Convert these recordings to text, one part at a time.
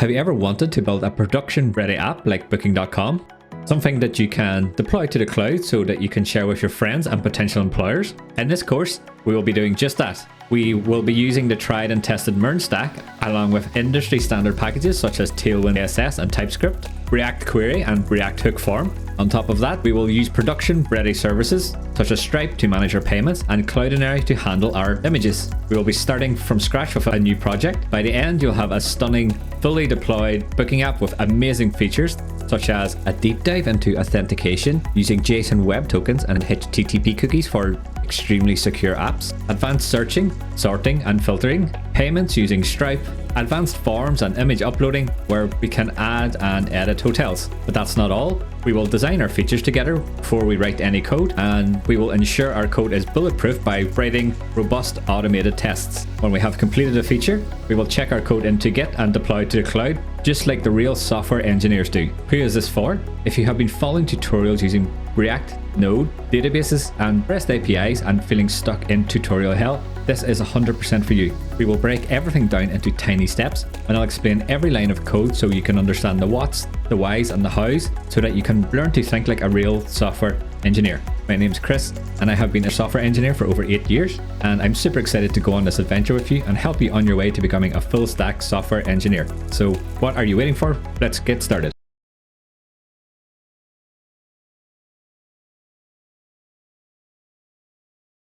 Have you ever wanted to build a production-ready app like Booking.com? Something that you can deploy to the cloud so that you can share with your friends and potential employers? In this course, we will be doing just that. We will be using the tried and tested MERN stack along with industry standard packages such as Tailwind CSS and TypeScript, React Query and React Hook Form. On top of that, we will use production-ready services such as Stripe to manage our payments and Cloudinary to handle our images. We will be starting from scratch with a new project. By the end, you'll have a stunning, fully deployed booking app with amazing features such as a deep dive into authentication using JSON web tokens and HTTP cookies for extremely secure apps, advanced searching, sorting and filtering, payments using Stripe, advanced forms and image uploading where we can add and edit hotels. But that's not all. We will design our features together before we write any code, and we will ensure our code is bulletproof by writing robust automated tests. When we have completed a feature, we will check our code into Git and deploy it to the cloud, just like the real software engineers do. Who is this for? If you have been following tutorials using React, Node, databases and REST APIs and feeling stuck in tutorial hell, this is 100% for you. We will break everything down into tiny steps, and I'll explain every line of code so you can understand the whats, the whys and the hows so that you can learn to think like a real software engineer. My name's Chris and I have been a software engineer for over 8 years, and I'm super excited to go on this adventure with you and help you on your way to becoming a full stack software engineer. So what are you waiting for? Let's get started.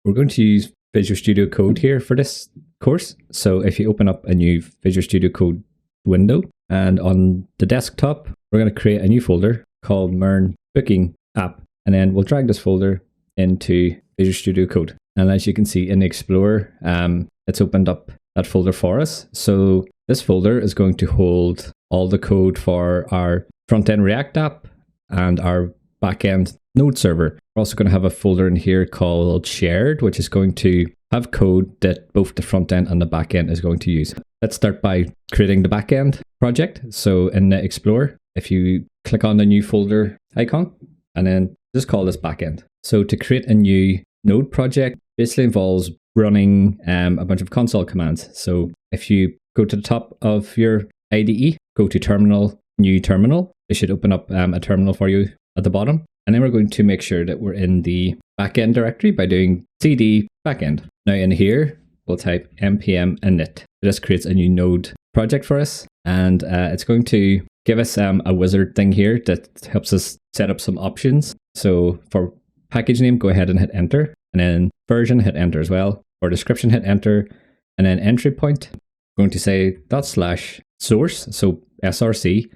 We're going to use Visual Studio Code here for this course. So if you open up a new Visual Studio Code window, and on the desktop, we're going to create a new folder called MERN Booking App. And then we'll drag this folder into Visual Studio Code. And as you can see in the Explorer, it's opened up that folder for us. So this folder is going to hold all the code for our front-end React app and our back-end Node server. We're also going to have a folder in here called Shared, which is going to have code that both the front end and the back end is going to use. Let's start by creating the back end project. So in the Explorer, if you click on the new folder icon and then just call this backend. So to create a new Node project basically involves running a bunch of console commands. So if you go to the top of your IDE, go to terminal, new terminal, it should open up a terminal for you at the bottom. And then we're going to make sure that we're in the backend directory by doing cd backend. Now in here, we'll type npm init. This creates a new Node project for us. And it's going to give us a wizard thing here that helps us set up some options. So for package name, go ahead and hit enter. And then version, hit enter as well. For description, hit enter. And then entry point, we're going to say /source, so src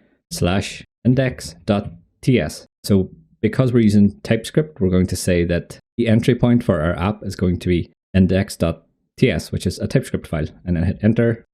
/index.ts. So because we're using TypeScript, we're going to say that the entry point for our app is going to be index.ts, which is a TypeScript file. And then hit enter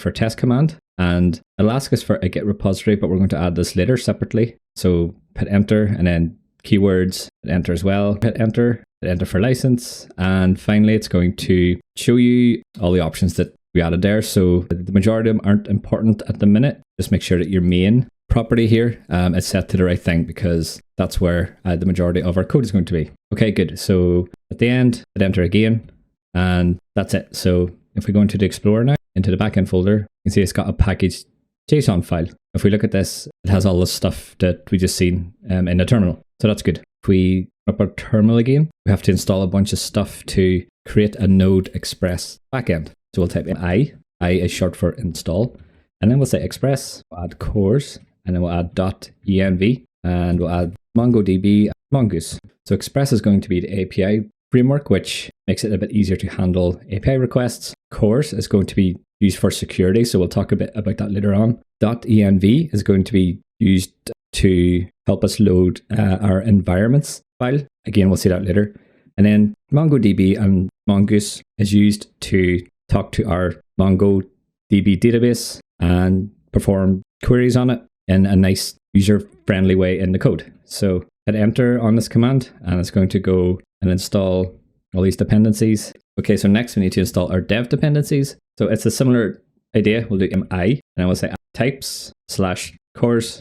for test command. And it'll ask us for a Git repository, but we're going to add this later separately. So hit enter and then keywords, hit enter as well, hit enter for license. And finally, it's going to show you all the options that we added there. So the majority of them aren't important at the minute. Just make sure that your main property here is set to the right thing, because that's where the majority of our code is going to be. Okay, good. So at the end, hit enter again, and that's it. So if we go into the Explorer now, into the backend folder, you can see it's got a package JSON file. If we look at this, it has all the stuff that we just seen in the terminal. So that's good. If we open up our terminal again, we have to install a bunch of stuff to create a Node Express backend. So we'll type in I is short for install, and then we'll say Express, we'll add cores, and then we'll add .env, and we'll add MongoDB and Mongoose. So Express is going to be the API framework, which makes it a bit easier to handle API requests. Cores is going to be used for security, so we'll talk a bit about that later on. .env is going to be used to help us load our environments file. Again, we'll see that later. And then MongoDB and Mongoose is used to talk to our MongoDB database and perform queries on it in a nice user-friendly way in the code. So hit enter on this command, and it's going to go and install all these dependencies. Okay, so next we need to install our dev dependencies. So it's a similar idea. We'll do mi, and then we'll say types /cores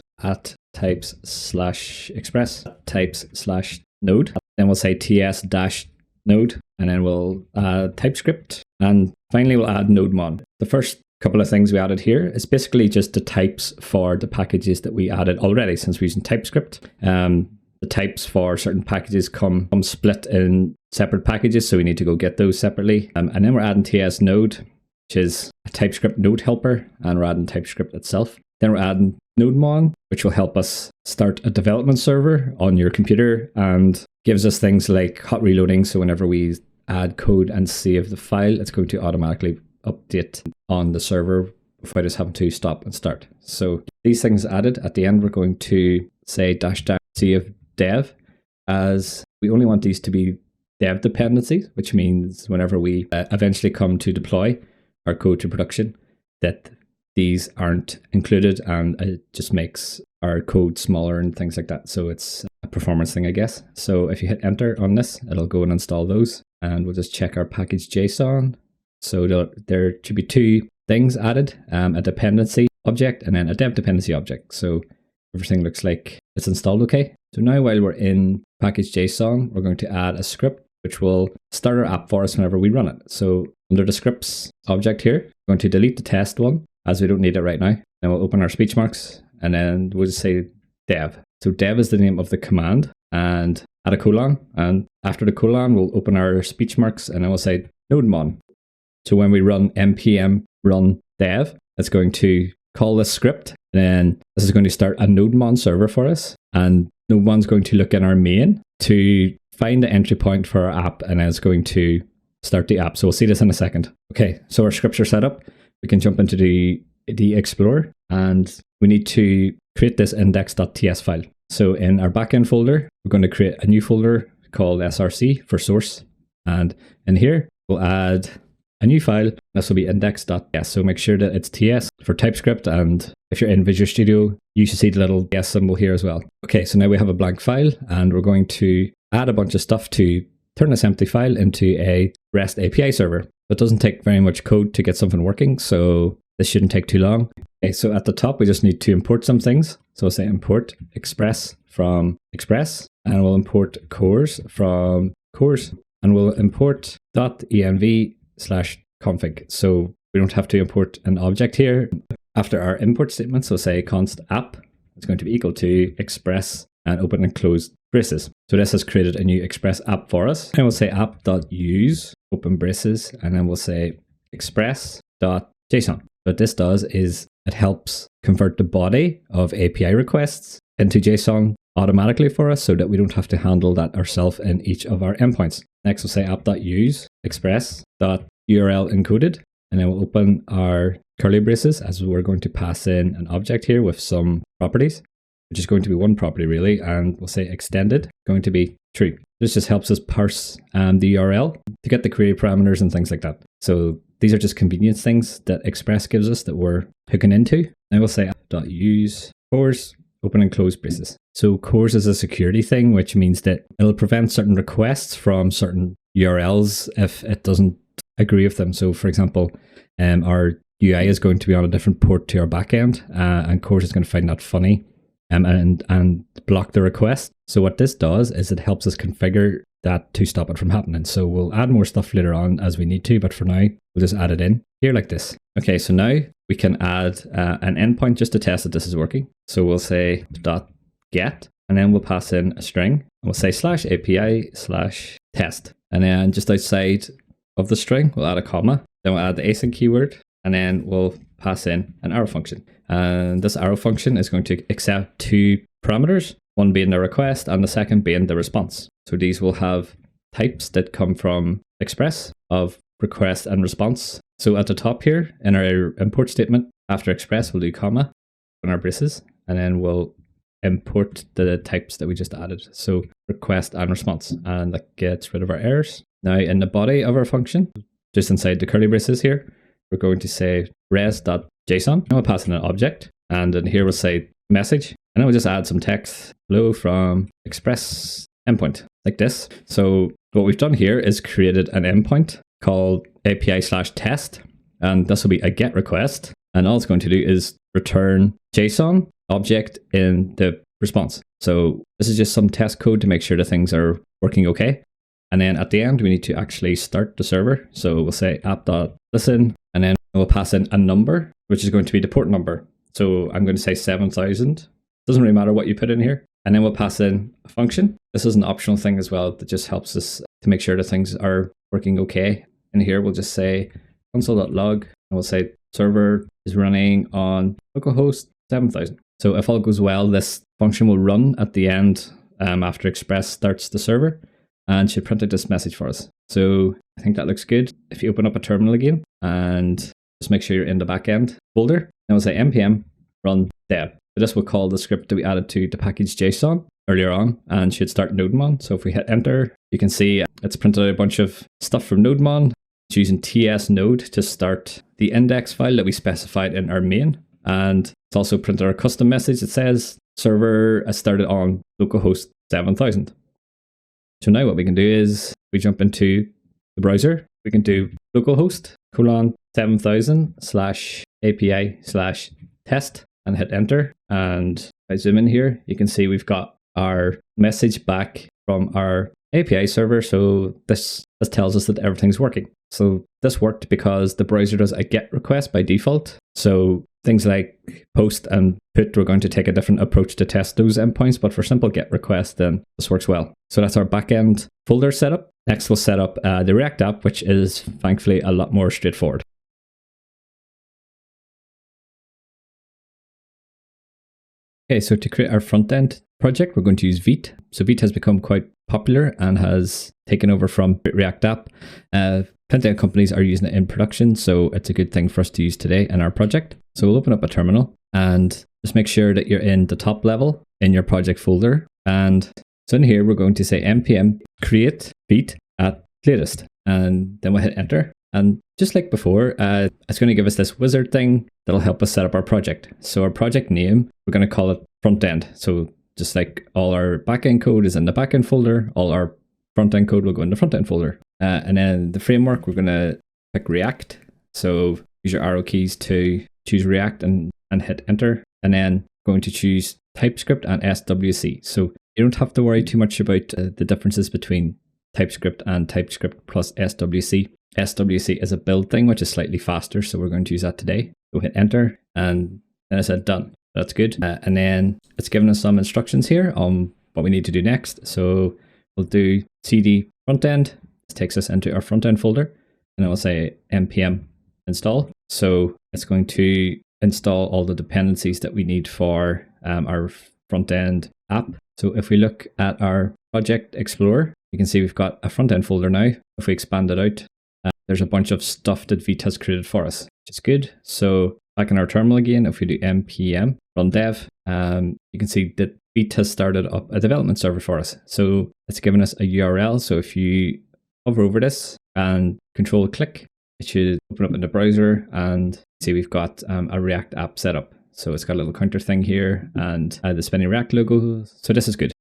@types/express @types/node. Then we'll say ts-node, and then we'll add TypeScript, and finally we'll add nodemon. The first couple of things we added here. It's basically just the types for the packages that we added already since we're using TypeScript. The types for certain packages come split in separate packages, so we need to go get those separately. And then we're adding TS node, which is a TypeScript node helper, and we're adding TypeScript itself. Then we're adding NodeMon, which will help us start a development server on your computer and gives us things like hot reloading. So whenever we add code and save the file, it's going to automatically update on the server without us having to stop and start. So these things added. At the end, we're going to say --save dev, as we only want these to be dev dependencies, which means whenever we eventually come to deploy our code to production, that these aren't included, and it just makes our code smaller and things like that. So it's a performance thing, I guess. So if you hit enter on this, it'll go and install those, and we'll just check our package JSON. So there should be two things added, a dependency object and then a dev dependency object. So everything looks like it's installed okay. So now while we're in package JSON, we're going to add a script which will start our app for us whenever we run it. So under the scripts object here, we're going to delete the test one as we don't need it right now. Then we'll open our speech marks and then we'll just say dev. So dev is the name of the command, and add a colon. And after the colon, we'll open our speech marks and then we'll say NodeMon. So when we run npm run dev, it's going to call this script. And then this is going to start a NodeMon server for us. And NodeMon's going to look in our main to find the entry point for our app, and then it's going to start the app. So we'll see this in a second. Okay, so our scripts are set up. We can jump into the Explorer, and we need to create this index.ts file. So in our backend folder, we're going to create a new folder called src for source. And in here, we'll add a new file. This will be index.ts. So make sure that it's TS for TypeScript. And if you're in Visual Studio, you should see the little TS symbol here as well. Okay, so now we have a blank file, and we're going to add a bunch of stuff to turn this empty file into a REST API server. It doesn't take very much code to get something working, so this shouldn't take too long. Okay, so at the top, we just need to import some things. So we'll say import express from express, and we'll import cores from cores, and we'll import .env/config. So we don't have to import an object here. After our import statement, so say const app, it's going to be equal to express and open and close braces. So this has created a new express app for us. And we'll say app.use, open braces, and then we'll say express.json. What this does is it helps convert the body of API requests into JSON automatically for us so that we don't have to handle that ourselves in each of our endpoints. Next, we'll say app.use express.url encoded, and then we'll open our curly braces as we're going to pass in an object here with some properties, which is going to be one property really, and we'll say extended, going to be true. This just helps us parse the URL to get the query parameters and things like that. So these are just convenience things that Express gives us that we're hooking into. Now we'll say app.use cores, open and close braces. So cores is a security thing, which means that it'll prevent certain requests from certain URLs if it doesn't agree with them. So for example, our UI is going to be on a different port to our backend, and cores is going to find that funny and block the request. So what this does is it helps us configure that to stop it from happening. So we'll add more stuff later on as we need to, but for now, we'll just add it in here like this. Okay, so now we can add an endpoint just to test that this is working. So we'll say .get, and then we'll pass in a string. And we'll say /API/test. And then just outside of the string, we'll add a comma. Then we'll add the async keyword, and then we'll pass in an arrow function. And this arrow function is going to accept two parameters, one being the request and the second being the response. So these will have types that come from Express of request and response. So at the top here in our import statement, after Express, we'll do comma in our braces, and then we'll import the types that we just added. So request and response, and that gets rid of our errors. Now in the body of our function, just inside the curly braces here, we're going to say res.json, and we'll pass in an object, and in here we'll say message, and then we'll just add some text below from Express endpoint like this. So what we've done here is created an endpoint called API/test, and this will be a GET request, and all it's going to do is return JSON object in the response. So this is just some test code to make sure that things are working okay. And then at the end, we need to actually start the server. So we'll say app.listen, and then we'll pass in a number, which is going to be the port number. So I'm going to say 7000. Doesn't really matter what you put in here. And then we'll pass in a function. This is an optional thing as well that just helps us to make sure that things are working okay. And here we'll just say console.log, and we'll say server is running on localhost 7000. So if all goes well, this function will run at the end after Express starts the server and should print out this message for us. So I think that looks good. If you open up a terminal again and just make sure you're in the backend folder, then we'll say npm run dev. So this will call the script that we added to the package JSON earlier on and should start NodeMon. So if we hit enter, you can see it's printed out a bunch of stuff from NodeMon. It's using TS node to start the index file that we specified in our main. And it's also printed our custom message that says server has started on localhost 7000. So now what we can do is we jump into the browser. We can do localhost :7000/API/test and hit enter. And if I zoom in here, you can see we've got our message back from our API server. So this tells us that everything's working. So this worked because the browser does a GET request by default. So things like post and put, we're going to take a different approach to test those endpoints. But for simple GET requests, then this works well. So that's our backend folder setup. Next, we'll set up the React app, which is thankfully a lot more straightforward. Okay, so to create our front end project, we're going to use Vite. So Vite has become quite popular and has taken over from React app. Plenty of companies are using it in production, so it's a good thing for us to use today in our project. So we'll open up a terminal and just make sure that you're in the top level in your project folder. And so in here, we're going to say npm create Vite at latest, and then we'll hit enter. And just like before, it's going to give us this wizard thing that'll help us set up our project. So our project name, we're going to call it front end. So just like all our backend code is in the backend folder, all our front end code will go in the front end folder. And then the framework, we're going to pick React. So use your arrow keys to choose React and hit enter. And then going to choose TypeScript and SWC. So you don't have to worry too much about the differences between TypeScript and TypeScript plus SWC. SWC is a build thing, which is slightly faster. So we're going to use that today. So hit enter and then it said done. That's good. And then it's given us some instructions here on what we need to do next. So we'll do cd front end. This takes us into our front end folder. And then we'll say npm install. So it's going to install all the dependencies that we need for our front end app. So if we look at our project explorer, you can see we've got a front end folder now. If we expand it out, there's a bunch of stuff that Vite has created for us, which is good. So back in our terminal again, if we do npm run dev, you can see that Vite has started up a development server for us. So it's given us a URL. So if you hover over this and control click, it should open up in the browser and see we've got a React app set up. So it's got a little counter thing here and the spinning React logo. So this is good.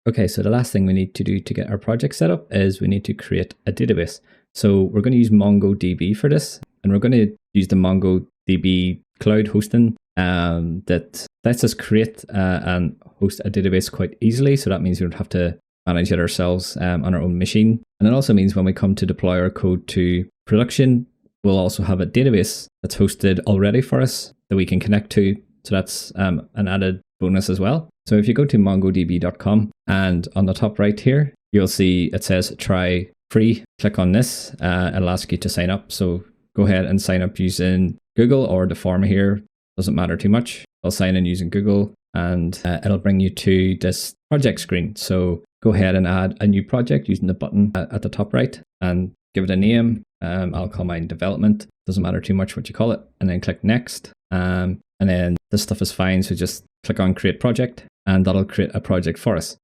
Okay, so the last thing we need to do to get our project set up is we need to create a database. So we're going to use MongoDB for this, and we're going to use the MongoDB cloud hosting that lets us create and host a database quite easily. So that means we don't have to manage it ourselves on our own machine. And it also means when we come to deploy our code to production, we'll also have a database that's hosted already for us that we can connect to. So that's an added bonus as well. So if you go to mongodb.com and on the top right here, you'll see it says try free. Click on this. It'll ask you to sign up. So go ahead and sign up using Google or the form here. Doesn't matter too much. I'll sign in using Google and it'll bring you to this project screen. So go ahead and add a new project using the button at the top right and give it a name. I'll call mine development. Doesn't matter too much what you call it. And then click next. And then this stuff is fine. So just click on create project and that'll create a project for us.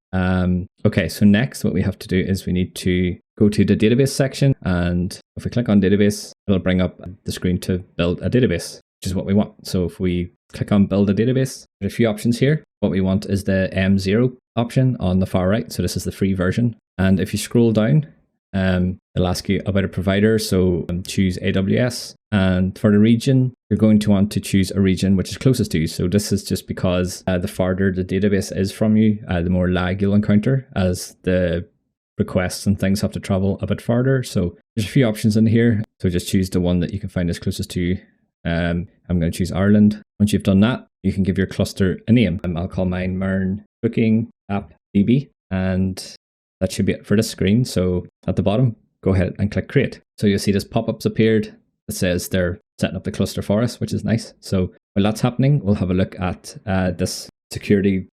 Okay, so next what we have to do is we need to go to the database section. And if we click on database, it'll bring up the screen to build a database, which is what we want. So if we click on build a database, there's a few options here. What we want is the M0 option on the far right. So this is the free version. And if you scroll down, it'll ask you about a provider. So choose AWS. And for the region, you're going to want to choose a region which is closest to you. So this is just because the farther the database is from you, the more lag you'll encounter as the requests and things have to travel a bit farther. So there's a few options in here. So just choose the one that you can find as closest to you. I'm going to choose Ireland. Once you've done that, you can give your cluster a name. I'll call mine MERN Booking App DB, and that should be it for this screen. So at the bottom, go ahead and click create. So you'll see this pop-up's appeared that says they're setting up the cluster for us, which is nice. So while that's happening, we'll have a look at this security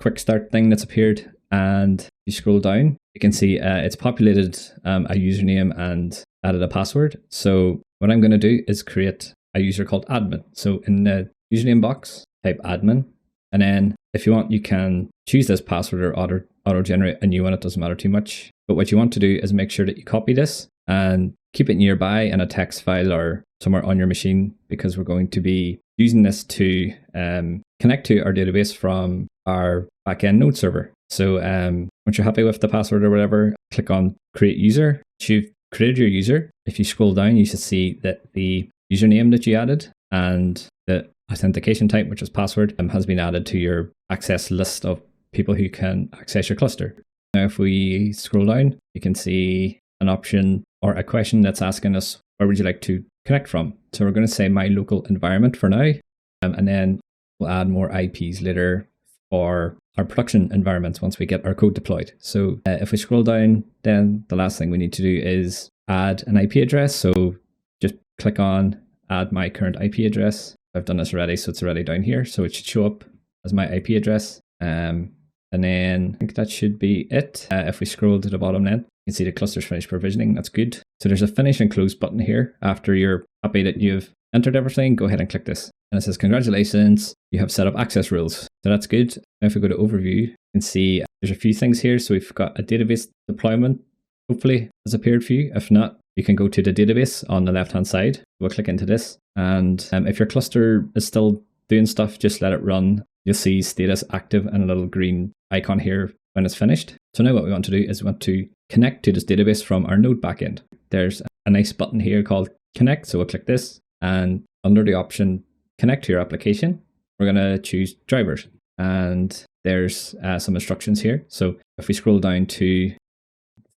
quick start thing that's appeared. And you scroll down, you can see it's populated a username and added a password. So what I'm going to do is create a user called admin. So in the username box, type admin. And then if you want, you can choose this password or auto-generate a new one. It doesn't matter too much. But what you want to do is make sure that you copy this and keep it nearby in a text file or somewhere on your machine, because we're going to be using this to connect to our database from our backend node server. So once you're happy with the password or whatever, click on create user. Once you've created your user, if you scroll down, you should see that the username that you added and the authentication type, which is password, has been added to your access list of people who can access your cluster. Now, if we scroll down, you can see an option or a question that's asking us, where would you like to connect from? So we're going to say my local environment for now, and then we'll add more IPs later for our production environments once we get our code deployed. So if we scroll down, then the last thing we need to do is add an IP address. So just click on add my current IP address. I've done this already, so it's already down here. So it should show up as my IP address. And then I think that should be it. If we scroll to the bottom then, you can see the cluster's finished provisioning. That's good. So there's a finish and close button here. After you're happy that you've entered everything, go ahead and click this. And it says, congratulations, you have set up access rules. So that's good. Now if we go to overview, you can see there's a few things here. So we've got a database deployment, hopefully has appeared for you. If not, you can go to the database on the left-hand side. We'll click into this. And if your cluster is still doing stuff, just let it run. You'll see status active and a little green icon here when it's finished. So now what we want to do is we want to connect to this database from our node backend. There's a nice button here called connect. So we'll click this, and under the option connect to your application, we're going to choose drivers. And there's some instructions here. So if we scroll down to the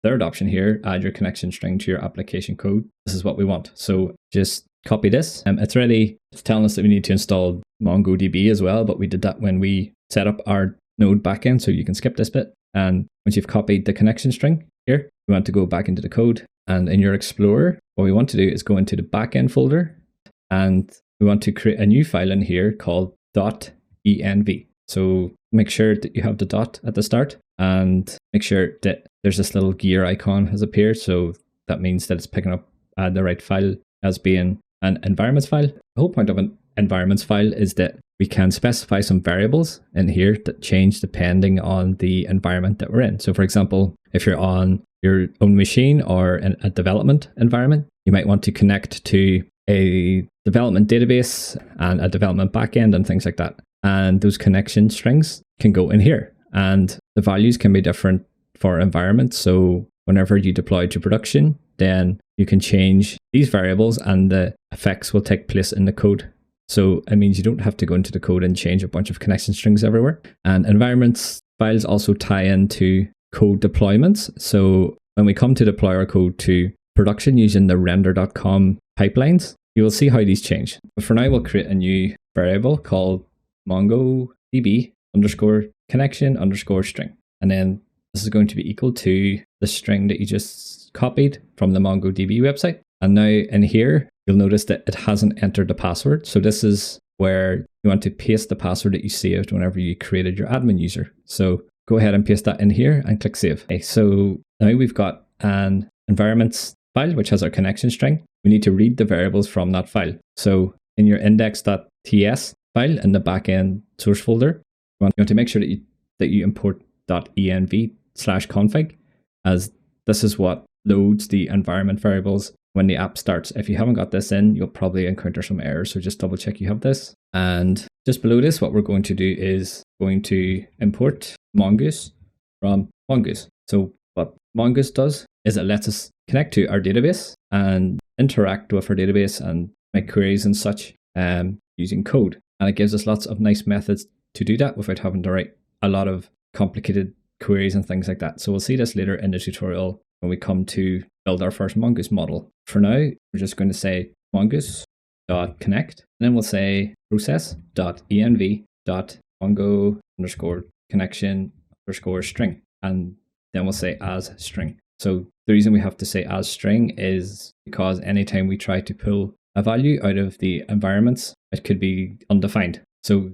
third option here, add your connection string to your application code. This is what we want. So just copy this. It's telling us that we need to install MongoDB as well, but we did that when we set up our node backend, so you can skip this bit. And once you've copied the connection string here, we want to go back into the code. And in your Explorer, what we want to do is go into the backend folder, and we want to create a new file in here called .env. So make sure that you have the dot at the start, and make sure that there's this little gear icon has appeared. So that means that it's picking up the right file as being an environments file. The whole point of an environments file is that we can specify some variables in here that change depending on the environment that we're in. So for example, if you're on your own machine or in a development environment, you might want to connect to a development database and a development backend and things like that. And those connection strings can go in here, and the values can be different for environments. So whenever you deploy to production, then you can change these variables and the effects will take place in the code. So it means you don't have to go into the code and change a bunch of connection strings everywhere. And environments files also tie into code deployments. So when we come to deploy our code to production using the render.com pipelines, you will see how these change. But for now, we'll create a new variable called MongoDB _connection string. And then this is going to be equal to the string that you just copied from the MongoDB website. And now in here, you'll notice that it hasn't entered the password. So this is where you want to paste the password that you saved whenever you created your admin user. So go ahead and paste that in here and click save. Okay, so now we've got an environments file, which has our connection string. We need to read the variables from that file. So in your index.ts file in the backend source folder, you want to make sure that you import .env/config, as this is what loads the environment variables when the app starts. If you haven't got this in, you'll probably encounter some errors. So just double check you have this. And just below this, what we're going to do is going to import Mongoose from Mongoose. So what Mongoose does is it lets us connect to our database and interact with our database and make queries and such using code. And it gives us lots of nice methods to do that without having to write a lot of complicated queries and things like that. So we'll see this later in the tutorial when we come to build our first Mongoose model. For now, we're just going to say mongoose.connect, and then we'll say process.env.mongo_connection_string, and then we'll say as string. So the reason we have to say as string is because anytime we try to pull a value out of the environments, it could be undefined. So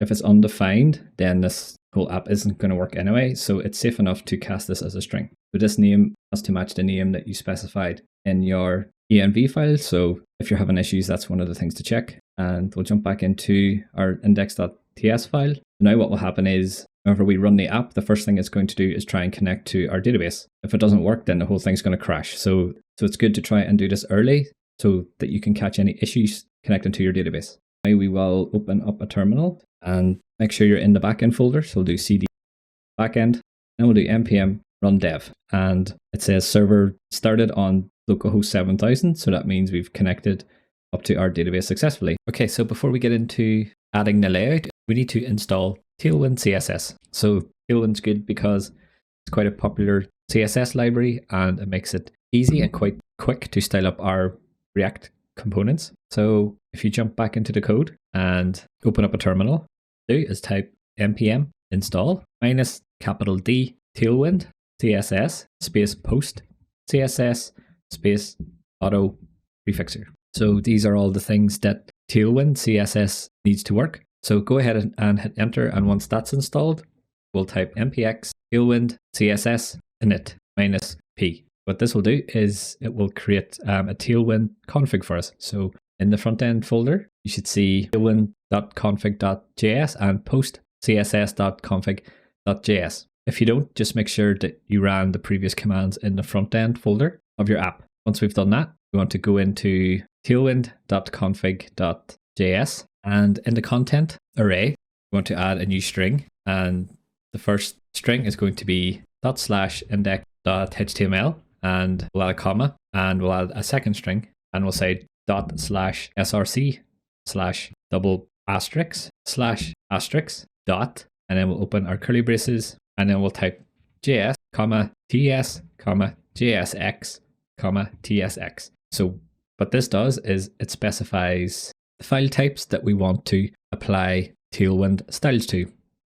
if it's undefined, then this whole app isn't going to work anyway. So it's safe enough to cast this as a string. So this name has to match the name that you specified in your env file. So if you're having issues, that's one of the things to check. And we'll jump back into our index.ts file. Now what will happen is whenever we run the app, the first thing it's going to do is try and connect to our database. If it doesn't work, then the whole thing's going to crash. So it's good to try and do this early so that you can catch any issues connecting to your database. Now we will open up a terminal and make sure you're in the backend folder. So we'll do cd backend, and we'll do npm run dev. And it says server started on localhost 7000. So that means we've connected up to our database successfully. Okay, so before we get into adding the layout, we need to install Tailwind CSS. So Tailwind's good because it's quite a popular CSS library and it makes it easy and quite quick to style up our React components. So if you jump back into the code and open up a terminal, do is type npm install -D tailwind css space post css space auto prefixer. So these are all the things that Tailwind CSS needs to work. So go ahead and hit enter, and once that's installed, we'll type npx tailwind css init -p. What this will do is it will create a Tailwind config for us. So in the front end folder, you should see tailwind.config.js and postcss.config.js. If you don't, just make sure that you ran the previous commands in the front end folder of your app. Once we've done that, we want to go into tailwind.config.js, and in the content array, we want to add a new string, and the first string is going to be ./index.html, and we'll add a comma, and we'll add a second string, and we'll say ./src/double asterisk/* and then we'll open our curly braces, and then we'll type js, ts, jsx, tsx. So what this does is it specifies the file types that we want to apply Tailwind styles to.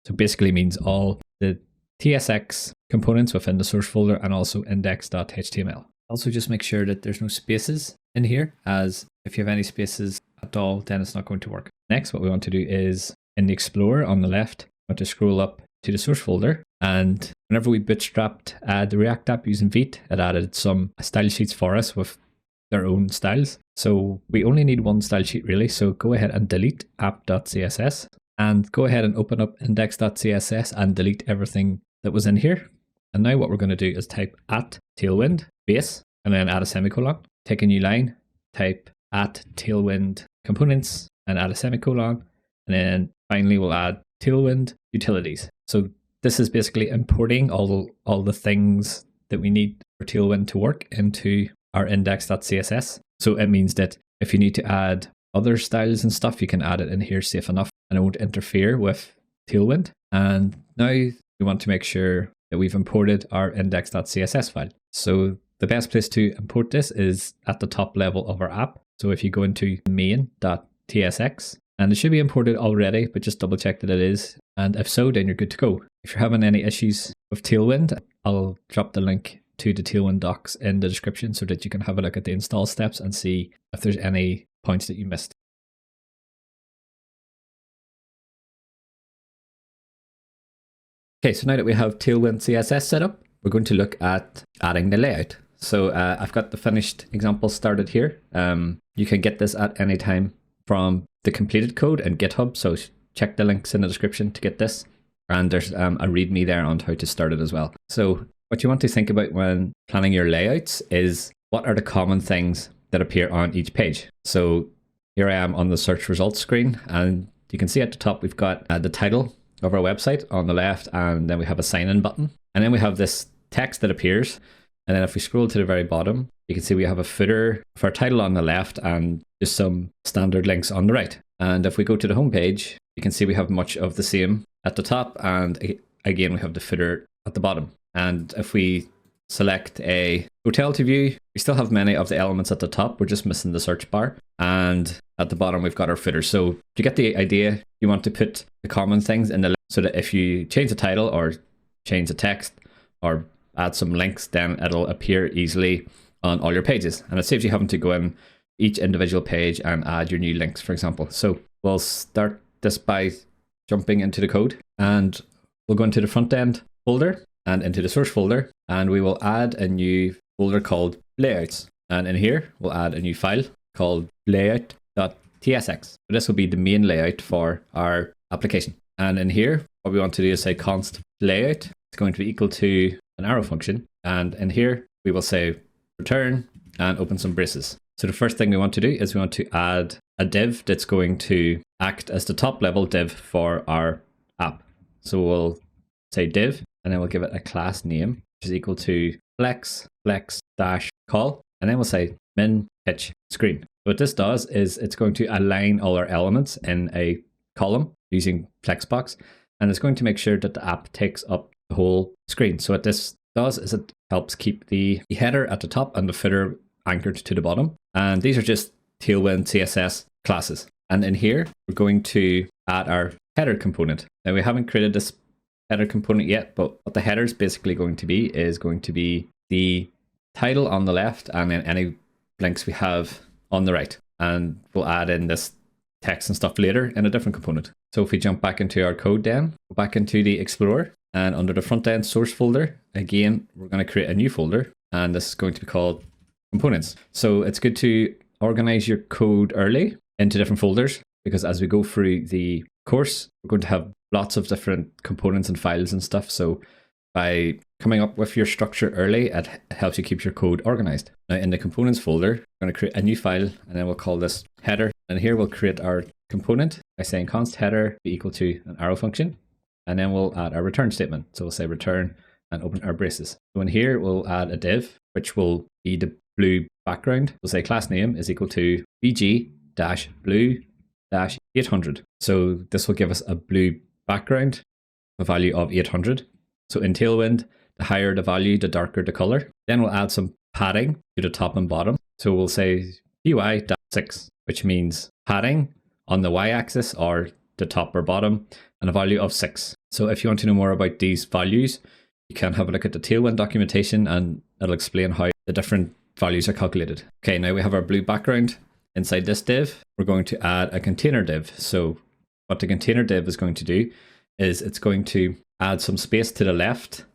So basically means all the tsx components within the source folder and also index.html. Also just make sure that there's no spaces in here, as if you have any spaces at all, then it's not going to work. Next, what we want to do is in the Explorer on the left, we want to scroll up to the source folder, and whenever we bootstrapped the React app using Vite, it added some style sheets for us with their own styles. So we only need one style sheet really, so go ahead and delete app.css and go ahead and open up index.css and delete everything that was in here. And now what we're going to do is type @tailwind base and then add a semicolon, take a new line, type @tailwind components and add a semicolon, and then finally we'll add Tailwind utilities. So this is basically importing all the things that we need for Tailwind to work into our index.css. So it means that if you need to add other styles and stuff, you can add it in here safe enough and it won't interfere with Tailwind. And now we want to make sure that we've imported our index.css file. So the best place to import this is at the top level of our app. So if you go into main.tsx, and it should be imported already, but just double check that it is. And if so, then you're good to go. If you're having any issues with Tailwind, I'll drop the link to the Tailwind docs in the description so that you can have a look at the install steps and see if there's any points that you missed. Okay, so now that we have Tailwind CSS set up, we're going to look at adding the layout. So I've got the finished example started here. You can get this at any time from the completed code in GitHub, so check the links in the description to get this. And there's a README there on how to start it as well. So what you want to think about when planning your layouts is what are the common things that appear on each page. So here I am on the search results screen, and you can see at the top we've got the title of our website on the left, and then we have a sign in button, and then we have this text that appears. And then if we scroll to the very bottom, you can see we have a footer for our title on the left and just some standard links on the right. And if we go to the home page, you can see we have much of the same at the top, and again we have the footer at the bottom. And if we select a hotel to view, we still have many of the elements at the top. We're just missing the search bar. And at the bottom, we've got our footer. So to get the idea, you want to put the common things in the left so that if you change the title or change the text or add some links, then it'll appear easily on all your pages. And it saves you having to go in each individual page and add your new links, for example. So we'll start this by jumping into the code, and we'll go into the front end folder and into the source folder, and we will add a new folder called layouts. And in here, we'll add a new file called layout.tsx. So this will be the main layout for our application. And in here, what we want to do is say const layout. It's going to be equal to an arrow function. And in here, we will say return and open some braces. So the first thing we want to do is we want to add a div that's going to act as the top level div for our app. So we'll say div, and then we'll give it a class name, which is equal to flex dash call, and then we'll say min pitch screen. So what this does is it's going to align all our elements in a column using flexbox, and it's going to make sure that the app takes up the whole screen. So what this does is it helps keep the header at the top and the footer anchored to the bottom. And these are just tailwind CSS classes. And in here, we're going to add our header component. Now we haven't created this header component yet, but what the header is basically going to be is going to be the title on the left and then any links we have on the right. And we'll add in this text and stuff later in a different component. So if we jump back into our code then, go back into the Explorer, and under the front end source folder, again, we're going to create a new folder, and this is going to be called components. So it's good to organize your code early into different folders, because as we go through the course, we're going to have lots of different components and files and stuff. So by coming up with your structure early, it helps you keep your code organized. Now in the components folder, we're going to create a new file, and then we'll call this header. And here we'll create our component by saying const header be equal to an arrow function. And then we'll add our return statement. So we'll say return and open our braces. So in here, we'll add a div, which will be the blue background. We'll say class name is equal to bg-blue-800. So this will give us a blue background, a value of 800. So in Tailwind, the higher the value, the darker the color. Then we'll add some padding to the top and bottom. So we'll say UI-6, which means padding on the y-axis or the top or bottom, and a value of 6. So if you want to know more about these values, you can have a look at the Tailwind documentation, and it'll explain how the different values are calculated. Okay, now we have our blue background. Inside this div, we're going to add a container div. So what the container div is going to do is it's going to add some space to the left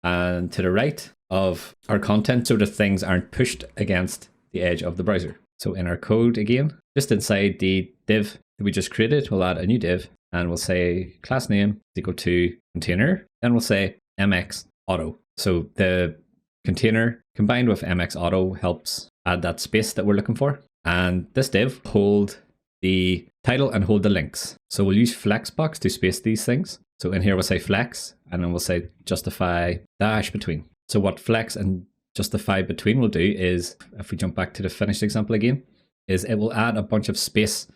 and to the right of our content so that things aren't pushed against the edge of the browser. So in our code again, just inside the div that we just created, we'll add a new div, and we'll say class name is equal to container, and we'll say MX auto. So the container combined with MX auto helps add that space that we're looking for. And this div will hold the title and hold the links. So we'll use flexbox to space these things. So in here we'll say flex, and then we'll say justify dash between. So what flex and justify between will do is, if we jump back to the finished example again, is it will add a bunch of space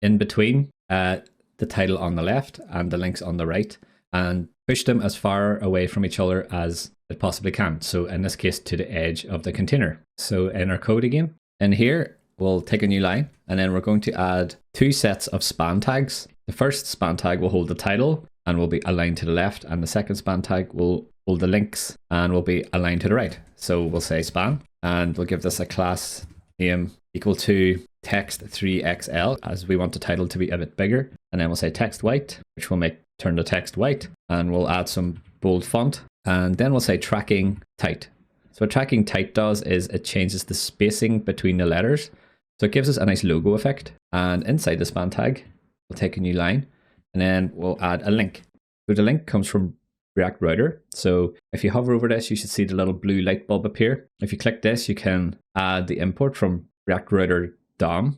in between the title on the left and the links on the right, and push them as far away from each other as it possibly can. So in this case, to the edge of the container. So in our code again, in here, we'll take a new line, and then we're going to add 2 sets of span tags. The first span tag will hold the title and will be aligned to the left, and the second span tag will hold the links and will be aligned to the right. So we'll say span, and we'll give this a class name equal to text3xl, as we want the title to be a bit bigger. And then we'll say text white, which will turn the text white, and we'll add some bold font. And then we'll say tracking tight. So what tracking tight does is it changes the spacing between the letters. So it gives us a nice logo effect. And inside the span tag, we'll take a new line, and then we'll add a link. So the link comes from React Router. So if you hover over this, you should see the little blue light bulb appear. If you click this, you can add the import from React Router DOM,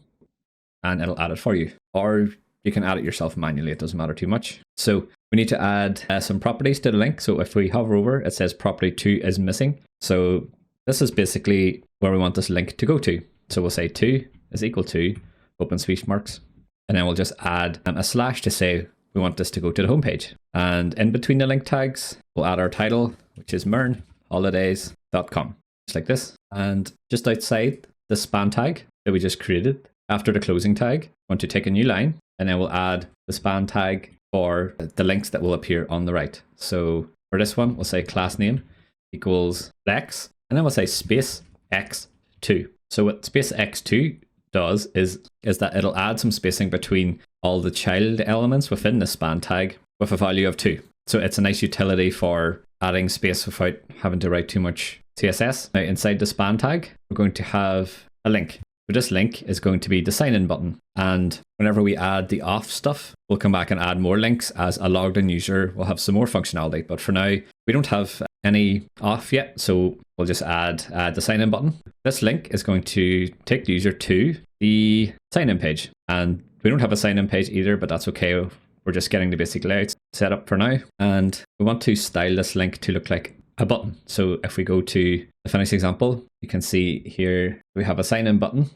and it'll add it for you. Or you can add it yourself manually, it doesn't matter too much. So we need to add some properties to the link. So if we hover over, it says property 2 is missing. So this is basically where we want this link to go to. So we'll say 2 is equal to open speech marks, and then we'll just add a slash to say we want this to go to the homepage. And in between the link tags, we'll add our title, which is mernholidays.com, just like this. And just outside the span tag that we just created, after the closing tag, we want to take a new line, and then we'll add the span tag for the links that will appear on the right. So for this one, we'll say class name equals flex, and then we'll say space x2. So what space x2 does is that it'll add some spacing between all the child elements within the span tag with a value of 2. So it's a nice utility for adding space without having to write too much CSS. Now inside the span tag, we're going to have a link. So this link is going to be the sign in button. And whenever we add the auth stuff, we'll come back and add more links as a logged in user will have some more functionality. But for now, we don't have any auth yet. So we'll just add the sign in button. This link is going to take the user to the sign in page. And we don't have a sign in page either, but that's okay. We're just getting the basic layouts set up for now. And we want to style this link to look like a button. So if we go to the finished example, you can see here we have a sign in button.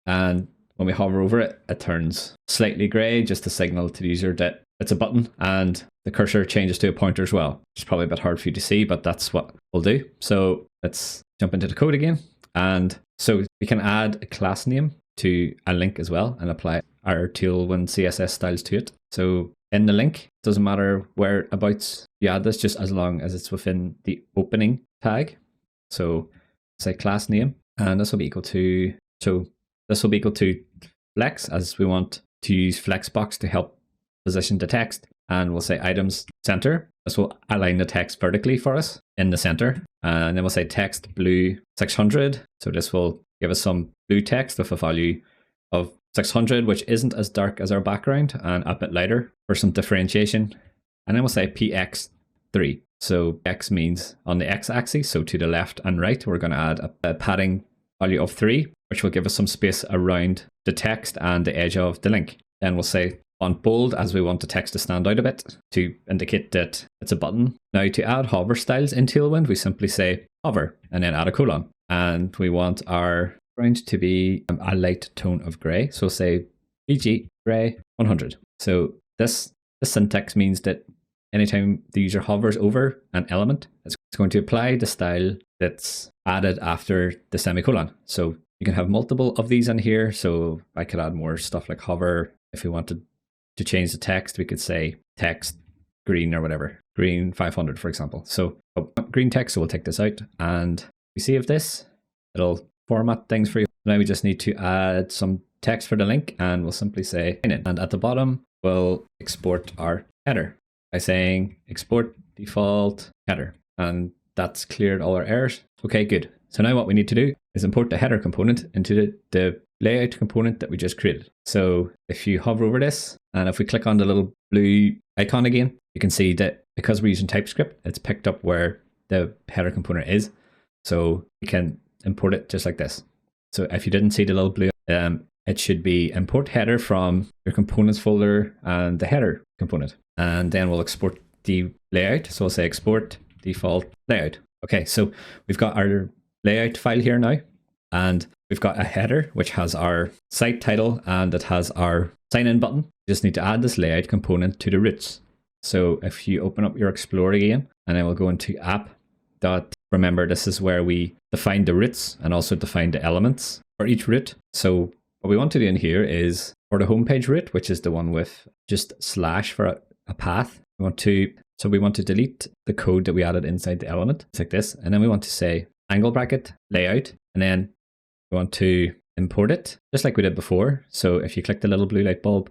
And when we hover over it, it turns slightly gray just to signal to the user that it's a button. And the cursor changes to a pointer as well. It's probably a bit hard for you to see, but that's what we'll do. So let's jump into the code again. And so we can add a class name to a link as well and apply our tailwind CSS styles to it. So in the link, it doesn't matter whereabouts you add this, just as long as it's within the opening tag. So say class name, and this will be equal to, flex, as we want to use flexbox to help position the text. And we'll say items center. This will align the text vertically for us in the center. And then we'll say text blue 600. So this will give us some blue text with a value of 600, which isn't as dark as our background and a bit lighter for some differentiation. And then we'll say px3. So x means on the x-axis, so to the left and right, we're going to add a padding value of 3, which will give us some space around the text and the edge of the link. Then we'll say font bold, as we want the text to stand out a bit to indicate that it's a button. Now to add hover styles in Tailwind, we simply say hover and then add a colon. And we want our background to be a light tone of gray. So say BG gray 100. So this syntax means that anytime the user hovers over an element, it's going to apply the style that's added after the semicolon. So you can have multiple of these in here. So I could add more stuff like hover. If we wanted to change the text, we could say text green or whatever, green 500, for example. So green text, so we'll take this out and we save this. It'll format things for you. Now we just need to add some text for the link and we'll simply say in it. And at the bottom, we'll export our header by saying export default header. And that's cleared all our errors. Okay, good. So now what we need to do is import the header component into the layout component that we just created. So if you hover over this and if we click on the little blue icon again, you can see that because we're using TypeScript, it's picked up where the header component is. So you can import it just like this. So if you didn't see the little blue, it should be import header from your components folder and the header component. And then we'll export the layout. So we'll say export default layout. Okay, so we've got our layout file here now. And we've got a header, which has our site title and it has our sign in button. You just need to add this layout component to the roots. So if you open up your Explorer again, and then we'll go into app. Remember, this is where we define the roots and also define the elements for each root. So what we want to do in here is for the homepage root, which is the one with just slash for a path. We want to delete the code that we added inside the element. It's like this. And then we want to say angle bracket layout, and then we want to import it just like we did before. So if you click the little blue light bulb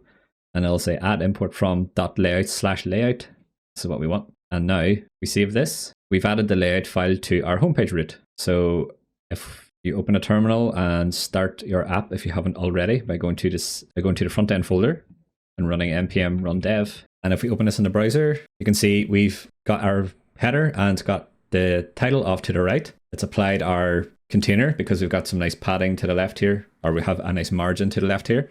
and it'll say add import from .layout/layout. This is what we want. And now we save this. We've added the layout file to our homepage root. So if you open a terminal and start your app, if you haven't already, by going to the front end folder and running npm run dev. And if we open this in the browser, you can see we've got our header and it's got the title off to the right. It's applied our container because we've got some nice padding to the left here, or we have a nice margin to the left here.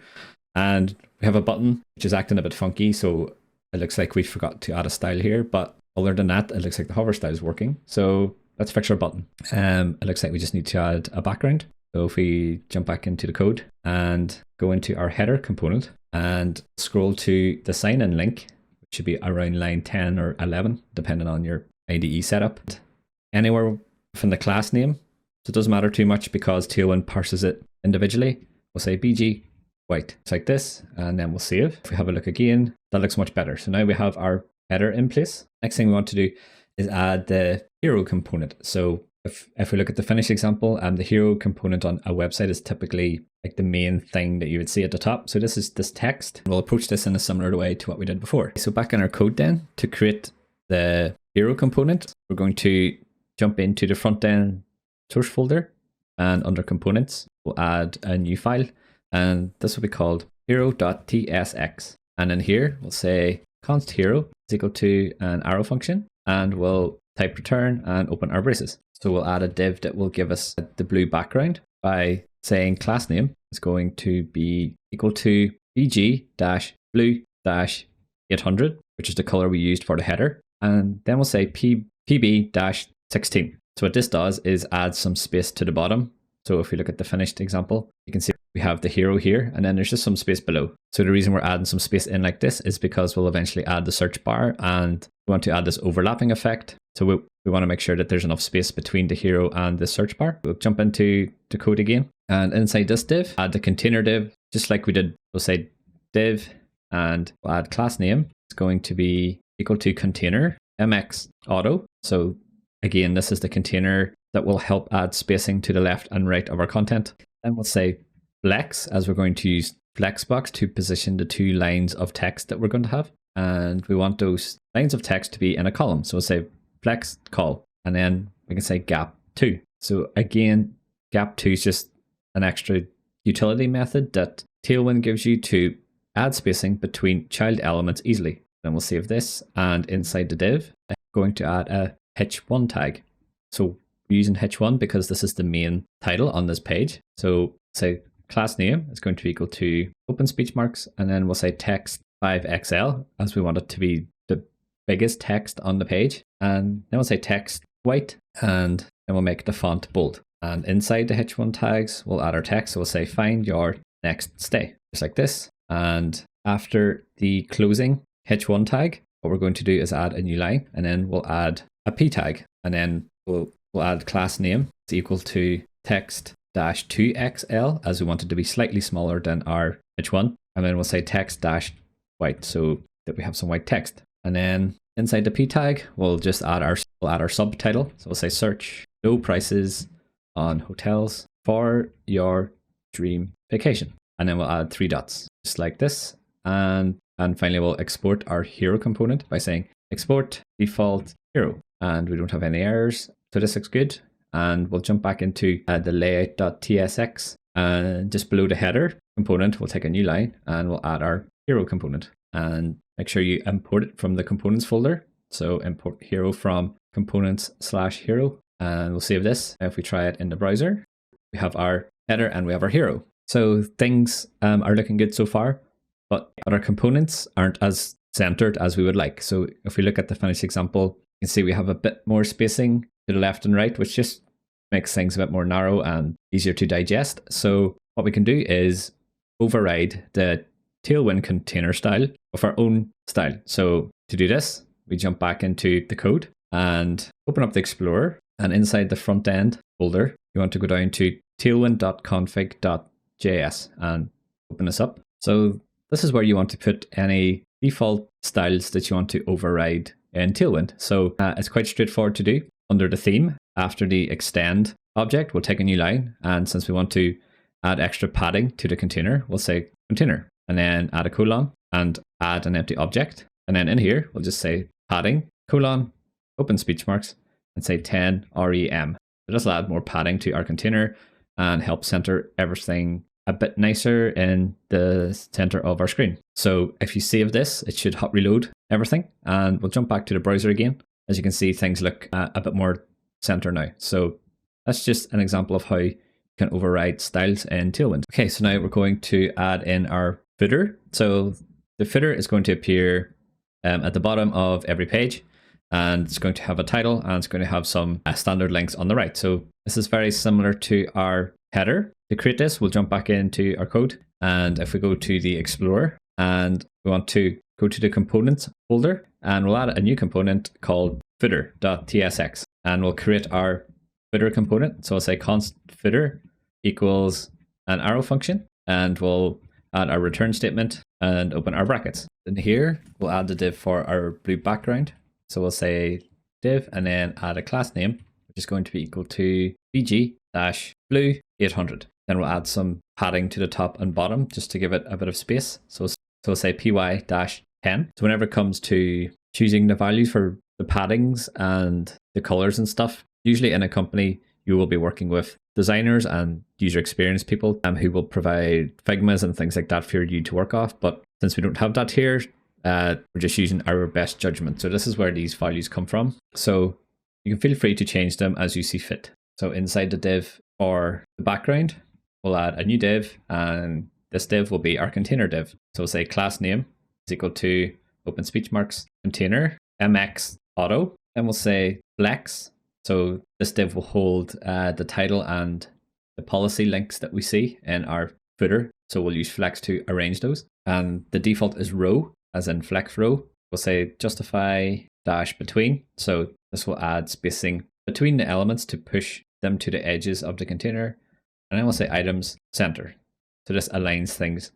And we have a button which is acting a bit funky. So it looks like we forgot to add a style here, but other than that, it looks like the hover style is working. So let's fix our button. It looks like we just need to add a background. So if we jump back into the code and go into our header component and scroll to the sign in link, which should be around line 10 or 11, depending on your IDE setup. Anywhere from the class name, so it doesn't matter too much because Tailwind parses it individually. We'll say bg white. It's like this, and then we'll save. If we have a look again, that looks much better. So now we have our header in place. Next thing we want to do is add the hero component. So if we look at the finished example, the hero component on a website is typically like the main thing that you would see at the top. So this is this text. We'll approach this in a similar way to what we did before. So back in our code then, to create the hero component, we're going to jump into the front end source folder, and under components, we'll add a new file, and this will be called hero.tsx. And in here, we'll say const hero is equal to an arrow function, and we'll type return and open our braces. So we'll add a div that will give us the blue background by saying class name is going to be equal to bg-blue-800, which is the color we used for the header. And then we'll say pb-16. So what this does is add some space to the bottom. So if we look at the finished example, you can see we have the hero here, and then there's just some space below. So the reason we're adding some space in like this is because we'll eventually add the search bar, and we want to add this overlapping effect. So we want to make sure that there's enough space between the hero and the search bar. We'll jump into the code again, and inside this div, add the container div, just like we did. We'll say div, and we'll add class name. It's going to be equal to container mx auto. So again, this is the container that will help add spacing to the left and right of our content. Then we'll say flex, as we're going to use flexbox to position the two lines of text that we're going to have. And we want those lines of text to be in a column. So we'll say flex col, and then we can say gap 2. So again, gap 2 is just an extra utility method that Tailwind gives you to add spacing between child elements easily. Then we'll save this, and inside the div, I'm going to add a h1 tag. So we're using h1 because this is the main title on this page. So say class name is going to be equal to open speech marks, and then we'll say text 5xl, as we want it to be the biggest text on the page. And then we'll say text white, and then we'll make the font bold. And inside the h1 tags, we'll add our text. So we'll say find your next stay, just like this. And after the closing h1 tag, what we're going to do is add a new line, and then we'll add a p tag, and then we'll add class name is equal to text dash 2xl, as we want it to be slightly smaller than our h1, and then we'll say text dash white, so that we have some white text. And then inside the p tag, we'll just add our subtitle. So we'll say search low prices on hotels for your dream vacation, and then we'll add 3 dots, just like this. And finally, we'll export our hero component by saying export default hero, and we don't have any errors, so this looks good. And we'll jump back into the layout.tsx, and just below the header component, we'll take a new line and we'll add our hero component, and make sure you import it from the components folder. So import hero from components/hero, and we'll save this. If we try it in the browser, we have our header and we have our hero. So things are looking good so far, but our components aren't as centered as we would like. So if we look at the finished example, you can see we have a bit more spacing to the left and right, which just makes things a bit more narrow and easier to digest. So what we can do is override the Tailwind container style with our own style. So to do this, we jump back into the code and open up the Explorer, and inside the front end folder, you want to go down to tailwind.config.js and open this up. So this is where you want to put any default styles that you want to override in Tailwind. So it's quite straightforward to do. Under the theme, after the extend object, we'll take a new line, and since we want to add extra padding to the container, we'll say container, and then add a colon and add an empty object. And then in here, we'll just say padding, colon, open speech marks, and say 10 rem. So this will add more padding to our container and help center everything a bit nicer in the center of our screen. So if you save this, it should hot reload everything, and we'll jump back to the browser again. As you can see, things look a bit more center now. So that's just an example of how you can override styles in Tailwind. Okay, so now we're going to add in our footer. So the footer is going to appear at the bottom of every page, and it's going to have a title, and it's going to have some standard links on the right. So this is very similar to our header. To create this, we'll jump back into our code, and if we go to the Explorer and we want to go to the components folder, and we'll add a new component called footer.tsx, and we'll create our footer component. So I'll say const footer equals an arrow function, and we'll add our return statement and open our brackets. In here, we'll add the div for our blue background. So we'll say div and then add a class name, which is going to be equal to bg-blue 800. Then we'll add some padding to the top and bottom just to give it a bit of space. So we'll say py-10. So whenever it comes to choosing the values for the paddings and the colors and stuff, usually in a company, you will be working with designers and user experience people who will provide Figmas and things like that for you to work off. But since we don't have that here, we're just using our best judgment. So this is where these values come from. So you can feel free to change them as you see fit. So inside the div for the background, we'll add a new div, and this div will be our container div. So we'll say class name is equal to open speech marks container mx auto. Then we'll say flex. So this div will hold the title and the policy links that we see in our footer. So we'll use flex to arrange those. And the default is row, as in flex row. We'll say justify dash between. So this will add spacing between the elements to push them to the edges of the container. And then we'll say items center. So this aligns things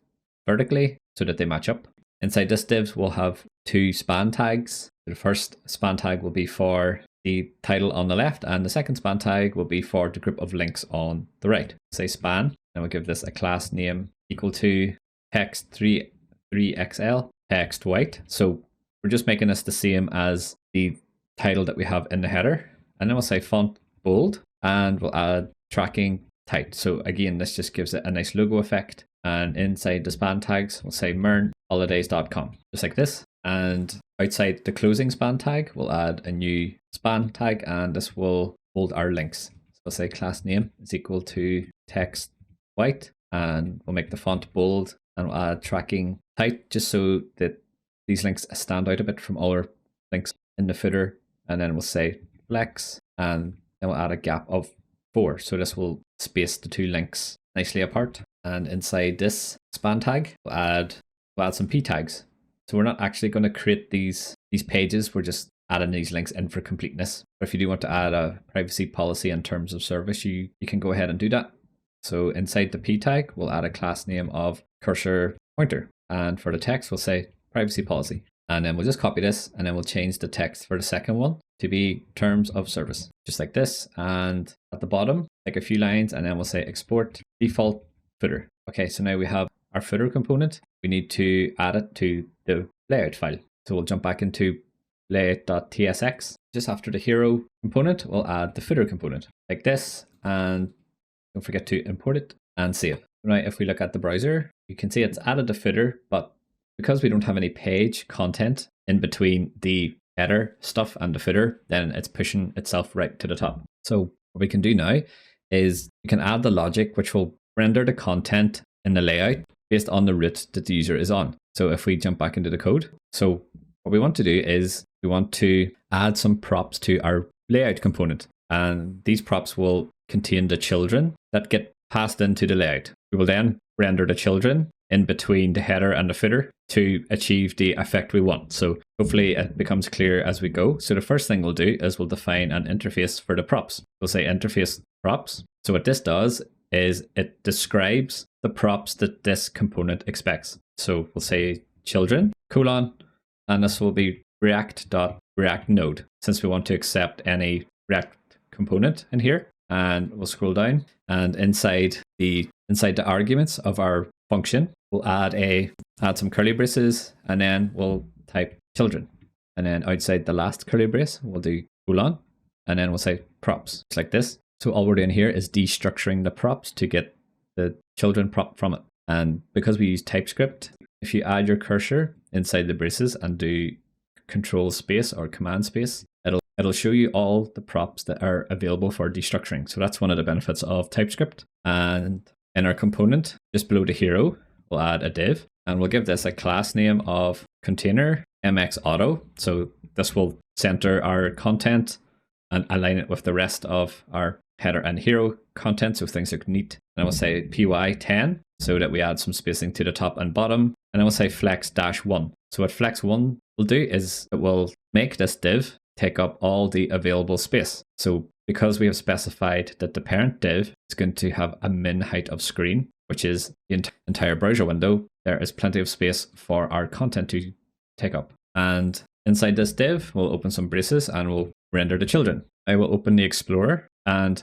vertically so that they match up. Inside this div, we'll have two span tags. The first span tag will be for the title on the left, and the second span tag will be for the group of links on the right. Say span, and we'll give this a class name equal to text 3xl text white. So we're just making this the same as the title that we have in the header. And then we'll say font bold, and we'll add tracking tight. So again, this just gives it a nice logo effect. And inside the span tags, we'll say MERN holidays.com, just like this. And outside the closing span tag, we'll add a new span tag, and this will hold our links. So we'll say class name is equal to text white, and we'll make the font bold, and we'll add tracking tight just so that these links stand out a bit from all our links in the footer. And then we'll say flex, and then we'll add a gap of 4. So this will space the two links nicely apart. And inside this span tag, we'll add some p tags. So we're not actually going to create these pages. We're just adding these links in for completeness. But if you do want to add a privacy policy in terms of service, you can go ahead and do that. So inside the p tag, we'll add a class name of cursor pointer. And for the text, we'll say privacy policy. And then we'll just copy this, and then we'll change the text for the second one to be terms of service, just like this. And at the bottom, like a few lines, and then we'll say export default footer. Okay, so now we have our footer component. We need to add it to the layout file. So we'll jump back into layout.tsx. Just after the hero component, we'll add the footer component like this, and don't forget to import it and save. Right, if we look at the browser, you can see it's added the footer, but because we don't have any page content in between the header stuff and the footer, then it's pushing itself right to the top. So what we can do now is we can add the logic which will render the content in the layout based on the route that the user is on. So if we jump back into the code, so what we want to do is we want to add some props to our layout component, and these props will contain the children that get passed into the layout. We will then render the children in between the header and the footer to achieve the effect we want. So hopefully it becomes clear as we go. So the first thing we'll do is we'll define an interface for the props. We'll say interface props. So what this does is it describes the props that this component expects. So we'll say children, colon, and this will be react.react node, since we want to accept any React component in here. And we'll scroll down, and inside the arguments of our function, we'll add some curly braces, and then we'll type children. And then outside the last curly brace, we'll do colon, and then we'll say props, just like this. So all we're doing here is destructuring the props to get the children prop from it. And because we use TypeScript, if you add your cursor inside the braces and do control space or command space, it'll show you all the props that are available for destructuring. So that's one of the benefits of TypeScript. And in our component, just below the hero, we'll add a div, and we'll give this a class name of container mx auto. So this will center our content and align it with the rest of our header and hero content, so things look neat. And then we'll say py10, so that we add some spacing to the top and bottom. And then we'll say flex-1. So what flex1 will do is it will make this div take up all the available space. So because we have specified that the parent div is going to have a min height of screen, which is the entire browser window, there is plenty of space for our content to take up. And inside this div, we'll open some braces and we'll render the children. I will open the Explorer and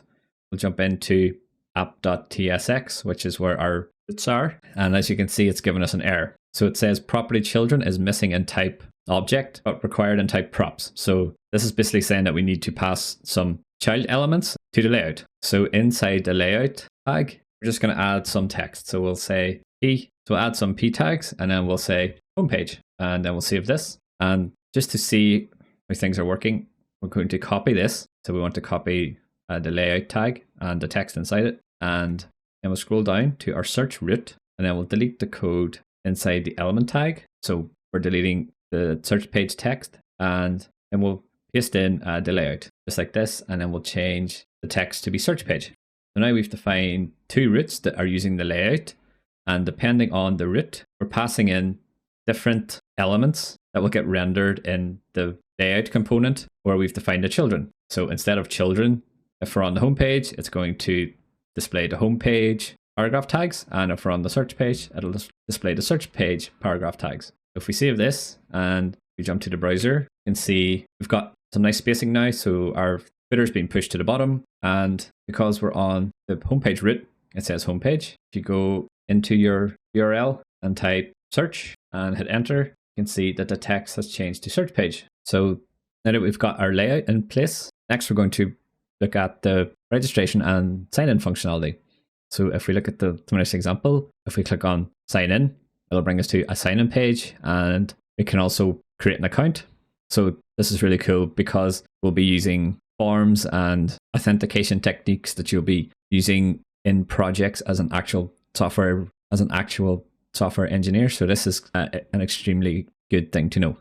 we'll jump into app.tsx, which is where our roots are. And as you can see, it's given us an error. So it says property children is missing in type object, but required in type props. So this is basically saying that we need to pass some child elements to the layout. So inside the layout tag, we're just going to add some text. So we'll say p. So we'll add some p tags and then we'll say homepage. And then we'll save this. And just to see how things are working, we're going to copy this. So we want to copy the layout tag and the text inside it. And then we'll scroll down to our search root and then we'll delete the code inside the element tag. So we're deleting the search page text and then we'll paste in the layout just like this. And then we'll change the text to be search page. So now we've defined two roots that are using the layout. And depending on the root, we're passing in different elements that will get rendered in the layout component where we've defined the children. So instead of children, if we're on the home page, it's going to display the home page paragraph tags. And if we're on the search page, it'll display the search page paragraph tags. If we save this and we jump to the browser, you can see we've got some nice spacing now. So our footer's been pushed to the bottom. And because we're on the homepage root, it says homepage. If you go into your URL and type search and hit enter, you can see that the text has changed to search page. So now that we've got our layout in place, next we're going to look at the registration and sign-in functionality. So if we look at the next example, if we click on sign in, it'll bring us to a sign-in page and we can also create an account. So this is really cool because we'll be using forms and authentication techniques that you'll be using in projects as an actual software engineer. So this is an extremely good thing to know.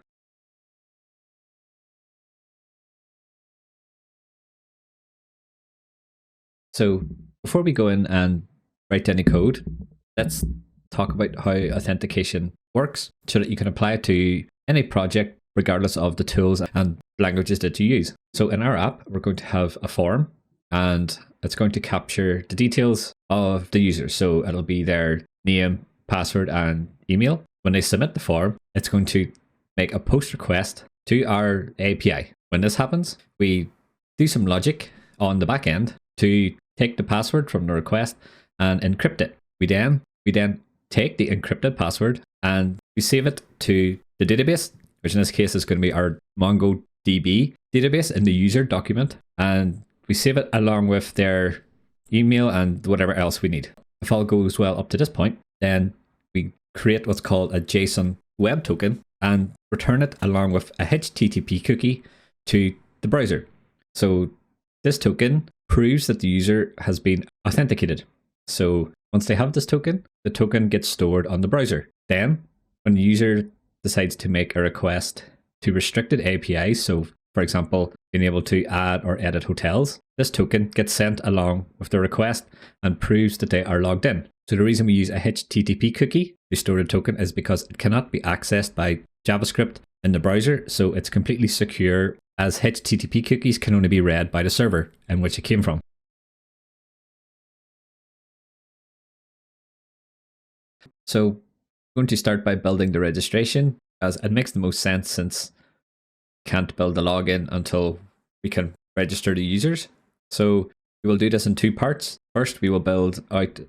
So before we go in and write any code, let's talk about how authentication works so that you can apply it to any project regardless of the tools and languages that you use. So in our app, we're going to have a form and it's going to capture the details of the user. So it'll be their name, password, and email. When they submit the form, it's going to make a post request to our API. When this happens, we do some logic on the back end to take the password from the request and encrypt it. We then take the encrypted password and we save it to the database, which in this case is going to be our MongoDB database in the user document. And we save it along with their email and whatever else we need. If all goes well up to this point, then we create what's called a JSON web token and return it along with a HTTP cookie to the browser. So this token proves that the user has been authenticated. So once they have this token, the token gets stored on the browser. Then when the user decides to make a request to restricted APIs, so for example, being able to add or edit hotels, this token gets sent along with the request and proves that they are logged in. So the reason we use a HTTP cookie to store a token is because it cannot be accessed by JavaScript in the browser, so it's completely secure, as HTTP cookies can only be read by the server in which it came from. So I'm going to start by building the registration, as it makes the most sense since we can't build the login until we can register the users. So we will do this in two parts. First, we will build out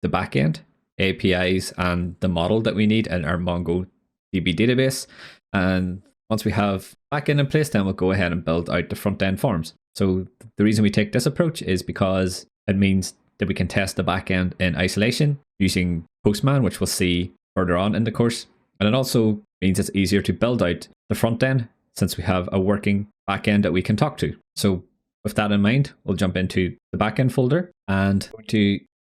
the backend, APIs, and the model that we need in our MongoDB database. And once we have backend in place, then we'll go ahead and build out the front end forms. So the reason we take this approach is because it means that we can test the backend in isolation using Postman, which we'll see further on in the course. And it also means it's easier to build out the front end since we have a working backend that we can talk to. So with that in mind, we'll jump into the backend folder and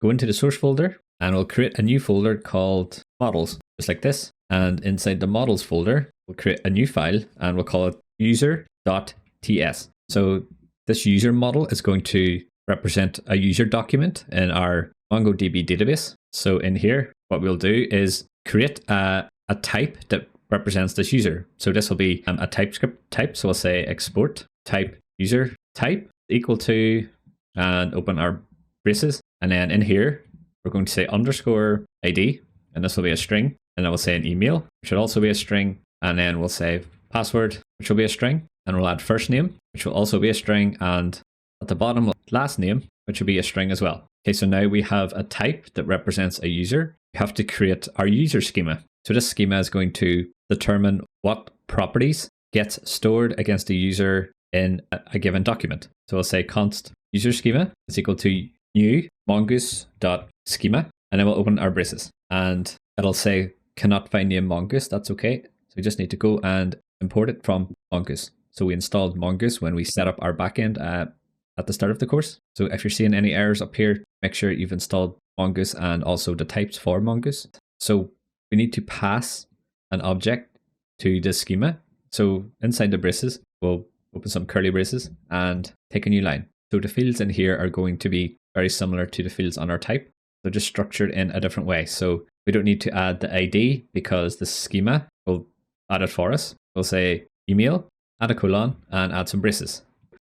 go into the source folder, and we'll create a new folder called models, just like this. And inside the models folder, we'll create a new file and we'll call it user.ts. So this user model is going to represent a user document in our MongoDB database. So in here, what we'll do is create a type that represents this user. So this will be a TypeScript type. So we'll say export type user type equal to, and open our braces. And then in here, we're going to say underscore ID, and this will be a string. And then we'll say an email, which should also be a string. And then we'll say password, which will be a string. And we'll add first name, which will also be a string. And at the bottom, last name, which will be a string as well. Okay, so now we have a type that represents a user. We have to create our user schema. So this schema is going to determine what properties gets stored against a user in a given document. So we'll say const user schema is equal to new mongoose.schema, and then we'll open our braces. And it'll say cannot find name mongoose. That's okay. So we just need to go and import it from mongoose. So we installed mongoose when we set up our backend at the start of the course. So if you're seeing any errors up here, make sure you've installed mongoose and also the types for mongoose. So we need to pass an object to this schema. So inside the braces, we'll open some curly braces and take a new line. So the fields in here are going to be very similar to the fields on our type. They're just structured in a different way. So we don't need to add the ID because the schema will add it for us. We'll say email, add a colon, and add some braces.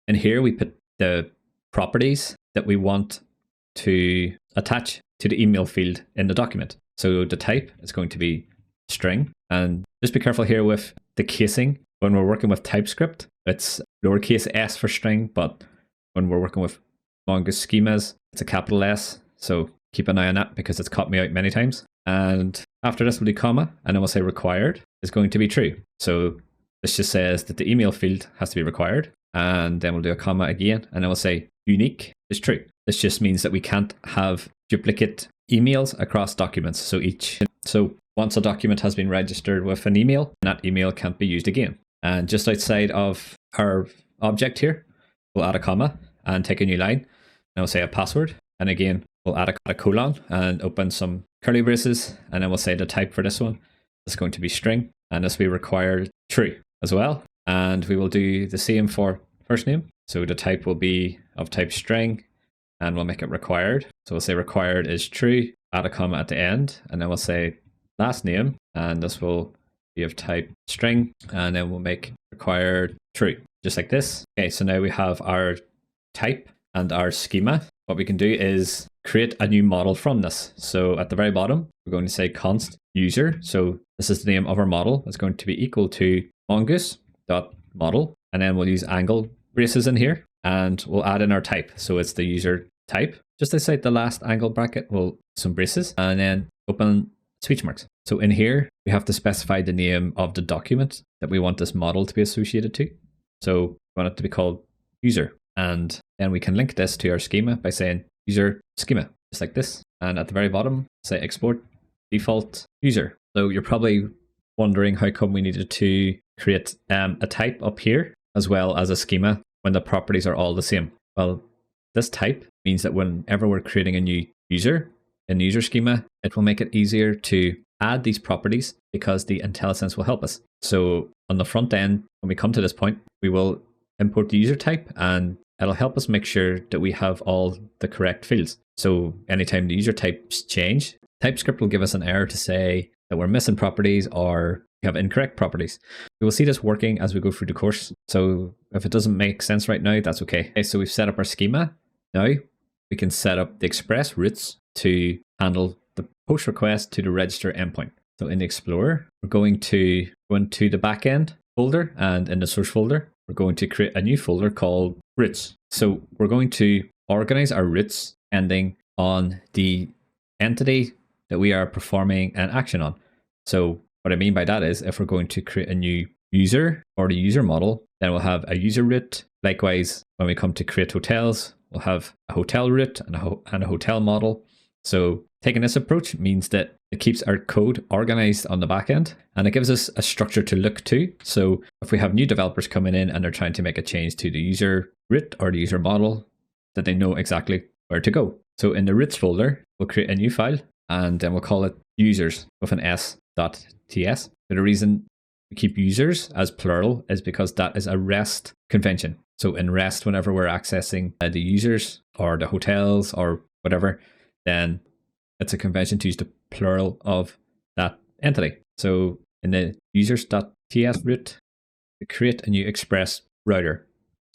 In here, we put the properties that we want to attach to the email field in the document. So the type is going to be string. And just be careful here with the casing. When we're working with TypeScript, it's lowercase s for string, but when we're working with Mongoose schemas, it's a capital S. So keep an eye on that because it's caught me out many times. And after this, we'll do comma, and then we'll say required is going to be true. So this just says that the email field has to be required. And then we'll do a comma again, and then we'll say unique is true. This just means that we can't have duplicate emails across documents. So once a document has been registered with an email, that email can't be used again. And just outside of our object here, we'll add a comma and take a new line. And we'll say a password. And again, we'll add a colon and open some curly braces. And then we'll say the type for this one is going to be string. And this will be required true as well. And we will do the same for first name. So the type will be of type string, and we'll make it required. So we'll say required is true, add a comma at the end, and then we'll say last name, and this will be of type string, and then we'll make required true, just like this. Okay, so now we have our type and our schema. What we can do is create a new model from this. So at the very bottom, we're going to say const user. So this is the name of our model. It's going to be equal to mongoose.model, and then we'll use angle braces in here, and we'll add in our type. So it's the user type. Just outside the last angle bracket, we'll some braces, and then open speech marks. So in here, we have to specify the name of the document that we want this model to be associated to. So we want it to be called user. And then we can link this to our schema by saying user schema, just like this. And at the very bottom, say export default user. So you're probably wondering how come we needed to create a type up here as well as a schema when the properties are all the same. Well, this type means that whenever we're creating a new user in the user schema, it will make it easier to add these properties because the IntelliSense will help us. So on the front end, when we come to this point, we will import the user type, and it'll help us make sure that we have all the correct fields. So anytime the user types change, TypeScript will give us an error to say that we're missing properties or we have incorrect properties. We will see this working as we go through the course. So if it doesn't make sense right now, that's okay. Okay, so we've set up our schema. Now we can set up the express routes to handle the post request to the register endpoint. So in the Explorer, we're going to go into the backend folder, and in the source folder, we're going to create a new folder called routes. So we're going to organize our routes ending on the entity that we are performing an action on. So what I mean by that is if we're going to create a new user or the user model, then we'll have a user route. Likewise, when we come to create hotels, we'll have a hotel route and a hotel model. So taking this approach means that it keeps our code organized on the back end, and it gives us a structure to look to. So if we have new developers coming in and they're trying to make a change to the user route or the user model, that they know exactly where to go. So in the routes folder, we'll create a new file, and then we'll call it users with an s.ts. But the reason we keep users as plural is because that is a REST convention. So in REST, whenever we're accessing the users or the hotels or whatever, then it's a convention to use the plural of that entity. So in the users.ts route, we create a new express router.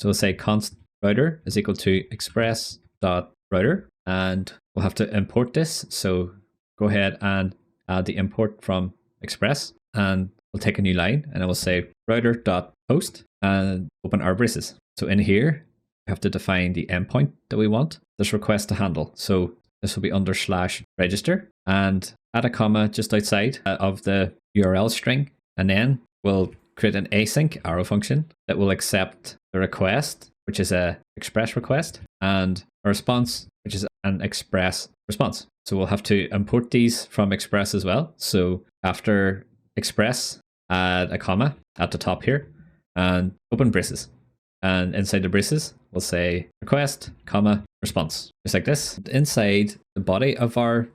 So we'll say const router is equal to express.router, and we'll have to import this. So go ahead and add the import from express, and we'll take a new line, and I will say router.host and open our braces. So in here, we have to define the endpoint that we want this request to handle. So this will be under /register, and add a comma just outside of the URL string, and then we'll create an async arrow function that will accept the request, which is a express request, and a response, which is an express response. So we'll have to import these from express as well. So after express, add a comma at the top here and open braces. And inside the braces, we'll say request, comma, response, just like this. Inside the body of our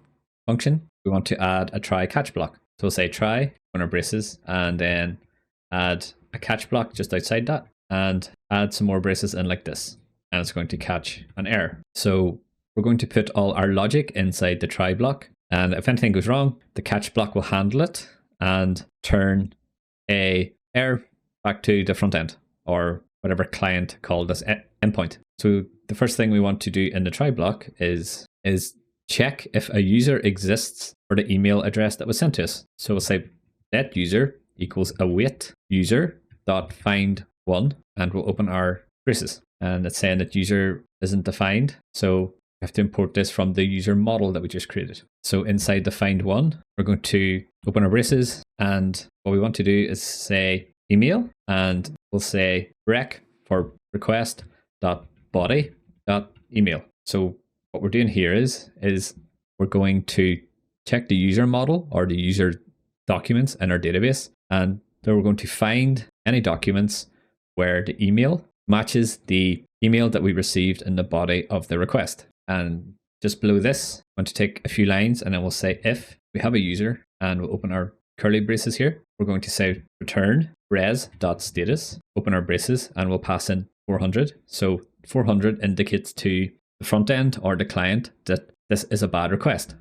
function, we want to add a try catch block. So we'll say try, open our braces, and then add a catch block just outside that, and add some more braces in like this. And it's going to catch an error. So we're going to put all our logic inside the try block. And if anything goes wrong, the catch block will handle it and turn a error back to the front end, or whatever client called this endpoint. So the first thing we want to do in the try block is check if a user exists for the email address that was sent to us. So we'll say let user equals await user dot find one, and we'll open our braces. And it's saying that user isn't defined, so we have to import this from the user model that we just created. So inside the find one, we're going to open our braces, and what we want to do is say email, and we'll say rec for request dot body dot email. So what we're doing here is we're going to check the user model or the user documents in our database, and then we're going to find any documents where the email matches the email that we received in the body of the request. And just below this, I want to take a few lines, and then we'll say if we have a user, and we'll open our curly braces here. We're going to say return res.status, open our braces, and we'll pass in 400. So 400 indicates to the front end or the client that this is a bad request.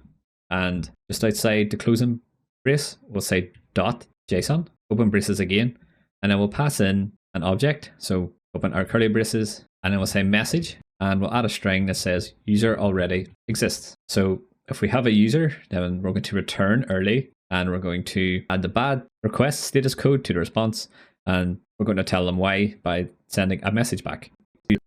And just outside the closing brace, we'll say .json, open braces again, and then we'll pass in an object. So open our curly braces, and then we'll say message, and we'll add a string that says user already exists. So if we have a user, then we're going to return early, and we're going to add the bad request status code to the response, and we're going to tell them why by sending a message back.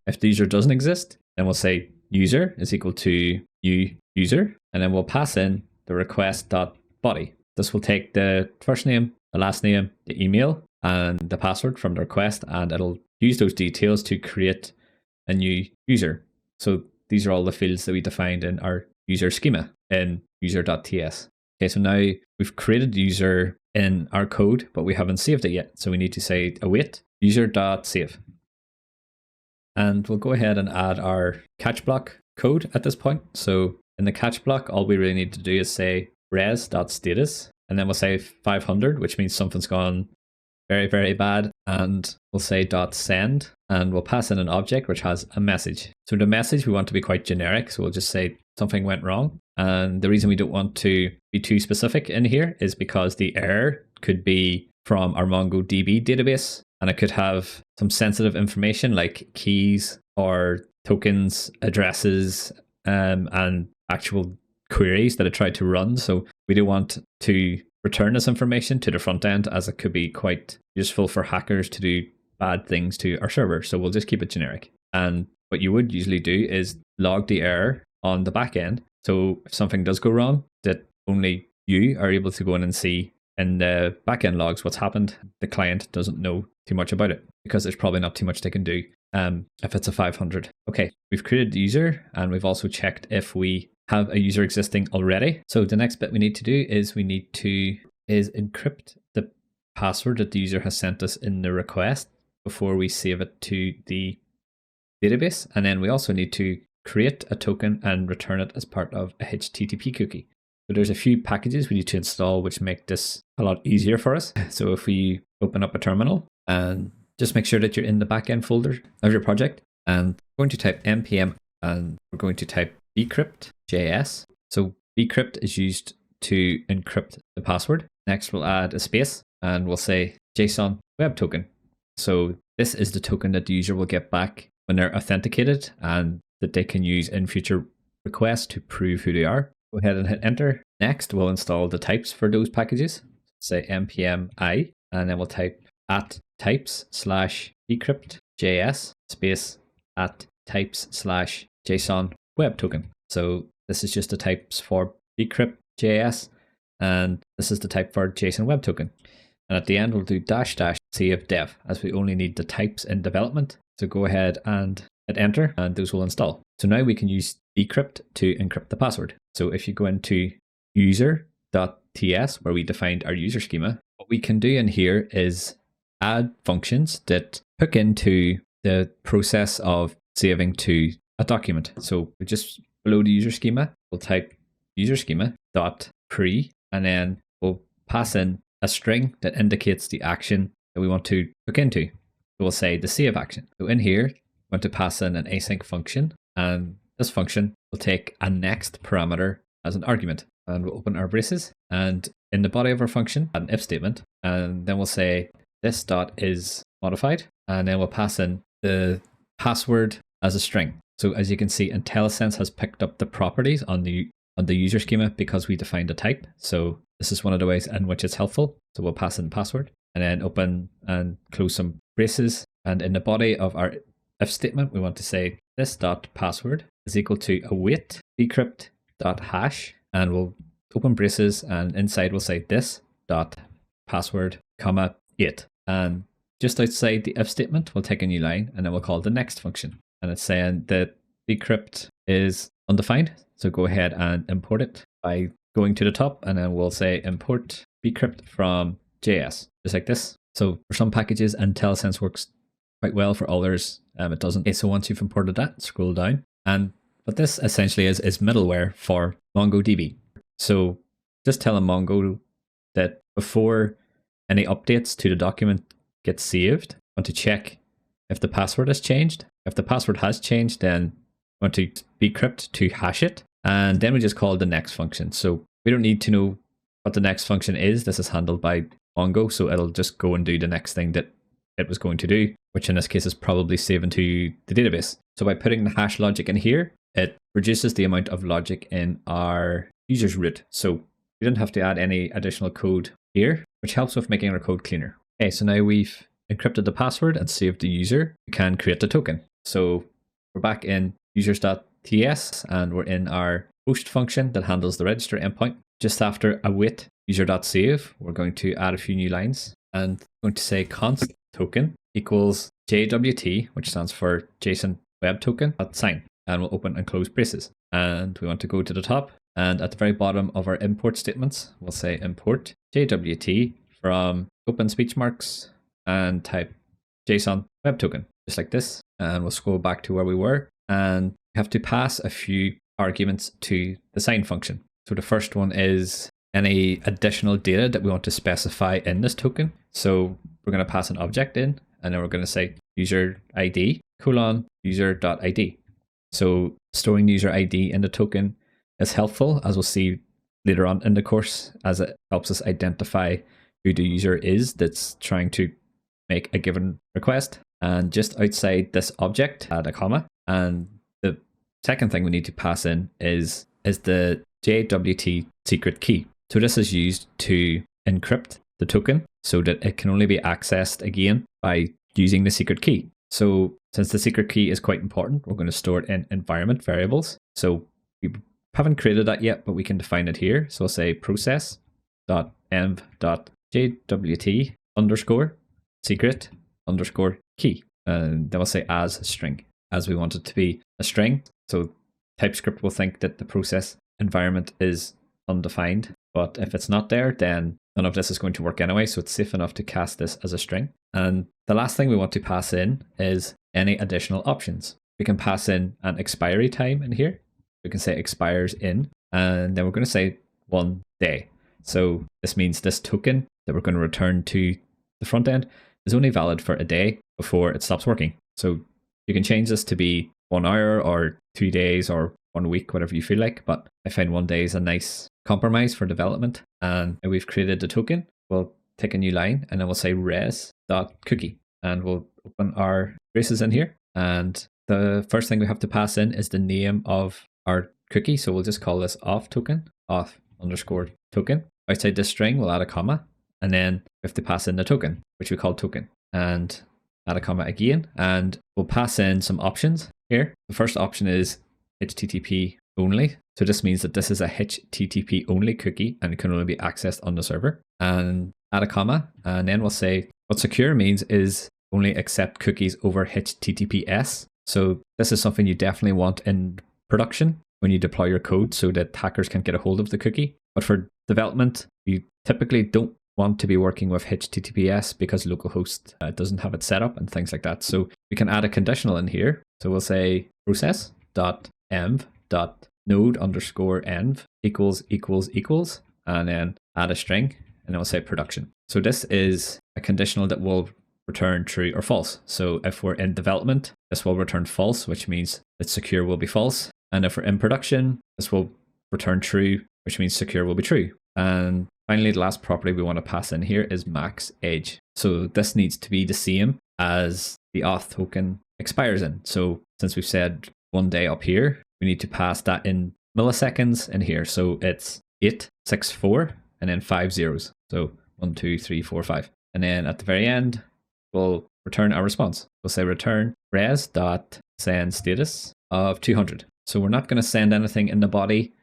If the user doesn't exist, then we'll say user is equal to new user, and then we'll pass in the request.body. This will take the first name, the last name, the email, and the password from the request, and it'll use those details to create a new user. So these are all the fields that we defined in our user schema in user.ts. Okay, so now we've created the user in our code, but we haven't saved it yet. So we need to say await user.save. And we'll go ahead and add our catch block code at this point. So in the catch block, all we really need to do is say res.status, and then we'll say 500, which means something's gone very, very bad. And we'll say .send, and we'll pass in an object which has a message. So the message we want to be quite generic. So we'll just say something went wrong. And the reason we don't want to be too specific in here is because the error could be from our MongoDB database, and it could have some sensitive information like keys or tokens, addresses, and actual queries that it tried to run. So we don't want to return this information to the front end, as it could be quite useful for hackers to do bad things to our server. So we'll just keep it generic. And what you would usually do is log the error on the back end. So if something does go wrong, that only you are able to go in and see in the backend logs what's happened. The client doesn't know too much about it because there's probably not too much they can do if it's a 500. Okay, we've created the user, and we've also checked if we have a user existing already. So the next bit we need to do is we need to encrypt the password that the user has sent us in the request before we save it to the database. And then we also need to create a token and return it as part of a HTTP cookie. So there's a few packages we need to install which make this a lot easier for us. So if we open up a terminal, and just make sure that you're in the backend folder of your project, and we're going to type npm, and we're going to type bcrypt.js. So bcrypt is used to encrypt the password. Next, we'll add a space, and we'll say JSON web token. So this is the token that the user will get back when they're authenticated and that they can use in future requests to prove who they are. Go ahead and hit enter. Next, we'll install the types for those packages. Say npm I, and then we'll type @types/decrypt.js space @types/JSON web token. So this is just the types for decrypt.js, and this is the type for JSON web token. And at the end, we'll do --save dev, as we only need the types in development. So go ahead and hit enter, and those will install. So now we can use decrypt to encrypt the password. So if you go into user.ts, where we defined our user schema, what we can do in here is add functions that hook into the process of saving to a document. So we just below the user schema, we'll type user schema dot pre, and then we'll pass in a string that indicates the action that we want to hook into. So we'll say the save action. So in here, we want to pass in an async function, and this function will take a next parameter as an argument. And we'll open our braces, and in the body of our function, add an if statement, and then we'll say this dot is modified, and then we'll pass in the password as a string. So as you can see, IntelliSense has picked up the properties on the user schema because we defined a type. So this is one of the ways in which it's helpful. So we'll pass in password, and then open and close some braces. And in the body of our if statement, we want to say this dot password is equal to await decrypt dot hash, and we'll open braces, and inside we'll say this dot password comma 8. And just outside the if statement, we'll take a new line, and then we'll call the next function. And it's saying that decrypt is undefined. So go ahead and import it by going to the top, and then we'll say import decrypt from JS, just like this. So for some packages, IntelliSense works quite well. For others, it doesn't. Okay, so once you've imported that, scroll down. And what this essentially is middleware for MongoDB. So just telling Mongo that before any updates to the document get saved, I want to check if the password has changed. If the password has changed, then I want to decrypt to hash it. And then we just call the next function. So we don't need to know what the next function is. This is handled by Mongo, so it'll just go and do the next thing that it was going to do, which in this case is probably saving to the database. So by putting the hash logic in here, it reduces the amount of logic in our user's root. So we didn't have to add any additional code here, which helps with making our code cleaner. Okay, so now we've encrypted the password and saved the user, we can create the token. So we're back in users.ts, and we're in our host function that handles the register endpoint. Just after await user.save, we're going to add a few new lines, and we're going to say const token equals JWT, which stands for JSON web token, sign, and we'll open and close braces. And we want to go to the top, and at the very bottom of our import statements, we'll say import JWT from open speech marks and type JSON web token, just like this. And we'll scroll back to where we were, and we have to pass a few arguments to the sign function. So the first one is any additional data that we want to specify in this token. So we're going to pass an object in, and then we're going to say user ID :user.id. So storing user ID in the token is helpful, as we'll see later on in the course, as it helps us identify who the user is that's trying to make a given request. And just outside this object, add a comma. And the second thing we need to pass in is the JWT secret key. So this is used to encrypt the token so that it can only be accessed again by using the secret key. So since the secret key is quite important, we're going to store it in environment variables. So we haven't created that yet, but we can define it here. So we'll say process.env.jwt underscore secret underscore key. And then we'll say as string, as we want it to be a string. So TypeScript will think that the process environment is undefined, but if it's not there, then none of this is going to work anyway. So it's safe enough to cast this as a string. And the last thing we want to pass in is any additional options. We can pass in an expiry time in here. We can say expires in, and then we're going to say 1 day. So this means this token that we're going to return to the front end is only valid for a day before it stops working. So you can change this to be 1 hour or 2 days or 1 week, whatever you feel like. But I find 1 day is a nice compromise for development. And we've created the token. We'll take a new line, and then we'll say res.cookie, and we'll open our braces in here. And the first thing we have to pass in is the name of our cookie. So we'll just call this auth token, auth_token. Outside this string, we'll add a comma. And then we have to pass in the token, which we call token. And add a comma again. And we'll pass in some options here. The first option is HTTP only. So this means that this is a HTTP only cookie and it can only be accessed on the server. And add a comma. And then we'll say what secure means is only accept cookies over HTTPS. So this is something you definitely want in production when you deploy your code so that hackers can get a hold of the cookie. But for development, you typically don't want to be working with HTTPS because localhost doesn't have it set up and things like that. So we can add a conditional in here. So we'll say process.env.node_env equals, and then add a string, and then we'll say production. So this is a conditional that will return true or false. So if we're in development, this will return false, which means that secure will be false. And if we're in production, this will return true, which means secure will be true. And finally, the last property we want to pass in here is max age. So this needs to be the same as the auth token expires in. So since we've said 1 day up here, we need to pass that in milliseconds in here. So it's 864 and then 5 zeros. So 1, 2, 3, 4, 5. And then at the very end, we'll return our response. We'll say return res.send status of 200. So we're not going to send anything in the body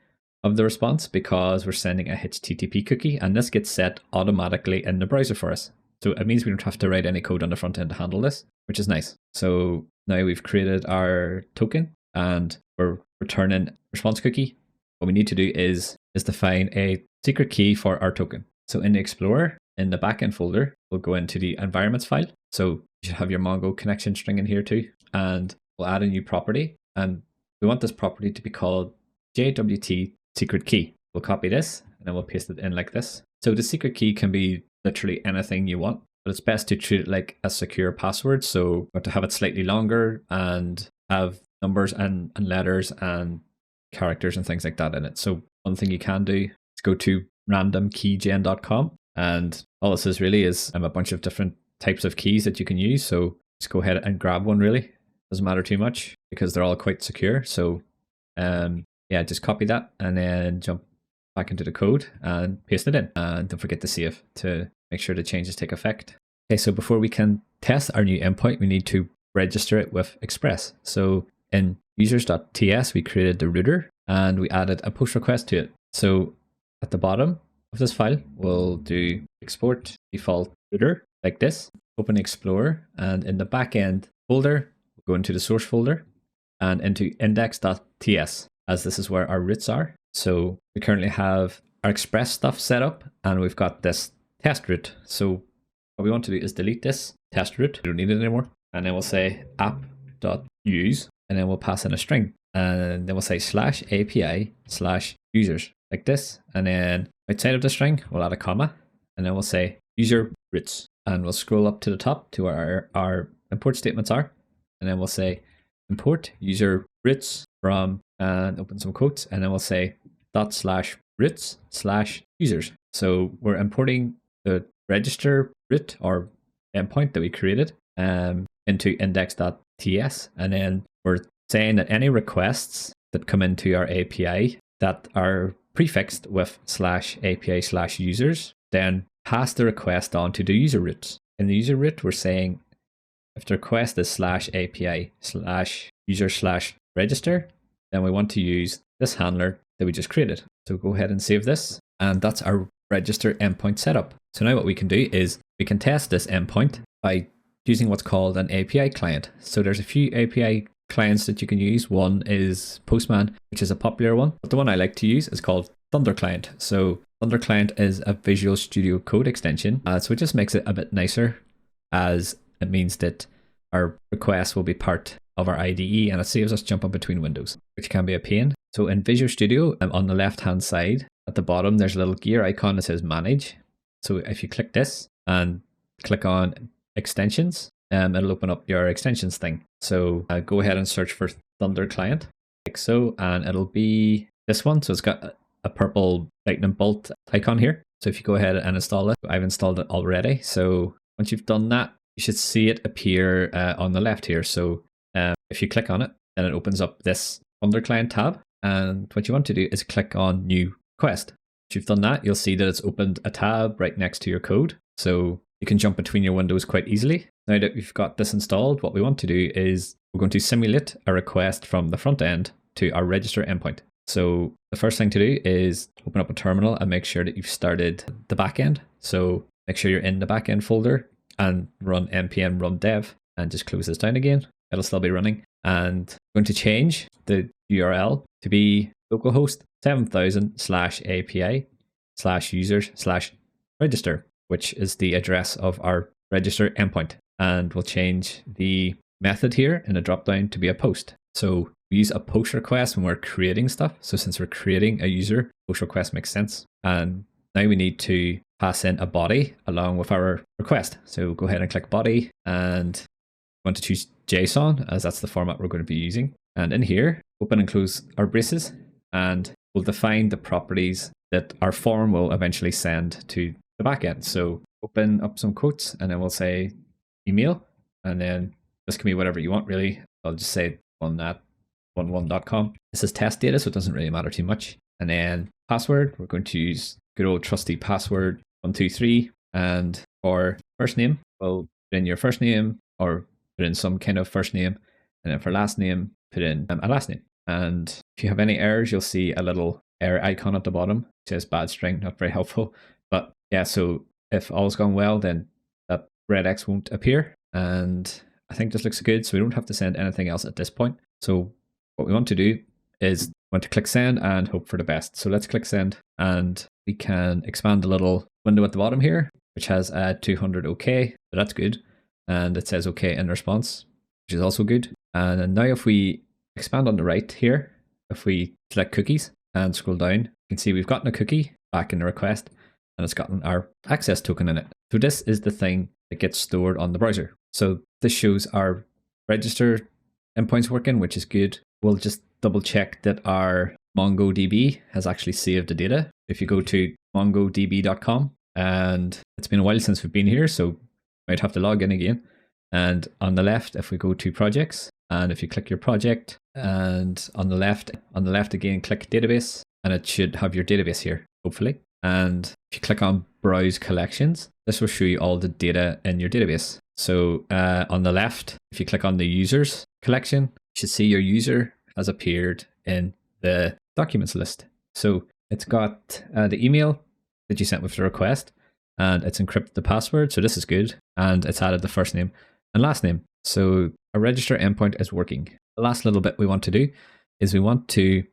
of the response because we're sending a HTTP cookie, and this gets set automatically in the browser for us. So it means we don't have to write any code on the front end to handle this, which is nice. So now we've created our token and we're returning response cookie. What we need to do is define a secret key for our token. So in the Explorer, in the backend folder, we'll go into the environments file. So you should have your Mongo connection string in here too. And we'll add a new property. And we want this property to be called JWT secret key. We'll copy this and then we'll paste it in like this. So the secret key can be literally anything you want, but it's best to treat it like a secure password. So we have to have it slightly longer and have numbers and letters and characters and things like that in it. So one thing you can do is go to randomkeygen.com, and all this is really is a bunch of different types of keys that you can use. So just go ahead and grab one, really. Doesn't matter too much because they're all quite secure. So yeah, just copy that and then jump back into the code and paste it in. And don't forget to save to make sure the changes take effect. Okay, so before we can test our new endpoint, we need to register it with Express. So in users.ts, we created the router and we added a post request to it. So at the bottom of this file, we'll do export default router like this, open Explorer, and in the backend folder, we'll go into the source folder and into index.ts, as this is where our roots are. So we currently have our Express stuff set up and we've got this test root. So what we want to do is delete this test root. We don't need it anymore. And then we'll say app.use, and then we'll pass in a string. And then we'll say /API/users like this. And then outside of the string, we'll add a comma, and then we'll say user roots. And we'll scroll up to the top to where our import statements are. And then we'll say import user roots from, and open some quotes, and then we'll say ./roots/users. So we're importing the register root or endpoint that we created into index.ts, and then we're saying that any requests that come into our API that are prefixed with /API/users, then pass the request on to the user root. In the user root, we're saying if the request is /API/user/register, then we want to use this handler that we just created. So go ahead and save this, and that's our register endpoint setup. So now what we can do is we can test this endpoint by using what's called an API client. So there's a few API clients that you can use. One is Postman, which is a popular one, but the one I like to use is called Thunder Client. So Thunder Client is a Visual Studio Code extension, so it just makes it a bit nicer, as it means that our requests will be part of our IDE and it saves us jumping between windows, which can be a pain. So in Visual Studio, on the left hand side at the bottom, there's a little gear icon that says manage. So if you click this and click on extensions, it'll open up your extensions thing. So go ahead and search for Thunder Client like so, and it'll be this one. So it's got a purple lightning bolt icon here. So if you go ahead and install it, I've installed it already. So once you've done that, you should see it appear on the left here. So if you click on it, then it opens up this under client tab. And what you want to do is click on new request. Once you've done that, you'll see that it's opened a tab right next to your code. So you can jump between your windows quite easily. Now that we've got this installed, what we want to do is we're going to simulate a request from the front end to our register endpoint. So the first thing to do is open up a terminal and make sure that you've started the backend. So make sure you're in the backend folder and run npm run dev and just close this down again. It'll still be running. And I'm going to change the URL to be localhost 7000/API/users/register, which is the address of our register endpoint. And we'll change the method here in a dropdown to be a post. So we use a post request when we're creating stuff. So since we're creating a user, post request makes sense. And now we need to pass in a body along with our request. So go ahead and click body and want to choose JSON as that's the format we're going to be using. And in here, open and close our braces, and we'll define the properties that our form will eventually send to the backend. So open up some quotes and then we'll say email, and then this can be whatever you want really. I'll just say one@11.com. This is test data, so it doesn't really matter too much. And then password, we're going to use good old trusty password 123. And for first name, we'll put in your first name or put in some kind of first name. And then for last name, put in a last name. And if you have any errors, you'll see a little error icon at the bottom. It says bad string, not very helpful. But yeah, so if all's gone well, then that red X won't appear. And I think this looks good, so we don't have to send anything else at this point. So what we want to do is want to click send and hope for the best. So let's click send, and we can expand the little window at the bottom here, which has 200 OK, so that's good. And it says OK in response, which is also good. And then now if we expand on the right here, if we select cookies and scroll down, you can see we've gotten a cookie back in the request, and it's gotten our access token in it. So this is the thing that gets stored on the browser. So this shows our register endpoints working, which is good. We'll just double check that our MongoDB has actually saved the data. If you go to mongodb.com, and it's been a while since we've been here, so might have to log in again. And on the left, if we go to projects, and if you click your project, and on the left again, click database, and it should have your database here, hopefully. And if you click on browse collections, this will show you all the data in your database. So on the left, if you click on the users collection, you should see your user has appeared in the documents list. So it's got the email that you sent with the request, and it's encrypted the password. So this is good. And it's added the first name and last name. So a register endpoint is working. The last little bit we want to do is we want to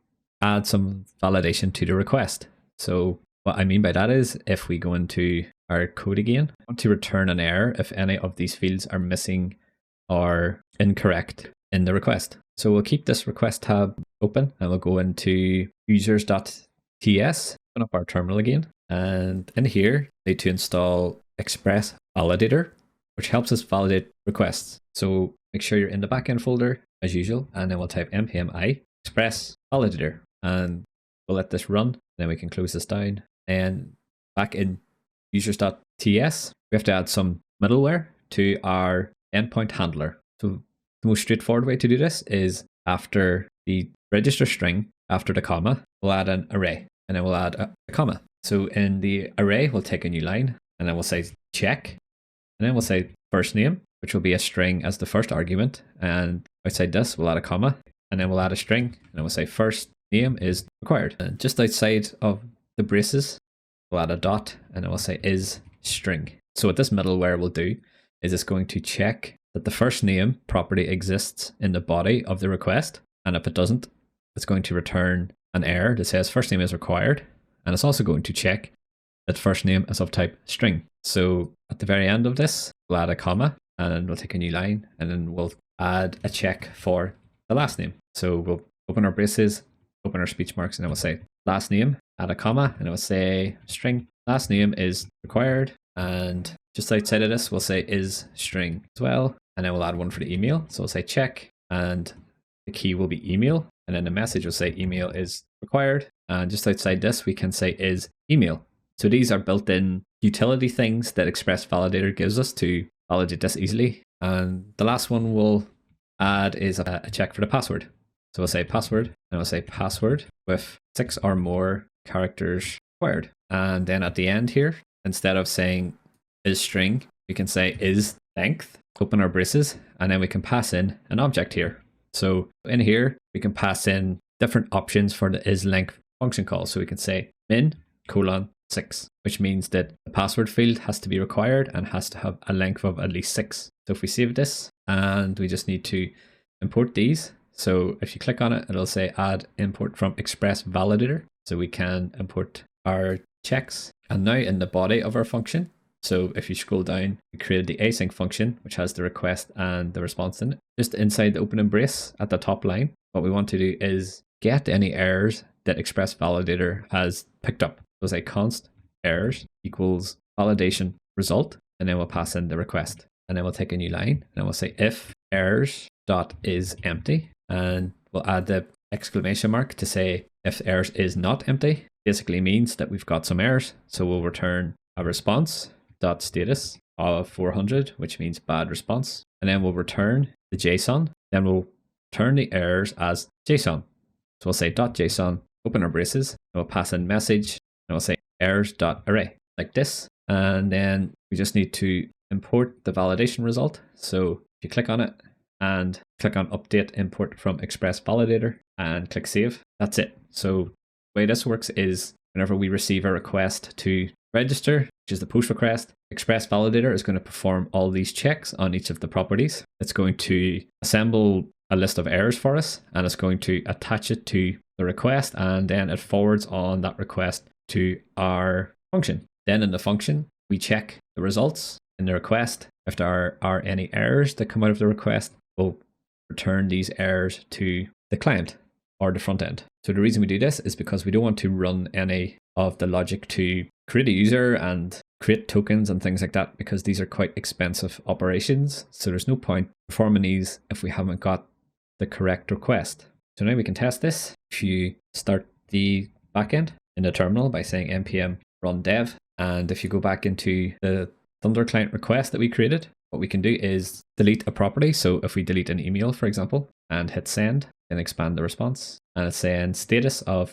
add some validation to the request. So what I mean by that is if we go into our code again, I want to return an error if any of these fields are missing or incorrect in the request. So we'll keep this request tab open, and we'll go into users.ts, open up our terminal again. And in here, we need to install Express Validator, which helps us validate requests. So make sure you're in the backend folder as usual, and then we'll type npm i Express Validator, and we'll let this run. Then we can close this down. And back in users.ts, we have to add some middleware to our endpoint handler. So the most straightforward way to do this is after the register string, after the comma, we'll add an array, and then we'll add a comma. So in the array, we'll take a new line, and then we'll say check, and then we'll say first name, which will be a string as the first argument. And outside this, we'll add a comma, and then we'll add a string, and then we'll say first name is required. And just outside of the braces, we'll add a dot, and then we'll say is string. So what this middleware will do is it's going to check that the first name property exists in the body of the request. And if it doesn't, it's going to return an error that says first name is required. And it's also going to check that first name is of type string. So at the very end of this, we'll add a comma, and then we'll take a new line, and then we'll add a check for the last name. So we'll open our braces, open our speech marks, and then we'll say last name, add a comma, and it will say string. Last name is required. And just outside of this, we'll say is string as well. And then we'll add one for the email. So we'll say check, and the key will be email. And then the message will say email is required. And just outside this, we can say is email. So these are built-in utility things that Express Validator gives us to validate this easily. And the last one we'll add is a check for the password. So we'll say password, and we'll say password with 6 or more characters required. And then at the end here, instead of saying is string, we can say is length, open our braces, and then we can pass in an object here. So in here, we can pass in different options for the is length function call. So we can say min:6, which means that the password field has to be required and has to have a length of at least 6. So if we save this, and we just need to import these. So if you click on it, it'll say add import from express validator. So we can import our checks. And now in the body of our function, so if you scroll down, we created the async function, which has the request and the response in it. Just inside the open brace at the top line, what we want to do is get any errors that express validator has picked up. So say const errors equals validation result, and then we'll pass in the request. And then we'll take a new line, and we'll say if errors dot is empty, and we'll add the exclamation mark to say if errors is not empty. Basically means that we've got some errors. So we'll return a response dot status of 400, which means bad response. And then we'll return the JSON. Then we'll turn the errors as JSON. So we'll say .json, open our braces, and we'll pass in message, and we'll say errors.array like this. And then we just need to import the validation result. So if you click on it and click on update import from express validator and click save, that's it. So the way this works is whenever we receive a request to register, which is the post request, express validator is going to perform all these checks on each of the properties. It's going to assemble a list of errors for us, and it's going to attach it to the request, and then it forwards on that request to our function. Then in the function, we check the results in the request. If there are any errors that come out of the request, we'll return these errors to the client or the front end. So the reason we do this is because we don't want to run any of the logic to create a user and create tokens and things like that, because these are quite expensive operations. So there's no point performing these if we haven't got the correct request. So now we can test this. If you start the backend in the terminal by saying npm run dev, and if you go back into the Thunder client request that we created, what we can do is delete a property. So if we delete an email, for example, and hit send, then expand the response, and it's saying status of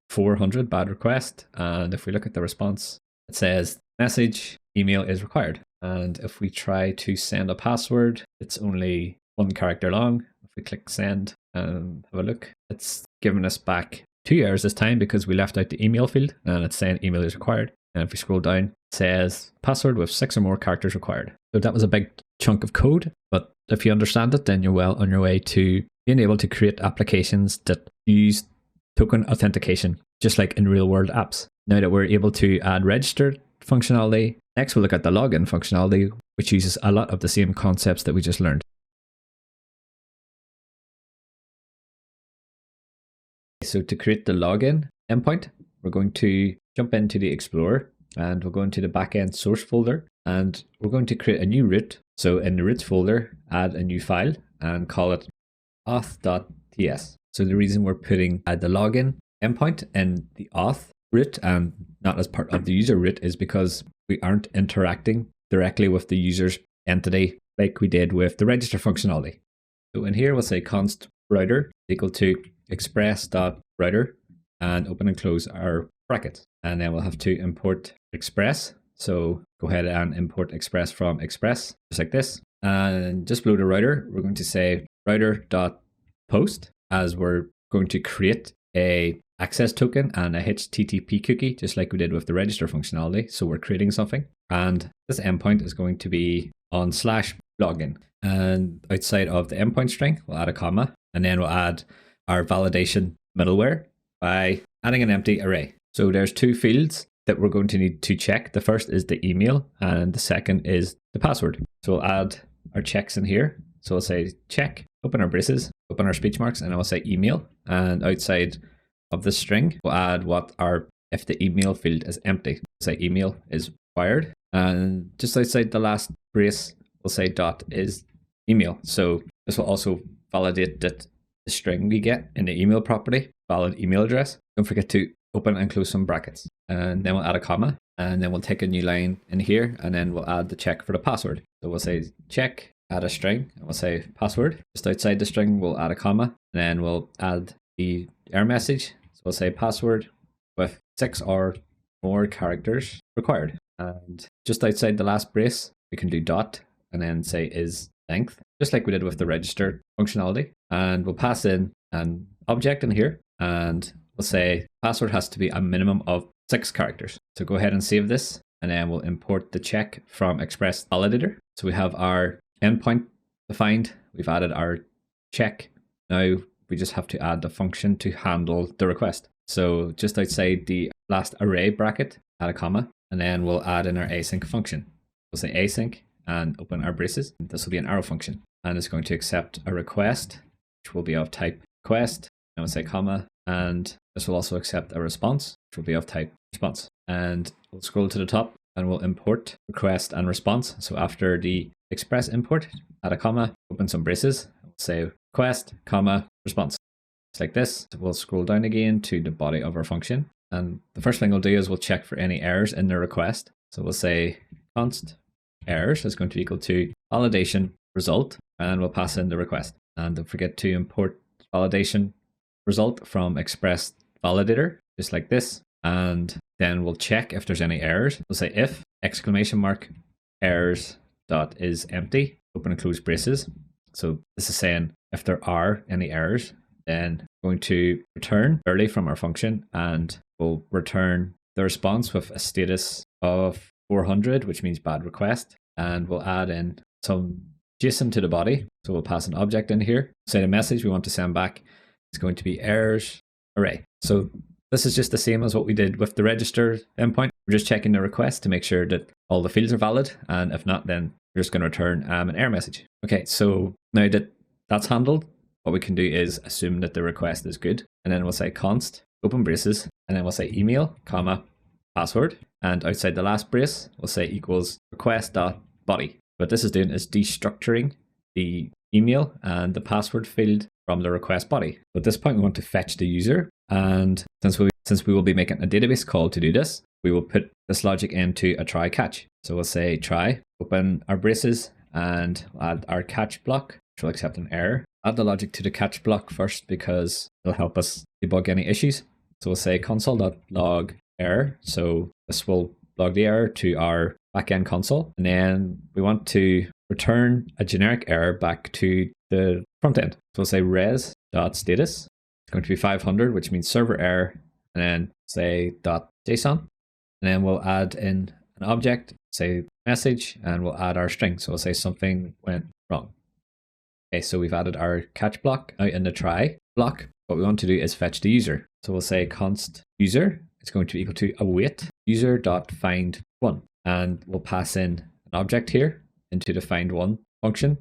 400 bad request. And if we look at the response, it says message email is required. And if we try to send a password, it's only 1 character long. If we click send and have a look, it's giving us back 2 errors this time because we left out the email field, and it's saying email is required. And if we scroll down, it says password with 6 or more characters required. So that was a big chunk of code, but if you understand it, then you're well on your way to being able to create applications that use token authentication, just like in real world apps. Now that we're able to add register functionality, next we'll look at the login functionality, which uses a lot of the same concepts that we just learned. So to create the login endpoint, we're going to jump into the Explorer, and we'll go into the backend source folder, and we're going to create a new root. So in the root folder, add a new file and call it auth.ts. So the reason we're putting the login endpoint in the auth root and not as part of the user root is because we aren't interacting directly with the user's entity like we did with the register functionality. So in here, we'll say const router equal to express.router and open and close our brackets. And then we'll have to import express. So go ahead and import express from express, just like this. And just below the router, we're going to say router.post, as we're going to create a access token and a HTTP cookie, just like we did with the register functionality. So we're creating something. And this endpoint is going to be on /login. And outside of the endpoint string, we'll add a comma, and then we'll add our validation middleware by adding an empty array. So there's 2 fields that we're going to need to check. The first is the email, and the second is the password. So we'll add our checks in here. So we'll say check, open our braces, open our speech marks, and I will say email. And outside of the string, we'll add if the email field is empty. Say email is required. And just outside the last brace, we'll say dot is email. So this will also validate that the string we get in the email property, valid email address. Don't forget to open and close some brackets. And then we'll add a comma, and then we'll take a new line in here, and then we'll add the check for the password. So we'll say check, add a string, and we'll say password. Just outside the string, we'll add a comma, and then we'll add the error message. So we'll say password with 6 or more characters required. And just outside the last brace, we can do dot and then say is length, just like we did with the register functionality. And we'll pass in an object in here, and we'll say password has to be a minimum of 6 characters. So go ahead and save this, and then we'll import the check from Express Validator. So we have our endpoint defined, we've added our check. Now we just have to add the function to handle the request. So just outside the last array bracket, add a comma, and then we'll add in our async function. We'll say async and open our braces. This will be an arrow function, and it's going to accept a request, which will be of type request, and we'll say comma, and this will also accept a response, which will be of type response. And we'll scroll to the top and we'll import request and response. So after the express import, add a comma, open some braces, we'll say request, comma, response. Just like this. We'll scroll down again to the body of our function. And the first thing we'll do is we'll check for any errors in the request. So we'll say const errors is going to be equal to validation result, and we'll pass in the request. And don't forget to import validation result from Express Validator, just like this. And then we'll check if there's any errors. We'll say if exclamation mark errors dot is empty, open and close braces. So this is saying if there are any errors, then we're going to return early from our function, and we'll return the response with a status of 400, which means bad request. And we'll add in some JSON to the body. So we'll pass an object in here. Say the message we want to send back is going to be errors array. So this is just the same as what we did with the register endpoint. We're just checking the request to make sure that all the fields are valid. And if not, then we're just going to return an error message. Okay, so now that that's handled, what we can do is assume that the request is good. And then we'll say const, open braces, and then we'll say email, comma, password. And outside the last brace, we'll say equals request.body. What this is doing is destructuring the email and the password field from the request body. At this point, we want to fetch the user. And since we will be making a database call to do this, we will put this logic into a try catch. So we'll say try, open our braces, and we'll add our catch block, which will accept an error. Add the logic to the catch block first because it'll help us debug any issues. So we'll say console.log error. So this will log the error to our backend console. And then we want to return a generic error back to the front end. So we'll say res.status. It's going to be 500, which means server error. And then say .json. And then we'll add in an object, say message, and we'll add our string. So we'll say something went wrong. Okay, so we've added our catch block out in the try block. What we want to do is fetch the user. So we'll say const user. It's going to be equal to await user.find1. And we'll pass in an object here into the find1 function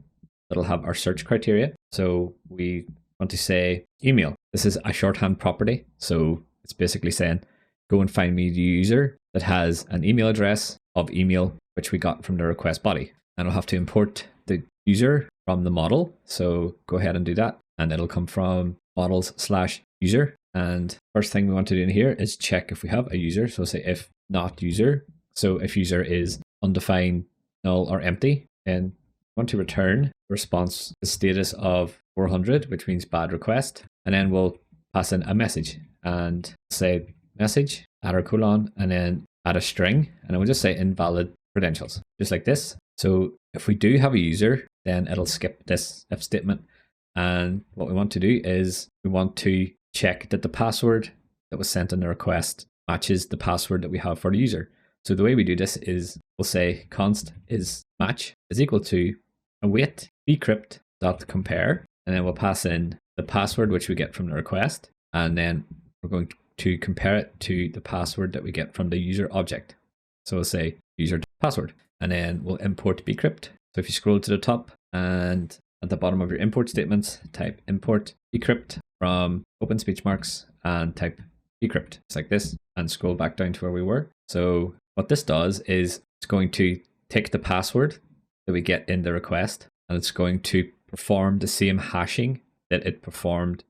that'll have our search criteria. So we want to say email. This is a shorthand property. So it's basically saying, go and find me the user that has an email address of email, which we got from the request body. And we'll have to import the user from the model. So go ahead and do that. And it'll come from models/user. And first thing we want to do in here is check if we have a user. So say if not user. So if user is undefined, null, or empty, then we want to return response the status of 400, which means bad request. And then we'll pass in a message and say message, add our colon, and then add a string. And then we'll just say invalid credentials, just like this. So if we do have a user, then it'll skip this if statement. And what we want to do is we want to check that the password that was sent in the request matches the password that we have for the user. So the way we do this is we'll say const is match is equal to await decrypt.compare, and then we'll pass in the password which we get from the request, and then we're going to compare it to the password that we get from the user object. So we'll say user password, and then we'll import bcrypt. So if you scroll to the top and at the bottom of your import statements, type import bcrypt from open speech marks and type bcrypt. It's like this, and scroll back down to where we were. So what this does is it's going to take the password that we get in the request, and it's going to perform the same hashing that it performed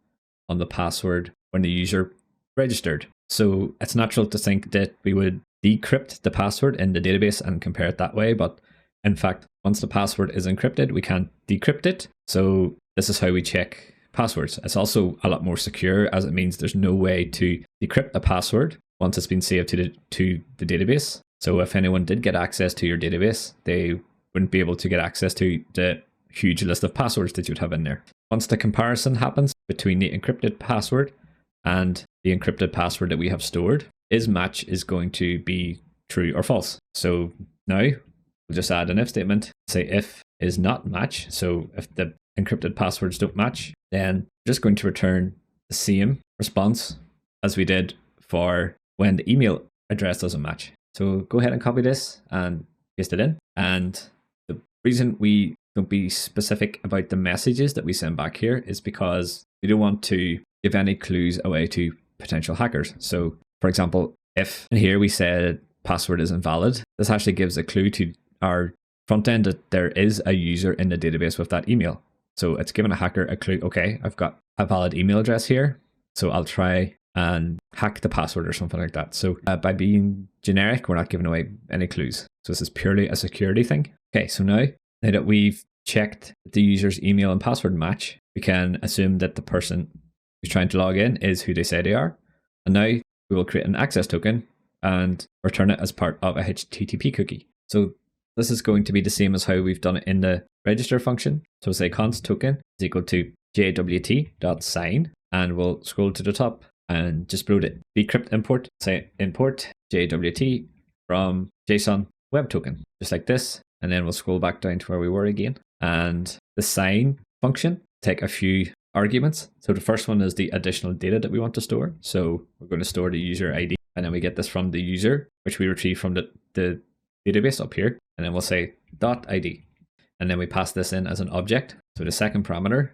on the password when the user registered. So it's natural to think that we would decrypt the password in the database and compare it that way, but In fact, once the password is encrypted, we can't decrypt it. So this is how we check passwords. It's also a lot more secure, as it means there's no way to decrypt a password once it's been saved to the database. So if anyone did get access to your database, they wouldn't be able to get access to the huge list of passwords that you'd have in there. Once the comparison happens between the encrypted password and the encrypted password that we have stored, is match is going to be true or false. So now we'll just add an if statement, say if is not match. So if the encrypted passwords don't match, then we're just going to return the same response as we did for when the email address doesn't match. So go ahead and copy this and paste it in. And the reason we don't be specific about the messages that we send back here is because we don't want to give any clues away to potential hackers. So for example, if in here we said password is invalid, this actually gives a clue to our front end that there is a user in the database with that email. So it's giving a hacker a clue, okay, I've got a valid email address here, so I'll try and hack the password or something like that. So by being generic, we're not giving away any clues. So this is purely a security thing. Okay, so now that we've checked the user's email and password match, we can assume that the person who's trying to log in is who they say they are. And now we will create an access token and return it as part of a HTTP cookie. So this is going to be the same as how we've done it in the register function. So say const token is equal to jwt.sign, and we'll scroll to the top and just below the decrypt import, say import jwt from JSON web token, just like this. And then we'll scroll back down to where we were again. And the sign function, take a few arguments. So the first one is the additional data that we want to store. So we're going to store the user ID, and then we get this from the user, which we retrieve from the database up here. And then we'll say .id. And then we pass this in as an object. So the second parameter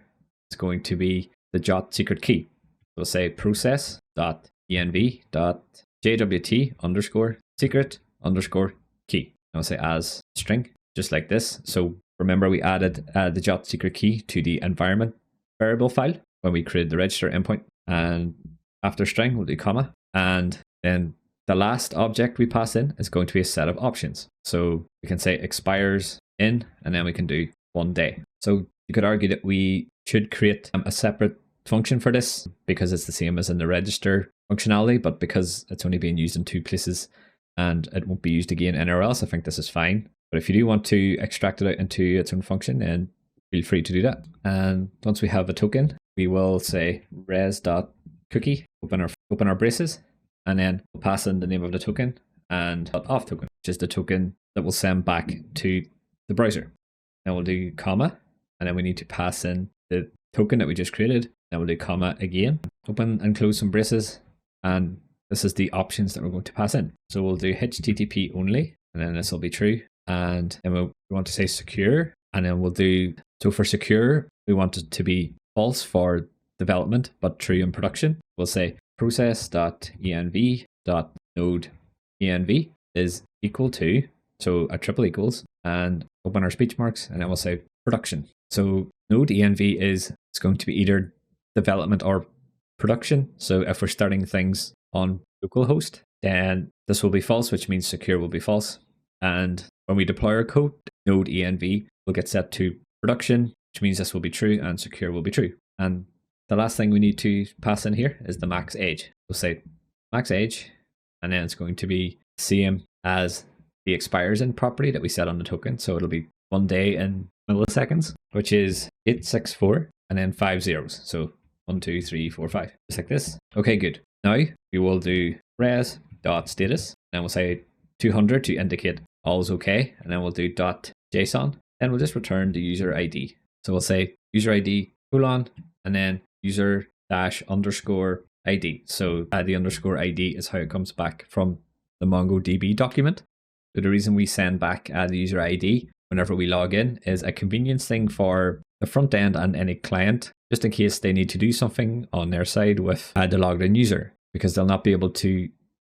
is going to be the JWT secret key. We'll say process.env.jwt underscore secret underscore key. And we'll say as string, just like this. So remember we added the JWT secret key to the environment variable file when we created the register endpoint. And after string, we'll do comma. And then the last object we pass in is going to be a set of options. So we can say expires in, and then we can do 1 day. So you could argue that we should create a separate function for this because it's the same as in the register functionality, but because it's only being used in 2 places and it won't be used again anywhere else, I think this is fine. But if you do want to extract it out into its own function, then feel free to do that. And once we have a token, we will say res.cookie, open our braces, and then we'll pass in the name of the token and auth token, which is the token that will send back to the browser. Then we'll do comma, and then we need to pass in the token that we just created. Then we'll do comma again, open and close some braces, and this is the options that we're going to pass in. So we'll do HTTP only, and then this will be true. And then we want to say secure, and then we'll do, so for secure, we want it to be false for development, but true in production. We'll say process.env.node.env is equal to, so a triple equals, and open our speech marks, and then we'll say production. So node env is going to be either development or production. So if we're starting things on localhost, then this will be false, which means secure will be false. And when we deploy our code, node env will get set to production, which means this will be true and secure will be true. And the last thing we need to pass in here is the max age. We'll say max age, and then it's going to be the same as the expires in property that we set on the token. So it'll be 1 day in milliseconds, which is 864 and then 5 zeros. So 1, 2, 3, 4, 5, just like this. Okay, good. Now we will do res.status, and we'll say 200 to indicate all is okay, and then we'll do .json, and we'll just return the user ID. So we'll say user ID colon, and then user dash underscore ID. So the underscore ID is how it comes back from the MongoDB document. So the reason we send back the user ID whenever we log in is a convenience thing for the front end and any client, just in case they need to do something on their side with the logged in user, because they'll not be able to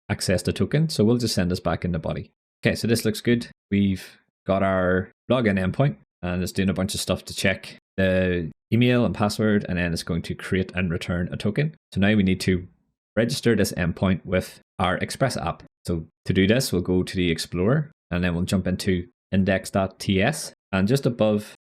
access the token. So we'll just send this back in the body. Okay, so this looks good. We've got our login endpoint, and it's doing a bunch of stuff to check the email and password, and then it's going to create and return a token. So now we need to register this endpoint with our Express app. So to do this, we'll go to the Explorer, and then we'll jump into index.ts, and just above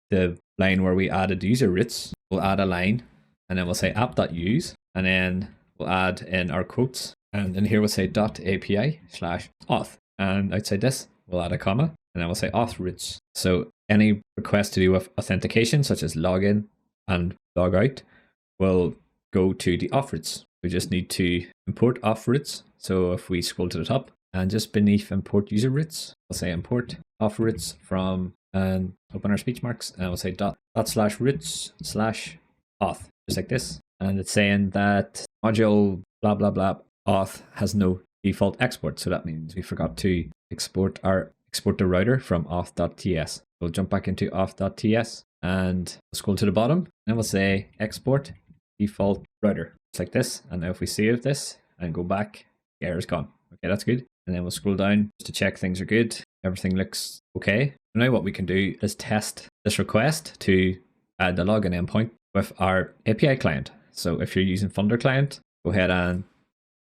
the line where we added user roots, we'll add a line, and then we'll say app.use, and then we'll add in our quotes, and in here we'll say .api/auth, and outside this we'll add a comma, and then we'll say auth roots. So any request to do with authentication, such as login and log out, will go to the auth roots. We just need to import auth roots. So if we scroll to the top and just beneath import user roots, we'll say import auth roots from, and open our speech marks, and we'll say ./roots/auth, just like this. And it's saying that module blah blah blah auth has no default export. So that means we forgot to export the router from auth.ts. We'll jump back into auth.ts and scroll to the bottom, and we'll say export default router. It's like this. And now if we save this and go back, the error's gone. Okay, that's good. And then we'll scroll down just to check things are good. Everything looks okay. Now what we can do is test this request to add the login endpoint with our API client. So if you're using Thunder client, go ahead and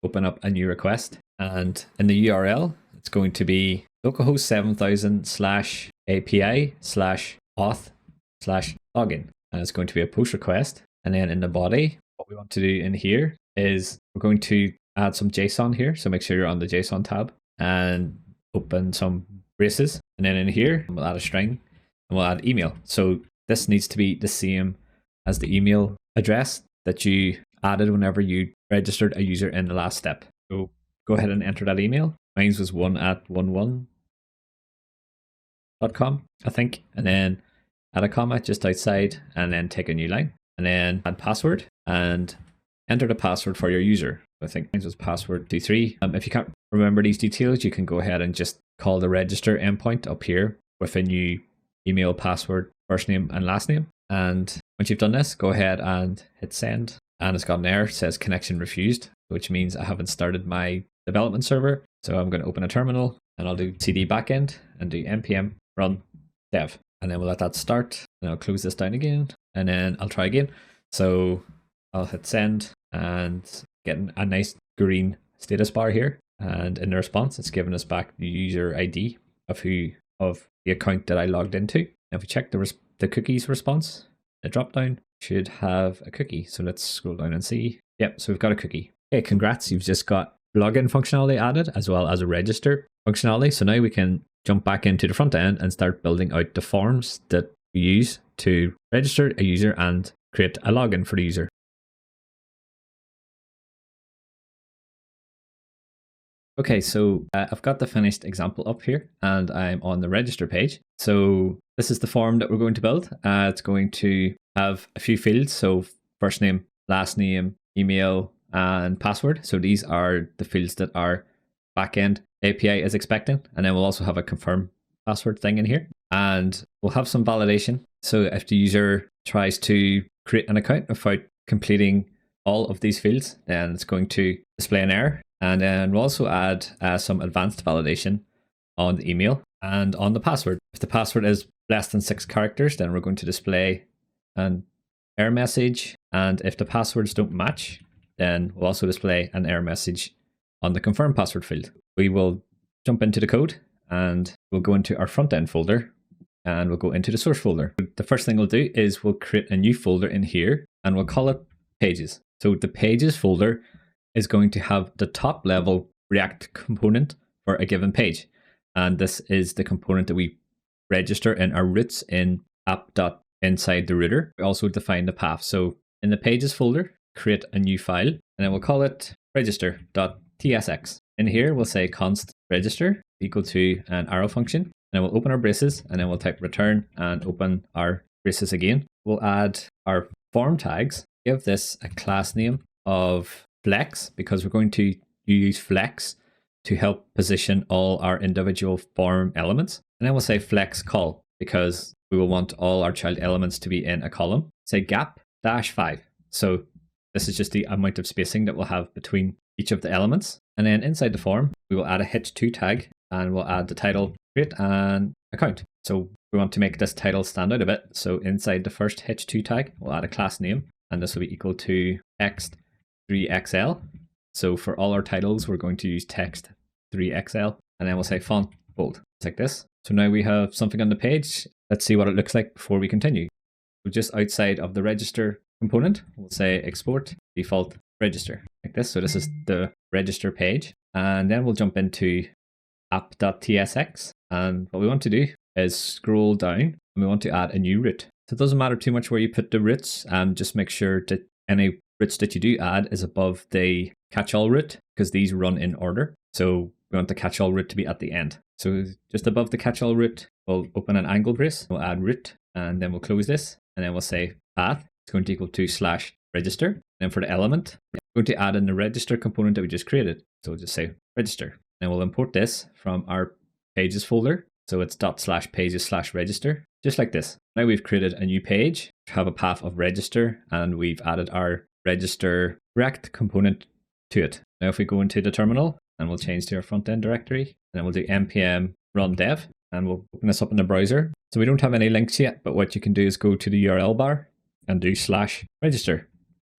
open up a new request. And in the URL, it's going to be localhost 7000/API/auth/login. And it's going to be a post request. And then in the body, what we want to do in here is we're going to add some JSON here. So make sure you're on the JSON tab and open some braces. And then in here, we'll add a string and we'll add email. So this needs to be the same as the email address that you added whenever you registered a user in the last step. So go ahead and enter that email. Mine was 1@11.com, I think. And then add a comma just outside and then take a new line. And then add password and enter the password for your user. I think mine was password 23. If you can't remember these details, you can go ahead and just call the register endpoint up here with a new email, password, first name and last name. And once you've done this, go ahead and hit send. And it's got an error, it says connection refused, which means I haven't started my development server. So I'm going to open a terminal and I'll do cd backend and do npm run dev. And then we'll let that start. And I'll close this down again. And then I'll try again. So I'll hit send and get a nice green status bar here. And in the response, it's giving us back the user ID of the account that I logged into. And if we check the cookies response, the dropdown should have a cookie. So let's scroll down and see. Yep, so we've got a cookie. Okay, congrats. You've just got login functionality added as well as a register functionality. So now we can jump back into the front end and start building out the forms that we use to register a user and create a login for the user. Okay, so I've got the finished example up here and I'm on the register page. So this is the form that we're going to build. It's going to have a few fields. So first name, last name, email, and password. So these are the fields that our backend API is expecting. And then we'll also have a confirm password thing in here. And we'll have some validation. So if the user tries to create an account without completing all of these fields, then it's going to display an error. And then we'll also add some advanced validation on the email and on the password. If the password is less than 6 characters, then we're going to display an error message. And if the passwords don't match, then we'll also display an error message on the confirm password field. We will jump into the code and we'll go into our front end folder and we'll go into the source folder. The first thing we'll do is we'll create a new folder in here and we'll call it pages. So the pages folder is going to have the top level React component for a given page. And this is the component that we register in our roots in app.inside the router. We also define the path. So in the pages folder, create a new file, and then we'll call it register.tsx. In here, we'll say const register equal to an arrow function, and then we'll open our braces, and then we'll type return and open our braces again. We'll add our form tags, give this a class name of flex, because we're going to use flex to help position all our individual form elements. And then we'll say flex call, because we will want all our child elements to be in a column. Say gap -5. So this is just the amount of spacing that we'll have between each of the elements. And then inside the form, we will add a h2 tag and we'll add the title, create an account. So we want to make this title stand out a bit. So inside the first h2 tag, we'll add a class name, and this will be equal to text3xl. So for all our titles, we're going to use text3xl, and then we'll say font bold, like this. So now we have something on the page. Let's see what it looks like before we continue. So just outside of the register component, we'll say export default register like this. So this is the register page. And then we'll jump into app.tsx. And what we want to do is scroll down and we want to add a new root. So it doesn't matter too much where you put the roots, and just make sure that any roots that you do add is above the catch-all root, because these run in order. So we want the catch-all root to be at the end. So just above the catch-all root, we'll open an angle brace, we'll add root, and then we'll close this, and then we'll say path is going to equal to /register. And then for the element, we're going to add in the register component that we just created. So we'll just say register. And we'll import this from our pages folder. So it's ./pages/register, just like this. Now we've created a new page, have a path of register, and we've added our register React component to it. Now if we go into the terminal, and we'll change to our front end directory, and then we'll do npm run dev, and we'll open this up in the browser. So we don't have any links yet, but what you can do is go to the URL bar and do /register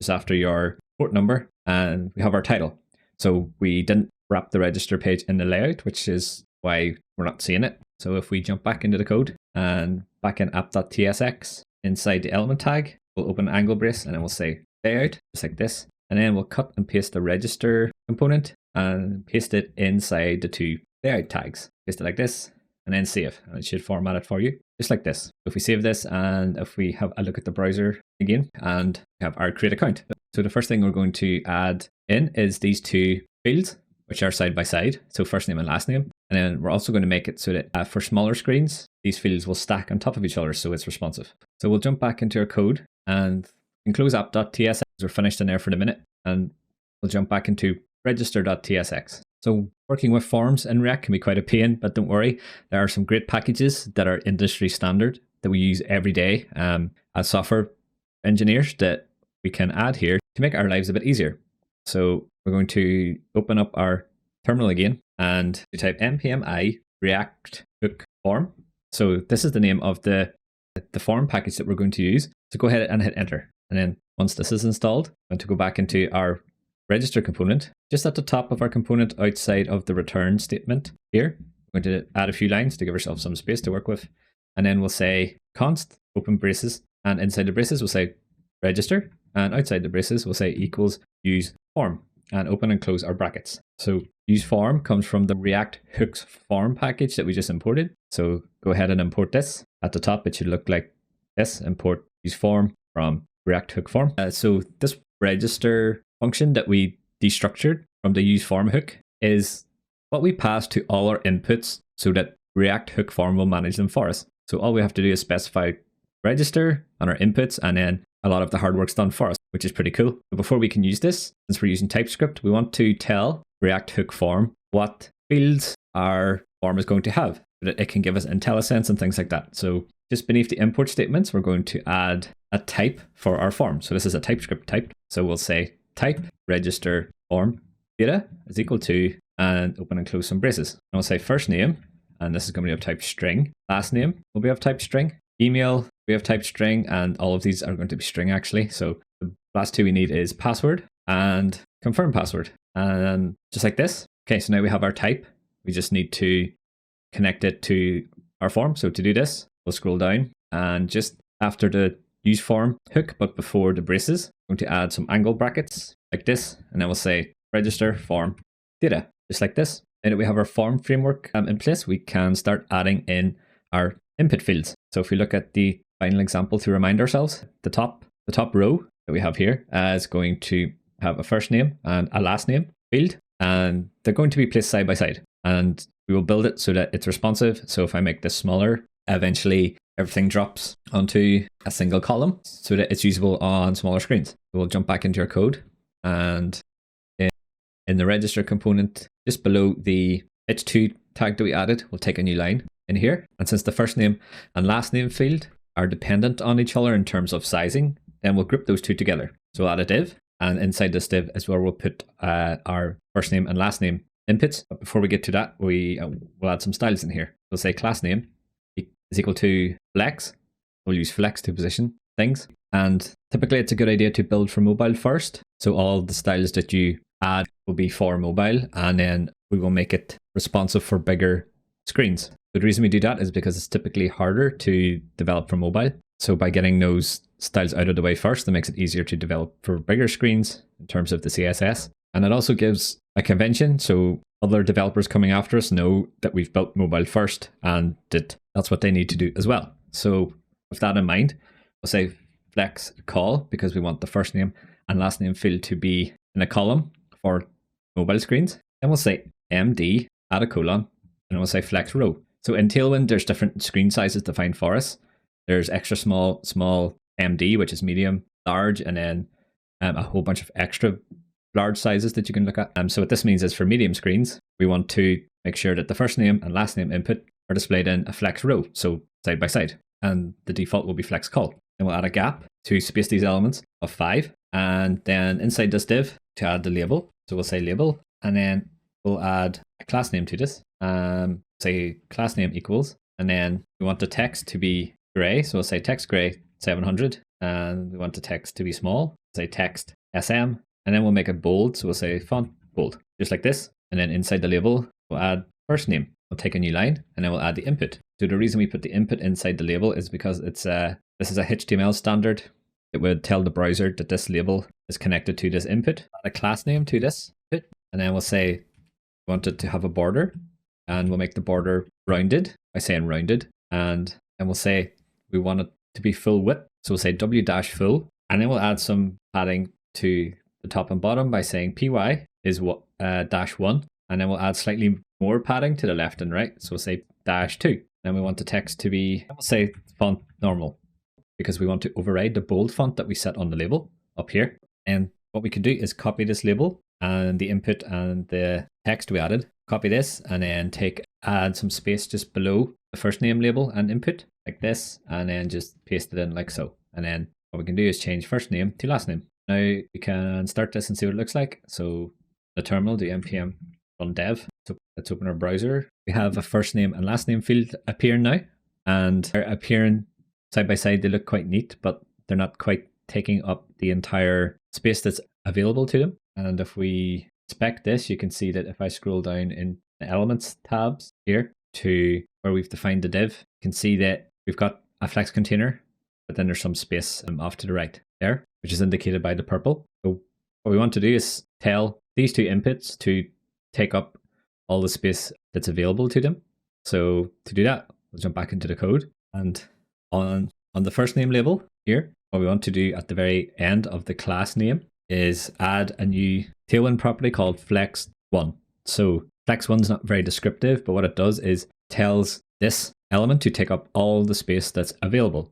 just after your port number, and we have our title. So we didn't wrap the register page in the layout, which is why we're not seeing it. So if we jump back into the code and back in app.tsx, inside the element tag, we'll open an angle brace and then we'll say layout, just like this. And then we'll cut and paste the register component and paste it inside the two layout tags. Paste it like this and then save. And it should format it for you, just like this. If we save this and if we have a look at the browser again and have our create account. So the first thing we're going to add in is these two fields, which are side by side. So first name and last name. And then we're also going to make it so that for smaller screens, these fields will stack on top of each other so it's responsive. So we'll jump back into our code and close app.tsx. We're finished in there for the minute. And we'll jump back into register.tsx. So working with forms in React can be quite a pain, but don't worry. There are some great packages that are industry standard that we use every day as software engineers that we can add here to make our lives a bit easier. So we're going to open up our terminal again and you type npm i react hook form. So this is the name of the form package that we're going to use. So go ahead and hit enter. And then once this is installed, I'm going to go back into our register component. Just at the top of our component outside of the return statement here, we're going to add a few lines to give ourselves some space to work with. And then we'll say const open braces, and inside the braces we'll say register, and outside the braces we'll say equals use form, and open and close our brackets. So use form comes from the React hooks form package that we just imported. So go ahead and import this. At the top it should look like this, import use form from React hook form. So this register function that we destructured from the use form hook is what we pass to all our inputs so that React hook form will manage them for us. So all we have to do is specify register on our inputs, and then a lot of the hard work's done for us, which is pretty cool. But before we can use this, since we're using TypeScript, we want to tell React hook form what fields our form is going to have, so that it can give us IntelliSense and things like that. So just beneath the import statements, we're going to add a type for our form. So this is a TypeScript type. So we'll say type register form data is equal to, and open and close some braces. And we'll say first name, and this is going to be of type string. Last name will be of type string. Email, we have type string, and all of these are going to be string actually. So the last two we need is password and confirm password. And just like this. Okay, so now we have our type. We just need to connect it to our form. So to do this, we'll scroll down, and just after the use form hook, but before the braces, I'm going to add some angle brackets like this, and then we'll say register form data, just like this. Now that we have our form framework in place, we can start adding in our input fields. So if we look at the final example to remind ourselves, the top row that we have here is going to have a first name and a last name field, and they're going to be placed side by side, and we will build it so that it's responsive. So if I make this smaller, eventually everything drops onto a single column so that it's usable on smaller screens. We'll jump back into our code, and in the register component, just below the h2 tag that we added, we'll take a new line in here. And since the first name and last name field are dependent on each other in terms of sizing, then we'll group those two together. So we'll add a div, and inside this div is where we'll put our first name and last name inputs. But before we get to that, we'll add some styles in here. We'll say class name is equal to flex. We'll use flex to position things. And typically it's a good idea to build for mobile first. So all the styles that you add will be for mobile, and then we will make it responsive for bigger screens. The reason we do that is because it's typically harder to develop for mobile. So by getting those styles out of the way first, that makes it easier to develop for bigger screens in terms of the CSS. And it also gives a convention, so other developers coming after us know that we've built mobile first and that that's what they need to do as well. So with that in mind, we'll say flex call because we want the first name and last name field to be in a column for mobile screens. Then we'll say MD, add a colon, and we'll say flex row. So in Tailwind, there's different screen sizes defined for us. There's extra small, small MD, which is medium, large, and then a whole bunch of extra large sizes that you can look at. So what this means is for medium screens, we want to make sure that the first name and last name input are displayed in a flex row, so side by side, and the default will be flex call. Then we'll add a gap to space these elements of 5, and then inside this div to add the label. So we'll say label, and then we'll add a class name to this. Say class name equals, and then we want the text to be gray, so we'll say text gray 700, and we want the text to be small, say text SM, and then we'll make it bold, so we'll say font bold, just like this. And then inside the label, we'll add first name. We'll take a new line, and then we'll add the input. So the reason we put the input inside the label is because it's this is a HTML standard. It would tell the browser that this label is connected to this input. Add a class name to this input, and then we'll say we want it to have a border, and we'll make the border rounded by saying rounded, and then we'll say we want it to be full width, so we'll say w-full, and then we'll add some padding to the top and bottom by saying py is -1, and then we'll add slightly more padding to the left and right, so we'll say -2. Then we want the text to be, we'll say font normal, because we want to override the bold font that we set on the label up here. And what we can do is copy this label and the input and the text we added, copy this, and then add some space just below the first name label and input like this, and then just paste it in like so. And then what we can do is change first name to last name. Now we can start this and see what it looks like. So the terminal, do npm run dev. So let's open our browser. We have a first name and last name field appearing now, and they're appearing side by side. They look quite neat, but they're not quite taking up the entire space that's available to them. And if we inspect this, you can see that if I scroll down in the elements tabs here to where we've defined the div, you can see that we've got a flex container, but then there's some space off to the right there, which is indicated by the purple. So what we want to do is tell these two inputs to take up all the space that's available to them. So to do that, we'll jump back into the code, and on the first name label here, what we want to do at the very end of the class name is add a new Tailwind property called flex1. So flex1 is not very descriptive, but what it does is tells this element to take up all the space that's available.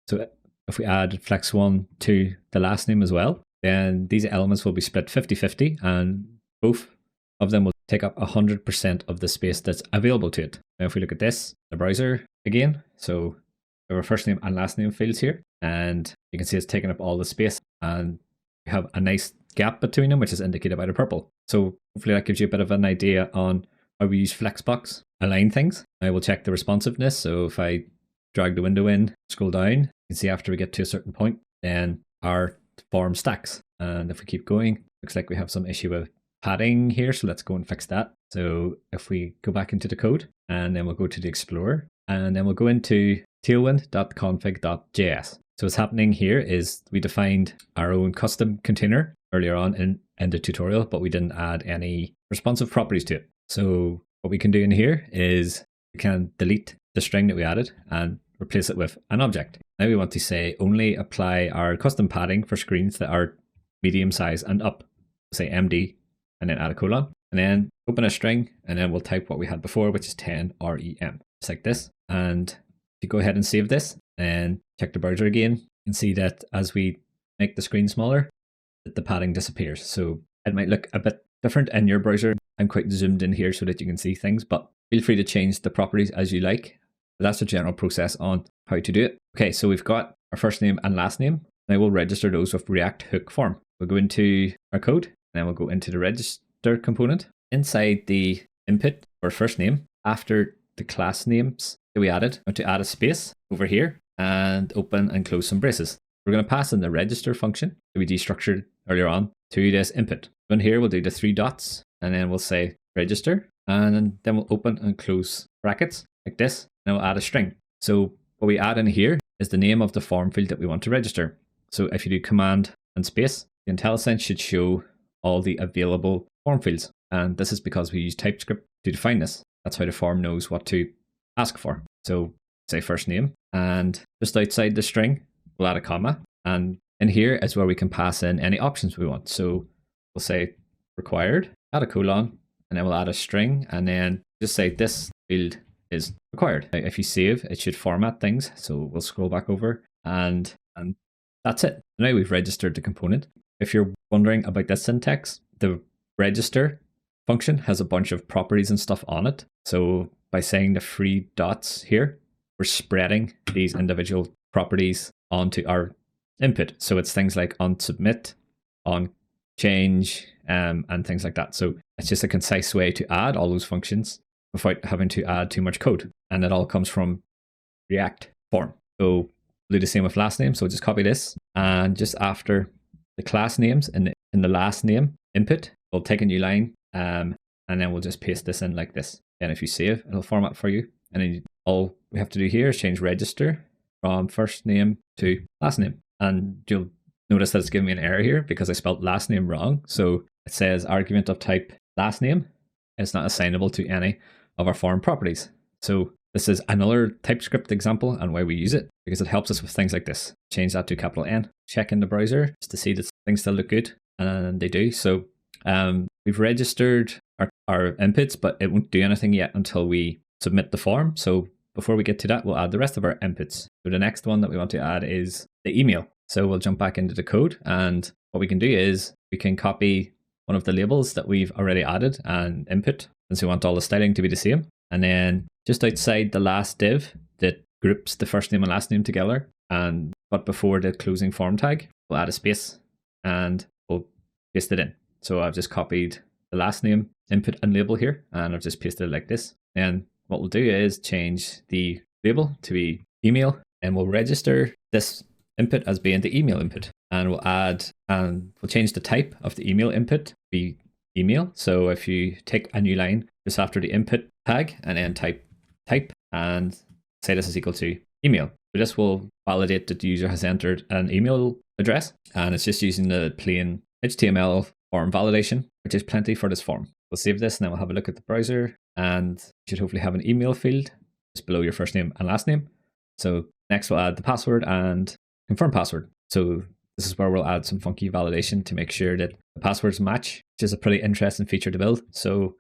So if we add flex1 to the last name as well, then these elements will be split 50-50, and both of them will take up 100% of the space that's available to it. Now if we look at this, the browser again, so our first name and last name fields here, and you can see it's taking up all the space, and we have a nice gap between them, which is indicated by the purple. So hopefully that gives you a bit of an idea on how we use Flexbox, align things. I will check the responsiveness. So if I drag the window in, scroll down, you can see after we get to a certain point, then our form stacks. And if we keep going, looks like we have some issue with padding here. So let's go and fix that. So if we go back into the code, and then we'll go to the Explorer, and then we'll go into tailwind.config.js. So what's happening here is we defined our own custom container earlier on in the tutorial, but we didn't add any responsive properties to it. So what we can do in here is we can delete the string that we added and replace it with an object. Now we want to say only apply our custom padding for screens that are medium size and up. Say MD and then add a colon, and then open a string, and then we'll type what we had before, which is 10 REM, just like this. And if you go ahead and save this and check the browser again, you can see that as we make the screen smaller, that the padding disappears. So it might look a bit different in your browser. I'm quite zoomed in here so that you can see things, but feel free to change the properties as you like. But that's the general process on how to do it. Okay, so we've got our first name and last name. Now we'll register those with React hook form. We'll go into our code, and then we'll go into the register component. Inside the input for first name, after the class names that we added, I want to add a space over here and open and close some braces. We're going to pass in the register function that we destructured earlier on to this input. So in here, we'll do the 3 dots, and then we'll say register, and then we'll open and close brackets like this, and we'll add a string. So what we add in here is the name of the form field that we want to register. So if you do command and space, the IntelliSense should show all the available form fields. And this is because we use TypeScript to define this. That's how the form knows what to ask for. So say first name, and just outside the string, we'll add a comma. And in here is where we can pass in any options we want. So we'll say required, add a colon, and then we'll add a string, and then just say this field is required. If you save, it should format things. So we'll scroll back over, and that's it. Now we've registered the component. If you're wondering about this syntax, the register function has a bunch of properties and stuff on it. So by saying the 3 dots here, we're spreading these individual properties onto our input. So it's things like on submit, on change, and things like that. So it's just a concise way to add all those functions without having to add too much code. And it all comes from React form. So we'll do the same with last name. So just copy this, and just after the class names in the last name input, we'll take a new line, and then we'll just paste this in like this. And if you save, it'll format for you. And then all we have to do here is change register from first name to last name. And you'll notice that it's giving me an error here because I spelled last name wrong. So it says argument of type last name is not assignable to any of our form properties. So this is another TypeScript example and why we use it, because it helps us with things like this. Change that to capital N, check in the browser just to see that things still look good, and they do. So we've registered our inputs, but it won't do anything yet until we submit the form. So before we get to that, we'll add the rest of our inputs. So the next one that we want to add is the email. So we'll jump back into the code, and what we can do is we can copy one of the labels that we've already added and input, since we want all the styling to be the same. And then just outside the last div that groups the first name and last name together, but before the closing form tag, we'll add a space and we'll paste it in. So I've just copied the last name input and label here, and I've just pasted it like this. And what we'll do is change the label to be email, and we'll register this input as being the email input. And we'll change the type of the email input to be email. So if you take a new line just after the input tag and then type and say this is equal to email. So this will validate that the user has entered an email address, and it's just using the plain HTML form validation, which is plenty for this form. We'll save this and then we'll have a look at the browser, and you should hopefully have an email field just below your first name and last name. So next we'll add the password and confirm password. So this is where we'll add some funky validation to make sure that the passwords match, which is a pretty interesting feature to build. So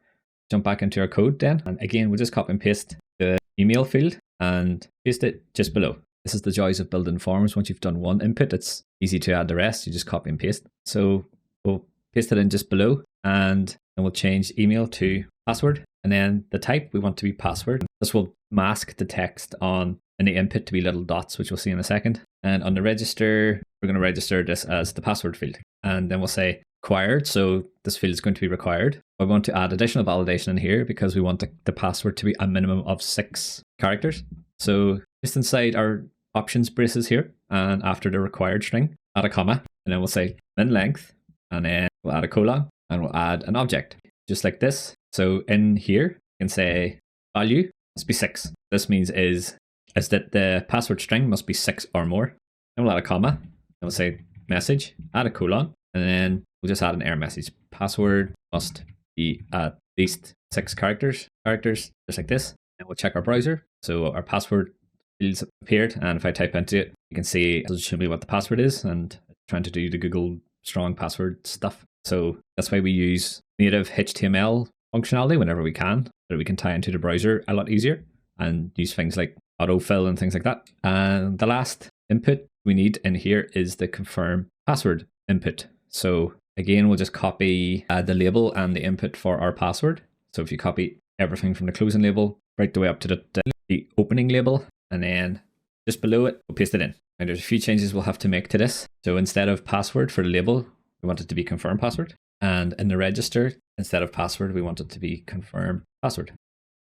jump back into our code then, and again we'll just copy and paste the email field and paste it just below. This is the joys of building forms. Once you've done one input, it's easy to add the rest. You just copy and paste. So we'll paste it in just below, and then we'll change email to password, and then the type we want to be password. This will mask the text in the input to be little dots, which we'll see in a second. And on the register, we're going to register this as the password field, and then we'll say required. So this field is going to be required. We want to add additional validation in here because we want the password to be a minimum of 6 characters. So just inside our options braces here, and after the required string, add a comma, and then we'll say min length, and then we'll add a colon, and we'll add an object just like this. So in here, you can say value must be 6. This means is that the password string must be 6 or more. Then we'll add a comma, and we'll say message, add a colon, and then we'll just add an error message. Password must be at least 6 characters, just like this. And we'll check our browser. So our password fields appeared, and if I type into it, you can see it'll show me what the password is, and trying to do the Google strong password stuff. So that's why we use native HTML functionality whenever we can, so that we can tie into the browser a lot easier and use things like autofill and things like that. And the last input we need in here is the confirm password input. So again, we'll just copy the label and the input for our password. So if you copy everything from the closing label right the way up to the opening label, and then just below it, we'll paste it in. And there's a few changes we'll have to make to this. So instead of password for the label, we want it to be confirm password. And in the register, instead of password, we want it to be confirm password.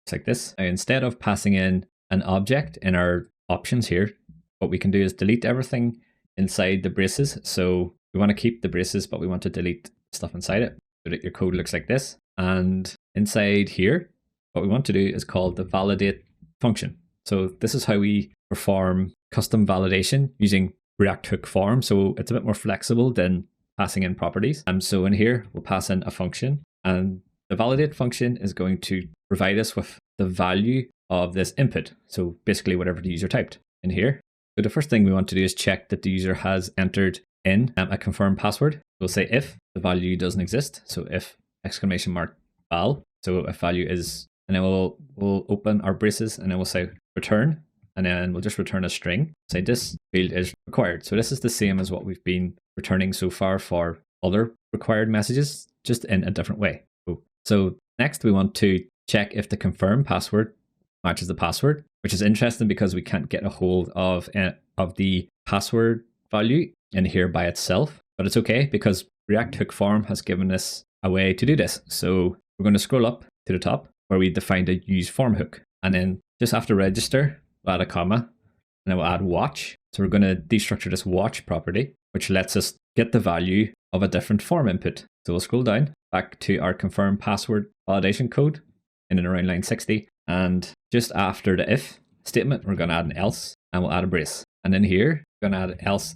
It's like this. Now, instead of passing in an object in our options here, what we can do is delete everything inside the braces. So we want to keep the braces, but we want to delete stuff inside it so that your code looks like this. And inside here, what we want to do is called the validate function. So this is how we perform custom validation using React Hook form. So it's a bit more flexible than passing in properties. So in here, we'll pass in a function, and the validate function is going to provide us with the value of this input. So basically whatever the user typed in here. So the first thing we want to do is check that the user has entered in a confirmed password. We'll say if the value doesn't exist. So if !val. So if value is, and then we'll open our braces, and then we'll say return, and then we'll just return a string. Say this field is required. So this is the same as what we've been returning so far for other required messages, just in a different way. So next we want to check if the confirmed password matches the password, which is interesting because we can't get a hold of the password value in here by itself, but it's okay because React Hook form has given us a way to do this. So we're going to scroll up to the top where we defined a use form hook, and then just after register, we'll add a comma, and then we'll add watch. So we're going to destructure this watch property, which lets us get the value of a different form input. So we'll scroll down back to our confirmed password validation code in and around line 60. And just after the if statement, we're going to add an else, and we'll add a brace. And in here, we're going to add else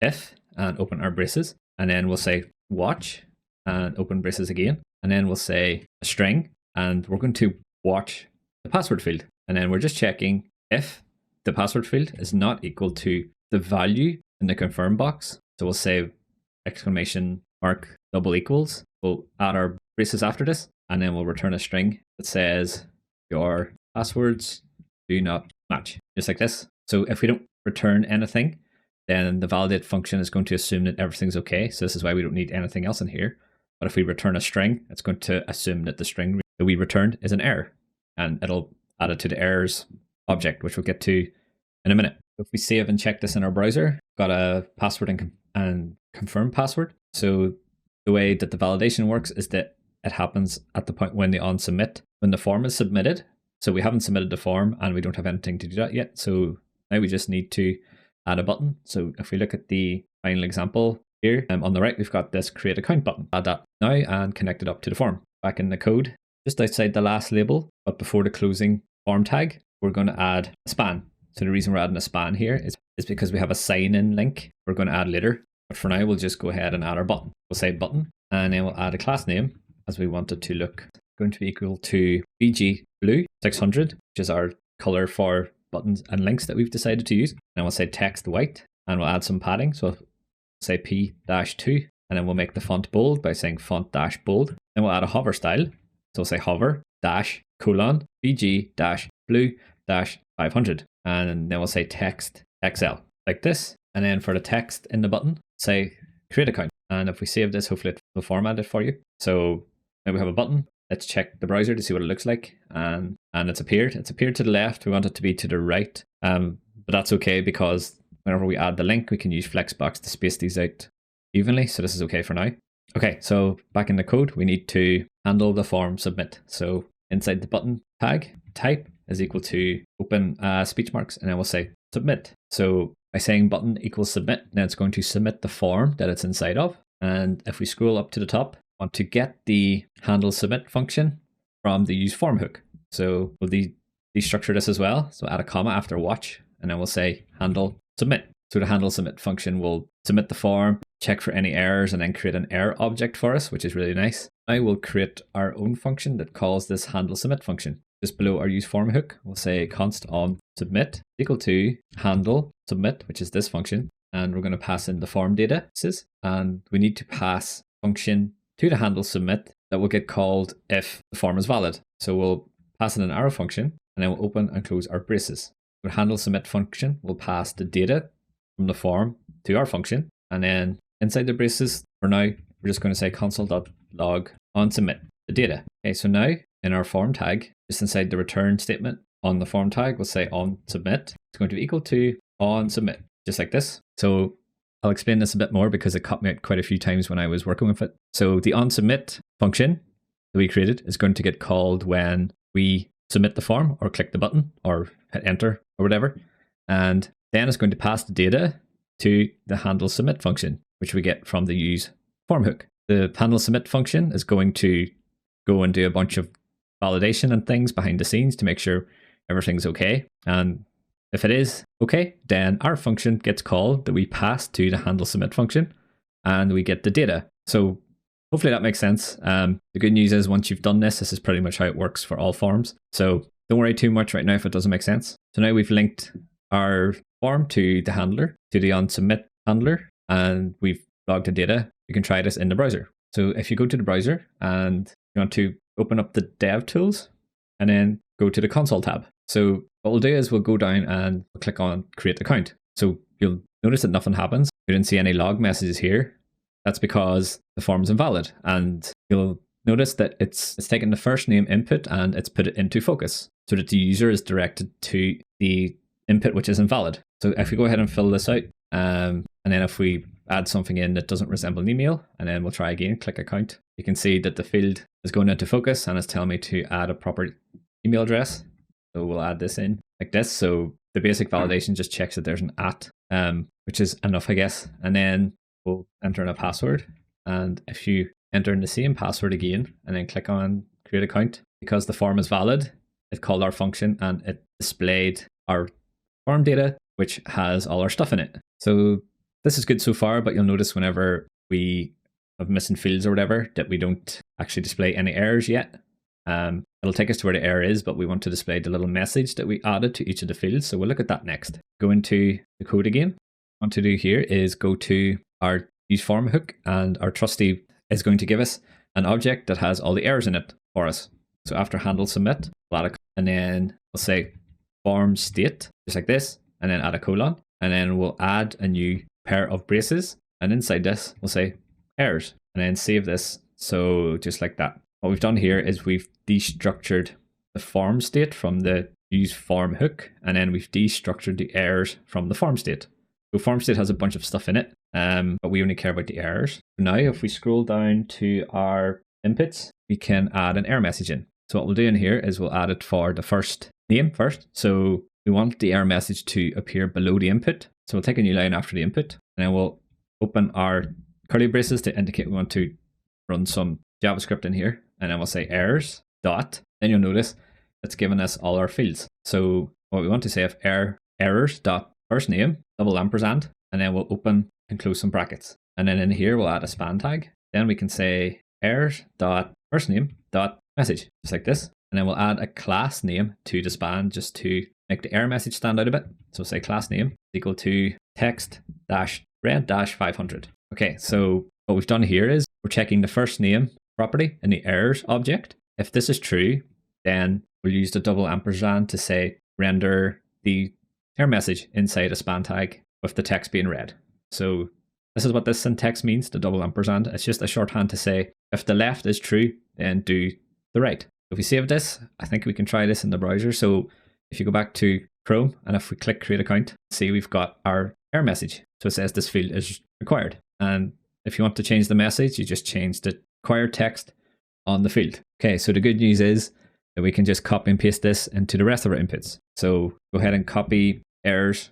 if and open our braces. And then we'll say watch and open braces again. And then we'll say a string, and we're going to watch the password field. And then we're just checking if the password field is not equal to the value in the confirm box. So we'll say exclamation mark double equals. We'll add our braces after this, and then we'll return a string that says your passwords do not match, just like this. So if we don't return anything, then the validate function is going to assume that everything's okay. So this is why we don't need anything else in here. But if we return a string, it's going to assume that the string that we returned is an error, and it'll add it to the errors object, which we'll get to in a minute. If we save and check this in our browser, got a password and confirm password. So the way that the validation works is that it happens at the point when the on submit, when the form is submitted. So we haven't submitted the form and we don't have anything to do that yet. So now we just need to add a button. So if we look at the final example here, on the right, we've got this create account button. Add that now and connect it up to the form. Back in the code, just outside the last label, but before the closing form tag, we're going to add a span. So the reason we're adding a span here is because we have a sign-in link we're going to add later. But for now, we'll just go ahead and add our button. We'll say button, and then we'll add a class name as we want it to look. Going to be equal to BG blue 600, which is our color for buttons and links that we've decided to use. And we'll say text white, and we'll add some padding. So we'll say P-2, and then we'll make the font bold by saying font-bold. Then we'll add a hover style. So we'll say hover dash colon BG dash blue dash 500. And then we'll say text XL like this. And then for the text in the button, say create account. And if we save this, hopefully it will format it for you. So now we have a button. Let's check the browser to see what it looks like. And it's appeared. It's appeared to the left. We want it to be to the right. But that's okay because whenever we add the link, we can use Flexbox to space these out evenly. So this is okay for now. Okay, so back in the code, we need to handle the form submit. So inside the button tag, type is equal to open speech marks, and then we'll say submit. So by saying button equals submit, then it's going to submit the form that it's inside of. And if we scroll up to the top, we want to get the handle submit function from the use form hook. So we'll destructure this as well. So add a comma after watch, and then we'll say handle submit. So the handle submit function will submit the form, check for any errors, and then create an error object for us, which is really nice. Now we'll create our own function that calls this handle submit function. Just below our use form hook, we'll say const on submit equal to handle submit, which is this function. And we're going to pass in the form data. And we need to pass function to the handle submit that will get called if the form is valid. So we'll pass in an arrow function, and then we'll open and close our braces. The handle submit function will pass the data from the form to our function. And then inside the braces, for now, we're just going to say console.log on submit the data. Okay, so now in our form tag, just inside the return statement on the form tag, we'll say on submit. It's going to be equal to on submit, just like this. So I'll explain this a bit more because it caught me out quite a few times when I was working with it. So the on submit function that we created is going to get called when we submit the form or click the button or hit enter or whatever. And then it's going to pass the data to the handle submit function, which we get from the use form hook. The handle submit function is going to go and do a bunch of validation and things behind the scenes to make sure everything's okay. And if it is okay, then our function gets called that we pass to the handle submit function, and we get the data. So hopefully that makes sense. The good news is once you've done this is pretty much how it works for all forms. So don't worry too much right now if it doesn't make sense. So now we've linked our form to the handler, to the onSubmit handler, and we've logged the data. You can try this in the browser. So if you go to the browser and you want to open up the dev tools and then go to the console tab. So what we'll do is we'll go down and we'll click on create account. So you'll notice that nothing happens. You didn't see any log messages here. That's because the form is invalid. And you'll notice that it's taken the first name input and it's put it into focus so that the user is directed to the input which is invalid. So if we go ahead and fill this out, and then if we add something in that doesn't resemble an email, and then we'll try again, click account, you can see that the field is going into focus and it's telling me to add a proper email address. So we'll add this in like this. So the basic validation just checks that there's an @ which is enough, I guess. And then we'll enter in a password. And if you enter in the same password again and then click on create account, because the form is valid, it called our function and it displayed our form data, which has all our stuff in it. So this is good so far, but you'll notice whenever we have missing fields or whatever that we don't actually display any errors yet. It'll take us to where the error is, but we want to display the little message that we added to each of the fields. So we'll look at that next. Go into the code again. What I want to do here is go to our use form hook, and our trusty is going to give us an object that has all the errors in it for us. So after handle submit, and then we'll say form state, just like this, and then add a colon, and then we'll add a new pair of braces, and inside this we'll say errors, and then save this. So just like that. What we've done here is we've destructured the form state from the use form hook, and then we've destructured the errors from the form state. So form state has a bunch of stuff in it, but we only care about the errors. Now if we scroll down to our inputs, we can add an error message in. So what we'll do in here is we'll add it for the first name first. So we want the error message to appear below the input. So we'll take a new line after the input, and then we'll open our curly braces to indicate we want to run some JavaScript in here. And then we'll say errors dot. Then you'll notice it's given us all our fields. So what we want to say if errors dot first name double ampersand, and then we'll open and close some brackets. And then in here we'll add a span tag. Then we can say errors dot first name dot message, just like this. And then we'll add a class name to the span just to make the error message stand out a bit. So say class name equal to text dash red dash 500. Okay, so what we've done here is we're checking the first name property in the errors object. If this is true, then we'll use the double ampersand to say render the error message inside a span tag with the text being red. So this is what this syntax means, the double ampersand. It's just a shorthand to say if the left is true, then do the right. If we save this, I think we can try this in the browser. So if you go back to Chrome and if we click create account, see we've got our error message. So it says this field is required. And if you want to change the message, you just change the required text on the field. Okay, so the good news is that we can just copy and paste this into the rest of our inputs. So go ahead and copy errors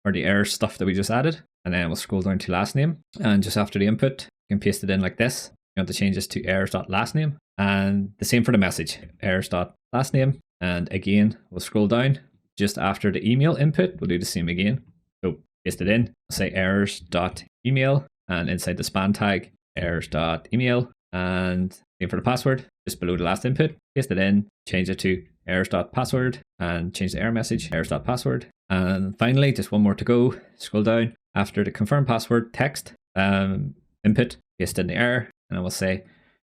or the error stuff that we just added, and then we'll scroll down to last name, and just after the input you can paste it in like this. You want to change this to errors.lastname, and the same for the message, errors.lastname. And again we'll scroll down just after the email input, we'll do the same again. So paste it in, say errors.email, and inside the span tag errors.email, and same for the password, just below the last input, paste it in, change it to errors.password, and change the error message, errors.password. And finally, just one more to go, scroll down after the confirm password text input, paste in the error, and I will say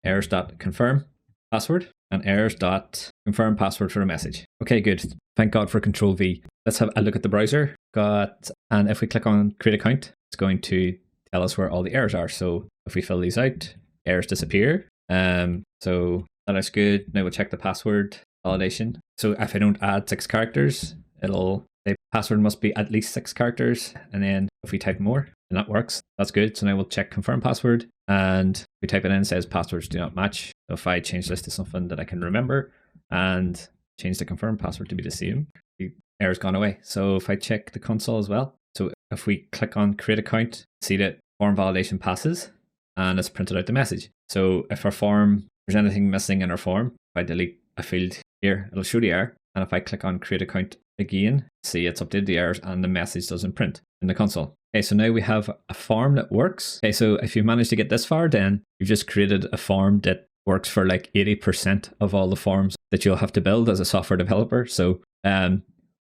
errors.confirm password and errors.confirm password for a message. Okay, good. Thank God for Control V. Let's have a look at the browser. And if we click on create account, it's going to tell us where all the errors are. So if we fill these out, errors disappear. So that looks good. Now we'll check the password validation. So if I don't add 6 characters, it'll say password must be at least 6 characters. And then if we type more, and that works, that's good. So now we'll check confirm password, and we type it in, it says passwords do not match. So if I change this to something that I can remember and change the confirm password to be the same, the error's gone away. So if I check the console as well, so if we click on create account, see that form validation passes and it's printed out the message. So if our form, there's anything missing in our form, if I delete a field here, it'll show the error. And if I click on create account again, see it's updated the errors and the message doesn't print in the console. Okay, so now we have a form that works. Okay, so if you managed to get this far, then you've just created a form that works for like 80% of all the forms that you'll have to build as a software developer. So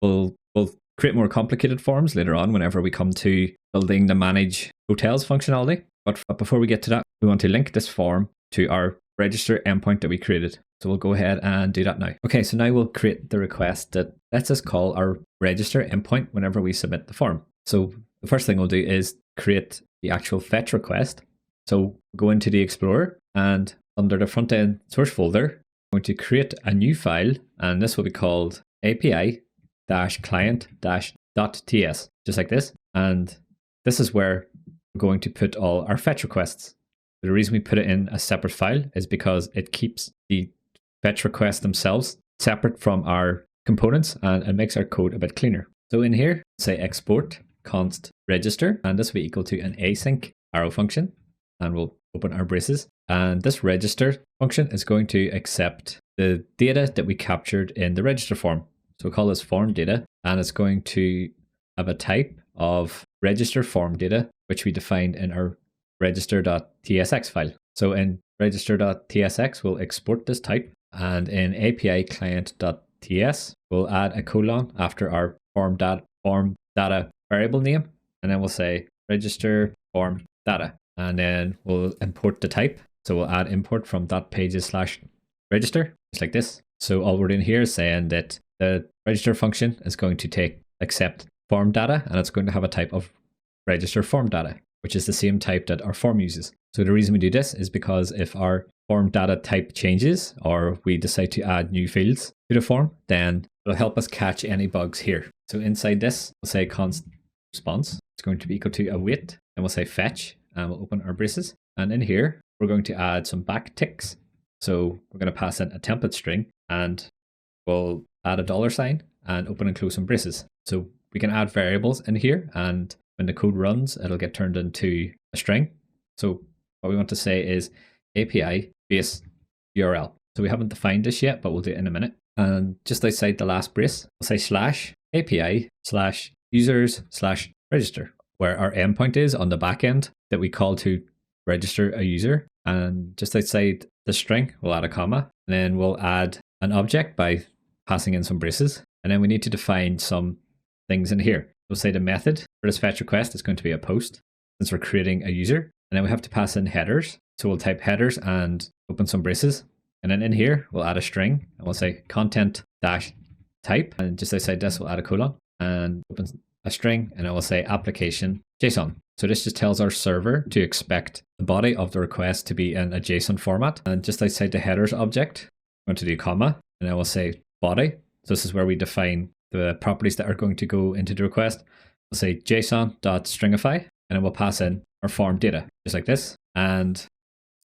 we'll create more complicated forms later on whenever we come to building the manage hotels functionality. But before we get to that, we want to link this form to our register endpoint that we created. So we'll go ahead and do that now. Okay, so now we'll create the request that lets us call our register endpoint whenever we submit the form. So the first thing we'll do is create the actual fetch request. So go into the Explorer and under the front end source folder, I'm going to create a new file, and this will be called API-client-.ts, just like this. And this is where we're going to put all our fetch requests. The reason we put it in a separate file is because it keeps the fetch requests themselves separate from our components, and it makes our code a bit cleaner. So in here, say export const register, and this will be equal to an async arrow function, and we'll open our braces. And this register function is going to accept the data that we captured in the register form. So we'll call this form data, and it's going to have a type of register form data, which we defined in our register.tsx file. So in register.tsx, we'll export this type, and in API client.ts, we'll add a colon after our form data variable name, and then we'll say register form data, and then we'll import the type. So we'll add import from .pages/register, just like this. So all we're doing here is saying that the register function is going to accept form data, and it's going to have a type of register form data, which is the same type that our form uses. So the reason we do this is because if our form data type changes, or we decide to add new fields to the form, then it'll help us catch any bugs here. So inside this, we'll say const response. It's going to be equal to await, and we'll say fetch, and we'll open our braces. And in here, we're going to add some backticks. So we're going to pass in a template string, and we'll add a $sign and open and close some braces. So we can add variables in here, and when the code runs, it'll get turned into a string. So what we want to say is API base URL. So we haven't defined this yet, but we'll do it in a minute. And just outside the last brace, we'll say slash API slash users slash register, where our endpoint is on the back end that we call to register a user. And just outside the string, we'll add a comma, and then we'll add an object by passing in some braces. And then we need to define some things in here. We'll say the method for this fetch request is going to be a post, since we're creating a user. And then we have to pass in headers. So we'll type headers and open some braces. And then in here, we'll add a string, and we'll say content dash type. And just outside this, we'll add a colon and open a string, and I will say application JSON. So this just tells our server to expect the body of the request to be in a JSON format. And just outside the headers object, I'm going to do a comma, and I will say body. So this is where we define the properties that are going to go into the request. We'll say JSON.stringify, and then we'll pass in our form data, just like this. And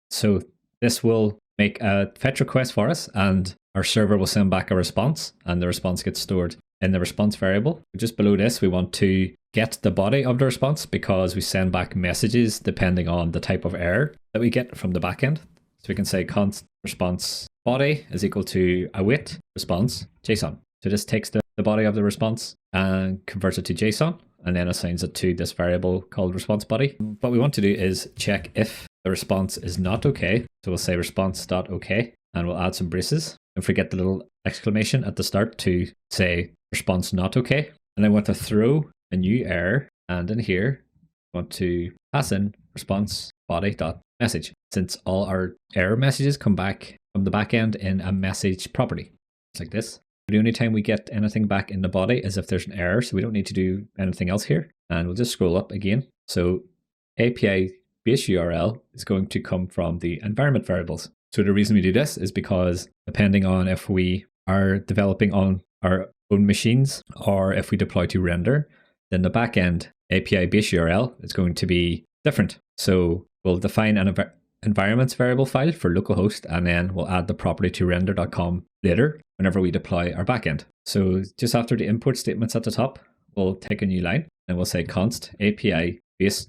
so this will make a fetch request for us, and our server will send back a response, and the response gets stored in the response variable. Just below this, we want to get the body of the response, because we send back messages depending on the type of error that we get from the backend. So we can say const response body is equal to await response JSON. So this takes the body of the response and converts it to JSON, and then assigns it to this variable called response body. What we want to do is check if the response is not okay. So we'll say response.okay, and we'll add some braces. Don't forget the little exclamation at the start to say response not okay. And I want to throw a new error, and in here, I want to pass in response body.message, since all our error messages come back from the backend in a message property. It's like this. The only time we get anything back in the body is if there's an error, so we don't need to do anything else here. And we'll just scroll up again. So API base URL is going to come from the environment variables. So the reason we do this is because depending on if we are developing on our own machines or if we deploy to render, then the backend API base URL is going to be different. So we'll define an environments variable file for localhost, and then we'll add the property to render.com later whenever we deploy our backend. So just after the import statements at the top, we'll take a new line, and we'll say const API base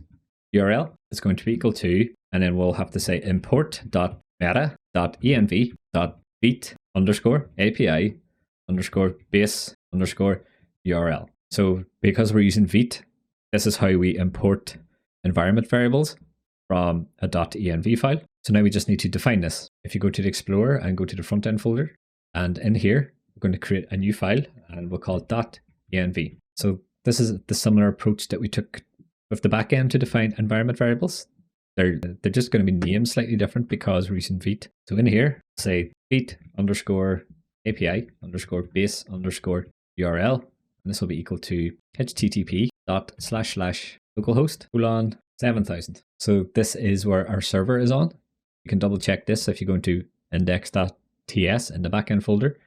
URL is going to be equal to, and then we'll have to say import.meta.env.beat_API_base underscore base underscore URL. So because we're using Vite, this is how we import environment variables from a .env file. So now we just need to define this. If you go to the Explorer and go to the front end folder, and in here, we're going to create a new file and we'll call it .env. So this is the similar approach that we took with the backend to define environment variables. They're just going to be named slightly different because we're using Vite. So in here, say Vite underscore API underscore base underscore URL, and this will be equal to http://localhost 7000. So this is where our server is on. You can double check this if you go into index.ts in the backend folder,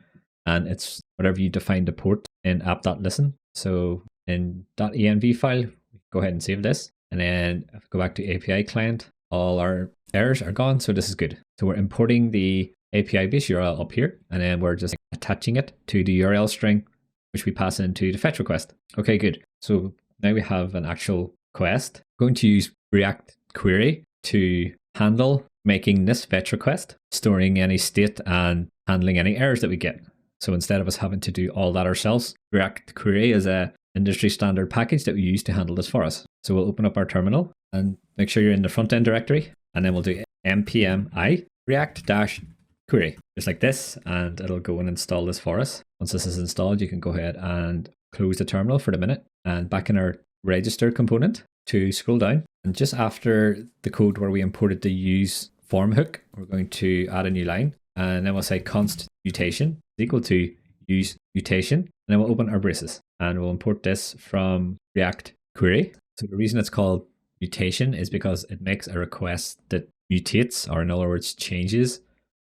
and it's whatever you define the port in app.listen. So in .env file, go ahead and save this. And then if we go back to API client, all our errors are gone. So this is good. So we're importing the API base URL up here, and then we're just attaching it to the URL string, which we pass into the fetch request. Okay, good. So now we have an actual request. I'm going to use React query to handle making this fetch request, storing any state and handling any errors that we get. So instead of us having to do all that ourselves, React query is a industry standard package that we use to handle this for us. So we'll open up our terminal and make sure you're in the front end directory, and then we'll do npm i react-query, just like this, and it'll go and install this for us. Once this is installed, you can go ahead and close the terminal for the minute, and back in our register component to scroll down, and just after the code where we imported the use form hook, we're going to add a new line, and then we'll say const mutation is equal to use mutation, and then we'll open our braces and we'll import this from React query. So the reason it's called mutation is because it makes a request that mutates, or in other words changes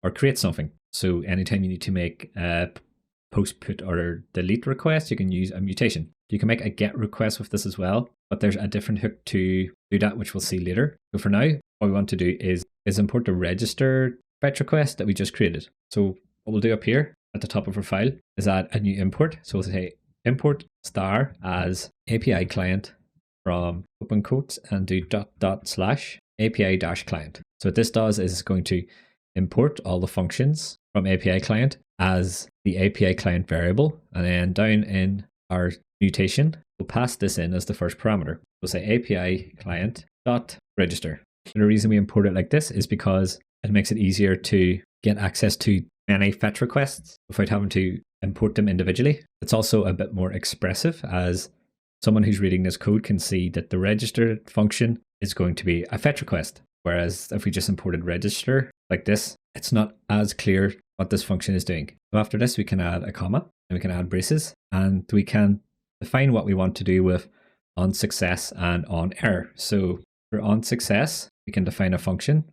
or creates something. So anytime you need to make a post, put, or delete request, you can use a mutation. You can make a get request with this as well, but there's a different hook to do that, which we'll see later. So for now, what we want to do is import the register fetch request that we just created. So what we'll do up here at the top of our file is add a new import. So we'll say import star as API client from open quotes and do /API -client. So what this does is it's going to import all the functions from API client as the API client variable, and then down in our mutation, we'll pass this in as the first parameter. We'll say API client .register. And the reason we import it like this is because it makes it easier to get access to many fetch requests without having to import them individually. It's also a bit more expressive, as someone who's reading this code can see that the register function is going to be a fetch request. Whereas if we just imported register like this, it's not as clear what this function is doing. So after this, we can add a comma and we can add braces, and we can define what we want to do with on success and on error. So for on success, we can define a function.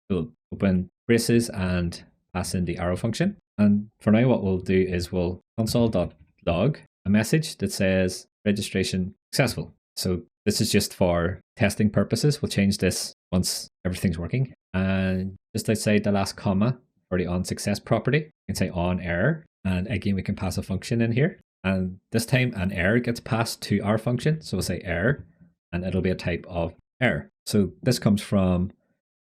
We'll open braces and pass in the arrow function. And for now, what we'll do is we'll console.log a message that says registration successful. So this is just for testing purposes. We'll change this once everything's working. And just outside the last comma for the on success property, we can say on error. And again, we can pass a function in here. And this time an error gets passed to our function. So we'll say error, and it'll be a type of error. So this comes from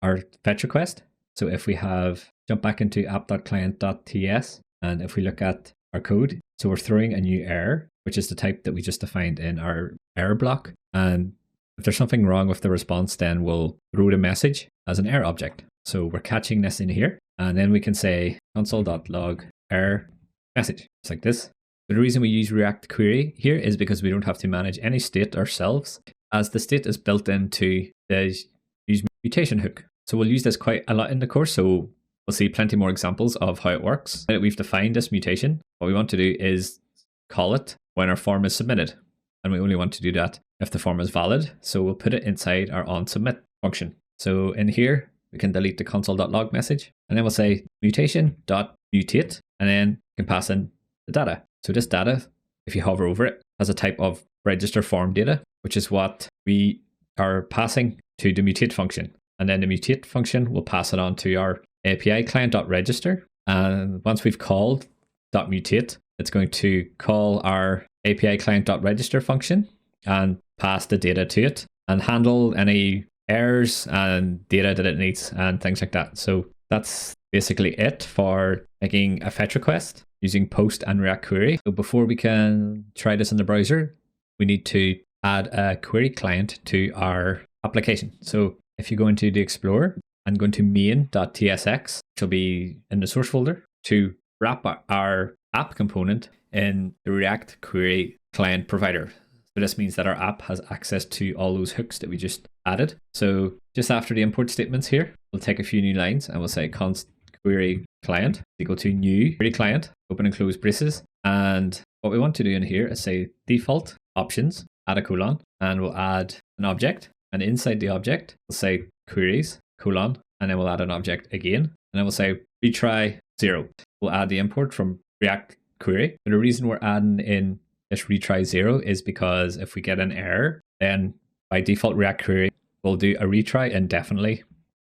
our fetch request. So if we jump back into app.client.ts, and if we look at our code, so we're throwing a new error, which is the type that we just defined in our error block. And if there's something wrong with the response, then we'll throw the message as an error object. So we're catching this in here, and then we can say console.log error message, just like this. The reason we use React query here is because we don't have to manage any state ourselves, as the state is built into the use mutation hook. So we'll use this quite a lot in the course, so we'll see plenty more examples of how it works. Now that we've defined this mutation, what we want to do is call it when our form is submitted. And we only want to do that if the form is valid. So we'll put it inside our onSubmit function. So in here, we can delete the console.log message, and then we'll say mutation.mutate, and then we can pass in the data. So this data, if you hover over it, has a type of register form data, which is what we are passing to the mutate function. And then the mutate function will pass it on to our API client.register. And once we've called .mutate, it's going to call our API client.register function and pass the data to it and handle any errors and data that it needs and things like that. So that's basically it for making a fetch request using post and React query. So before we can try this in the browser, we need to add a query client to our application. So if you go into the Explorer and go into main.tsx, which will be in the source folder, to wrap our app component in the React query client provider. So this means that our app has access to all those hooks that we just added. So just after the import statements here, we'll take a few new lines and we'll say const query client. We go to new query client, open and close braces. And what we want to do in here is say default options, add a colon, and we'll add an object. And inside the object, we'll say queries, colon, and then we'll add an object again. And then we'll say retry 0. We'll add the import from React query. But the reason we're adding in this retry 0 is because if we get an error, then by default React query will do a retry indefinitely.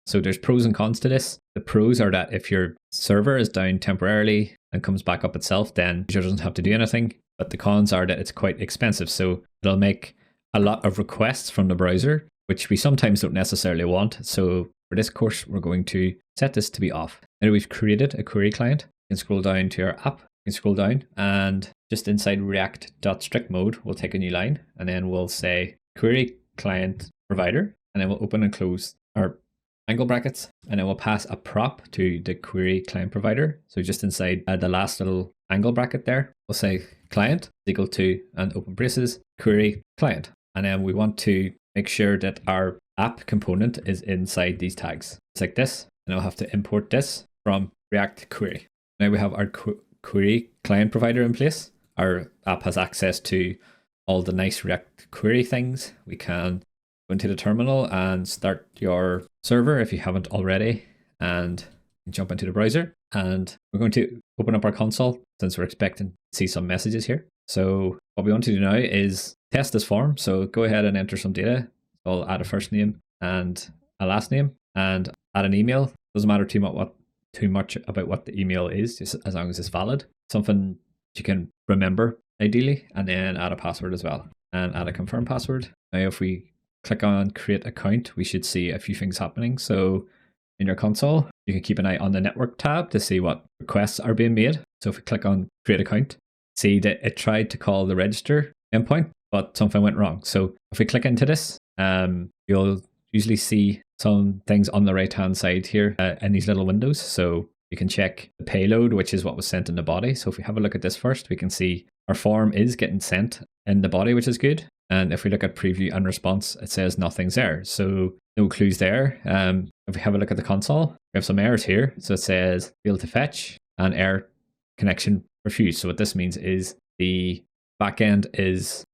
So there's pros and cons to this. The pros are that if your server is down temporarily and comes back up itself, then user doesn't have to do anything. But the cons are that it's quite expensive. So it'll make a lot of requests from the browser, which we sometimes don't necessarily want. So for this course, we're going to set this to be off. Now we've created a query client. You can scroll down to our app. You can scroll down and just inside react.strict mode, we'll take a new line and then we'll say query client provider, and then we'll open and close our angle brackets, and then we'll pass a prop to the query client provider. So just inside the last little angle bracket there, we'll say client equal to, and open braces, query client. And then we want to make sure that our app component is inside these tags. It's like this, and I'll have to import this from React query. Now we have our query client provider in place. Our app has access to all the nice React query things. We can go into the terminal and start your server if you haven't already, and jump into the browser. And we're going to open up our console since we're expecting to see some messages here. So what we want to do now is test this form. So go ahead and enter some data. So I'll add a first name and a last name and add an email. Doesn't matter too much about what the email is, just as long as it's valid. Something you can remember ideally, and then add a password as well and add a confirm password. Now if we click on create account, we should see a few things happening. So in your console, you can keep an eye on the network tab to see what requests are being made. So if we click on create account, see that it tried to call the register endpoint, but something went wrong. So if we click into this, you'll usually see some things on the right hand side here in these little windows. So you can check the payload, which is what was sent in the body. So if we have a look at this first, we can see our form is getting sent in the body, which is good. And if we look at preview and response, it says nothing's there. So no clues there. If we have a look at the console, we have some errors here. So it says failed to fetch and error connection refused. So what this means is the backend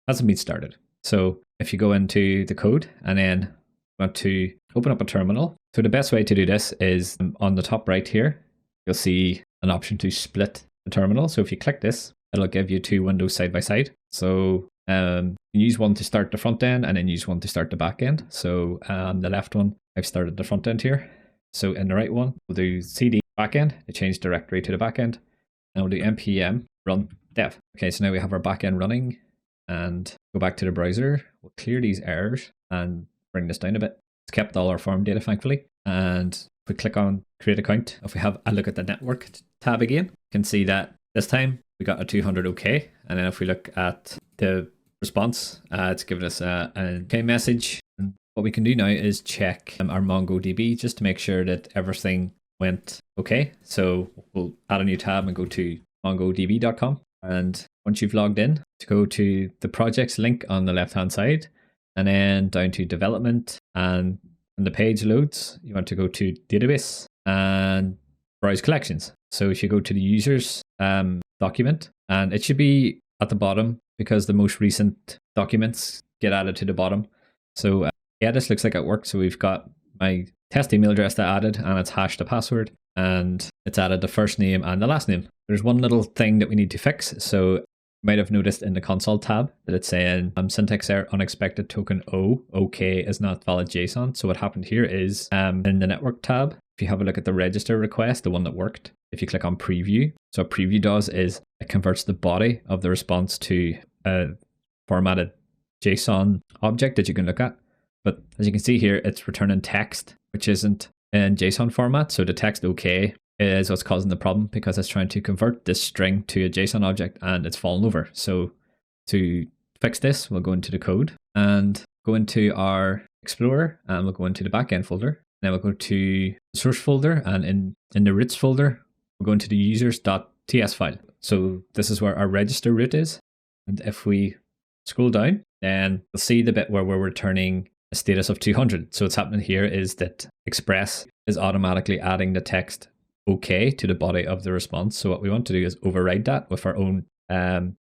hasn't been started. So if you go into the code and then want to open up a terminal. So the best way to do this is on the top right here, you'll see an option to split the terminal. So if you click this, it'll give you two windows side by side. So you use one to start the front end and then use one to start the back end. So the left one, I've started the front end here. So in the right one, we'll do cd backend to change directory to the backend, and we'll do npm run dev. Okay, so now we have our backend running, and go back to the browser. We'll clear these errors and bring this down a bit. It's kept all our form data, thankfully. And if we click on create account, if we have a look at the network tab again, you can see that this time we got a 200 OK. And then if we look at the response, it's given us an OK message. And what we can do now is check our MongoDB just to make sure that everything went OK. So we'll add a new tab and go to mongodb.com. And once you've logged in, to go to the projects link on the left hand side, and then down to development, and when the page loads, you want to go to database and browse collections. So if you go to the users document, and it should be at the bottom because the most recent documents get added to the bottom. So yeah, this looks like it worked. So we've got my test email address that I added, and it's hashed the password, and it's added the first name and the last name. There's one little thing that we need to fix. So you might have noticed in the console tab that it's saying syntax error unexpected token O, OK is not valid JSON. So what happened here is in the network tab, if you have a look at the register request, the one that worked, if you click on preview, so what preview does is it converts the body of the response to a formatted JSON object that you can look at. But as you can see here, it's returning text, which isn't in JSON format. So the text OK is what's causing the problem, because it's trying to convert this string to a JSON object and it's fallen over. So to fix this, we'll go into the code and go into our Explorer, and we'll go into the backend folder. Then we'll go to the source folder, and in the roots folder, we'll go into the users.ts file. So this is where our register root is. And if we scroll down, then we'll see the bit where we're returning a status of 200. So what's happening here is that Express is automatically adding the text OK to the body of the response. So what we want to do is override that with our own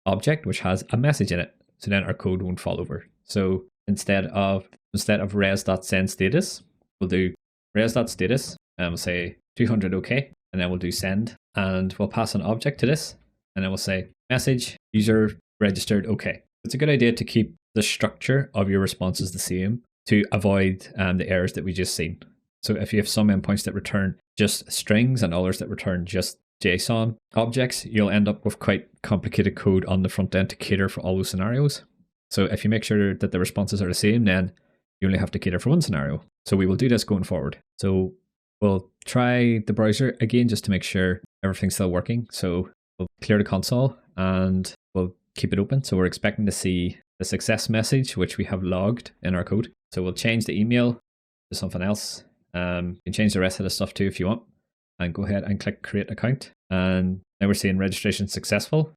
object, which has a message in it. So then our code won't fall over. So instead of res.sendStatus, we'll do res.status and we'll say 200 OK, and then we'll do send, and we'll pass an object to this, and then we'll say message user registered OK. It's a good idea to keep the structure of your responses the same to avoid the errors that we just seen. So if you have some endpoints that return just strings and others that return just JSON objects, you'll end up with quite complicated code on the front end to cater for all those scenarios. So if you make sure that the responses are the same, then you only have to cater for one scenario. So we will do this going forward. So we'll try the browser again just to make sure everything's still working. So we'll clear the console and we'll keep it open. So we're expecting to see the success message, which we have logged in our code. So we'll change the email to something else. You can change the rest of the stuff too if you want, and go ahead and click create account. And now we're seeing registration successful.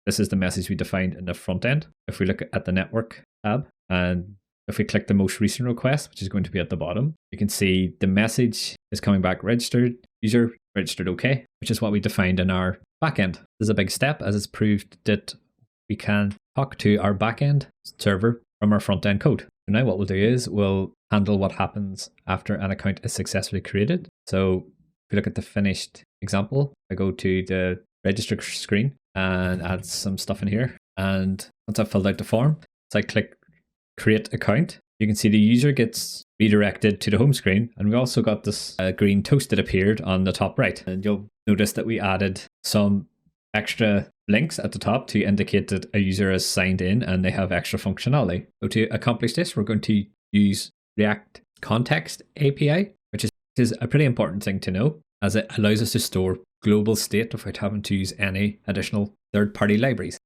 This is the message we defined in the front end. If we look at the network tab, and if we click the most recent request, which is going to be at the bottom, you can see the message is coming back registered, user registered OK, which is what we defined in our backend. This is a big step, as it's proved that we can talk to our backend server from our front end code. So now what we'll do is we'll handle what happens after an account is successfully created. So if we look at the finished example, I go to the register screen and add some stuff in here. And once I've filled out the form, so I click create account, you can see the user gets redirected to the home screen. And we also got this green toast that appeared on the top right. And you'll notice that we added some extra links at the top to indicate that a user is signed in and they have extra functionality. So to accomplish this, we're going to use React Context API, which is a pretty important thing to know, as it allows us to store global state without having to use any additional third-party libraries.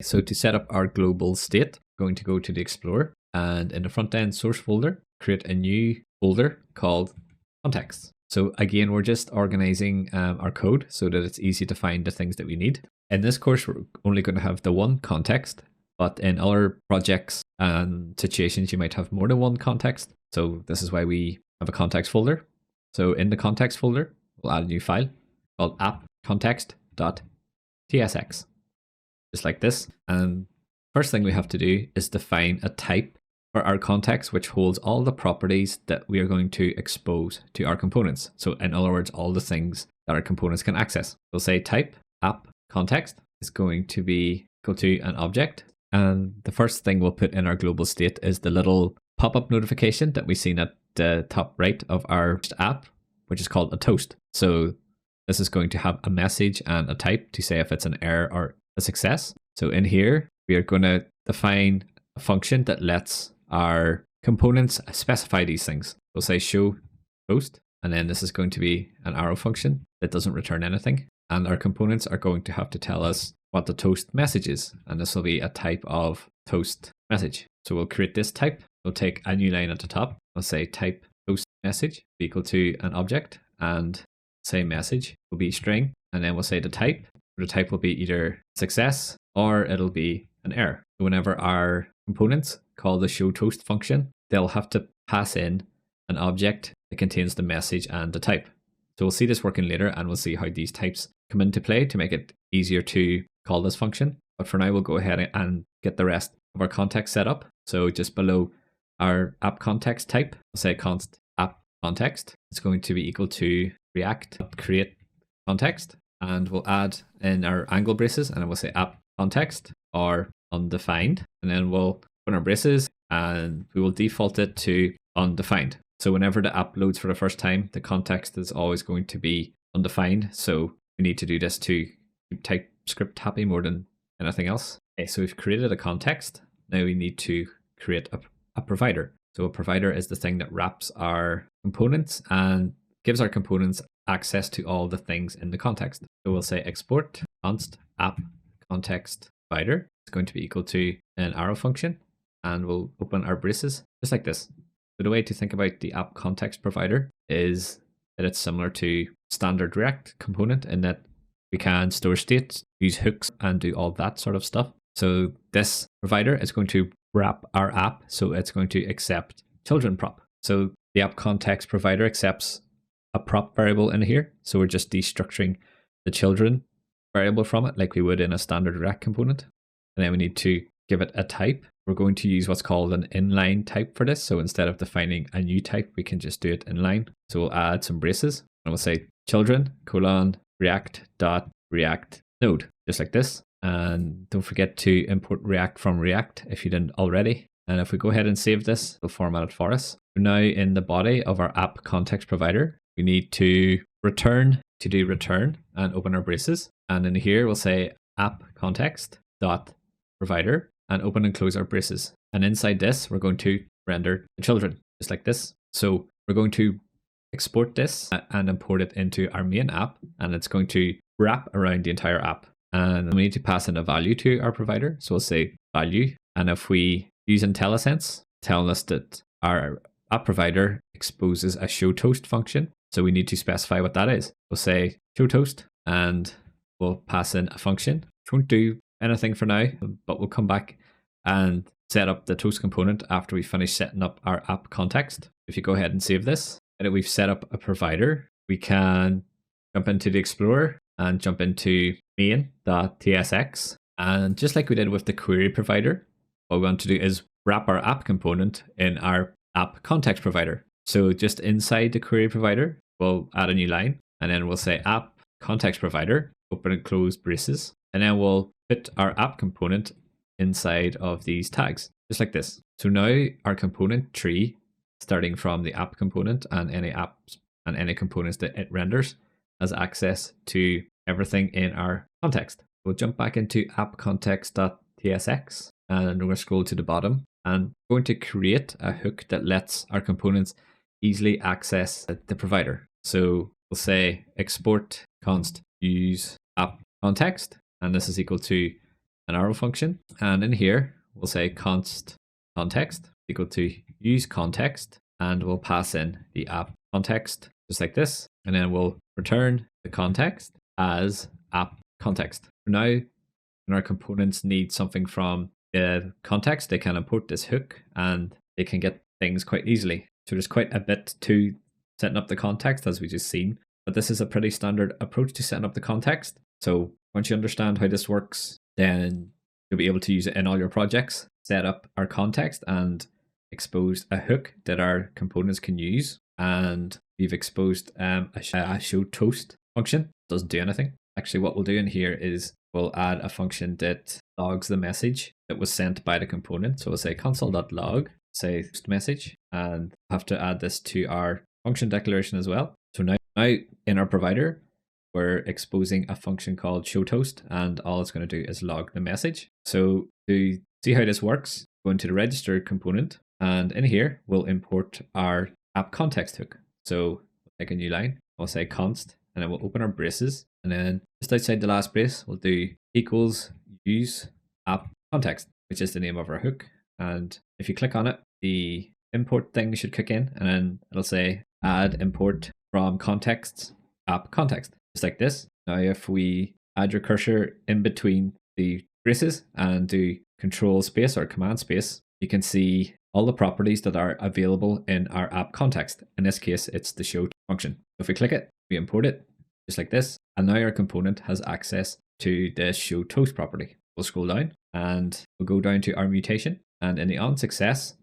So to set up our global state, I'm going to go to the Explorer, and in the front end source folder, create a new folder called Context. So again, we're just organizing our code so that it's easy to find the things that we need. In this course, we're only going to have the one context, but in other projects and situations, you might have more than one context. So this is why we have a context folder. So in the context folder, we'll add a new file called app.context.tsx, just like this. And first thing we have to do is define a type for our context, which holds all the properties that we are going to expose to our components. So in other words, all the things that our components can access. We'll say type app context is going to be equal to an object. And the first thing we'll put in our global state is the little pop-up notification that we've seen at the top right of our app, which is called a toast. So this is going to have a message and a type to say if it's an error or a success. So in here, we are going to define a function that lets our components specify these things. We'll say show toast, and then this is going to be an arrow function that doesn't return anything. And our components are going to have to tell us what the toast message is. And this will be a type of toast message. So we'll create this type. We'll take a new line at the top. We'll say type toast message equal to an object, and say message will be string. And then we'll say the type. The type will be either success or it'll be an error. So whenever our components call the show toast function, they'll have to pass in an object that contains the message and the type. So we'll see this working later, and we'll see how these types come into play to make it easier to call this function. But for now, we'll go ahead and get the rest of our context set up. So just below our app context type, we'll say const app context. It's going to be equal to React create context, and we'll add in our angle braces, and then we'll say app context or undefined, and then we'll put our braces and we will default it to undefined. So whenever the app loads for the first time, the context is always going to be undefined. So we need to do this to keep TypeScript happy more than anything else. Okay, so we've created a context. Now we need to create a provider. So a provider is the thing that wraps our components and gives our components access to all the things in the context. So we'll say export const app context provider. It's going to be equal to an arrow function, and we'll open our braces just like this. So the way to think about the app context provider is that it's similar to standard React component in that we can store state, use hooks, and do all that sort of stuff. So this provider is going to wrap our app, so it's going to accept children prop. So the app context provider accepts a prop variable in here. So we're just destructuring the children variable from it like we would in a standard React component. And then we need to give it a type. We're going to use what's called an inline type for this. So instead of defining a new type, we can just do it inline. So we'll add some braces and we'll say children : React.React node, just like this. And don't forget to import React from React if you didn't already. And if we go ahead and save this, it'll format it for us. Now in the body of our app context provider, we need to return to do return and open our braces. And in here, we'll say app context dot provider and open and close our braces. And inside this, we're going to render the children just like this. So we're going to export this and import it into our main app, and it's going to wrap around the entire app. And we need to pass in a value to our provider. So we'll say value. And if we use IntelliSense, telling us that our app provider exposes a show toast function. So we need to specify what that is. We'll say show toast and we'll pass in a function. It won't do anything for now, but we'll come back and set up the toast component after we finish setting up our app context. If you go ahead and save this, and we've set up a provider, we can jump into the Explorer and jump into main.tsx. And just like we did with the query provider, what we want to do is wrap our app component in our app context provider. So just inside the query provider, we'll add a new line, and then we'll say app context provider, open and close braces, and then we'll put our app component inside of these tags, just like this. So now our component tree, starting from the app component and any apps and any components that it renders, has access to everything in our context. We'll jump back into app context.tsx, and we're going to scroll to the bottom, and we're going to create a hook that lets our components easily access the provider. So we'll say export const use app context, and this is equal to an arrow function. And in here, we'll say const context equal to use context, and we'll pass in the app context just like this. And then we'll return the context as app context. For now, when our components need something from the context, they can import this hook and they can get things quite easily. So there's quite a bit to setting up the context, as we just seen, but this is a pretty standard approach to setting up the context. So once you understand how this works, then you'll be able to use it in all your projects, set up our context and expose a hook that our components can use. And we've exposed a show toast function. Doesn't do anything. Actually, what we'll do in here is we'll add a function that logs the message that was sent by the component. So we'll say console.log, say toast message, and have to add this to our function declaration as well. So now in our provider, we're exposing a function called showToast, and all it's going to do is log the message. So to see how this works, go into the register component, and in here, we'll import our app context hook. So we'll take a new line, we'll say const, and then we'll open our braces, and then just outside the last brace, we'll do equals use app context, which is the name of our hook. And if you click on it, the import thing should kick in, and then it'll say add import from context app context, just like this. Now, if we add your cursor in between the braces and do control space or command space, you can see all the properties that are available in our app context. In this case, it's the show function. If we click it, we import it just like this, and now our component has access to the show toast property. We'll scroll down and we'll go down to our mutation, and in the on success,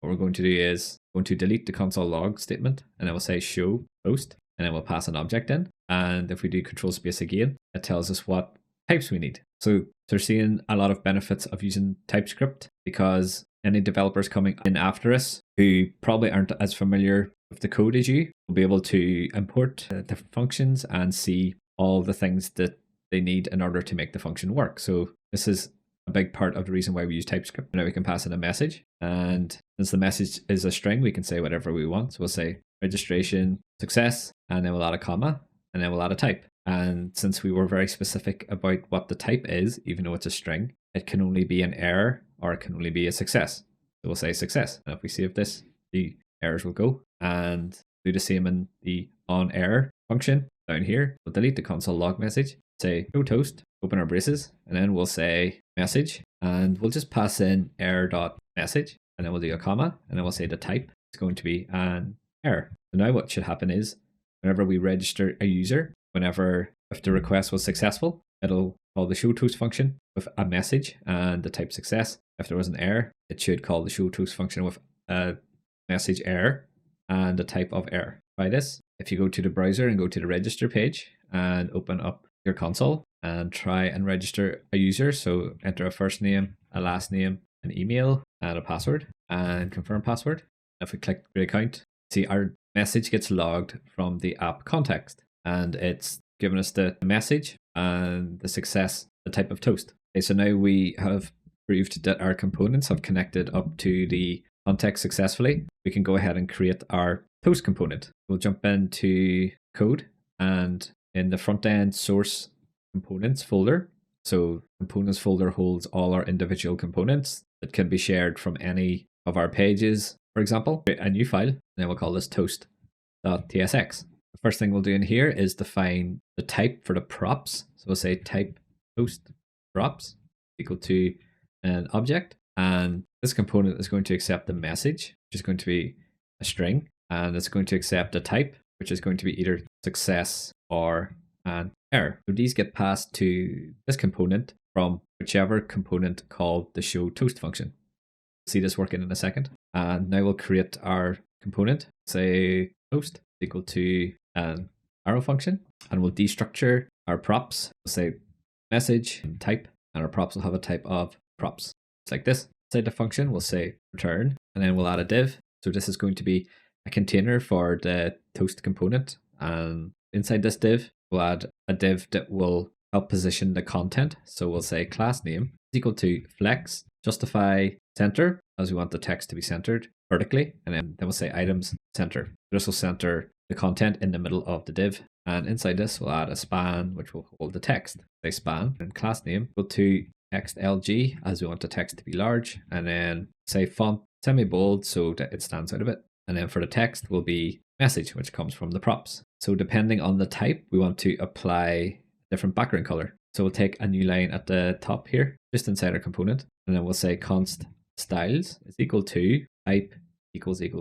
what we're going to do is going to delete the console log statement, and then we'll say show toast, and then we'll pass an object in. And if we do control space again, it tells us what types we need. So they're seeing a lot of benefits of using TypeScript, because any developers coming in after us who probably aren't as familiar with the code as you will be able to import different functions and see all the things that they need in order to make the function work. So this is a big part of the reason why we use TypeScript. Now we can pass in a message, and since the message is a string, we can say whatever we want. So we'll say registration success, and then we'll add a comma, and then we'll add a type. And since we were very specific about what the type is, even though it's a string, it can only be an error or it can only be a success. So we'll say success. And if we save this, the errors will go, and do the same in the onError function down here. We'll delete the console log message, say no toast, open our braces, and then we'll say message, and we'll just pass in error.message, and then we'll do a comma, and then we'll say the type is going to be an error. So now what should happen is whenever we register a user, if the request was successful, it'll call the showToast function with a message and the type success. If there was an error, it should call the showToast function with a message error and the type of error. Try this. If you go to the browser and go to the register page and open up your console and try and register a user, so enter a first name, a last name, an email, and a password, and confirm password. If we click create account, see our message gets logged from the app context, and it's given us the message and the success, the type of toast. Okay, so now we have proved that our components have connected up to the context successfully. We can go ahead and create our toast component. We'll jump into code, and in the front end source components folder, so components folder holds all our individual components that can be shared from any of our pages. For example, create a new file, and then we'll call this toast.tsx. The first thing we'll do in here is define the type for the props. So we'll say type toast props equal to an object, and this component is going to accept the message, which is going to be a string, and it's going to accept a type, which is going to be either success or an error. So these get passed to this component from whichever component called the showToast function. We'll see this working in a second. And now we'll create our component, say toast equal to an arrow function, and we'll destructure our props. We'll say message and type, and our props will have a type of props. It's like this. Inside the function, we'll say return, and then we'll add a div. So this is going to be a container for the toast component, and inside this div, we'll add a div that will help position the content. So we'll say class name is equal to flex, justify center, as we want the text to be centered vertically, and then we'll say items center. This will center the content in the middle of the div, and inside this we'll add a span which will hold the text. Say span and class name equal to xlg, as we want the text to be large, and then say font semi-bold so that it stands out a bit. And then for the text will be message, which comes from the props. So depending on the type, we want to apply a different background color. So we'll take a new line at the top here, just inside our component, and then we'll say const styles is equal to type equals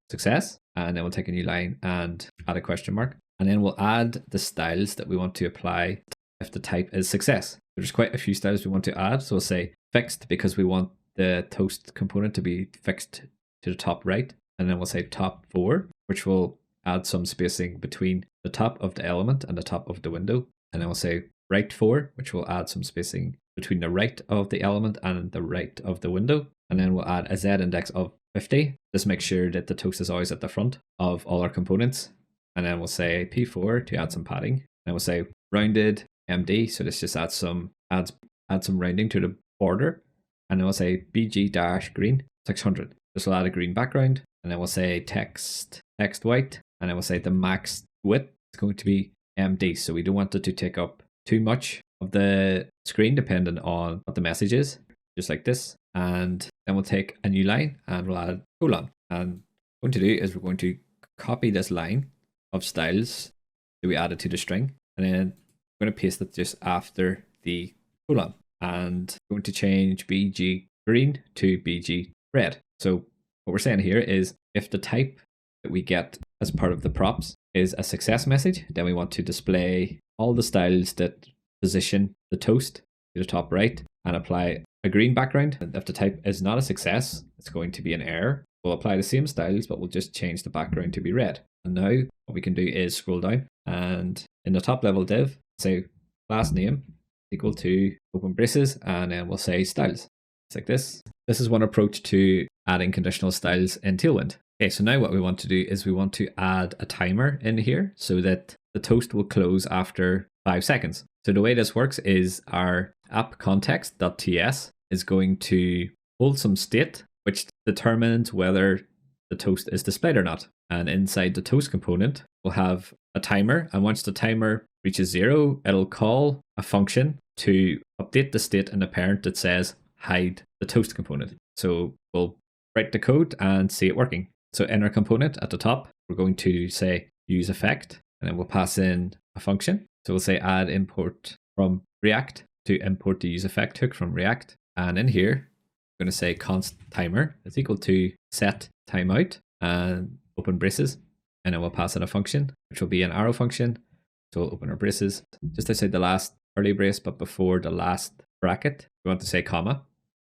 success, and then we'll take a new line and add a question mark, and then we'll add the styles that we want to apply if the type is success. There's quite a few styles we want to add, so we'll say fixed because we want the toast component to be fixed to the top right, and then we'll say top 4, which will add some spacing between the top of the element and the top of the window, and then we'll say right 4, which will add some spacing between the right of the element and the right of the window, and then we'll add a z index of 50. This makes sure that the toast is always at the front of all our components, and then we'll say p4 to add some padding, and we'll say rounded md, so this just adds some rounding to the border, and then we'll say bg-green 600. This will add a green background, and then we'll say text white, and then we'll say the max width is going to be md, so we don't want it to take up too much of the screen depending on what the message is, just like this. And then we'll take a new line and we'll add colon, and what we're going to do is we're going to copy this line of styles that we added to the string, and then we're going to paste it just after the colon, and we're going to change bg green to bg red. So what we're saying here is if the type that we get as part of the props is a success message, then we want to display all the styles that position the toast to the top right and apply a green background. And if the type is not a success, it's going to be an error. We'll apply the same styles, but we'll just change the background to be red. And now what we can do is scroll down, and in the top level div, say class name equal to open braces, and then we'll say styles. It's like this. This is one approach to adding conditional styles in Tailwind. Okay, so now what we want to do is we want to add a timer in here so that the toast will close after 5 seconds. So the way this works is our app context.ts is going to hold some state which determines whether the toast is displayed or not. And inside the toast component, we'll have a timer. And once the timer reaches 0, it'll call a function to update the state in the parent that says hide the toast component. So we'll write the code and see it working. So in our component at the top, we're going to say use effect, and then we'll pass in a function. So we'll say add import from React to import the use effect hook from React. And in here, we're going to say const timer is equal to set timeout and open braces. And then we'll pass in a function, which will be an arrow function. So we'll open our braces just outside the last curly brace, but before the last bracket, we want to say comma.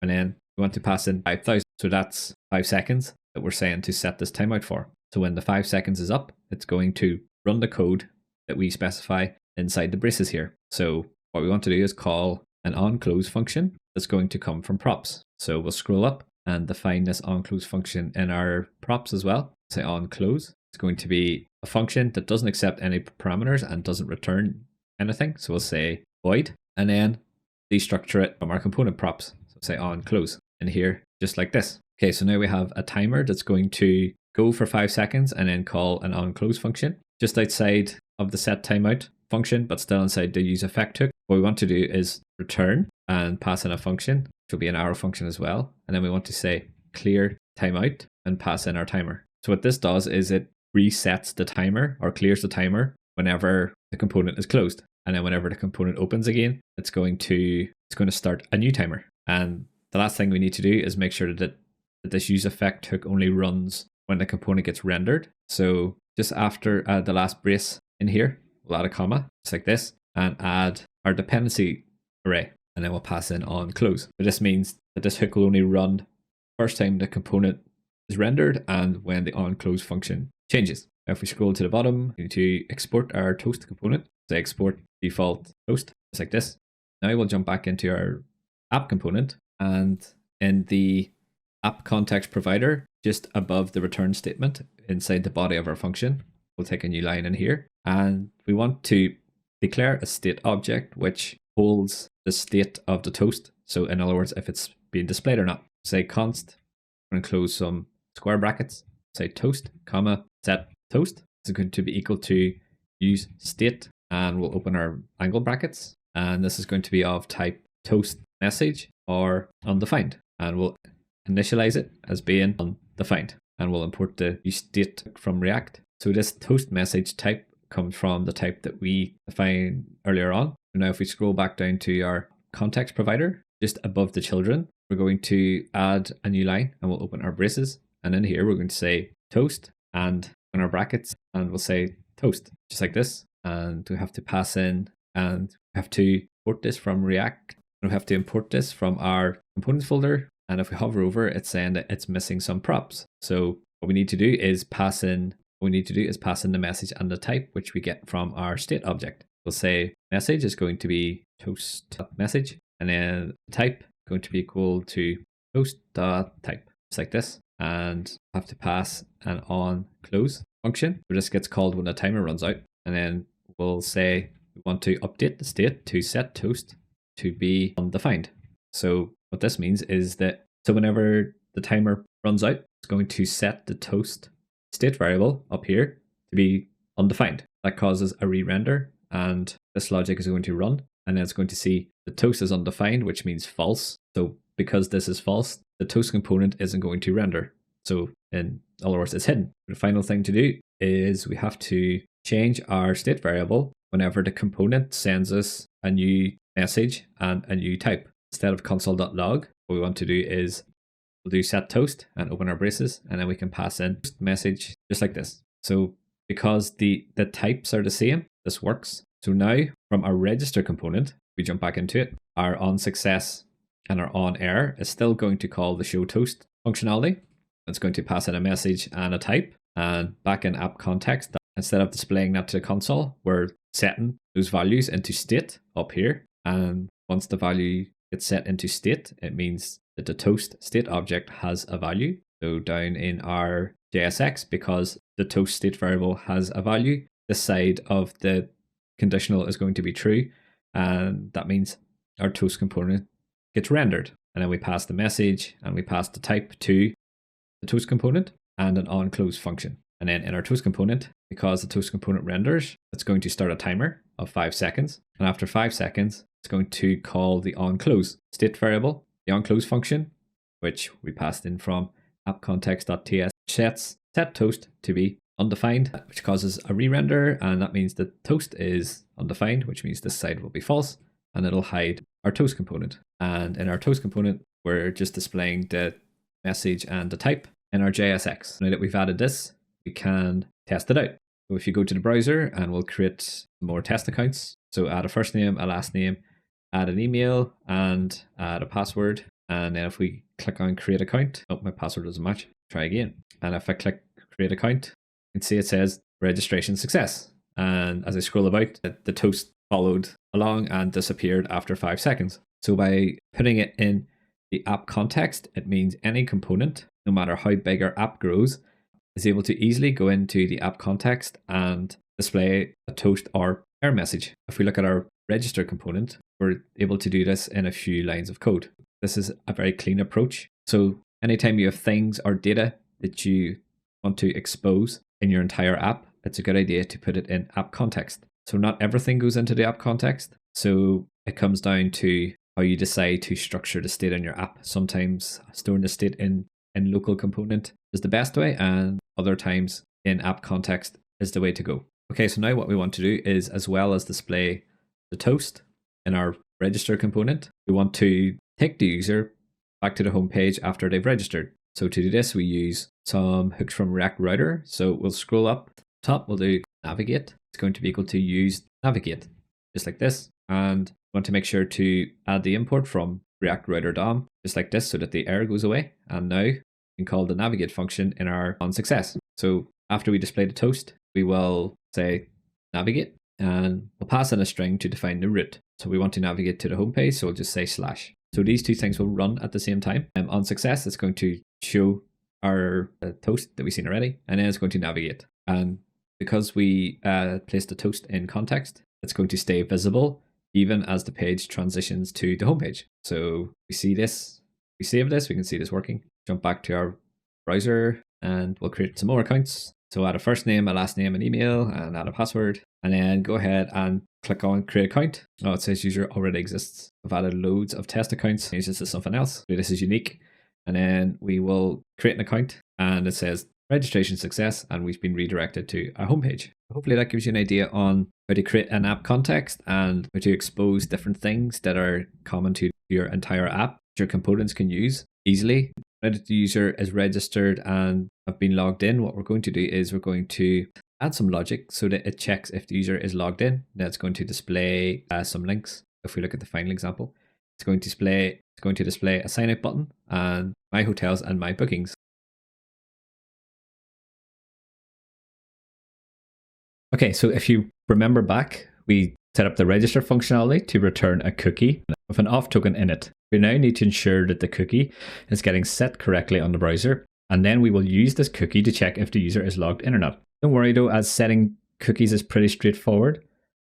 And then we want to pass in 5,000. So that's 5 seconds that we're saying to set this timeout for. So when the 5 seconds is up, it's going to run the code that we specify inside the braces here. So what we want to do is call an onClose function that's going to come from props. So we'll scroll up and define this onClose function in our props as well. Say onClose. It's going to be a function that doesn't accept any parameters and doesn't return anything. So we'll say void and then destructure it from our component props. So say onClose in here, just like this. Okay, so now we have a timer that's going to go for 5 seconds and then call an onClose function just outside of the set timeout function, but still inside the use effect hook. What we want to do is return and pass in a function, which will be an arrow function as well. And then we want to say clear timeout and pass in our timer. So what this does is it resets the timer or clears the timer whenever the component is closed. And then whenever the component opens again, it's going to start a new timer. And the last thing we need to do is make sure that this use effect hook only runs when the component gets rendered. So just after the last brace in here, we'll add a comma, just like this, and add our dependency array. And then we'll pass in onClose. So this means that this hook will only run first time the component is rendered and when the onClose function changes. Now if we scroll to the bottom, we need to export our toast component. So export default toast, just like this. Now we'll jump back into our app component, and in the app context provider, just above the return statement inside the body of our function, we'll take a new line in here, and we want to declare a state object which holds the state of the toast. So in other words, if it's being displayed or not. Say const, I'm going to close some square brackets, say toast, comma, set toast. This is going to be equal to use state, and we'll open our angle brackets, and this is going to be of type toast message or undefined, and we'll initialize it as being undefined, and we'll import the use state from React. So this toast message type comes from the type that we defined earlier on. So now if we scroll back down to our context provider, just above the children, we're going to add a new line and we'll open our braces. And in here, we're going to say toast and in our brackets, and we'll say toast, just like this. And we have to pass in, and we have to import this from React. And we have to import this from our components folder. And if we hover over, it's saying that it's missing some props. So what we need to do is pass in the message and the type, which we get from our state object. We'll say message is going to be toast.message, and then type going to be equal to toast.type, just like this. And have to pass an onClose function, which just gets called when the timer runs out. And then we'll say we want to update the state to set toast to be undefined. So what this means is that whenever the timer runs out, it's going to set the toast state variable up here to be undefined. That causes a re-render, and this logic is going to run, and then it's going to see the toast is undefined, which means false. So because this is false, the toast component isn't going to render. So in other words, it's hidden. The final thing to do is we have to change our state variable whenever the component sends us a new message and a new type. Instead of console.log, what we want to do is we'll do set toast and open our braces, and then we can pass in message just like this. So because the types are the same, this works. So now from our register component, we jump back into it, our onSuccess and our onError is still going to call the show toast functionality. It's going to pass in a message and a type, and back in app context, instead of displaying that to the console, we're setting those values into state up here. And once the value gets set into state, it means that the toast state object has a value. So down in our JSX, because the toast state variable has a value, this side of the conditional is going to be true. And that means our toast component gets rendered. And then we pass the message and we pass the type to the toast component and an onClose function. And then in our toast component, because the toast component renders, it's going to start a timer of 5 seconds. And after 5 seconds, it's going to call the onClose state variable, the onClose function, which we passed in from appcontext.ts, sets set toast to be undefined, which causes a re-render. And that means the toast is undefined, which means this side will be false, and it'll hide our toast component. And in our toast component, we're just displaying the message and the type in our JSX. Now that we've added this, we can test it out. So if you go to the browser, and we'll create more test accounts. So add a first name, a last name, add an email, and add a password. And then if we click on create account, oh, my password doesn't match. Try again. And if I click create account, you can see it says registration success. And as I scroll about, the toast followed along and disappeared after 5 seconds. So by putting it in the app context, it means any component, no matter how big our app grows, is able to easily go into the app context and display a toast or error message. If we look at our register component, we're able to do this in a few lines of code. This is a very clean approach. So anytime you have things or data that you want to expose in your entire app, it's a good idea to put it in app context. So not everything goes into the app context. So it comes down to how you decide to structure the state in your app. Sometimes storing the state in local component is the best way, and other times in app context is the way to go. Okay, so now what we want to do is, as well as display the toast in our register component, we want to take the user back to the home page after they've registered. So to do this, we use some hooks from React Router. So we'll scroll up top, we'll do navigate. It's going to be equal to use navigate, just like this. And we want to make sure to add the import from React Router DOM, just like this, so that the error goes away. And now we can call the navigate function in our onSuccess. So after we display the toast, we will say navigate, and we'll pass in a string to define the route. So we want to navigate to the home page, so we'll just say slash. So these two things will run at the same time. On success, it's going to show our toast that we've seen already, and then it's going to navigate. And because we placed the toast in context, it's going to stay visible even as the page transitions to the home page. So we see this, we save this, we can see this working. Jump back to our browser, and we'll create some more accounts. So add a first name, a last name, an email, and add a password. And then go ahead and click on create account. Oh, it says user already exists. I've added loads of test accounts. Change this to something else. This is unique. And then we will create an account, and it says registration success, and we've been redirected to our homepage. Hopefully that gives you an idea on how to create an app context and how to expose different things that are common to your entire app that your components can use easily. Now that the user is registered and have been logged in, what we're going to do is we're going to add some logic so that it checks if the user is logged in. Now it's going to display some links. If we look at the final example, it's going to display a sign out button and my hotels and my bookings. Okay, so if you remember back, we set up the register functionality to return a cookie with an auth token in it. We now need to ensure that the cookie is getting set correctly on the browser, and then we will use this cookie to check if the user is logged in or not. Don't worry though, as setting cookies is pretty straightforward,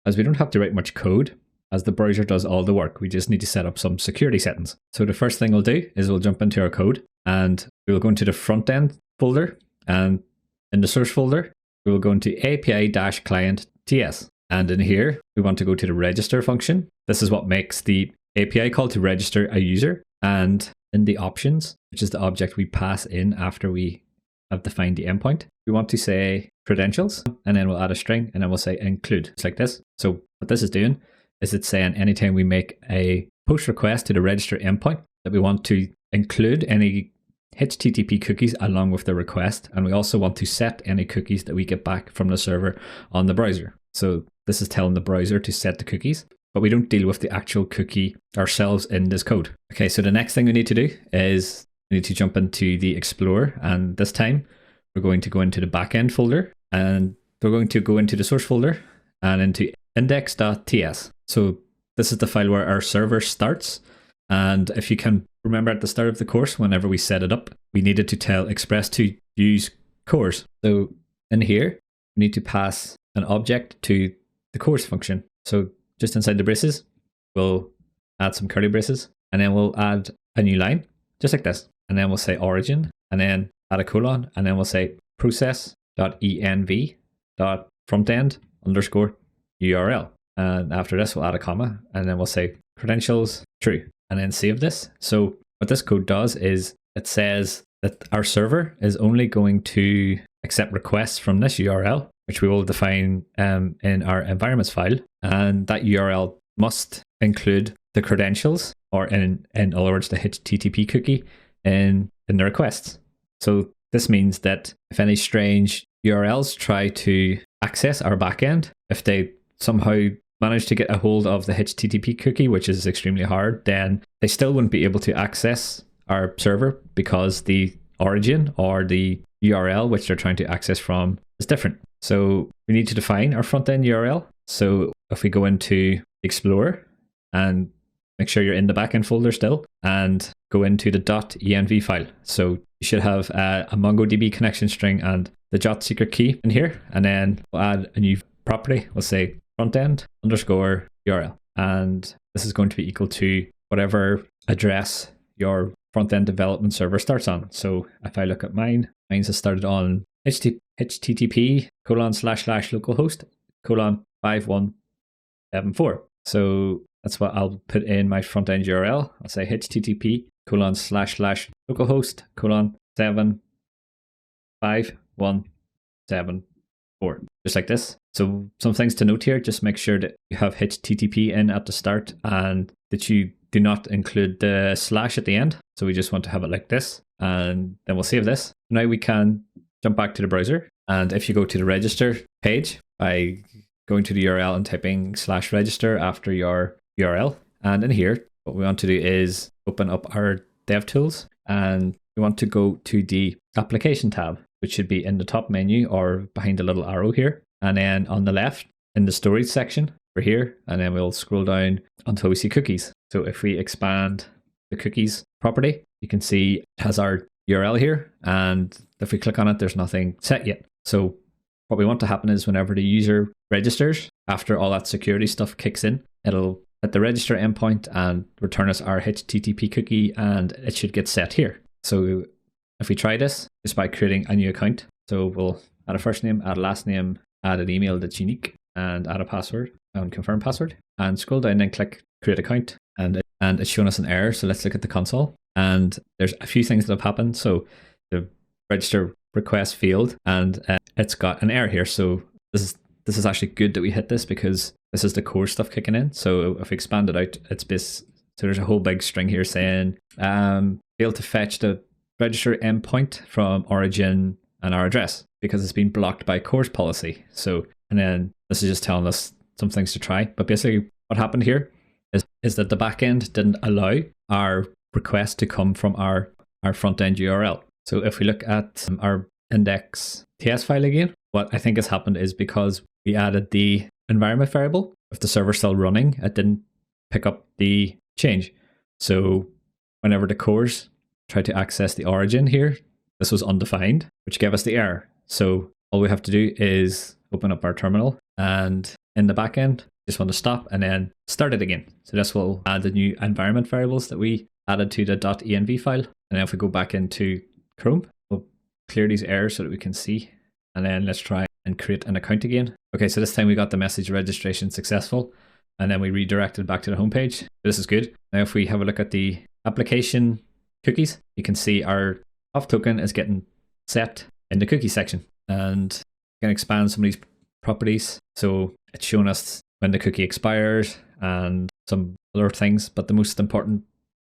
as we don't have to write much code, as the browser does all the work. We just need to set up some security settings. So the first thing we'll do is we'll jump into our code, and we'll go into the front end folder, and in the source folder, we will go into API-client TS. And in here, we want to go to the register function. This is what makes the API call to register a user. And in the options, which is the object we pass in after we have defined the endpoint, we want to say credentials, and then we'll add a string, and then we'll say include. It's like this. So what this is doing is it's saying anytime we make a post request to the register endpoint that we want to include any HTTP cookies along with the request, and we also want to set any cookies that we get back from the server on the browser. So this is telling the browser to set the cookies, but we don't deal with the actual cookie ourselves in this code. Okay, so the next thing we need to do is we need to jump into the Explorer, and this time we're going to go into the backend folder, and we're going to go into the source folder and into index.ts. So this is the file where our server starts. And if you can remember at the start of the course, whenever we set it up, we needed to tell Express to use CORS. So in here, we need to pass an object to the CORS function. So just inside the braces, we'll add some curly braces, and then we'll add a new line, just like this. And then we'll say origin, and then add a colon, and then we'll say process.env.frontend_URL. And after this, we'll add a comma, and then we'll say credentials true, and then save this. So what this code does is it says that our server is only going to accept requests from this URL, which we will define in our environments file. And that URL must include the credentials, or in other words, the HTTP cookie in the requests. So this means that if any strange URLs try to access our backend, if they somehow manage to get a hold of the HTTP cookie, which is extremely hard, then they still wouldn't be able to access our server because the origin or the URL which they're trying to access from is different. So we need to define our front-end URL. So if we go into Explorer and make sure you're in the backend folder still, and go into the .env file. So you should have a MongoDB connection string and the JOT secret key in here, and then we'll add a new property. We'll say frontend_URL, and this is going to be equal to whatever address your front-end development server starts on. So if I look at mine's has started on http://localhost:5174. So that's what I'll put in my front-end URL. I'll say http://localhost:75174, just like this. So some things to note here, just make sure that you have HTTP in at the start and that you do not include the slash at the end. So we just want to have it like this, and then we'll save this. Now we can jump back to the browser, and if you go to the register page by going to the URL and typing /register after your URL, and in here what we want to do is open up our DevTools, and we want to go to the application tab, which should be in the top menu or behind the little arrow here, and then on the left in the storage section over here, and then we'll scroll down until we see cookies. So if we expand the cookies property, you can see it has our URL here, and if we click on it, there's nothing set yet. So what we want to happen is whenever the user registers, after all that security stuff kicks in, it'll hit the register endpoint and return us our HTTP cookie, and it should get set here. So if we try this just by creating a new account, so we'll add a first name, add a last name, add an email that's unique, and add a password and confirm password, and scroll down and click create account, and it's showing us an error. So let's look at the console, and there's a few things that have happened. So the register request failed, and it's got an error here. So this is actually good that we hit this, because this is the core stuff kicking in. So if we expand it out, so there's a whole big string here saying failed to fetch the register endpoint from origin and our address because it's been blocked by course policy. So, and then this is just telling us some things to try. But basically what happened here is that the backend didn't allow our request to come from our front-end URL. So if we look at our index.ts file again, what I think has happened is because we added the environment variable, if the server's still running, it didn't pick up the change. So whenever the cores tried to access the origin here, this was undefined, which gave us the error. So all we have to do is open up our terminal, and in the backend, just want to stop and then start it again. So this will add the new environment variables that we added to the .env file. And then if we go back into Chrome, we'll clear these errors so that we can see. And then let's try and create an account again. Okay, so this time we got the message registration successful, and then we redirected back to the homepage. This is good. Now if we have a look at the application cookies, you can see our auth token is getting set in the cookie section, and we can expand some of these properties. So it's showing us when the cookie expires and some other things, but the most important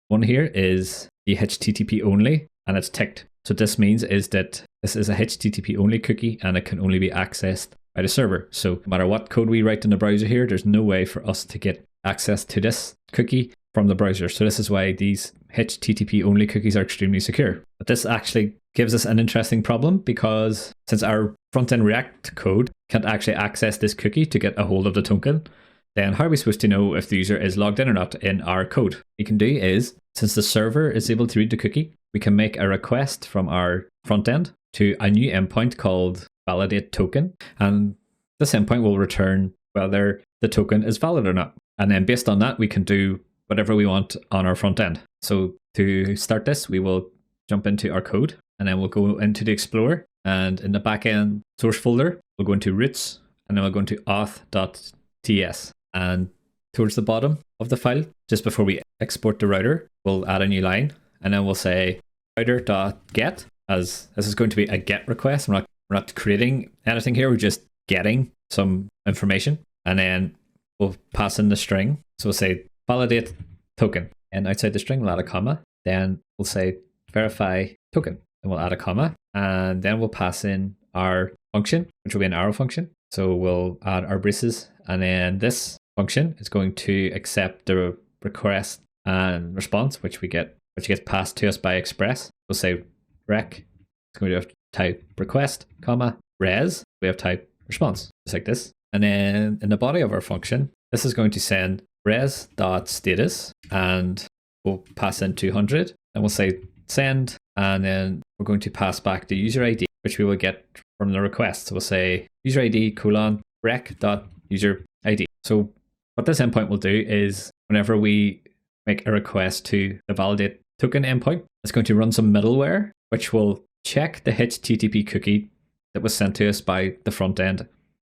one here is the HTTP only, and it's ticked. So this means is that this is a HTTP only cookie, and it can only be accessed by the server. So no matter what code we write in the browser here, there's no way for us to get access to this cookie from the browser. So this is why these HTTP only cookies are extremely secure. But this actually gives us an interesting problem, because since our front-end React code can't actually access this cookie to get a hold of the token, then how are we supposed to know if the user is logged in or not in our code? What we can do is, since the server is able to read the cookie, we can make a request from our front end to a new endpoint called validate token. And this endpoint will return whether the token is valid or not. And then based on that, we can do whatever we want on our front end. So to start this, we will jump into our code, and then we'll go into the Explorer, and in the backend source folder, we'll go into roots, and then we'll go into auth.ts. And towards the bottom of the file, just before we export the router, we'll add a new line, and then we'll say router.get, as this is going to be a get request. We're not creating anything here, we're just getting some information, and then we'll pass in the string. So we'll say validate token, and outside the string we'll add a comma, then we'll say verify token, and we'll add a comma, and then we'll pass in our function, which will be an arrow function. So we'll add our braces, and then this function is going to accept the request and response, which gets passed to us by Express. We'll say rec, it's going to have type request, comma, res, we have type response, just like this. And then in the body of our function, this is going to send res.status, and we'll pass in 200, and we'll say send, and then we're going to pass back the user ID, which we will get from the request. So we'll say user ID colon rec.user ID. So what this endpoint will do is whenever we make a request to the validate token endpoint, it's going to run some middleware, which will check the HTTP cookie that was sent to us by the front end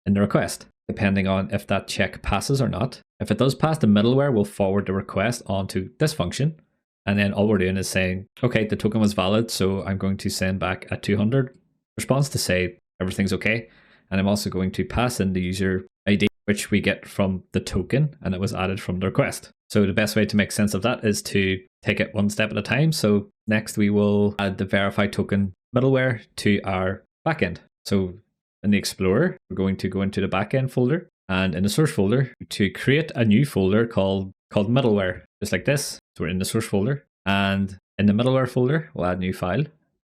in the request, depending on if that check passes or not. If it does pass, the middleware will forward the request onto this function. And then all we're doing is saying, okay, the token was valid, so I'm going to send back a 200 response to say everything's okay. And I'm also going to pass in the user ID, which we get from the token, and it was added from the request. So the best way to make sense of that is to take it one step at a time. So next we will add the verify token middleware to our backend. So in the Explorer, we're going to go into the backend folder, and in the source folder to create a new folder called middleware, just like this. So we're in the source folder, and in the middleware folder, we'll add a new file,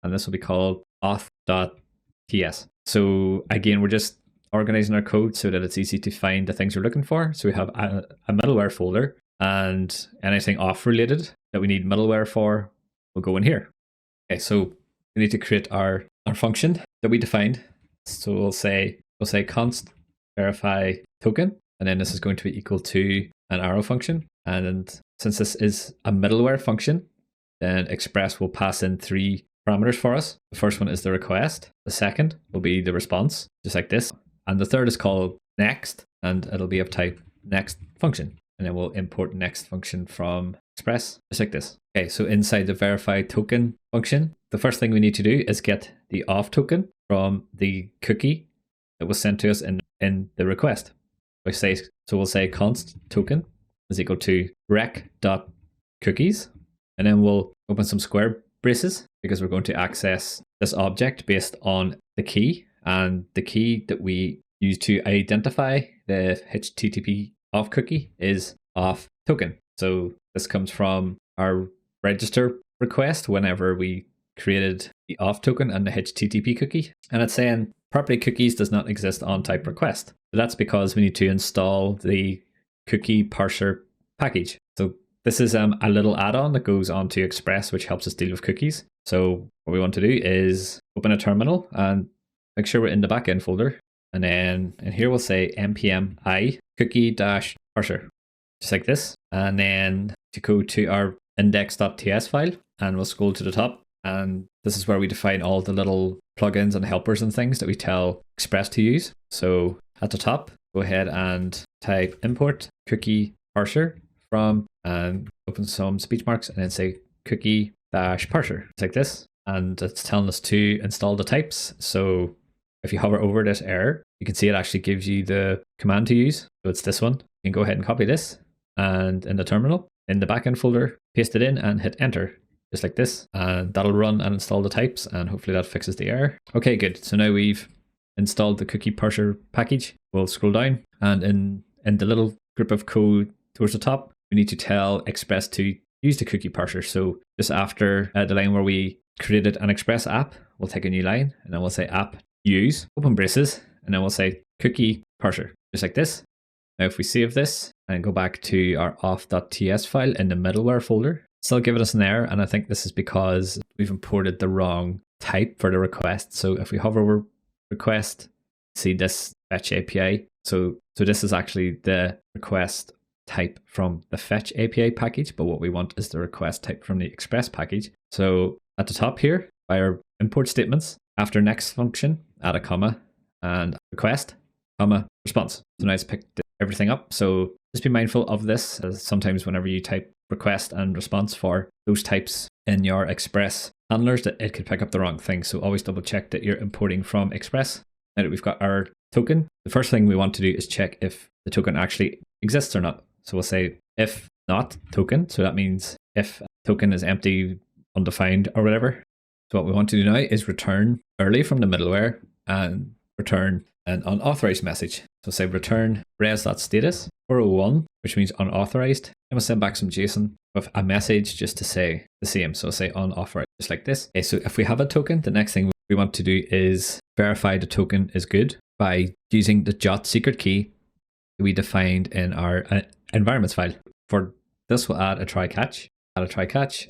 and this will be called auth.ts. So again, we're just organizing our code so that it's easy to find the things we're looking for. So we have a middleware folder, and anything auth related that we need middleware for will go in here. Okay, so we need to create our function that we defined. So we'll say const verify token, and then this is going to be equal to an arrow function. And since this is a middleware function, then Express will pass in 3 parameters for us. The first one is the request. The second will be the response, just like this. And the third is called next, and it'll be of type next function. And then we'll import next function from Express, just like this. Okay, so inside the verify token function, the first thing we need to do is get the auth token from the cookie that was sent to us in the request. So we'll say const token is equal to rec.cookies, and then we'll open some square braces because we're going to access this object based on the key, and the key that we use to identify the HTTP auth cookie is auth token. So this comes from our register request whenever we created the auth token and the HTTP cookie, and it's saying property cookies does not exist on type request. So that's because we need to install the cookie parser package. So this is a little add-on that goes onto Express, which helps us deal with cookies. So what we want to do is open a terminal and make sure we're in the backend folder. And then in here we'll say npm I cookie-parser, just like this. And then to go to our index.ts file, and we'll scroll to the top. And this is where we define all the little plugins and helpers and things that we tell Express to use. So at the top, go ahead and type import cookie parser from, and open some speech marks, and then say cookie-parser. It's like this. And it's telling us to install the types. So if you hover over this error, you can see it actually gives you the command to use. So it's this one. You can go ahead and copy this, and in the terminal, in the backend folder, paste it in and hit enter, just like this. And that'll run and install the types, and hopefully that fixes the error. Okay, good. So now we've installed the cookie parser package. We'll scroll down, and in the little group of code towards the top, we need to tell Express to use the cookie parser. So just after the line where we created an Express app, we'll take a new line, and then we'll say app use, open braces, and then we'll say cookie parser, just like this. Now if we save this and go back to our auth.ts file in the middleware folder, still giving us an error, and I think this is because we've imported the wrong type for the request. So if we hover over request, see this fetch API. So this is actually the request type from the fetch API package, but what we want is the request type from the express package. So at the top here, by our import statements, after next function, add a comma and request, comma, response. So now it's picked everything up. So just be mindful of this, as sometimes whenever you type request and response for those types in your express handlers, that it could pick up the wrong thing. So always double check that you're importing from express. Now that we've got our token, the first thing we want to do is check if the token actually exists or not. So we'll say if not token. So that means if token is empty, undefined, or whatever. So what we want to do now is return early from the middleware and return an unauthorized message. So say return res.status 401, which means unauthorized. And we'll send back some JSON with a message just to say the same. So say unauthorized, just like this. Okay, so if we have a token, the next thing we want to do is verify the token is good by using the jot secret key we defined in our environments file. For this, we'll add a try catch,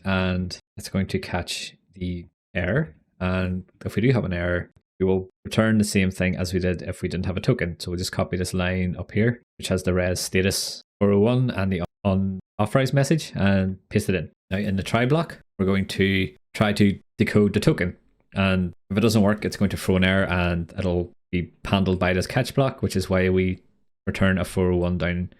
and it's going to catch the error. And if we do have an error, we will return the same thing as we did if we didn't have a token. So we'll just copy this line up here, which has the res status 401 and the unauthorized message, and paste it in. Now in the try block, we're going to try to decode the token. And if it doesn't work, it's going to throw an error and it'll be handled by this catch block, which is why we return a 401 down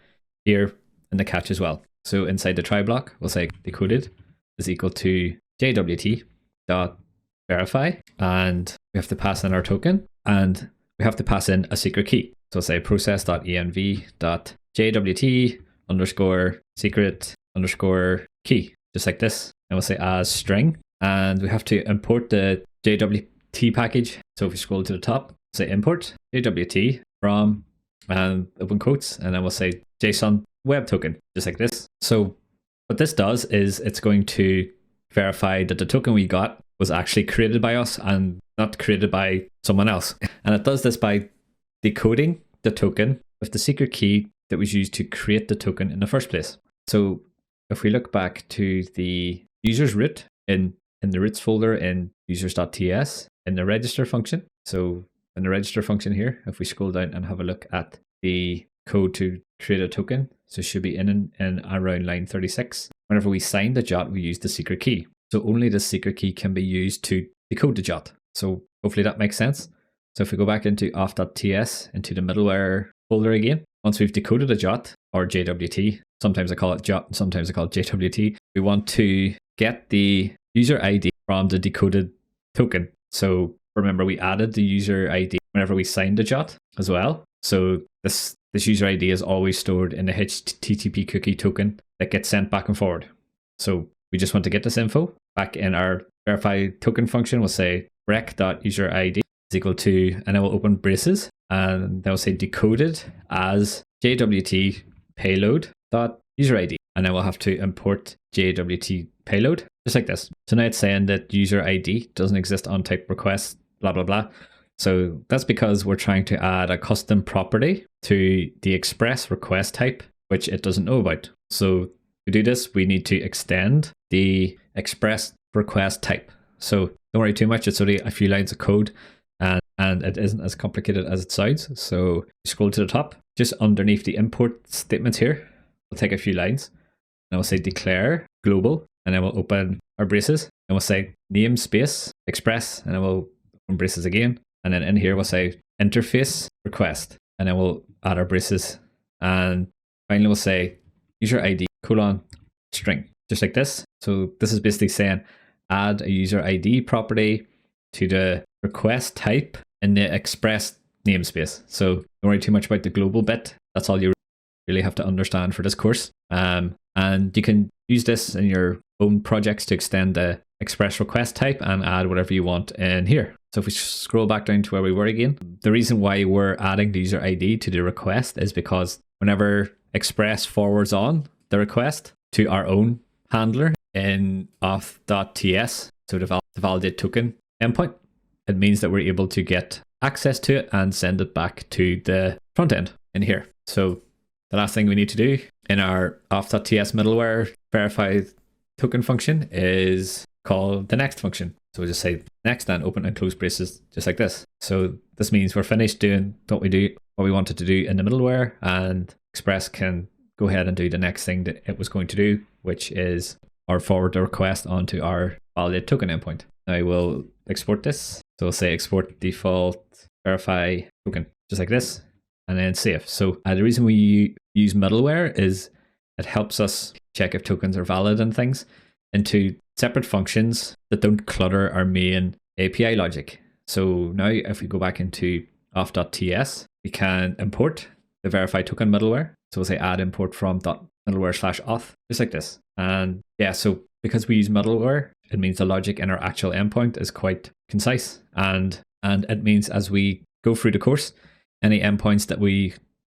here in the catch as well. So inside the try block, we'll say decoded is equal to jwt.verify, and we have to pass in our token, and we have to pass in a secret key. So say process.env.jwt underscore secret underscore key, just like this. And we'll say as string, and we have to import the JWT package. So if we scroll to the top, say import JWT from, and open quotes, and then we'll say JSON web token, just like this. So what this does is it's going to verify that the token we got was actually created by us and not created by someone else. And it does this by decoding the token with the secret key that was used to create the token in the first place. So if we look back to the users root in the roots folder in users.ts in the register function. So in the register function here, if we scroll down and have a look at the code to create a token, so it should be in around line 36. Whenever we sign the jot, we use the secret key. So only the secret key can be used to decode the jot. So hopefully that makes sense. So if we go back into auth.ts, into the middleware folder again, once we've decoded a jot or JWT, sometimes I call it jot, sometimes I call it JWT, we want to get the user ID from the decoded token. So remember, we added the user ID whenever we signed the jot as well. So this user ID is always stored in the HTTP cookie token that gets sent back and forward. So we just want to get this info back in our verify token function. We'll say rec.userid is equal to, and then we'll open braces, and then we'll say decoded as JWT payload.userid, and then we'll have to import JWT payload, just like this. So now it's saying that user ID doesn't exist on type request, blah, blah, blah. So that's because we're trying to add a custom property to the express request type, which it doesn't know about. So to do this, we need to extend the express request type. So don't worry too much. It's only a few lines of code, and it isn't as complicated as it sounds. So scroll to the top, just underneath the import statements here, we'll take a few lines, and we'll say declare global, and then we'll open our braces, and we'll say namespace express, and then we'll open braces again. And then in here, we'll say interface request, and then we'll add our braces. And finally, we'll say user ID colon string, just like this. So this is basically saying add a user ID property to the request type in the express namespace. So don't worry too much about the global bit. That's all you really have to understand for this course. And you can use this in your own projects to extend the express request type and add whatever you want in here. So if we scroll back down to where we were again, the reason why we're adding the user ID to the request is because whenever Express forwards on the request to our own handler in auth.ts, so the validate token endpoint, it means that we're able to get access to it and send it back to the front end in here. So the last thing we need to do in our auth.ts middleware verify token function is call the next function. So we'll just say next and open and close braces, just like this. So this means we're finished doing what we wanted to do in the middleware, and Express can go ahead and do the next thing that it was going to do, which is our forward the request onto our validate token endpoint. Now we'll export this. So we'll say export default verify token, just like this, and then save. So the reason we use middleware is it helps us check if tokens are valid and things into separate functions that don't clutter our main API logic. So now if we go back into auth.ts, we can import the verify token middleware. So we'll say add import from .middleware/auth, just like this. And yeah, so because we use middleware, it means the logic in our actual endpoint is quite concise. And it means as we go through the course, any endpoints that we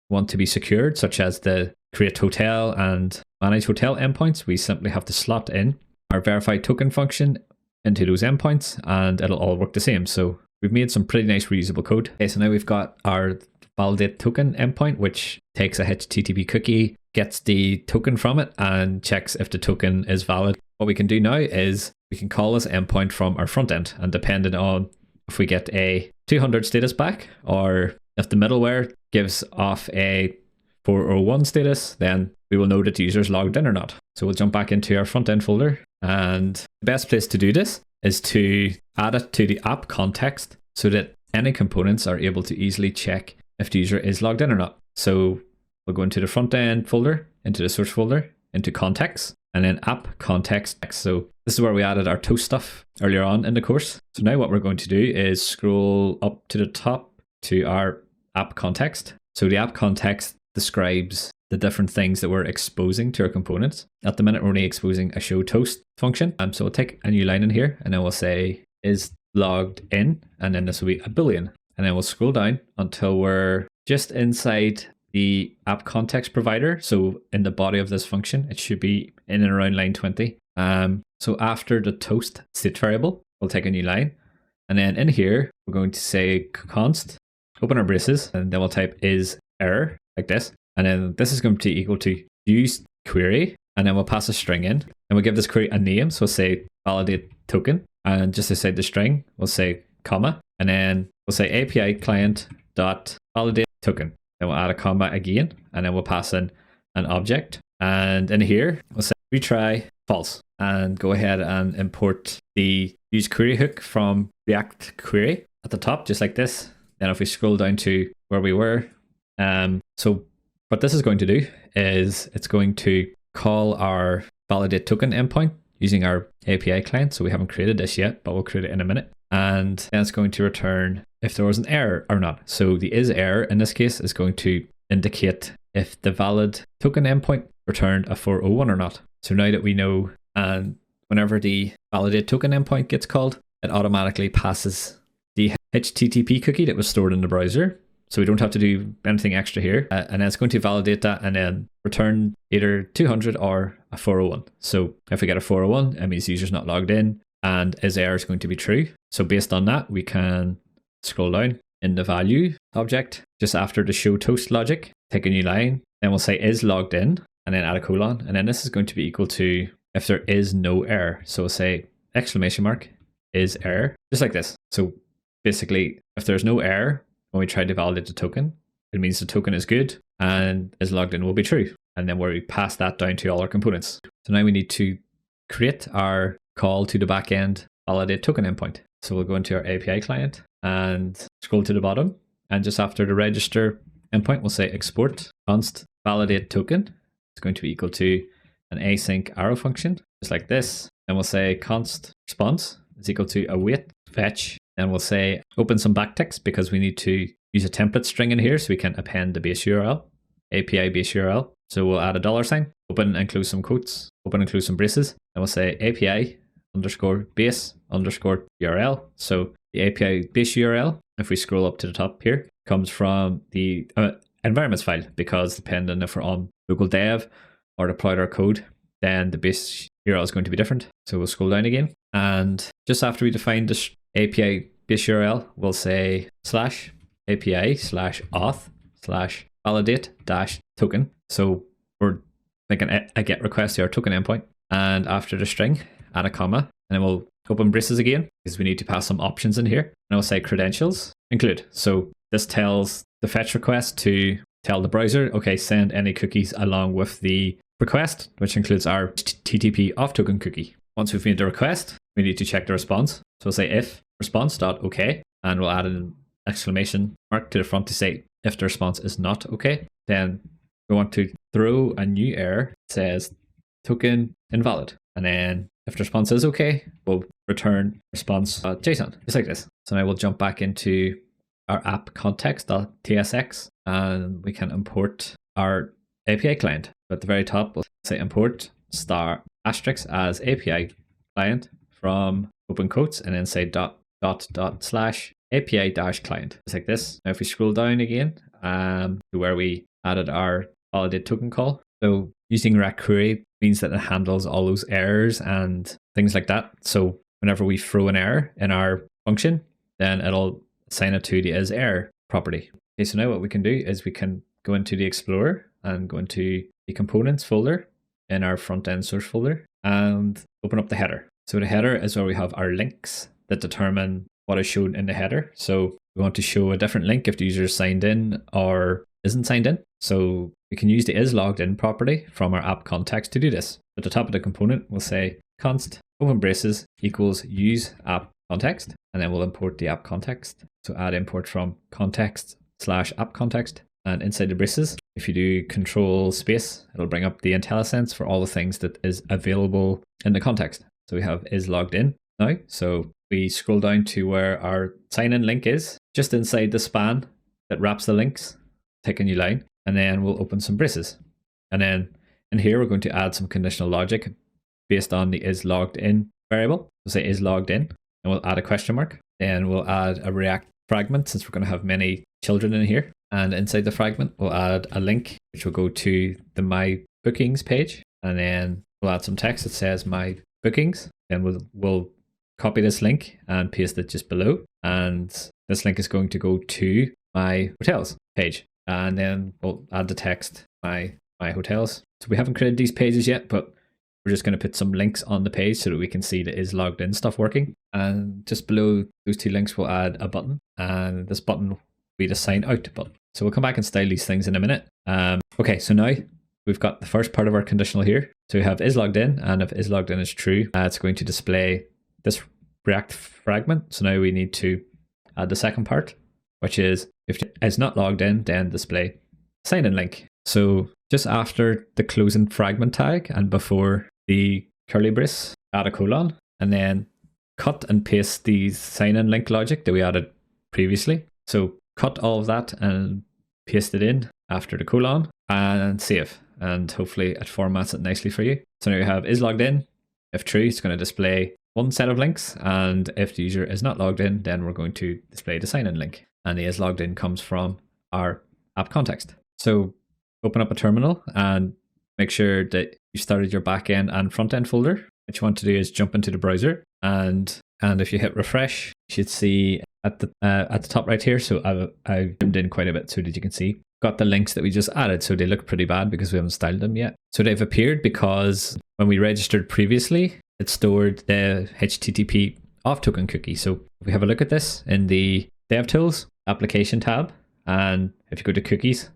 want to be secured, such as the create hotel and manage hotel endpoints, we simply have to slot in our verify token function into those endpoints and it'll all work the same. So we've made some pretty nice reusable code. Okay, so now we've got our validate token endpoint, which takes a HTTP cookie, gets the token from it and checks if the token is valid. What we can do now is we can call this endpoint from our front end, and depending on if we get a 200 status back or if the middleware gives off a 401 status, then we will know that the user is logged in or not. So we'll jump back into our front end folder, and the best place to do this is to add it to the app context so that any components are able to easily check if the user is logged in or not. So we'll go into the front end folder, into the source folder, into context, and then app context. So this is where we added our toast stuff earlier on in the course. So now what we're going to do is scroll up to the top to our app context. So the app context describes the different things that we're exposing to our components. At the minute, we're only exposing a show toast function. So we'll take a new line in here and then we'll say is logged in, and then this will be a Boolean. And then we'll scroll down until we're just inside the app context provider. So in the body of this function, it should be in and around line 20. So after the toast state variable, we'll take a new line. And then in here, we're going to say const, open our braces, and then we'll type is error like this. And then this is going to be equal to use query. And then we'll pass a string in and we'll give this query a name. So we'll say validate token. And just beside the string, we'll say comma. And then we'll say API client dot validate token. Then we'll add a comma again, and then we'll pass in an object. And in here, we'll say retry false, and go ahead and import the use query hook from React query at the top, just like this. Then if we scroll down to where we were, so what this is going to do is it's going to call our validate token endpoint using our API client. So we haven't created this yet, but we'll create it in a minute. And then it's going to return if there was an error or not. So the is error in this case is going to indicate if the valid token endpoint returned a 401 or not. So now that we know, and whenever the validate token endpoint gets called, it automatically passes the HTTP cookie that was stored in the browser. So we don't have to do anything extra here. And then it's going to validate that and then return either 200 or a 401. So if we get a 401, it means the user's not logged in and is error is going to be true. So based on that, we can scroll down in the value object, just after the show toast logic, take a new line, then we'll say is logged in and then add a colon. And then this is going to be equal to if there is no error. So we'll say exclamation mark is error, just like this. So basically, if there's no error, when we try to validate the token, it means the token is good and is logged in will be true. And then we pass that down to all our components. So now we need to create our call to the backend validate token endpoint. So we'll go into our API client and scroll to the bottom. And just after the register endpoint, we'll say export const validate token. It's going to be equal to an async arrow function, just like this. Then we'll say const response is equal to await fetch. And we'll say open some backticks because we need to use a template string in here so we can append the base URL, API base URL. So we'll add a $, open and close some quotes, open and close some braces. And we'll say API underscore base underscore URL. So the API base URL, if we scroll up to the top here, comes from the environments file, because depending if we're on local dev or deployed our code, then the base URL is going to be different. So we'll scroll down again. And just after we define this API base URL, we'll say slash API slash auth slash validate dash token. So we're making a get request to our token endpoint. And after the string, add a comma, and then we'll open braces again because we need to pass some options in here. And we'll say credentials include. So this tells the fetch request to tell the browser, okay, send any cookies along with the request, which includes our HTTP auth token cookie. Once we've made the request, we need to check the response. So we'll say if response.okay, and we'll add an exclamation mark to the front to say if the response is not okay. Then we want to throw a new error that says token invalid. And then if the response is okay, we'll return response.json, just like this. So now we'll jump back into our app context.tsx, and we can import our API client. So at the very top, we'll say import * as API client from open quotes, and then say / API -client, just like this. Now if we scroll down again to where we added our validate token call. So using React Query means that it handles all those errors and things like that. So whenever we throw an error in our function, then it'll assign it to the isError property. Okay, so now what we can do is we can go into the Explorer and go into the components folder in our front-end source folder and open up the header. So the header is where we have our links that determine what is shown in the header. So we want to show a different link if the user is signed in or isn't signed in. So we can use the isLoggedIn property from our app context to do this. At the top of the component, we'll say const open braces equals use app context, and then we'll import the app context. So add import from context / app context, and inside the braces, if you do control space, it'll bring up the IntelliSense for all the things that is available in the context. So we have isLoggedIn now. So we scroll down to where our sign in link is, just inside the span that wraps the links, take a new line, and then we'll open some braces. And then in here, we're going to add some conditional logic based on the isLoggedIn variable. We'll say isLoggedIn, and we'll add a question mark. Then we'll add a React fragment, since we're going to have many children in here. And inside the fragment, we'll add a link, which will go to the My Bookings page. And then we'll add some text that says My Bookings. Then we'll copy this link and paste it just below. And this link is going to go to My Hotels page. And then we'll add the text, my hotels. So we haven't created these pages yet, but we're just going to put some links on the page so that we can see the isLoggedIn stuff working. And just below those two links, we'll add a button. And this button will be the sign out button. So we'll come back and style these things in a minute. Okay, so now we've got the first part of our conditional here. So we have isLoggedIn, and if isLoggedIn is true, it's going to display this React fragment. So now we need to add the second part, which is if it's not logged in, then display sign in link. So just after the closing fragment tag and before the curly brace, add a colon, and then cut and paste the sign in link logic that we added previously. So cut all of that and paste it in after the colon and save. And hopefully it formats it nicely for you. So now you have isLoggedIn. If true, it's going to display one set of links. And if the user is not logged in, then we're going to display the sign in link. And the isLoggedIn comes from our app context. So open up a terminal and make sure that you started your backend and front end folder. What you want to do is jump into the browser, and if you hit refresh, you should see at the top right here. So I've zoomed in quite a bit so that you can see. Got the links that we just added, so they look pretty bad because we haven't styled them yet. So they've appeared because when we registered previously, it stored the HTTP auth token cookie. So if we have a look at this in the DevTools application tab, and if you go to cookies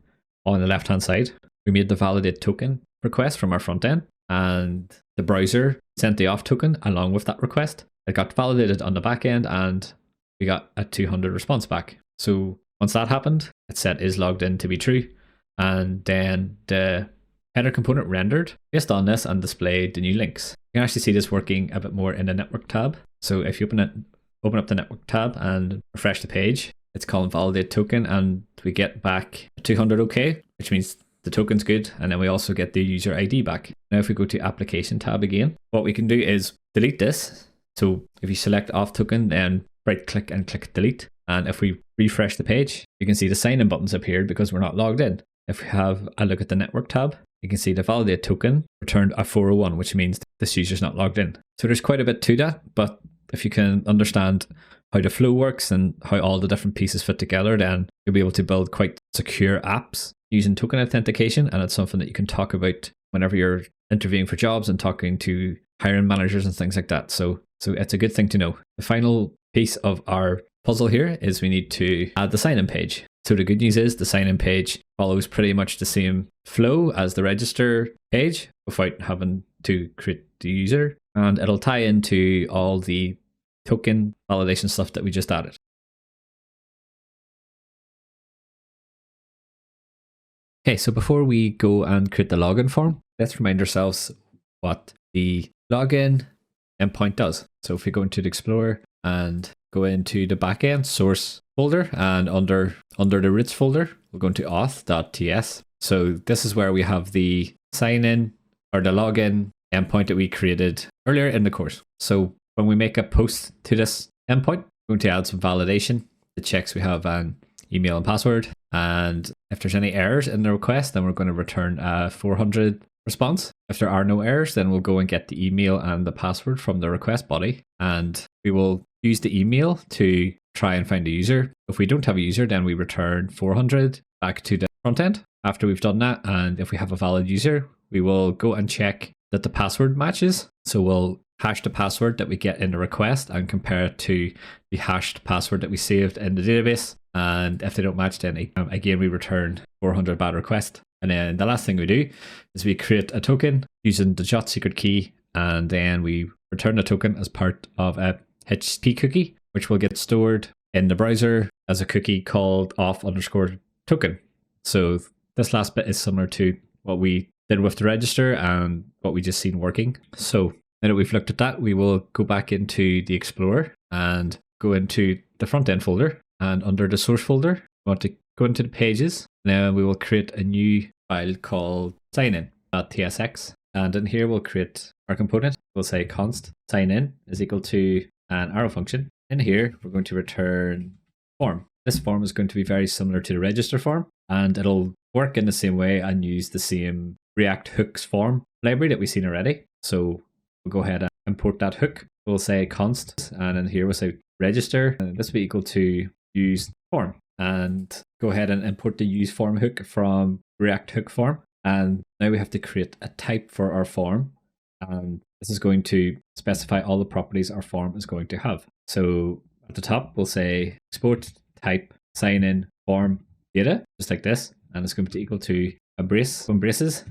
on the left hand side, we made the validate token request from our front end, and the browser sent the auth token along with that request. It got validated on the back end, and we got a 200 response back. So once that happened, it set isLoggedIn to be true, and then the header component rendered based on this and displayed the new links. You can actually see this working a bit more in the network tab. So if you open up the network tab and refresh the page, it's called validate token, and we get back 200 OK, which means the token's good, and then we also get the user ID back. Now if we go to application tab again, what we can do is delete this. So if you select auth token, then right click and click delete. And if we refresh the page, you can see the sign in buttons appeared because we're not logged in. If we have a look at the network tab, you can see the validate token returned a 401, which means this user's not logged in. So there's quite a bit to that, but if you can understand how the flow works and how all the different pieces fit together, then you'll be able to build quite secure apps using token authentication. And it's something that you can talk about whenever you're interviewing for jobs and talking to hiring managers and things like that. So it's a good thing to know. The final piece of our puzzle here is we need to add the sign-in page. So the good news is the sign in page follows pretty much the same flow as the register page without having to create the user, and it'll tie into all the token validation stuff that we just added. Okay, so before we go and create the login form, let's remind ourselves what the login endpoint does. So if we go into the Explorer and go into the backend source folder, and under the roots folder, we'll go into auth.ts. So this is where we have the sign in or the login endpoint that we created earlier in the course. So when we make a post to this endpoint, we're going to add some validation. It checks we have an email and password. And if there's any errors in the request, then we're going to return a 400 response. If there are no errors, then we'll go and get the email and the password from the request body. And we will use the email to try and find a user. If we don't have a user, then we return 400 back to the front end after we've done that. And if we have a valid user, we will go and check that the password matches. So we'll hash the password that we get in the request and compare it to the hashed password that we saved in the database. And if they don't match, then again, we return 400 bad request. And then the last thing we do is we create a token using the jot secret key, and then we return the token as part of a HTTP cookie, which will get stored in the browser as a cookie called auth_token. So this last bit is similar to what we did with the register and what we just seen working. So now that we've looked at that, we will go back into the Explorer and go into the front end folder, and under the source folder, we want to go into the pages. Now we will create a new file called signin.tsx, and in here we'll create our component. We'll say const signin is equal to an arrow function. In here, we're going to return form. This form is going to be very similar to the register form, and it'll work in the same way and use the same React hooks form library that we've seen already. So we'll go ahead and import that hook. We'll say const, and in here we'll say register, and this will be equal to use form. And go ahead and import the use form hook from React hook form. And now we have to create a type for our form. And this is going to specify all the properties our form is going to have. So at the top, we'll say export type sign in form data, just like this. And it's going to be equal to a brace from braces.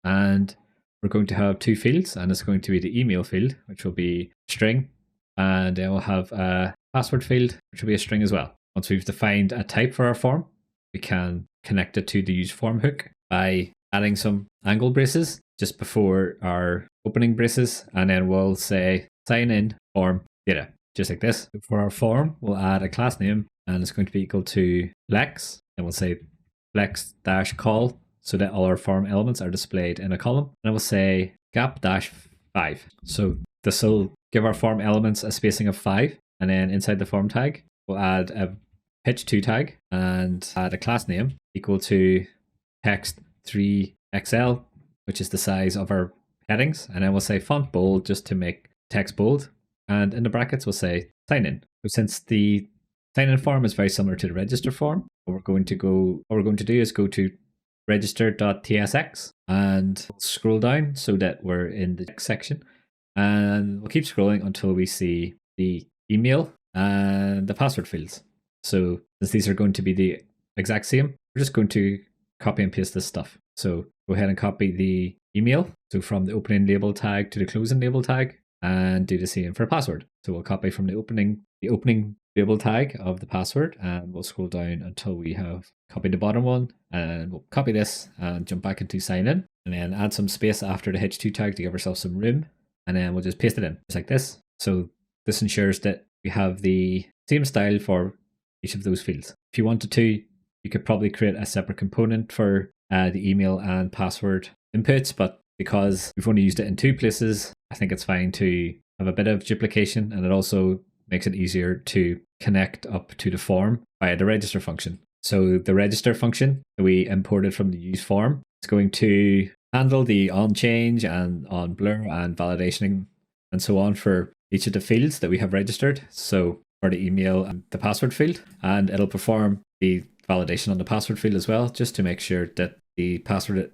And we're going to have two fields, and it's going to be the email field, which will be string. And then we'll have a password field, which will be a string as well. Once we've defined a type for our form, we can connect it to the use form hook by adding some angle braces just before our opening braces, and then we'll say sign in form data, just like this. For our form, we'll add a class name, and it's going to be equal to flex, and we'll say flex-call so that all our form elements are displayed in a column, and we'll say gap-5. So this will give our form elements a spacing of 5, and then inside the form tag, we'll add a h2 tag and add a class name equal to text 3XL, which is the size of our headings. And then we'll say font bold just to make text bold. And in the brackets, we'll say sign in. So since the sign in form is very similar to the register form, what we're going to do is go to register.tsx and scroll down so that we're in the text section. And we'll keep scrolling until we see the email and the password fields. So since these are going to be the exact same, we're just going to copy and paste this stuff. So go ahead and copy the email. So from the opening label tag to the closing label tag, and do the same for password. So we'll copy from the opening label tag of the password, and we'll scroll down until we have copied the bottom one, and we'll copy this and jump back into sign in, and then add some space after the h2 tag to give ourselves some room, and then we'll just paste it in just like this. So this ensures that we have the same style for each of those fields. If you wanted to, you could probably create a separate component for the email and password inputs, but because we've only used it in two places, I think it's fine to have a bit of duplication, and it also makes it easier to connect up to the form via the register function. So the register function that we imported from the use form is going to handle the on change and on blur and validation and so on for each of the fields that we have registered. So for the email and the password field, and it'll perform the validation on the password field as well, just to make sure that the password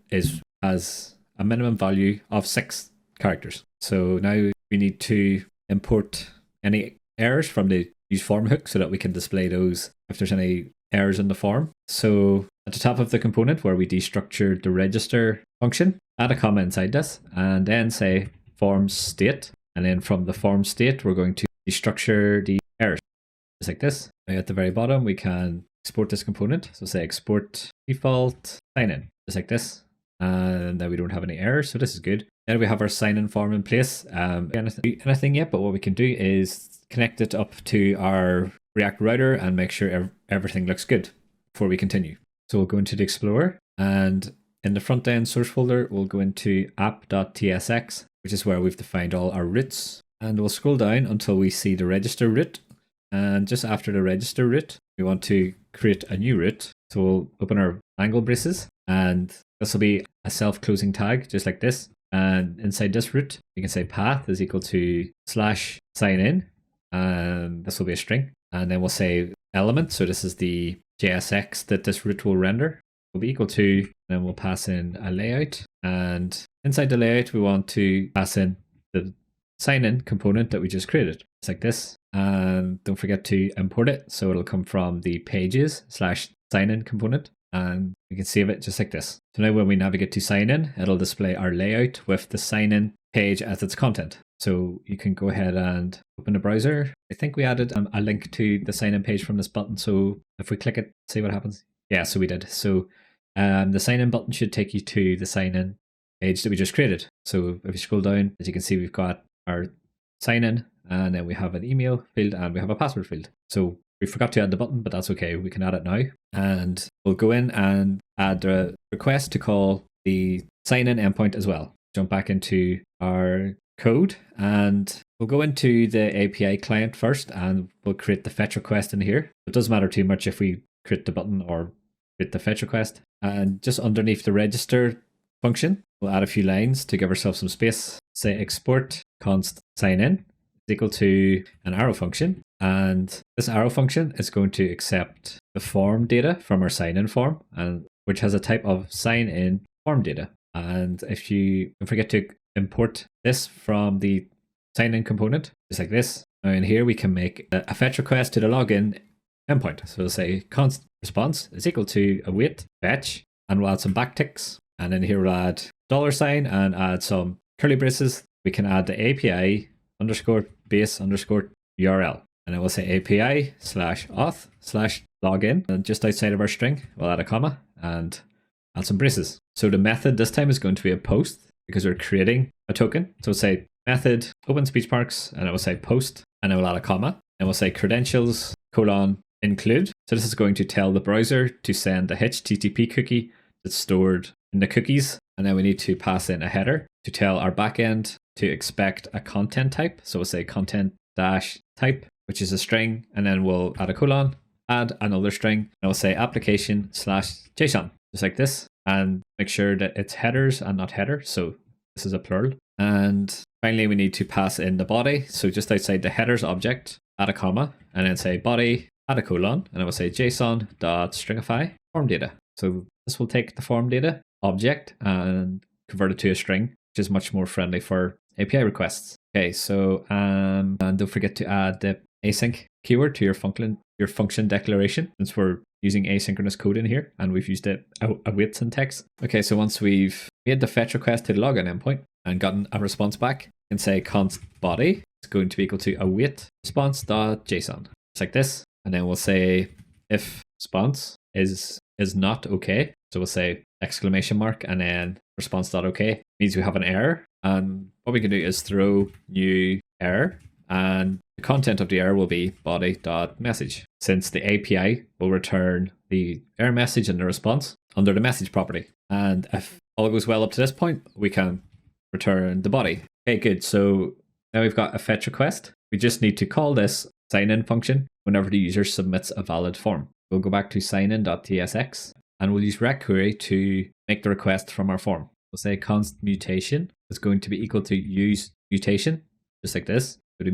has a minimum value of 6 characters. So now we need to import any errors from the use form hook so that we can display those if there's any errors in the form. So at the top of the component where we destructured the register function, add a comma inside this and then say form state. And then from the form state, we're going to destructure the errors, just like this. Now at the very bottom, we can export this component. So say export default sign in, just like this. And then we don't have any errors, so this is good. Then we have our sign-in form in place. Anything yet, but what we can do is connect it up to our React router and make sure everything looks good before we continue. So we'll go into the Explorer, and in the front end source folder, we'll go into app.tsx, which is where we've defined all our routes. And we'll scroll down until we see the register route. And just after the register route, we want to create a new route. So we'll open our angle braces, and this will be a self-closing tag, just like this. And inside this route, you can say path is equal to /sign-in, and this will be a string. And then we'll say element, so this is the JSX that this route will render, will be equal to, then we'll pass in a layout. And inside the layout, we want to pass in the sign-in component that we just created. It's like this. And don't forget to import it, so it'll come from the pages/sign-in component. And we can save it just like this. So now when we navigate to sign in, it'll display our layout with the sign in page as its content. So you can go ahead and open the browser. I think we added a link to the sign in page from this button. So if we click it, see what happens. Yeah, so we did. So the sign in button should take you to the sign in page that we just created. So if you scroll down, as you can see, we've got our sign in, and then we have an email field and we have a password field. So we forgot to add the button, but that's okay. We can add it now. And we'll go in and add a request to call the sign-in endpoint as well. Jump back into our code and we'll go into the API client first and we'll create the fetch request in here. It doesn't matter too much if we create the button or create the fetch request. And just underneath the register function, we'll add a few lines to give ourselves some space. Say export const sign-in is equal to an arrow function. And this arrow function is going to accept the form data from our sign-in form, and which has a type of sign-in form data. And if you don't forget to import this from the sign-in component, just like this. Now in here we can make a fetch request to the login endpoint. So we'll say const response is equal to await fetch, and we'll add some backticks. And then here we'll add $sign and add some curly braces. We can add the API _ base _ URL. And then we'll say API/auth/login. And just outside of our string, we'll add a comma and add some braces. So the method this time is going to be a post because we're creating a token. So we'll say method open speech marks, and it will say post, and then we'll add a comma. And we'll say credentials : include. So this is going to tell the browser to send a HTTP cookie that's stored in the cookies. And then we need to pass in a header to tell our backend to expect a content type. So we'll say content-type, which is a string, and then we'll add a colon, add another string, and we'll say application/JSON, just like this, and make sure that it's headers and not header. So this is a plural. And finally, we need to pass in the body. So just outside the headers object, add a comma, and then say body, add a colon, and I will say JSON.stringify form data. So this will take the form data object and convert it to a string, which is much more friendly for API requests. Okay, so and don't forget to add the async keyword to your function declaration, since we're using asynchronous code in here and we've used it await syntax. Okay, so once we've made the fetch request to the login endpoint and gotten a response back, you can say const body is going to be equal to await response.json. It's like this, and then we'll say if response is not okay. So we'll say exclamation mark and then response.okay means we have an error. And what we can do is throw new error, and the content of the error will be body.message, since the API will return the error message and the response under the message property. And if all goes well up to this point, we can return the body. Okay, good. So now we've got a fetch request. We just need to call this sign-in function whenever the user submits a valid form. We'll go back to signin.tsx and we'll use rect query to make the request from our form. We'll say const mutation is going to be equal to use mutation, just like this. So the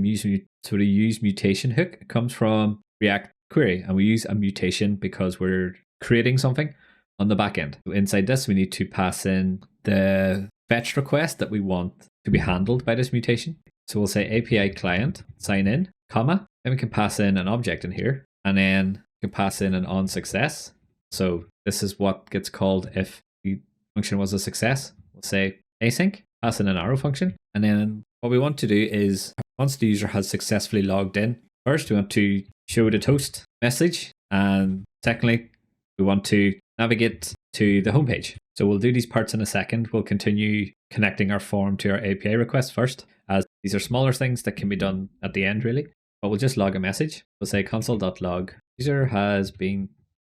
use mutation hook comes from React query, and we use a mutation because we're creating something on the back end. So inside this, we need to pass in the fetch request that we want to be handled by this mutation. So we'll say API client sign in, comma, then we can pass in an object in here, and then can pass in an on success. So this is what gets called if the function was a success. We'll say async, pass in an arrow function. And then what we want to do is once the user has successfully logged in, first we want to show the toast message. And secondly, we want to navigate to the homepage. So we'll do these parts in a second. We'll continue connecting our form to our API request first, as these are smaller things that can be done at the end really. But we'll just log a message. We'll say console.log user has been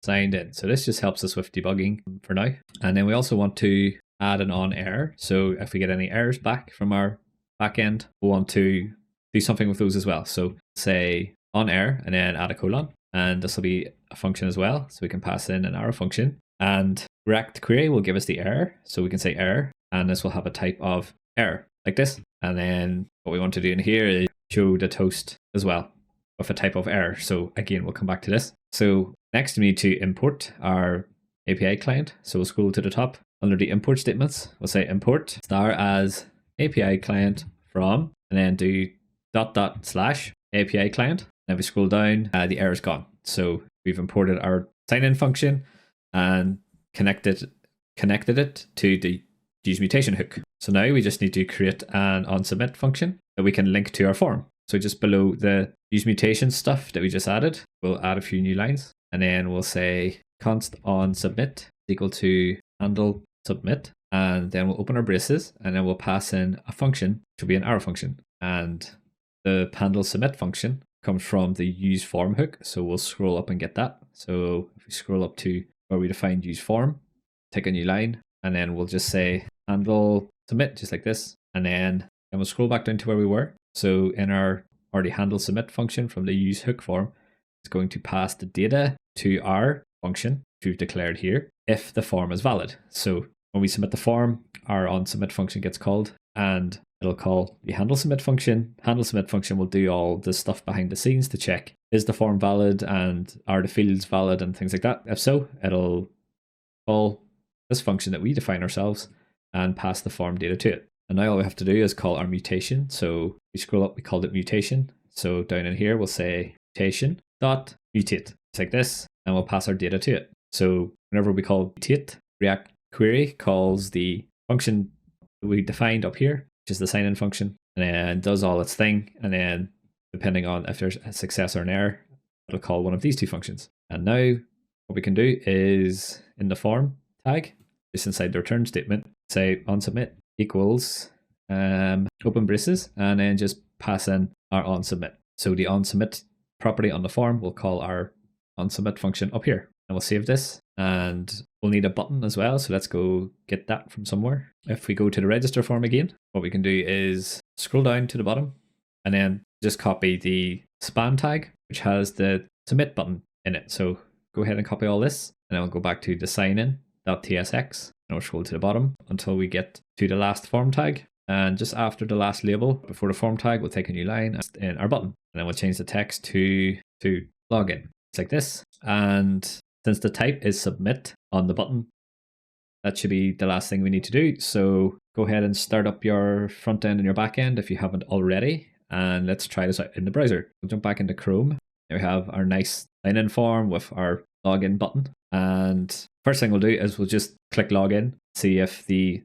signed in. So this just helps us with debugging for now. And then we also want to add an on error. So if we get any errors back from our backend, we'll want to do something with those as well. So say on error and then add a colon. And this will be a function as well. So we can pass in an arrow function. And React query will give us the error. So we can say error, and this will have a type of error like this. And then what we want to do in here is show the toast as well with a type of error. So again, we'll come back to this. So next we need to import our API client. So we'll scroll to the top under the import statements. We'll say import star as API client from, and then do / API client. And if we scroll down, the error is gone. So we've imported our sign-in function and connected it to the use mutation hook. So now we just need to create an onSubmit function that we can link to our form. So just below the use mutation stuff that we just added, we'll add a few new lines, and then we'll say const onSubmit equal to handle submit, and then we'll open our braces, and then we'll pass in a function, which will be an arrow function. And the handle submit function comes from the use form hook. So we'll scroll up and get that. So if we scroll up to where we defined use form, take a new line, and then we'll just say handle submit, just like this. And then we'll scroll back down to where we were. So in our already handle submit function from the use hook form, it's going to pass the data to our function, which we've declared here, if the form is valid. So when we submit the form, our onSubmit function gets called, and it'll call the handle submit function. Handle submit function will do all the stuff behind the scenes to check, is the form valid and are the fields valid and things like that. If so, it'll call this function that we define ourselves and pass the form data to it. And now all we have to do is call our mutation. So we scroll up, we called it mutation. So down in here, we'll say mutation dot mutate, just like this, and we'll pass our data to it. So whenever we call mutate, React query calls the function that we defined up here, which is the sign-in function, and then does all its thing. And then depending on if there's a success or an error, it'll call one of these two functions. And now what we can do is in the form tag, just inside the return statement, say onSubmit equals open braces, and then just pass in our onSubmit. So the onSubmit property on the form will call our onSubmit function up here. And we'll save this, and we'll need a button as well. So let's go get that from somewhere. If we go to the register form again, what we can do is scroll down to the bottom and then just copy the span tag, which has the submit button in it. So go ahead and copy all this, and then we'll go back to the signin.tsx, and we'll scroll to the bottom until we get to the last form tag. And just after the last label, before the form tag, we'll take a new line in our button, and then we'll change the text to login. It's like this. And since the type is submit on the button, that should be the last thing we need to do. So go ahead and start up your front end and your back end if you haven't already. And let's try this out in the browser. We'll jump back into Chrome. There we have our nice sign-in form with our login button. And first thing we'll do is we'll just click login, see if the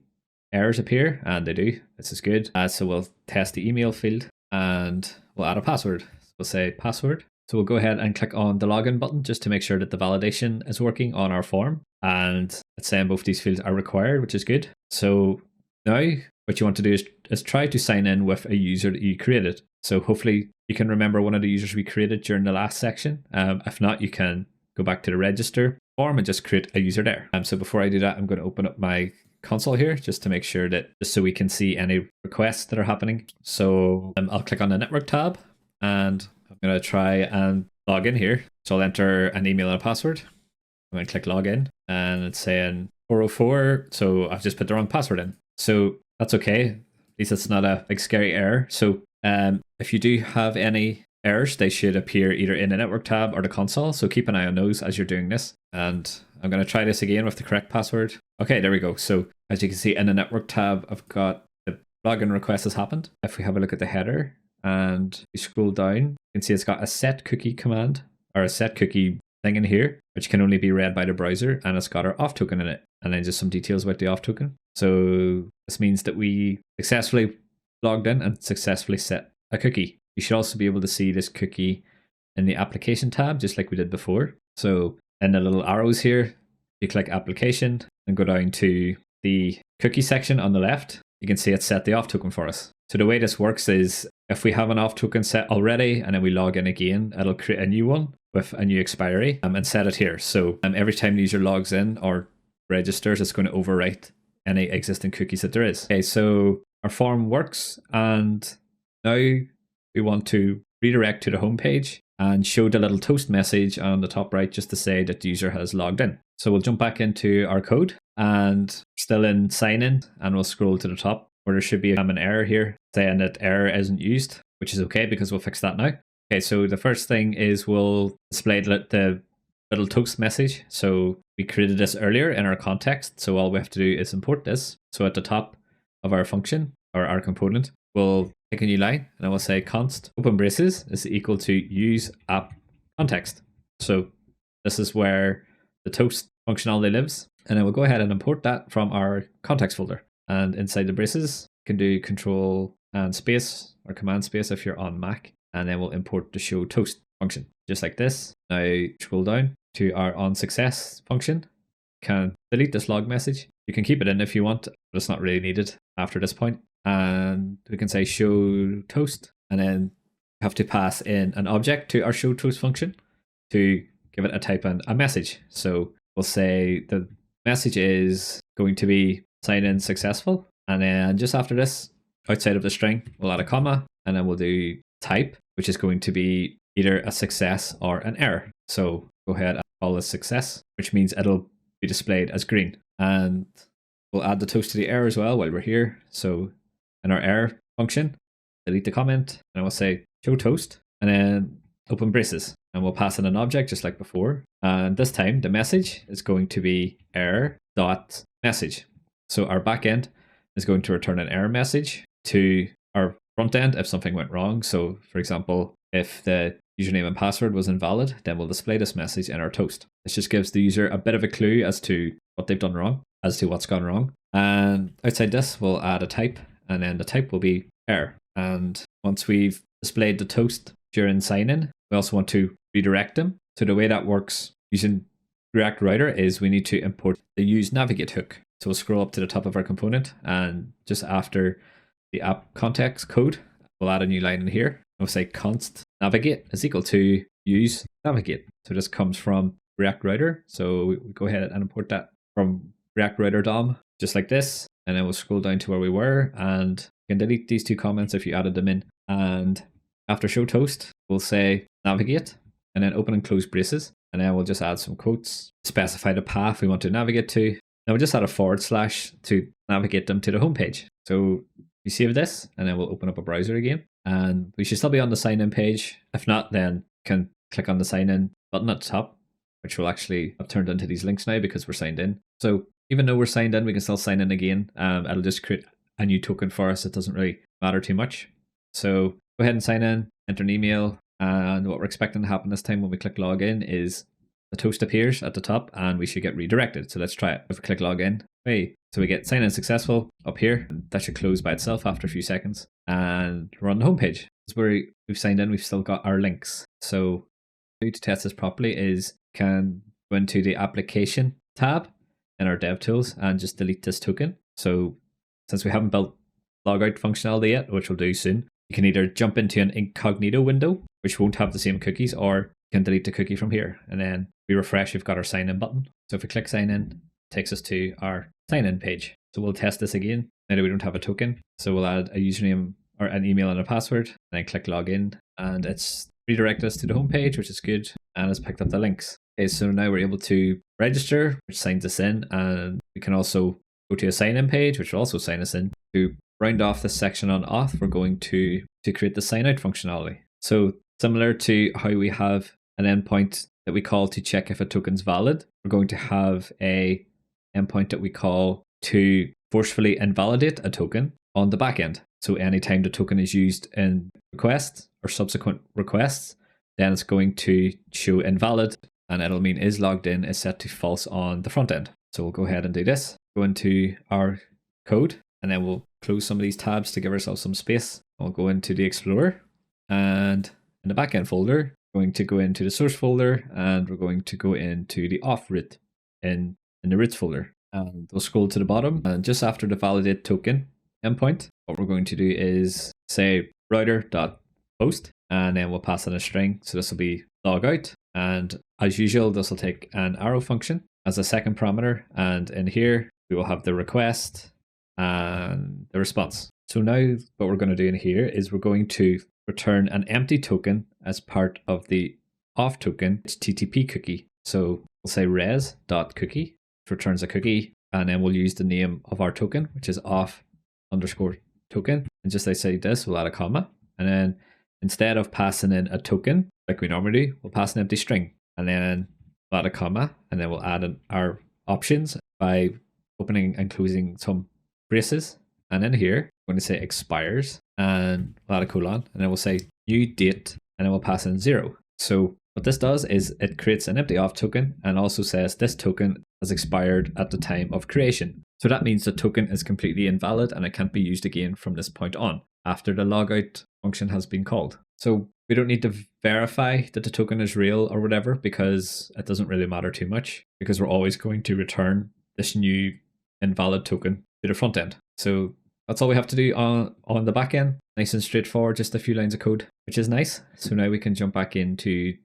errors appear, and they do. This is good. So we'll test the email field, and we'll add a password. So we'll say password. So we'll go ahead and click on the login button just to make sure that the validation is working on our form. And it's saying both these fields are required, which is good. So now what you want to do is try to sign in with a user that you created. So hopefully you can remember one of the users we created during the last section. If not, you can go back to the register form and just create a user there. So before I do that, I'm going to open up my console here just to make sure that, just so we can see any requests that are happening. So I'll click on the network tab, and I'm going to try and log in here. So I'll enter an email and a password. I'm going to click login, and it's saying 404. So I've just put the wrong password in. So that's okay. At least it's not a big scary error. So if you do have any errors, they should appear either in the network tab or the console. So keep an eye on those as you're doing this. And I'm going to try this again with the correct password. Okay, there we go. So as you can see in the network tab, I've got the login request has happened. If we have a look at the header and we scroll down, you can see it's got a set cookie command, or a set cookie thing in here, which can only be read by the browser, and it's got our auth token in it. And then just some details about the auth token. So this means that we successfully logged in and successfully set a cookie. You should also be able to see this cookie in the application tab, just like we did before. So in the little arrows here, you click application and go down to the cookie section on the left. You can see it set the auth token for us. So the way this works is if we have an auth token set already and then we log in again, it'll create a new one with a new expiry and set it here. So every time the user logs in or registers, it's going to overwrite any existing cookies that there is. Okay, so our form works, and now we want to redirect to the home page and show the little toast message on the top right just to say that the user has logged in. So we'll jump back into our code and still in sign in, and we'll scroll to the top where there should be an error here saying that error isn't used, which is okay because we'll fix that now. Okay, so the first thing is we'll display the little toast message. So we created this earlier in our context. So all we have to do is import this. So at the top of our function or our component, we'll pick a new line and I will say const open braces is equal to use app context. So this is where the toast functionality lives. And then we'll go ahead and import that from our context folder. And inside the braces, you can do control and space or command space if you're on Mac. And then we'll import the show toast function just like this. Now scroll down to our on success function. Can delete this log message. You can keep it in if you want, but it's not really needed after this point. And we can say show toast, and then have to pass in an object to our show toast function to give it a type and a message. So we'll say the message is going to be sign in successful, and then just after this, outside of the string, we'll add a comma, and then we'll do type, which is going to be either a success or an error. So go ahead and call this success, which means it'll be displayed as green. And we'll add the toast to the error as well while we're here. So in our error function, delete the comment, and we'll say show toast, and then open braces, and we'll pass in an object just like before. And this time the message is going to be error.message. So our backend is going to return an error message to our front end if something went wrong. So for example, if the username and password was invalid, then we'll display this message in our toast. This just gives the user a bit of a clue as to what they've done wrong, as to what's gone wrong. And outside this, we'll add a type, and then the type will be error. And once we've displayed the toast during sign-in, we also want to redirect them. So the way that works using React Router is we need to import the use navigate hook. So we'll scroll up to the top of our component, and just after the app context code, we'll add a new line in here. We'll say const navigate is equal to use navigate. So this comes from React Router. So we go ahead and import that from React Router DOM, just like this. And then we'll scroll down to where we were, and you can delete these two comments if you added them in. And after show toast, we'll say navigate, and then open and close braces. And then we'll just add some quotes, specify the path we want to navigate to. Then we'll just add a / to navigate them to the home page. So you save this, and then we'll open up a browser again. And we should still be on the sign in page. If not, then you can click on the sign in button at the top, which will actually have turned into these links now because we're signed in. So even though we're signed in, we can still sign in again. It'll just create a new token for us. It doesn't really matter too much. So go ahead and sign in, enter an email. And what we're expecting to happen this time when we click login is the toast appears at the top and we should get redirected. So let's try it. If we click login, hey, so we get sign in successful up here. That should close by itself after a few seconds. And we're on the home page. This is where we've signed in. We've still got our links. So to test this properly is can go into the application tab in our dev tools and just delete this token. So since we haven't built logout functionality yet, which we'll do soon, you can either jump into an incognito window, which won't have the same cookies, or you can delete the cookie from here. And then we refresh, we've got our sign in button. So if we click sign in, it takes us to our sign in page. So we'll test this again. Now we don't have a token. So we'll add a username or an email and a password, and then click login, and it's redirected us to the home page, which is good, and it's picked up the links. Okay, so now we're able to register, which signs us in, and we can also go to a sign in page, which will also sign us in. To round off this section on auth, we're going to create the sign out functionality. So similar to how we have an endpoint that we call to check if a token's valid, we're going to have a endpoint that we call to forcefully invalidate a token on the backend. So anytime the token is used in requests or subsequent requests, then it's going to show invalid and it'll mean is logged in is set to false on the front end. So we'll go ahead and do this, go into our code, and then we'll close some of these tabs to give ourselves some space. We'll go into the Explorer, and in the backend folder, we're going to go into the source folder, and we're going to go into the auth root in the roots folder. And we'll scroll to the bottom, and just after the validate token endpoint, what we're going to do is say router.post, and then we'll pass in a string. So this will be logout, and as usual, this will take an arrow function as a second parameter, and in here we will have the request and the response. So now what we're going to do in here is we're going to return an empty token as part of the auth token HTTP cookie. So we'll say res.cookie, which returns a cookie, and then we'll use the name of our token, which is auth_token. And just like say this, we'll add a comma, and then instead of passing in a token like we normally do, we'll pass an empty string, and then we'll add a comma, and then we'll add in our options by opening and closing some braces. And in here, we're going to say expires, and we'll add a colon, and then we'll say new date, and then we'll pass in 0. So what this does is it creates an empty auth token and also says this token has expired at the time of creation. So that means the token is completely invalid and it can't be used again from this point on after the logout function has been called. So we don't need to verify that the token is real or whatever, because it doesn't really matter too much, because we're always going to return this new invalid token to the front end. So that's all we have to do on the back end. Nice and straightforward, just a few lines of code, which is nice. So now we can jump back into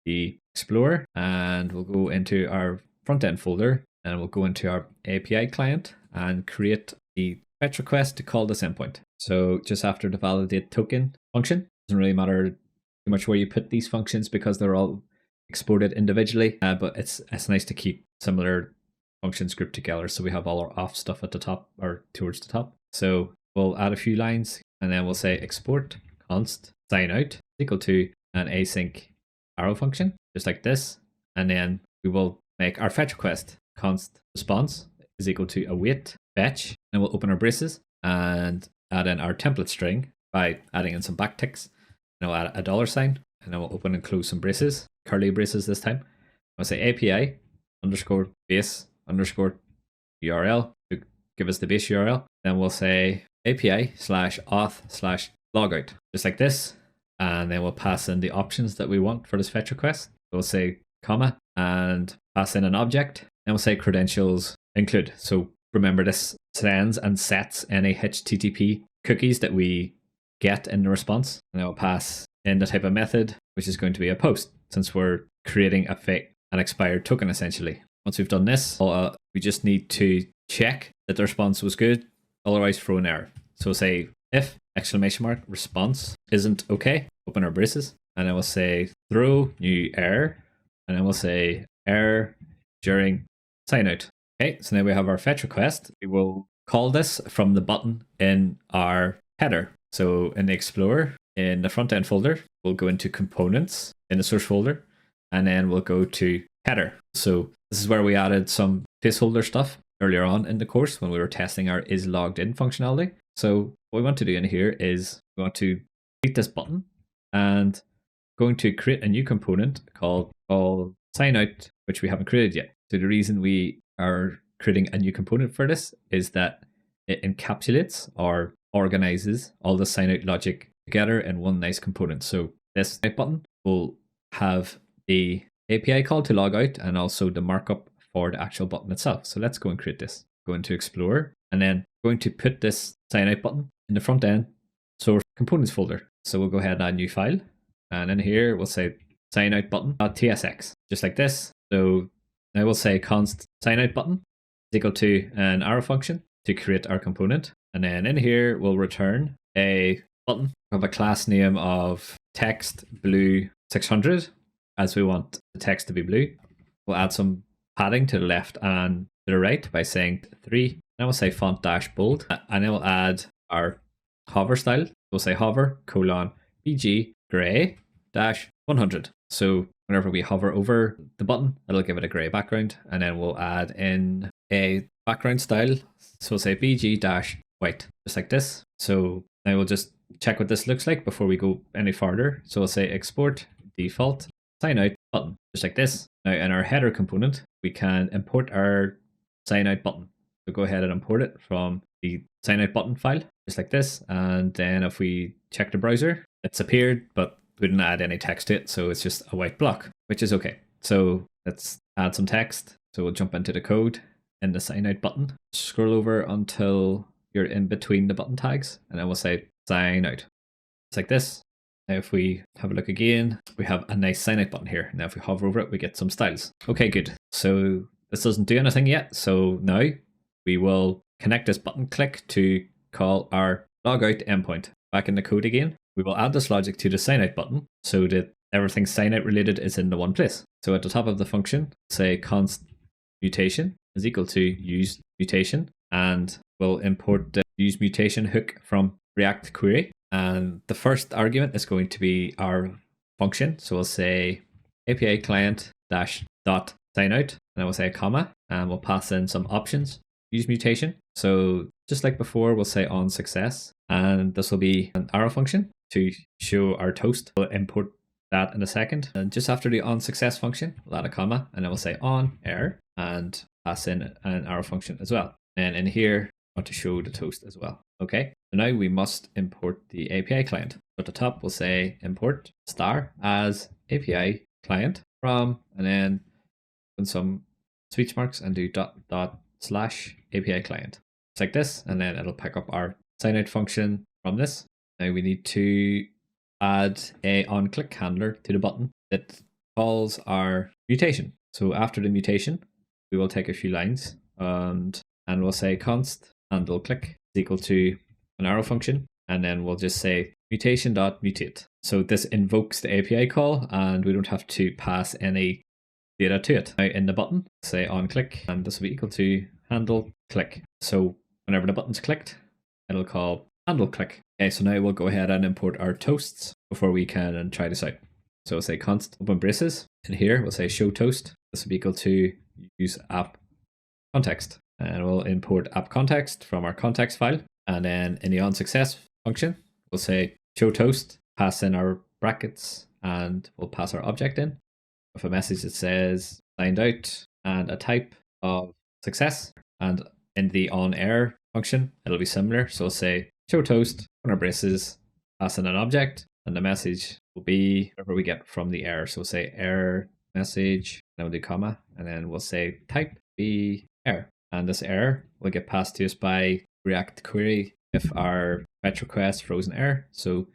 the Explorer, and we'll go into our front end folder, and we'll go into our API client and create the fetch request to call this endpoint. So just after the validate token function, doesn't really matter too much where you put these functions because they're all exported individually, but it's nice to keep similar functions grouped together, so we have all our auth stuff at the top or towards the top. So we'll add a few lines, and then we'll say export const sign out equal to an async arrow function, just like this. And then we will make our fetch request const response is equal to await fetch, and we'll open our braces and add in our template string by adding in some backticks. And we'll add a $, and then we'll open and close some braces, curly braces this time. We'll say API underscore base underscore URL to give us the base URL. Then we'll say API slash auth slash logout, just like this. And then we'll pass in the options that we want for this fetch request. We'll say comma and pass in an object, and we'll say credentials include. So remember, this sends and sets any HTTP cookies that we get in the response, and then we'll pass in the type of method, which is going to be a post, since we're creating an expired token essentially. Once we've done this, we just need to check that the response was good, otherwise throw an error. So say if response isn't okay, open our braces, and then we'll say throw new error, and then we'll say error during sign out. Okay, so now we have our fetch request. We will call this from the button in our header. So in the Explorer, in the front end folder, we'll go into components in the source folder, and then we'll go to header. So this is where we added some placeholder stuff earlier on in the course when we were testing our is logged in functionality. So what we want to do in here is we want to delete this button and going to create a new component called sign out, which we haven't created yet. So the reason we are creating a new component for this is that it encapsulates or organizes all the sign out logic together in one nice component. So this button will have the API call to log out and also the markup for the actual button itself. So let's go and create this. Go into Explorer, and then going to put this sign out button in the front end source components folder. So we'll go ahead and add a new file, and in here we'll say sign out button.tsx, just like this. So now we'll say const sign out button is equal to an arrow function to create our component, and then in here we'll return a button of a class name of text blue 600, as we want the text to be blue. We'll add some padding to the left and to the right by saying 3. Then we'll say font dash bold, and then we'll add our hover style. We'll say hover :bg gray dash 100. So whenever we hover over the button, it'll give it a gray background, and then we'll add in a background style. So we'll say bg dash white, just like this. So now we'll just check what this looks like before we go any further. So we'll say export default sign out button, just like this. Now in our header component, we can import our sign out button. So go ahead and import it from the sign out button file, just like this. And then if we check the browser, it's appeared, but we didn't add any text to it. So it's just a white block, which is okay. So let's add some text. So we'll jump into the code in the sign out button, scroll over until you're in between the button tags, and then we'll say sign out. It's like this. Now if we have a look again, we have a nice sign out button here. Now if we hover over it, we get some styles. Okay, good. So this doesn't do anything yet. So now we will connect this button click to call our logout endpoint. Back in the code again, we will add this logic to the sign out button so that everything sign out related is in the one place. So at the top of the function, say const mutation is equal to use mutation, and we'll import the use mutation hook from React query. And the first argument is going to be our function. So we'll say API client dash dot sign out, and then we'll say a comma, and we'll pass in some options. Use mutation. So just like before, we'll say on success, and this will be an arrow function to show our toast. We'll import that in a second. And just after the on success function, we'll add a comma, and then we'll say on error and pass in an arrow function as well. And in here, I want to show the toast as well. Okay, so now we must import the API client. At the top, we'll say import star as API client from, and then put some speech marks and do dot slash API client. It's like this, and then it'll pick up our sign out function from this. Now we need to add a on click handler to the button that calls our mutation. So after the mutation, we will take a few lines and we'll say const handle click is equal to an arrow function, and then we'll just say mutation.mutate. So this invokes the API call, and we don't have to pass any data to it. Now in the button, say on click, and this will be equal to handle click. So whenever the button's clicked, it'll call handle click. Okay, so now we'll go ahead and import our toasts before we can try this out. So we'll say const open braces, and here we'll say show toast. This will be equal to use app context, and we'll import app context from our context file. And then in the on success function, we'll say show toast, pass in our brackets, and we'll pass our object in with a message that says signed out and a type of success. And in the on error function, it'll be similar. So we'll say show toast on our braces, pass in an object, and the message will be whatever we get from the error. So we'll say error message, then we'll do comma, and then we'll say type be error. And this error will get passed to us by React query if our fetch request throws an error. So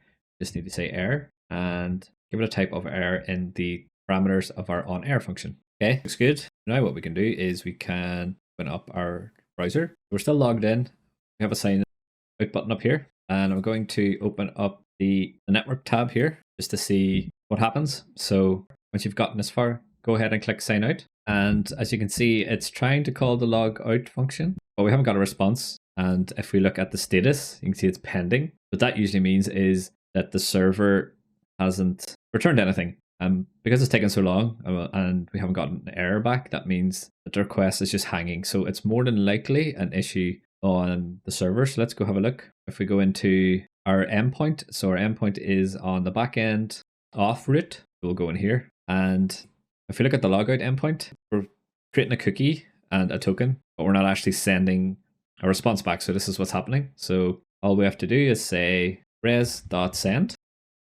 just need to say error and give it a type of error in the parameters of our on error function. Okay, looks good. Now what we can do is we can open up our browser. We're still logged in. We have a sign out button up here, and I'm going to open up the network tab here just to see what happens. So once you've gotten this far, go ahead and click sign out. And as you can see, it's trying to call the log out function, but we haven't got a response. And if we look at the status, you can see it's pending. What that usually means is that the server hasn't returned anything. Because it's taken so long and we haven't gotten an error back, that means that the request is just hanging. So it's more than likely an issue on the server. So let's go have a look. If we go into our endpoint, so our endpoint is on the back end auth route. We'll go in here, and if we look at the logout endpoint, we're creating a cookie and a token, but we're not actually sending a response back. So this is what's happening. So all we have to do is say res.send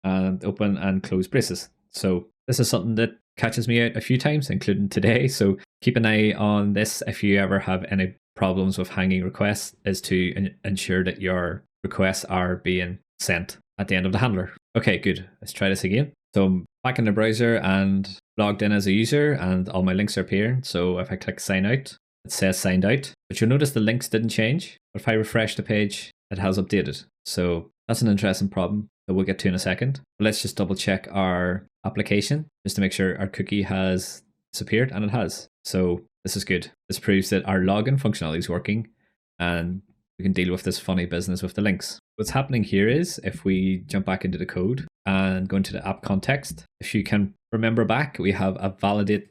and open and close braces. So this is something that catches me out a few times, including today. So keep an eye on this if you ever have any problems with hanging requests, is to ensure that your requests are being sent at the end of the handler. Okay, good. Let's try this again. So I'm back in the browser and logged in as a user, and all my links are appearing. So if I click sign out, it says signed out, but you'll notice the links didn't change. But if I refresh the page, it has updated. So that's an interesting problem that we'll get to in a second. But let's just double check our application just to make sure our cookie has disappeared, and it has. So this is good. This proves that our login functionality is working, and we can deal with this funny business with the links. What's happening here is if we jump back into the code and go into the app context, if you can remember back, we have a validate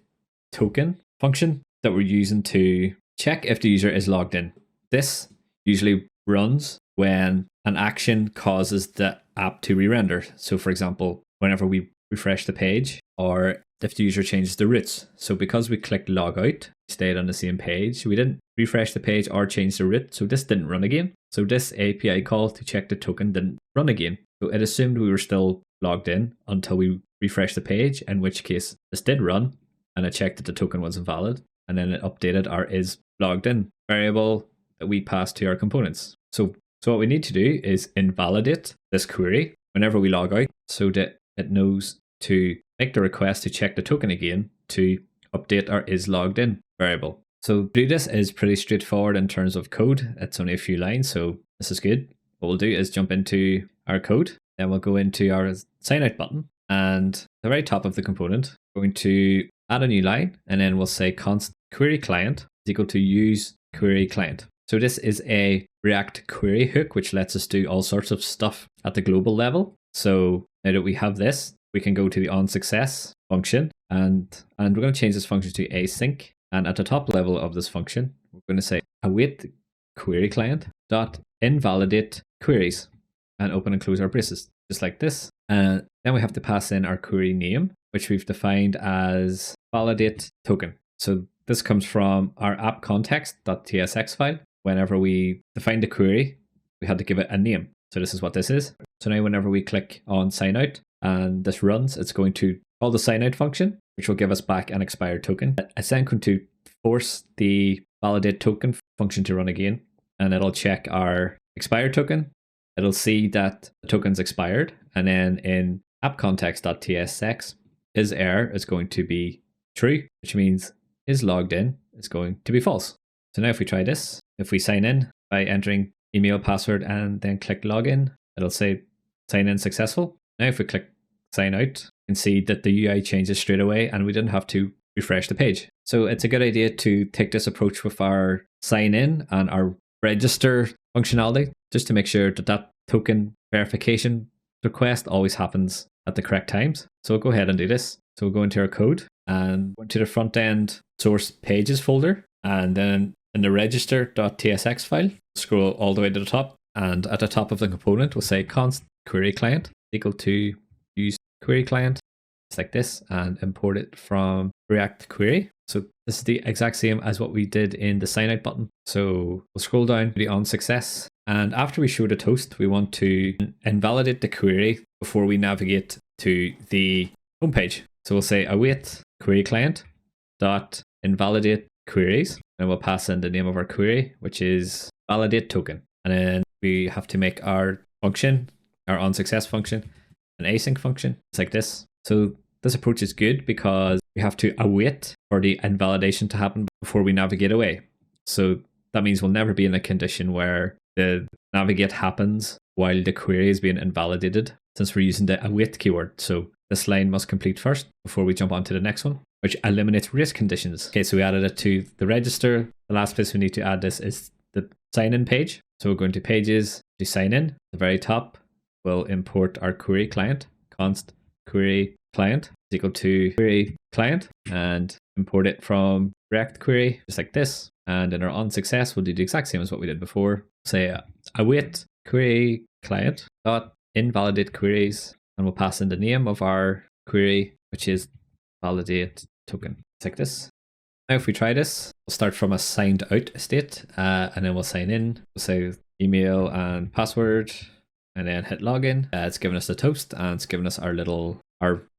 token function that we're using to check if the user is logged in. This usually runs when an action causes the app to re-render. So for example, whenever we refresh the page, or if the user changes the roots. So because we clicked log out, we stayed on the same page. We didn't refresh the page or change the root, so this didn't run again. So this API call to check the token didn't run again. So it assumed we were still logged in until we refreshed the page, in which case this did run, and it checked that the token was invalid, and then it updated our is logged in variable that we passed to our components. So what we need to do is invalidate this query whenever we log out, so that it knows to make the request to check the token again to update our is logged in variable. So to do this is pretty straightforward in terms of code. It's only a few lines, so this is good. What we'll do is jump into our code, then we'll go into our sign out button, and at the very top of the component, we're going to add a new line, and then we'll say const query client is equal to use query client. So this is a React query hook, which lets us do all sorts of stuff at the global level. So now that we have this, we can go to the onSuccess function, and we're going to change this function to async. And at the top level of this function, we're going to say await query client dot invalidate queries, and open and close our braces, just like this. And then we have to pass in our query name, which we've defined as validate token. So this comes from our app context.tsx file. Whenever we defined the query, we had to give it a name. So this is what this is. So now whenever we click on sign out and this runs, it's going to call the sign out function, which will give us back an expired token. It's then going to force the validate token function to run again, and it'll check our expired token. It'll see that the token's expired, and then in app context.tsx, is error is going to be true, which means is logged in is going to be false. So now if we try this, if we sign in by entering email, password, and then click login, it'll say sign in successful. Now if we click sign out, you can see that the UI changes straight away, and we didn't have to refresh the page. So it's a good idea to take this approach with our sign in and our register functionality, just to make sure that that token verification request always happens at the correct times. So we'll go ahead and do this. So we'll go into our code and go into the front end source pages folder, and then in the register.tsx file, scroll all the way to the top, and at the top of the component, we'll say const query client equal to use query client. It's like this, and import it from React query. So this is the exact same as what we did in the sign out button. So we'll scroll down to the onSuccess, and after we show the toast, we want to invalidate the query before we navigate to the homepage. So we'll say await query client dot invalidate queries, and we'll pass in the name of our query, which is validate token. And then we have to make our function, our onSuccess function, an async function. It's like this. So this approach is good because we have to await for the invalidation to happen before we navigate away. So that means we'll never be in a condition where the navigate happens while the query is being invalidated, since we're using the await keyword. So this line must complete first before we jump on to the next one, which eliminates race conditions. Okay, so we added it to the register. The last place we need to add this is the sign-in page. So we're going to pages to sign in. At the very top, we'll import our query client, const query client is equal to query client, and import it from React query, just like this. And in our onSuccess, we'll do the exact same as what we did before. Say await query client dot invalidate queries, and we'll pass in the name of our query, which is validate token. It's like this. Now if we try this, we'll start from a signed out state, and then we'll sign in. We'll say email and password, and then hit login. It's giving us the toast, and it's giving us our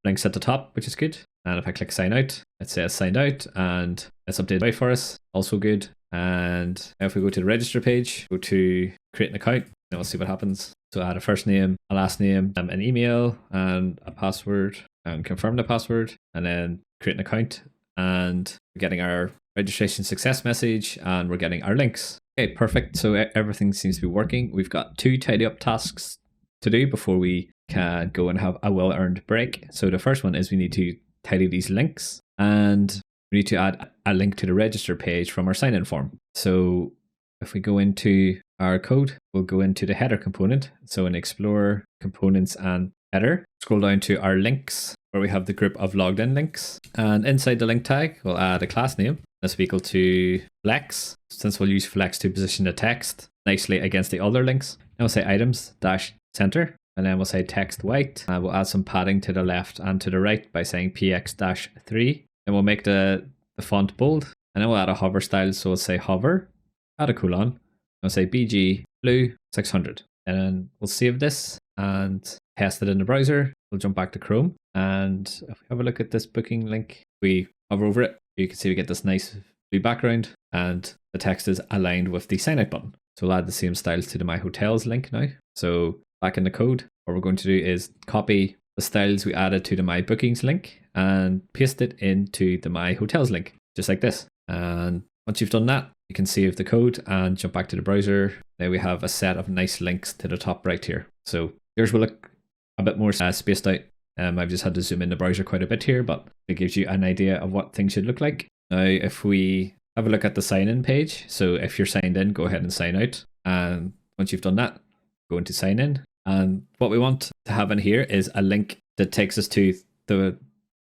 links at the top, which is good. And if I click sign out, it says signed out, and it's updated for us, also good. And now if we go to the register page, go to create an account, and we'll see what happens. So add a first name, a last name, an email, and a password, and confirm the password, and then create an account, and we're getting our registration success message, and we're getting our links. Okay, perfect. So everything seems to be working. We've got 2 tidy up tasks to do before we can go and have a well-earned break. So the first one is we need to tidy these links, and we need to add a link to the register page from our sign-in form. So if we go into our code, we'll go into the header component. So in Explorer, Components, and Header, scroll down to our links, where we have the group of logged in links. And inside the link tag, we'll add a class name. This will be equal to flex, since we'll use flex to position the text nicely against the other links. And we'll say items dash center. and then we'll say text white. We'll add some padding to the left and to the right by saying px-3. And we'll make the font bold, and then we'll add a hover style. So we'll say hover, add a colon, and we'll say bg blue 600. And then we'll save this and test it in the browser. We'll jump back to Chrome, and if we have a look at this booking link, we hover over it, you can see we get this nice blue background, and the text is aligned with the sign out button. So we'll add the same styles to the My Hotels link now. So back in the code, what we're going to do is copy the styles we added to the My Bookings link and paste it into the My Hotels link, just like this. And once you've done that, you can save the code and jump back to the browser. Now we have a set of nice links to the top right here. So yours will look a bit more spaced out. I've just had to zoom in the browser quite a bit here, but it gives you an idea of what things should look like. Now, if we have a look at the sign in page, so if you're signed in, go ahead and sign out. And once you've done that, go into sign in. And what we want to have in here is a link that takes us to the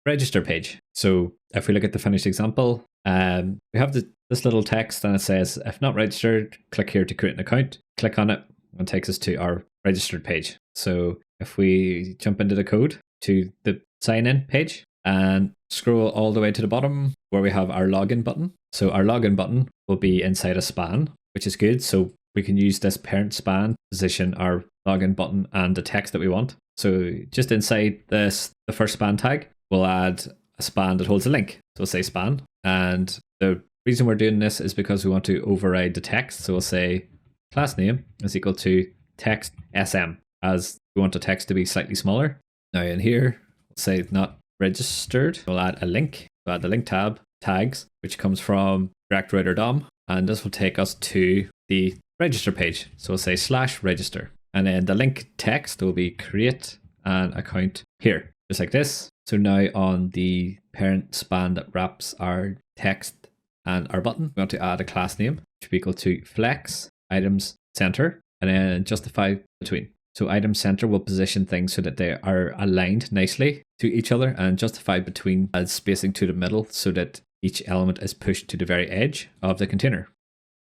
register page. So if we look at the finished example, we have this little text, and it says, if not registered, click here to create an account. Click on it, and it takes us to our registered page. So if we jump into the code to the sign in page and scroll all the way to the bottom where we have our login button. So our login button will be inside a span, which is good. So we can use this parent span to position our login button and the text that we want. So just inside this, the first span tag, we'll add a span that holds a link. So we'll say span. And the reason we're doing this is because we want to override the text. So we'll say class name is equal to text sm, as we want the text to be slightly smaller. Now in here, we'll say not registered. We'll add a link. We'll add the link tab tags, which comes from React Router DOM. And this will take us to the register page. So we'll say /register. And then the link text will be create an account here, just like this. So now on the parent span that wraps our text and our button, we want to add a class name, which will be equal to flex items center, and then justify between. So item center will position things so that they are aligned nicely to each other, and justify between adds spacing to the middle so that each element is pushed to the very edge of the container.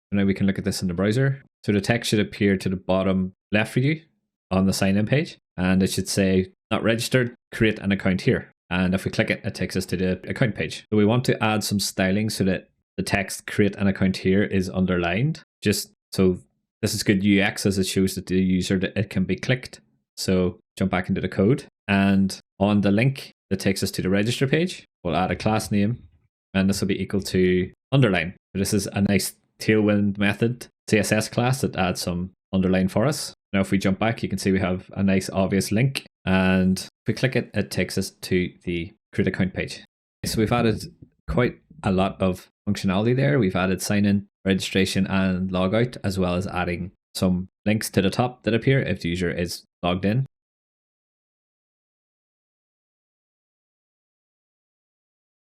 So now we can look at this in the browser. So the text should appear to the bottom left for you on the sign in page, and it should say not registered, create an account here. And if we click it, it takes us to the account page. So we want to add some styling so that the text create an account here is underlined. Just so this is good UX, as it shows that the user that it can be clicked. So jump back into the code, and on the link that takes us to the register page, we'll add a class name, and this will be equal to underline. So this is a nice tailwind method CSS class that adds some underline for us. Now if we jump back, you can see we have a nice obvious link, and if we click it, it takes us to the create account page. So we've added quite a lot of functionality there. We've added sign in, registration, and logout, as well as adding some links to the top that appear if the user is logged in.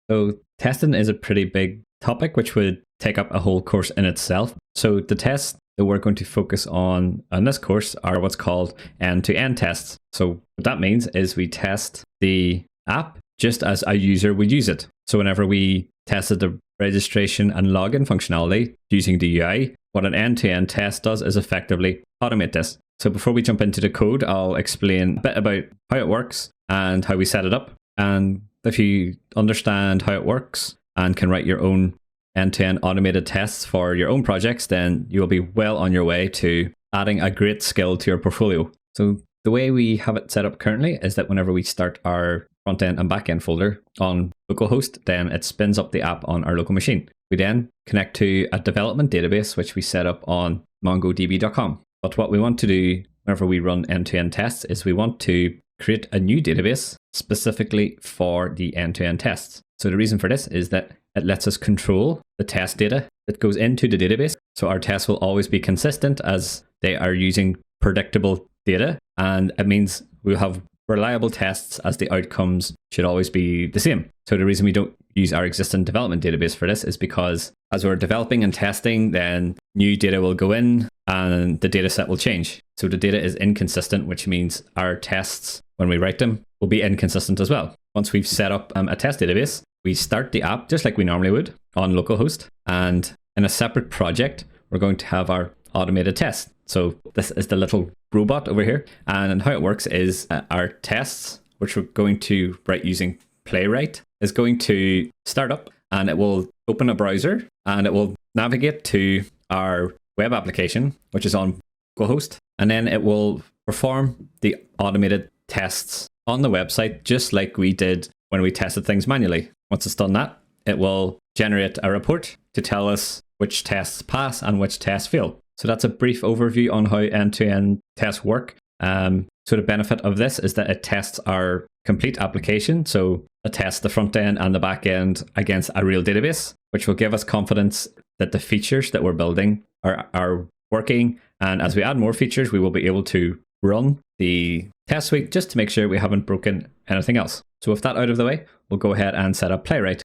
So testing is a pretty big topic, which would take up a whole course in itself. So the tests that we're going to focus on this course are what's called end-to-end tests. So what that means is we test the app just as a user would use it. So whenever we tested the registration and login functionality using the UI, what an end-to-end test does is effectively automate this. So before we jump into the code, I'll explain a bit about how it works and how we set it up. And if you understand how it works and can write your own end-to-end automated tests for your own projects, then you'll be well on your way to adding a great skill to your portfolio. So the way we have it set up currently is that whenever we start our front-end and back-end folder on localhost, then it spins up the app on our local machine. We then connect to a development database, which we set up on mongodb.com. But what we want to do whenever we run end-to-end tests is we want to create a new database specifically for the end-to-end tests. So the reason for this is that it lets us control the test data that goes into the database. So our tests will always be consistent as they are using predictable data. And it means we'll have reliable tests as the outcomes should always be the same. So the reason we don't use our existing development database for this is because as we're developing and testing, then new data will go in and the data set will change. So the data is inconsistent, which means our tests, when we write them, will be inconsistent as well. Once we've set up a test database, we start the app just like we normally would on localhost. And in a separate project, we're going to have our automated test. So this is the little robot over here. And how it works is our tests, which we're going to write using Playwright, is going to start up and it will open a browser and it will navigate to our web application, which is on localhost. And then it will perform the automated tests on the website, just like we did when we tested things manually. Once it's done that, it will generate a report to tell us which tests pass and which tests fail. So that's a brief overview on how end-to-end tests work. So the benefit of this is that it tests our complete application. So it tests the front end and the back end against a real database, which will give us confidence that the features that we're building are working. And as we add more features, we will be able to run the test suite just to make sure we haven't broken anything else. So with that out of the way, we'll go ahead and set up Playwright.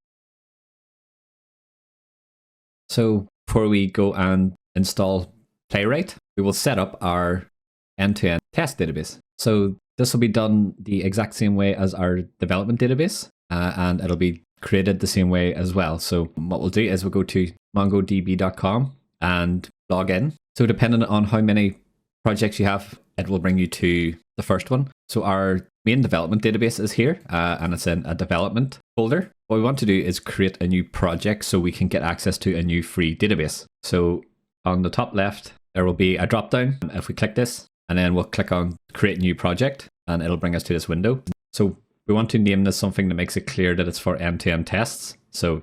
So before we go and install Playwright, we will set up our end-to-end test database. So this will be done the exact same way as our development database, and it'll be created the same way as well. So what we'll do is we'll go to mongodb.com and log in. So depending on how many projects you have, it will bring you to the first one. So our main development database is here, and it's in a development folder. What we want to do is create a new project so we can get access to a new free database. So on the top left, there will be a drop down. If we click this, and then we'll click on create new project, and it'll bring us to this window. So we want to name this something that makes it clear that it's for end-to-end tests. So the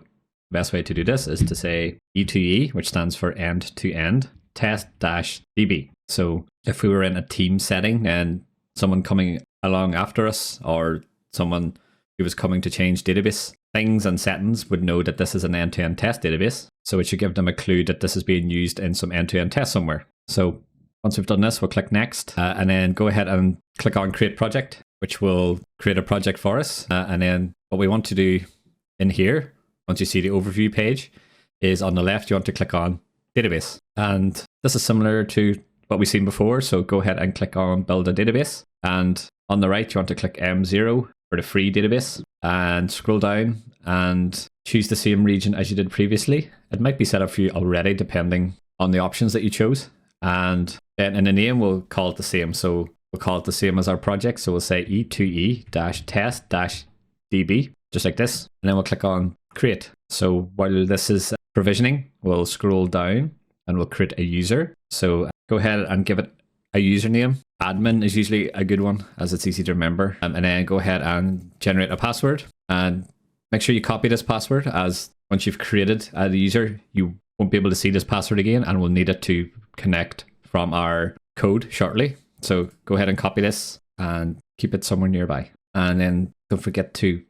best way to do this is to say E2E, which stands for end-to-end test-DB. So if we were in a team setting and someone coming along after us, or someone who was coming to change database things and settings, would know that this is an end-to-end test database. So it should give them a clue that this is being used in some end-to-end test somewhere. So once we've done this, we'll click next, and then go ahead and click on create project, which will create a project for us. And then what we want to do in here, once you see the overview page, is on the left, you want to click on database. And this is similar to what we've seen before. So go ahead and click on build a database. And on the right, you want to click M0 for the free database, and scroll down and choose the same region as you did previously. It might be set up for you already, depending on the options that you chose. And then in the name, we'll call it the same. So we'll call it the same as our project. So we'll say E2E-test-DB, just like this. And then we'll click on create. So while this is provisioning, we'll scroll down and we'll create a user. So go ahead and give it a username. Admin is usually a good one, as it's easy to remember. And then go ahead and generate a password. And make sure you copy this password, as once you've created a user, you won't be able to see this password again, and we'll need it to connect from our code shortly. So go ahead and copy this and keep it somewhere nearby. And then don't forget to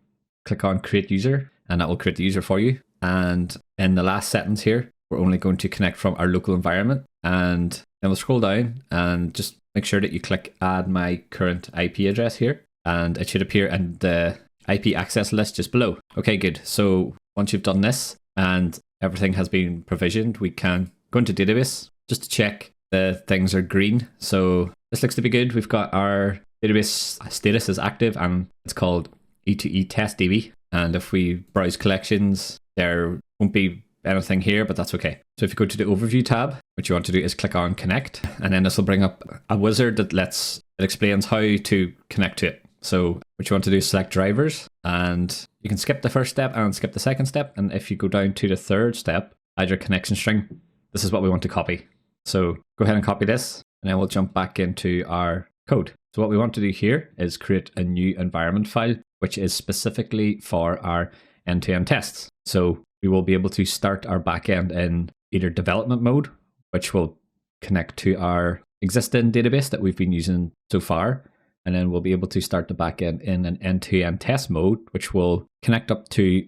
click on create user, and that will create the user for you. And in the last sentence here, we're only going to connect from our local environment. And then we'll scroll down and just make sure that you click add my current IP address here, and it should appear in the IP access list just below. Okay, good. So once you've done this and everything has been provisioned, we can go into database just to check the things are green. So this looks to be good. We've got our database status is active, and it's called E2E test DB. And if we browse collections, there won't be anything here, but that's okay. So if you go to the overview tab, what you want to do is click on connect, and then this will bring up a wizard that explains how to connect to it. So what you want to do is select drivers, and you can skip the first step and skip the second step. And if you go down to the third step, add your connection string. This is what we want to copy. So go ahead and copy this, and then we'll jump back into our code. So what we want to do here is create a new environment file, which is specifically for our end-to-end tests. So we will be able to start our backend in either development mode, which will connect to our existing database that we've been using so far. And then we'll be able to start the backend in an end-to-end test mode, which will connect up to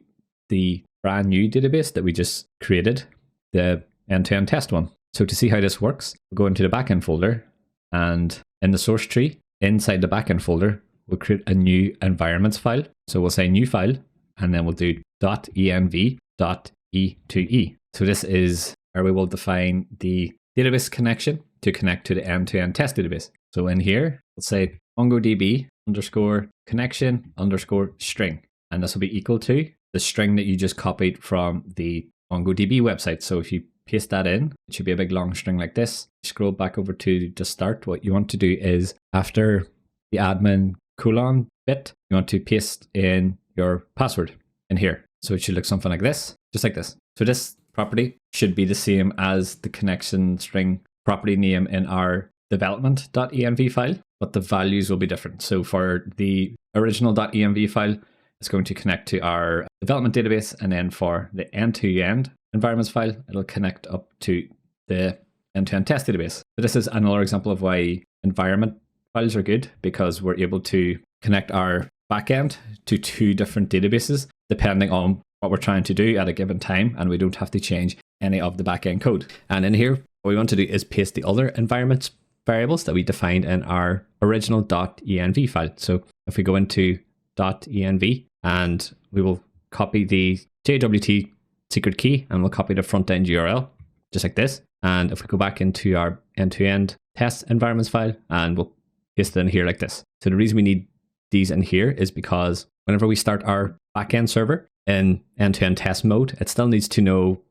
the brand new database that we just created, the end-to-end test one. So to see how this works, we'll go into the backend folder, and in the source tree, inside the backend folder, we'll create a new environments file. So we'll say new file, and then we'll do .env.e2e. So this is where we will define the database connection to connect to the end-to-end test database. So in here, we'll say MongoDB _connection _string. And this will be equal to the string that you just copied from the MongoDB website. So if you paste that in. It should be a big long string like this. Scroll back over to the start. What you want to do is after the admin colon bit, you want to paste in your password in here. So it should look something like this, just like this. So this property should be the same as the connection string property name in our development.env file, but the values will be different. So for the original.env file, it's going to connect to our development database, and then for the end-to-end environments file, it'll connect up to the end-to-end test database. So this is another example of why environment files are good, because we're able to connect our backend to two different databases depending on what we're trying to do at a given time, and we don't have to change any of the backend code. And in here, what we want to do is paste the other environments variables that we defined in our original .env file. So if we go into .env, and we will copy the JWT secret key, and we'll copy the front end URL just like this. And if we go back into our end-to-end test environments file, and we'll paste it in here like this. So the reason we need these in here is because whenever we start our backend server in end-to-end test mode, it still needs to know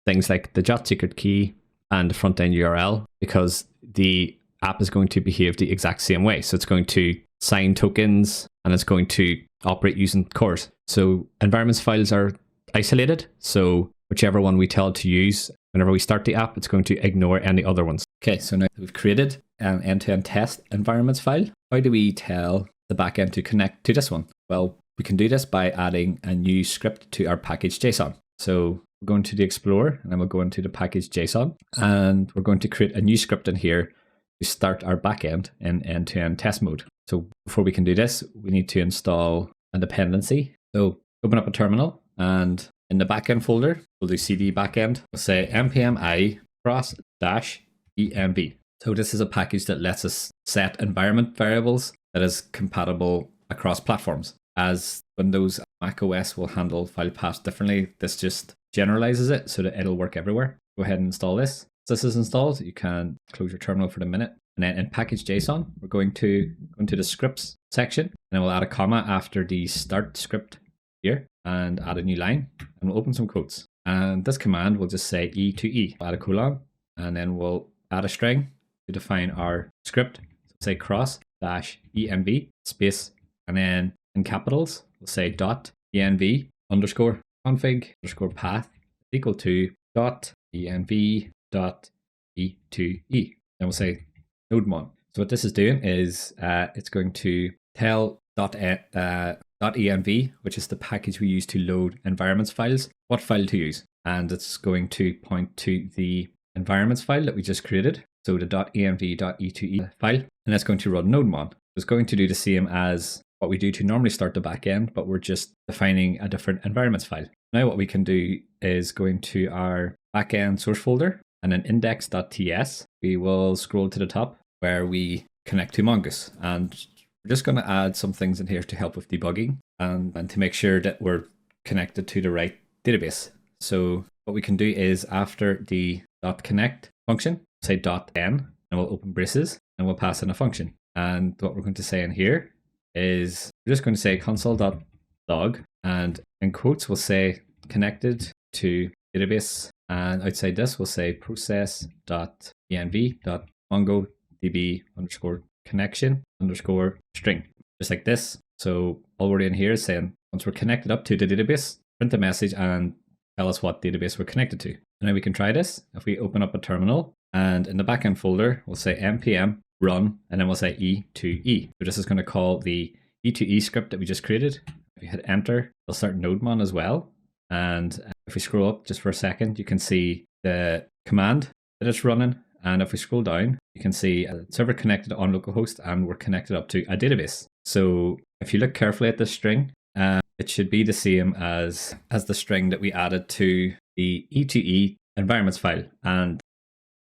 things like the JWT secret key and the front end URL, because the app is going to behave the exact same way. So it's going to sign tokens, and it's going to operate using cores. So environments files are isolated. So whichever one we tell it to use, whenever we start the app, it's going to ignore any other ones. Okay, so now we've created an end-to-end test environments file. How do we tell the backend to connect to this one? Well, we can do this by adding a new script to our package.json. So we're going to the Explorer, and then we'll go into the package.json, and we're going to create a new script in here to start our backend in end-to-end test mode. So before we can do this, we need to install a dependency. So open up a terminal, and in the backend folder, we'll do cd backend. We'll say npm i cross-env. So this is a package that lets us set environment variables that is compatible across platforms. As Windows, Mac OS will handle file paths differently, this just generalizes it so that it'll work everywhere. Go ahead and install this. Once this is installed, you can close your terminal for the minute. And then in package.json, we're going to go into the scripts section, and then we'll add a comma after the start script here and add a new line, and we'll open some quotes. And this command will just say E to E. We'll add a colon, and then we'll add a string to define our script. So say cross-env space, and then in capitals, we'll say .env underscore config underscore path equal to .env .e2e. Then we'll say nodemon. So what this is doing is it's going to tell .env, which is the package we use to load environments files, what file to use. And it's going to point to the environments file that we just created. So the .env.e2e file, and that's going to run nodemon. It's going to do the same as what we do to normally start the backend, but we're just defining a different environments file. Now what we can do is go into our backend source folder, and then index.ts, we will scroll to the top where we connect to Mongoose. And we're just going to add some things in here to help with debugging and to make sure that we're connected to the right database. So what we can do is after the .connect function, say .n, and we'll open braces, and we'll pass in a function. And what we're going to say in here is we're just going to say console.log, and in quotes, we'll say connected to database. And outside this, we'll say process.env.mongodb underscore connection underscore string, just like this. So all we're in here is saying once we're connected up to the database, print a message and tell us what database we're connected to. And now we can try this. If we open up a terminal, and in the backend folder, we'll say npm run, and then we'll say E2E. So this is going to call the E2E script that we just created. If you hit enter, it'll start nodemon as well. And if we scroll up just for a second, you can see the command that it's running. And if we scroll down, you can see a server connected on localhost, and we're connected up to a database. So if you look carefully at this string, it should be the same as the string that we added to the E2E environments file. And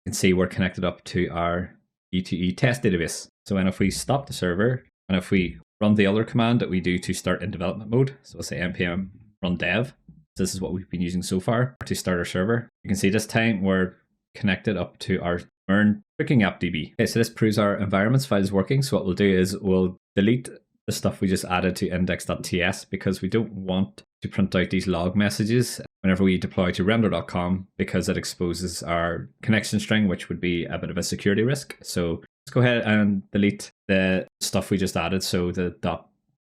you can see we're connected up to our E2E test database. So then if we stop the server, and if we run the other command that we do to start in development mode, so we'll say npm run dev. This is what we've been using so far to start our server. You can see this time we're connected up to our MERN booking app DB. Okay, so this proves our environments file is working. So what we'll do is we'll delete the stuff we just added to index.ts because we don't want to print out these log messages whenever we deploy to render.com because it exposes our connection string, which would be a bit of a security risk. So let's go ahead and delete the stuff we just added. So the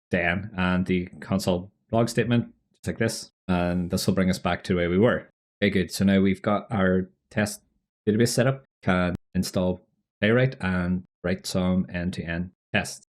.den and the console log statement, just like this. And this will bring us back to where we were. Okay, good. So now we've got our test database set up, can install Playwright and write some end-to-end tests.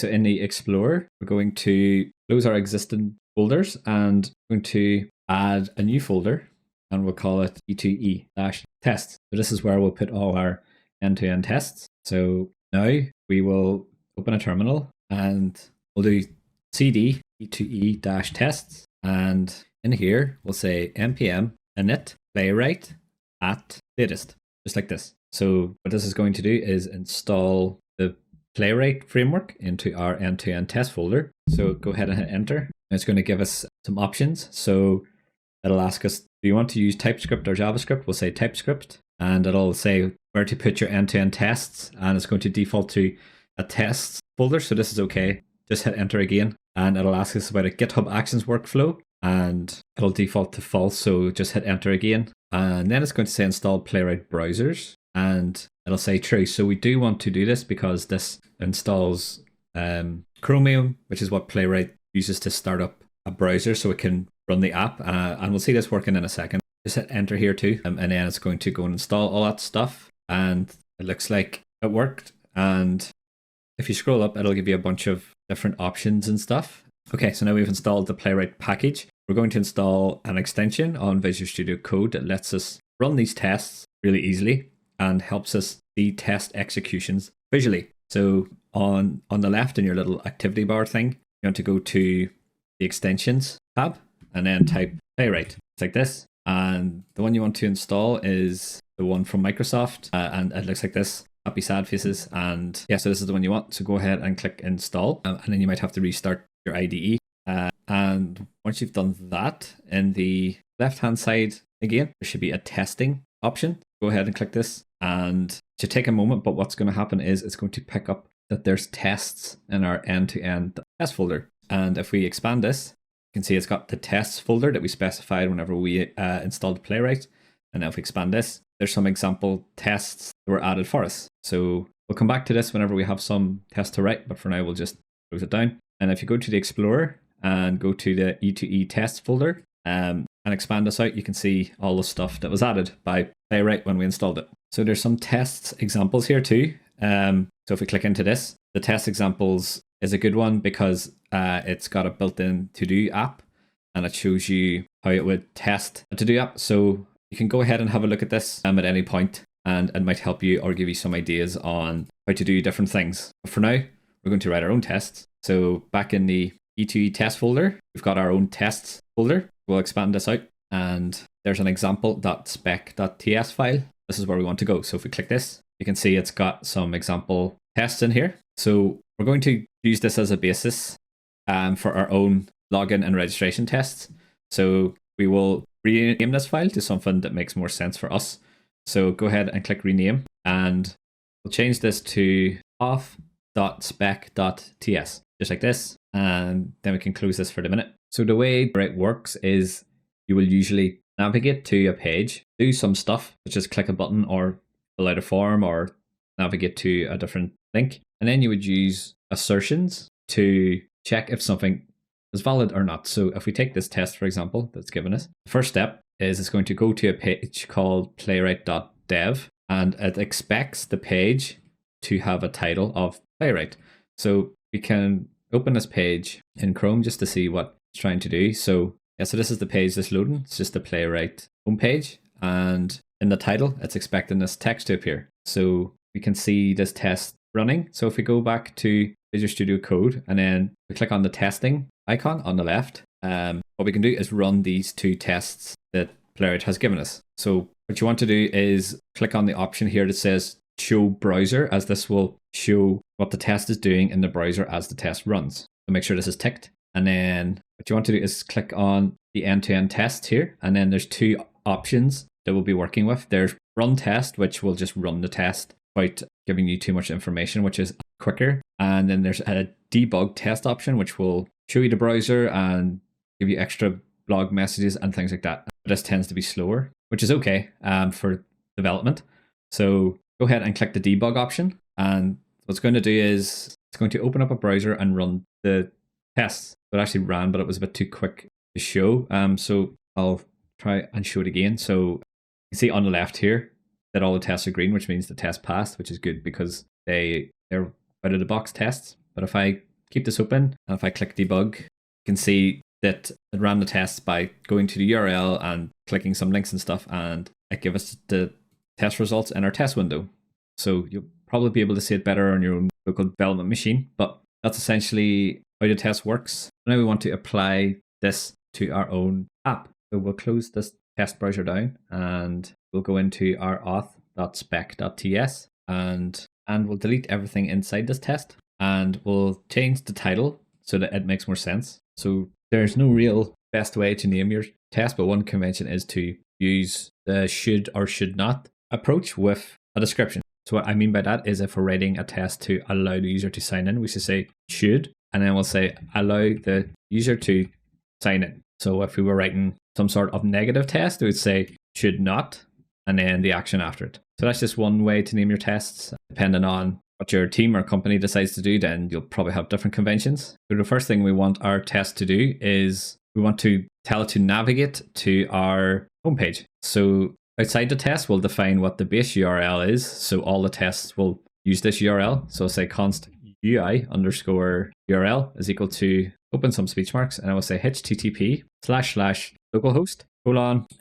So in the Explorer, we're going to close our existing folders and we're going to add a new folder and we'll call it e2e-tests. So this is where we'll put all our end-to-end tests. So now we will open a terminal and we'll do cd e2e-tests. And in here, we'll say npm init playwright at latest, just like this. So what this is going to do is install the Playwright framework into our end-to-end test folder. So go ahead and hit enter. And it's going to give us some options. So it'll ask us, do you want to use TypeScript or JavaScript? We'll say TypeScript. And it'll say where to put your end-to-end tests. And it's going to default to a tests folder. So this is okay. Just hit enter again. And it'll ask us about a GitHub Actions workflow. And it'll default to false. So just hit enter again. And then it's going to say install Playwright browsers. And it'll say true. So we do want to do this because this installs Chromium, which is what Playwright uses to start up a browser so it can run the app. And we'll see this working in a second. Just hit enter here too. And then it's going to go and install all that stuff. And it looks like it worked. And if you scroll up, it'll give you a bunch of different options and stuff. Okay, so now we've installed the Playwright package. We're going to install an extension on Visual Studio Code that lets us run these tests really easily and helps us see test executions visually. So on the left in your little activity bar thing, you want to go to the extensions tab and then type Playwright. It's like this. And the one you want to install is the one from Microsoft. And it looks like this, happy sad faces. And yeah, so this is the one you want. So go ahead and click install. And then you might have to restart your IDE. And once you've done that, in the left-hand side, again, there should be a testing option. Go ahead and click this. And it should take a moment, but what's going to happen is it's going to pick up that there's tests in our end-to-end test folder. And if we expand this, you can see it's got the tests folder that we specified whenever we installed Playwright. And now if we expand this, there's some example tests that were added for us. So we'll come back to this whenever we have some tests to write, but for now we'll just close it down. And if you go to the Explorer and go to the E2E tests folder and expand this out, you can see all the stuff that was added by Playwright when we installed it. So there's some tests examples here too. So if we click into this, the test examples is a good one because it's got a built-in to-do app and it shows you how it would test a to-do app. So you can go ahead and have a look at this at any point and it might help you or give you some ideas on how to do different things. But for now, we're going to write our own tests. So back in the E2E test folder, we've got our own tests folder. We'll expand this out and there's an example.spec.ts file. This is where we want to go. So if we click this, you can see it's got some example tests in here. So we're going to use this as a basis for our own login and registration tests. So we will rename this file to something that makes more sense for us. So go ahead and click rename and we'll change this to auth.spec.ts, just like this. And then we can close this for the minute. So the way it works is you will usually navigate to a page, do some stuff, such as click a button or fill out a form or navigate to a different link. And then you would use assertions to check if something is valid or not. So if we take this test, for example, that's given us, the first step is it's going to go to a page called playwright.dev and it expects the page to have a title of Playwright. So we can open this page in Chrome just to see what it's trying to do. So yeah, so this is the page that's loading. It's just the Playwright homepage. And in the title, it's expecting this text to appear. So we can see this test running. So if we go back to Visual Studio Code and then we click on the testing icon on the left, what we can do is run these two tests that Playwright has given us. So what you want to do is click on the option here that says show browser, as this will show what the test is doing in the browser as the test runs. So make sure this is ticked. And then what you want to do is click on the end-to-end test here. And then there's two options that we'll be working with. There's run test, which will just run the test without giving you too much information, which is quicker. And then there's a debug test option, which will show you the browser and give you extra blog messages and things like that. This tends to be slower, which is okay for development. So go ahead and click the debug option. And what it's going to do is it's going to open up a browser and run the tests. It actually ran, but it was a bit too quick to show. So I'll try and show it again. So you can see on the left here that all the tests are green, which means the test passed, which is good because they're out of the box tests. But if I keep this open and if I click debug, you can see that it ran the tests by going to the URL and clicking some links and stuff, and it gave us the test results in our test window. So you'll probably be able to see it better on your own local development machine, but that's essentially how the test works. Now we want to apply this to our own app. So we'll close this test browser down and we'll go into our auth.spec.ts and we'll delete everything inside this test, and we'll change the title so that it makes more sense. So there's no real best way to name your test, but one convention is to use the should or should not approach with a description. So what I mean by that is if we're writing a test to allow the user to sign in, we should say should, and then we'll say allow the user to sign in. So if we were writing some sort of negative test, we would say should not, and then the action after it. So that's just one way to name your tests. Depending on what your team or company decides to do, then you'll probably have different conventions. So the first thing we want our test to do is we want to tell it to navigate to our homepage. So outside the test, we'll define what the base URL is. So all the tests will use this URL. So I'll say const UI underscore URL is equal to open some speech marks, and I will say http://localhost :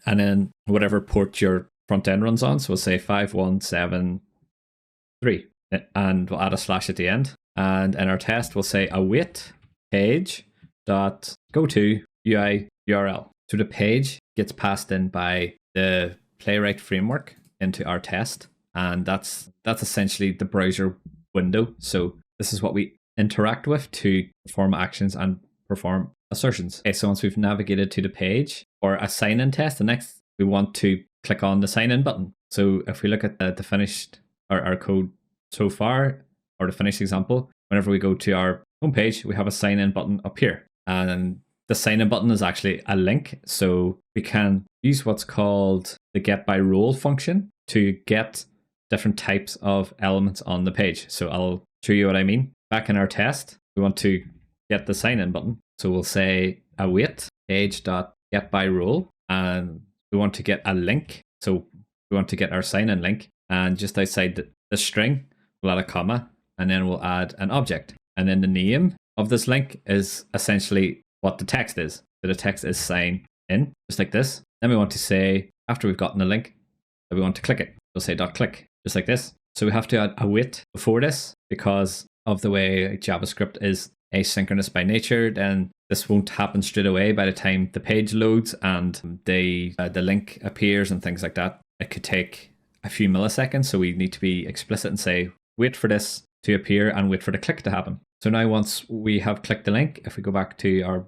and then whatever port your front end runs on. So we'll say 5173, and we'll add a slash at the end. And in our test, we'll say await page.goto UI URL. So the page gets passed in by the Playwright framework into our test, and that's essentially the browser window. So this is what we interact with to perform actions and perform assertions. Okay, so once we've navigated to the page or a sign-in test, the next we want to click on the sign-in button. So if we look at the finished our code so far, or the finished example, whenever we go to our homepage, we have a sign-in button up here, and the sign-in button is actually a link. So we can use what's called the get by role function to get different types of elements on the page. So I'll show you what I mean. Back in our test, we want to get the sign-in button. So we'll say await page.getByRole, and we want to get a link. So we want to get our sign-in link, and just outside the string, we'll add a comma, and then we'll add an object. And then the name of this link is essentially what the text is. So the text is sign in, just like this. Then we want to say, after we've gotten the link, that we want to click it. We'll say .click, just like this. So we have to add await before this because of the way JavaScript is asynchronous by nature. Then this won't happen straight away by the time the page loads and the link appears and things like that. It could take a few milliseconds, so we need to be explicit and say wait for this to appear and wait for the click to happen. So now once we have clicked the link, if we go back to our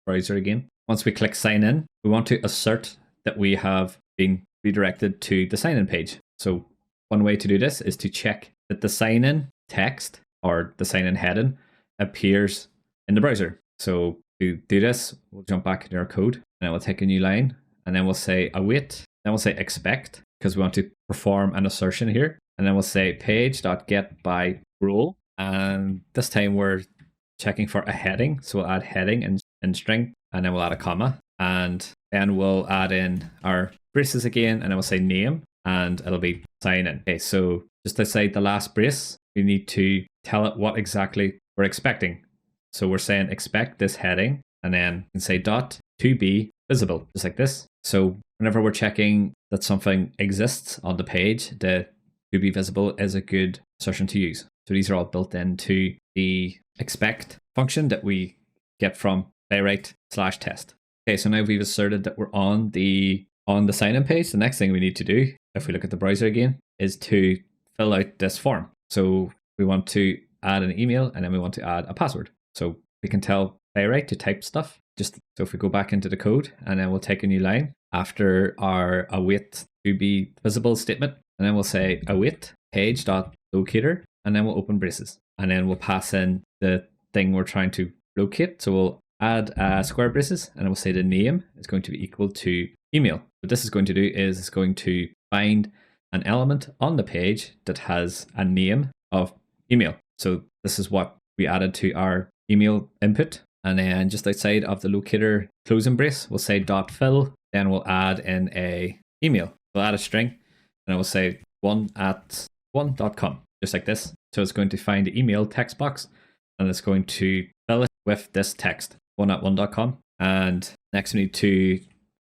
browser again, once we click sign in, we want to assert that we have been redirected to the sign in page. So one way to do this is to check that the sign in text or the sign in heading appears in the browser. So to do this, we'll jump back into our code, and then we'll take a new line, and then we'll say await, then we'll say expect, because we want to perform an assertion here, and then we'll say page.getByRole, and this time we're checking for a heading, so we'll add heading in string, and then we'll add a comma, and then we'll add in our braces again, and then we'll say name, and it'll be sign in. Okay, so just outside the last brace, we need to tell it what exactly we're expecting. So we're saying expect this heading, and then you can say dot to be visible, just like this. So whenever we're checking that something exists on the page, the to be visible is a good assertion to use. So these are all built into the expect function that we get from Playwright/test. Okay, so now we've asserted that we're on the sign-in page. The next thing we need to do, if we look at the browser again, is to fill out this form. So we want to add an email, and then we want to add a password. So we can tell Playwright to type stuff. So if we go back into the code, and then we'll take a new line after our await to be visible statement, and then we'll say await page.locator, and then we'll open braces, and then we'll pass in the thing we're trying to locate. So we'll add square braces, and we'll say the name is going to be equal to email. What this is going to do is it's going to find an element on the page that has a name of email. So this is what we added to our email input. And then just outside of the locator closing brace, we'll say .fill. Then we'll add in a email. We'll add a string, and we'll say 1@1.com, just like this. So it's going to find the email text box, and it's going to fill it with this text, 1@1.com. And next we need to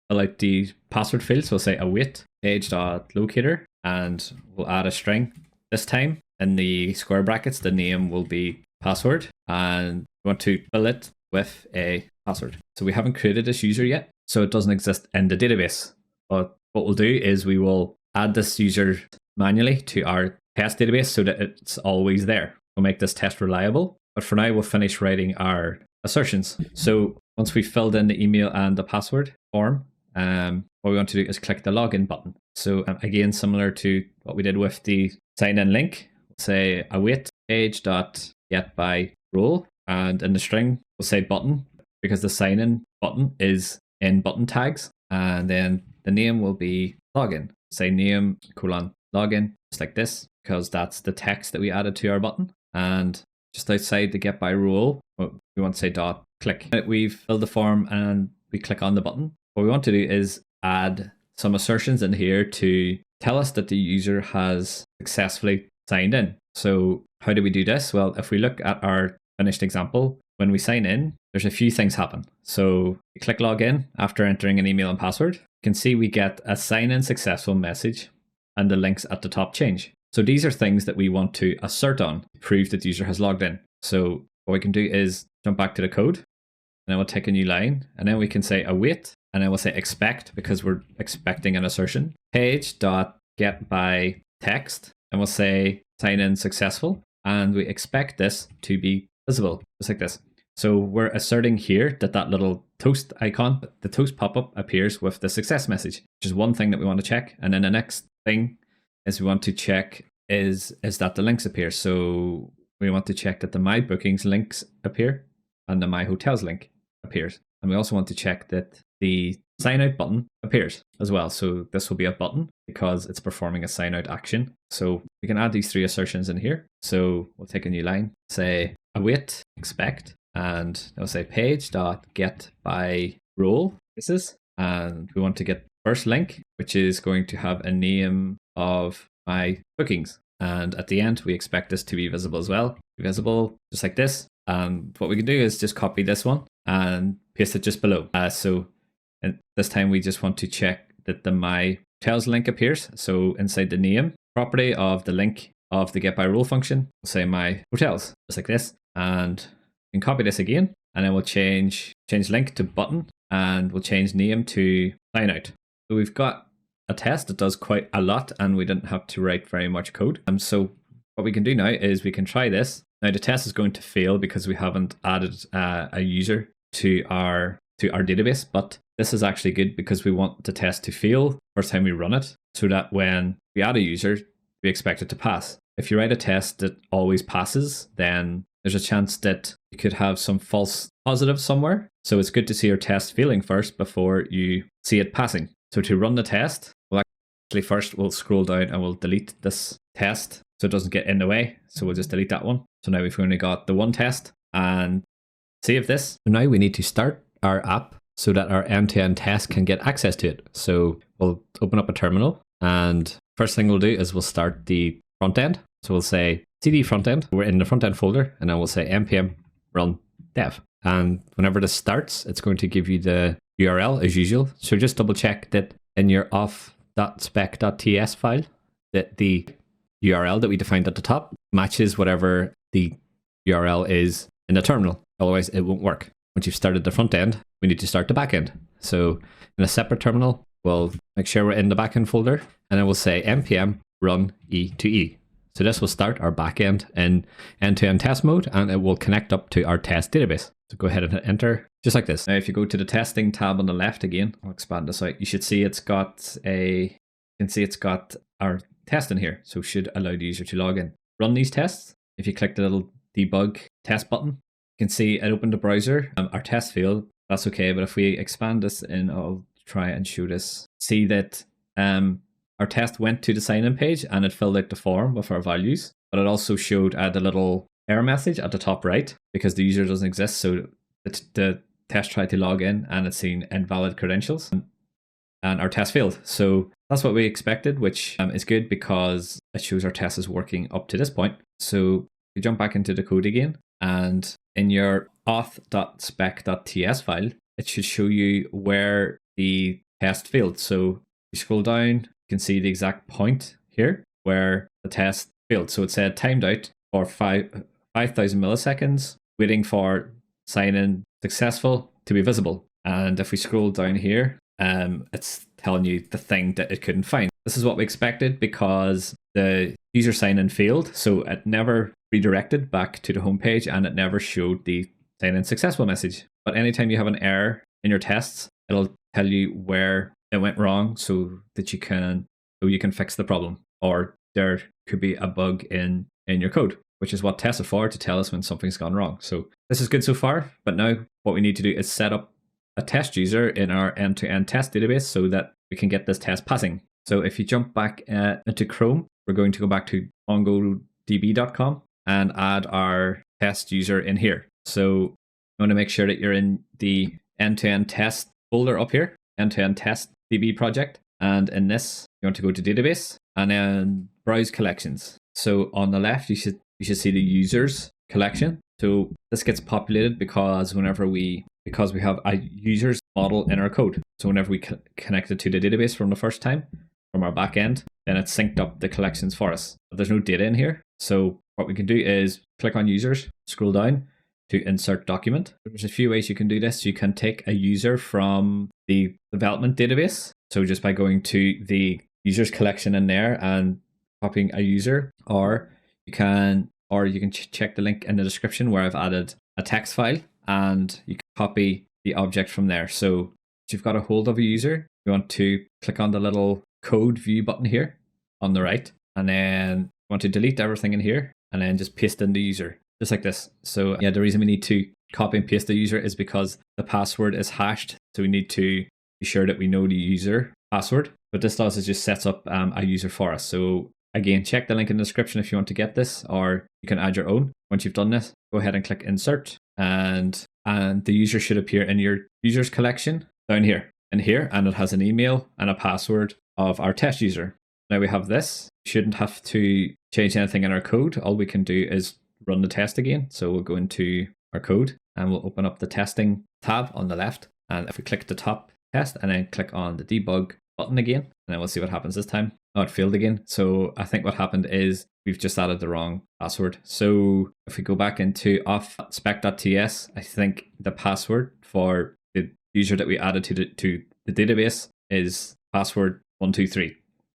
fill out the password field. So we'll say await page.locator, and we'll add a string. This time in the square brackets, the name will be password, and we want to fill it with a password. So we haven't created this user yet, so it doesn't exist in the database. But what we'll do is we will add this user manually to our test database so that it's always there. We'll make this test reliable. But for now, we'll finish writing our assertions. So once we've filled in the email and the password form, what we want to do is click the login button. So again, similar to what we did with the sign in link, we'll say await page.getByRole, and in the string, we'll say button, because the sign in button is in button tags. And then the name will be login. Say name : login, just like this, because that's the text that we added to our button. And just outside the getByRole, we want to say .click. We've filled the form and we click on the button. What we want to do is add some assertions in here to tell us that the user has successfully signed in. So how do we do this? Well, if we look at our finished example, when we sign in, there's a few things happen. So we click login after entering an email and password. You can see we get a sign in successful message, and the links at the top change. So these are things that we want to assert on to prove that the user has logged in. So what we can do is jump back to the code, and then we'll take a new line, and then we can say await, and then we'll say expect, because we're expecting an assertion, page.getByText, and we'll say sign in successful, and we expect this to be visible, just like this. So we're asserting here that that little toast icon, the toast pop-up, appears with the success message, which is one thing that we want to check. And then the next thing is we want to check is that the links appear. So we want to check that the My Bookings links appear and the My Hotels link appears. And we also want to check that the sign out button appears as well. So this will be a button because it's performing a sign out action. So we can add these three assertions in here. So we'll take a new line, say await, expect, and we'll say page.getByRole. And we want to get first link, which is going to have a name of My Bookings. And at the end, we expect this to be visible as well. Visible, just like this. And what we can do is just copy this one and paste it just below. And this time we just want to check that the My Hotels link appears. So inside the name property of the link of the getByRole function, we'll say My Hotels, just like this. And we can copy this again, and then we'll change link to button, and we'll change name to sign out. So we've got a test that does quite a lot, and we didn't have to write very much code. So what we can do now is we can try this. Now the test is going to fail because we haven't added a user to our database, but this is actually good because we want the test to fail first time we run it, so that when we add a user, we expect it to pass. If you write a test that always passes, then there's a chance that you could have some false positive somewhere. So it's good to see your test failing first before you see it passing. So to run the test, we'll scroll down and we'll delete this test so it doesn't get in the way. So we'll just delete that one. So now we've only got the one test, and save this. So now we need to start our app so that our end-to-end test can get access to it. So we'll open up a terminal, and first thing we'll do is we'll start the front end. So we'll say cd front end. We're in the front end folder, and then we'll say npm run dev. And whenever this starts, it's going to give you the URL as usual. So just double check that in your auth.spec.ts file, that the URL that we defined at the top matches whatever the URL is in the terminal. Otherwise, it won't work. Once you've started the front end, we need to start the back end. So in a separate terminal, we'll make sure we're in the backend folder, and then we'll say npm run e2e. So this will start our backend in end-to-end test mode, and it will connect up to our test database. So go ahead and hit enter, just like this. Now, if you go to the testing tab on the left again, I'll expand this out. You should see it's got you you can see it's got our test in here, so should allow the user to log in. Run these tests. If you click the little debug test button, you can see it opened the browser. Our test failed. That's okay, but if we expand this in, I'll try and show this. See that our test went to the sign-in page and it filled out the form with our values, but it also showed the little error message at the top right because the user doesn't exist. So the test tried to log in and it's seen invalid credentials and our test failed. So that's what we expected, which is good because it shows our test is working up to this point. So we jump back into the code again, and in your auth.spec.ts file, it should show you where the test failed. So you scroll down, you can see the exact point here where the test failed. So it said timed out for 5,000 milliseconds, waiting for sign in successful to be visible. And if we scroll down here, it's telling you the thing that it couldn't find. This is what we expected because the user sign in failed. So it never redirected back to the home page and it never showed the sign in successful message. But anytime you have an error in your tests, it'll tell you where it went wrong so that you can fix the problem, or there could be a bug in your code, which is what tests are for, to tell us when something's gone wrong. So this is good so far, but now what we need to do is set up a test user in our end-to-end test database so that we can get this test passing. So if you jump back into Chrome, we're going to go back to mongodb.com and add our test user in here. So you want to make sure that you're in the end-to-end test folder up here, end-to-end test DB project. And in this, you want to go to database and then browse collections. So on the left, you should see the users collection. So this gets populated because we have a users model in our code. So whenever we connect it to the database from the first time, from our back end, then it's synced up the collections for us. But there's no data in here. So what we can do is click on users, scroll down to insert document. There's a few ways you can do this. You can take a user from the development database. So just by going to the users collection in there and copying a user, or you can check the link in the description where I've added a text file and you can copy the object from there. So if you've got a hold of a user, you want to click on the little code view button here on the right, and then you want to delete everything in here and then just paste in the user, just like this. So yeah, the reason we need to copy and paste the user is because the password is hashed. So we need to be sure that we know the user password. What this does is just sets up a user for us. So again, check the link in the description if you want to get this, or you can add your own. Once you've done this, go ahead and click insert, and the user should appear in your users collection down here, and it has an email and a password of our test user. Now we have this. We shouldn't have to change anything in our code. All we can do is run the test again. So we'll go into our code and we'll open up the testing tab on the left. And if we click the top test and then click on the debug button again, and then we'll see what happens this time. Oh, it failed again. So I think what happened is we've just added the wrong password. So if we go back into auth.spec.ts, I think the password for the user that we added to the database is password 123.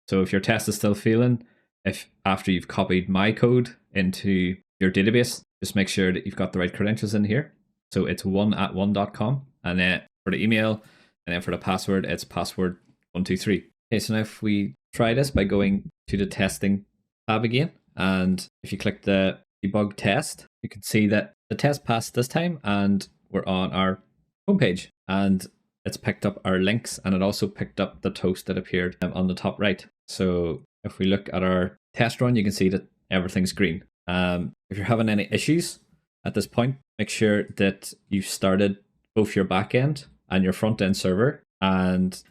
So if your test is still failing, if after you've copied my code into your database, just make sure that you've got the right credentials in here. So it's 1@1.com, and then for the email, and then for the password, it's password 123. Okay, so now if we try this by going to the testing tab again, and if you click the debug test, you can see that the test passed this time, and we're on our homepage, and it's picked up our links, and it also picked up the toast that appeared on the top right. So if we look at our test run, you can see that everything's green. If you're having any issues at this point, make sure that you've started both your backend and your front end server, and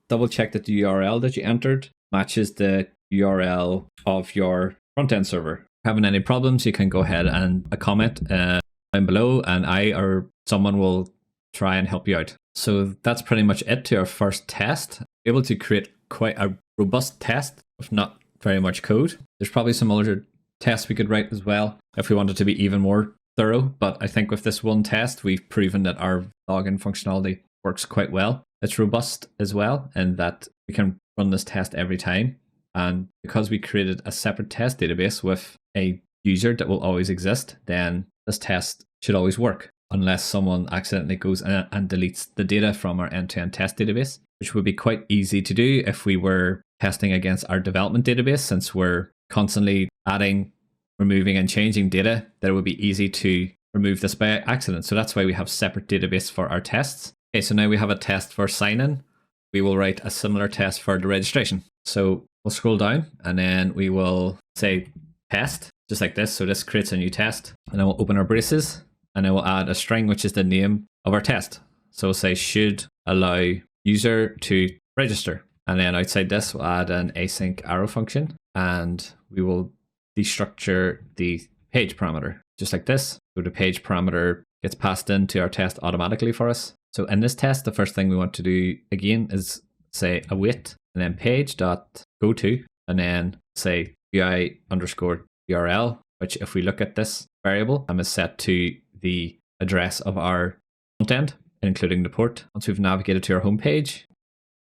double check that the URL that you entered matches the URL of your front end server. If you're having any problems, you can go ahead and comment down below, and I or someone will try and help you out. So that's pretty much it to our first test. Able to create quite a robust test with not very much code. There's probably some other tests we could write as well if we wanted to be even more thorough, but I think with this one test, we've proven that our login functionality works quite well. It's robust as well, in that we can run this test every time. And because we created a separate test database with a user that will always exist, then this test should always work, unless someone accidentally goes and deletes the data from our end-to-end test database, which would be quite easy to do if we were testing against our development database, since we're constantly adding, removing and changing data, that it would be easy to remove this by accident. So that's why we have separate database for our tests. Okay, so now we have a test for sign-in. We will write a similar test for the registration. So we'll scroll down and then we will say test, just like this. So this creates a new test, and then we'll open our braces and then we'll add a string, which is the name of our test. So we'll say should allow user to register. And then outside this, we'll add an async arrow function, and we will destructure the page parameter, just like this. So the page parameter gets passed into our test automatically for us. So in this test, the first thing we want to do again is say await, and then page.goto, and then say UI underscore URL, which if we look at this variable, is set to the address of our front end, including the port. Once we've navigated to our home page,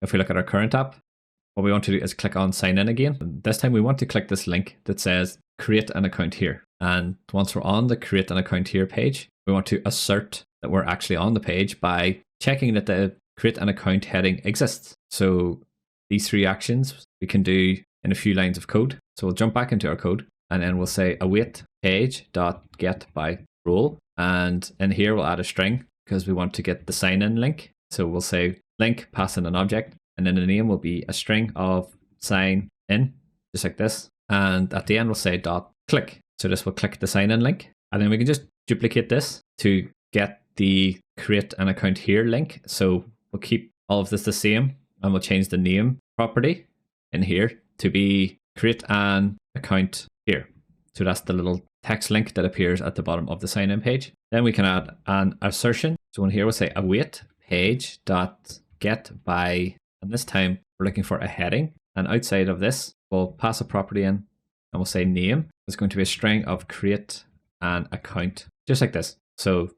if we look at our current app, what we want to do is click on sign in again. And this time we want to click this link that says create an account here. And once we're on the create an account here page, we want to assert that we're actually on the page by checking that the create an account heading exists. So these three actions we can do in a few lines of code. So we'll jump back into our code and then we'll say await page.get by role. And in here we'll add a string because we want to get the sign in link. So we'll say link, pass in an object, and then the name will be a string of sign in, just like this. And at the end we'll say dot click. So this will click the sign in link. And then we can just duplicate this to get the create an account here link. So we'll keep all of this the same, and we'll change the name property in here to be create an account here. So that's the little text link that appears at the bottom of the sign in page. Then we can add an assertion. So in here we'll say await page.get by, and this time we're looking for a heading. And outside of this, we'll pass a property in and we'll say name. It's going to be a string of create an account, just like this. So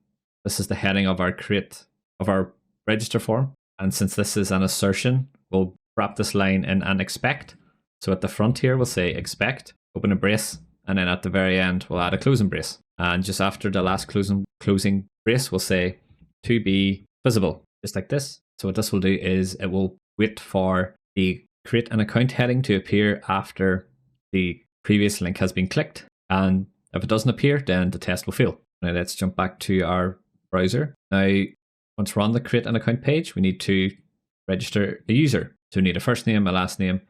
this is the heading of our register form. And since this is an assertion, we'll wrap this line in an expect. So at the front here, we'll say expect, open a brace, and then at the very end, we'll add a closing brace. And just after the last closing brace, we'll say to be visible, just like this. So what this will do is it will wait for the create an account heading to appear after the previous link has been clicked. And if it doesn't appear, then the test will fail. Now let's jump back to our browser. Now, once we're on the create an account page, we need to register a user. So we need a first name, a last name,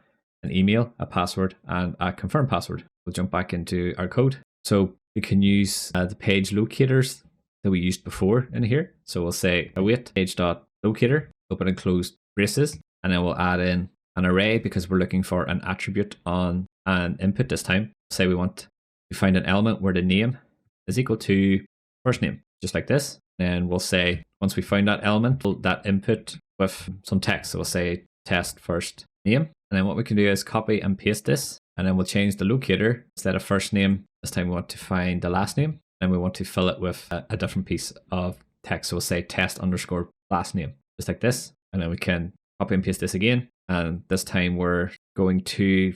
an email, a password, and a confirm password. We'll jump back into our code. So we can use the page locators that we used before in here. So we'll say await page.locator, open and close braces, and then we'll add in an array because we're looking for an attribute on an input this time. Say we want to find an element where the name is equal to first name, just like this. And we'll say once we find that element, that input with some text. So we'll say test first name. And then what we can do is copy and paste this. And then we'll change the locator. Instead of first name, this time we want to find the last name. And we want to fill it with a different piece of text. So we'll say test underscore last name, just like this. And then we can copy and paste this again. And this time we're going to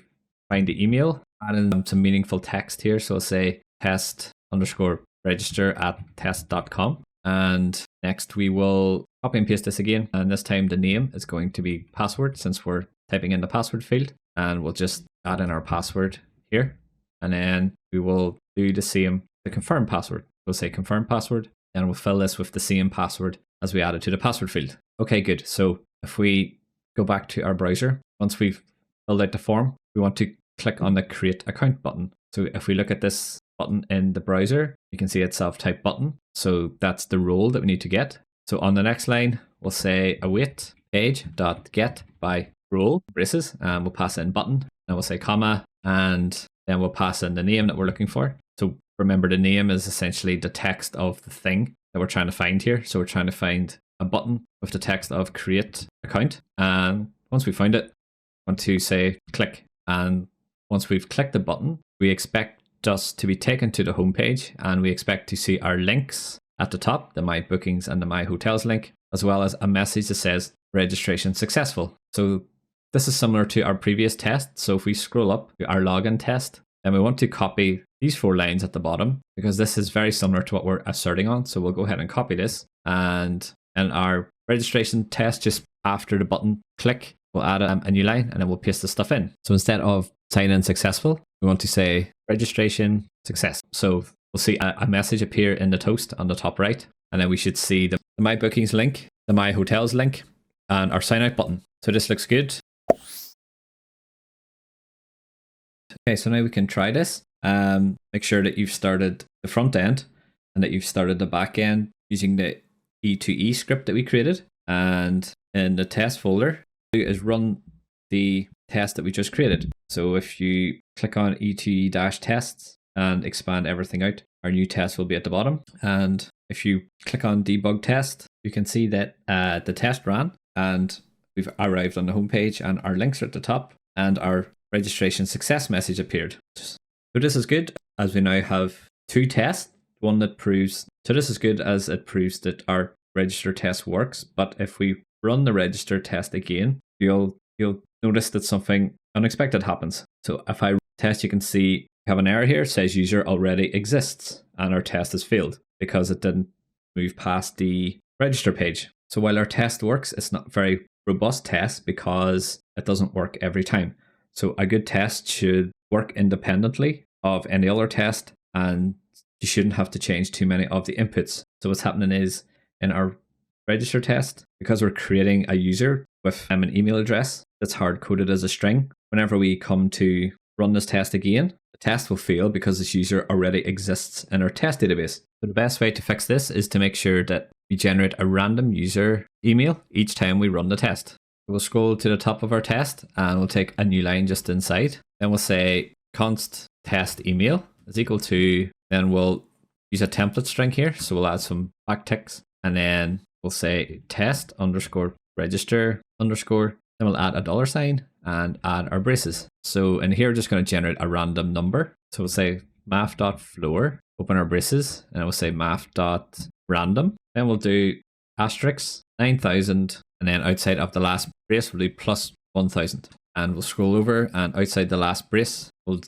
find the email, add in some meaningful text here. So we'll say test underscore register at test.com. And next we will copy and paste this again. And this time the name is going to be password since we're typing in the password field. And we'll just add in our password here. And then we will do the same, the confirm password. We'll say confirm password, and we'll fill this with the same password as we added to the password field. Okay, good. So if we go back to our browser, once we've filled out the form, we want to click on the create account button. So if we look at this button in the browser, you can see it's self-type button. So that's the role that we need to get. So on the next line, we'll say await page.get by role braces, and we'll pass in button, and we'll say comma, and then we'll pass in the name that we're looking for. So remember, the name is essentially the text of the thing that we're trying to find here. So we're trying to find a button with the text of create account. And once we find it, we want to say click. And once we've clicked the button, we expect us to be taken to the home page, and we expect to see our links at the top, the My Bookings and the My Hotels link, as well as a message that says registration successful. So this is similar to our previous test. So if we scroll up to our login test, then we want to copy these 4 lines at the bottom because this is very similar to what we're asserting on. So we'll go ahead and copy this, and in our registration test, just after the button click, we'll add a new line and then we'll paste the stuff in. So instead of sign in successful, we want to say registration success. So we'll see a message appear in the toast on the top right, and then we should see the My Bookings link, the My Hotels link, and our sign out button. So this looks good. Okay, so now we can try this. Make sure that you've started the front end and that you've started the back end using the E2E script that we created. And in the test folder is run the test that we just created. So if you click on E2E-tests and expand everything out, our new test will be at the bottom. And if you click on debug test, you can see that the test ran and we've arrived on the homepage and our links are at the top and our registration success message appeared. So this is good as we now have two tests, one that proves, so this is good as it proves that our register test works. But if we run the register test again, you'll notice that something unexpected happens. So if I test, you can see we have an error here. It says user already exists and our test has failed because it didn't move past the register page. So while our test works, it's not a very robust test because it doesn't work every time. So a good test should work independently of any other test and you shouldn't have to change too many of the inputs. So what's happening is in our register test, because we're creating a user with an email address that's hard coded as a string, whenever we come to run this test again, the test will fail because this user already exists in our test database. So the best way to fix this is to make sure that we generate a random user email each time we run the test. We'll scroll to the top of our test and we'll take a new line just inside. Then we'll say const test email is equal to, then we'll use a template string here. So we'll add some backticks and then we'll say test underscore register underscore, then we'll add a $sign and add our braces. So in here, we're just going to generate a random number. So we'll say math.floor, open our braces, and we'll say math.random. Then we'll do asterisk 9,000, and then outside of the last brace, we'll do plus 1,000. And we'll scroll over, and outside the last brace, we'll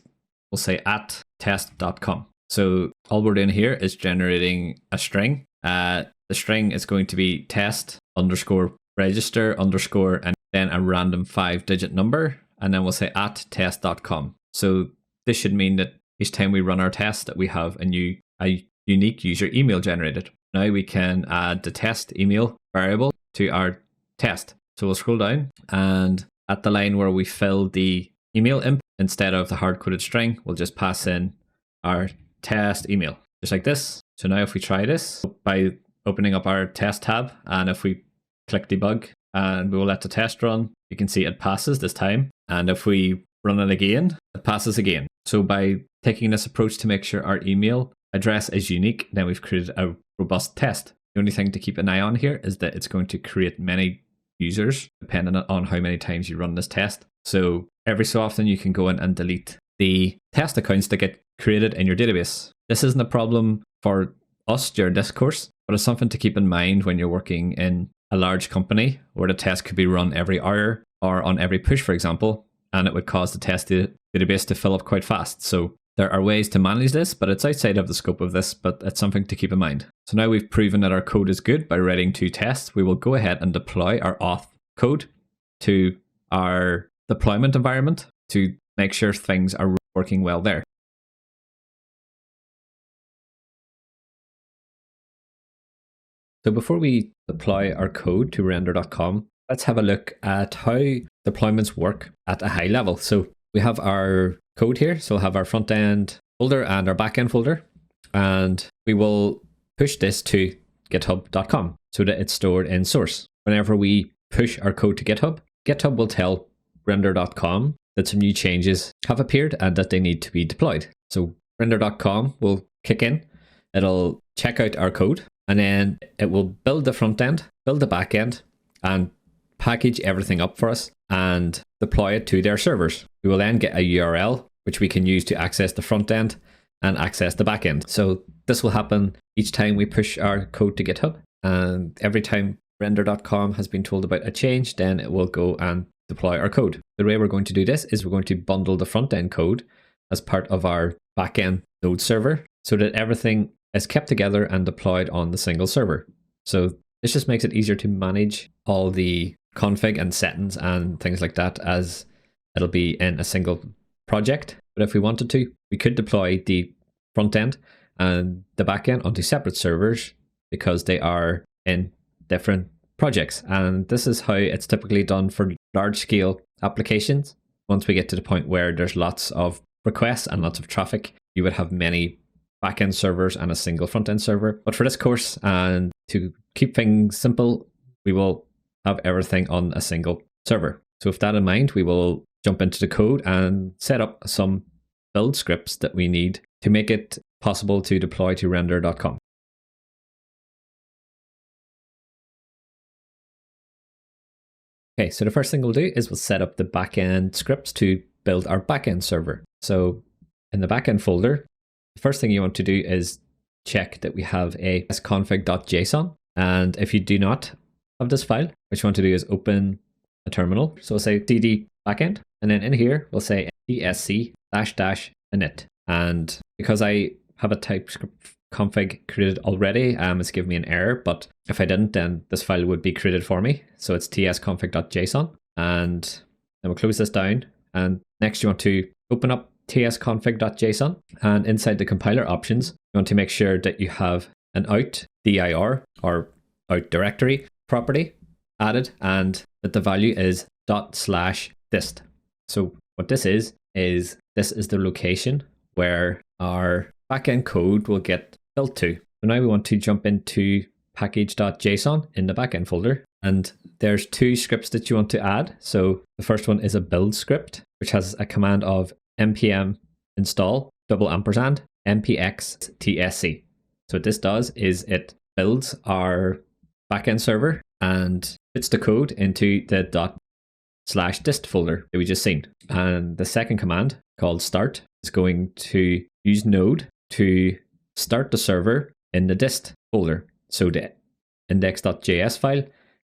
say at test.com. So all we're doing here is generating a string. The string is going to be test underscore register underscore and then a random 5-digit number, and then we'll say at test.com. So this should mean that each time we run our test that we have a unique user email generated. Now we can add the test email variable to our test. So we'll scroll down and at the line where we fill the email input, instead of the hard-coded string, we'll just pass in our test email, just like this. So now if we try this by opening up our test tab, and if we click debug and we will let the test run, you can see it passes this time. And if we run it again, it passes again. So by taking this approach to make sure our email address is unique, then we've created a robust test. The only thing to keep an eye on here is that it's going to create many users depending on how many times you run this test. So every so often you can go in and delete the test accounts that get created in your database. This isn't a problem for us during this course, but it's something to keep in mind when you're working in a large company where the test could be run every hour or on every push, for example, and it would cause the test database to fill up quite fast. So there are ways to manage this, but it's outside of the scope of this, but it's something to keep in mind. So now we've proven that our code is good by writing two tests. We will go ahead and deploy our auth code to our deployment environment to make sure things are working well there. So before we deploy our code to render.com, let's have a look at how deployments work at a high level. So we have our code here. So we'll have our front end folder and our back end folder, and we will push this to github.com so that it's stored in source. Whenever we push our code to GitHub, GitHub will tell render.com that some new changes have appeared and that they need to be deployed. So render.com will kick in, it'll check out our code, and then it will build the front end, build the back end, and package everything up for us and deploy it to their servers. We will then get a URL which we can use to access the front end and access the back end. So this will happen each time we push our code to GitHub, and every time render.com has been told about a change, then it will go and deploy our code. The way we're going to do this is we're going to bundle the front end code as part of our back end node server so that everything is kept together and deployed on the single server. So this just makes it easier to manage all the config and settings and things like that, as it'll be in a single project. But if we wanted to, we could deploy the front end and the back end onto separate servers because they are in different projects. And this is how it's typically done for large scale applications. Once we get to the point where there's lots of requests and lots of traffic, you would have many backend servers and a single front end server. But for this course, and to keep things simple, we will have everything on a single server. So with that in mind, we will jump into the code and set up some build scripts that we need to make it possible to deploy to render.com. Okay, so the first thing we'll do is we'll set up the backend scripts to build our backend server. So in the backend folder, the first thing you want to do is check that we have a config.json. And if you do not have this file, what you want to do is open a terminal. So we'll say cd backend, and then in here we'll say tsc --init. And because I have a TypeScript config created already, it's giving me an error, but if I didn't, then this file would be created for me. So it's tsconfig.json, and then we'll close this down. And next you want to open up tsconfig.json, and inside the compiler options, you want to make sure that you have an out dir or out directory property added, and that the value is ./dist. So what this is this is the location where our backend code will get built to. So now we want to jump into package.json in the backend folder, and there's two scripts that you want to add. So the first one is a build script, which has a command of npm install $npx tsc. So what this does is it builds our backend server and fits the code into the ./dist folder that we just seen. And the second command, called start, is going to use Node to start the server in the dist folder. So the index.js file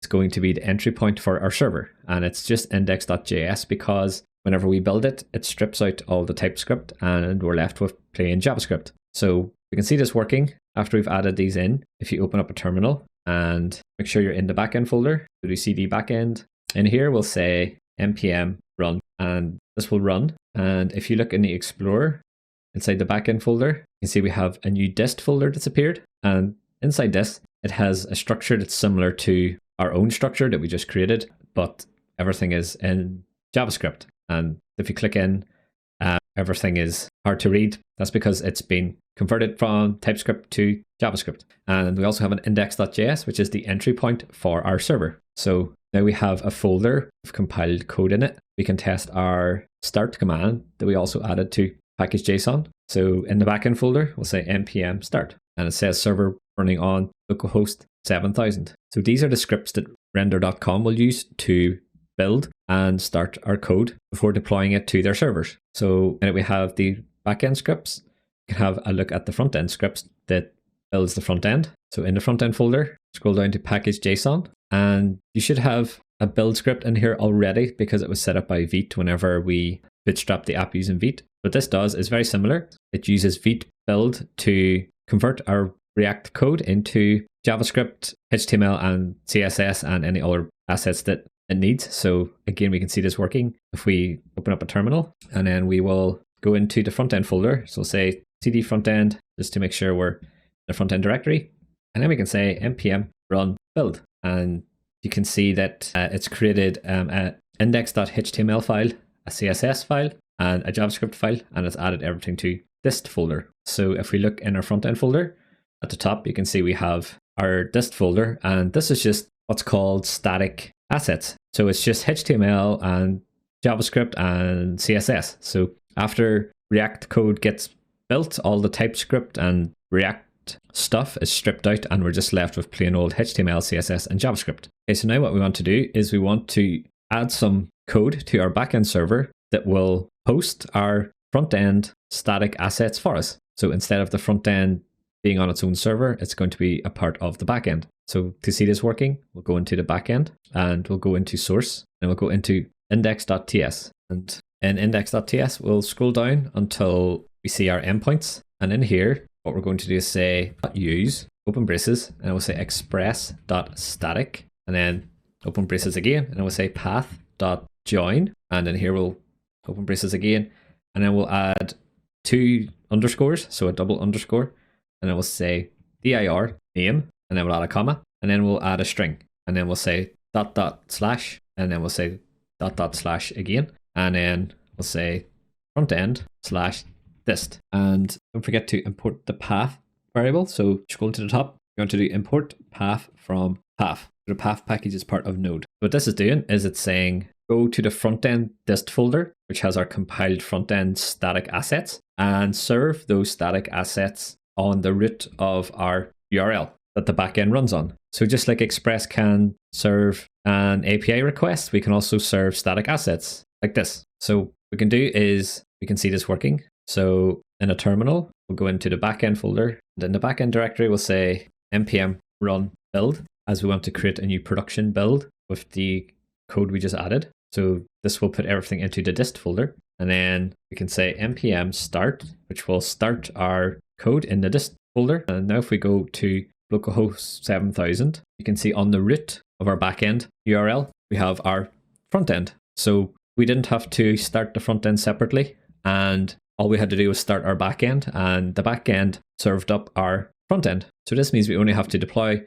is going to be the entry point for our server, and it's just index.js because whenever we build it, it strips out all the TypeScript and we're left with plain JavaScript. So we can see this working after we've added these in. If you open up a terminal and make sure you're in the backend folder, go to cd backend. In here, we'll say npm run, and this will run. And if you look in the Explorer, inside the backend folder, you can see we have a new dist folder that's appeared. And inside this, it has a structure that's similar to our own structure that we just created, but everything is in JavaScript. And if you click in, everything is hard to read. That's because it's been converted from TypeScript to JavaScript. And we also have an index.js, which is the entry point for our server. So now we have a folder with compiled code in it. We can test our start command that we also added to package.json. So in the backend folder, we'll say npm start, and it says server running on localhost 7000. So these are the scripts that render.com will use to build and start our code before deploying it to their servers. So and we have the backend scripts. You can have a look at the front end scripts that builds the front end. So in the front end folder, scroll down to package.json, and you should have a build script in here already because it was set up by Vite whenever we bootstrapped the app using Vite. What this does is very similar. It uses Vite build to convert our React code into JavaScript, HTML, and CSS, and any other assets that it needs. So again, we can see this working if we open up a terminal, and then we will go into the front end folder. So say cd front end, just to make sure we're in the front end directory. And then we can say npm run build. And you can see that it's created an index.html file, a CSS file, and a JavaScript file, and it's added everything to dist folder. So if we look in our front end folder, at the top, you can see we have our dist folder, and this is just what's called static assets. So it's just HTML and JavaScript and CSS. So after React code gets built, all the TypeScript and React stuff is stripped out, and we're just left with plain old HTML, CSS, and JavaScript. Okay, so now what we want to do is we want to add some code to our backend server that will host our front end static assets for us. So instead of the front end being on its own server, it's going to be a part of the backend. So to see this working, we'll go into the backend and we'll go into source, and we'll go into index.ts. And in index.ts, we'll scroll down until we see our endpoints. And in here, what we're going to do is say use open braces, and we'll say express.static, and then open braces again, and we'll say path.join, and then here we'll open braces again, and then we'll add 2 underscores, so a double underscore, and then we'll say dir name, and then we'll add a comma, and then we'll add a string, and then we'll say dot dot slash, and then we'll say dot dot slash again, and then we'll say front end slash dist. And don't forget to import the path variable. So scroll to the top, you're going to do import path from path. The path package is part of Node. What this is doing is it's saying go to the front end dist folder, which has our compiled front end static assets, and serve those static assets on the root of our URL that the backend runs on. So just like Express can serve an API request, we can also serve static assets like this. So what we can do is we can see this working. So in a terminal, we'll go into the backend folder, and in the backend directory, we'll say npm run build, as we want to create a new production build with the code we just added. So this will put everything into the dist folder, and then we can say npm start, which will start our code in the dist folder. And now if we go to localhost 7000, you can see on the root of our backend URL, we have our front end. So we didn't have to start the front end separately, and all we had to do was start our backend, and the backend served up our front end. So this means we only have to deploy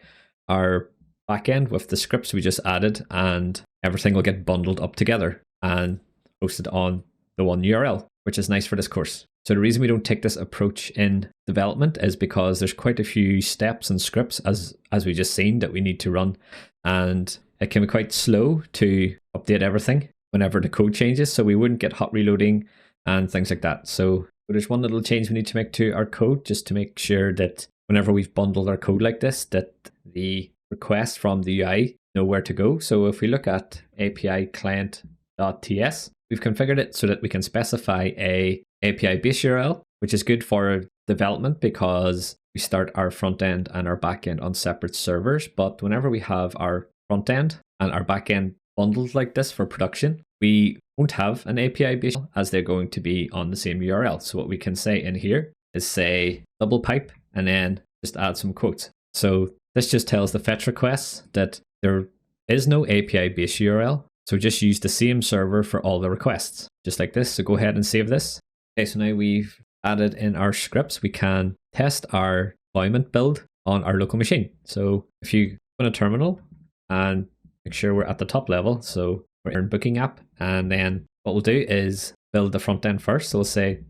our backend with the scripts we just added, and everything will get bundled up together and hosted on the one URL, which is nice for this course. So the reason we don't take this approach in development is because there's quite a few steps and scripts, as we just seen, that we need to run, and it can be quite slow to update everything whenever the code changes, so we wouldn't get hot reloading and things like that. So there's one little change we need to make to our code, just to make sure that whenever we've bundled our code like this, that the requests from the UI know where to go. So if we look at API client.ts, we've configured it so that we can specify a API base URL, which is good for development because we start our front end and our back end on separate servers. But whenever we have our front end and our back end bundled like this for production, we won't have an API base as they're going to be on the same URL. So what we can say in here is say double pipe and then just add some quotes. So this just tells the fetch requests that there is no API base URL. So just use the same server for all the requests, just like this. So go ahead and save this. Okay, so now we've added in our scripts, we can test our deployment build on our local machine. So if you go to terminal and make sure we're at the top level, so we're in booking app, and then what we'll do is build the front end first. So we'll say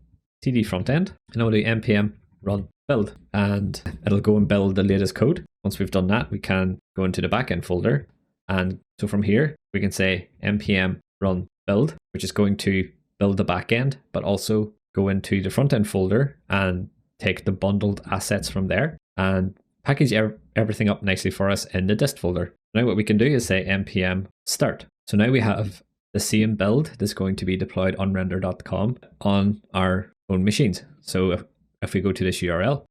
td front end, and then we'll do npm run build, and it'll go and build the latest code. Once we've done that, we can go into the backend folder, and so from here we can say npm run build, which is going to build the backend, but also go into the front end folder and take the bundled assets from there and package everything up nicely for us in the dist folder. Now what we can do is say npm start. So now we have the same build that's going to be deployed on render.com on our own machines. So if we go to this URL,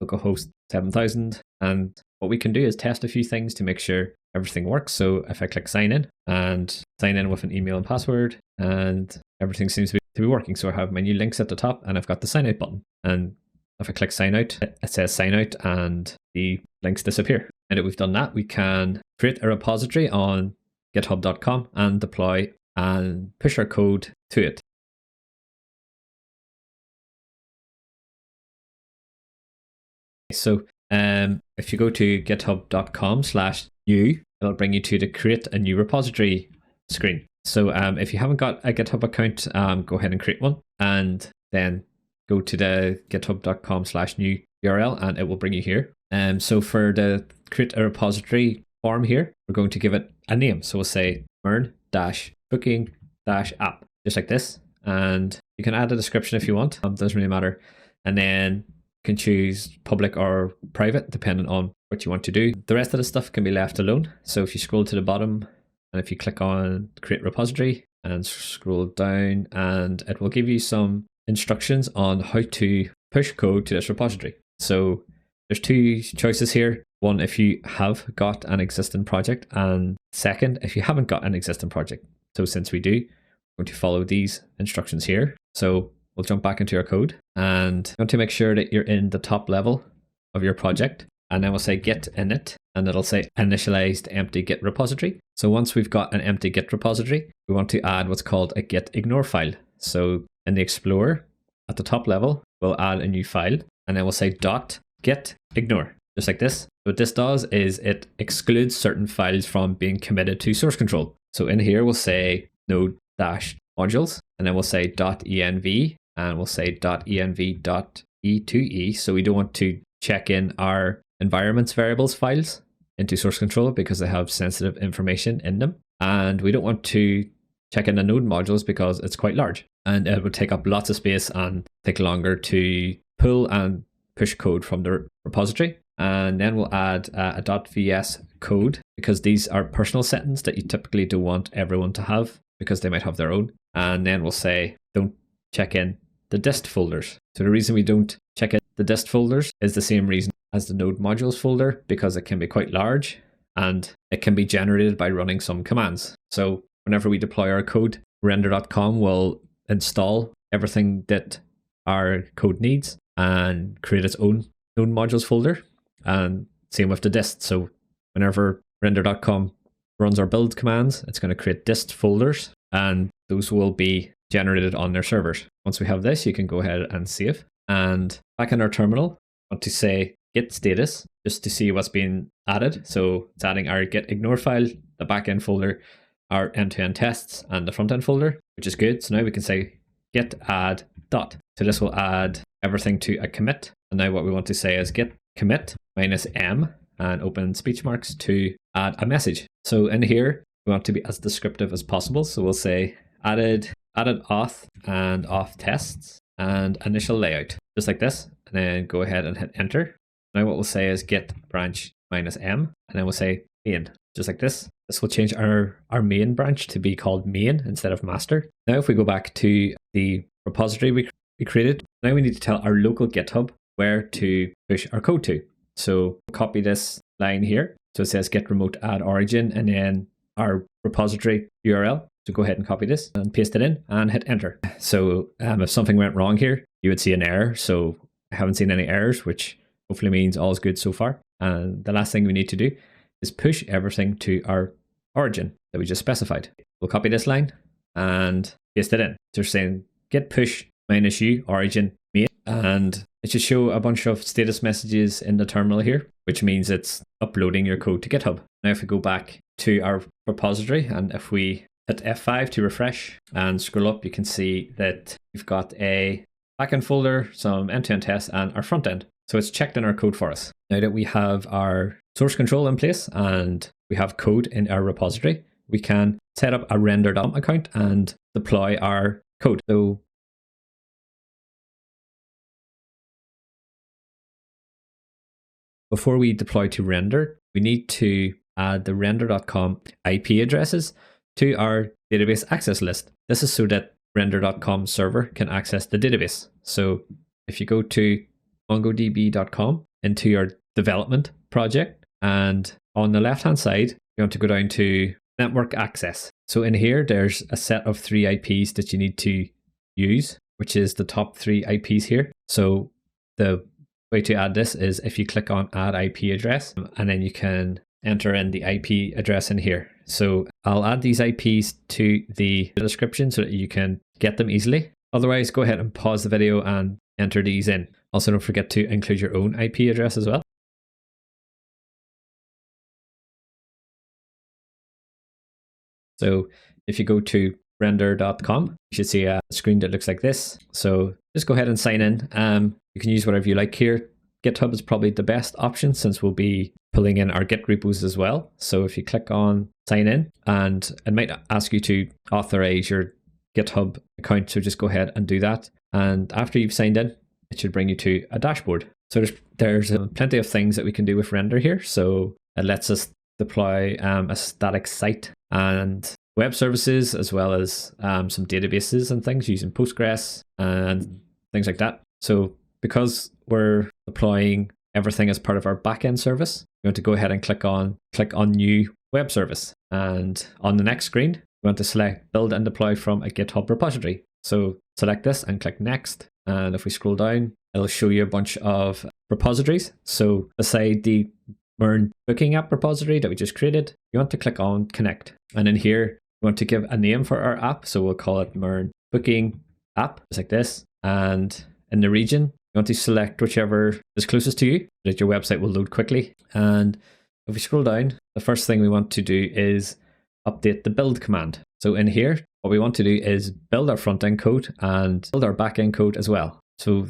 localhost 7000, and what we can do is test a few things to make sure everything works. So if I click sign in and sign in with an email and password, and everything seems to be working. So I have my new links at the top, and I've got the sign out button. And if I click sign out, it says sign out and the links disappear. And if we've done that, we can create a repository on github.com and deploy and push our code to it. So if you go to github.com/new, it'll bring you to the create a new repository screen. So if you haven't got a GitHub account, go ahead and create one, and then go to the github.com/new URL, and it will bring you here. So for the create a repository form here, we're going to give it a name. So we'll say MERN-booking-app, just like this. And you can add a description if you want, doesn't really matter. And then you can choose public or private, depending on what you want to do. The rest of the stuff can be left alone. So if you scroll to the bottom, and if you click on create repository and scroll down, and it will give you some instructions on how to push code to this repository. So there's two choices here. One, if you have got an existing project, and second, if you haven't got an existing project. So since we do, we're going to follow these instructions here. So we'll jump back into our code, and you want to make sure that you're in the top level of your project. and then we'll say git init, and it'll say initialized empty git repository. So once we've got an empty git repository, we want to add what's called a git ignore file. So in the Explorer at the top level, we'll add a new file, and then we'll say .git ignore, just like this. What this does is it excludes certain files from being committed to source control. So in here, we'll say node-modules, and then we'll say .env, and we'll say .env.e2e. So we don't want to check in our environments variables files into source control because they have sensitive information in them. And we don't want to check in the node modules because it's quite large and it would take up lots of space and take longer to pull and push code from the repository. And then we'll add a .vs code because these are personal settings that you typically don't want everyone to have because they might have their own. And then we'll say don't check in the dist folders. So the reason we don't check in the dist folders is the same reason as the node modules folder, because it can be quite large and it can be generated by running some commands. So whenever we deploy our code, render.com will install everything that our code needs and create its own node modules folder. And same with the dist. So whenever render.com runs our build commands, it's going to create dist folders and those will be generated on their servers. Once we have this, you can go ahead and save. And back in our terminal, I want to say git status just to see what's been added. So it's adding our git ignore file, the backend folder, our end-to-end tests, and the front-end folder, which is good. So now we can say git add dot. So this will add everything to a commit. And now what we want to say is git commit -m and open speech marks to add a message. So in here, we want to be as descriptive as possible. So we'll say added auth and auth tests and initial layout, just like this. And then go ahead and hit enter. Now what we'll say is git branch -m, and then we'll say main, just like this. This will change our main branch to be called main instead of master. Now if we go back to the repository we created, now we need to tell our local GitHub where to push our code to. So copy this line here. So it says git remote add origin and then our repository URL. So go ahead and copy this and paste it in and hit enter. So if something went wrong here, you would see an error. So I haven't seen any errors, which hopefully means all is good so far. And the last thing we need to do is push everything to our origin that we just specified. We'll copy this line and paste it in. So we're saying git push -u origin main, and it should show a bunch of status messages in the terminal here, which means it's uploading your code to GitHub. Now if we go back to our repository and if we hit F5 to refresh and scroll up, you can see that we've got a backend folder, some end-to-end tests, and our front end. So it's checked in our code for us. Now that we have our source control in place and we have code in our repository, we can set up a render.com account and deploy our code. So before we deploy to render, we need to add the render.com IP addresses to our database access list. This is so that render.com server can access the database. So if you go to mongodb.com into your development project, and on the left-hand side, you want to go down to network access. So in here, there's a set of 3 IPs that you need to use, which is the top 3 IPs here. So the way to add this is if you click on add IP address, and then you can enter in the IP address in here. So I'll add these IPs to the description so that you can get them easily. Otherwise, go ahead and pause the video and enter these in. Also, don't forget to include your own IP address as well. So if you go to render.com, you should see a screen that looks like this. So just go ahead and sign in. You can use whatever you like here. GitHub is probably the best option since we'll be pulling in our Git repos as well. So if you click on sign in, and it might ask you to authorize your GitHub account, so just go ahead and do that. And after you've signed in, it should bring you to a dashboard. So there's plenty of things that we can do with render here. So it lets us deploy a static site and web services, as well as some databases and things using Postgres and things like that. So because we're deploying everything as part of our backend service, we want to go ahead and click on new web service. And on the next screen, we want to select build and deploy from a GitHub repository. So select this and click next. And if we scroll down, it'll show you a bunch of repositories. So beside the MERN booking app repository that we just created, you want to click on connect. And in here, we want to give a name for our app. So we'll call it MERN booking app, just like this. And in the region, you want to select whichever is closest to you, so that your website will load quickly. And if we scroll down, the first thing we want to do is update the build command. So in here, what we want to do is build our front end code and build our back end code as well. So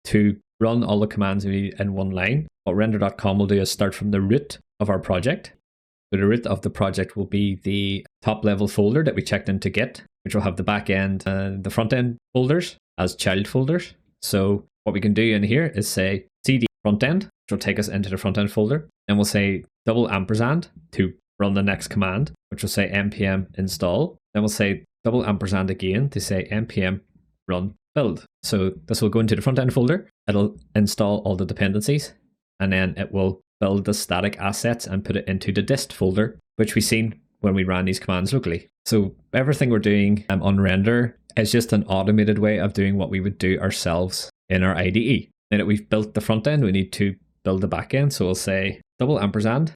to run all the commands we need in one line, what render.com will do is start from the root of our project. So the root of the project will be the top level folder that we checked into Git, which will have the back end and the front end folders as child folders. So what we can do in here is say cd front end, which will take us into the front end folder. Then we'll say double ampersand to run the next command, which will say npm install. Then we'll say double ampersand again to say npm run build. So this will go into the front end folder. It'll install all the dependencies, and then it will build the static assets and put it into the dist folder, which we've seen when we ran these commands locally. So everything we're doing on render is just an automated way of doing what we would do ourselves in our IDE. Now that we've built the front end, we need to build the back end. So we'll say double ampersand,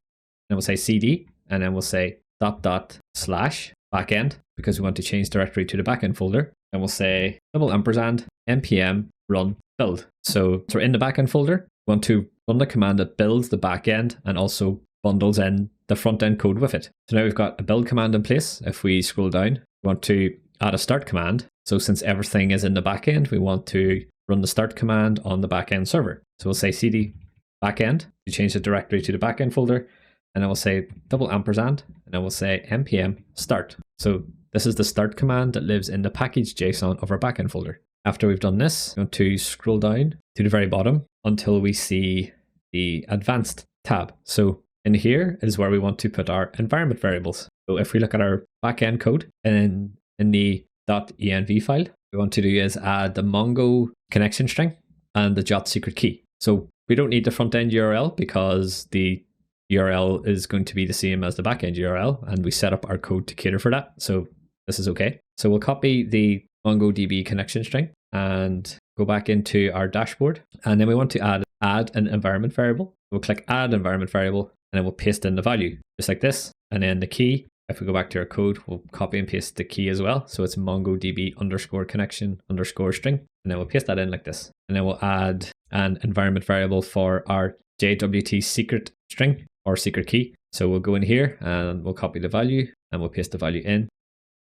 then we'll say cd, and then we'll say // backend, because we want to change directory to the backend folder. And we'll say double ampersand npm run build. So we're in the backend folder. We want to run the command that builds the backend and also bundles in the front end code with it. So now we've got a build command in place. If we scroll down, we want to add a start command. So since everything is in the backend, we want to run the start command on the backend server. So we'll say cd backend to change the directory to the backend folder. And then we'll say double ampersand, and then we'll say npm start. So this is the start command that lives in the package.json of our backend folder. After we've done this, we want to scroll down to the very bottom until we see the advanced tab. So in here is where we want to put our environment variables. So if we look at our backend code and in the .env file, we want to do is add the Mongo connection string and the JOT secret key. So we don't need the front end URL because the URL is going to be the same as the backend URL, and we set up our code to cater for that. So this is okay. So we'll copy the MongoDB connection string and go back into our dashboard. And then we want to add an environment variable. We'll click add environment variable, and then we'll paste in the value just like this. And then the key, if we go back to our code, we'll copy and paste the key as well. So it's MongoDB _ connection _ string. And then we'll paste that in like this. And then we'll add an environment variable for our JWT secret string or secret key. So we'll go in here and we'll copy the value and we'll paste the value in,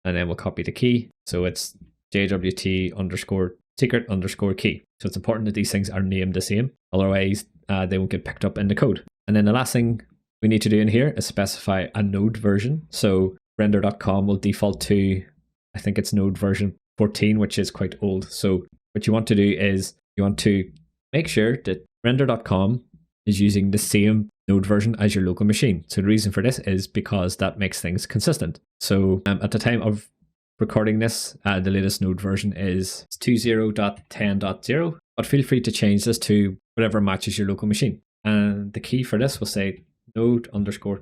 and then we'll copy the key. So it's JWT _ secret _ key. So it's important that these things are named the same. Otherwise, they won't get picked up in the code. And then the last thing we need to do in here is specify a node version. So render.com will default to, I think it's node version 14, which is quite old. So what you want to do is you want to make sure that render.com is using the same node version as your local machine. So the reason for this is because that makes things consistent. So at the time of recording this, the latest node version is 20.10.0, but feel free to change this to whatever matches your local machine. And the key for this will say node _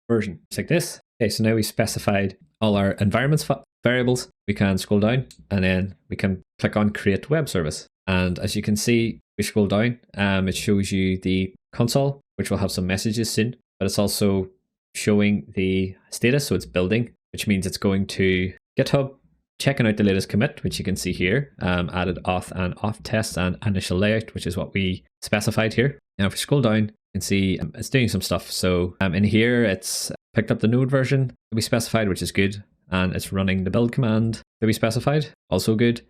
version, just like this. Okay, so now we specified all our environments variables. We can scroll down and then we can click on create web service. And as you can see, we scroll down, it shows you the console, which will have some messages soon, but it's also showing the status. So it's building, which means it's going to GitHub, checking out the latest commit, which you can see here, added auth and auth tests and initial layout, which is what we specified here. Now, if we scroll down, you can see it's doing some stuff. So in here, it's picked up the node version that we specified, which is good. And it's running the build command that we specified, also good.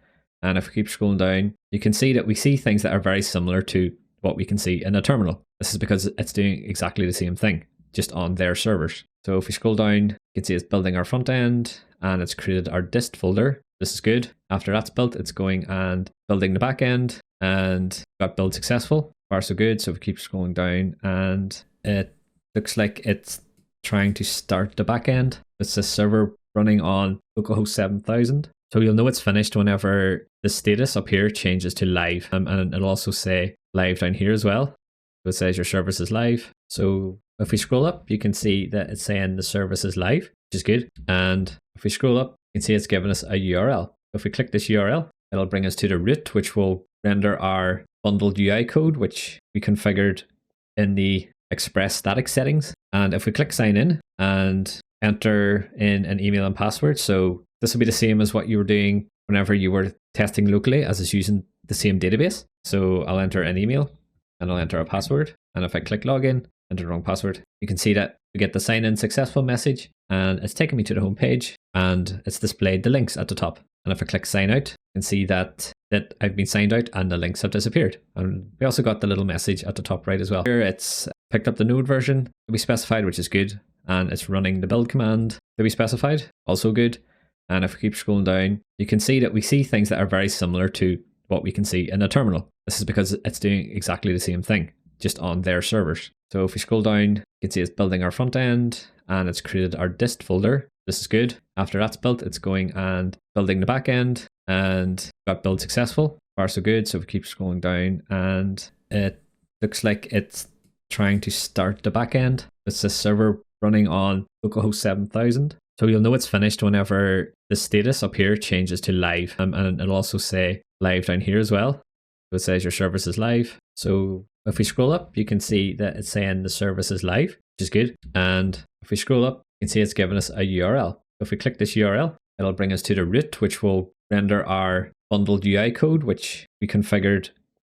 And if we keep scrolling down, you can see that we see things that are very similar to what we can see in a terminal. This is because it's doing exactly the same thing, just on their servers. So if we scroll down, you can see it's building our front end and it's created our dist folder. This is good. After that's built, it's going and building the back end and got build successful. Far so good. So if we keep scrolling down and it looks like it's trying to start the back end. It's a server running on localhost 7000. So you'll know it's finished whenever the status up here changes to live, and it'll also say live down here as well. So it says your service is live. So if we scroll up, you can see that it's saying the service is live, which is good. And if we scroll up, you can see it's giving us a URL. If we click this URL, it'll bring us to the root, which will render our bundled UI code, which we configured in the express static settings. And if we click sign in and enter in an email and password, so this will be the same as what you were doing whenever you were testing locally, as it's using the same database. So I'll enter an email and I'll enter a password. And if I click login, enter the wrong password, you can see that we get the sign in successful message, and it's taken me to the home page and it's displayed the links at the top. And if I click sign out, you can see that I've been signed out and the links have disappeared. And we also got the little message at the top right as well. Here it's picked up the node version that we specified, which is good. And it's running the build command that we specified, also good. And if we keep scrolling down, you can see that we see things that are very similar to what we can see in a terminal. This is because it's doing exactly the same thing, just on their servers. So if we scroll down, you can see it's building our front end and it's created our dist folder. This is good. After that's built, it's going and building the back end and got build successful. Far so good. So if we keep scrolling down, and it looks like it's trying to start the back end. It's a server running on localhost 7000. So you'll know it's finished whenever the status up here changes to live. And it'll also say live down here as well. So it says your service is live. So if we scroll up, you can see that it's saying the service is live, which is good. And if we scroll up, you can see it's giving us a URL. If we click this URL, it'll bring us to the root, which will render our bundled UI code, which we configured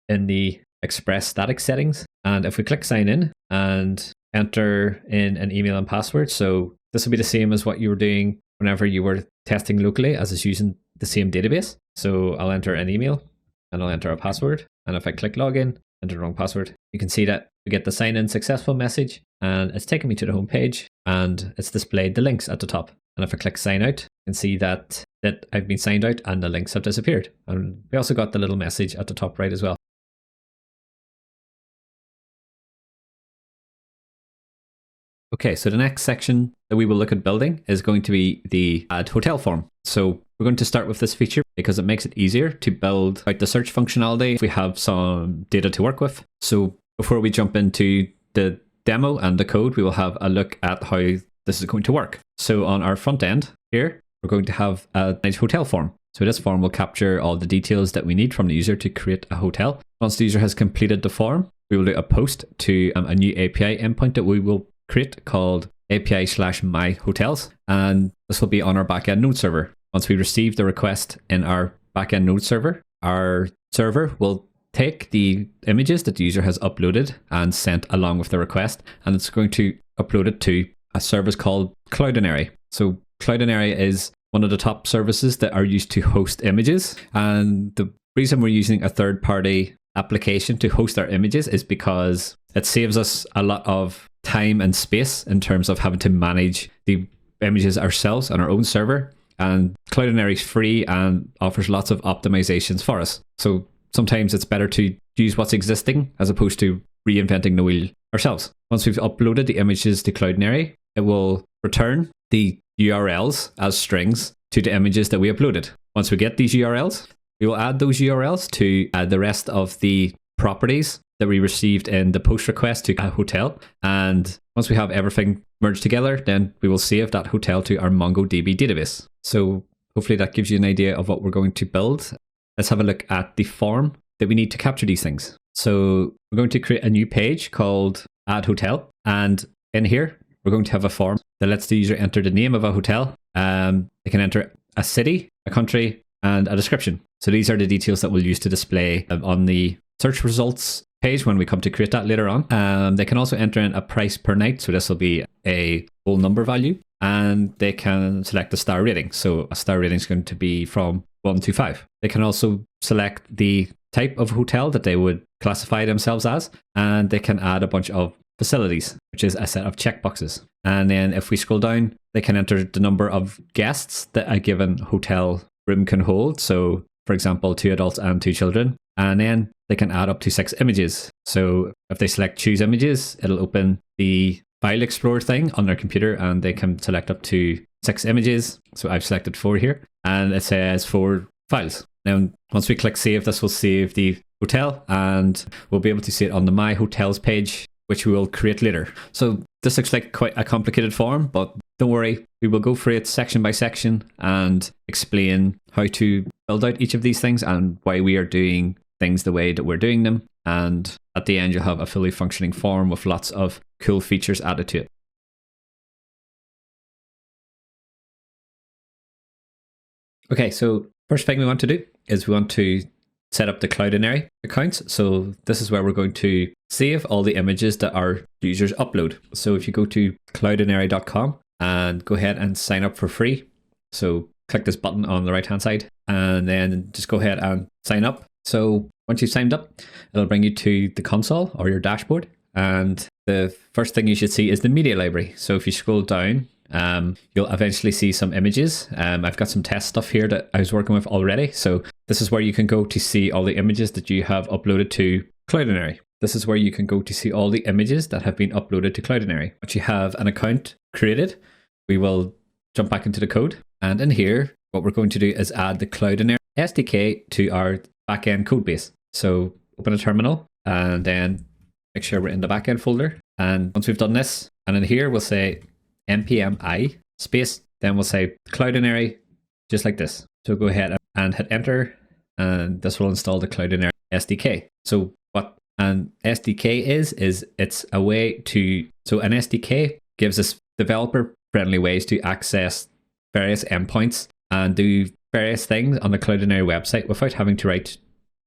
in the express static settings. And if we click sign in and enter in an email and password, so this will be the same as what you were doing whenever you were testing locally, as it's using the same database. So I'll enter an email and I'll enter a password. And if I click login, enter the wrong password, you can see that we get the sign in successful message, and it's taken me to the home page and it's displayed the links at the top. And if I click sign out, you can see that I've been signed out and the links have disappeared. And we also got the little message at the top right as well. Okay, so the next section that we will look at building is going to be the add hotel form. So we're going to start with this feature because it makes it easier to build out the search functionality if we have some data to work with. So before we jump into the demo and the code, we will have a look at how this is going to work. So on our front end here, we're going to have a nice hotel form. So this form will capture all the details that we need from the user to create a hotel. Once the user has completed the form, we will do a post to a new API endpoint that we will create called API/myhotels, and this will be on our backend node server. Once we receive the request in our backend node server, our server will take the images that the user has uploaded and sent along with the request, and it's going to upload it to a service called Cloudinary. So Cloudinary is one of the top services that are used to host images, and the reason we're using a third-party application to host our images is because it saves us a lot of time and space in terms of having to manage the images ourselves on our own server. And Cloudinary is free and offers lots of optimizations for us. So sometimes it's better to use what's existing as opposed to reinventing the wheel ourselves. Once we've uploaded the images to Cloudinary, it will return the URLs as strings to the images that we uploaded. Once we get these URLs, we will add those URLs to the rest of the properties that we received in the post request to a hotel. And once we have everything merged together, then we will save that hotel to our MongoDB database. So hopefully that gives you an idea of what we're going to build. Let's have a look at the form that we need to capture these things. So we're going to create a new page called Add Hotel. And in here, we're going to have a form that lets the user enter the name of a hotel. They can enter a city, a country, and a description. So these are the details that we'll use to display on the search results page when we come to create that later on. They can also enter in a price per night. So this will be a whole number value, and they can select a star rating. So a star rating is going to be from 1 to 5. They can also select the type of hotel that they would classify themselves as, and they can add a bunch of facilities, which is a set of checkboxes. And then if we scroll down, they can enter the number of guests that a given hotel room can hold. So for example, 2 adults and 2 children. And then they can add up to 6 images. So if they select choose images, it'll open the file explorer thing on their computer and they can select up to 6 images. So I've selected 4 here and it says 4 files. Now, once we click save, this will save the hotel and we'll be able to see it on the My Hotels page, which we will create later. So this looks like quite a complicated form, but don't worry, we will go through it section by section and explain how to build out each of these things and why we are doing things the way that we're doing them. And at the end, you'll have a fully functioning form with lots of cool features added to it. Okay, so first thing we want to do is we want to set up the Cloudinary accounts. So this is where we're going to save all the images that our users upload. So if you go to cloudinary.com and go ahead and sign up for free. So click this button on the right hand side and then just go ahead and sign up. So once you've signed up, it'll bring you to the console or your dashboard. And the first thing you should see is the media library. So if you scroll down, you'll eventually see some images. I've got some test stuff here that I was working with already. So this is where you can go to see all the images that you have uploaded to Cloudinary. This is where you can go to see all the images that have been uploaded to Cloudinary. Once you have an account created, we will jump back into the code. And in here, what we're going to do is add the Cloudinary SDK to our backend code base. So open a terminal and then make sure we're in the backend folder. And once we've done this, and in here we'll say npm I space, then we'll say Cloudinary, just like this. So go ahead and hit enter, and this will install the Cloudinary SDK. So what an SDK is it's a way to, so an SDK gives us developer friendly ways to access various endpoints and do various things on the Cloudinary website without having to write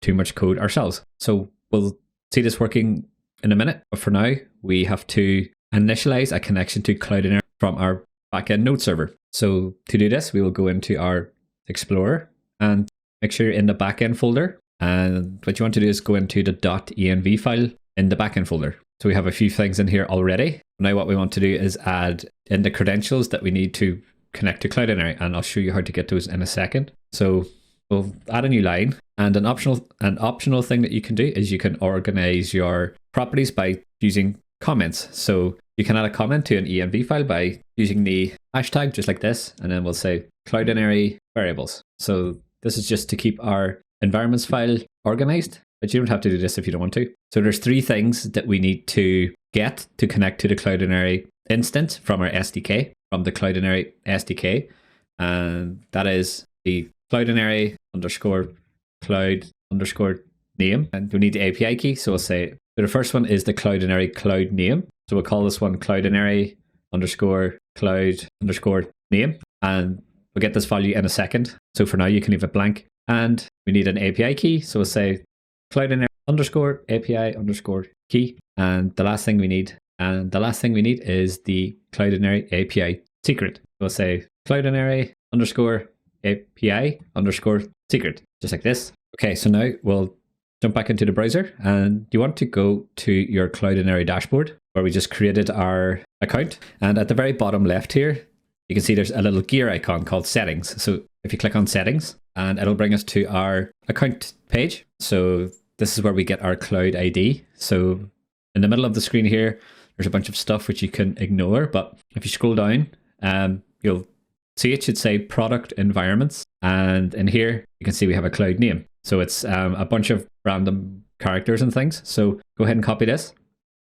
too much code ourselves. So we'll see this working in a minute, but for now we have to initialize a connection to Cloudinary from our backend node server. So to do this, we will go into our Explorer and make sure you're in the backend folder. And what you want to do is go into the .env file in the backend folder. So we have a few things in here already. Now what we want to do is add in the credentials that we need to connect to Cloudinary, and I'll show you how to get those in a second. So we'll add a new line, and an optional thing that you can do is you can organize your properties by using comments. So you can add a comment to an env file by using the hashtag just like this, and then we'll say Cloudinary variables. So this is just to keep our environments file organized, but you don't have to do this if you don't want to. So there's three things that we need to get to connect to the Cloudinary instance from our SDK, from the Cloudinary SDK, and that is the Cloudinary _cloud _name, and we need the API key. So we'll say, so the first one is the Cloudinary cloud name. So we'll call this one Cloudinary _cloud _name, and we'll get this value in a second. So for now, you can leave it blank. And we need an API key. So we'll say Cloudinary _API _key. And the last thing we need, is the Cloudinary API secret. We'll say Cloudinary _API _secret, just like this. Okay, so now we'll jump back into the browser, and you want to go to your Cloudinary dashboard where we just created our account. And at the very bottom left here, you can see there's a little gear icon called settings. So if you click on settings, and it'll bring us to our account page. So this is where we get our Cloud ID. So in the middle of the screen here, there's a bunch of stuff which you can ignore, but if you scroll down, you'll see it should say product environments. And in here, you can see we have a cloud name. So it's a bunch of random characters and things. So go ahead and copy this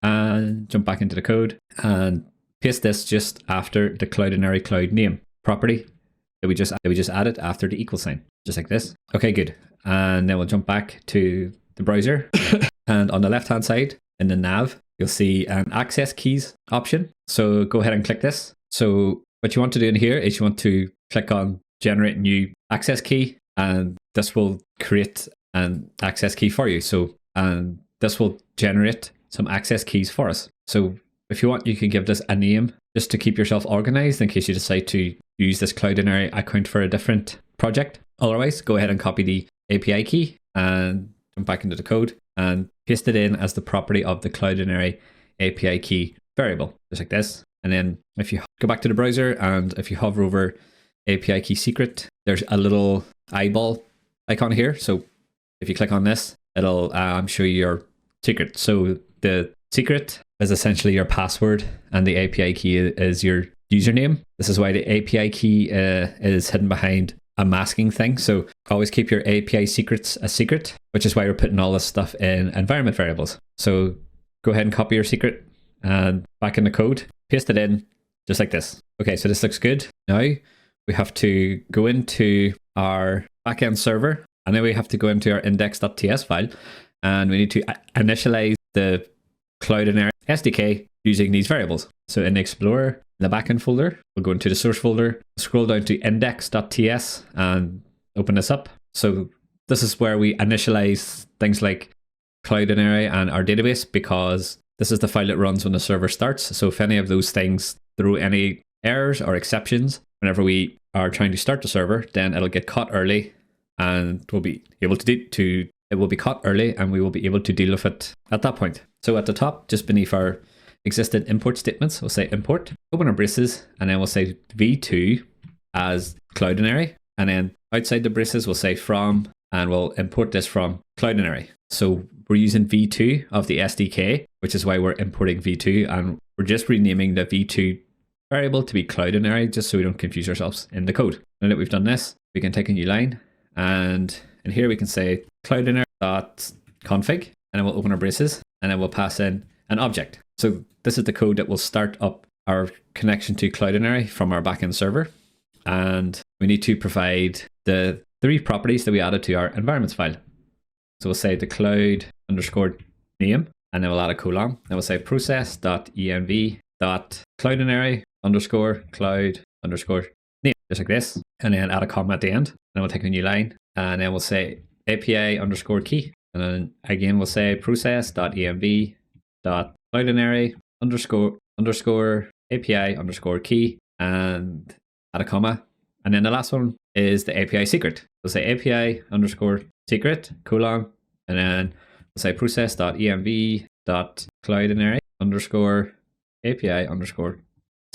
and jump back into the code and paste this just after the Cloudinary cloud name property that we just added after the equal sign, just like this. Okay, good. And then we'll jump back to the browser. And on the left-hand side in the nav, you'll see an access keys option. So go ahead and click this. So what you want to do in here is you want to click on generate new access key, and this will create an access key for you. So, and this will generate some access keys for us. So if you want, you can give this a name just to keep yourself organized in case you decide to use this Cloudinary account for a different project. Otherwise, go ahead and copy the API key and jump back into the code and paste it in as the property of the Cloudinary API key variable, just like this. And then if you go back to the browser and if you hover over API key secret, there's a little eyeball icon here. So if you click on this, it'll show you your secret. So the secret is essentially your password and the API key is your username. This is why the API key is hidden behind a masking thing. So always keep your API secrets a secret, which is why we're putting all this stuff in environment variables. So go ahead and copy your secret and back in the code, paste it in just like this. Okay, so this looks good. Now we have to go into our backend server And then we have to go into our index.ts file, and we need to initialize the Cloudinary SDK using these variables. So in the Explorer, in the backend folder, we'll go into the source folder, scroll down to index.ts and open this up. So this is where we initialize things like Cloudinary and our database, because this is the file that runs when the server starts. So if any of those things throw any errors or exceptions whenever we are trying to start the server, then it'll get caught early, and we'll be able to it will be caught early, and we will be able to deal with it at that point. So at the top, just beneath our existing import statements, we'll say import, open our braces, and then we'll say v2 as Cloudinary, and then outside the braces we'll say from, and we'll import this from Cloudinary. So we're using v2 of the SDK, which is why we're importing v2, and we're just renaming the v2 variable to be Cloudinary, just so we don't confuse ourselves in the code. Now that we've done this, we can take a new line, and in here we can say Cloudinary.config, and then we'll open our braces, and then we'll pass in an object. So this is the code that will start up our connection to Cloudinary from our backend server. And we need to provide the 3 properties that we added to our environments file. So we'll say the cloud underscore name, and then we'll add a colon. Then we'll say process.env.cloudinary underscore cloud underscore name, just like this. And then add a comma at the end. Then we'll take a new line, and then we'll say API underscore key. And then again, we'll say process.env.cloudinary underscore API underscore key, and add a comma. And then the last one is the API secret. We'll say API underscore secret colon, and then we'll say process.env.cloudinary underscore API underscore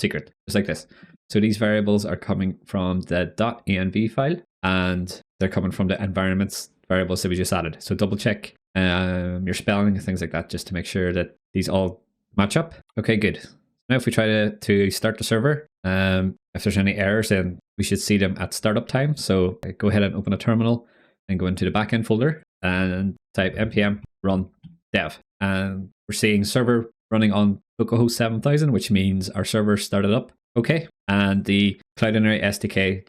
secret, just like this. So these variables are coming from the .env file, and they're coming from the environments variables that we just added. So double check your spelling and things like that, just to make sure that these all match up. Okay, good. Now if we try to start the server, if there's any errors, then we should see them at startup time. So go ahead and open a terminal and go into the backend folder and type npm run dev. And we're seeing server running on localhost 7000, which means our server started up okay. And the Cloudinary SDK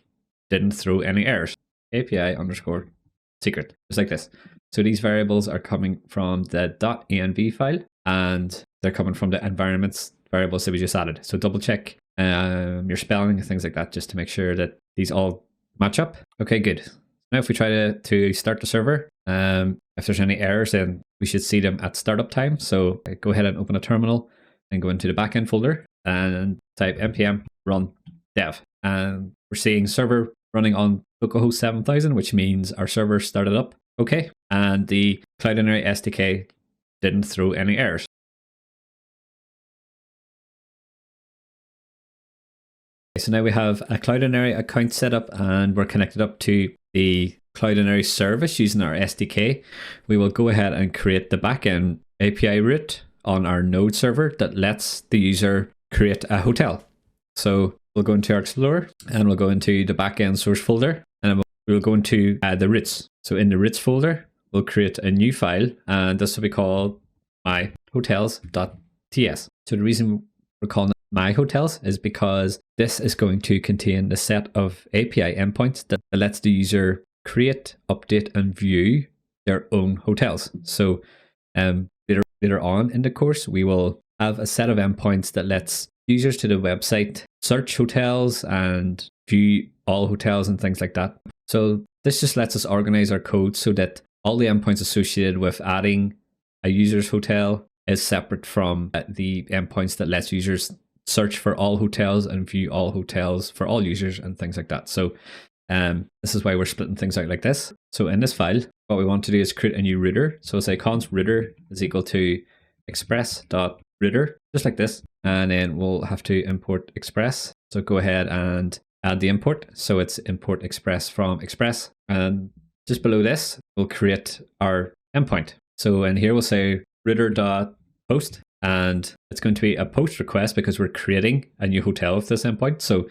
didn't throw any errors. API underscore secret, just like this. So these variables are coming from the .env file, and they're coming from the environments variables that we just added. So double check your spelling and things like that, just to make sure that these all match up. Okay, good. Now if we try to start the server, if there's any errors, then we should see them at startup time. So go ahead and open a terminal and go into the backend folder and type npm run dev. And we're seeing server running on localhost 7000, which means our server started up okay. And the Cloudinary SDK didn't throw any errors. So now we have a Cloudinary account set up, and we're connected up to the Cloudinary service using our SDK. We will go ahead and create the backend API route on our node server that lets the user create a hotel. So we'll go into our Explorer, and we'll go into the backend source folder, and we'll go into the routes. So in the routes folder, we'll create a new file, and this will be called myhotels.ts. So the reason we're calling it myhotels is because this is going to contain the set of API endpoints that lets the user create, update, and view their own hotels. So later on in the course, we will have a set of endpoints that lets users to the website search hotels and view all hotels and things like that. So this just lets us organize our code so that all the endpoints associated with adding a user's hotel is separate from the endpoints that lets users search for all hotels and view all hotels for all users and things like that. So this is why we're splitting things out like this. So in this file, what we want to do is create a new router. So say const router is equal to express.router, just like this. And then we'll have to import express. So go ahead and add the import. So it's import express from express. And just below this, we'll create our endpoint. So in here, we'll say router.post. And it's going to be a post request because we're creating a new hotel with this endpoint. So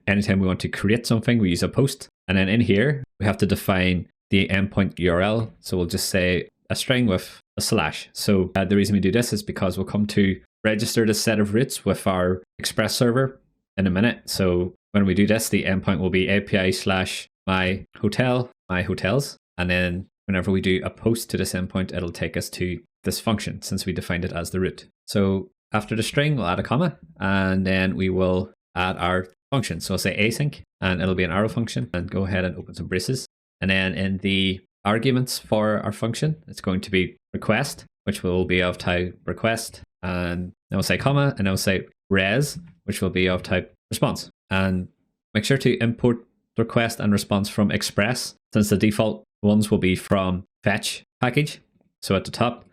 anytime we want to create something, we use a post. And then in here, we have to define the endpoint URL. So we'll just say a string with a slash. So the reason we do this is because we'll come to register the set of routes with our Express server in a minute. So when we do this, the endpoint will be API/myhotel, my hotels. And then whenever we do a post to this endpoint, it'll take us to this function since we defined it as the root. So after the string, we'll add a comma, and then we will add our function. So I'll say async, and it'll be an arrow function, and go ahead and open some braces. And then in the arguments for our function, it's going to be request, which will be of type request, and then we'll say comma, and then we'll say res, which will be of type response. And make sure to import request and response from express, since the default ones will be from fetch package. So at the top,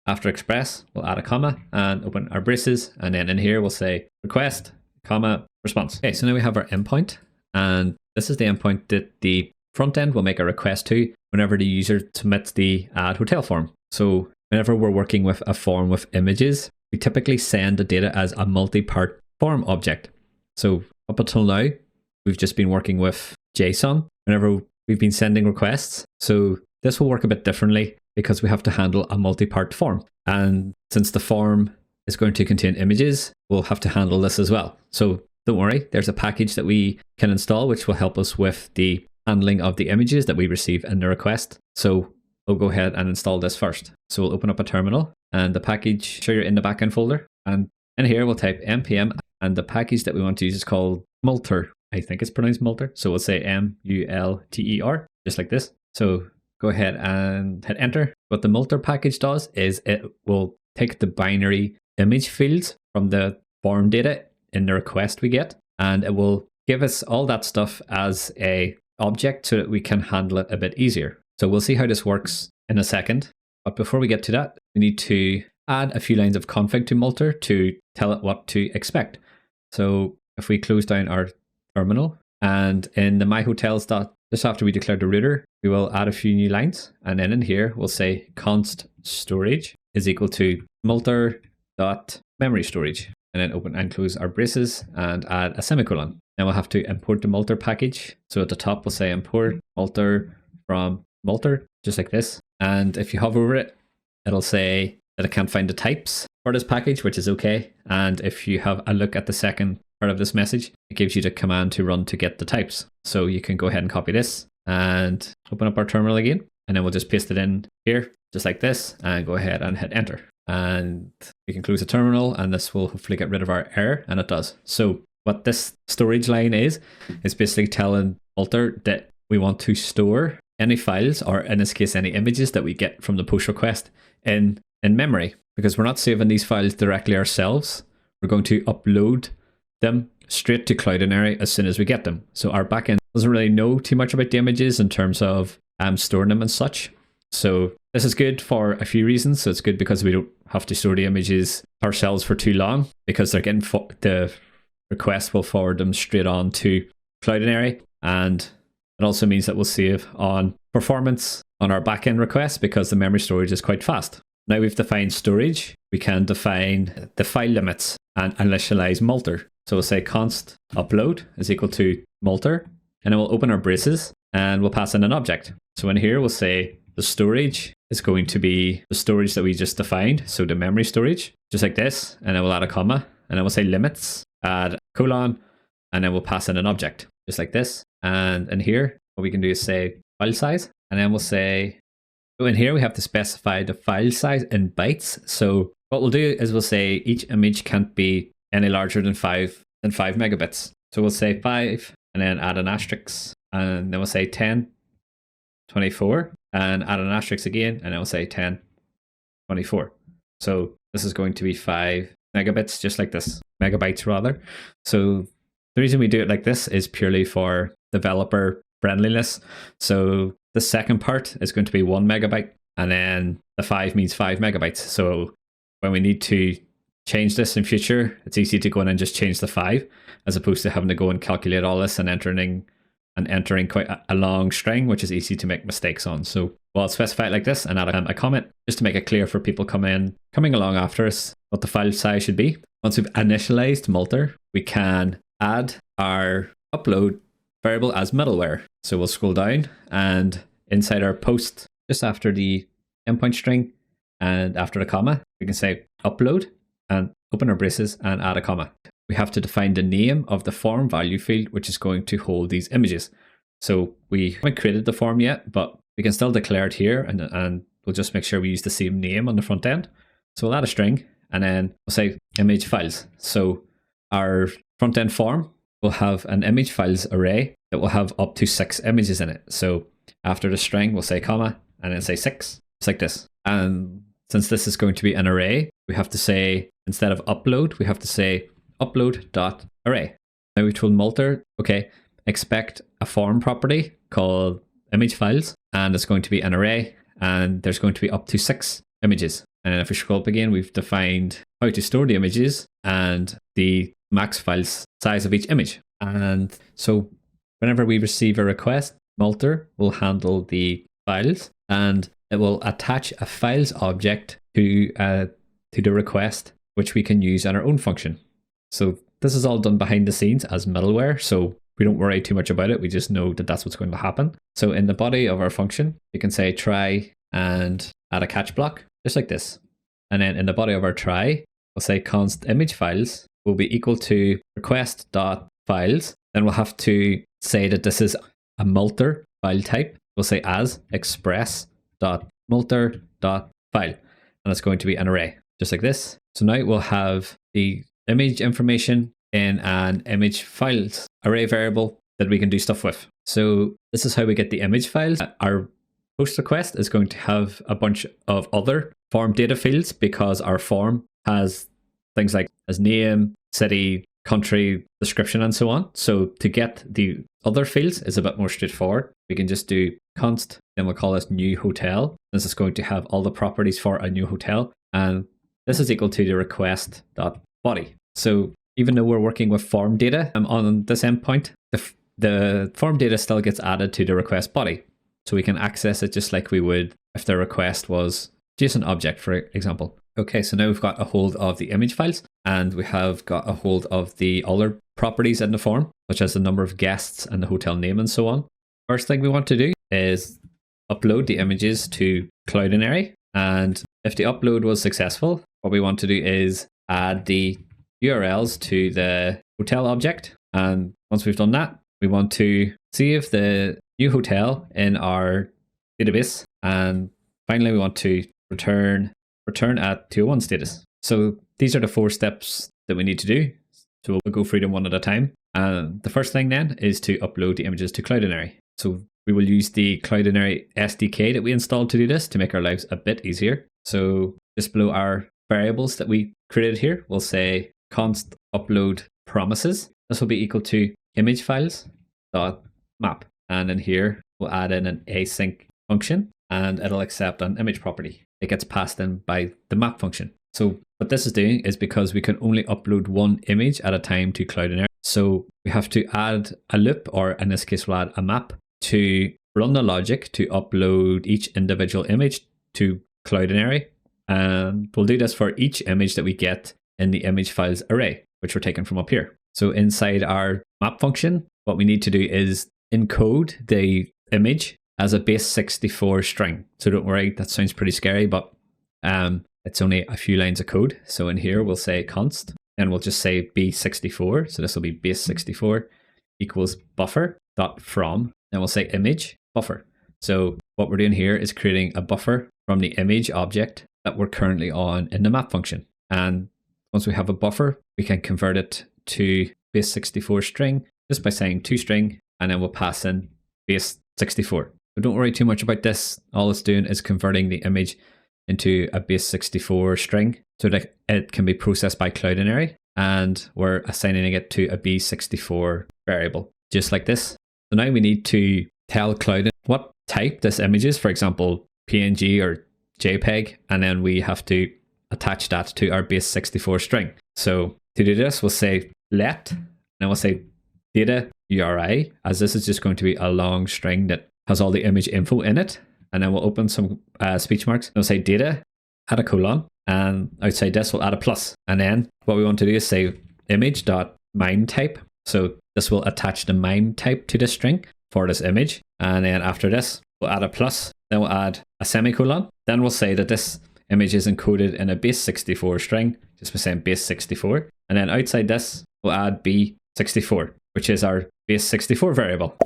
after express, we'll add a comma and open our braces, and then in here we'll say request, comma, response. Okay, so now we have our endpoint, and this is the endpoint that the front end will make a request to whenever the user submits the add hotel form. So whenever we're working with a form with images, we typically send the data as a multi-part form object. So up until now, we've just been working with JSON whenever we've been sending requests. So this will work a bit differently because we have to handle a multi-part form. And since the form is going to contain images, we'll have to handle this as well. So don't worry, there's a package that we can install which will help us with the handling of the images that we receive in the request. So we'll go ahead and install this first. So we'll open up a terminal, and the package, sure you're in the backend folder. And in here we'll type npm, and the package that we want to use is called Multer. I think it's pronounced Multer. So we'll say multer, just like this. So go ahead and hit enter. What the Multer package does is it will take the binary image fields from the form data in the request we get, and it will give us all that stuff as a object so that we can handle it a bit easier. So we'll see how this works in a second. But before we get to that, we need to add a few lines of config to Multer to tell it what to expect. So if we close down our terminal, and in the myhotels just after we declare the router, we will add a few new lines. And then in here, we'll say const storage is equal to multer.memory storage. And then open and close our braces and add a semicolon. Then we'll have to import the Multer package. So at the top, we'll say import Multer from Multer, just like this. And if you hover over it, it'll say that it can't find the types for this package, which is okay. And if you have a look at the second part of this message, it gives you the command to run to get the types. So you can go ahead and copy this and open up our terminal again. And then we'll just paste it in here, just like this, and go ahead and hit enter. And we can close the terminal, and this will hopefully get rid of our error, and it does. So what this storage line is basically telling Multer that we want to store any files, or in this case, any images that we get from the push request in memory, because we're not saving these files directly ourselves. We're going to upload them straight to Cloudinary as soon as we get them. So our backend doesn't really know too much about the images in terms of storing them and such. So this is good for a few reasons. So it's good because we don't have to store the images ourselves for too long, because they're getting the request will forward them straight on to Cloudinary. And it also means that we'll save on performance on our backend requests because the memory storage is quite fast. Now we've defined storage, we can define the file limits and initialize Multer. So we'll say const upload is equal to Multer, and then we'll open our braces and we'll pass in an object. So in here we'll say the storage is going to be the storage that we just defined, so the memory storage, just like this, and then we'll add a comma, and then we'll say limits, add a colon, and then we'll pass in an object, just like this. And in here, what we can do is say file size, and then we'll say, so in here we have to specify the file size in bytes. So what we'll do is we'll say each image can't be any larger than 5 megabits. So we'll say 5, and then add an asterisk, and then we'll say 10, 24, and add an asterisk again, and then we'll say 10, 24. So this is going to be 5 megabits, just like this, megabytes rather. So the reason we do it like this is purely for developer friendliness. So the second part is going to be 1 megabyte, and then the 5 means 5 megabytes. So when we need to change this in future, it's easy to go in and just change the 5, as opposed to having to go and calculate all this and entering quite a long string, which is easy to make mistakes on. So I'll specify it like this and add a comment just to make it clear for people coming along after us what the file size should be. Once we've initialized Multer, we can add our upload variable as middleware. So we'll scroll down, and inside our post, just after the endpoint string and after the comma, we can say upload and open our braces and add a comma. We have to define the name of the form value field, which is going to hold these images. So we haven't created the form yet, but we can still declare it here, and we'll just make sure we use the same name on the front end. So we'll add a string, and then we'll say image files. So our front end form will have an image files array that will have up to 6 images in it. So after the string, we'll say comma, and then say 6, just like this. And since this is going to be an array, we have to say, instead of upload, we have to say upload.array. Now we told Multer, okay, expect a form property called image files, and it's going to be an array, and there's going to be up to 6 images. And if we scroll up again, we've defined how to store the images and the max file size of each image. And so whenever we receive a request, Multer will handle the files, and it will attach a files object to the request, which we can use in our own function. So this is all done behind the scenes as middleware, so we don't worry too much about it. We just know that that's what's going to happen. So in the body of our function, you can say try and add a catch block, just like this. And then in the body of our try, we'll say const image files will be equal to request.files. Then we'll have to say that this is a Multer file type. We'll say as express.multer.file, and it's going to be an array, just like this. So now we'll have the image information in an image files array variable that we can do stuff with. So this is how we get the image files. Our post request is going to have a bunch of other form data fields because our form has things like as name, city, country, description, and so on. So to get the other fields is a bit more straightforward. We can just do const, then we'll call this new hotel. This is going to have all the properties for a new hotel, and this is equal to the request.body. So even though we're working with form data on this endpoint, the form data still gets added to the request body. So we can access it just like we would if the request was JSON object, for example. Okay, so now we've got a hold of the image files, and we have got a hold of the other properties in the form, such as the number of guests and the hotel name and so on. First thing we want to do is upload the images to Cloudinary. And if the upload was successful, what we want to do is add the URLs to the hotel object. And once we've done that, we want to save the new hotel in our database. And finally, we want to return at 201 status. So these are the 4 steps that we need to do. So we'll go through them one at a time. And the first thing then is to upload the images to Cloudinary. So we will use the Cloudinary SDK that we installed to do this to make our lives a bit easier. So just below our variables that we created here, we'll say const upload promises. This will be equal to image files dot map. And in here, we'll add in an async function, and it'll accept an image property. It gets passed in by the map function. So what this is doing is because we can only upload one image at a time to Cloudinary. So we have to add a loop, or in this case, we'll add a map to run the logic to upload each individual image to Cloudinary. And we'll do this for each image that we get in the image files array, which we're taking from up here. So inside our map function, what we need to do is encode the image as a base 64 string. So don't worry, that sounds pretty scary, but it's only a few lines of code. So in here, we'll say const, and we'll just say b64. So this will be base 64 equals buffer dot from, and we'll say image buffer. So what we're doing here is creating a buffer from the image object that we're currently on in the map function. And once we have a buffer, we can convert it to base 64 string just by saying toString, and then we'll pass in base 64. But don't worry too much about this. All it's doing is converting the image into a base 64 string so that it can be processed by Cloudinary, and we're assigning it to a b64 variable, just like this. So now we need to tell Cloudinary what type this image is, for example, PNG or JPEG, and then we have to attach that to our base 64 string. So to do this, we'll say let, and then we'll say data URI, as this is just going to be a long string that has all the image info in it. And then we'll open some speech marks. We'll say data, add a colon, and outside this we'll add a plus. And then what we want to do is say image.mime type. So this will attach the mime type to the string for this image. And then after this, we'll add a plus. Then we'll add a semicolon. Then we'll say that this image is encoded in a base 64 string, just by saying base 64. And then outside this, we'll add b64, which is our base 64 variable.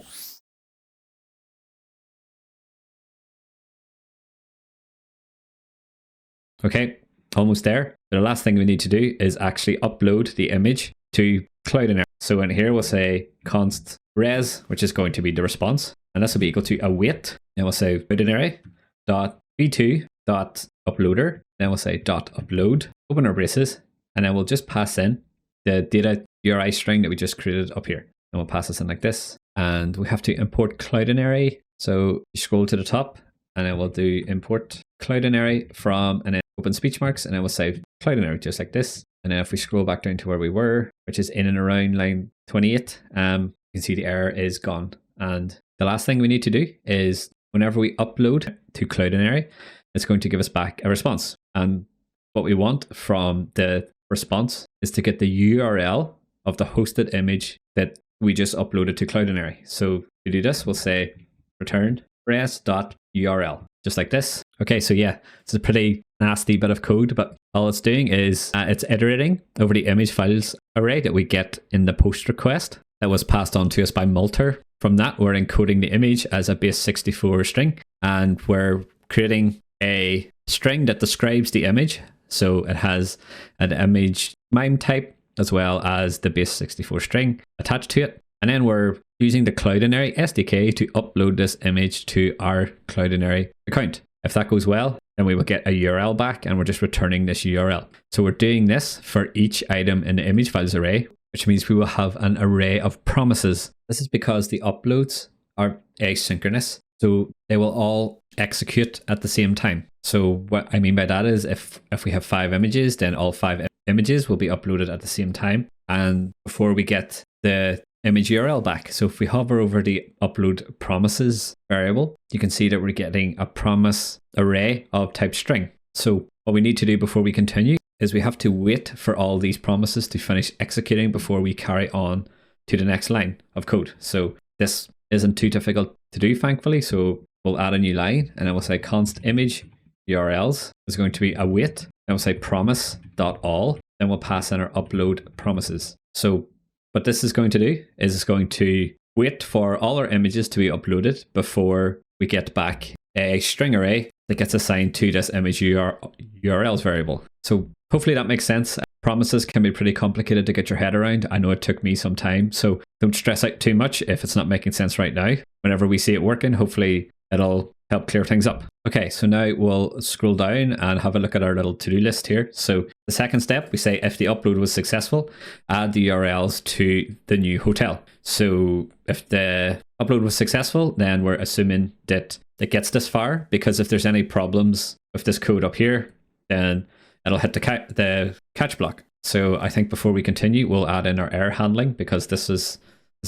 Okay, almost there. The last thing we need to do is actually upload the image to cloudinary. So in here we'll say const res, which is going to be the response, and this will be equal to await. Then we'll say cloudinary dot v2 dot uploader. Then we'll say dot upload, open our braces, and then we'll just pass in the data URI string that we just created up here. And we'll pass this in like this. And we have to import cloudinary. So you scroll to the top, and then we'll do import cloudinary from, and then open speech marks, and then we'll say cloudinary just like this. And then if we scroll back down to where we were, which is in and around line 28, you can see the error is gone. And the last thing we need to do is whenever we upload to cloudinary, it's going to give us back a response. And what we want from the response is to get the URL of the hosted image that we just uploaded to cloudinary. So to do this, we'll say return res.url, just like this. Okay, so yeah, it's a pretty nasty bit of code, but all it's doing is it's iterating over the image files array that we get in the post request that was passed on to us by Multer. From that, we're encoding the image as a base 64 string, and we're creating a string that describes the image. So it has an image MIME type as well as the base 64 string attached to it. And then we're using the Cloudinary SDK to upload this image to our Cloudinary account. If that goes well, then we will get a URL back, and we're just returning this URL. So we're doing this for each item in the image files array, which means we will have an array of promises. This is because the uploads are asynchronous, so they will all execute at the same time. So what I mean by that is if we have 5 images, then all 5 images will be uploaded at the same time, and before we get the image URL back. So if we hover over the upload promises variable, you can see that we're getting a promise array of type string. So what we need to do before we continue is we have to wait for all these promises to finish executing before we carry on to the next line of code. So this isn't too difficult to do, thankfully. So we'll add a new line, and then we'll say const image URLs is going to be await. Then we'll say promise.all. Then we'll pass in our upload promises. So what this is going to do is it's going to wait for all our images to be uploaded before we get back a string array that gets assigned to this image URLs variable. So hopefully that makes sense. Promises can be pretty complicated to get your head around. I know it took me some time, so don't stress out too much if it's not making sense right now. Whenever we see it working, hopefully it'll help clear things up. Okay, so now we'll scroll down and have a look at our little to-do list here. So the second step, we say if the upload was successful, add the URLs to the new hotel. So if the upload was successful, then we're assuming that it gets this far, because if there's any problems with this code up here, then it'll hit the catch block. So I think before we continue, we'll add in our error handling, because this is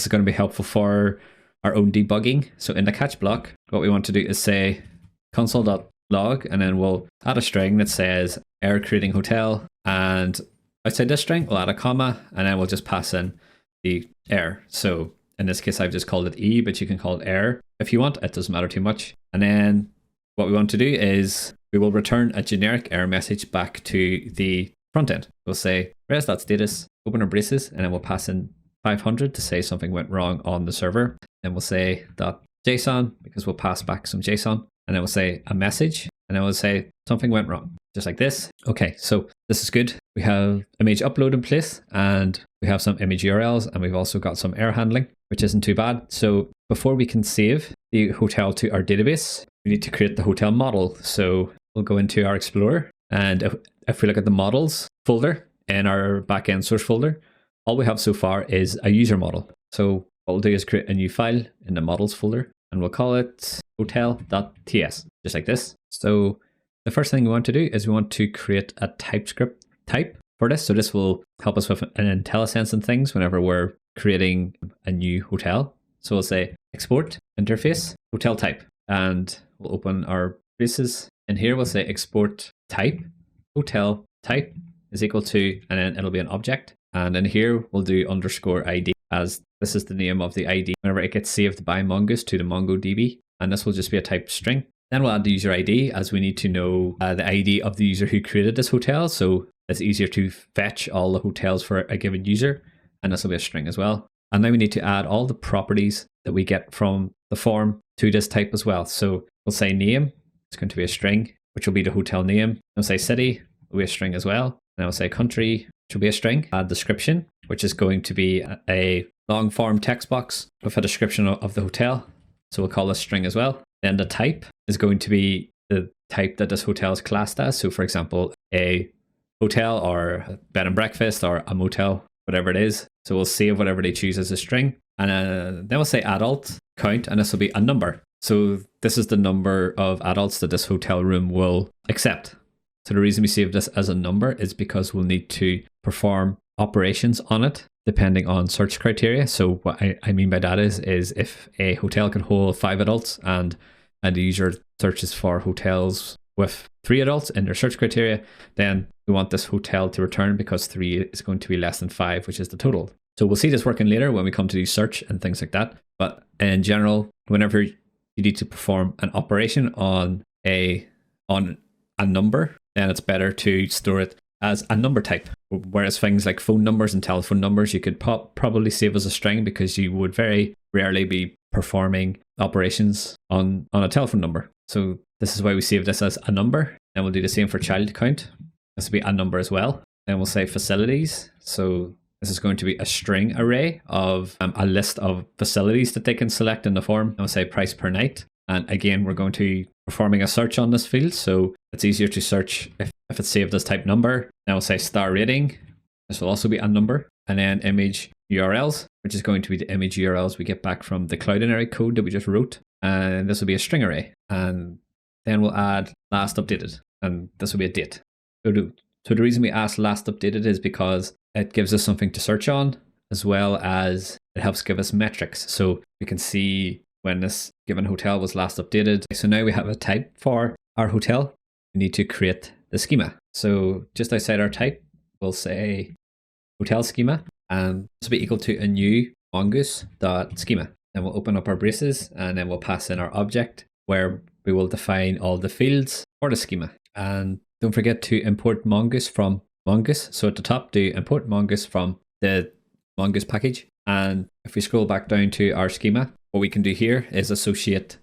going to be helpful for our own debugging. So in the catch block, what we want to do is say console.log, and then we'll add a string that says error creating hotel, and outside this string we'll add a comma, and then we'll just pass in the error. So in this case I've just called it E, but you can call it error if you want, it doesn't matter too much. And then what we want to do is we will return a generic error message back to the front end. We'll say res.status, open our braces, and then we'll pass in 500 to say something went wrong on the server. Then we'll say .json, because we'll pass back some JSON, and then we'll say a message, and then we'll say something went wrong, just like this. Okay, so this is good. We have image upload in place, and we have some image URLs, and we've also got some error handling, which isn't too bad. So before we can save the hotel to our database, we need to create the hotel model. So we'll go into our Explorer, and if we look at the models folder in our backend source folder, all we have so far is a user model. So what we'll do is create a new file in the models folder, and we'll call it hotel.ts, just like this. So the first thing we want to do is we want to create a TypeScript type for this. So this will help us with an IntelliSense and things whenever we're creating a new hotel. So we'll say export interface hotel type, and we'll open our braces. And here we'll say export type hotel type is equal to, and then it'll be an object. And in here we'll do underscore ID, as this is the name of the ID whenever it gets saved by Mongoose to the MongoDB. And this will just be a type string. Then we'll add the user ID, as we need to know the ID of the user who created this hotel. So it's easier to fetch all the hotels for a given user. And this will be a string as well. And now we need to add all the properties that we get from the form to this type as well. So we'll say name, it's going to be a string. which will be the hotel name. I'll say city will be a string as well. And I'll say country, which will be a string. Add description, which is going to be a long form text box with a description of the hotel. So we'll call this string as well. Then the type is going to be the type that this hotel is classed as. So for example, a hotel or a bed and breakfast or a motel, whatever it is. So we'll save whatever they choose as a string. And then we'll say adult count, and this will be a number. So this is the number of adults that this hotel room will accept. So the reason we save this as a number is because we'll need to perform operations on it depending on search criteria. So what I mean by that is if a hotel can hold 5 adults and the user searches for hotels with 3 adults in their search criteria, then we want this hotel to return because 3 is going to be less than 5, which is the total. So we'll see this working later when we come to do search and things like that. But in general, whenever you need to perform an operation on a number, then it's better to store it as a number type. Whereas things like phone numbers and telephone numbers, you could probably save as a string because you would very rarely be performing operations on a telephone number. So this is why we save this as a number. And we'll do the same for child count. This will be a number as well. Then we'll say facilities. So this is going to be a string array of a list of facilities that they can select in the form. And we'll say price per night. And again, we're going to be performing a search on this field. So it's easier to search if it's saved as type number. Now we'll say star rating. This will also be a number. And then image URLs, which is going to be the image URLs we get back from the Cloudinary code that we just wrote. And this will be a string array. And then we'll add last updated. And this will be a date. So the reason we ask last updated is because it gives us something to search on, as well as it helps give us metrics. So we can see when this given hotel was last updated. So now we have a type for our hotel. We need to create the schema. So just outside our type, we'll say hotel schema, and this will be equal to a new mongoose.schema. Then we'll open up our braces, and then we'll pass in our object where we will define all the fields for the schema. And don't forget to import mongoose from mongoose. So at the top, do import mongoose from the mongoose package. And if we scroll back down to our schema, what we can do here is associate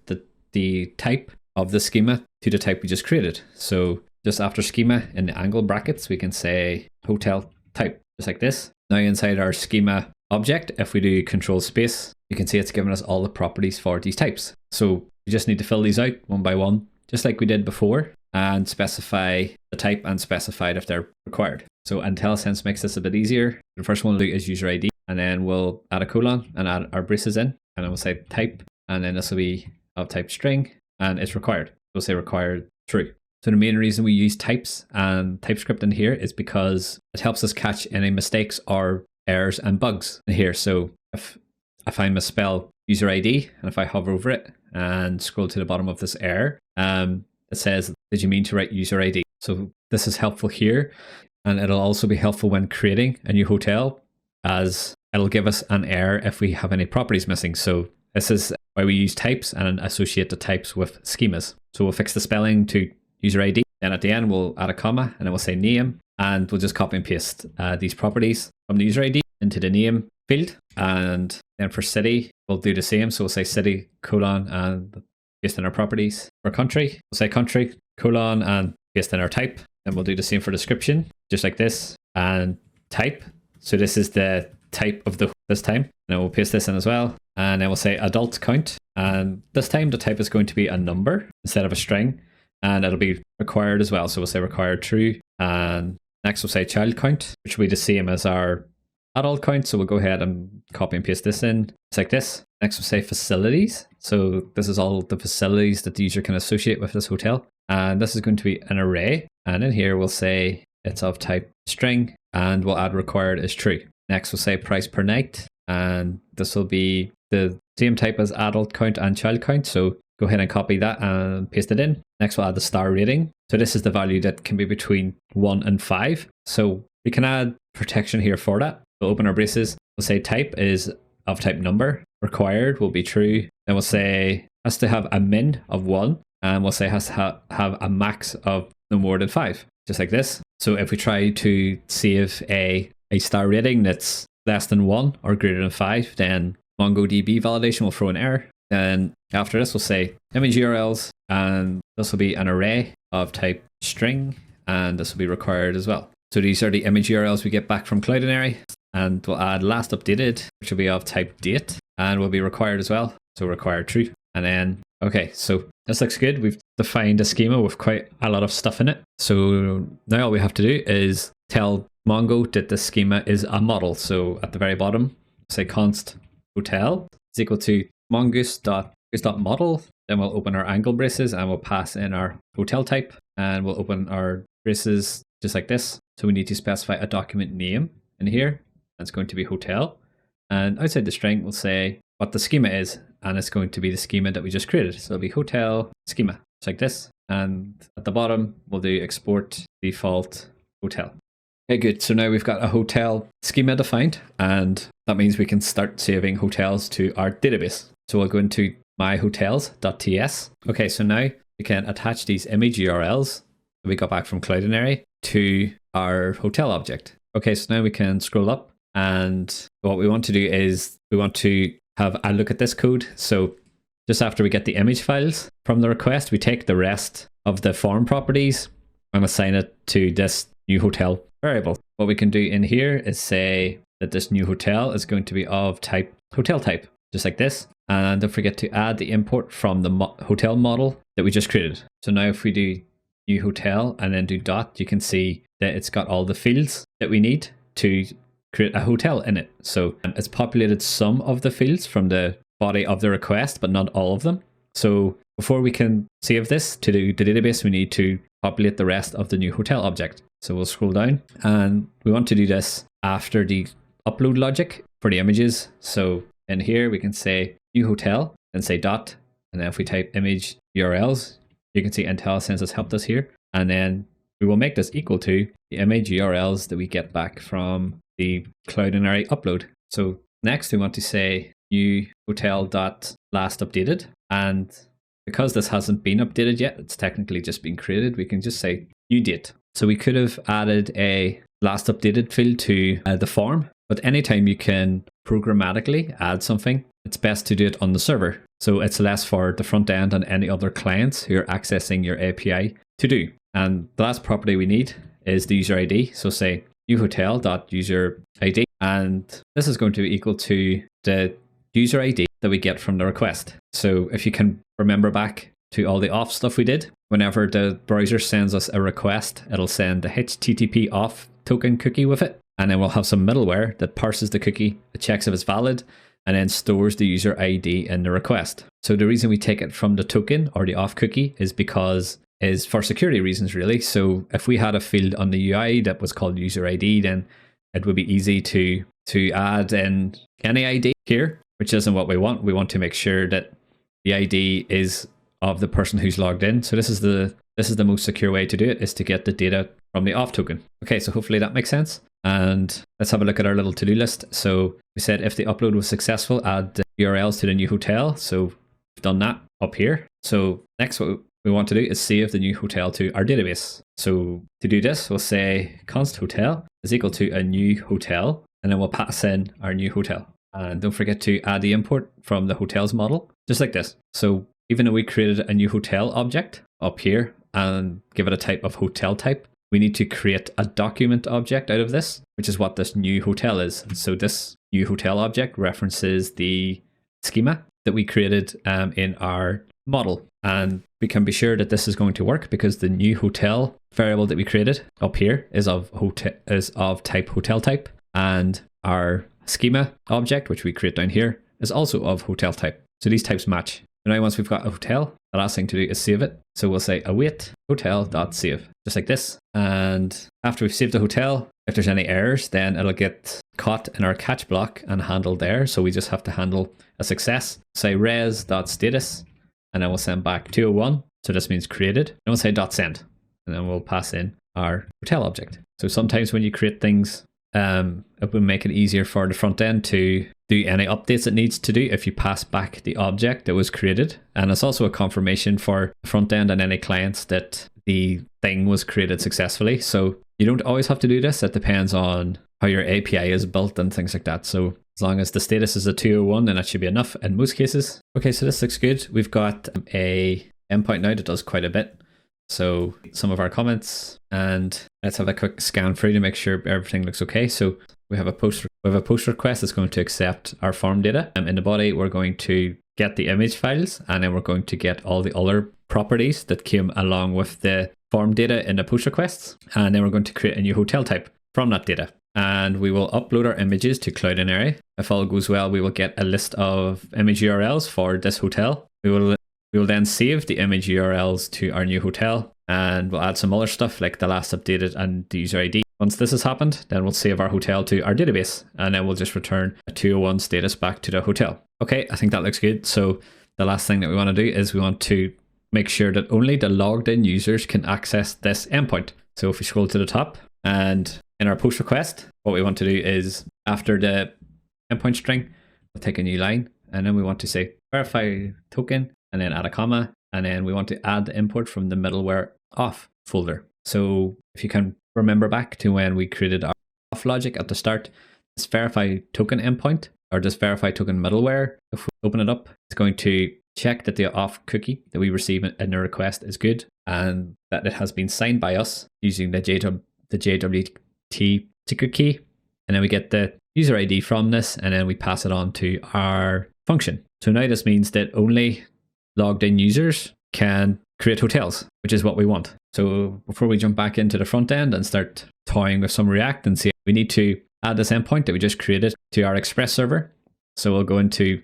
the type of the schema to the type we just created. So just after schema in the angle brackets, we can say hotel type, just like this. Now inside our schema object, if we do control space, you can see it's given us all the properties for these types. So we just need to fill these out one by one, just like we did before, and specify the type and specify it if they're required. So IntelliSense makes this a bit easier. The first one we'll do is user ID, and then we'll add a colon and add our braces in, and then we'll say type, and then this will be of type string, and it's required. We'll say required true. So the main reason we use types and TypeScript in here is because it helps us catch any mistakes or errors and bugs in here. So if I misspell user ID, and if I hover over it and scroll to the bottom of this error, it says, did you mean to write user ID? So this is helpful here. And it'll also be helpful when creating a new hotel, as it'll give us an error if we have any properties missing. So this is why we use types and associate the types with schemas. So we'll fix the spelling to user ID. Then at the end, we'll add a comma, and then we'll say name, and we'll just copy and paste these properties from the user ID into the name field. And then for city, we'll do the same. So we'll say city, colon, and paste in our properties. For country, we'll say country, colon, and paste in our type. And we'll do the same for description, just like this, and type. So this is the type of this time. And then we'll paste this in as well. And then we'll say adult count. And this time the type is going to be a number instead of a string. And it'll be required as well. So we'll say required true. And next we'll say child count, which will be the same as our adult count. So we'll go ahead and copy and paste this in. It's like this. Next we'll say facilities. So this is all the facilities that the user can associate with this hotel. And this is going to be an array. And in here we'll say it's of type string, and we'll add required is true. Next we'll say price per night. And this will be the same type as adult count and child count. So go ahead and copy that and paste it in. Next we'll add the star rating. So this is the value that can be between 1 and 5. So we can add protection here for that. We'll open our braces. We'll say type is of type number. Required will be true. Then we'll say has to have a min of 1. And we'll say has to have a max of no more than 5. Just like this. So if we try to save a star rating that's less than 1 or greater than 5, then MongoDB validation will throw an error. Then after this, we'll say image URLs, and This will be an array of type string, and this will be required as well. So these are the image URLs we get back from Cloudinary, and we'll add last updated, which will be of type date, and will be required as well. So required true. And then, okay, so this looks good. We've defined a schema with quite a lot of stuff in it. So now all we have to do is tell Mongo that the schema is a model. So at the very bottom, say const hotel is equal to mongoose.model. Then we'll open our angle braces and we'll pass in our hotel type, and we'll open our braces just like this. So we need to specify a document name in here. That's going to be hotel. And outside the string, we'll say what the schema is, and it's going to be the schema that we just created. So it'll be hotel schema, just like this. And at the bottom, we'll do export default hotel. Okay, good. So now we've got a hotel schema defined, and that means we can start saving hotels to our database. So we'll go into myhotels.ts. Okay, so now we can attach these image URLs that we got back from Cloudinary to our hotel object. Okay, so now we can scroll up, and what we want to do is we want to have a look at this code. So just after we get the image files from the request, we take the rest of the form properties and assign it to this new hotel variable. What we can do in here is say that this new hotel is going to be of type hotel type, just like this. And don't forget to add the import from the hotel model that we just created. So now if we do new hotel and then do dot, you can see that it's got all the fields that we need to create a hotel in it. So it's populated some of the fields from the body of the request, but not all of them. So before we can save this to the database, we need to populate the rest of the new hotel object. So we'll scroll down, and we want to do this after the upload logic for the images. So in here, we can say new hotel and say dot. And then if we type image URLs, you can see IntelliSense has helped us here. And then we will make this equal to the image URLs that we get back from the Cloudinary upload. So next we want to say new hotel.last updated. And because this hasn't been updated yet, it's technically just been created, we can just say new date. So we could have added a last updated field to the form, but anytime you can programmatically add something, it's best to do it on the server. So it's less for the front end and any other clients who are accessing your API to do. And the last property we need is the user ID. So say new hotel.user ID, and this is going to be equal to the user ID that we get from the request. So if you can remember back to all the auth stuff we did, whenever the browser sends us a request, it'll send the HTTP auth token cookie with it, and then we'll have some middleware that parses the cookie, it checks if it's valid, and then stores the user ID in the request. So the reason we take it from the token or the auth cookie is for security reasons, really. So if we had a field on the UI that was called user ID, then it would be easy to add in any ID here, which isn't what we want. We want to make sure that the ID is of the person who's logged in. So this is the most secure way to do it, is to get the data from the auth token. Okay, so hopefully that makes sense. And let's have a look at our little to-do list. So we said if the upload was successful, add the URLs to the new hotel. So we've done that up here. So next what we want to do is save the new hotel to our database. So to do this, we'll say const hotel is equal to a new hotel, and then we'll pass in our new hotel. And don't forget to add the import from the hotels model, just like this. So even though we created a new hotel object up here and give it a type of hotel type, we need to create a document object out of this, which is what this new hotel is. So this new hotel object references the schema that we created in our model. And we can be sure that this is going to work because the new hotel variable that we created up here is of type hotel type, and our schema object, which we create down here, is also of hotel type. So these types match. And now once we've got a hotel, the last thing to do is save it. So we'll say await hotel.save, just like this. And after we've saved the hotel, if there's any errors, then it'll get caught in our catch block and handled there. So we just have to handle a success. Say res.status, and then we'll send back 201. So this means created. And we'll say .send, and then we'll pass in our hotel object. So sometimes when you create things, it will make it easier for the front end to do any updates it needs to do if you pass back the object that was created. And it's also a confirmation for the front end and any clients that the thing was created successfully. So you don't always have to do this. It depends on how your API is built and things like that. So as long as the status is a 201, then that should be enough in most cases. Okay, so this looks good. We've got a endpoint now that does quite a bit. So some of our comments, and let's have a quick scan through to make sure everything looks okay. So we have a post request that's going to accept our form data. In the body, we're going to get the image files, and then we're going to get all the other properties that came along with the form data in the post requests. And then we're going to create a new hotel type from that data. And we will upload our images to Cloud Area. If all goes well, we will get a list of image URLs for this hotel. We will then save the image URLs to our new hotel, and we'll add some other stuff like the last updated and the user ID. Once this has happened, then we'll save our hotel to our database, and then we'll just return a 201 status back to the hotel. Okay, I think that looks good. So the last thing that we want to do is we want to make sure that only the logged in users can access this endpoint. So if we scroll to the top, and in our post request, what we want to do is after the endpoint string, we'll take a new line, and then we want to say verify token, and then add a comma, and then we want to add the import from the middleware auth folder. So if you can remember back to when we created our auth logic at the start, this verify token endpoint, or this verify token middleware, if we open it up, it's going to check that the auth cookie that we receive in the request is good, and that it has been signed by us using the JWT secret key. And then we get the user ID from this, and then we pass it on to our function. So now this means that only logged in users can create hotels, which is what we want. So before we jump back into the front end and start toying with some React and see, we need to add this endpoint that we just created to our Express server. So we'll go into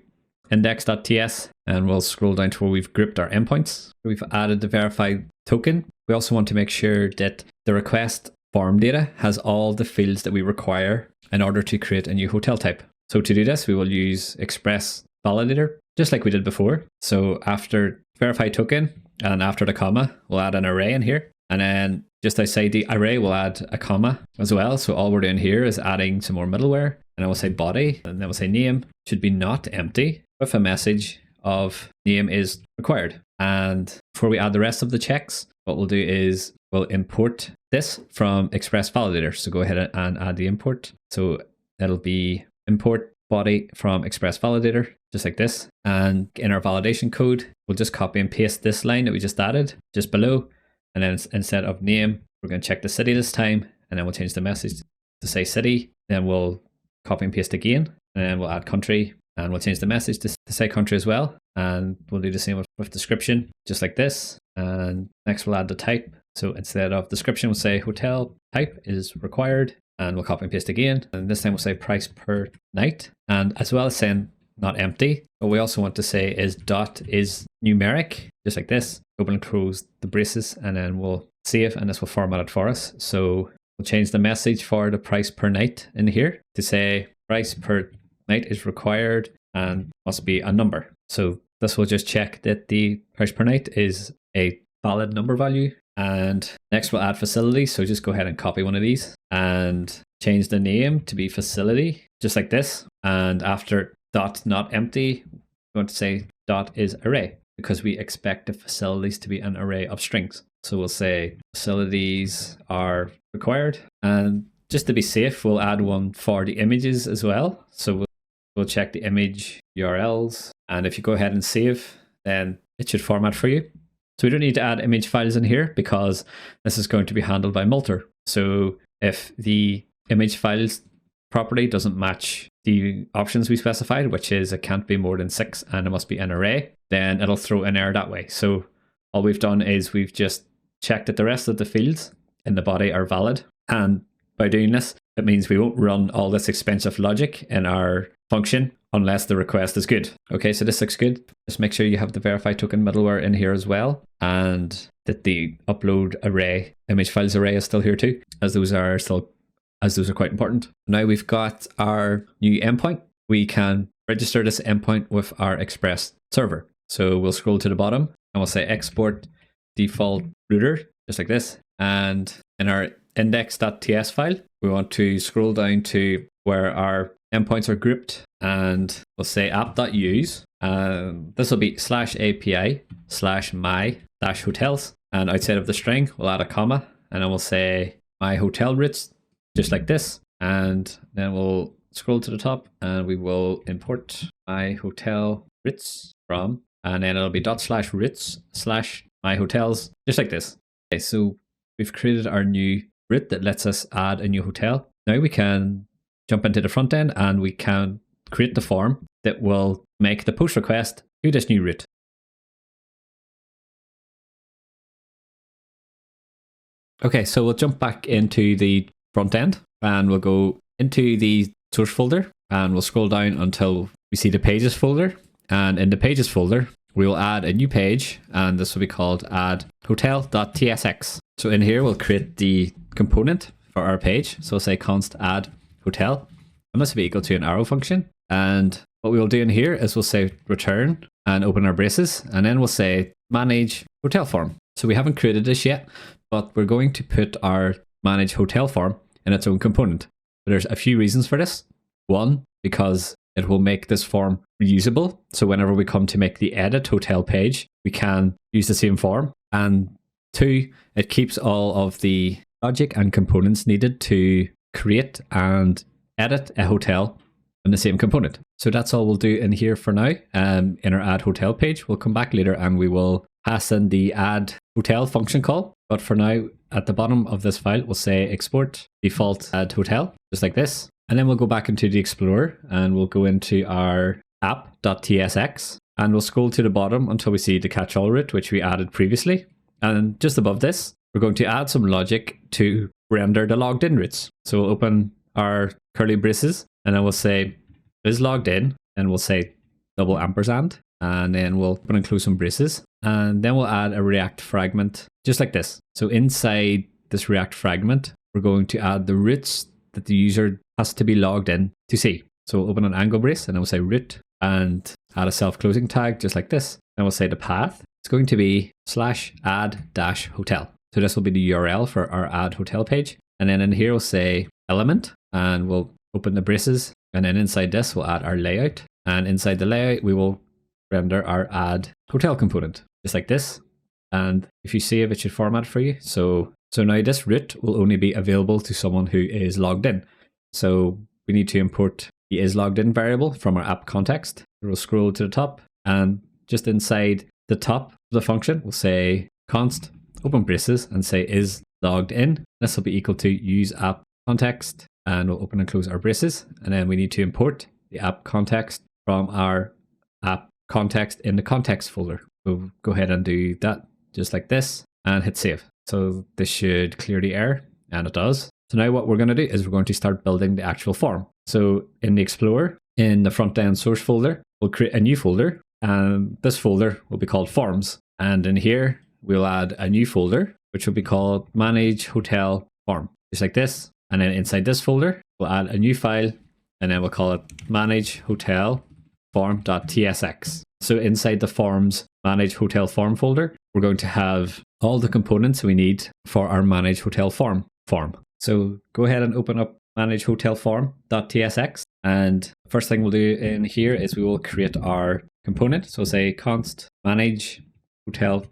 index.ts and we'll scroll down to where we've grouped our endpoints. We've added the verified token. We also want to make sure that the request form data has all the fields that we require in order to create a new hotel type. So to do this, we will use Express validator, just like we did before. So after verify token and after the comma, we'll add an array in here. And then just outside the array, we'll add a comma as well. So all we're doing here is adding some more middleware. And then we'll say body, and then we'll say name should be not empty with a message of name is required. And before we add the rest of the checks, what we'll do is we'll import this from Express validator. So go ahead and add the import. So it'll be import body from Express validator, just like this. And in our validation code, we'll just copy and paste this line that we just added just below. And then instead of name, we're going to check the city this time, and then we'll change the message to say city. Then we'll copy and paste again, and then we'll add country, and we'll change the message to say country as well. And we'll do the same with description, just like this. And next we'll add the type. So instead of description, we'll say hotel type is required, and we'll copy and paste again. And this time we'll say price per night. And as well as saying not empty, what we also want to say is dot is numeric, just like this. Open and close the braces, and then we'll save, and this will format it for us. So we'll change the message for the price per night in here to say price per night is required and must be a number. So this will just check that the price per night is a valid number value. And next we'll add facility. So just go ahead and copy one of these and change the name to be facility, just like this. And after dot not empty, we're going to say dot is array, because we expect the facilities to be an array of strings. So we'll say facilities are required. And just to be safe, we'll add one for the images as well. So we'll check the image URLs. And if you go ahead and save, then it should format for you. So we don't need to add image files in here because this is going to be handled by Multer. So if the image files property doesn't match the options we specified, which is it can't be more than 6 and it must be an array, then it'll throw an error that way. So all we've done is we've just checked that the rest of the fields in the body are valid. And by doing this, it means we won't run all this expensive logic in our function unless the request is good. Okay, so this looks good. Just make sure you have the verify token middleware in here as well, and that the upload array, image files array is still here too, as those are quite important. Now we've got our new endpoint. We can register this endpoint with our Express server. So we'll scroll to the bottom and we'll say export default router, just like this. And in our index.ts file, we want to scroll down to where our endpoints are grouped, and we'll say app.use. This will be /API/my-hotels. And outside of the string, we'll add a comma, and then we'll say my hotel routes, just like this. And then we'll scroll to the top and we will import my hotel routes from, and then it'll be ./routes/myhotels, just like this. Okay, so we've created our new route that lets us add a new hotel. Now we can jump into the front end and we can create the form that will make the post request to this new route. Okay, so we'll jump back into the front end and we'll go into the source folder and we'll scroll down until we see the pages folder. And in the pages folder, we will add a new page, and this will be called add hotel.tsx. So in here, we'll create the component for our page. So we'll say const add hotel, and this will be equal to an arrow function. And what we will do in here is we'll say return and open our braces, and then we'll say manage hotel form. So we haven't created this yet, but we're going to put our manage hotel form in its own component. There's a few reasons for this. One, because it will make this form reusable. So whenever we come to make the edit hotel page, we can use the same form. And two, it keeps all of the logic and components needed to create and edit a hotel in the same component. So that's all we'll do in here for now. In our add hotel page, we'll come back later and we will pass in the add hotel function call. But for now, at the bottom of this file, we'll say export default add hotel, just like this. And then we'll go back into the Explorer and we'll go into our app.tsx and we'll scroll to the bottom until we see the catch-all route, which we added previously. And just above this, we're going to add some logic to render the logged in routes. So we'll open our curly braces and then we'll say is logged in, and we'll say double ampersand, and then we'll open and close some braces. And then we'll add a React fragment, just like this. So inside this React fragment, we're going to add the routes that the user has to be logged in to see. So we'll open an angle brace and then we'll say route and add a self-closing tag just like this. And we'll say the path. It's going to be /add-hotel. So this will be the URL for our add hotel page. And then in here we'll say element and we'll open the braces. And then inside this we'll add our layout. And inside the layout we will render our add hotel component just like this. And if you save, it should format for you. So now this route will only be available to someone who is logged in. So we need to import the is logged in variable from our app context. We'll scroll to the top and just inside the top of the function, we'll say const open braces and say is logged in. This will be equal to use app context, and we'll open and close our braces. And then we need to import the app context from our app context in the context folder. We'll go ahead and do that just like this and hit save. So this should clear the error, and it does. So now what we're going to do is we're going to start building the actual form. So in the Explorer, in the front end source folder, we'll create a new folder, and this folder will be called forms. And in here, we'll add a new folder, which will be called manage hotel form, just like this. And then inside this folder, we'll add a new file, and then we'll call it manage hotel form.tsx. So inside the forms manage hotel form folder, we're going to have all the components we need for our manage hotel form. So go ahead and open up manage hotel form.tsx. And first thing we'll do in here is we will create our component. So say const manage hotel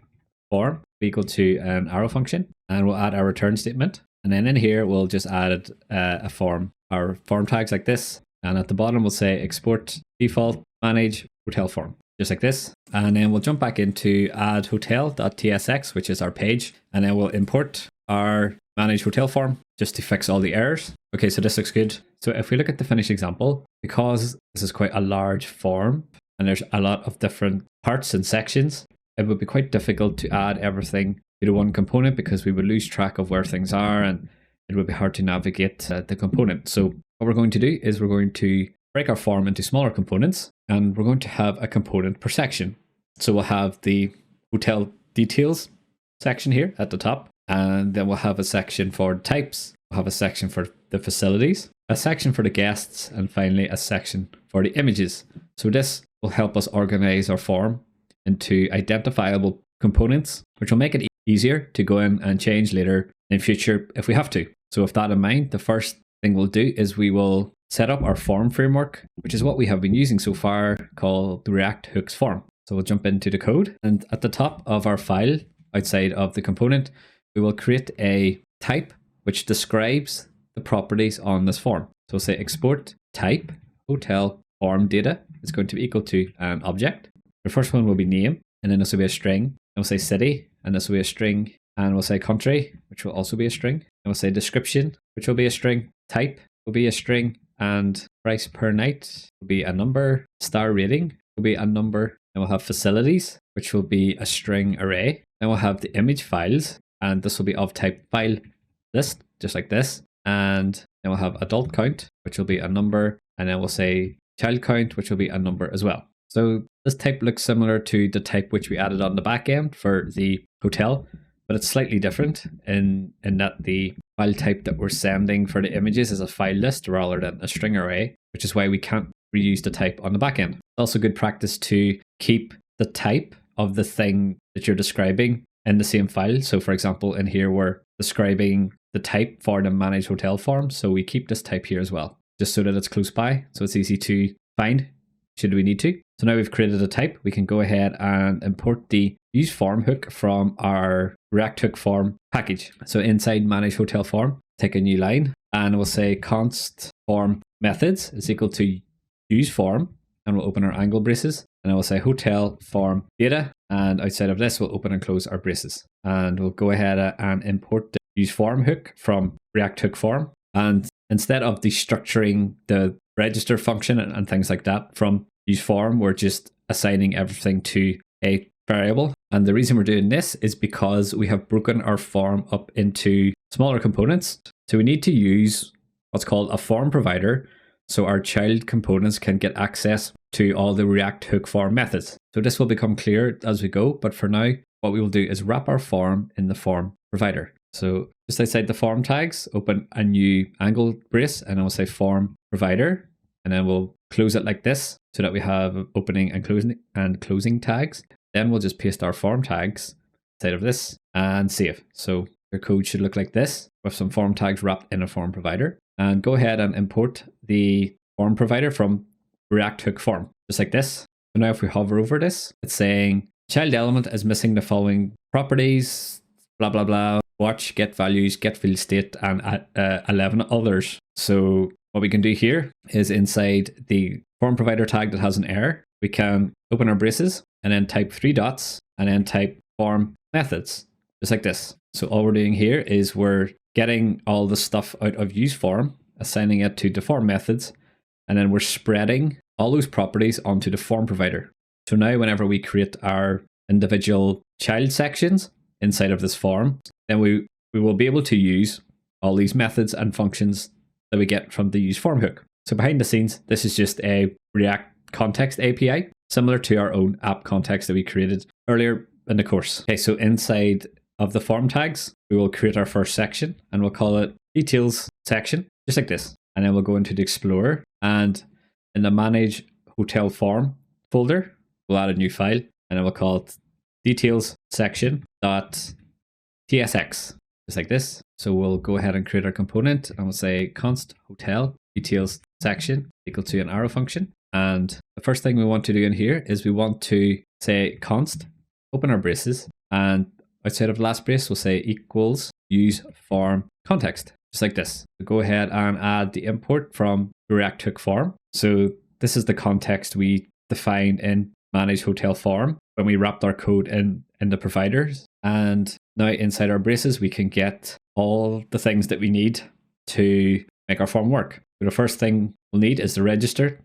form equal to an arrow function, and we'll add our return statement. And then in here, we'll just add a form, our form tags like this. And at the bottom, we'll say export default manage hotel form, just like this. And then we'll jump back into add hotel.tsx, which is our page. And then we'll import our manage hotel form just to fix all the errors. Okay, so this looks good. So if we look at the finished example, because this is quite a large form and there's a lot of different parts and sections, it would be quite difficult to add everything to the one component because we would lose track of where things are and it would be hard to navigate the component. So what we're going to do is we're going to break our form into smaller components, and we're going to have a component per section. So we'll have the hotel details section here at the top, and then we'll have a section for types, we'll have a section for the facilities, a section for the guests, and finally a section for the images. So this will help us organize our form into identifiable components, which will make it easier to go in and change later in future if we have to. So with that in mind, the first thing we'll do is we will set up our form framework, which is what we have been using so far, called the React hooks form. So we'll jump into the code, and at the top of our file, outside of the component, we will create a type which describes the properties on this form. So we'll say export type hotel form data is going to be equal to an object. The first one will be name, and then this will be a string. And we'll say city, and this will be a string. And we'll say country, which will also be a string. And we'll say description, which will be a string. Type will be a string. And price per night will be a number. Star rating will be a number. And we'll have facilities, which will be a string array. Then we'll have the image files, and this will be of type file list, just like this. And then we'll have adult count, which will be a number. And then we'll say child count, which will be a number as well. So this type looks similar to the type which we added on the back end for the hotel, but it's slightly different in that the file type that we're sending for the images is a file list rather than a string array, which is why we can't reuse the type on the back end. It's also good practice to keep the type of the thing that you're describing in the same file. So for example, in here, we're describing the type for the manage hotel form. So we keep this type here as well, just so that it's close by. So it's easy to find should we need to. So now we've created a type, we can go ahead and import the use form hook from our React hook form package. So inside manage hotel form, take a new line and we'll say const form methods is equal to use form, and we'll open our angle braces, and I will say hotel form data, and outside of this we'll open and close our braces, and we'll go ahead and import the use form hook from React hook form. And instead of destructuring the register function and things like that from use form, we're just assigning everything to a variable. And the reason we're doing this is because we have broken our form up into smaller components. So we need to use what's called a form provider, so our child components can get access to all the React hook form methods. So this will become clear as we go, but for now, what we will do is wrap our form in the form provider. So just outside the form tags, open a new angle brace, and I'll say form provider, and then we'll close it like this so that we have opening and closing tags. Then we'll just paste our form tags inside of this and save. So your code should look like this with some form tags wrapped in a form provider. And go ahead and import the form provider from React hook form, just like this. So now if we hover over this, it's saying child element is missing the following properties, blah, blah, blah, watch, get values, get field state, and 11 others. So what we can do here is inside the form provider tag that has an error, we can open our braces and then type 3 dots and then type form methods, just like this. So all we're doing here is we're getting all the stuff out of use form, assigning it to the form methods, and then we're spreading all those properties onto the form provider. So now whenever we create our individual child sections inside of this form, then we will be able to use all these methods and functions that we get from the use form hook. So behind the scenes, this is just a React context API, similar to our own app context that we created earlier in the course. Okay, so inside of the form tags, we will create our first section and we'll call it details section, just like this. And then we'll go into the Explorer, and in the manage hotel form folder, we'll add a new file and then we'll call it details section.tsx, just like this. So we'll go ahead and create our component and we'll say const hotel details section equal to an arrow function. And the first thing we want to do in here is we want to say const, open our braces, and outside of the last brace, we'll say equals use form context, just like this. So go ahead and add the import from React hook form. So this is the context we defined in manage hotel form when we wrapped our code in the providers. And now inside our braces, we can get all the things that we need to make our form work. So the first thing we'll need is the register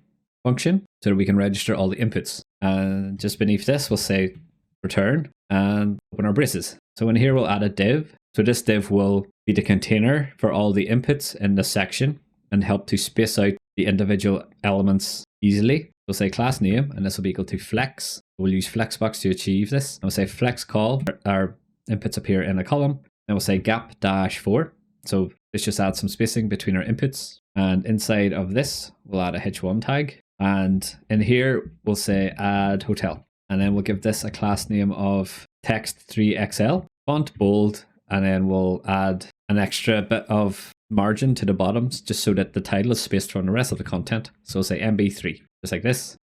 function so that we can register all the inputs. And just beneath this, we'll say return and open our braces. So in here, we'll add a div. So this div will be the container for all the inputs in the section and help to space out the individual elements easily. We'll say class name, and this will be equal to flex. We'll use flexbox to achieve this. And we'll say flex call, our inputs appear in a column. And we'll say gap-4. So this just adds some spacing between our inputs. And inside of this, we'll add a h1 tag. And in here, we'll say add hotel. And then we'll give this a class name of text3xl, font bold, and then we'll add an extra bit of margin to the bottoms just so that the title is spaced from the rest of the content. So we'll say MB3, just like this.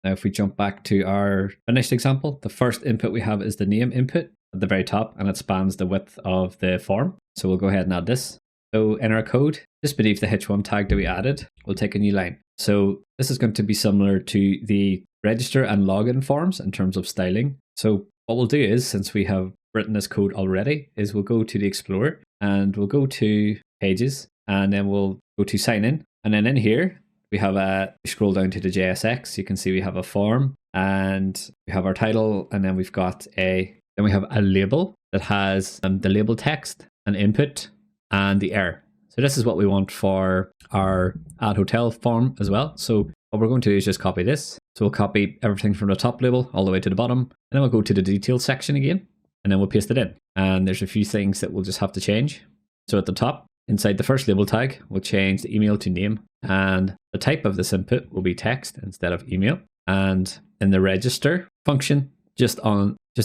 Now if we jump back to our finished example, the first input we have is the name input at the very top, and it spans the width of the form. So we'll go ahead and add this. So in our code, just beneath the h1 tag that we added, we'll take a new line. So this is going to be similar to the register and login forms in terms of styling. So what we'll do is, since we have written this code already, is we'll go to the Explorer and we'll go to Pages, and then we'll go to Sign In. And then in here, we have we scroll down to the JSX, you can see we have a form and we have our title, and then we've got then we have a label that has the label text, an input, and the error. So this is what we want for our add hotel form as well. So what we're going to do is just copy this. So we'll copy everything from the top label all the way to the bottom, and then we'll go to the details section again, and then we'll paste it in. And there's a few things that we'll just have to change. So at the top, inside the first label tag, we'll change the email to name, and the type of this input will be text instead of email. And in the register function, just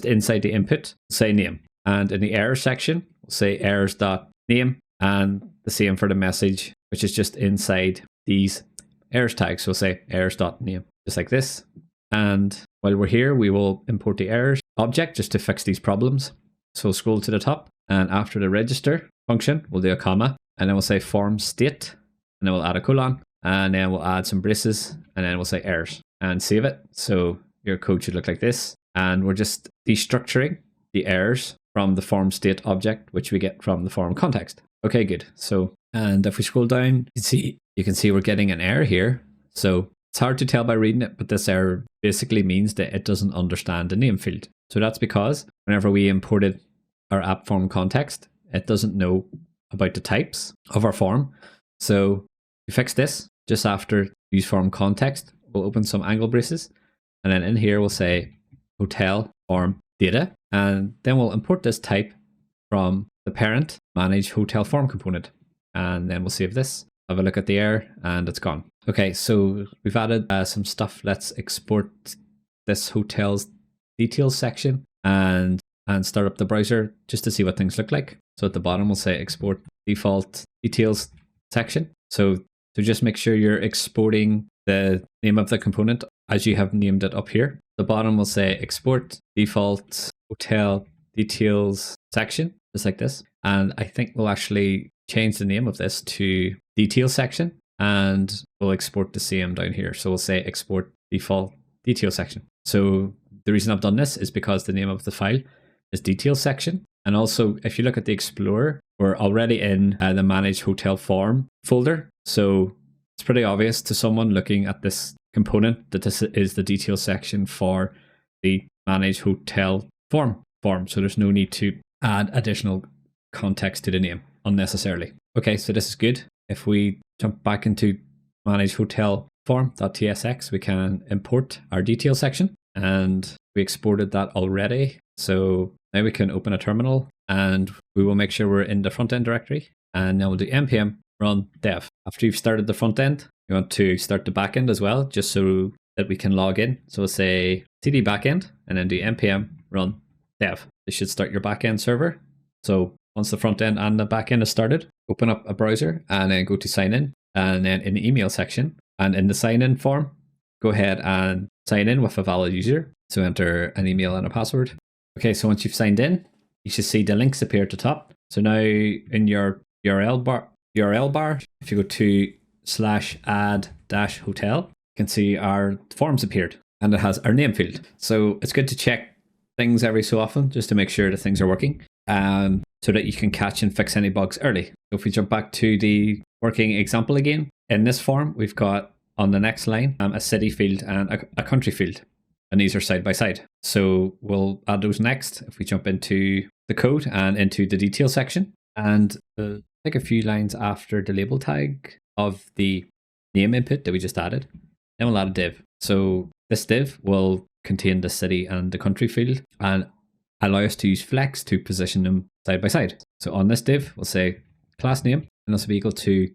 inside the input, say name. And in the error section, we'll say errors.name, and the same for the message, which is just inside these errors tags. So we'll say errors.name, just like this. And while we're here, we will import the errors object just to fix these problems. So we'll scroll to the top, and after the register function, we'll do a comma, and then we'll say form state, and then we'll add a colon, and then we'll add some braces, and then we'll say errors, and save it. So your code should look like this. And we're just destructuring the errors from the form state object, which we get from the form context. Okay, good. So, and if we scroll down, you can see we're getting an error here. So it's hard to tell by reading it, but this error basically means that it doesn't understand the name field. So that's because whenever we imported our app form context, it doesn't know about the types of our form. So we fix this just after use form context. We'll open some angle braces, and then in here we'll say hotel form data, and then we'll import this type from the parent manage hotel form component, and then we'll save this, have a look at the error, and it's gone. Okay, so we've added some stuff. Let's export this hotel's details section and start up the browser just to see what things look like. So at the bottom we'll say export default details section. So just make sure you're exporting the name of the component as you have named it up here. The bottom will say export default hotel details section, just like this. And I think we'll actually change the name of this to details section, and we'll export the same down here. So we'll say export default details section. So the reason I've done this is because the name of the file is details section. And also, if you look at the Explorer, we're already in the manage hotel form folder. So it's pretty obvious to someone looking at this component that this is the details section for the manage hotel form. So there's no need to add additional context to the name unnecessarily. Okay, so this is good. If we jump back into manage hotel form.tsx, we can import our details section, and we exported that already. So now we can open a terminal, and we will make sure we're in the front end directory, and then we'll do npm run dev. After you've started the front end, you want to start the back end as well, just so that we can log in. So we'll say cd backend, and then do npm run dev. This should start your backend server. So once the front end and the back end is started, open up a browser and then go to sign in, and then in the email section and in the sign in form, go ahead and sign in with a valid user. So enter an email and a password. Okay, so once you've signed in, you should see the links appear at the top. So now in your URL bar, if you go to /add-hotel, you can see our forms appeared, and it has our name field. So it's good to check things every so often just to make sure that things are working, so that you can catch and fix any bugs early. So if we jump back to the working example again, in this form, we've got on the next line a city field and a country field, and these are side by side. So we'll add those next if we jump into the code and into the detail section, and take a few lines after the label tag of the name input that we just added. Then we'll add a div. So this div will contain the city and the country field and allow us to use flex to position them side by side. So on this div, we'll say class name, and this will be equal to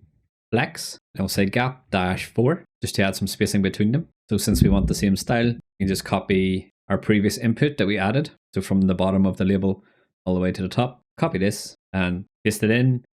flex, and we'll say gap-4 just to add some spacing between them. So since we want the same style, you can just copy our previous input that we added. So from the bottom of the label all the way to the top, copy this and paste it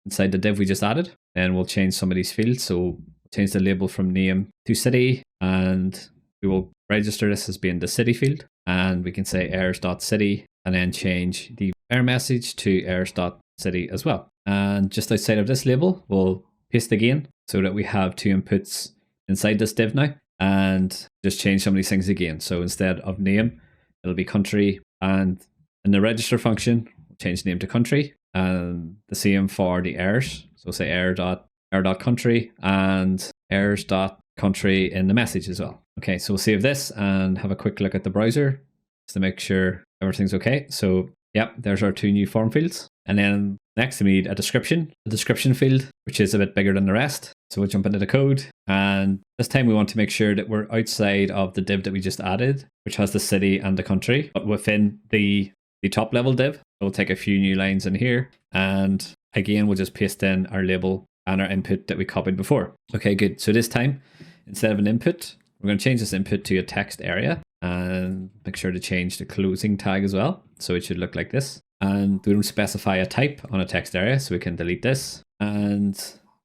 inside the div we just added. Then we'll change some of these fields. So we'll change the label from name to city, and we will register this as being the city field. And we can say errors.city, and then change the error message to errors.city as well. And just outside of this label, we'll paste again so that we have two inputs inside this div now. and just change some of these things again. So instead of name, it'll be country, and in the register function, we'll change name to country, and the same for the errors. So say error.country and errors.country in the message as well. Okay, so we'll save this and have a quick look at the browser just to make sure everything's okay. So yep, there's our 2 new form fields. And then next we need a description field, which is a bit bigger than the rest. So we'll jump into the code, and this time we want to make sure that we're outside of the div that we just added, which has the city and the country, but within the top level div. We'll take a few new lines in here, and again we'll just paste in our label and our input that we copied before. Okay, good. So this time, instead of an input, we're going to change this input to a text area, and make sure to change the closing tag as well. So it should look like this. And we don't specify a type on a text area, so we can delete this. And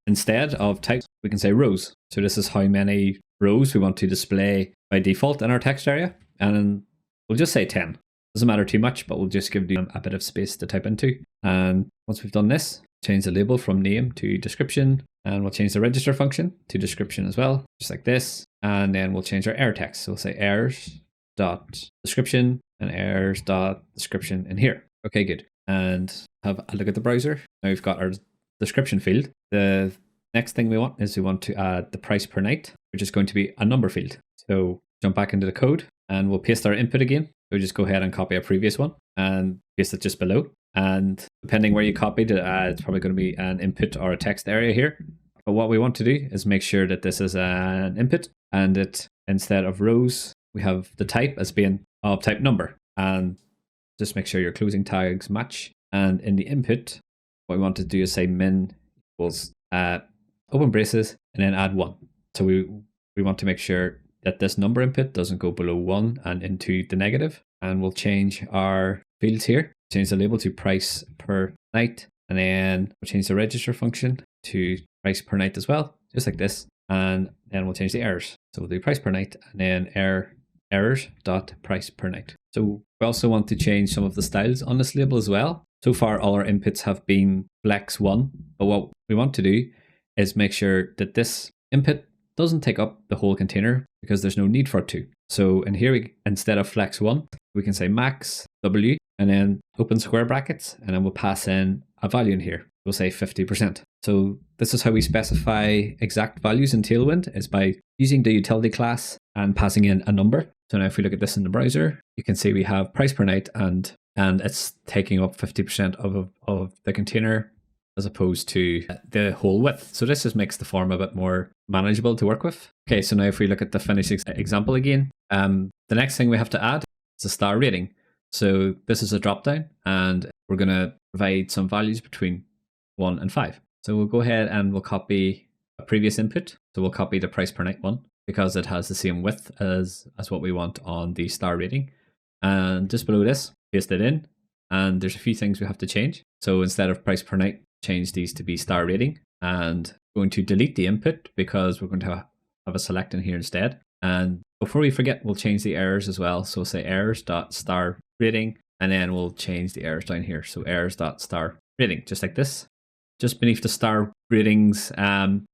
instead of type, we can say rows. So this is how many rows we want to display by default in our text area. And we'll just say 10. Doesn't matter too much, but we'll just give them a bit of space to type into. And once we've done this, change the label from name to description, and we'll change the register function to description as well, just like this. And then we'll change our error text. So we'll say errors.description and errors.description in here. Okay, good. And have a look at the browser. Now we've got our description field. The next thing we want to add the price per night, which is going to be a number field. So jump back into the code and we'll paste our input again. So just go ahead and copy a previous one and paste it just below. And depending where you copied it, it's probably going to be an input or a text area here. But what we want to do is make sure that this is an input, and that instead of rows, we have the type as being of type number. And just make sure your closing tags match. And in the input, what we want to do is say min equals open braces and then add 1. So we want to make sure that this number input doesn't go below 1 and into the negative. And we'll change our fields here. Change the label to price per night, and then we'll change the register function to price per night as well, just like this. And then we'll change the errors. So we'll do price per night and then errors.price per night. So we also want to change some of the styles on this label as well. So far, all our inputs have been flex 1, but what we want to do is make sure that this input doesn't take up the whole container, because there's no need for it to. So in here, instead of flex 1, we can say max w and then open square brackets, and then we'll pass in a value in here. We'll say 50%. So this is how we specify exact values in Tailwind, is by using the utility class and passing in a number. So now if we look at this in the browser, you can see we have price per night, and it's taking up 50% of the container as opposed to the whole width. So this just makes the form a bit more manageable to work with. Okay, so now if we look at the finished example again, the next thing we have to add is a star rating. So this is a dropdown, and we're going to provide some values between 1 and 5. So we'll go ahead and we'll copy a previous input. So we'll copy the price per night one, because it has the same width as what we want on the star rating. And just below this, paste it in. And there's a few things we have to change. So instead of price per night, change these to be star rating, and going to delete the input because we're going to have a select in here instead. And before we forget, we'll change the errors as well. So say errors.star rating, and then we'll change the errors down here. So errors.star rating, just like this. Just beneath the star ratings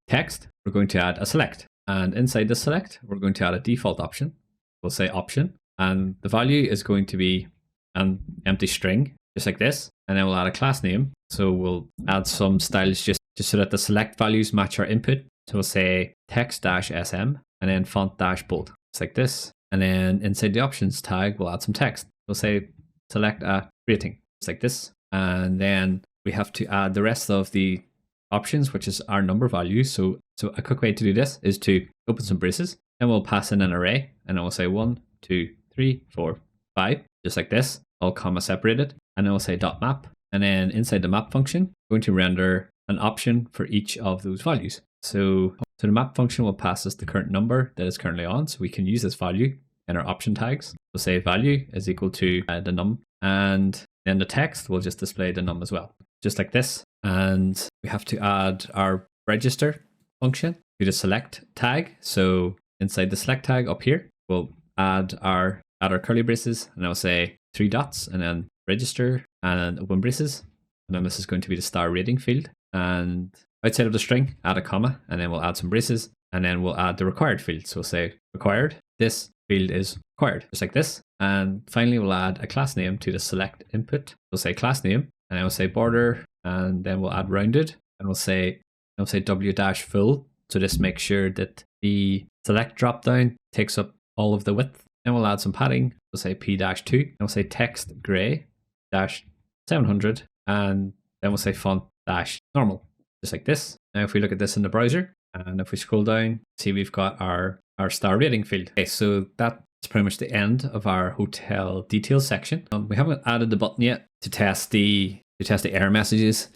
text, we're going to add a select. And inside the select, we're going to add a default option. We'll say option, and the value is going to be an empty string, just like this. And then we'll add a class name. So we'll add some styles just so that the select values match our input. So we'll say text-sm and then font-bold, just like this. And then inside the options tag, we'll add some text. We'll say select a rating, just like this. And then we have to add the rest of the options, which is our number values. So a quick way to do this is to open some braces, and we'll pass in an array, and then we'll say 1, 2, 3, 4, 5, just like this, all comma separated. And then we'll say .map. And then inside the map function, we're going to render an option for each of those values. So the map function will pass us the current number that is currently on. So we can use this value in our option tags. We'll say value is equal to the num. And then the text will just display the num as well, just like this. And we have to add our register function to the select tag. So inside the select tag up here, we'll add our curly braces, and I'll say 3 dots and then register and open braces. And then this is going to be the star rating field. And outside of the string, add a comma, and then we'll add some braces. and then we'll add the required field. So we'll say required, this field is required, just like this. And finally, we'll add a class name to the select input. We'll say class name, and then we'll say border, and then we'll add rounded, and we'll say w-full. So this makes sure that the select dropdown takes up all of the width. Then we'll add some padding. We'll say p-2, and we'll say text gray -700, and then we'll say font -normal, just like this. Now if we look at this in the browser, and if we scroll down, see we've got our star rating field. Okay, so that's pretty much the end of our hotel details section. We haven't added the button yet to test the error messages,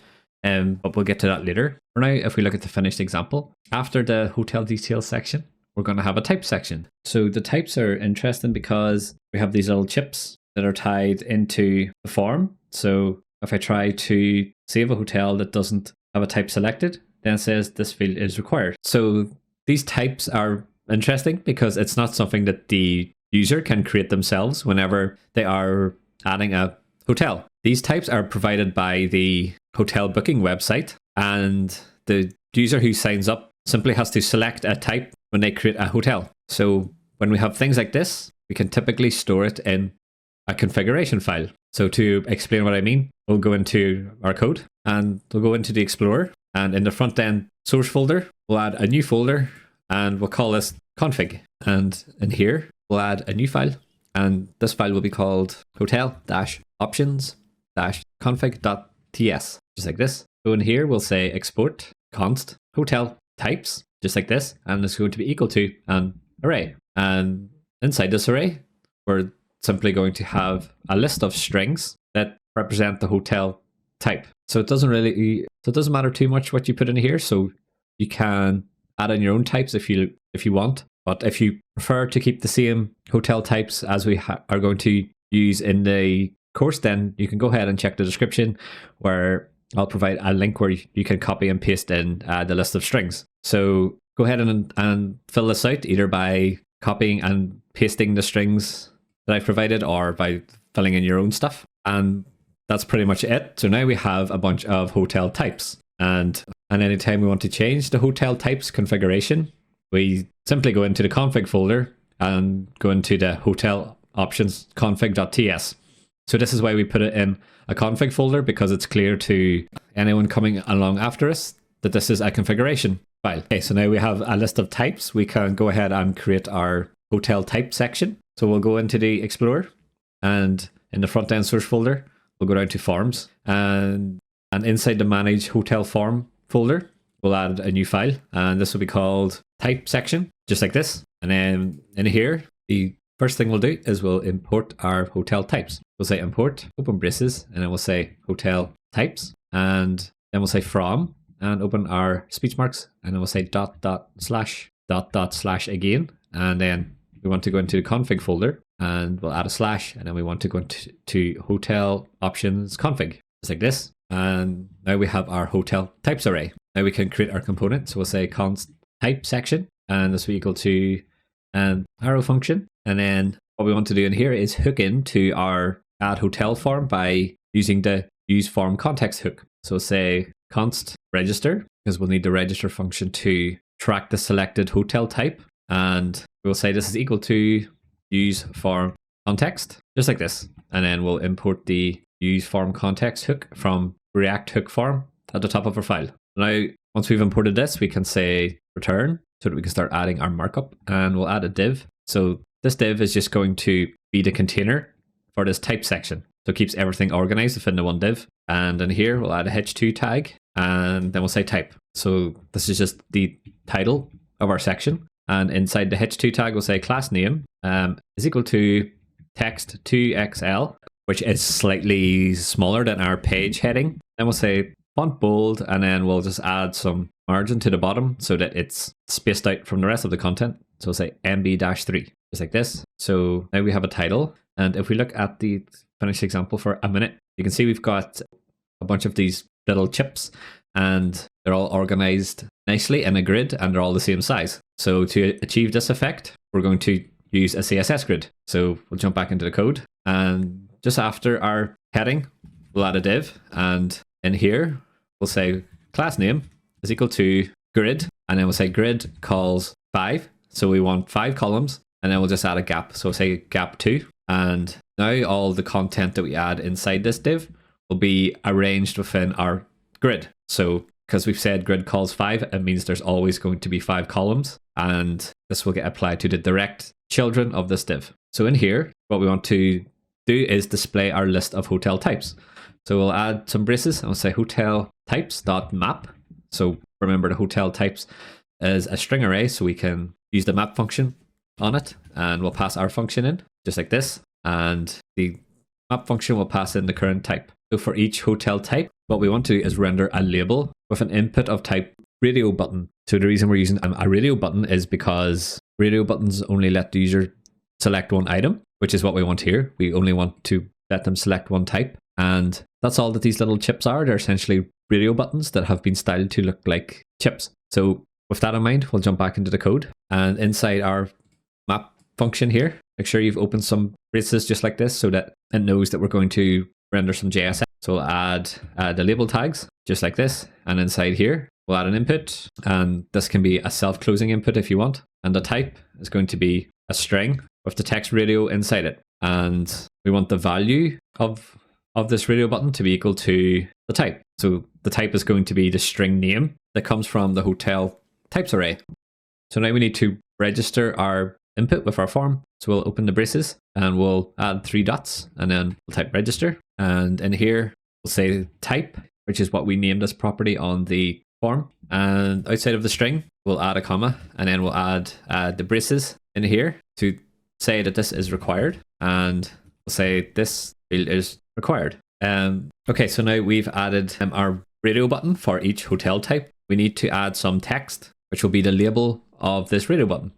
but we'll get to that later. For now, if we look at the finished example, after the hotel details section, we're going to have a type section. So the types are interesting because we have these little chips that are tied into the form. So if I try to save a hotel that doesn't have a type selected, then it says this field is required. So these types are interesting because it's not something that the user can create themselves whenever they are adding a hotel. These types are provided by the hotel booking website, and the user who signs up simply has to select a type when they create a hotel. So when we have things like this, we can typically store it in a configuration file. So to explain what I mean, we'll go into our code and we'll go into the Explorer, and in the front end source folder, we'll add a new folder and we'll call this config. And in here, we'll add a new file, and this file will be called hotel-options-config.ts, just like this. So in here, we'll say export const hotel types, just like this, and it's going to be equal to an array. And inside this array, we're simply going to have a list of strings that represent the hotel type. So it doesn't matter too much what you put in here. So you can add in your own types if you want. But if you prefer to keep the same hotel types as we are going to use in the course, then you can go ahead and check the description where I'll provide a link where you can copy and paste in the list of strings. So go ahead and fill this out either by copying and pasting the strings that I've provided or by filling in your own stuff. And that's pretty much it. So now we have a bunch of hotel types. And anytime we want to change the hotel types configuration, we simply go into the config folder and go into the hotel options config.ts. So this is why we put it in a config folder, because it's clear to anyone coming along after us that this is a configuration file. Okay, so now we have a list of types. We can go ahead and create our hotel type section. So we'll go into the Explorer, and in the front end source folder, we'll go down to forms, and inside the manage hotel form folder, we'll add a new file, and this will be called type section, just like this. And then in here, the first thing we'll do is we'll import our hotel types. We'll say import, open braces, and then we'll say hotel types, and then we'll say from, and open our speech marks, and then we'll say // again, and then we want to go into the config folder, and we'll add a slash, and then we want to go into hotel options config, just like this. And now we have our hotel types array. Now we can create our component. So we'll say const type section, and this will be equal to an arrow function. And then what we want to do in here is hook into our add hotel form by using the use form context hook. So say const register, because we'll need the register function to track the selected hotel type. And we'll say this is equal to use form context, just like this. And then we'll import the use form context hook from React hook form at the top of our file. Now, once we've imported this, we can say return so that we can start adding our markup, and we'll add a div. So this div is just going to be the container for this type section. So it keeps everything organized within the one div. And in here, we'll add a h2 tag, and then we'll say type. So this is just the title of our section. And inside the h2 tag, we'll say class name is equal to text 2xl, which is slightly smaller than our page heading. Then we'll say font bold, and then we'll just add some margin to the bottom so that it's spaced out from the rest of the content. So we'll say MB-3, just like this. So now we have a title. And if we look at the finished example for a minute, you can see we've got a bunch of these little chips, and they're all organized nicely in a grid, and they're all the same size. So to achieve this effect, we're going to use a CSS grid. So we'll jump back into the code, and just after our heading, we'll add a div, and in here, we'll say class name is equal to grid, and then we'll say grid calls 5. So we want 5 columns, and then we'll just add a gap. So say gap 2. And now all the content that we add inside this div will be arranged within our grid. So because we've said grid calls 5, it means there's always going to be 5 columns, and this will get applied to the direct children of this div. So in here, what we want to do is display our list of hotel types. So we'll add some braces and we'll say hotel types.map. So remember, the hotel types is a string array, so we can use the map function on it, and we'll pass our function in just like this, and the map function will pass in the current type. So for each hotel type, what we want to do is render a label with an input of type radio button. So the reason we're using a radio button is because radio buttons only let the user select one item, which is what we want here. We only want to let them select one type, and that's all that these little chips are. They're essentially radio buttons that have been styled to look like chips. So with that in mind, we'll jump back into the code, and inside our map function here, make sure you've opened some braces just like this so that it knows that we're going to render some JSX. So we'll add the label tags just like this, and inside here we'll add an input, and this can be a self-closing input if you want, and the type is going to be a string with the text radio inside it, and we want the value of this radio button to be equal to the type. So the type is going to be the string name that comes from the hotel types array. So now we need to register our input with our form. So we'll open the braces and we'll add 3 dots, and then we'll type register, and in here we'll say type, which is what we named this property on the form, and outside of the string we'll add a comma, and then we'll add the braces in here to say that this is required, and we'll say this field is required. Okay, so now we've added our radio button for each hotel type. We need to add some text, which will be the label of this radio button.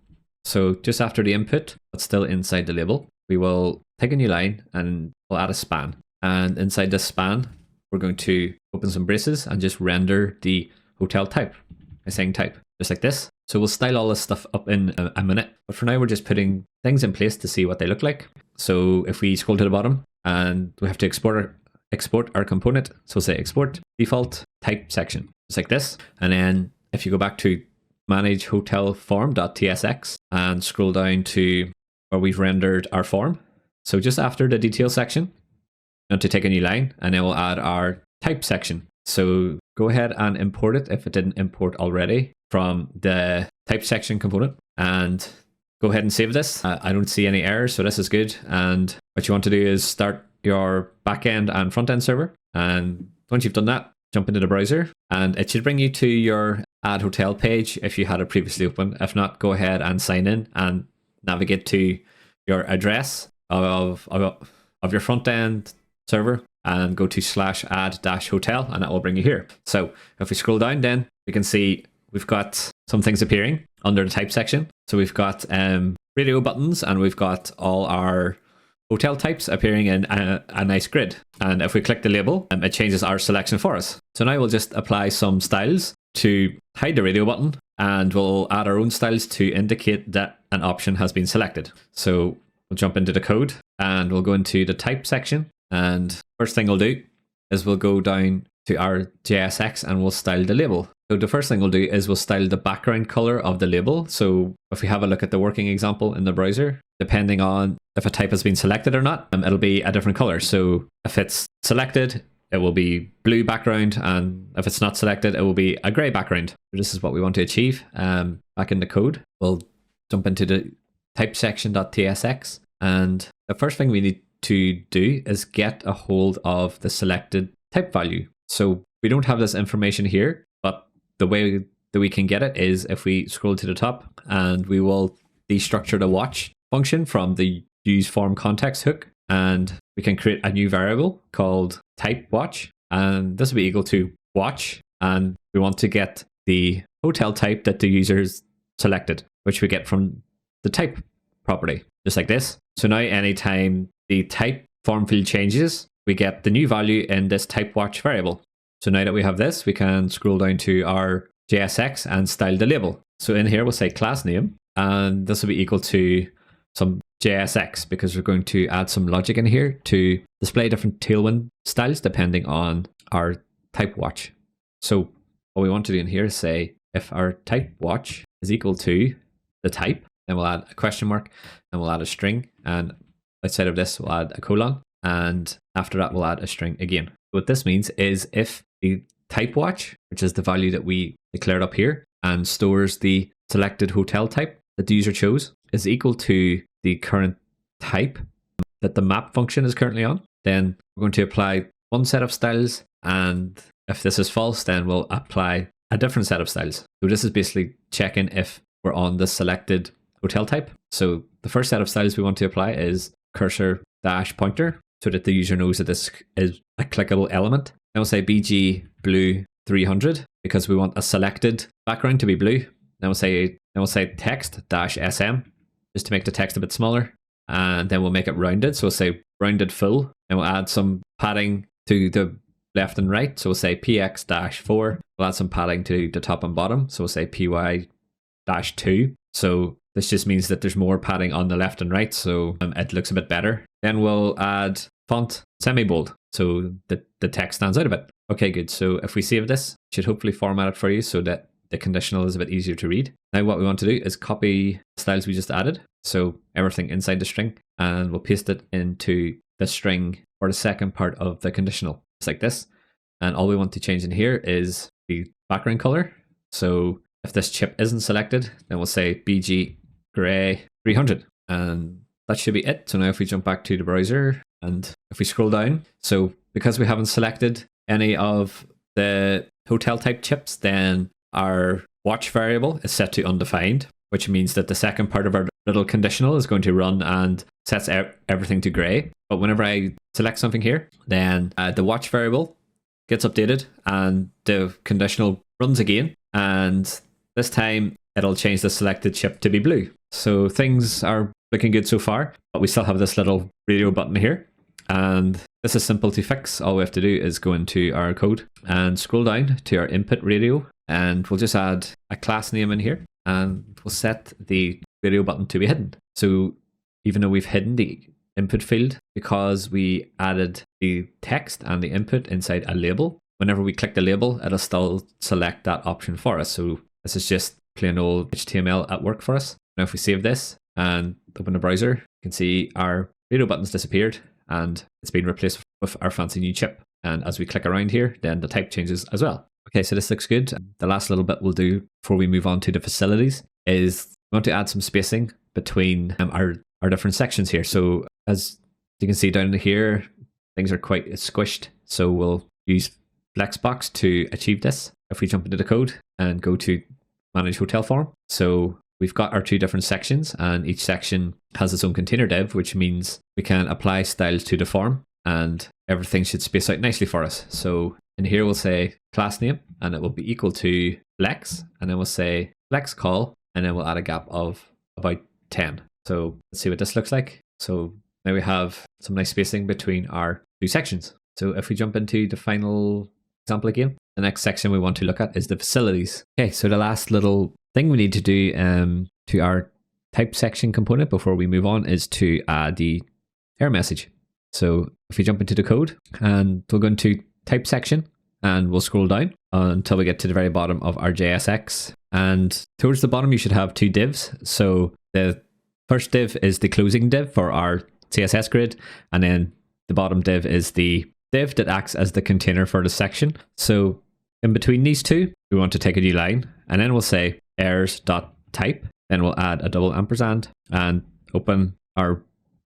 So just after the input, but still inside the label, we will take a new line and we'll add a span. And inside this span, we're going to open some braces and just render the hotel type by saying type, just like this. So we'll style all this stuff up in a minute, but for now we're just putting things in place to see what they look like. So if we scroll to the bottom, and we have to export our component, so we'll say export default type section, just like this. And then if you go back to manage hotel form.tsx and scroll down to where we've rendered our form, so just after the detail section, we want to take a new line, and then we'll add our type section. So go ahead and import it if it didn't import already from the type section component, and go ahead and save this. I don't see any errors, so this is good. And what you want to do is start your backend and front end server, and once you've done that, jump into the browser, and it should bring you to your add hotel page if you had it previously open. If not, go ahead and sign in and navigate to your address of your front end server and go to /add-hotel, and that will bring you here. So if we scroll down, then we can see we've got some things appearing under the type section. So we've got radio buttons, and we've got all our hotel types appearing in a nice grid. And if we click the label, it changes our selection for us. So now we'll just apply some styles to hide the radio button, and we'll add our own styles to indicate that an option has been selected. So we'll jump into the code and we'll go into the type section, and first thing we'll do is we'll go down to our JSX and we'll style the label. So the first thing we'll do is we'll style the background color of the label. So if we have a look at the working example in the browser, depending on if a type has been selected or not, it'll be a different color. So if it's selected, it will be blue background, and if it's not selected, it will be a gray background. So this is what we want to achieve. Back in the code, we'll jump into the type section.tsx, and the first thing we need to do is get a hold of the selected type value. So we don't have this information here, but the way that we can get it is if we scroll to the top, and we will destructure the watch function from the use form context hook, and we can create a new variable called type watch, and this will be equal to watch, and we want to get the hotel type that the user's selected, which we get from the type property, just like this. So now anytime the type form field changes, we get the new value in this type watch variable. So now that we have this, we can scroll down to our JSX and style the label. So in here, we'll say class name, and this will be equal to some JSX, because we're going to add some logic in here to display different tailwind styles depending on our type watch. So what we want to do in here is say if our type watch is equal to the type, then we'll add a question mark and we'll add a string. And outside of this, we'll add a colon. And after that, we'll add a string again. What this means is if the type watch, which is the value that we declared up here and stores the selected hotel type that the user chose, is equal to the current type that the map function is currently on, then we're going to apply one set of styles. And if this is false, then we'll apply a different set of styles. So this is basically checking if we're on the selected hotel type. So the first set of styles we want to apply is cursor dash pointer, so that the user knows that this is a clickable element. Then we'll say BG blue 300 because we want a selected background to be blue. Then we'll say text dash SM just to make the text a bit smaller. And then we'll make it rounded. So we'll say rounded full, and we'll add some padding to the left and right. So we'll say PX dash 4. We'll add some padding to the top and bottom. So we'll say PY dash 2. So this just means that there's more padding on the left and right, so it looks a bit better. Then we'll add font semi-bold, so the text stands out a bit. Okay, good. So if we save this, it should hopefully format it for you so that the conditional is a bit easier to read. Now what we want to do is copy the styles we just added, so everything inside the string, and we'll paste it into the string for the second part of the conditional, just like this. And all we want to change in here is the background color. So if this chip isn't selected, then we'll say BG gray 300, and that should be it. So now if we jump back to the browser and if we scroll down, so because we haven't selected any of the hotel type chips, then our watch variable is set to undefined, which means that the second part of our little conditional is going to run and sets everything to gray. But whenever I select something here, then the watch variable gets updated and the conditional runs again, and this time it'll change the selected chip to be blue. So things are looking good so far, but we still have this little radio button here, and this is simple to fix. All we have to do is go into our code and scroll down to our input radio, and we'll just add a class name in here, and we'll set the radio button to be hidden. So even though we've hidden the input field because we added the text and the input inside a label, whenever we click the label, it'll still select that option for us. So this is just plain old HTML at work for us. Now if we save this and open the browser, you can see our radio button's disappeared and it's been replaced with our fancy new chip. And as we click around here, then the type changes as well. Okay, so this looks good. The last little bit we'll do before we move on to the facilities is we want to add some spacing between our different sections here. So as you can see down here, things are quite squished. So we'll use Flexbox to achieve this. If we jump into the code and go to manage hotel form, so we've got our two different sections, and each section has its own container div, which means we can apply styles to the form and everything should space out nicely for us. So in here we'll say class name, and it will be equal to flex, and then we'll say flex call, and then we'll add a gap of about 10. So let's see what this looks like. So now we have some nice spacing between our two sections. So if we jump into the final example again, the next section we want to look at is the facilities. Okay, so the last little thing we need to do to our type section component before we move on is to add the error message. So if we jump into the code and we'll go into type section and we'll scroll down until we get to the very bottom of our JSX. And towards the bottom, you should have two divs. So the first div is the closing div for our CSS grid. And then the bottom div is the div that acts as the container for the section. So in between these two, we want to take a new line, and then we'll say errors.type. Then we'll add a double ampersand and open our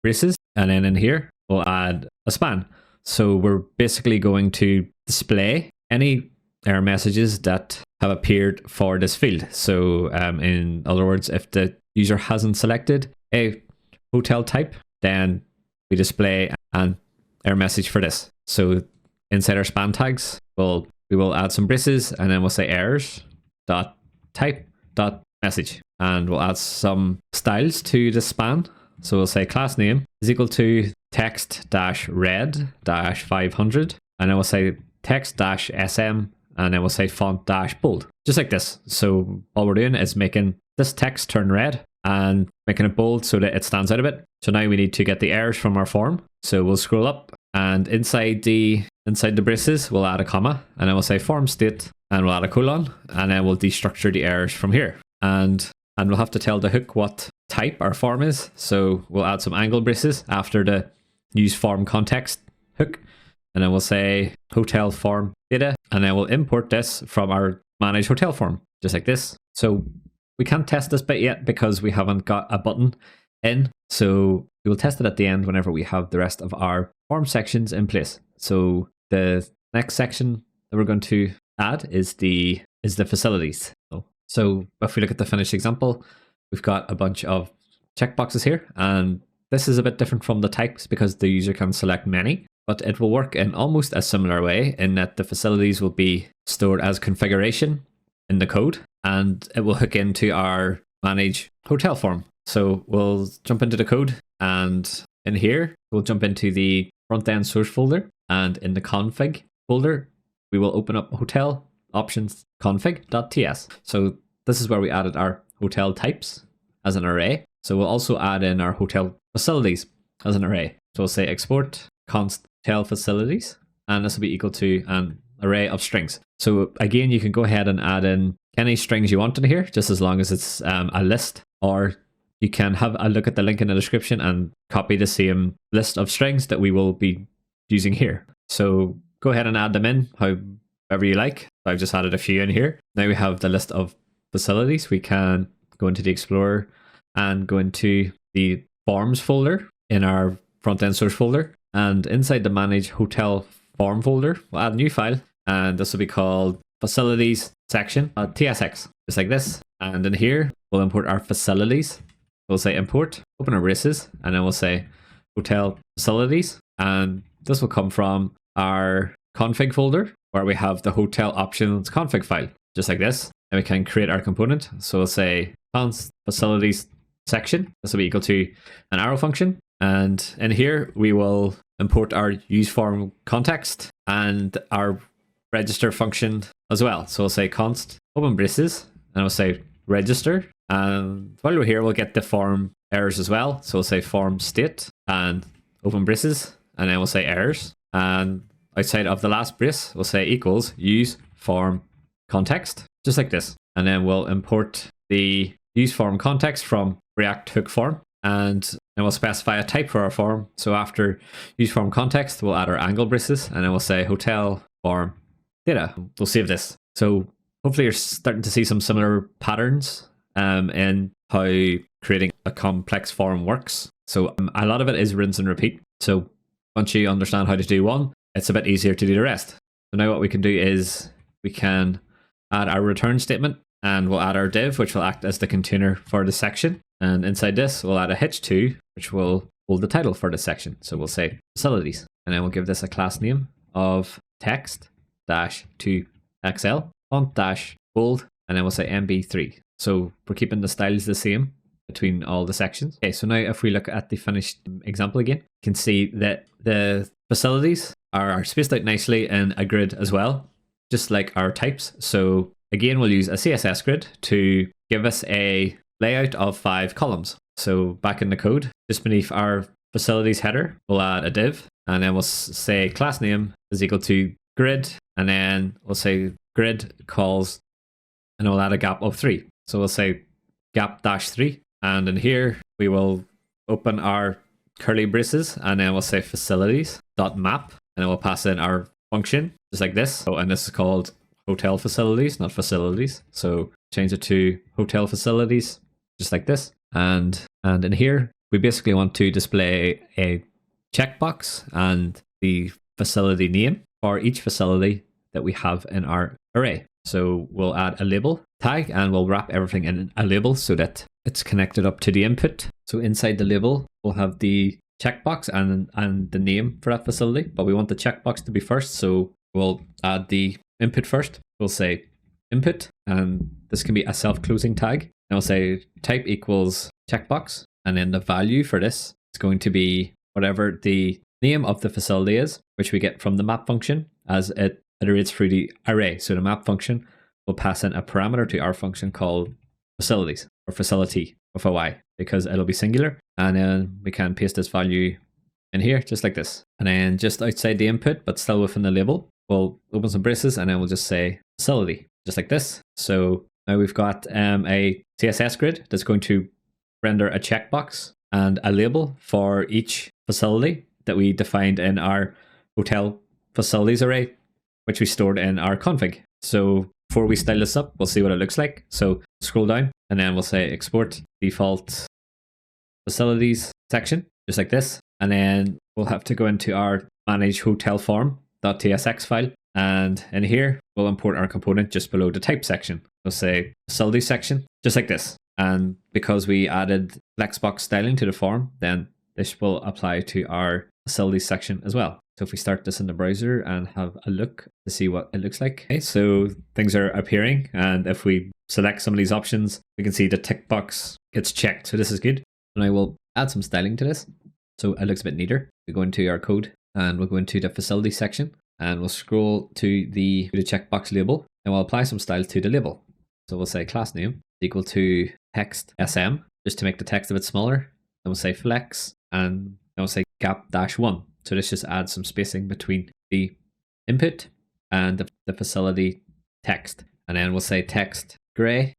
braces. And then in here, we'll add a span. So we're basically going to display any error messages that have appeared for this field. So in other words, if the user hasn't selected a hotel type, then we display an error message for this. So inside our span tags, we will add some braces, and then we'll say errors.type.message, and we'll add some styles to the span. So we'll say class name is equal to text-red-500, and then we'll say text-sm, and then we'll say font-bold, just like this. So all we're doing is making this text turn red and making it bold so that it stands out a bit. So now we need to get the errors from our form. So we'll scroll up, and inside the braces, we'll add a comma, and then we'll say form state, and we'll add a colon, and then we'll destructure the errors from here. And we'll have to tell the hook what type our form is. So we'll add some angle braces after the use form context hook. And then we'll say hotel form data. And then we'll import this from our manage hotel form, just like this. So we can't test this bit yet because we haven't got a button in. So we will test it at the end whenever we have the rest of our form sections in place. So the next section that we're going to add is the facilities. So if we look at the finished example, we've got a bunch of checkboxes here, and this is a bit different from the types because the user can select many, but it will work in almost a similar way in that the facilities will be stored as configuration in the code, and it will hook into our manage hotel form. So we'll jump into the code, and in here, we'll jump into the front end source folder, and in the config folder, we will open up hotel options config.ts. So this is where we added our hotel types as an array. So we'll also add in our hotel facilities as an array. So we'll say export const hotel facilities, and this will be equal to an array of strings. So again, you can go ahead and add in any strings you want in here, just as long as it's a list, or you can have a look at the link in the description and copy the same list of strings that we will be using here. So go ahead and add them in however you like. I've just added a few in here. Now we have the list of facilities. We can go into the Explorer and go into the forms folder in our front end source folder. And inside the manage hotel form folder, we'll add a new file, and this will be called facilities section.tsx, just like this. And in here, we'll import our facilities. We'll say import, open our braces, and then we'll say hotel facilities. And this will come from our config folder where we have the hotel options config file, just like this. And we can create our component. So we'll say const facilities section. This will be equal to an arrow function. And in here, we will import our use form context and our register function as well. So we'll say const open braces, and we'll say register. And while we're here, we'll get the form errors as well. So we'll say form state and open braces, and then we'll say errors. And outside of the last brace, we'll say equals use form context, just like this. And then we'll import the use form context from React hook form, and then we'll specify a type for our form. So after use form context, we'll add our angle braces, and then we'll say hotel form data. We'll save this. So hopefully you're starting to see some similar patterns in how creating a complex form works. So a lot of it is rinse and repeat. So once you understand how to do one, it's a bit easier to do the rest. So now what we can do is we can add our return statement, and we'll add our div, which will act as the container for the section. And inside this, we'll add a h2, which will hold the title for the section. So we'll say facilities, and then we'll give this a class name of text-to-XL, font-bold, and then we'll say MB3. So we're keeping the styles the same between all the sections. Okay, so now if we look at the finished example again, you can see that the facilities are spaced out nicely in a grid as well, just like our types. So again, we'll use a CSS grid to give us a layout of 5 columns. So back in the code, just beneath our facilities header, we'll add a div, and then we'll say class name is equal to grid, and then we'll say grid calls, and we'll add a gap of 3. So we'll say gap-3, and in here we will open our curly braces, and then we'll say facilities.map, and then we'll pass in our function, just like this. Oh, and this is called hotel facilities, not facilities. So change it to hotel facilities, just like this. And in here, we basically want to display a checkbox and the facility name for each facility that we have in our array. So we'll add a label tag, and we'll wrap everything in a label so that it's connected up to the input. So inside the label, we'll have the checkbox and the name for that facility, but we want the checkbox to be first. So we'll add the input first. We'll say input, and this can be a self-closing tag. And we'll say type equals checkbox, and then the value for this is going to be whatever the name of the facility is, which we get from the map function as it iterates through the array. So the map function will pass in a parameter to our function called facilities, or facility with a Y, because it'll be singular. And then we can paste this value in here, just like this. And then just outside the input, but still within the label, we'll open some braces, and then we'll just say facility, just like this. So now we've got a CSS grid that's going to render a checkbox and a label for each facility that we defined in our hotel facilities array, which we stored in our config. So before we style this up, we'll see what it looks like. So scroll down and then we'll say export default facilities section, just like this. And then we'll have to go into our manage hotel form.tsx file. And in here, we'll import our component just below the type section. We'll say facility section, just like this. And because we added flexbox styling to the form, then this will apply to our facilities section as well. So if we start this in the browser and have a look to see what it looks like. Okay, so things are appearing. And if we select some of these options, we can see the tick box gets checked. So this is good. And I will add some styling to this, so it looks a bit neater. We go into our code and we'll go into the facility section and we'll scroll to the checkbox label and we'll apply some style to the label. So we'll say class name equal to text SM, just to make the text a bit smaller. Then we'll say flex and then we'll say gap-1. So this just adds some spacing between the input and the facility text. And then we'll say text gray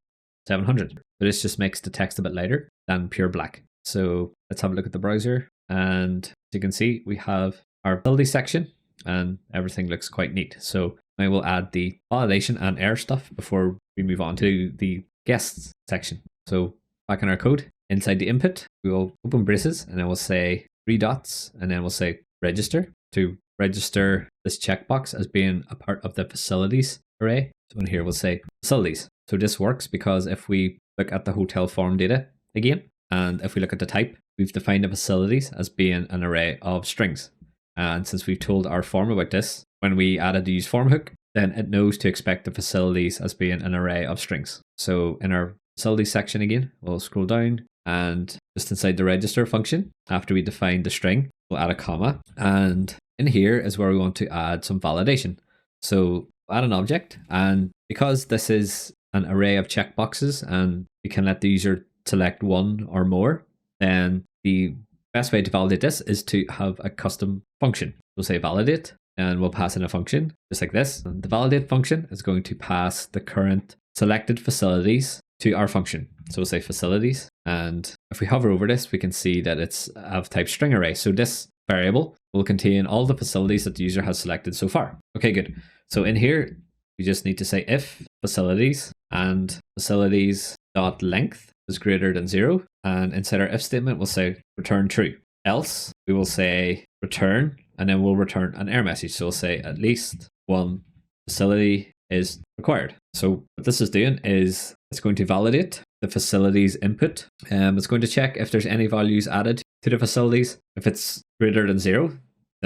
700. So this just makes the text a bit lighter than pure black. So let's have a look at the browser. And as you can see, we have our facility section and everything looks quite neat. So I will add the validation and error stuff before we move on to the guests section. So back in our code, inside the input, we will open braces and then we'll say 3 dots and then we'll say register to register this checkbox as being a part of the facilities array. So in here we'll say facilities. So this works because if we look at the hotel form data again, and if we look at the type, we've defined the facilities as being an array of strings. And since we've told our form about this, when we added the use form hook, then it knows to expect the facilities as being an array of strings. So in our facilities section again, we'll scroll down and just inside the register function, after we define the string, we'll add a comma. And in here is where we want to add some validation. So we'll add an object, and because this is an array of checkboxes and we can let the user select one or more, then the best way to validate this is to have a custom function. We'll say validate and we'll pass in a function just like this. And the validate function is going to pass the current selected facilities to our function. So we'll say facilities. And if we hover over this, we can see that it's of type string array. So this variable will contain all the facilities that the user has selected so far. Okay, good. So in here, we just need to say if facilities and facilities dot length is greater than 0. And inside our if statement, we'll say return true. Else, we will say return, and then we'll return an error message. So we'll say at least one facility is required. So what this is doing is it's going to validate the facilities input. It's going to check if there's any values added to the facilities. If it's greater than 0, then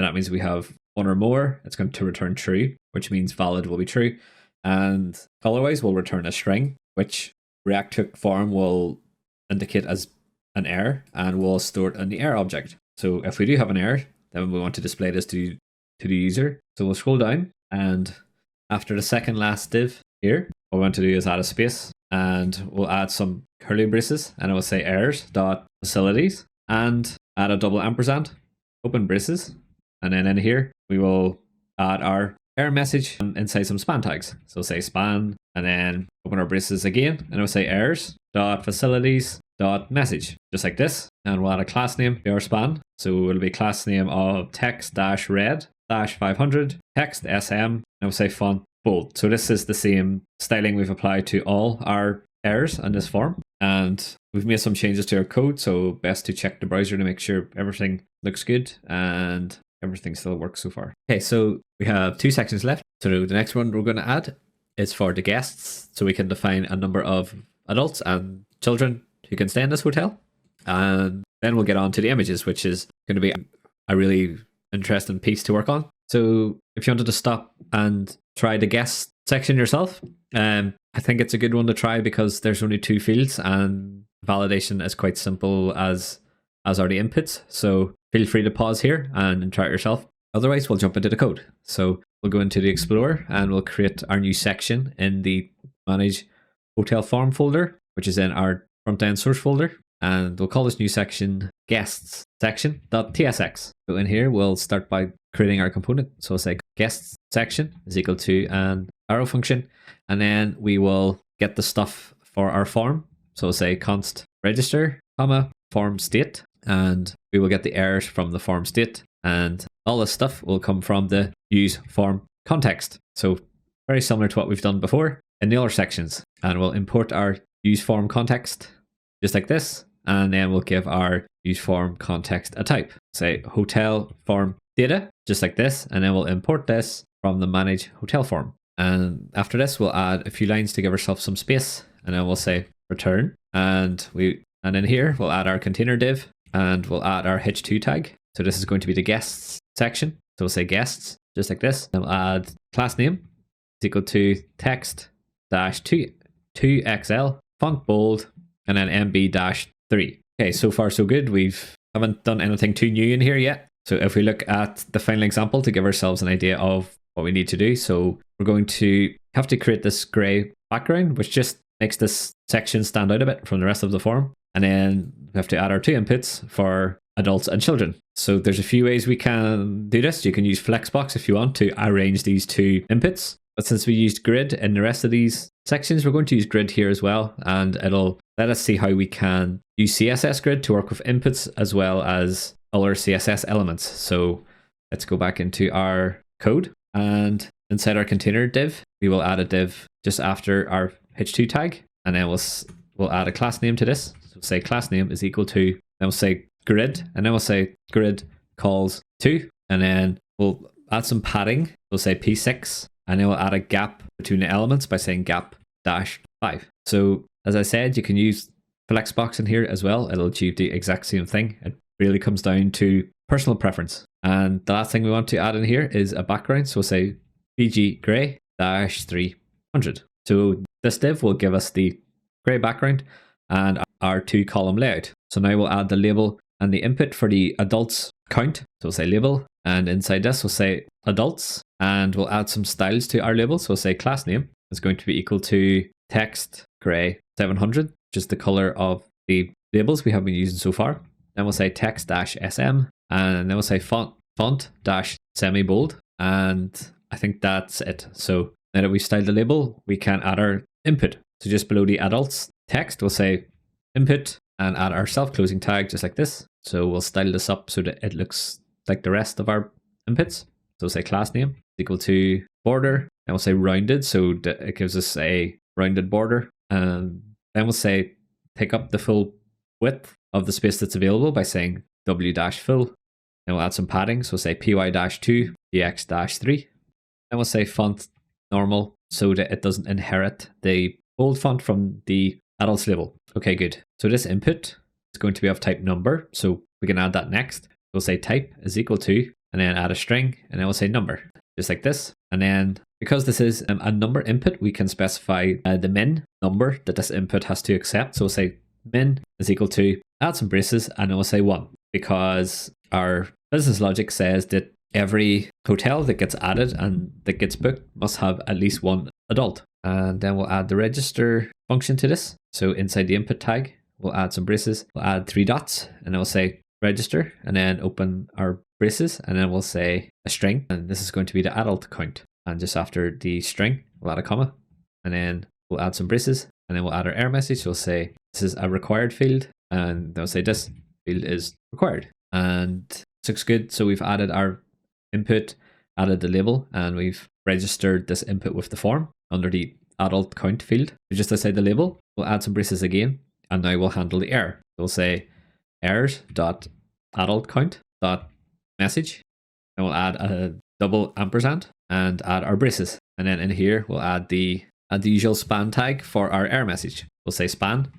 that means we have one or more. It's going to return true, which means valid will be true. And otherwise, we'll return a string, which React hook form will indicate as an error, and we'll store it in the error object. So if we do have an error, then we want to display this to the user. So we'll scroll down, and after the second last div here, what we want to do is add a space, and we'll add some curly braces, and it will say errors dot facilities, and add a double ampersand, open braces, and then in here we will add our error message inside some span tags. So say span, and then open our braces again, and it'll say errors dot facilities dot message, just like this. And we'll add a class name to our span. So it'll be class name of text dash red dash 500 text SM, and we'll say font bold. So this is the same styling we've applied to all our errors in this form. And we've made some changes to our code, so best to check the browser to make sure everything looks good and everything still works so far. Okay, so we have 2 sections left. So the next one we're going to add is for the guests. So we can define a number of adults and children who can stay in this hotel. And then we'll get on to the images, which is going to be a really interesting piece to work on. So if you wanted to stop and try the guest section yourself, I think it's a good one to try because there's only 2 fields and validation is quite simple as are the inputs. So feel free to pause here and try it yourself. Otherwise, we'll jump into the code. So we'll go into the Explorer and we'll create our new section in the Manage Hotel Form folder, which is in our front-end source folder. And we'll call this new section guests section.tsx. So in here, we'll start by creating our component. So we'll say guests section is equal to, and arrow function, and then we will get the stuff for our form. So say const register, comma, form state, and we will get the errors from the form state, and all this stuff will come from the use form context. So very similar to what we've done before in the other sections. And we'll import our use form context just like this, and then we'll give our use form context a type. Say hotel form data, just like this, and then we'll import this from the manage hotel form. And after this, we'll add a few lines to give ourselves some space, and then we'll say return, and in here we'll add our container div, and we'll add our h2 tag. So this is going to be the guests section. So we'll say guests, just like this, and we'll add class name is equal to text dash 2xl font bold, and then MB-3. Okay, so far so good. We haven't done anything too new in here yet. So if we look at the final example to give ourselves an idea of what we need to do, so we're going to have to create this gray background, which just makes this section stand out a bit from the rest of the form. And then we have to add our two inputs for adults and children. So there's a few ways we can do this. You can use Flexbox if you want to arrange these two inputs. But since we used grid in the rest of these sections, we're going to use grid here as well. And it'll let us see how we can use CSS grid to work with inputs as well as other CSS elements. So let's go back into our code, and inside our container div, we will add a div just after our h2 tag. And then we'll add a class name to this. So say class name is equal to, then we'll say grid, and then we'll say grid calls to, and then we'll add some padding. We'll say p6, and then we'll add a gap between the elements by saying gap dash 5. So as I said, you can use Flexbox in here as well. It'll achieve the exact same thing. It really comes down to personal preference. And the last thing we want to add in here is a background. So we'll say bg gray dash 300. So this div will give us the gray background and our two column layout. So now we'll add the label and the input for the adults count. So we'll say label, and inside this we'll say adults, and we'll add some styles to our label. So we'll say class name is going to be equal to text gray 700, which is the color of the labels we have been using so far. Then we'll say text dash sm, and then we'll say font dash semi bold, and I think that's it. So now that we've styled the label, we can add our input. So just below the adults text, we'll say input and add our self-closing tag just like this. So we'll style this up so that it looks like the rest of our inputs. So we'll say class name is equal to border, and we'll say rounded, so that it gives us a rounded border. And then we'll say take up the full width of the space that's available by saying w-full. Then we'll add some padding, so we'll say py-2, px-3. Then we'll say font normal, so that it doesn't inherit the bold font from the adults label. Okay, good. So this input is going to be of type number, so we can add that next. We'll say type is equal to, and then add a string, and then we'll say number, just like this. And then because this is a number input, we can specify the min number that this input has to accept. So we'll say min is equal to, add some braces, and then we'll say 1, because our business logic says that every hotel that gets added and that gets booked must have at least one adult. And then we'll add the register function to this. So inside the input tag, we'll add some braces. We'll add 3 dots, and then we'll say register, and then open our braces, and then we'll say a string, and this is going to be the adult count. And just after the string, we'll add a comma, and then we'll add some braces, and then we'll add our error message. So we'll say this is a required field, and then we'll say this field is required. And this looks good. So we've added our input, added the label, and we've registered this input with the form under the adult count field. So just outside the label, we'll add some braces again, and now we'll handle the error. So we'll say errors.adultCount.message, and we'll add a double ampersand and add our braces. And then in here, we'll add the usual span tag for our error message. We'll say span,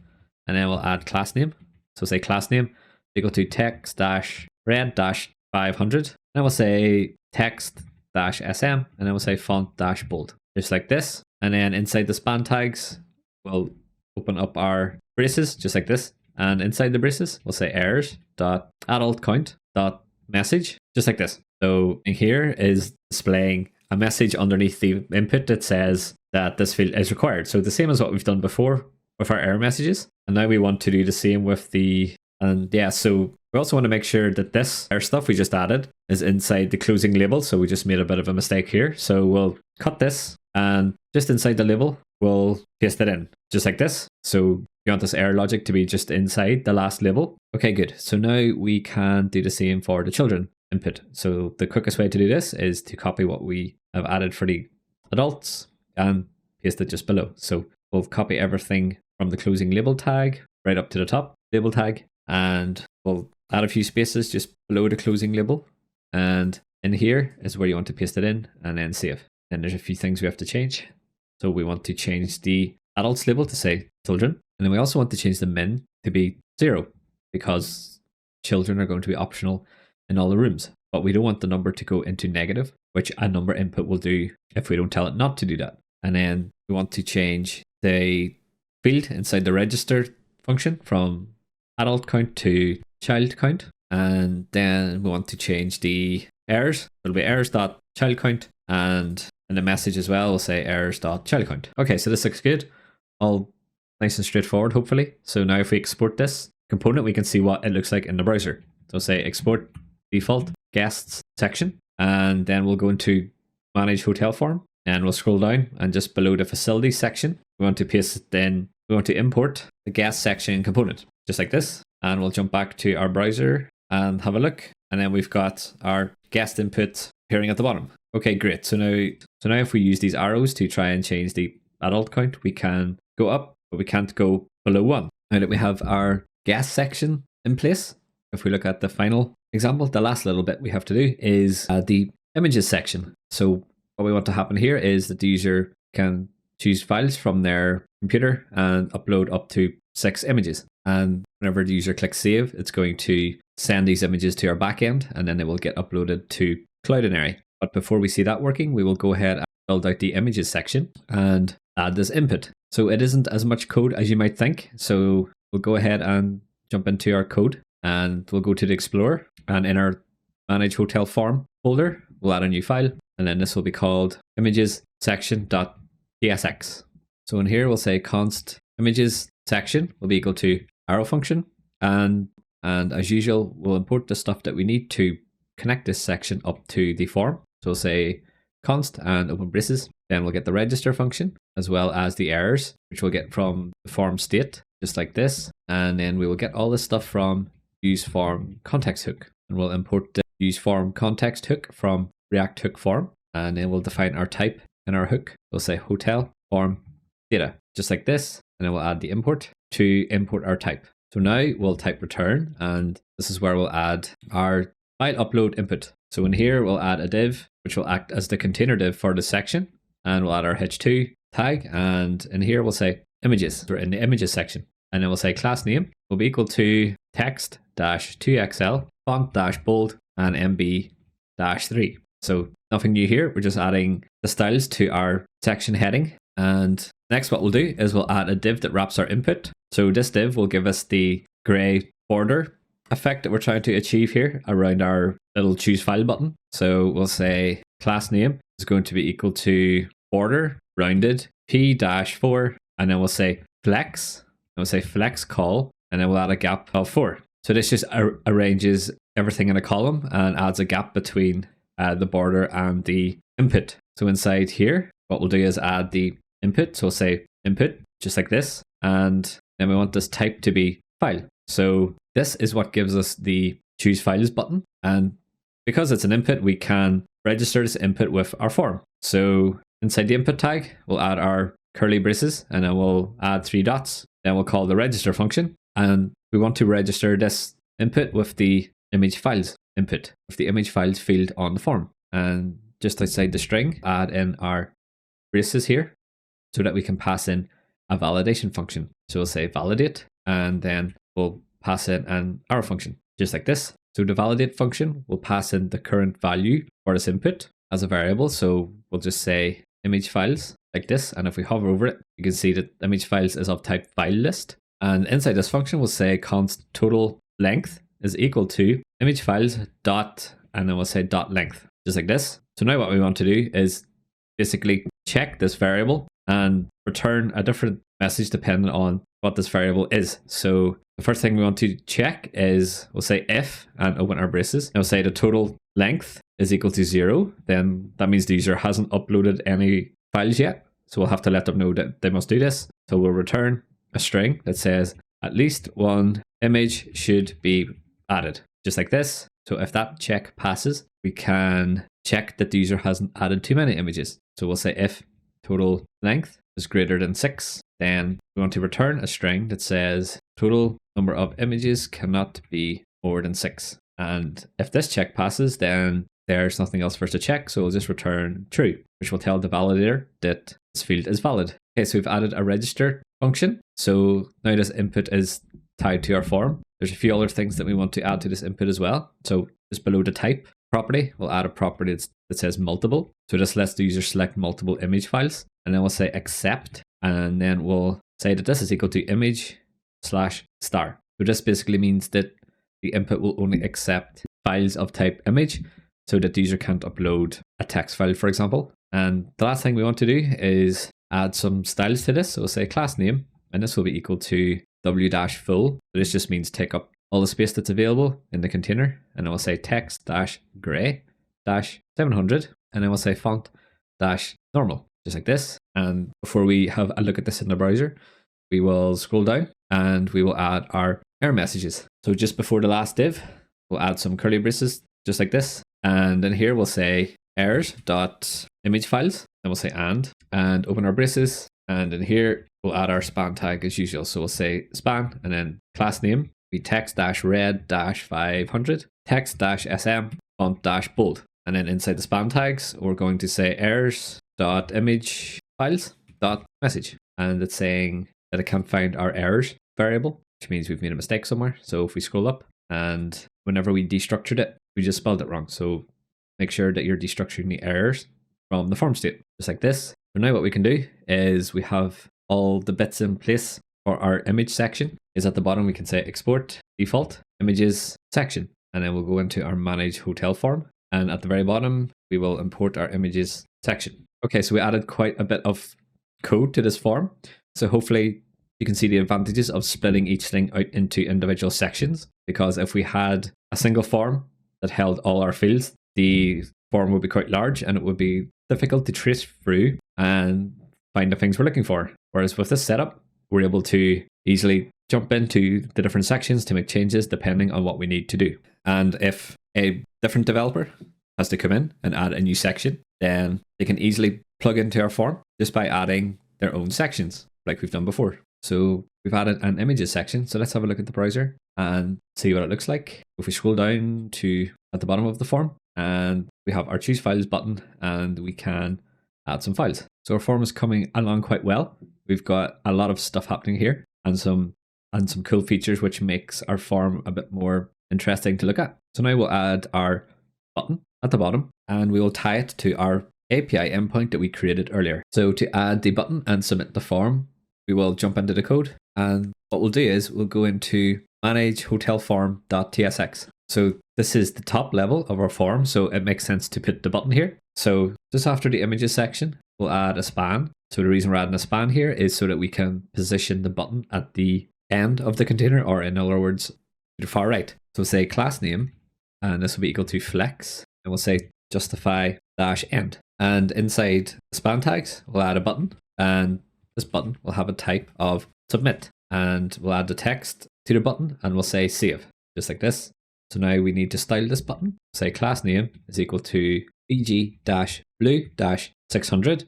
and then we'll add class name. So say class name equal to text dash red dash 500. Then we'll say text dash sm, and then we'll say font dash bold, just like this. And then inside the span tags, we'll open up our braces just like this. And inside the braces, we'll say errors.adultCount.message, just like this. So in here is displaying a message underneath the input that says that this field is required. So the same as what we've done before with our error messages. And now we want to do the same with so we also want to make sure that this error stuff we just added is inside the closing label. So we just made a bit of a mistake here. So we'll cut this, and just inside the label, we'll paste it in, just like this. So you want this error logic to be just inside the last label. Okay, good. So now we can do the same for the children input. So the quickest way to do this is to copy what we have added for the adults and paste it just below. So we'll copy everything from the closing label tag right up to the top label tag, and we'll add a few spaces just below the closing label. And in here is where you want to paste it in and then save. Then there's a few things we have to change. So we want to change the adults label to say children. And then we also want to change the min to be 0 because children are going to be optional in all the rooms. But we don't want the number to go into negative, which a number input will do if we don't tell it not to do that. And then we want to change the field inside the register function from adult count to child count. And then we want to change the errors. It'll be errors.child count, and in the message as well, we'll say errors.child count. Okay, so this looks good. All nice and straightforward, hopefully. So now if we export this component, we can see what it looks like in the browser. So say export default guests section, and then we'll go into manage hotel form, and we'll scroll down, and just below the facilities section, we want to paste it in. We want to import the guest section component, just like this. And we'll jump back to our browser and have a look. And then we've got our guest input appearing at the bottom. Okay, great. So now if we use these arrows to try and change the adult count, we can go up, but we can't go below 1. Now that we have our guest section in place, if we look at the final example, the last little bit we have to do is the images section. So what we want to happen here is that the user can choose files from their computer and upload up to 6 images. And whenever the user clicks save, it's going to send these images to our backend, and then they will get uploaded to Cloudinary. But before we see that working, we will go ahead and build out the images section and add this input. So it isn't as much code as you might think. So we'll go ahead and jump into our code, and we'll go to the Explorer, and in our manage hotel form folder, we'll add a new file, and then this will be called images section.tsx. So in here, we'll say const images section will be equal to arrow function, and as usual, we'll import the stuff that we need to connect this section up to the form. So we'll say const and open braces. Then we'll get the register function as well as the errors, which we'll get from the form state, just like this. And then we will get all this stuff from use form context hook, and we'll import the use form context hook from React hook form. And then we'll define our type in our hook. We'll say hotel form data, just like this. And then we'll add the import to import our type. So now we'll type return, and this is where we'll add our file upload input. So in here, we'll add a div, which will act as the container div for the section, and we'll add our h2 tag. And in here, we'll say images. We're in the images section, and then we'll say class name will be equal to text-2xl, font-bold, and MB-3. So nothing new here. We're just adding the styles to our section heading. And next, what we'll do is we'll add a div that wraps our input. So this div will give us the gray border effect that we're trying to achieve here around our little choose file button. So we'll say class name is going to be equal to border rounded p-4, and then we'll say flex, and we'll say flex call, and then we'll add a gap of 4. So this just arranges everything in a column and adds a gap between the border and the input. So inside here, what we'll do is add the input. So we'll say input, just like this. And then we want this type to be file. So this is what gives us the choose files button. And because it's an input, we can register this input with our form. So inside the input tag, we'll add our curly braces, and then we'll add 3 dots. Then we'll call the register function. And we want to register this input with the image files input, with the image files field on the form. And just outside the string, add in our braces here so that we can pass in a validation function. So we'll say validate, and then we'll pass in an arrow function, just like this. So the validate function will pass in the current value for this input as a variable. So we'll just say image files like this. And if we hover over it, you can see that image files is of type file list. And inside this function, we'll say const total length is equal to image files dot, and then we'll say dot length, just like this. So now what we want to do is basically check this variable and return a different message depending on what this variable is. So the first thing we want to check is we'll say if and open our braces, and we'll say the total length is equal to 0, then that means the user hasn't uploaded any files yet. So we'll have to let them know that they must do this. So we'll return a string that says at least one image should be added, just like this. So if that check passes, we can check that the user hasn't added too many images. So we'll say if total length is greater than 6, then we want to return a string that says total number of images cannot be more than 6. And if this check passes, then there's nothing else for us to check. So we'll just return true, which will tell the validator that this field is valid. Okay, so we've added a register function. So now this input is tied to our form. There's a few other things that we want to add to this input as well. So just below the type property, we'll add a property that says multiple. So this lets the user select multiple image files. And then we'll say accept. And then we'll say that this is equal to image/star. So this basically means that the input will only accept files of type image, so that the user can't upload a text file, for example. And the last thing we want to do is add some styles to this. So we'll say class name, and this will be equal to w-full. So this just means take up all the space that's available in the container. And then we'll say text-gray-700, and then we'll say font-normal, just like this. And before we have a look at this in the browser, we will scroll down and we will add our error messages. So just before the last div, we'll add some curly braces, just like this. And in here, we'll say errors.image files, and we'll say and open our braces. And in here, we'll add our span tag as usual. So we'll say span, and then class name, be text-red-500, text-sm, font-bold. And then inside the span tags, we're going to say errors.image files.message. And it's saying that it can't find our errors variable, which means we've made a mistake somewhere. So if we scroll up, and whenever we destructured it, we just spelled it wrong. So make sure that you're destructuring the errors from the form state, just like this. So now what we can do is we have all the bits in place for our image section. Is at the bottom, we can say export default images section, and then we'll go into our manage hotel form. And at the very bottom, we will import our images section. Okay, so we added quite a bit of code to this form. So hopefully you can see the advantages of splitting each thing out into individual sections, because if we had a single form that held all our fields, the form would be quite large and it would be difficult to trace through and find the things we're looking for. Whereas with this setup, we're able to easily jump into the different sections to make changes depending on what we need to do. And if a different developer has to come in and add a new section, then they can easily plug into our form just by adding their own sections like we've done before. So we've added an images section. So let's have a look at the browser and see what it looks like. If we scroll down to at the bottom of the form, and we have our choose files button, and we can add some files. So our form is coming along quite well. We've got a lot of stuff happening here and some cool features which makes our form a bit more interesting to look at. So now we'll add our button at the bottom, and we will tie it to our API endpoint that we created earlier. So to add the button and submit the form, we will jump into the code, and what we'll do is we'll go into manage hotel form.tsx. So this is the top level of our form, so it makes sense to put the button here. So just after the images section, we'll add a span. So the reason we're adding a span here is so that we can position the button at the end of the container, or in other words, to the far right. So say class name, and this will be equal to flex, and we'll say justify-end. And inside the span tags, we'll add a button, and this button will have a type of submit, and we'll add the text to the button, and we'll say save, just like this. So now we need to style this button. Say class name is equal to bg-blue-600.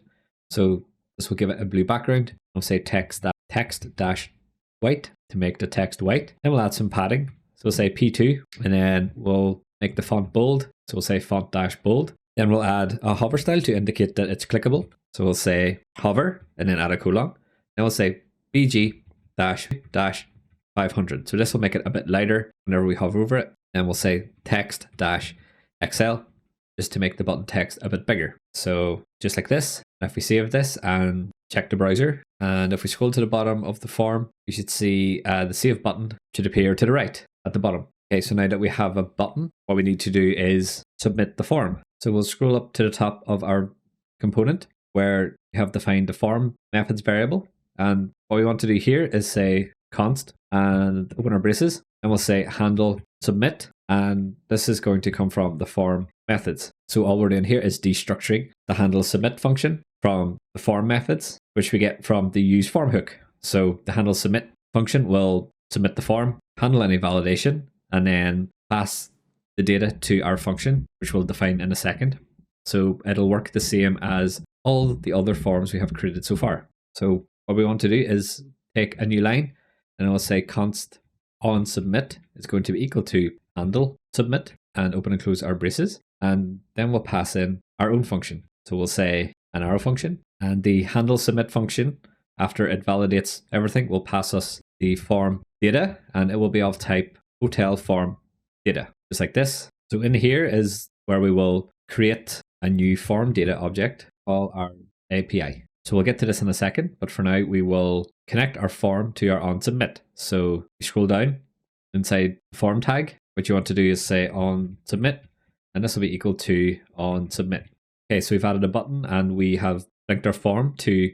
So this will give it a blue background. We'll say text-white to make the text white. Then we'll add some padding. So we'll say P2, and then we'll make the font bold. So we'll say font-bold. Then we'll add a hover style to indicate that it's clickable. So we'll say hover, and then add a colon. Then we'll say bg-500. So this will make it a bit lighter whenever we hover over it. Then we'll say text-XL, just to make the button text a bit bigger. So just like this. If we save this and check the browser, and if we scroll to the bottom of the form, you should see the save button should appear to the right at the bottom. Okay, so now that we have a button, what we need to do is submit the form. So we'll scroll up to the top of our component where we have defined the form methods variable. And what we want to do here is say const and open our braces, and we'll say handle submit. And this is going to come from the form methods. So all we're doing here is destructuring the handle submit function from the form methods, which we get from the use form hook. So the handle submit function will submit the form, handle any validation, and then pass the data to our function, which we'll define in a second. So it'll work the same as all the other forms we have created so far. So what we want to do is take a new line, and I'll say const on submit is going to be equal to handle submit, and open and close our braces. And then we'll pass in our own function. So we'll say an arrow function, and the handle submit function, after it validates everything, will pass us the form data, and it will be of type hotel form data, just like this. So in here is where we will create a new form data object, call our API. So we'll get to this in a second, but for now we will connect our form to our on submit. So you scroll down inside the form tag. What you want to do is say on submit, and this will be equal to on submit. Okay, so we've added a button and we have linked our form to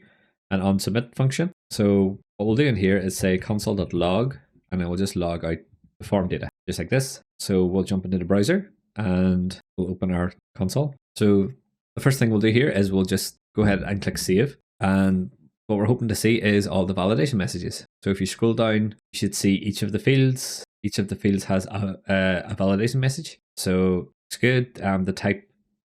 an on submit function. So what we'll do in here is say console.log, and then we'll just log out the form data, just like this. So we'll jump into the browser and we'll open our console. So the first thing we'll do here is we'll just go ahead and click save. And what we're hoping to see is all the validation messages. So if you scroll down, you should see each of the fields. Each of the fields has a validation message. So it's good. The type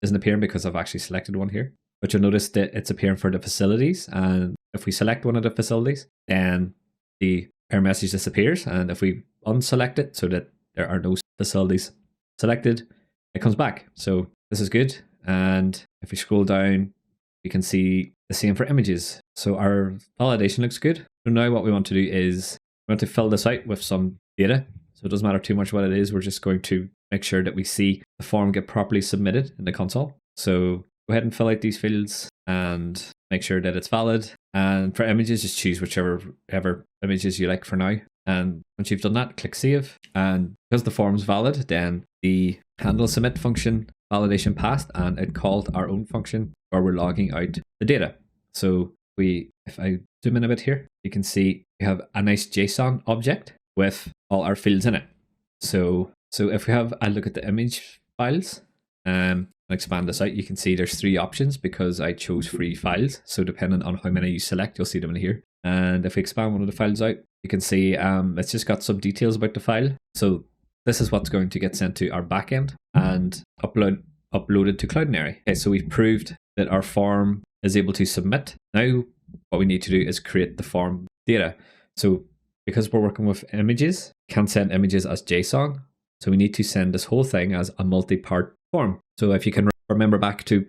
isn't appearing because I've actually selected one here. But you'll notice that it's appearing for the facilities. And if we select one of the facilities, then the error message disappears. And if we unselect it so that there are no facilities selected, it comes back. So this is good. And if we scroll down, you can see the same for images. So our validation looks good. So now what we want to do is we want to fill this out with some data. So it doesn't matter too much what it is. We're just going to make sure that we see the form get properly submitted in the console. So go ahead and fill out these fields and make sure that it's valid. And for images, just choose whichever images you like for now. And once you've done that, click save. And because the form's valid, then the handle submit function validation passed, and it called our own function where we're logging out the data. So if I zoom in a bit here, you can see we have a nice JSON object with all our fields in it. So if we have a look at the image files and expand this out, you can see there's 3 options because I chose free files. So depending on how many you select, you'll see them in here. And if we expand one of the files out, you can see it's just got some details about the file. So this is what's going to get sent to our backend and uploaded to Cloudinary. Okay, so we've proved that our form is able to submit. Now what we need to do is create the form data. So because we're working with images, can't send images as JSON. So we need to send this whole thing as a multi-part form. So if you can remember back to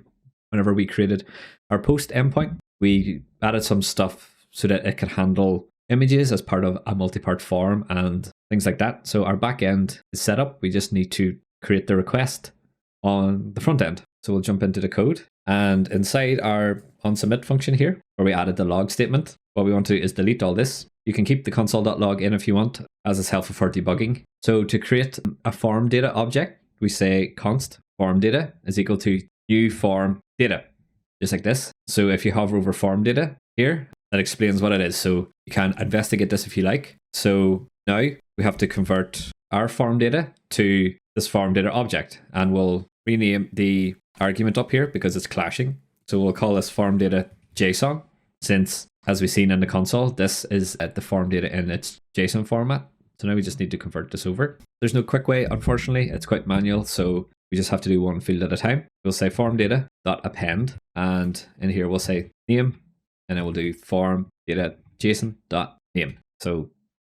whenever we created our post endpoint, we added some stuff so that it could handle images as part of a multi-part form and things like that. So our backend is set up. We just need to create the request on the front end. So we'll jump into the code, and inside our onSubmit function here, where we added the log statement, what we want to do is delete all this. You can keep the console.log in if you want, as it's helpful for debugging. So to create a form data object, we say const form data is equal to new form data, just like this. So if you hover over form data here, that explains what it is. So you can investigate this if you like. So now we have to convert our form data to this form data object, and we'll rename the argument up here because it's clashing. So we'll call this form data JSON, since as we've seen in the console, this is at the form data in its JSON format. So now we just need to convert this over. There's no quick way, unfortunately. It's quite manual, so we just have to do one field at a time. We'll say form data dot append, and in here we'll say name, and then we'll do form data JSON dot name. So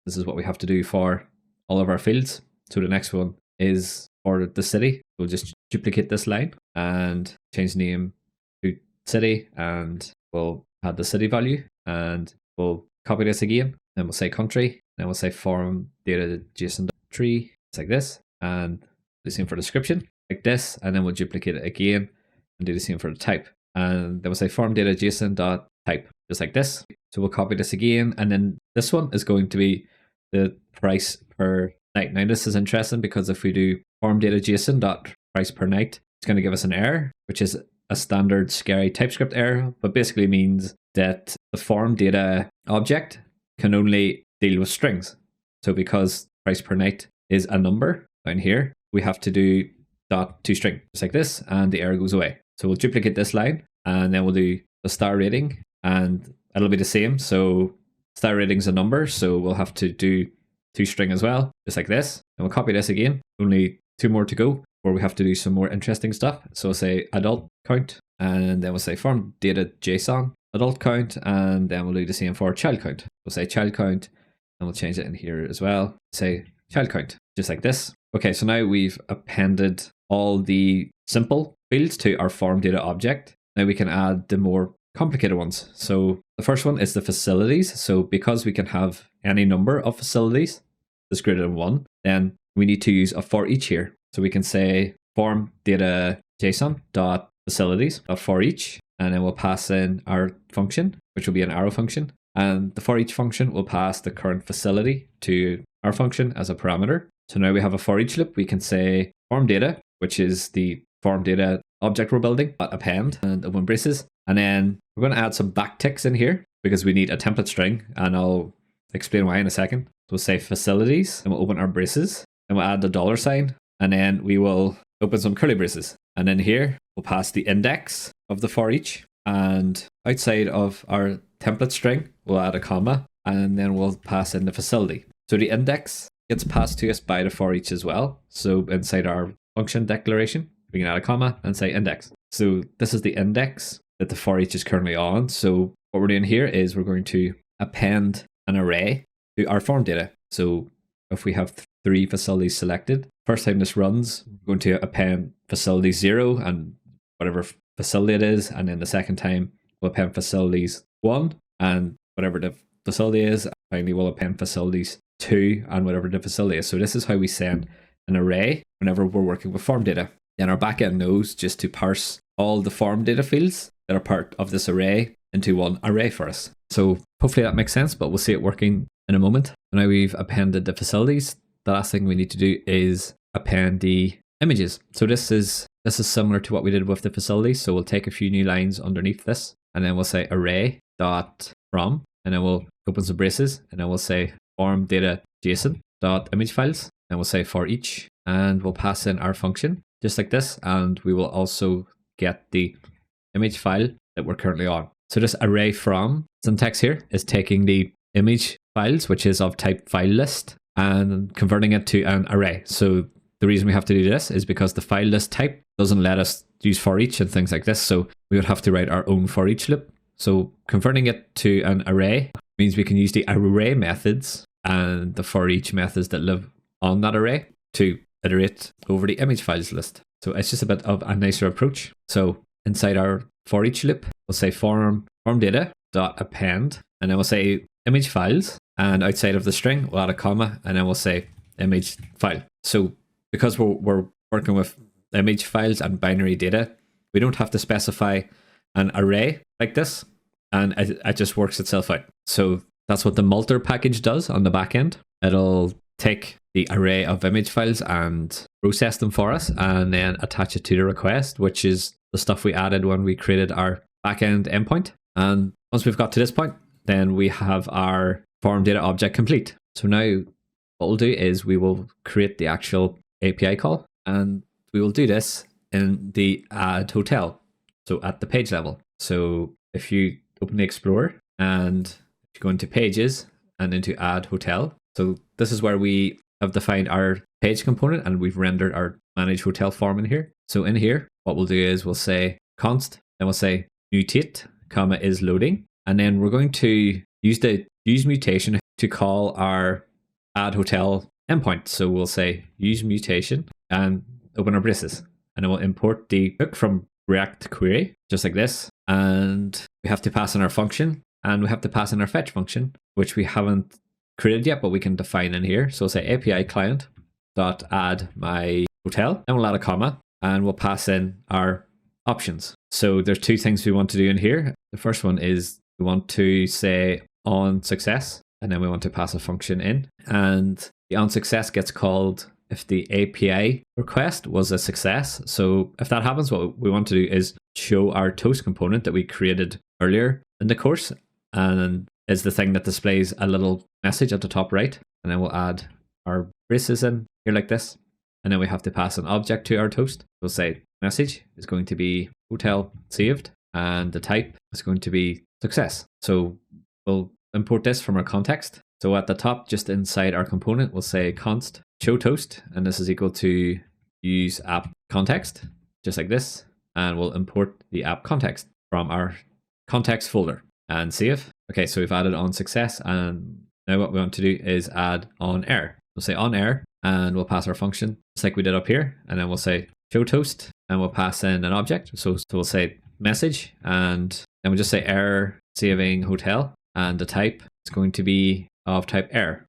this is what we have to do for all of our fields. So the next one is for the city. We'll just duplicate this line and change name to city, and we'll add the city value, and we'll copy this again. Then we'll say country, then we'll say form data JSON tree. It's like this, and the same for description, like this, and then we'll duplicate it again and do the same for the type. And then we'll say form data JSON dot type, just like this. So we'll copy this again, and then this one is going to be the price per night. Now this is interesting because if we do form data JSON dot price per night, it's going to give us an error, which is a standard scary TypeScript error, but basically means that the form data object can only deal with strings. So because price per night is a number down here, we have to do dot toString, just like this, and the error goes away. So we'll duplicate this line, and then we'll do the star rating, and it'll be the same. So star rating is a number, so we'll have to do toString as well, just like this. And we'll copy this again, only 2 more to go, where we have to do some more interesting stuff. So we'll say adult count, and then we'll say form data JSON adult count, and then we'll do the same for child count. We'll say child count, and we'll change it in here as well. Say child count, just like this. Okay, so now we've appended all the simple fields to our form data object. Now we can add the more complicated ones. So the first one is the facilities. So because we can have any number of facilities that's greater than 1, then we need to use a for each here. So we can say form data JSON dot facilities dot for each, and then we'll pass in our function, which will be an arrow function. And the for each function will pass the current facility to our function as a parameter. So now we have a for each loop. We can say form data, which is the form data object we're building, but append and open braces. And then we're going to add some backticks in here because we need a template string, and I'll explain why in a second. So we'll say facilities, and we'll open our braces, and we'll add the $sign, and then we will open some curly braces. And then here we'll pass the index of the for each, and outside of our template string we'll add a comma, and then we'll pass in the facility. So the index gets passed to us by the for each as well. So inside our function declaration we can add a comma and say index. So this is the index that the for each is currently on. So what we're doing here is we're going to append an array to our form data. So if we have 3 facilities selected, first time this runs, we're going to append facility 0 and whatever facility it is, and then the second time we'll append facilities 1 and whatever the facility is. Finally we'll append facilities 2 and whatever the facility is. So this is how we send an array whenever we're working with form data. Then our backend knows just to parse all the form data fields that are part of this array into one array for us. So hopefully that makes sense, but we'll see it working in a moment. Now we've appended the facilities. The last thing we need to do is append the images. So this is similar to what we did with the facilities. So we'll take a few new lines underneath this, and then we'll say array dot from, and then we'll open some braces, and then we'll say form data JSON dot image files, and we'll say for each, and we'll pass in our function just like this, and we will also get the image file that we're currently on. So this array from syntax here is taking the image files, which is of type file list, and converting it to an array. So the reason we have to do this is because the file list type doesn't let us use for each and things like this. So we would have to write our own for each loop. So converting it to an array means we can use the array methods and the for each methods that live on that array to iterate over the image files list. So it's just a bit of a nicer approach. So inside our for each loop, we'll say form data dot append, and then we'll say image files, and outside of the string we'll add a comma, and then we'll say image file. So because we're working with image files and binary data, we don't have to specify an array like this, and it just works itself out. So that's what the multer package does on the back end. It'll take the array of image files and process them for us, and then attach it to the request, which is the stuff we added when we created our backend endpoint. And once we've got to this point, then we have our form data object complete. So now what we'll do is we will create the actual API call, and we will do this in the add hotel, so at the page level. So if you open the Explorer and if you go into pages and into add hotel, so this is where we have defined our page component, and we've rendered our manage hotel form in here. So in here, what we'll do is we'll say const, then we'll say mutate, comma is loading, and then we're going to use the use mutation to call our add hotel endpoint. So we'll say use mutation and open our braces, and it will import the hook from React query, just like this. And we have to pass in our function, and we have to pass in our fetch function, which we haven't created yet, but we can define in here. So we'll say API client dot add my hotel, and we'll add a comma, and we'll pass in our options. So there's 2 things we want to do in here. The first one is we want to say on success, and then we want to pass a function in, and the on success gets called if the API request was a success. So if that happens, what we want to do is show our toast component that we created earlier in the course, and is the thing that displays a little message at the top right. And then we'll add our braces in here like this. and then we have to pass an object to our toast. We'll say message is going to be hotel saved, and the type is going to be success. So we'll import this from our context. So at the top, just inside our component, we'll say const show toast, and this is equal to use app context, just like this, and we'll import the app context from our context folder and save. Okay, so we've added on success, and now what we want to do is add on error. We'll say on error, and we'll pass our function just like we did up here, and then we'll say show toast, and we'll pass in an object. So we'll say message, and then we'll just say error saving hotel, and the type is going to be of type error.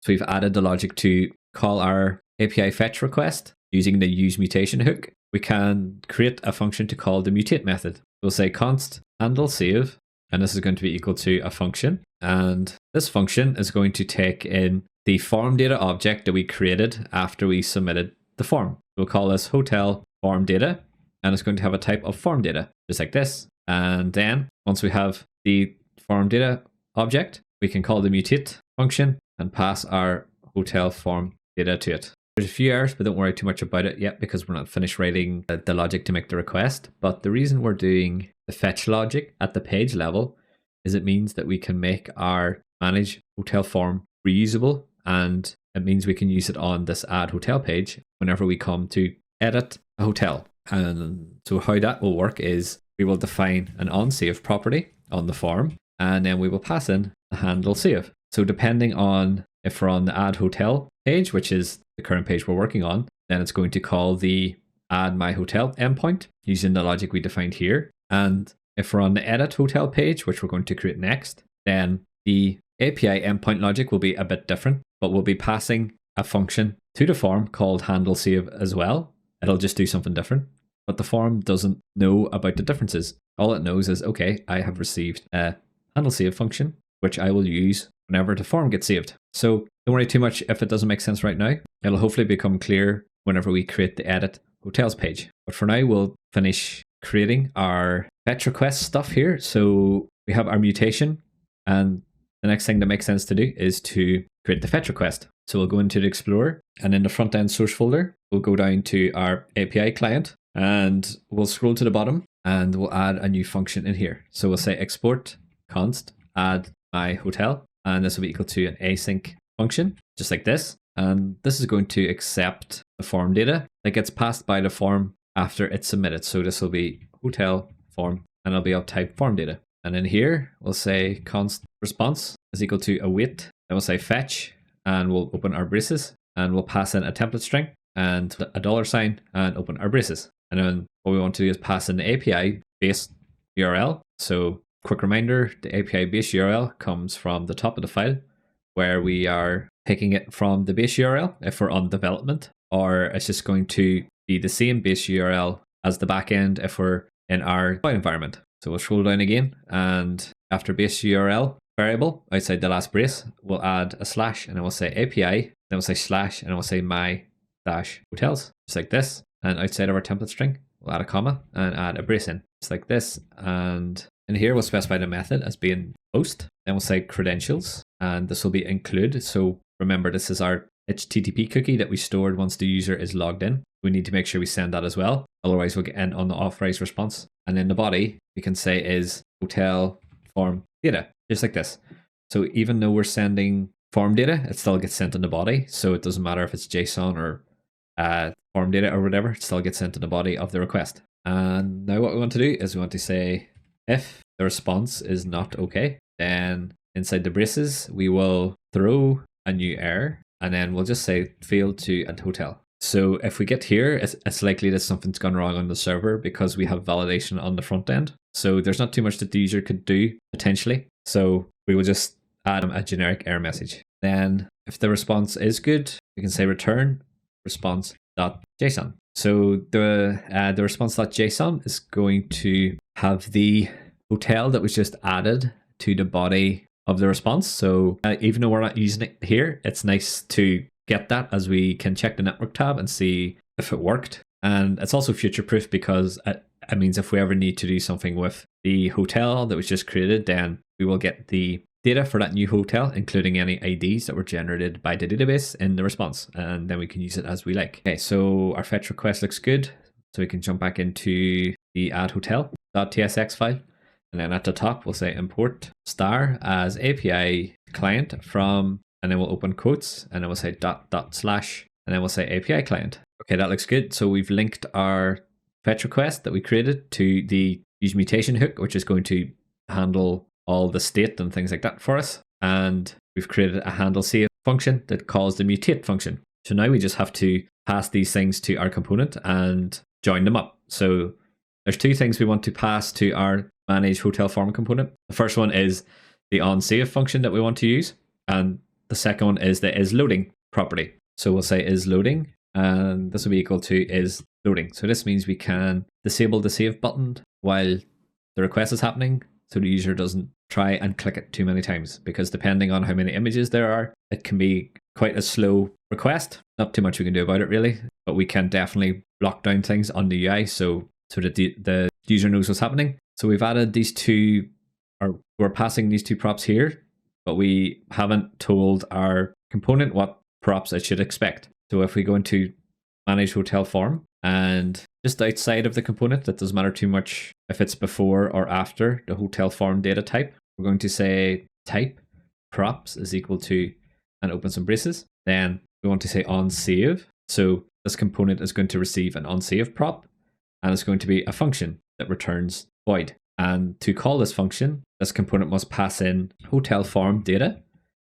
So we've added the logic to call our API fetch request using the use mutation hook. We can create a function to call the mutate method. We'll say const handle save, and this is going to be equal to a function. And this function is going to take in the form data object that we created after we submitted the form. We'll call this hotel form data, and it's going to have a type of form data, just like this. And then once we have the form data object, we can call the mutate function and pass our hotel form data to it. There's a few errors, but don't worry too much about it yet because we're not finished writing the logic to make the request. But the reason we're doing the fetch logic at the page level is it means that we can make our manage hotel form reusable, and it means we can use it on this add hotel page whenever we come to edit a hotel. And so how that will work is we will define an onSave property on the form, and then we will pass in the handle save. So depending on if we're on the add hotel page, which is the current page we're working on, then it's going to call the add my hotel endpoint using the logic we defined here. And if we're on the edit hotel page, which we're going to create next, then the API endpoint logic will be a bit different, but we'll be passing a function to the form called handle save as well. It'll just do something different, but the form doesn't know about the differences. All it knows is, okay, I have received a handle save function, which I will use whenever the form gets saved. So don't worry too much if it doesn't make sense right now. It'll hopefully become clear whenever we create the edit hotels page. But for now, we'll finish creating our fetch request stuff here. So we have our mutation, and the next thing that makes sense to do is to create the fetch request. So we'll go into the Explorer, and in the front end source folder, we'll go down to our API client, and we'll scroll to the bottom, and we'll add a new function in here. So we'll say export const add my hotel, and this will be equal to an async function, just like this. And this is going to accept the form data that gets passed by the form after it's submitted. So this will be hotel form, and it'll be of type form data. And in here, we'll say const response is equal to await. Then we'll say fetch, and we'll open our braces, and we'll pass in a template string and a $, and open our braces. And then what we want to do is pass in the API base URL. So quick reminder, the API base URL comes from the top of the file, where we are picking it from the base URL if we're on development, or it's just going to be the same base URL as the backend if we're in our deploy environment. So we'll scroll down again, and after base URL variable outside the last brace, we'll add a slash, and then we'll say API, then we'll say slash, and then we'll say my dash hotels, just like this. And outside of our template string, we'll add a comma and add a brace in, just like this. And in here, we'll specify the method as being host. Then we'll say credentials, and this will be include. So remember, this is our HTTP cookie that we stored once the user is logged in. We need to make sure we send that as well. Otherwise, we'll get in on the authorized response. And then the body we can say is hotel form data, just like this. So even though we're sending form data, it still gets sent in the body. So it doesn't matter if it's JSON or form data or whatever, it still gets sent in the body of the request. And now what we want to do is we want to say if the response is not okay, then inside the braces, we will throw a new error, and then we'll just say failed to add hotel. So if we get here, it's likely that something's gone wrong on the server because we have validation on the front end. So there's not too much that the user could do potentially. So we will just add a generic error message. Then if the response is good, we can say return response.json. So the response.json is going to have the hotel that was just added to the body of the response. So even though we're not using it here, it's nice to get that as we can check the network tab and see if it worked. And it's also future proof because it means if we ever need to do something with the hotel that was just created, then we will get the data for that new hotel, including any IDs that were generated by the database in the response, and then we can use it as we like. Okay, so our fetch request looks good. So we can jump back into the add hotel.tsx file. And then at the top, we'll say import star as API client from, and then we'll open quotes, and then we'll say dot slash, and then we'll say API client. Okay, that looks good. So we've linked our fetch request that we created to the use mutation hook, which is going to handle all the state and things like that for us. And we've created a handle save function that calls the mutate function. So now we just have to pass these things to our component and join them up. So there's two things we want to pass to our manage hotel form component. The first one is the onSave function that we want to use. And the second one is the isLoading property. So we'll say isLoading, and this will be equal to isLoading. So this means we can disable the save button while the request is happening, so the user doesn't try and click it too many times, because depending on how many images there are, it can be quite a slow request. Not too much we can do about it really, but we can definitely block down things on the UI so that the user knows what's happening. So we've added these two, or we're passing these two props here, but we haven't told our component what props it should expect. So if we go into manage hotel form, and just outside of the component, that doesn't matter too much if it's before or after the hotel form data type, we're going to say type props is equal to, and open some braces. Then we want to say onSave. So this component is going to receive an onSave prop, and it's going to be a function that returns void. And to call this function, this component must pass in hotel form data,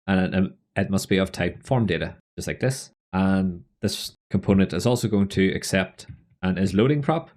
and it must be of type form data, just like this. And this component is also going to accept an isLoading prop,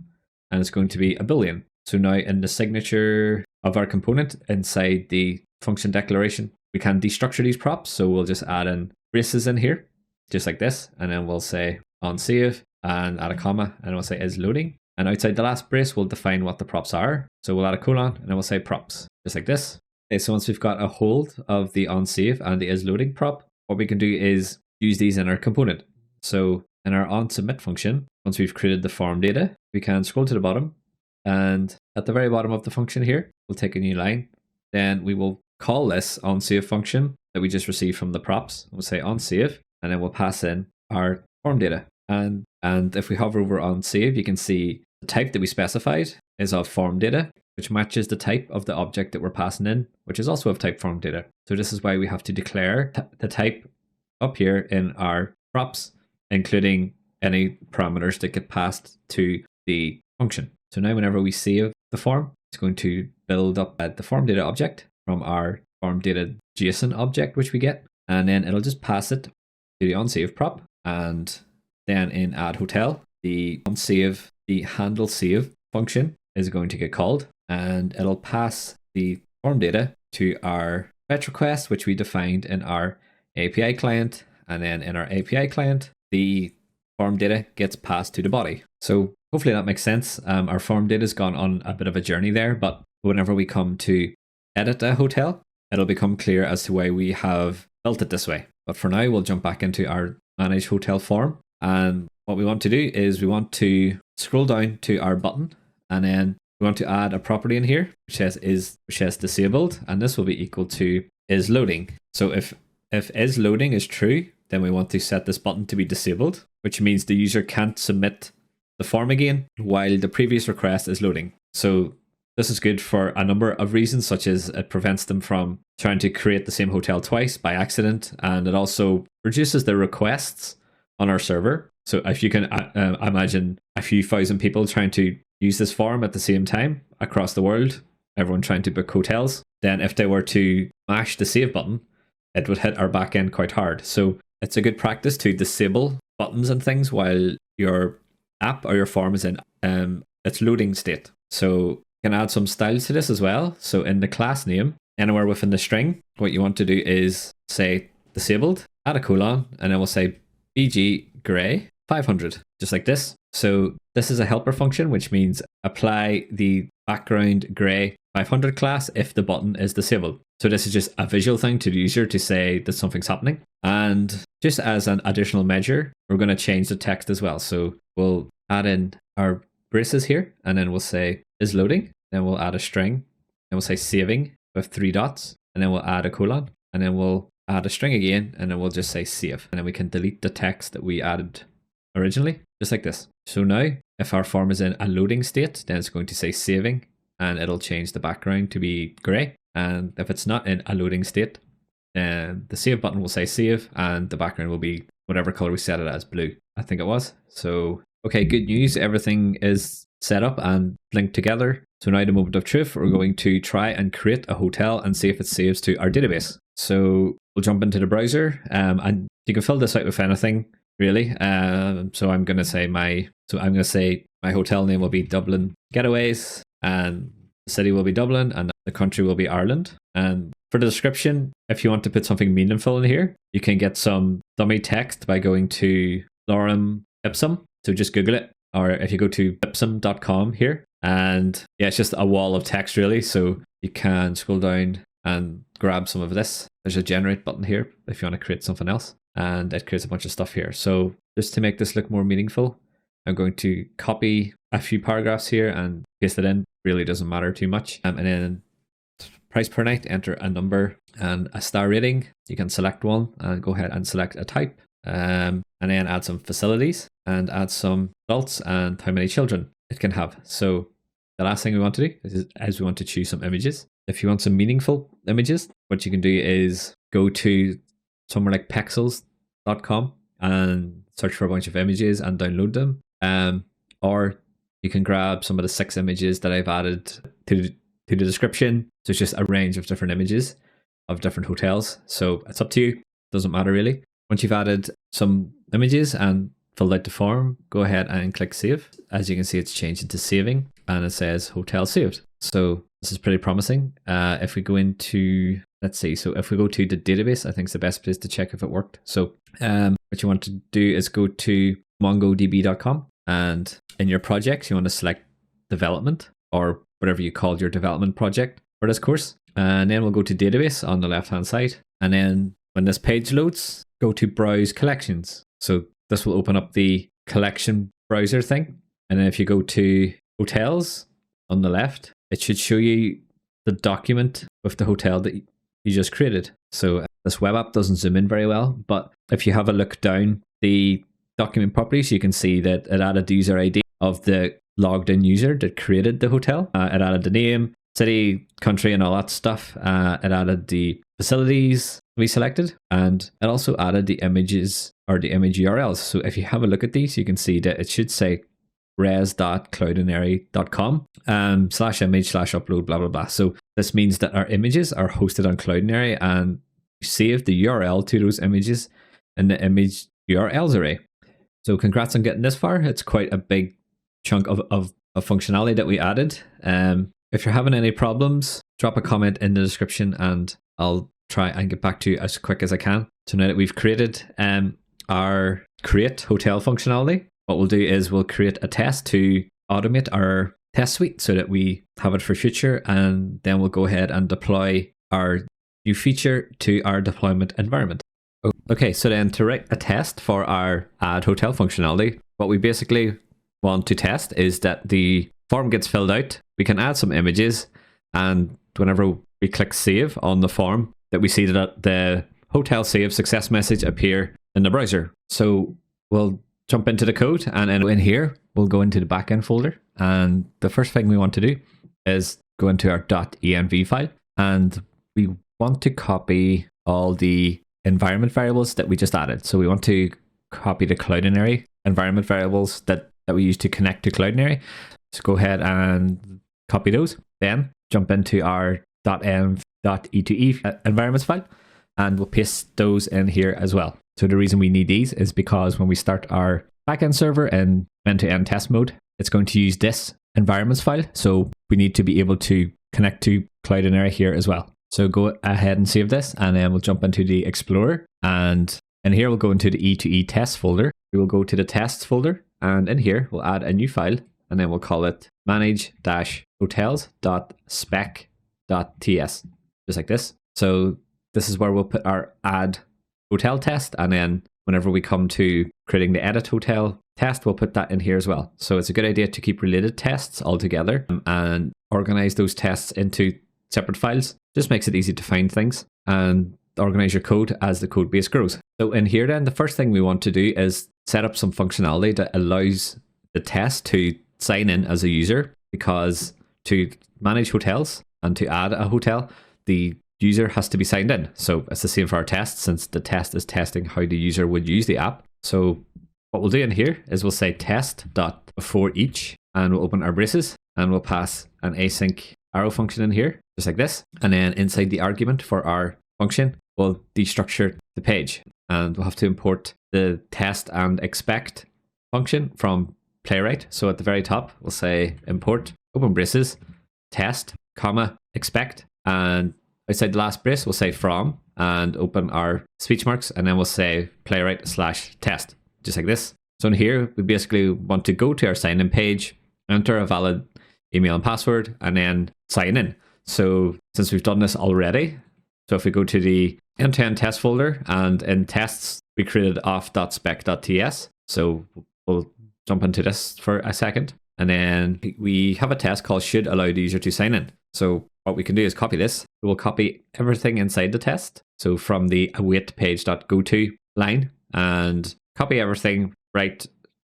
and it's going to be a Boolean. So now in the signature of our component inside the function declaration, we can destructure these props. So we'll just add in braces in here, just like this, and then we'll say onSave and add a comma, and we'll say isLoading. And outside the last brace, we'll define what the props are. So we'll add a colon, and then we'll say props, just like this. Okay, so once we've got a hold of the onSave and the isLoading prop, what we can do is use these in our component. So in our onSubmit function, once we've created the form data, we can scroll to the bottom, and at the very bottom of the function here, we'll take a new line. Then we will call this onSave function that we just received from the props. We'll say onSave, and then we'll pass in our form data. And if we hover over onSave, you can see the type that we specified is of form data, which matches the type of the object that we're passing in, which is also of type form data. So this is why we have to declare the type up here in our props, including any parameters that get passed to the function. So now whenever we save the form, it's going to build up the form data object from our form data JSON object, which we get, and then it'll just pass it to the onSave prop. And then in add hotel, the onSave, the handle save function is going to get called, and it'll pass the form data to our fetch request, which we defined in our API client. And then in our API client, the form data gets passed to the body. So hopefully that makes sense. Our form data has gone on a bit of a journey there, but whenever we come to edit a hotel, it'll become clear as to why we have built it this way. But for now, we'll jump back into our manage hotel form. And what we want to do is we want to scroll down to our button, and then we want to add a property in here which says disabled, and this will be equal to isLoading. So if isLoading is true, then we want to set this button to be disabled, which means the user can't submit the form again while the previous request is loading. So this is good for a number of reasons, such as it prevents them from trying to create the same hotel twice by accident, and it also reduces the requests on our server. So if you can imagine a few thousand people trying to use this form at the same time across the world, everyone trying to book hotels, then if they were to mash the save button, it would hit our backend quite hard. So it's a good practice to disable buttons and things while your app or your form is in its loading state. So you can add some styles to this as well. So in the class name, anywhere within the string, what you want to do is say disabled, add a colon, and then we'll say bg gray 500, just like this. So this is a helper function, which means apply the background gray 500 class if the button is disabled. So this is just a visual thing to the user to say that something's happening. And just as an additional measure, we're going to change the text as well. So we'll add in our braces here, and then we'll say is loading. Then we'll add a string, and we'll say saving with 3 dots, and then we'll add a colon, and then we'll add a string again, and then we'll just say save. And then we can delete the text that we added originally, just like this. So now, if our form is in a loading state, then it's going to say saving, and it'll change the background to be gray. And if it's not in a loading state, then the save button will say save, and the background will be whatever color we set it as, blue, I think it was. So, okay, good news. Everything is set up and linked together. So now the moment of truth, we're going to try and create a hotel and see if it saves to our database. So we'll jump into the browser, and you can fill this out with anything, really. So I'm going to say my hotel name will be Dublin Getaways, and the city will be Dublin, and the country will be Ireland. And for the description, if you want to put something meaningful in here, you can get some dummy text by going to lorem ipsum. So just Google it, or if you go to ipsum.com here, and yeah, it's just a wall of text really. So you can scroll down and grab some of this. There's a generate button here if you want to create something else, and it creates a bunch of stuff here. So just to make this look more meaningful, I'm going to copy a few paragraphs here and paste it in. Really doesn't matter too much. And then price per night, enter a number and a star rating. You can select one and go ahead and select a type. And then add some facilities and add some adults and how many children it can have. So the last thing we want to do is we want to choose some images. If you want some meaningful images, what you can do is go to somewhere like pexels.com and search for a bunch of images and download them. Or you can grab some of the 6 images that I've added to the description. So it's just a range of different images of different hotels. So it's up to you. Doesn't matter really. Once you've added some images and filled out the form, go ahead and click save. As you can see, it's changed into saving and it says hotel saved. So this is pretty promising. If we go into, let's see, so if we go to the database, I think it's the best place to check if it worked. So what you want to do is go to mongodb.com, and in your projects, you want to select development or whatever you called your development project for this course. And then we'll go to database on the left-hand side. And then when this page loads, go to browse collections. So this will open up the collection browser thing. And then if you go to hotels on the left, it should show you the document with the hotel that you just created. So this web app doesn't zoom in very well, but if you have a look down the document properties, you can see that it added the user ID of the logged in user that created the hotel. It added the name, city, country, and all that stuff. It added the facilities we selected, and it also added the images or the image URLs. So if you have a look at these, you can see that it should say res.cloudinary.com /image/upload blah blah blah. So this means that our images are hosted on Cloudinary, and you save the URL to those images in the image URLs array. So congrats on getting this far. It's quite a big chunk of functionality that we added. If you're having any problems, drop a comment in the description and I'll try and get back to you as quick as I can. So now that we've created our create hotel functionality, what we'll do is we'll create a test to automate our test suite so that we have it for future, and then we'll go ahead and deploy our new feature to our deployment environment. Okay, so then to write a test for our add hotel functionality, what we basically want to test is that the form gets filled out, we can add some images, and whenever we click save on the form, that we see that the hotel save success message appear in the browser. So we'll jump into the code, and in here, we'll go into the backend folder. And the first thing we want to do is go into our .env file, and we want to copy all the environment variables that we just added. So we want to copy the Cloudinary environment variables that we use to connect to Cloudinary. So go ahead and copy those. Then jump into our .env.e2e environments file, and we'll paste those in here as well. So the reason we need these is because when we start our backend server in end-to-end test mode, it's going to use this environments file. So we need to be able to connect to Cloudinary here as well. So go ahead and save this, and then we'll jump into the Explorer, and in here we'll go into the E2E test folder. We will go to the tests folder, and in here we'll add a new file, and then we'll call it manage-hotels.spec.ts, just like this. So this is where we'll put our add hotel test, and then whenever we come to creating the edit hotel test, we'll put that in here as well. So it's a good idea to keep related tests all together and organize those tests into separate files. Just makes it easy to find things and organize your code as the code base grows. So in here then, the first thing we want to do is set up some functionality that allows the test to sign in as a user, because to manage hotels and to add a hotel, the user has to be signed in. So it's the same for our test, since the test is testing how the user would use the app. So what we'll do in here is we'll say test.before each, and we'll open our braces, and we'll pass an async arrow function in here, just like this. And then inside the argument for our function, we'll destructure the page, and we'll have to import the test and expect function from Playwright. So at the very top, we'll say import, open braces, test, comma, expect, and outside the last brace, we'll say from, and open our speech marks, and then we'll say playwright/test, just like this. So in here, we basically want to go to our sign in page, enter a valid email and password, and then sign in. So since we've done this already, so if we go to the end-to-end test folder, and in tests, we created auth.spec.ts. So we'll jump into this for a second. And then we have a test called should allow the user to sign in. So what we can do is copy this. We'll copy everything inside the test. So from the await page.goto line, and copy everything right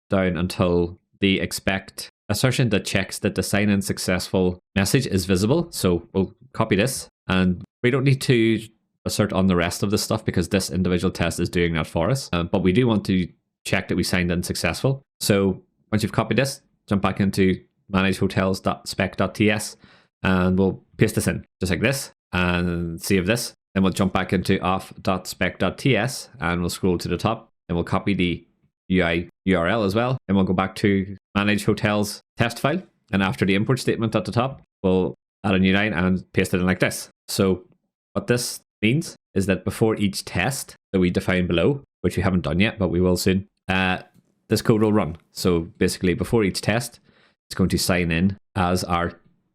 down until the expect assertion that checks that the sign in successful message is visible. So we'll copy this, and we don't need to assert on the rest of the stuff because this individual test is doing that for us. But we do want to check that we signed in successful. So once you've copied this, jump back into managehotels.spec.ts, and we'll paste this in just like this and save this. Then we'll jump back into auth.spec.ts, and we'll scroll to the top, and we'll copy the UI URL as well. And we'll go back to manage hotels test file, and after the import statement at the top, we'll add a new line and paste it in like this. So what this means is that before each test that we define below, which we haven't done yet, but we will soon, this code will run. So basically before each test, it's going to sign in as our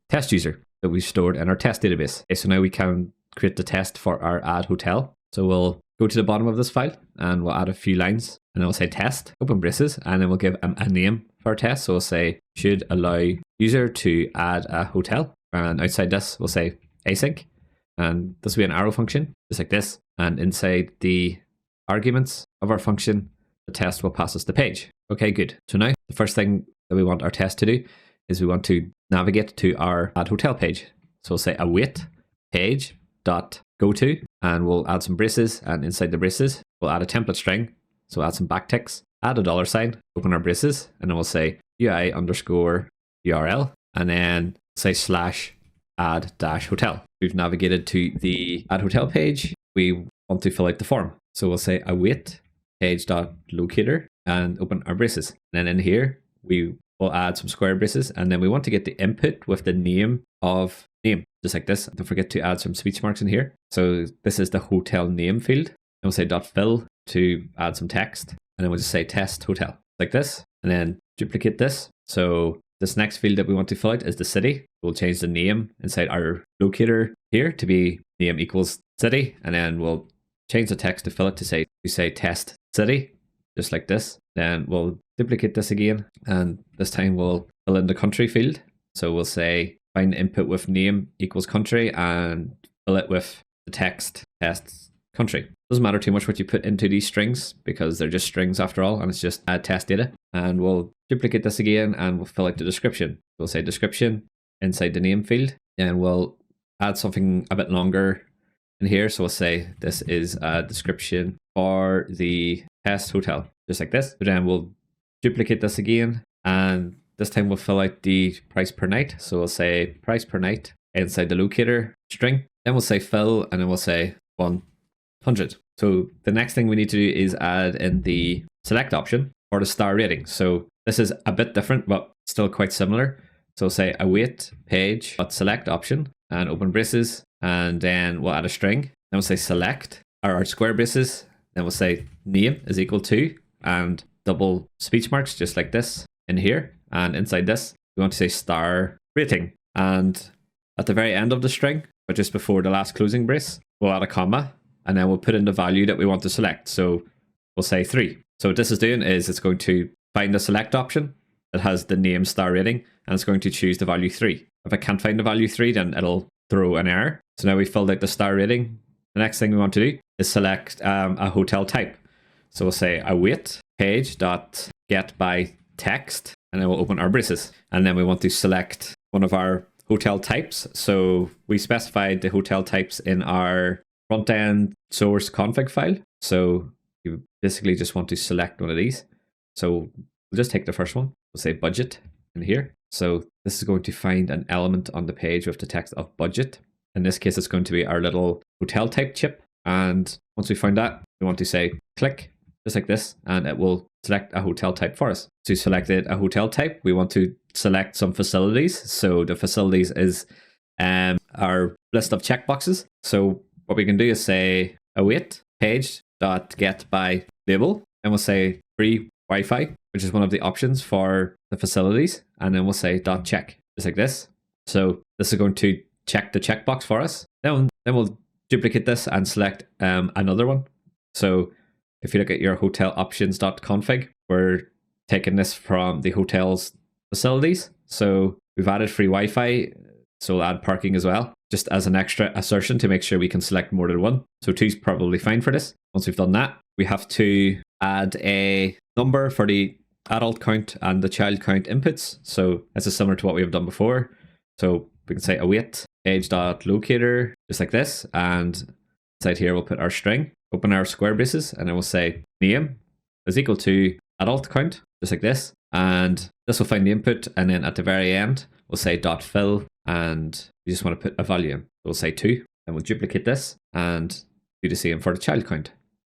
test user that we stored in our test database. Okay, so now we can create the test for our add hotel. So we'll go to the bottom of this file, and we'll add a few lines, and then we'll say test, open braces, and then we'll give a name for our test. So we'll say should allow user to add a hotel, and outside this we'll say async, and this will be an arrow function just like this, and inside the arguments of our function, the test will pass us the page. Okay, good. So now the first thing that we want our test to do is we want to navigate to our add hotel page. So we'll say await page.goto, and we'll add some braces, and inside the braces we'll add a template string. So add some backticks, add a $sign, open our braces, and then we'll say UI_URL, and then say /add-hotel. We've navigated to the add hotel page. We want to fill out the form. So we'll say await page.locator and open our braces. And then in here, we will add some square braces, and then we want to get the input with the name of name, just like this. Don't forget to add some speech marks in here. So this is the hotel name field. And we'll say .fill to add some text, and then we'll just say test hotel, like this, and then duplicate this. So this next field that we want to fill out is the city. We'll change the name inside our locator here to be name equals city, and then we'll change the text to fill it to say test city, just like this. Then we'll duplicate this again, and this time we'll fill in the country field. So we'll say find input with name equals country, and fill it with the text test country. Doesn't matter too much what you put into these strings because they're just strings after all, and it's just test data. And we'll duplicate this again, and we'll fill out the description. We'll say description inside the name field, and we'll add something a bit longer in here. So we'll say this is a description for the test hotel, just like this. But then we'll duplicate this again, and this time we'll fill out the price per night. So we'll say price per night inside the locator string. Then we'll say fill, and then we'll say 100. So the next thing we need to do is add in the select option for the star rating. So this is a bit different, but still quite similar. So say await page select option, and open braces, and then we'll add a string. Then we'll say select our square braces. Then we'll say name is equal to, and double speech marks just like this in here. And inside this, we want to say star rating. And at the very end of the string, but just before the last closing brace, we'll add a comma, and then we'll put in the value that we want to select. So we'll say 3. So what this is doing is it's going to find the select option that has the name star rating, and it's going to choose the value 3. If I can't find the value 3, then it'll throw an error. So now we filled out the star rating. The next thing we want to do is select a hotel type. So we'll say await page.getByText, and then we'll open our braces. And then we want to select one of our hotel types. So we specified the hotel types in our front end source config file. So you basically just want to select one of these. So we'll just take the first one. We'll say budget in here. So this is going to find an element on the page with the text of budget. In this case, it's going to be our little hotel type chip. And once we find that, we want to say click, just like this, and it will select a hotel type for us. To select a hotel type, we want to select some facilities. So the facilities is our list of checkboxes. So what we can do is say await page.getByLabel, and we'll say free Wi-Fi, which is one of the options for the facilities, and then we'll say .check, just like this. So this is going to check the checkbox for us. Then we'll duplicate this and select another one. So if you look at your hotel options.config, we're taking this from the hotel's facilities. So we've added free Wi-Fi, so we'll add parking as well, just as an extra assertion to make sure we can select more than one. So 2 is probably fine for this. Once we've done that, we have to add a number for the adult count and the child count inputs. So this is similar to what we've done before. So we can say await page.locator, just like this. And inside here, we'll put our string, open our square braces, and then we'll say name is equal to adult count, just like this. And this will find the input. And then at the very end, we'll say .fill, and we just want to put a value in. We'll say 2, and we'll duplicate this and do the same for the child count.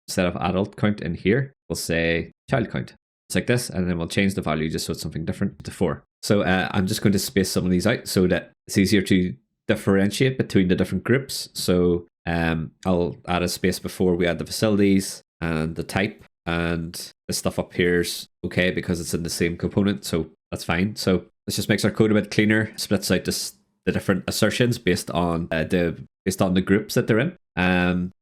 Instead of adult count in here, we'll say child count. It's like this, and then we'll change the value just so it's something different to 4. So I'm just going to space some of these out so that it's easier to differentiate between the different groups. So I'll add a space before we add the facilities and the type, and this stuff up here is okay because it's in the same component, so that's fine. So this just makes our code a bit cleaner, splits out the different assertions based on the groups that they're in.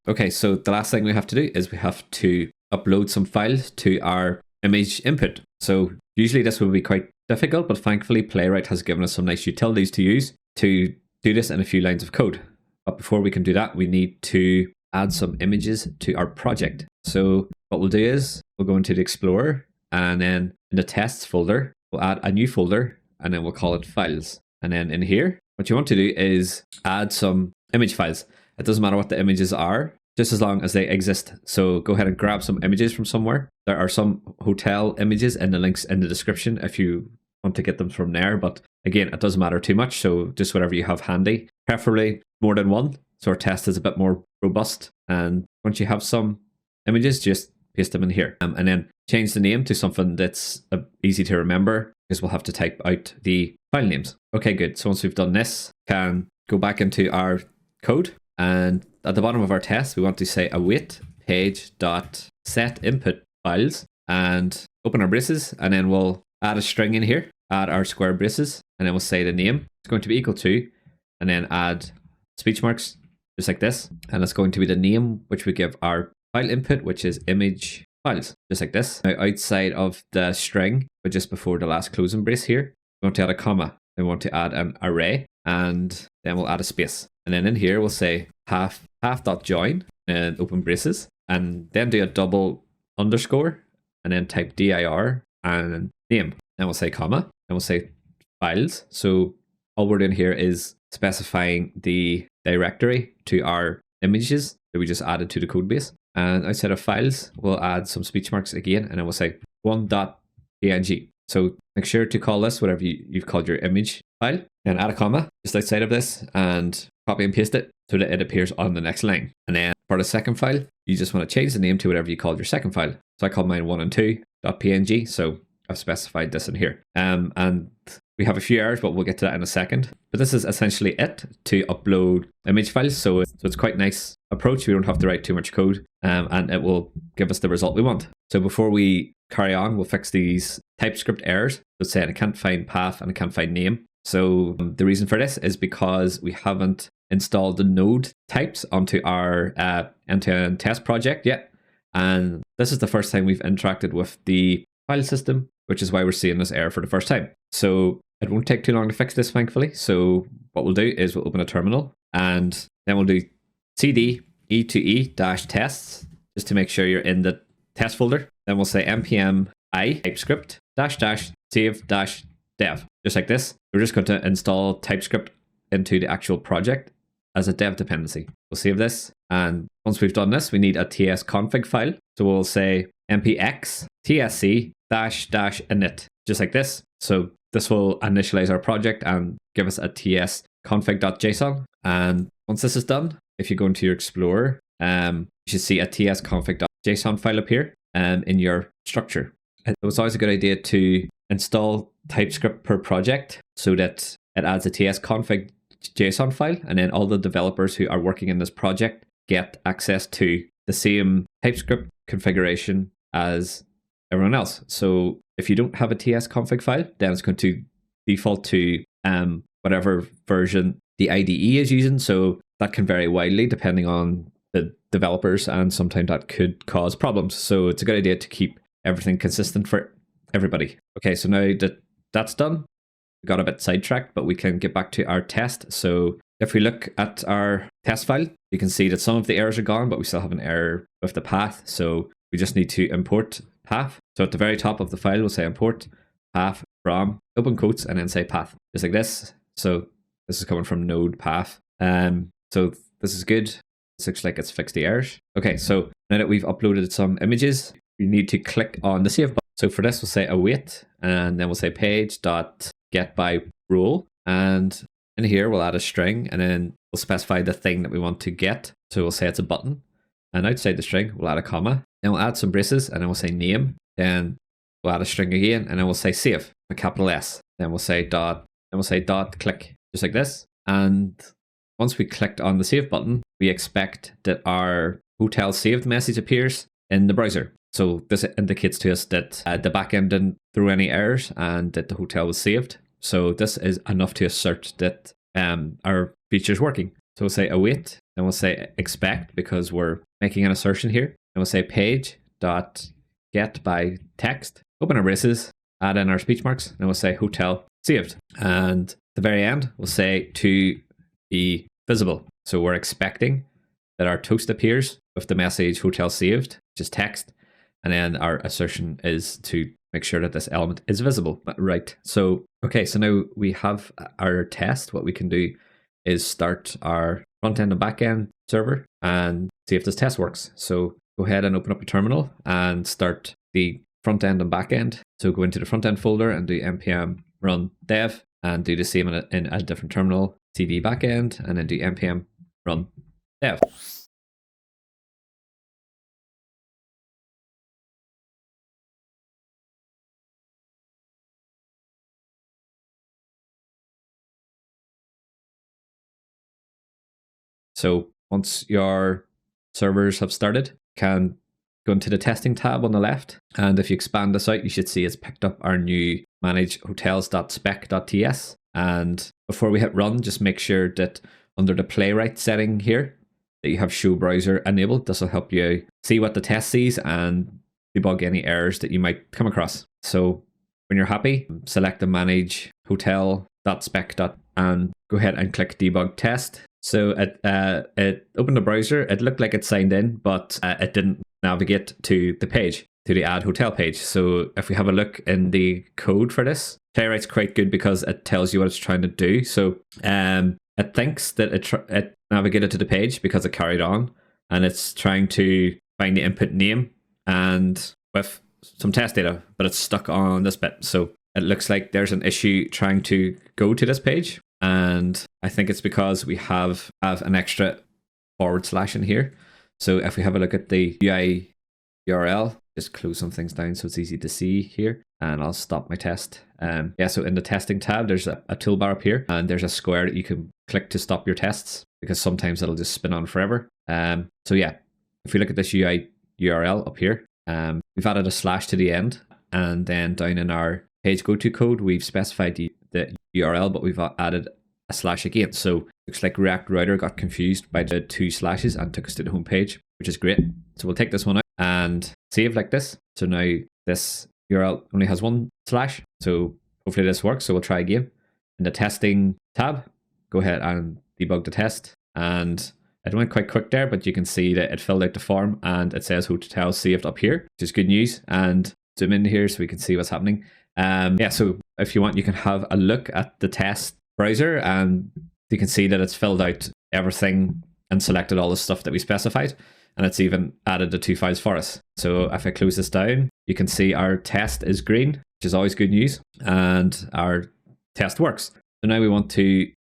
Okay, so the last thing we have to do is we have to upload some files to our image input. So usually this will be quite difficult, but thankfully Playwright has given us some nice utilities to use to do this in a few lines of code. But before we can do that, we need to add some images to our project. So what we'll do is we'll go into the Explorer, and then in the tests folder, we'll add a new folder, and then we'll call it files. And then in here, what you want to do is add some image files. It doesn't matter what the images are, just as long as they exist. So go ahead and grab some images from somewhere. There are some hotel images in the links in the description if you want to get them from there. But again, it doesn't matter too much. So just whatever you have handy, preferably more than one. So our test is a bit more robust. And once you have some images, just paste them in here. And then change the name to something that's easy to remember, because we'll have to type out the file names. Okay, good. So once we've done this, can go back into our code. And at the bottom of our test, we want to say await page.setInput files, and open our braces, and then we'll add a string in here, add our square braces, and then we'll say the name is going to be equal to, and then add speech marks, just like this. And it's going to be the name which we give our file input, which is image files, just like this. Now outside of the string, but just before the last closing brace here, we want to add a comma. Then we want to add an array, and then we'll add a space. And then in here, we'll say half.join and open braces, and then do a double underscore, and then type dir and name. Then we'll say comma, and we'll say files. So all we're doing here is specifying the directory to our images that we just added to the code base. And outside of files, we'll add some speech marks again, and then we'll say 1.png. So make sure to call this whatever you've called your image file, and add a comma just outside of this, and copy and paste it so that it appears on the next line. And then for the second file, you just want to change the name to whatever you called your second file. So I called mine 1 and 2.png, so I've specified this in here. And we have a few errors, but we'll get to that in a second. But this is essentially it to upload image files. So it's quite a nice approach. We don't have to write too much code, and it will give us the result we want. So before we carry on, we'll fix these TypeScript errors. Let's say I can't find path and I can't find name. So the reason for this is because we haven't installed the node types onto our end-to-end test project yet. And this is the first time we've interacted with the file system, which is why we're seeing this error for the first time. So it won't take too long to fix this, thankfully. So what we'll do is we'll open a terminal, And then we'll do cd e2e-tests just to make sure you're in the test folder. Then we'll say npm I TypeScript --save -dev, just like this. We're just going to install TypeScript into the actual project as a dev dependency. We'll save this, and once we've done this, we need a tsconfig file. So we'll say npx tsc --init, just like this. So this will initialize our project and give us a tsconfig.json. And once this is done, if you go into your Explorer, you should see a tsconfig.json file appear in your structure. It was always a good idea to install TypeScript per project so that it adds a tsconfig JSON file, and then all the developers who are working in this project get access to the same TypeScript configuration as everyone else. So if you don't have a tsconfig file, then it's going to default to whatever version the IDE is using. So that can vary widely depending on the developers, and sometimes that could cause problems. So it's a good idea to keep everything consistent for everybody. Okay, so now that that's done, we got a bit sidetracked, but we can get back to our test. So if we look at our test file, you can see that some of the errors are gone, but we still have an error with the path. So we just need to import path. So at the very top of the file, we'll say import path from open quotes and then say path, just like this. So this is coming from node path. So this is good. This looks like it's fixed the errors. Okay, so now that we've uploaded some images, we need to click on the save button. So for this, we'll say await, and then we'll say page.getByRole. And in here, we'll add a string, and then we'll specify the thing that we want to get. So we'll say it's a button. And outside the string, we'll add a comma. Then we'll add some braces, and then we'll say name. Then we'll add a string again, and then we'll say save, a capital S. Then we'll say dot, and we'll say dot click, just like this. And once we clicked on the save button, we expect that our hotel saved message appears in the browser. So this indicates to us that the backend didn't throw any errors and that the hotel was saved. So this is enough to assert that our feature is working. So we'll say await, then we'll say expect, because we're making an assertion here. And we'll say page.getByText, open our braces, add in our speech marks, and we'll say hotel saved. And at the very end, we'll say to be visible. So we're expecting that our toast appears with the message hotel saved, which is text. And then our assertion is to make sure that this element is visible. Right. So, okay, so now we have our test. What we can do is start our front end and back end server and see if this test works. So go ahead and open up a terminal and start the front end and back end. So go into the front end folder and do npm run dev, and do the same in a different terminal, cd backend, and then do npm run dev. So once your servers have started, you can go into the testing tab on the left. And if you expand this out, you should see it's picked up our new manage hotels.spec.ts. And before we hit run, just make sure that under the playwright setting here, that you have show browser enabled. This will help you see what the test sees and debug any errors that you might come across. So when you're happy, select the manage hotel.spec. and go ahead and click debug test. So it opened the browser. It looked like it signed in, but it didn't navigate to the page, to the add hotel page. So if we have a look in the code for this, Playwright's quite good because it tells you what it's trying to do. So it thinks that it navigated to the page because it carried on, and it's trying to find the input name and with some test data, but it's stuck on this bit. So it looks like there's an issue trying to go to this page. And I think it's because we have an extra / in here. So if we have a look at the UI URL, just close some things down so it's easy to see here. And I'll stop my test. So in the testing tab, there's a toolbar up here, and there's a square that you can click to stop your tests, because sometimes it'll just spin on forever. So yeah, if we look at this UI URL up here, we've added a / to the end, and then down in our page go to code, we've specified the URL, but we've added a / again. So looks like React Router got confused by the 2 slashes and took us to the home page, which is great. So we'll take this one out and save like this. So now this URL only has 1 /. So hopefully this works. So we'll try again. In the testing tab, go ahead and debug the test. and it went quite quick there, but you can see that it filled out the form and it says hotel saved up here, which is good news. And zoom in here so we can see what's happening. So if you want, you can have a look at the test browser and you can see that it's filled out everything and selected all the stuff that we specified. And it's even added the 2 files for us. So if I close this down, you can see our test is green, which is always good news, and our test works. So now we want to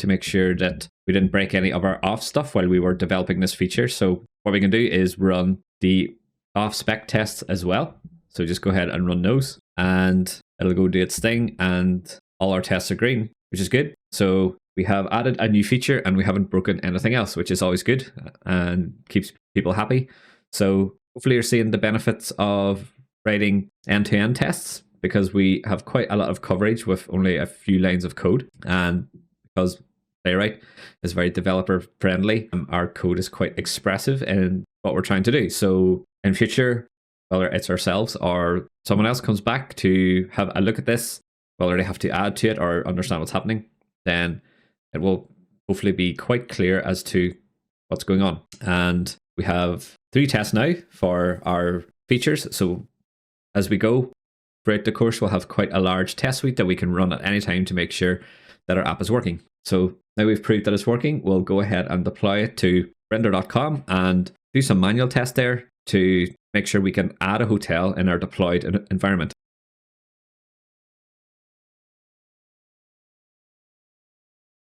make sure that we didn't break any of our auth stuff while we were developing this feature. So what we can do is run the auth spec tests as well. So just go ahead and run those and it'll go do its thing and all our tests are green, which is good. So we have added a new feature and we haven't broken anything else, which is always good and keeps people happy. So hopefully you're seeing the benefits of writing end-to-end tests, because we have quite a lot of coverage with only a few lines of code. And because Playwright is very developer friendly, our code is quite expressive in what we're trying to do. So in future, whether it's ourselves or someone else comes back to have a look at this, whether they have to add to it or understand what's happening, then it will hopefully be quite clear as to what's going on. And we have 3 tests now for our features. So as we go throughout the course, we'll have quite a large test suite that we can run at any time to make sure that our app is working. So now we've proved that it's working, we'll go ahead and deploy it to render.com and do some manual tests there to make sure we can add a hotel in our deployed environment.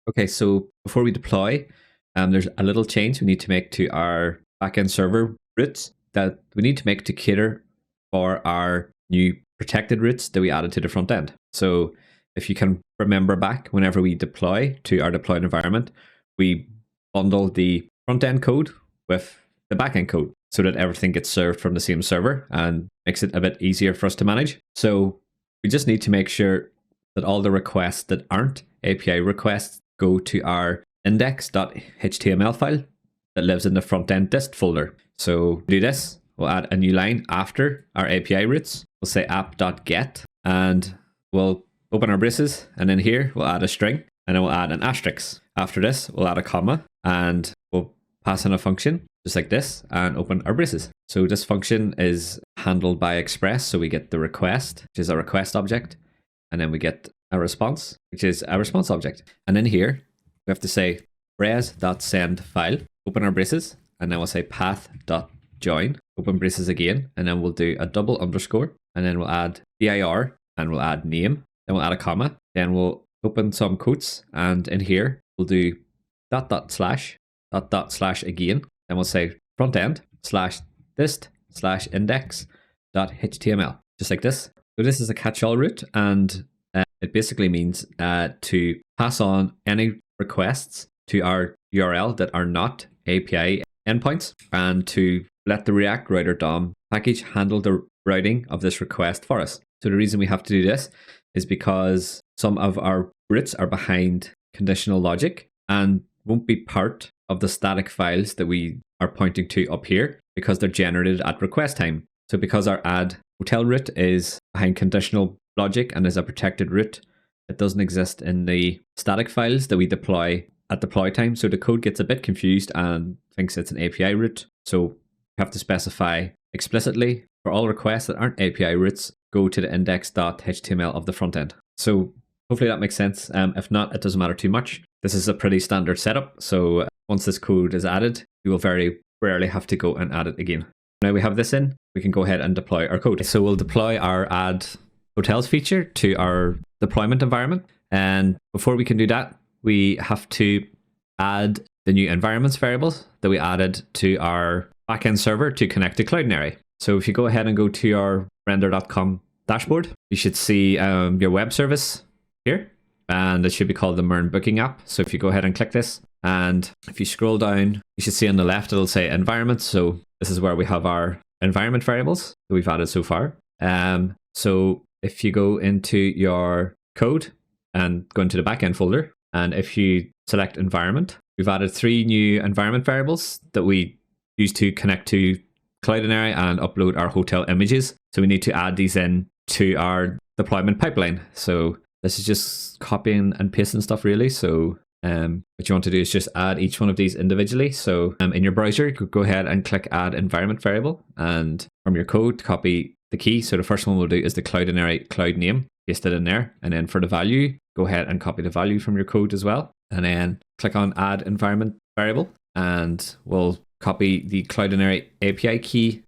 Okay, so before we deploy, there's a little change we need to make to our backend server routes that we need to make to cater for our new protected routes that we added to the front end. So if you can remember back, whenever we deploy to our deployed environment, we bundle the front end code with the backend code so that everything gets served from the same server and makes it a bit easier for us to manage. So we just need to make sure that all the requests that aren't API requests go to our index.html file that lives in the front end dist folder. So do this, we'll add a new line after our API routes. We'll say app.get and we'll open our braces, and then here we'll add a string and then we'll add an asterisk. After this, we'll add a comma and we'll pass in a function just like this and open our braces. So this function is handled by Express. So we get the request, which is a request object, and then we get a response, which is a response object. And then here we have to say res.send file, open our braces, and then we'll say path.join, open braces again, and then we'll do a double underscore, and then we'll add dir and we'll add name. Then we'll add a comma, then we'll open some quotes, and in here we'll do // again, then we'll say front end /dist /index.html, just like this. So this is a catch-all route, and it basically means to pass on any requests to our URL that are not API endpoints, and to let the React Router DOM package handle the routing of this request for us. So the reason we have to do this is because some of our routes are behind conditional logic and won't be part of the static files that we are pointing to up here because they're generated at request time. So because our add hotel route is behind conditional logic and is a protected route, it doesn't exist in the static files that we deploy at deploy time. So the code gets a bit confused and thinks it's an API route. So we have to specify explicitly for all requests that aren't API routes, go to the index.html of the front end. So hopefully that makes sense. If not, it doesn't matter too much. This is a pretty standard setup. So once this code is added, we will very rarely have to go and add it again. Now we have this in, we can go ahead and deploy our code. So we'll deploy our add hotels feature to our deployment environment. And before we can do that, we have to add the new environments variables that we added to our backend server to connect to Cloudinary. So if you go ahead and go to our render.com dashboard, you should see your web service here, and it should be called the MERN booking app. So if you go ahead and click this, and if you scroll down, you should see on the left, it'll say environment. So this is where we have our environment variables that we've added so far. So if you go into your code and go into the backend folder, and if you select environment, we've added 3 new environment variables that we use to connect to Cloudinary and upload our hotel images. So we need to add these in to our deployment pipeline. So this is just copying and pasting stuff really. So what you want to do is just add each one of these individually. So in your browser, you could go ahead and click add environment variable, and from your code, copy the key. So the first one we'll do is the cloudinary cloud name, paste it in there. And then for the value, go ahead and copy the value from your code as well. And then click on add environment variable, and we'll copy the cloudinary API key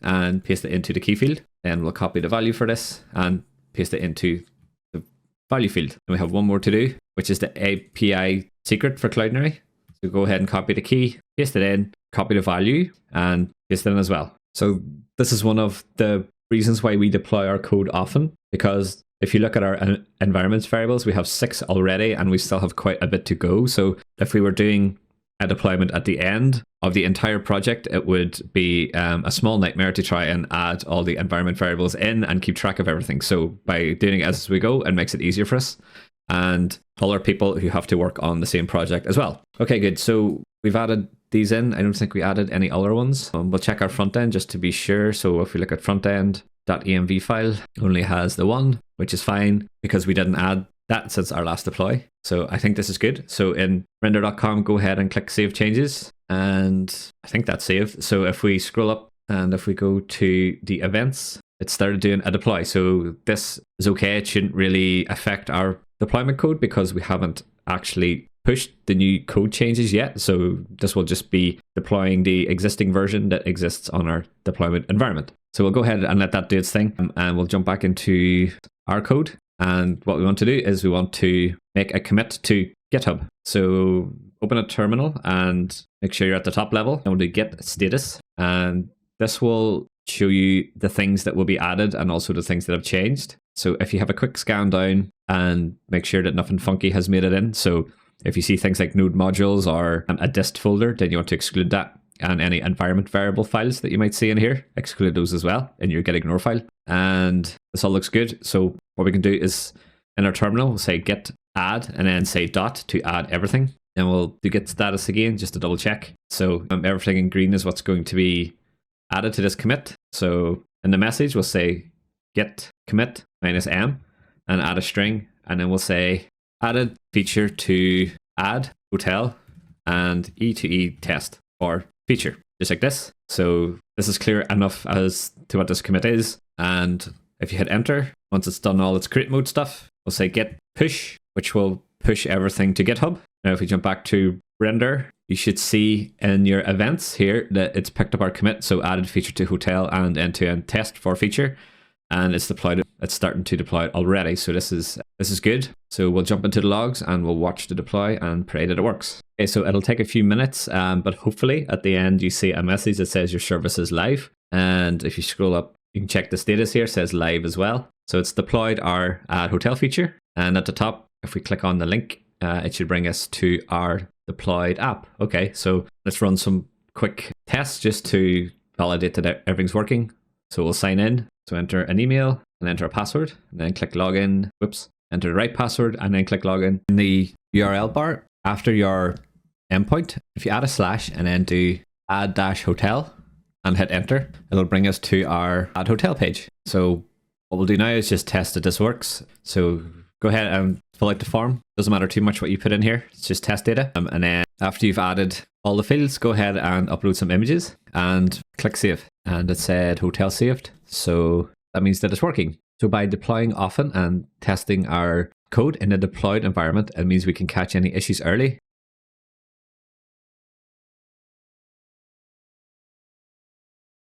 and paste it into the key field. Then we'll copy the value for this and paste it into the value field. And we have one more to do, which is the API secret for Cloudinary. So go ahead and copy the key, paste it in, copy the value, and paste it in as well. So this is one of the reasons why we deploy our code often, because if you look at our environments variables, we have 6 already, and we still have quite a bit to go. So if we were doing a deployment at the end of the entire project, it would be a small nightmare to try and add all the environment variables in and keep track of everything. So by doing it as we go, it makes it easier for us and other people who have to work on the same project as well. Okay, good. So we've added these in. I don't think we added any other ones. We'll check our front end just to be sure. So if we look at front end.env file, only has the one, which is fine because we didn't add that since our last deploy. So I think this is good. So in render.com, go ahead and click save changes. And I think that's saved. So if we scroll up and if we go to the events, it started doing a deploy. So this is okay. It shouldn't really affect our deployment code because we haven't actually pushed the new code changes yet. So this will just be deploying the existing version that exists on our deployment environment. So we'll go ahead and let that do its thing, and we'll jump back into our code. And what we want to do is we want to make a commit to GitHub. So open a terminal and make sure you're at the top level, and we'll do git status. And this will show you the things that will be added and also the things that have changed. So if you have a quick scan down and make sure that nothing funky has made it in. So if you see things like node modules or a dist folder, then you want to exclude that. And any environment variable files that you might see in here, exclude those as well in your git ignore file. And this all looks good. So what we can do is in our terminal, we'll say git add and then say dot to add everything. Then we'll do git status again just to double check. So everything in green is what's going to be added to this commit. So in the message, we'll say git commit -m and add a string. And then we'll say added feature to add hotel and E2E test for feature, just like this. So this is clear enough as to what this commit is. And if you hit enter, once it's done all its create mode stuff, we'll say git push, which will push everything to GitHub. Now, if we jump back to render, you should see in your events here that it's picked up our commit. So added feature to hotel and end-to-end test for feature. And it's deployed. It's starting to deploy already. So this is good. So we'll jump into the logs and we'll watch the deploy and pray that it works. Okay, so it'll take a few minutes, but hopefully at the end you see a message that says your service is live. And if you scroll up, you can check the status here. It says live as well. So it's deployed our add hotel feature. And at the top, if we click on the link, it should bring us to our deployed app. Okay, so let's run some quick tests just to validate that everything's working. So we'll sign in. So enter an email and enter a password, and then click login. Whoops, enter the right password and then click login. In the URL bar, after your endpoint, if you add a slash and then do add-hotel and hit enter, it'll bring us to our add hotel page. So what we'll do now is just test that this works. So go ahead and fill out the form. Doesn't matter too much what you put in here. It's just test data. And then after you've added all the fields, go ahead and upload some images and click save. And it said hotel saved. So that means that it's working. So by deploying often and testing our code in a deployed environment, it means we can catch any issues early.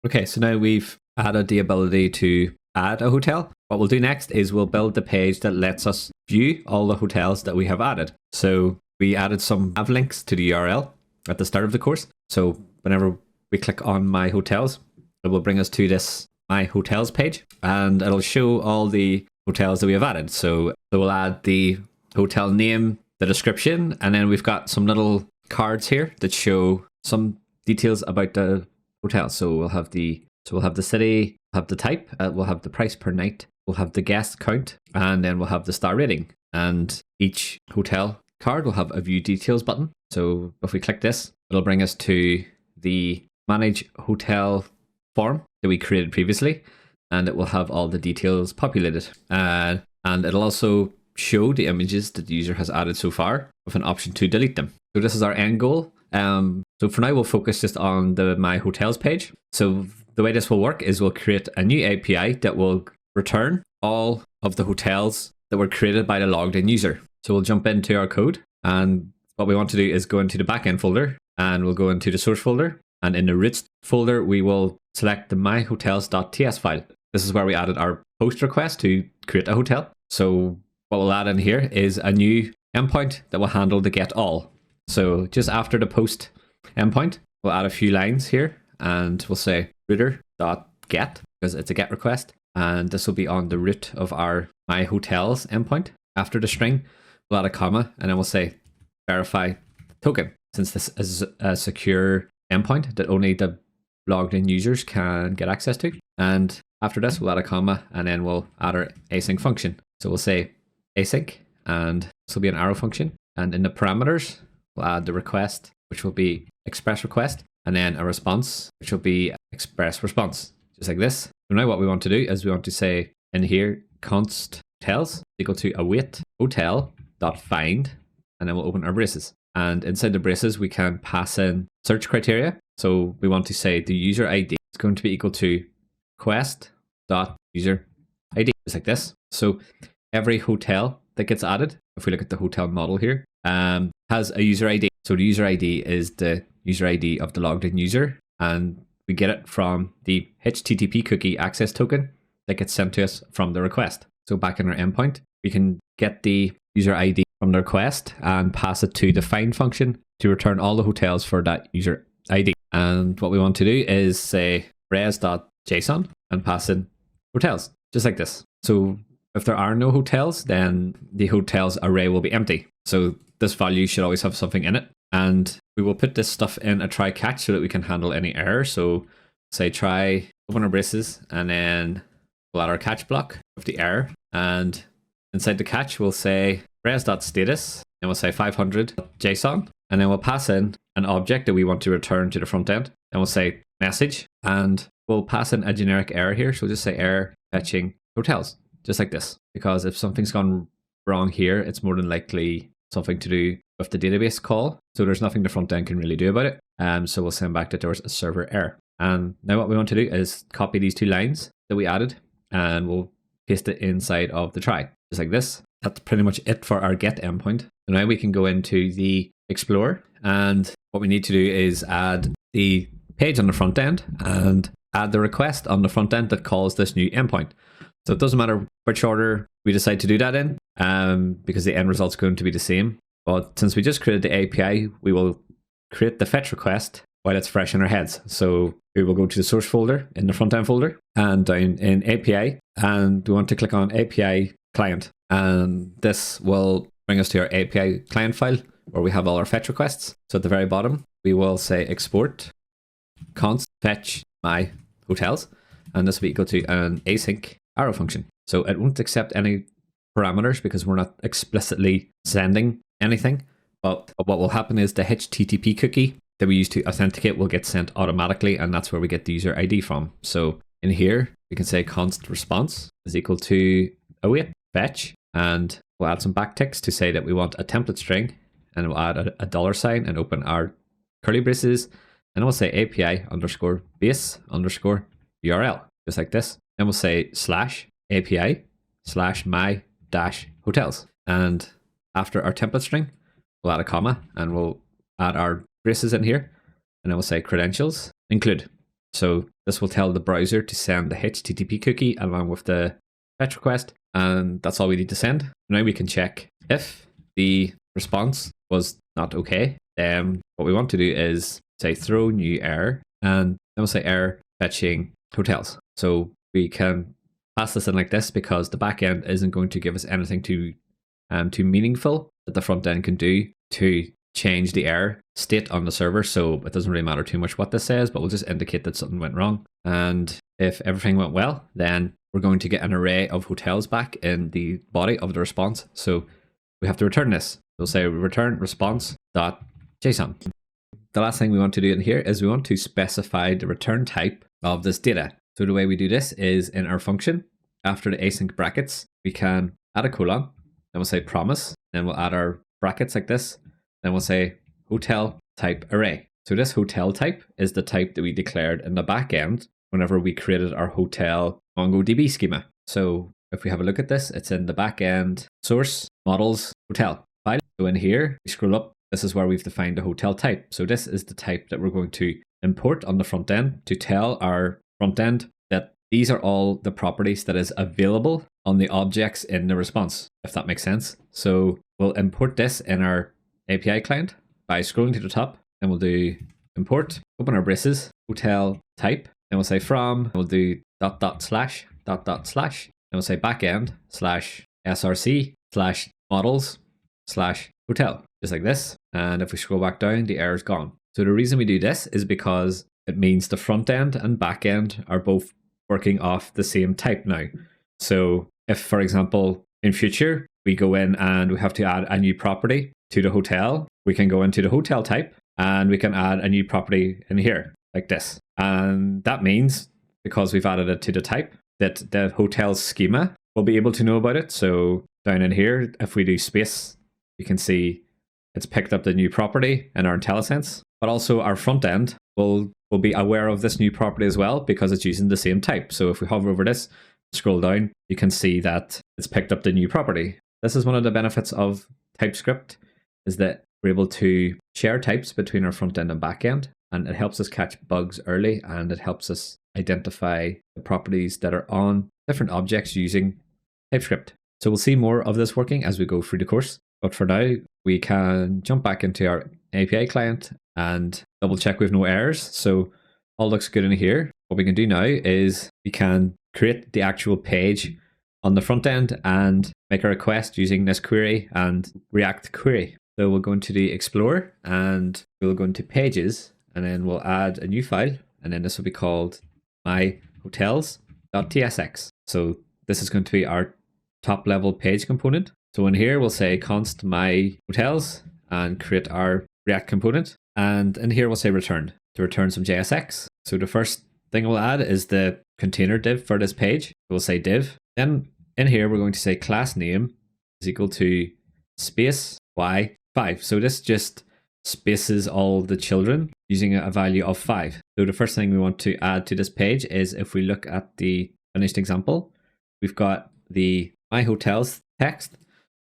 Okay, so now we've added the ability to add a hotel. What we'll do next is we'll build the page that lets us view all the hotels that we have added. So we added some nav links to the URL at the start of the course. So whenever we click on my hotels, it will bring us to this my hotels page, and it'll show all the hotels that we have added. So we'll add the hotel name, the description, and then we've got some little cards here that show some details about the hotel. So we'll have the city, we'll have the type, we'll have the price per night, we'll have the guest count, and then we'll have the star rating. And each hotel card will have a view details button. So if we click this, it'll bring us to the manage hotel form that we created previously, and it will have all the details populated. And it'll also show the images that the user has added so far with an option to delete them. So this is our end goal. So for now, we'll focus just on the My Hotels page. So the way this will work is we'll create a new API that will return all of the hotels that were created by the logged in user. So we'll jump into our code, and what we want to do is go into the backend folder, and we'll go into the source folder, and in the root folder, we will select the myhotels.ts file. This is where we added our post request to create a hotel. So what we'll add in here is a new endpoint that will handle the get all. So just after the post endpoint, we'll add a few lines here, and we'll say router.get because it's a get request, and this will be on the root of our My Hotels endpoint. After the string, we'll add a comma, and then we'll say verify token, since this is a secure endpoint that only the logged in users can get access to. And after this, we'll add a comma, and then we'll add our async function. So we'll say async, and this will be an arrow function. And in the parameters, we'll add the request, which will be express request, and then a response, which will be express response, just like this. So now what we want to do is we want to say in here, const hotels equal to await hotel.find, and then we'll open our braces. And inside the braces, we can pass in search criteria. So we want to say the user ID is going to be equal to request.user ID, just like this. So every hotel that gets added, if we look at the hotel model here, has a user ID. So the user ID is the user ID of the logged in user, and we get it from the HTTP cookie access token that gets sent to us from the request. So back in our endpoint, we can get the user ID from the request and pass it to the find function to return all the hotels for that user ID. And what we want to do is say res.json and pass in hotels, just like this. So if there are no hotels, then the hotels array will be empty. So this value should always have something in it. And we will put this stuff in a try catch so that we can handle any error. So say try, open our braces, and then we'll add our catch block with the error. And inside the catch, we'll say res.status, and we'll say 500.json, and then we'll pass in an object that we want to return to the front end. And we'll say message, and we'll pass in a generic error here. So we'll just say error fetching hotels, just like this. Because if something's gone wrong here, it's more than likely something to do with the database call. So there's nothing the front end can really do about it. So we'll send back that there was a server error. And now what we want to do is copy these two lines that we added, and we'll paste it inside of the try, just like this. That's pretty much it for our get endpoint. So now we can go into the Explorer, and what we need to do is add the page on the front end and add the request on the front end that calls this new endpoint. So it doesn't matter which order we decide to do that in, because the end result's going to be the same. But since we just created the API, we will create the fetch request while it's fresh in our heads. So we will go to the source folder in the front end folder and down in API, and we want to click on API client. And this will bring us to our API client file where we have all our fetch requests. So at the very bottom, we will say export const fetch my hotels, and this will be equal to an async arrow function. So it won't accept any parameters because we're not explicitly sending anything. But what will happen is the HTTP cookie that we use to authenticate will get sent automatically, and that's where we get the user ID from. So in here, we can say const response is equal to await fetch, and we'll add some backticks to say that we want a template string, and we'll add a $sign and open our curly braces, and we'll say API underscore base underscore URL, just like this. Then we'll say slash API slash my dash hotels. And after our template string, we'll add a comma, and we'll add our braces in here, and then we'll say credentials include. So this will tell the browser to send the HTTP cookie along with the fetch request, and that's all we need to send. Now we can check if the response was not okay. Then what we want to do is say throw new error, and then we'll say error fetching hotels. So we can pass this in like this because the back end isn't going to give us anything too meaningful that the front end can do to change the error state on the server. So it doesn't really matter too much what this says, but we'll just indicate that something went wrong. And if everything went well, then we're going to get an array of hotels back in the body of the response. So we have to return this. We'll say return response.json. The last thing we want to do in here is we want to specify the return type of this data. So the way we do this is in our function, after the async brackets, we can add a colon, then we'll say promise, then we'll add our brackets like this, then we'll say hotel type array. So this hotel type is the type that we declared in the back end whenever we created our hotel MongoDB schema. So if we have a look at this, it's in the back end source models hotel file. So in here, we scroll up, this is where we've defined the hotel type. So this is the type that we're going to import on the front end to tell our front end that these are all the properties that is available on the objects in the response, if that makes sense. So we'll import this in our API client by scrolling to the top, and we'll do import, open our braces, hotel type, and we'll say from, we'll do dot dot slash, and we'll say backend slash src slash models slash hotel, just like this. And if we scroll back down, the error's gone. So the reason we do this is because it means the front end and back end are both working off the same type now. So if, for example, in future, we go in and we have to add a new property to the hotel, we can go into the hotel type and we can add a new property in here like this. And that means, because we've added it to the type, that the hotel schema will be able to know about it. So down in here, if we do space, you can see it's picked up the new property in our IntelliSense, but also our front end will be aware of this new property as well because it's using the same type. So if we hover over this, scroll down, you can see that it's picked up the new property. This is one of the benefits of TypeScript, is that we're able to share types between our front end and back end, and it helps us catch bugs early, and it helps us identify the properties that are on different objects using TypeScript. So we'll see more of this working as we go through the course. But for now, we can jump back into our API client and double check we have no errors. So all looks good in here. What we can do now is we can create the actual page on the front end and make a request using this query and React query. So we'll go into the Explorer and we'll go into Pages, and then we'll add a new file, and then this will be called myhotels.tsx. So this is going to be our top level page component. So in here, we'll say const myhotels and create our React component. And in here, we'll say return to return some JSX. So the first thing we'll add is the container div for this page. We'll say div. Then in here, we're going to say class name is equal to space y5. So this just spaces all the children using a value of 5. So the first thing we want to add to this page is, if we look at the finished example, we've got the my hotels text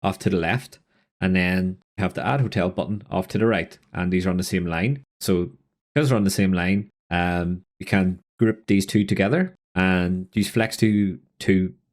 off to the left, and then we have the add hotel button off to the right, and these are on the same line. So because they're on the same line, we can group these two together and use flex to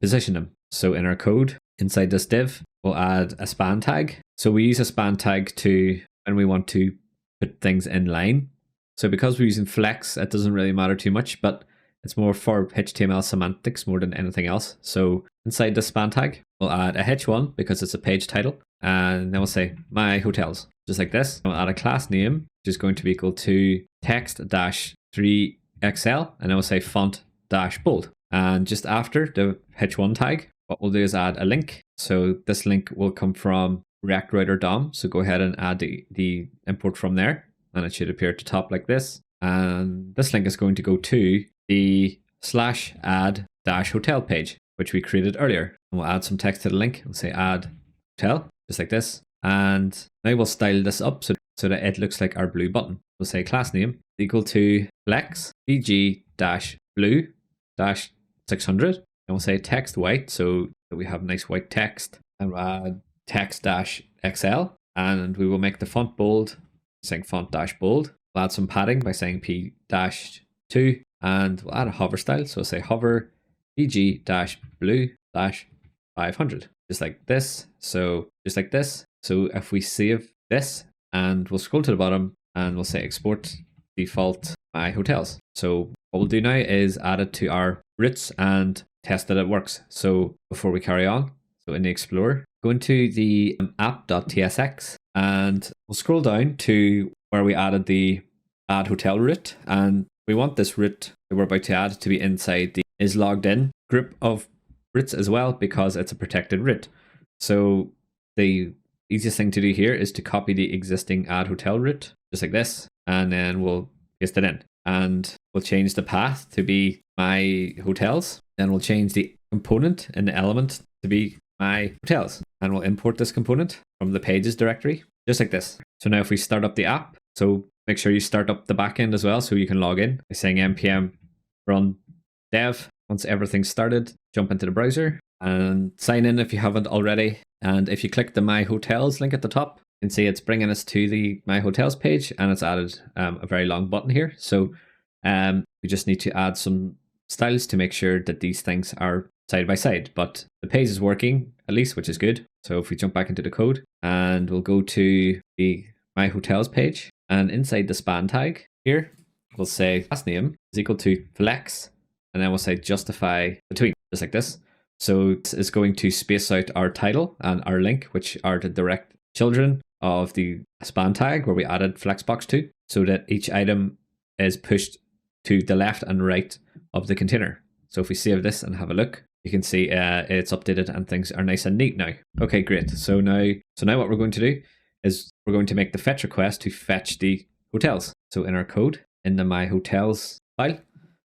position them. So in our code inside this div, we'll add a span tag. So we use a span tag to when we want to put things in line. So because we're using flex, it doesn't really matter too much, but it's more for HTML semantics more than anything else. So inside the span tag, we'll add a h1 because it's a page title, and then we'll say my hotels, just like this. We'll add a class name, which is going to be equal to text-3xl, and then we'll say font-bold. And just after the h1 tag, what we'll do is add a link. So this link will come from React Router DOM. So go ahead and add the import from there, and it should appear at the top like this. And this link is going to go to the /add-hotel page, which we created earlier. And we'll add some text to the link. We'll say add hotel, just like this. And now we'll style this up so that it looks like our blue button. We'll say class name equal to flex bg-blue-600. And we'll say text white, so that we have nice white text. And we'll add text-xl. And we will make the font bold, saying font-bold. We'll add some padding by saying p-2. And we'll add a hover style. So we'll say hover bg-blue-500. Just like this. So just like this. So if we save this, and we'll scroll to the bottom and we'll say export default my hotels. So what we'll do now is add it to our roots and test that it works. So before we carry on, so in the Explorer, go into the app.tsx and we'll scroll down to where we added the add hotel root, and we want this root that we're about to add to be inside the is logged in group of roots as well, because it's a protected root. So the easiest thing to do here is to copy the existing add hotel root, just like this, and then we'll paste it in. And we'll change the path to be my hotels. Then we'll change the component in the element to be my hotels. and we'll import this component from the pages directory, just like this. So now if we start up the app, so make sure you start up the backend as well so you can log in by saying npm run dev. Once everything's started, jump into the browser and sign in if you haven't already. And if you click the My Hotels link at the top, you can see it's bringing us to the My Hotels page, and it's added a very long button here. So we just need to add some styles to make sure that these things are side by side, but the page is working at least, which is good. So if we jump back into the code and we'll go to the My Hotels page, and inside the span tag here, we'll say class name is equal to flex, and then we'll say justify between, just like this. So this is going to space out our title and our link, which are the direct children of the span tag where we added flexbox to, so that each item is pushed to the left and right of the container. So if we save this and have a look, you can see it's updated and things are nice and neat now. Okay, great. So now what we're going to do is we're going to make the fetch request to fetch the hotels. So in our code, in the My Hotels file,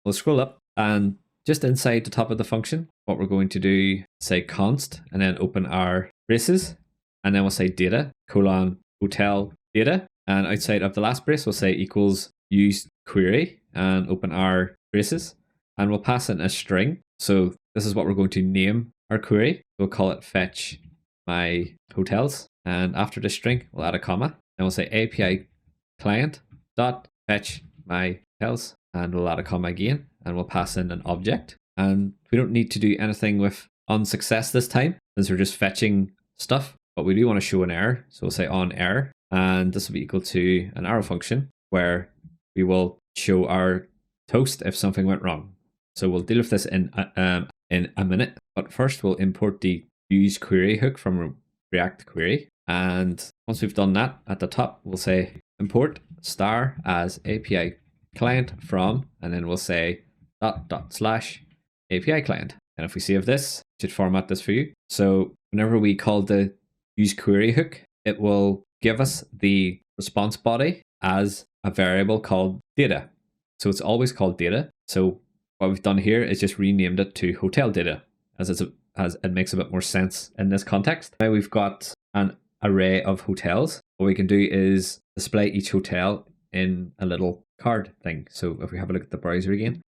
we'll scroll up, and just inside the top of the function, what we're going to do, say const, and then open our braces, and then we'll say data, hotel data, and outside of the last brace, we'll say equals use query, and open our braces, and we'll pass in a string. So this is what we're going to name our query. We'll call it fetch my hotels, and after the string, we'll add a comma, and we'll say API client dot fetch my hotels, and we'll add a comma again, and we'll pass in an object. And we don't need to do anything with onSuccess this time, since we're just fetching stuff, but we do want to show an error. So we'll say on error, and this will be equal to an arrow function where we will show our toast if something went wrong. So we'll deal with this in a minute, but first we'll import the use query hook from React query. And once we've done that, at the top, we'll say import star as API client from, and then we'll say dot slash API client. And if we save this, it should format this for you. So whenever we call the use query hook, it will give us the response body as a variable called data. So it's always called data. So what we've done here is just renamed it to hotel data, as it makes a bit more sense in this context. Now we've got an array of hotels. What we can do is display each hotel in a little card thing. So if we have a look at the browser again,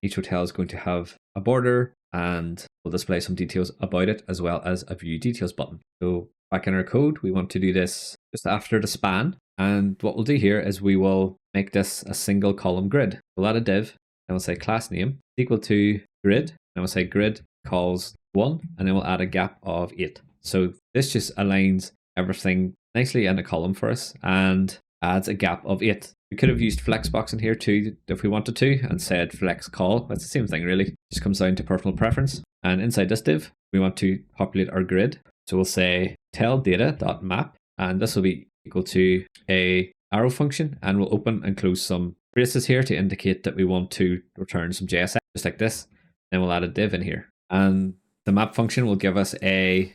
each hotel is going to have a border, and we'll display some details about it, as well as a view details button. So back in our code, we want to do this just after the span. And what we'll do here is we will make this a single column grid. We'll add a div, and we'll say class name equal to grid, and we'll say grid calls 1, and then we'll add a gap of 8. So this just aligns everything nicely in a column for us and adds a gap of 8. We could have used flexbox in here too if we wanted to, and said flex call. That's the same thing really. Just comes down to personal preference. And inside this div, we want to populate our grid. So we'll say tell data.map, and this will be equal to a arrow function, and we'll open and close some braces here to indicate that we want to return some JSX, just like this. Then we'll add a div in here, and the map function will give us the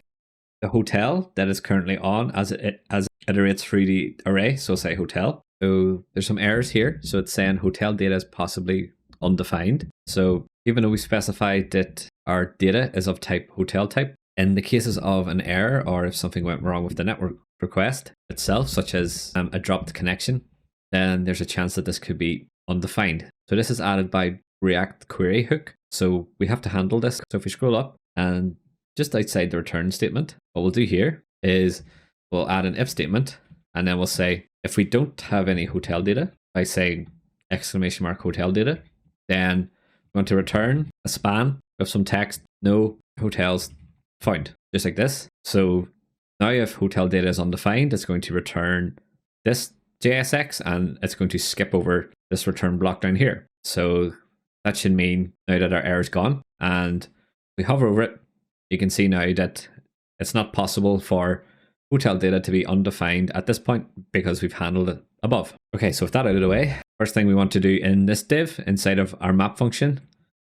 hotel that is currently on as it iterates through the array. So say hotel. So there's some errors here. So it's saying hotel data is possibly undefined. So even though we specified that our data is of type hotel type, in the cases of an error, or if something went wrong with the network request itself, such as a dropped connection, then there's a chance that this could be undefined. So this is added by React query hook. So we have to handle this. So if we scroll up, and just outside the return statement, what we'll do here is we'll add an if statement, and then we'll say if we don't have any hotel data, by saying exclamation mark hotel data, then we want to return a span with some text, no hotels found, just like this. So now if hotel data is undefined, it's going to return this JSX, and it's going to skip over this return block down here. So that should mean now that our error is gone, and we hover over it, you can see now that it's not possible for hotel data to be undefined at this point because we've handled it above. Okay, so with that out of the way, first thing we want to do in this div inside of our map function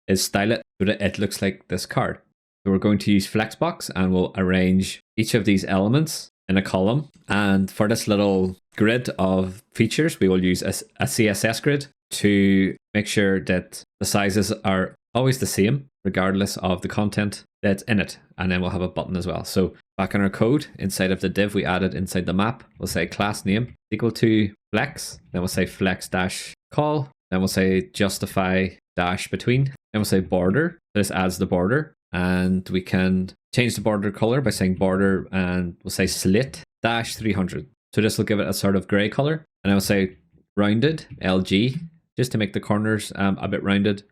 is style it so that it looks like this card. So we're going to use flexbox, and we'll arrange each of these elements in a column. And for this little grid of features, we will use a CSS grid to make sure that the sizes are always the same, regardless of the content that's in it. And then we'll have a button as well. So back in our code, inside of the div we added inside the map, we'll say class name equal to flex. Then we'll say flex dash call. Then we'll say justify dash between. Then we'll say border. This adds the border. And we can change the border color by saying border, and we'll say slate dash 300. So this will give it a sort of gray color. And I will say rounded LG, just to make the corners a bit rounded.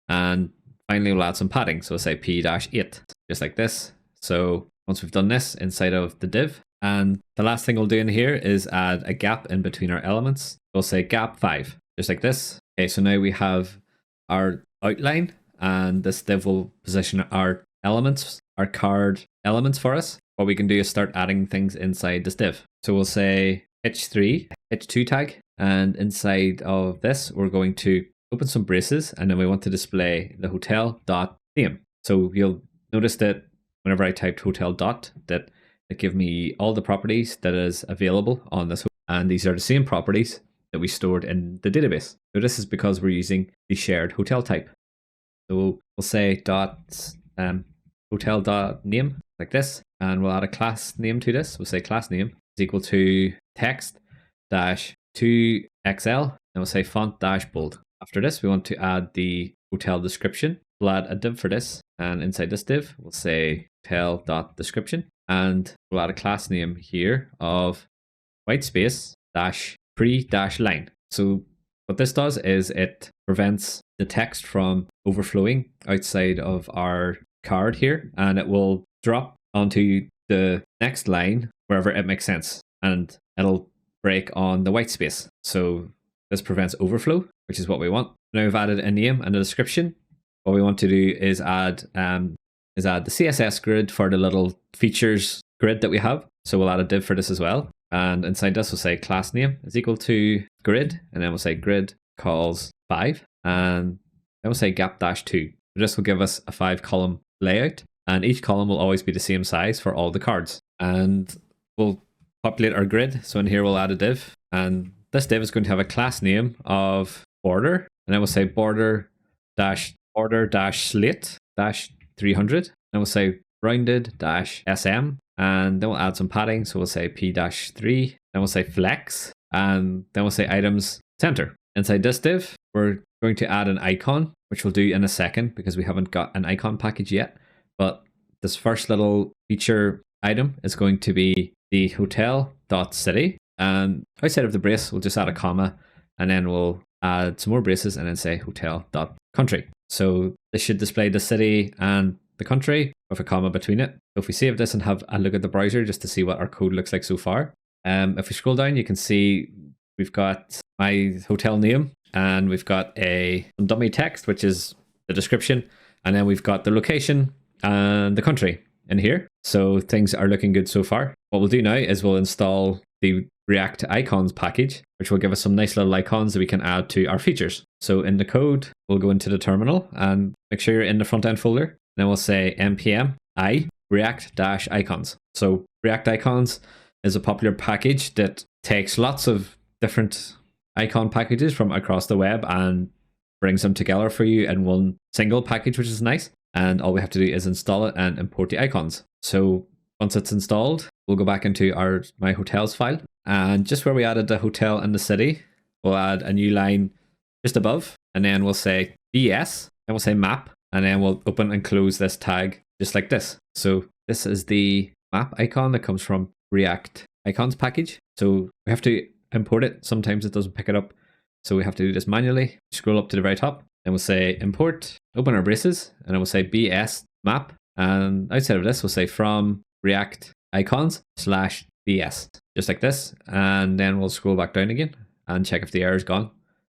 And finally, we'll add some padding. So we'll say P-8, just like this. So once we've done this inside of the div, and the last thing we'll do in here is add a gap in between our elements. We'll say gap 5, just like this. Okay, so now we have our outline, and this div will position our elements, our card elements for us. What we can do is start adding things inside this div. So we'll say h3, h2 tag, and inside of this, we're going to open some braces, and then we want to display the hotel.name. So you'll notice that whenever I typed hotel dot, that it gave me all the properties that is available on this, and these are the same properties that we stored in the database. So this is because we're using the shared hotel type. So we'll say dot hotel.name like this, and we'll add a class name to this. We'll say class name is equal to text dash 2XL, and we'll say font dash bold. After this, we want to add the hotel description. We'll add a div for this, and inside this div, we'll say hotel.description, and we'll add a class name here of white space dash pre dash line. So what this does is it prevents the text from overflowing outside of our card here, and it will drop onto the next line wherever it makes sense, and it'll break on the white space. So this prevents overflow, which is what we want. Now we've added a name and a description. What we want to do is add the CSS grid for the little features grid that we have. So we'll add a div for this as well. And inside this, we'll say class name is equal to grid, and then we'll say grid calls 5, and then we'll say gap dash 2. This will give us a 5-column layout, and each column will always be the same size for all the cards. And we'll populate our grid. So in here, we'll add a div, and this div is going to have a class name of border, and then we'll say border dash slate dash 300. Then we'll say rounded dash SM, and then we'll add some padding. So we'll say P-3, then we'll say flex, and then we'll say items center. Inside this div, we're going to add an icon, which we'll do in a second because we haven't got an icon package yet. But this first little feature item is going to be the hotel.city. And outside of the brace, we'll just add a comma, and then we'll add some more braces and then say hotel.country. So this should display the city and the country with a comma between it. So if we save this and have a look at the browser just to see what our code looks like so far, if we scroll down, you can see we've got my hotel name, and we've got some dummy text, which is the description, and then we've got the location and the country in here. So things are looking good so far. What we'll do now is we'll install the React icons package, which will give us some nice little icons that we can add to our features. So in the code, we'll go into the terminal and make sure you're in the front end folder. Then we'll say npm I React-icons. So React icons is a popular package that takes lots of different icon packages from across the web and brings them together for you in one single package, which is nice. And all we have to do is install it and import the icons. So once it's installed, we'll go back into my hotels file, and just where we added the hotel and the city, we'll add a new line just above, and then we'll say BS, and we'll say map, and then we'll open and close this tag just like this. So this is the map icon that comes from React icons package. So we have to import it. Sometimes it doesn't pick it up, so we have to do this manually. Scroll up to the very top, and we'll say import, open our braces, and then we'll say BS map, and outside of this we'll say from React icons /BS, just like this. And then we'll scroll back down again and check if the error is gone,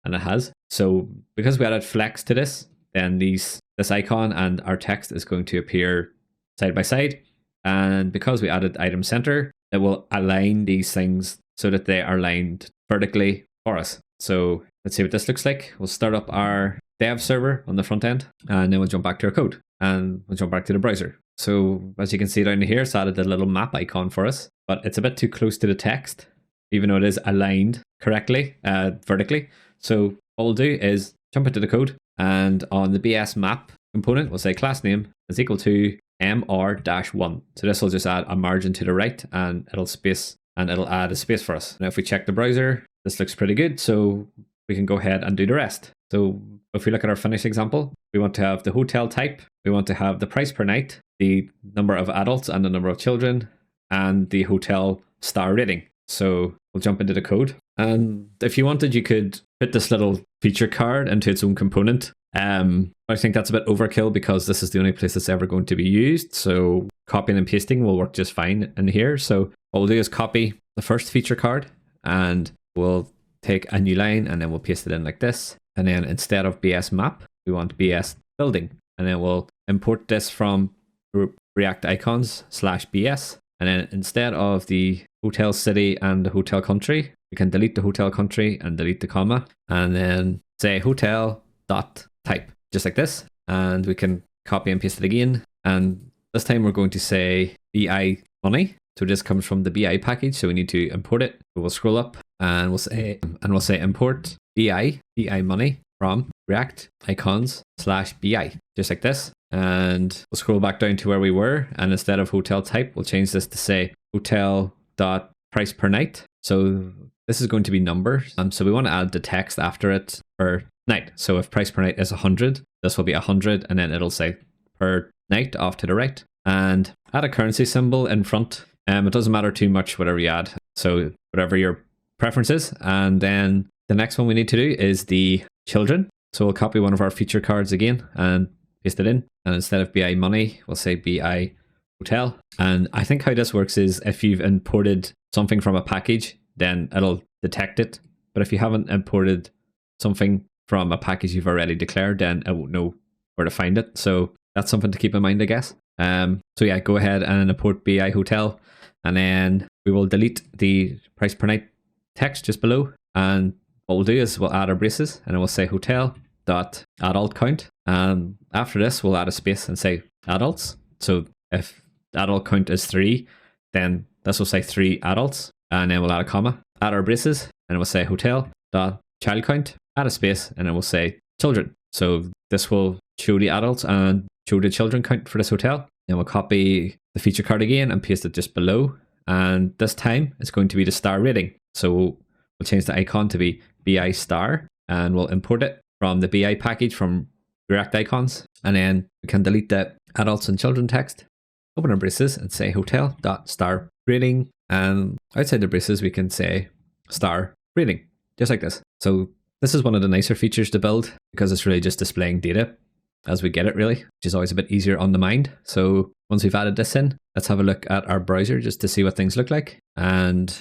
and it has. So because we added flex to this, then this icon and our text is going to appear side by side. And because we added item center, it will align these things so that they are aligned vertically for us. So let's see what this looks like. We'll start up our dev server on the front end, and then we'll jump back to our code, and we'll jump back to the browser. So as you can see down here, it's added a little map icon for us, but it's a bit too close to the text, even though it is aligned correctly, vertically. So what we'll do is jump into the code, And on the BS map component, we'll say class name is equal to MR-1. So this will just add a margin to the right, and it'll add a space for us. Now if we check the browser, this looks pretty good, so we can go ahead and do the rest. So if we look at our finished example, we want to have the hotel type, we want to have the price per night, the number of adults and the number of children, and the hotel star rating. So we'll jump into the code. And if you wanted, you could put this little feature card into its own component. I think that's a bit overkill because this is the only place it's ever going to be used. So copying and pasting will work just fine in here. So what we'll do is copy the first feature card, and we'll take a new line and then we'll paste it in like this. And then instead of BS map, we want BS building. And then we'll import this from React icons /BS. And then instead of the hotel city and the hotel country, we can delete the hotel country and delete the comma, and then say hotel.type, just like this. And we can copy and paste it again. And this time we're going to say BI money. So this comes from the BI package, so we need to import it. So we'll scroll up and we'll say import BI money from React icons /BI, just like this. And we'll scroll back down to where we were, and instead of hotel type, we'll change this to say hotel.price per night. So this is going to be numbers. So we want to add the text after it per night. So if price per night is 100, this will be 100, and then it'll say per night off to the right. And add a currency symbol in front. It doesn't matter too much whatever you add. So whatever your preference is. And then the next one we need to do is the children. So we'll copy one of our feature cards again and paste it in. And instead of BI money, we'll say BI hotel. And I think how this works is if you've imported something from a package, then it'll detect it. But if you haven't imported something from a package you've already declared, then it won't know where to find it. So that's something to keep in mind, I guess. So yeah, go ahead and import BI hotel. And then we will delete the price per night text just below. And what we'll do is we'll add our braces, and then we'll say hotel.adult count. And after this, we'll add a space and say adults. So if the adult count is 3, then this will say 3 adults. And then we'll add a comma, add our braces, and we'll say hotel.child count, add a space, and then we'll say children. So this will show the adults and show the children count for this hotel. Then we'll copy the feature card again and paste it just below. And this time it's going to be the star rating. So we'll change the icon to be BI star, and we'll import it from the BI package from React icons. And then we can delete the adults and children text, open our braces and say hotel.star rating. And outside the braces, we can say star rating, just like this. So this is one of the nicer features to build because it's really just displaying data as we get it, really, which is always a bit easier on the mind. So once we've added this in, let's have a look at our browser just to see what things look like. And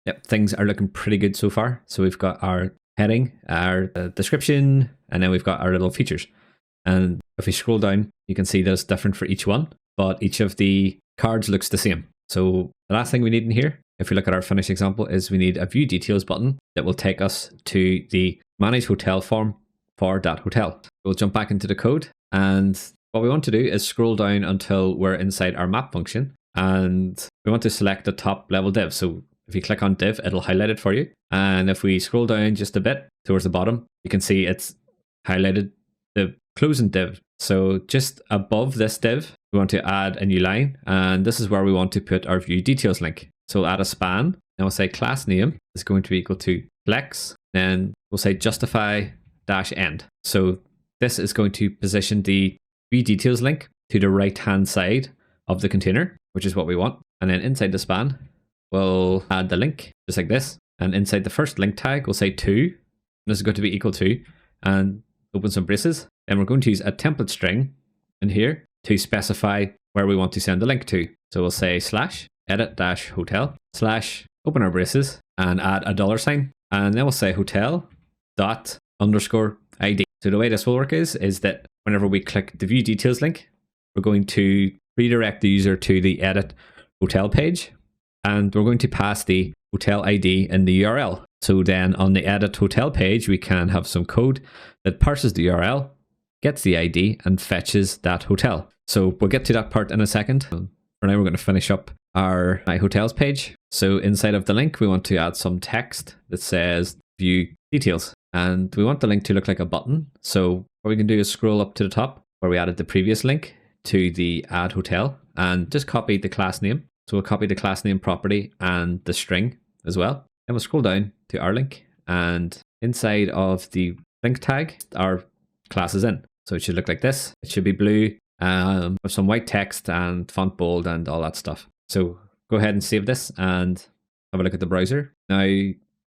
yep, things are looking pretty good so far. So we've got our heading, our description, and then we've got our little features. And if we scroll down, you can see that it's different for each one, but each of the cards looks the same. So the last thing we need in here, if we look at our finished example, is we need a view details button that will take us to the manage hotel form for that hotel. We'll jump back into the code, and what we want to do is scroll down until we're inside our map function, and we want to select the top level div. So if you click on div, it'll highlight it for you. And if we scroll down just a bit towards the bottom, you can see it's highlighted the closing div. So just above this div, we want to add a new line, and this is where we want to put our view details link. So we'll add a span, and we'll say class name is going to be equal to flex, then we'll say justify-end. So this is going to position the view details link to the right hand side of the container, which is what we want. And then inside the span, we'll add the link just like this. And inside the first link tag, we'll say to. This is going to be equal to, and open some braces. And we're going to use a template string in here to specify where we want to send the link to. So we'll say /edit-hotel/ open our braces and add a $sign. And then we'll say hotel._ID. So the way this will work is that whenever we click the view details link, we're going to redirect the user to the edit hotel page, and we're going to pass the hotel ID in the URL. So then on the edit hotel page, we can have some code that parses the URL, gets the ID, and fetches that hotel. So we'll get to that part in a second. For now, we're going to finish up our My Hotels page. So inside of the link, we want to add some text that says view details. and we want the link to look like a button. So what we can do is scroll up to the top where we added the previous link to the add hotel and just copy the class name. So we'll copy the class name property and the string as well. Then we'll scroll down to our link, and inside of the link tag, our class is in. So it should look like this. It should be blue with some white text and font bold and all that stuff. So go ahead and save this and have a look at the browser. Now you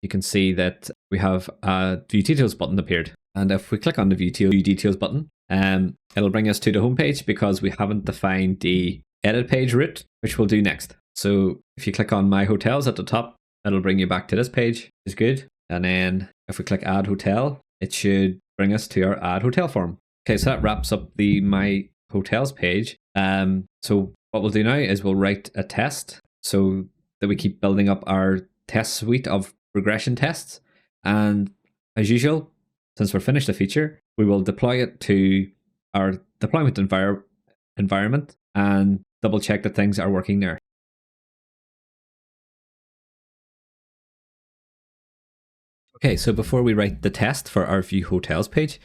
can see that we have a View Details button appeared. And if we click on the View Details button, it'll bring us to the home page because we haven't defined the edit page route, which we'll do next. So if you click on My Hotels at the top, it'll bring you back to this page, which is good. And then if we click Add Hotel, it should bring us to our Add Hotel form. Okay, so that wraps up the My Hotels page. So what we'll do now is we'll write a test so that we keep building up our test suite of regression tests. And as usual, since we're finished the feature, we will deploy it to our deployment environment and double check that things are working there. Okay, so before we write the test for our View Hotels page,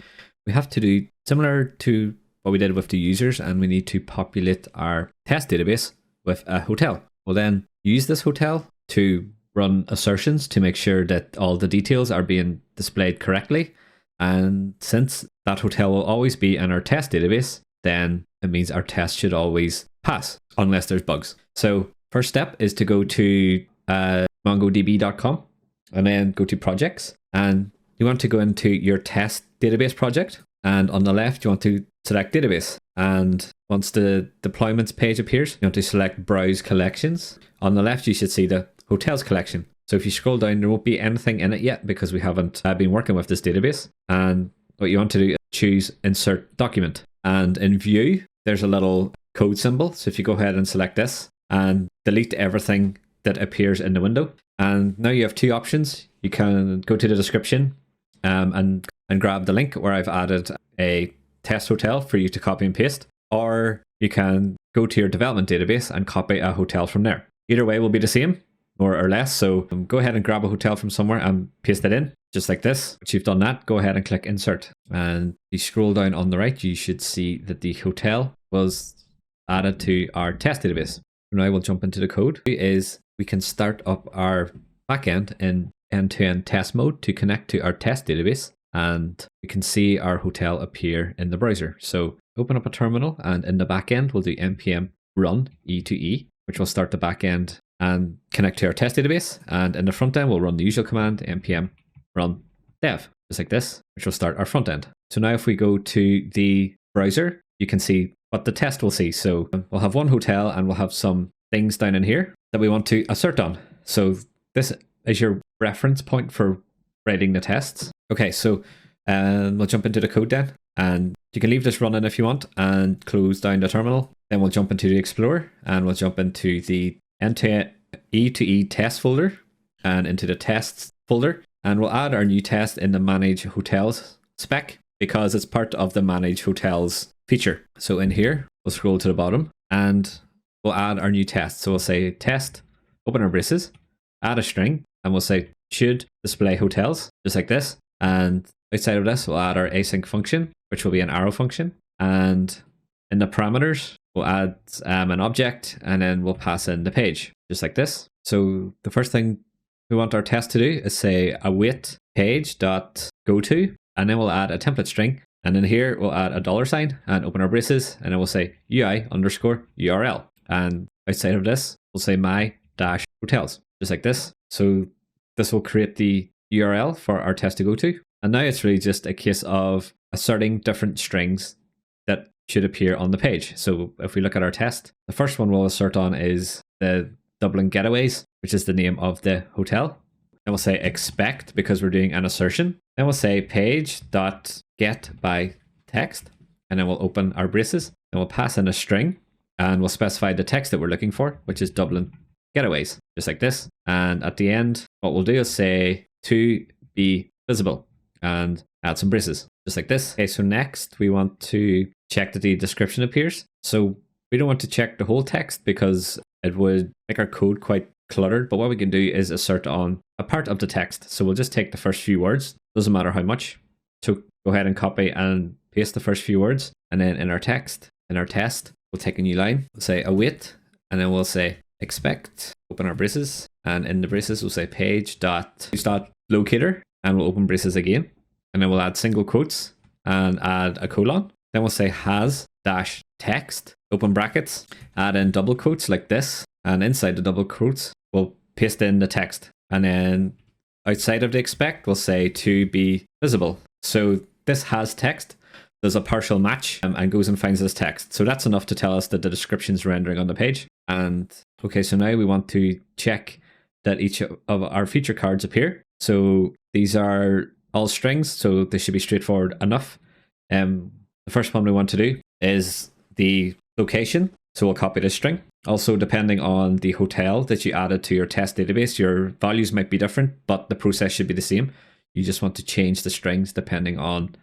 we have to do similar to what we did with the users, and we need to populate our test database with a hotel. We'll then use this hotel to run assertions to make sure that all the details are being displayed correctly. And since that hotel will always be in our test database, then it means our test should always pass unless there's bugs. So first step is to go to mongodb.com and then go to projects, and you want to go into your test database project, and on the left you want to select database, and once the deployments page appears you want to select browse collections. On the left you should see the hotels collection. So if you scroll down, there won't be anything in it yet because we haven't been working with this database. And what you want to do is choose insert document, and in view there's a little code symbol. So if you go ahead and select this and delete everything that appears in the window, and now you have two options. You can go to the description and grab the link where I've added a test hotel for you to copy and paste, or you can go to your development database and copy a hotel from there. Either way will be the same, more or less. So go ahead and grab a hotel from somewhere and paste it in, just like this. Once you've done that, go ahead and click insert. And you scroll down on the right, you should see that the hotel was added to our test database. Now we'll jump into the code. We can start up our backend in end-to-end test mode to connect to our test database, and we can see our hotel appear in the browser. So open up a terminal, and in the backend we'll do npm run e2e, which will start the backend and connect to our test database. And in the front end we'll run the usual command npm run dev, just like this, which will start our front end. So now if we go to the browser, you can see what the test will see. So we'll have one hotel and we'll have some things down in here that we want to assert on. So this is your reference point for writing the tests. Okay, so we'll jump into the code then, and you can leave this running if you want and close down the terminal. Then we'll jump into the Explorer and we'll jump into the E2E test folder and into the tests folder, and we'll add our new test in the manage hotels spec because it's part of the manage hotels feature. So in here, we'll scroll to the bottom and we'll add our new test. So we'll say test, open our braces, add a string, and we'll say should display hotels, just like this. And outside of this, we'll add our async function, which will be an arrow function. And in the parameters, we'll add an object, and then we'll pass in the page, just like this. So the first thing we want our test to do is say await page.goto, and then we'll add a template string. And in here, we'll add a $sign and open our braces, and then we'll say UI_URL. And outside of this, we'll say my-hotels, just like this. So this will create the URL for our test to go to. And now it's really just a case of asserting different strings that should appear on the page. So if we look at our test, the first one we'll assert on is the Dublin Getaways, which is the name of the hotel. Then we'll say expect because we're doing an assertion. Then we'll say page.getByText, and then we'll open our braces. Then we'll pass in a string, and we'll specify the text that we're looking for, which is Dublin Getaways, just like this. And at the end, what we'll do is say to be visible and add some braces, just like this. Okay, so next we want to check that the description appears. So we don't want to check the whole text because it would make our code quite cluttered, but what we can do is assert on a part of the text. So we'll just take the first few words. doesn't matter how much. So go ahead and copy and paste the first few words, and then in our test, we'll take a new line. We'll say await, and then we'll say expect, open our braces, and in the braces we'll say page.locator, and we'll open braces again, and then we'll add single quotes and add a colon. Then we'll say has dash text, open brackets, add in double quotes like this, and inside the double quotes we'll paste in the text, and then outside of the expect we'll say to be visible. So this has text does a partial match and goes and finds this text. So that's enough to tell us that the description's rendering on the page. And okay, so now we want to check that each of our feature cards appear. So these are all strings, so they should be straightforward enough. The first one we want to do is the location. So we'll copy this string. Also, depending on the hotel that you added to your test database, your values might be different, but the process should be the same. You just want to change the strings depending on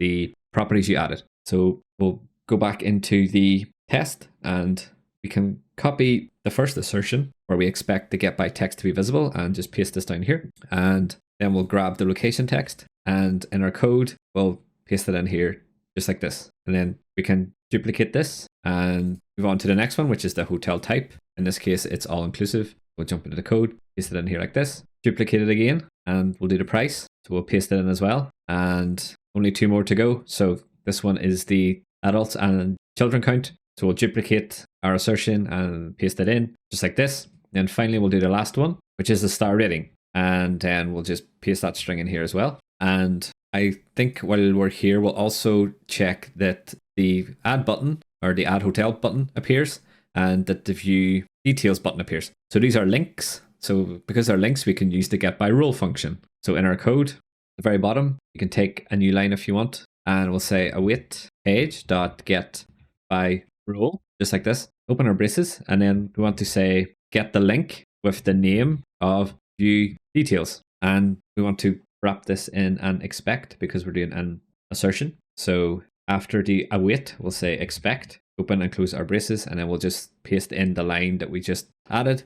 the properties you added. So we'll go back into the test and we can copy the first assertion where we expect the get by text to be visible and just paste this down here. And then we'll grab the location text, and in our code, we'll paste it in here just like this. And then we can duplicate this and move on to the next one, which is the hotel type. In this case, it's all inclusive. We'll jump into the code, paste it in here like this, duplicate it again, and we'll do the price. So we'll paste it in as well. And only 2 more to go. So this one is the adults and children count. So we'll duplicate our assertion and paste it in just like this. And finally, we'll do the last one, which is the star rating. And then we'll just paste that string in here as well. And I think while we're here, we'll also check that the add button or the add hotel button appears and that the view details button appears. So these are links. So because they're links, we can use the get by role function. So in our code, at the very bottom, you can take a new line if you want, and we'll say await page.get by role, just like this. Open our braces, and then we want to say get the link with the name of view details. And we want to wrap this in an expect because we're doing an assertion. So after the await, we'll say expect, open and close our braces, and then we'll just paste in the line that we just added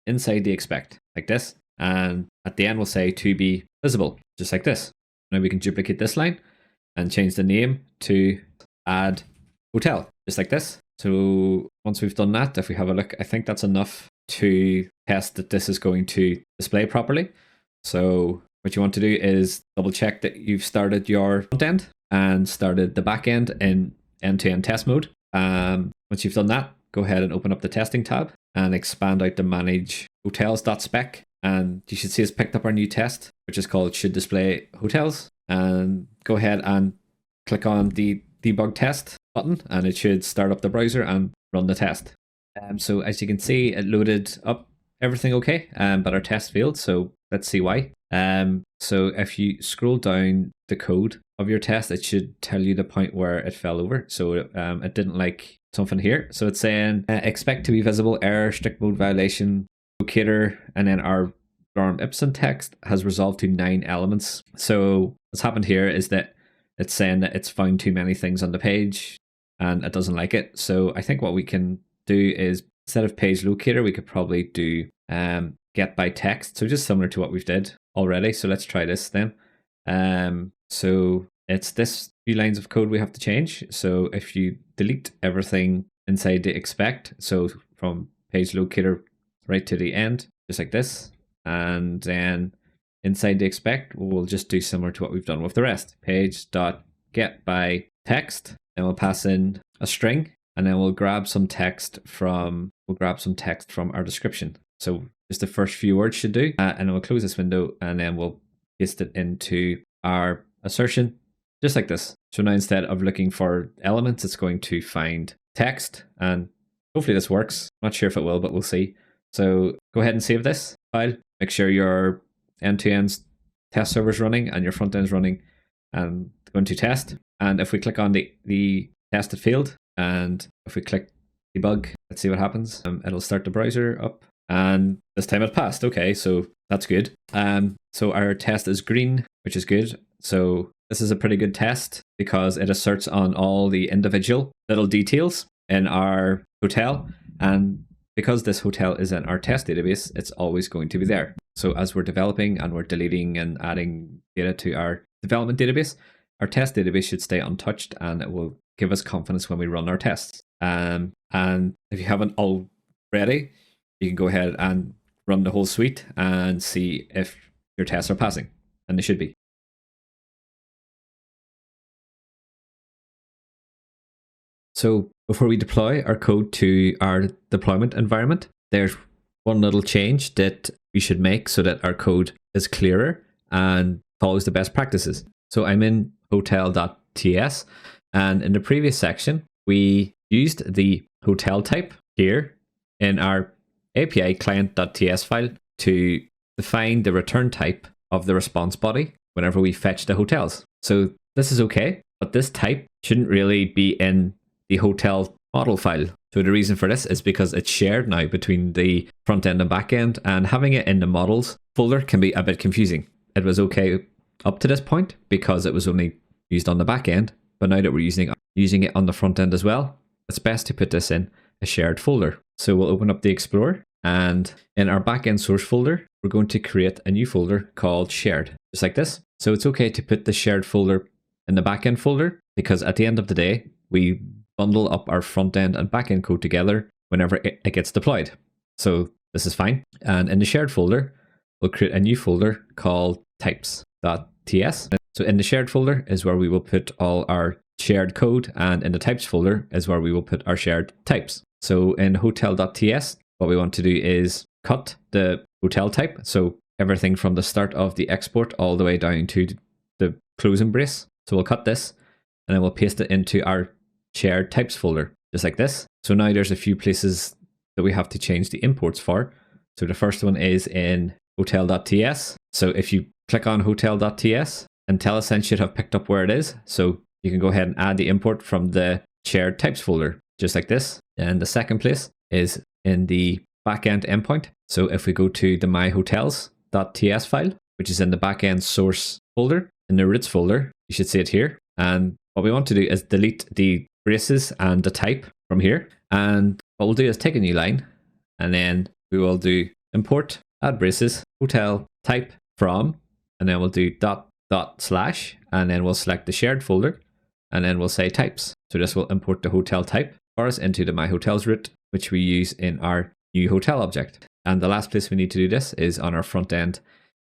inside the expect, like this. And at the end, we'll say to be visible, just like this. Now we can duplicate this line and change the name to add hotel, just like this. So once we've done that, if we have a look, I think that's enough to test that this is going to display properly. So what you want to do is double check that you've started your front end and started the back end in end-to-end test mode. Once you've done that, go ahead and open up the testing tab and expand out the manage hotels.spec. And you should see it's picked up our new test, which is called should display hotels. And go ahead and click on the debug test button, and it should start up the browser and run the test. So as you can see, it loaded up everything okay, but our test failed. So let's see why. So if you scroll down the code of your test, it should tell you the point where it fell over. So it didn't like something here. So it's saying expect to be visible, error, strict mode violation, locator, and then our lorem ipsum text has resolved to 9 elements. So what's happened here is that it's saying that it's found too many things on the page and it doesn't like it. So I think what we can do is instead of page locator, we could probably do get by text. So just similar to what we've did already. So let's try this then. So it's this few lines of code we have to change. So if you delete everything inside the expect, so from page locator right to the end, just like this, and then inside the expect, we'll just do similar to what we've done with the rest. Page.get by text, and we'll pass in a string, and then we'll grab some text from our description. So just the first few words should do, and then we'll close this window, and then we'll paste it into our assertion, just like this. So now instead of looking for elements, it's going to find text, and hopefully this works. I'm not sure if it will, but we'll see. So go ahead and save this file. Make sure your end-to-end test server is running and your front end is running, and go into test. And if we click on the test that failed, and if we click debug, let's see what happens. It'll start the browser up, and this time it passed. Okay, so that's good. So our test is green, which is good. So this is a pretty good test because it asserts on all the individual little details in our hotel, and because this hotel is in our test database, it's always going to be there. So as we're developing and we're deleting and adding data to our development database, our test database should stay untouched, and it will give us confidence when we run our tests. And if you haven't already, you can go ahead and run the whole suite and see if your tests are passing, and they should be. So before we deploy our code to our deployment environment, there's one little change that we should make so that our code is clearer and follows the best practices. So I'm in hotel.ts, and in the previous section, we used the hotel type here in our API client.ts file to define the return type of the response body whenever we fetch the hotels. So this is okay, but this type shouldn't really be in the hotel model file. So the reason for this is because it's shared now between the front end and back end, and having it in the models folder can be a bit confusing. It was okay up to this point because it was only used on the back end, but now that we're using it on the front end as well, it's best to put this in a shared folder. So we'll open up the Explorer, and in our backend source folder, we're going to create a new folder called shared, just like this. So it's okay to put the shared folder in the backend folder, because at the end of the day, we bundle up our front end and back end code together whenever it gets deployed. So this is fine. And in the shared folder, we'll create a new folder called types.ts. So in the shared folder is where we will put all our shared code, and in the types folder is where we will put our shared types. So in hotel.ts, what we want to do is cut the hotel type. So everything from the start of the export all the way down to the closing brace. So we'll cut this, and then we'll paste it into our shared types folder, just like this. So now there's a few places that we have to change the imports for. So the first one is in hotel.ts. So if you click on hotel.ts, IntelliSense should have picked up where it is. So you can go ahead and add the import from the shared types folder, just like this. And the second place is in the backend endpoint. So if we go to the myhotels.ts file, which is in the backend source folder, in the roots folder, you should see it here. And what we want to do is delete the braces and the type from here. And what we'll do is take a new line, and then we will do import add braces hotel type from, and then we'll do dot slash, and then we'll select the shared folder, and then we'll say types. So this will import the hotel type for us into the myhotels root, which we use in our new hotel object. And the last place we need to do this is on our front end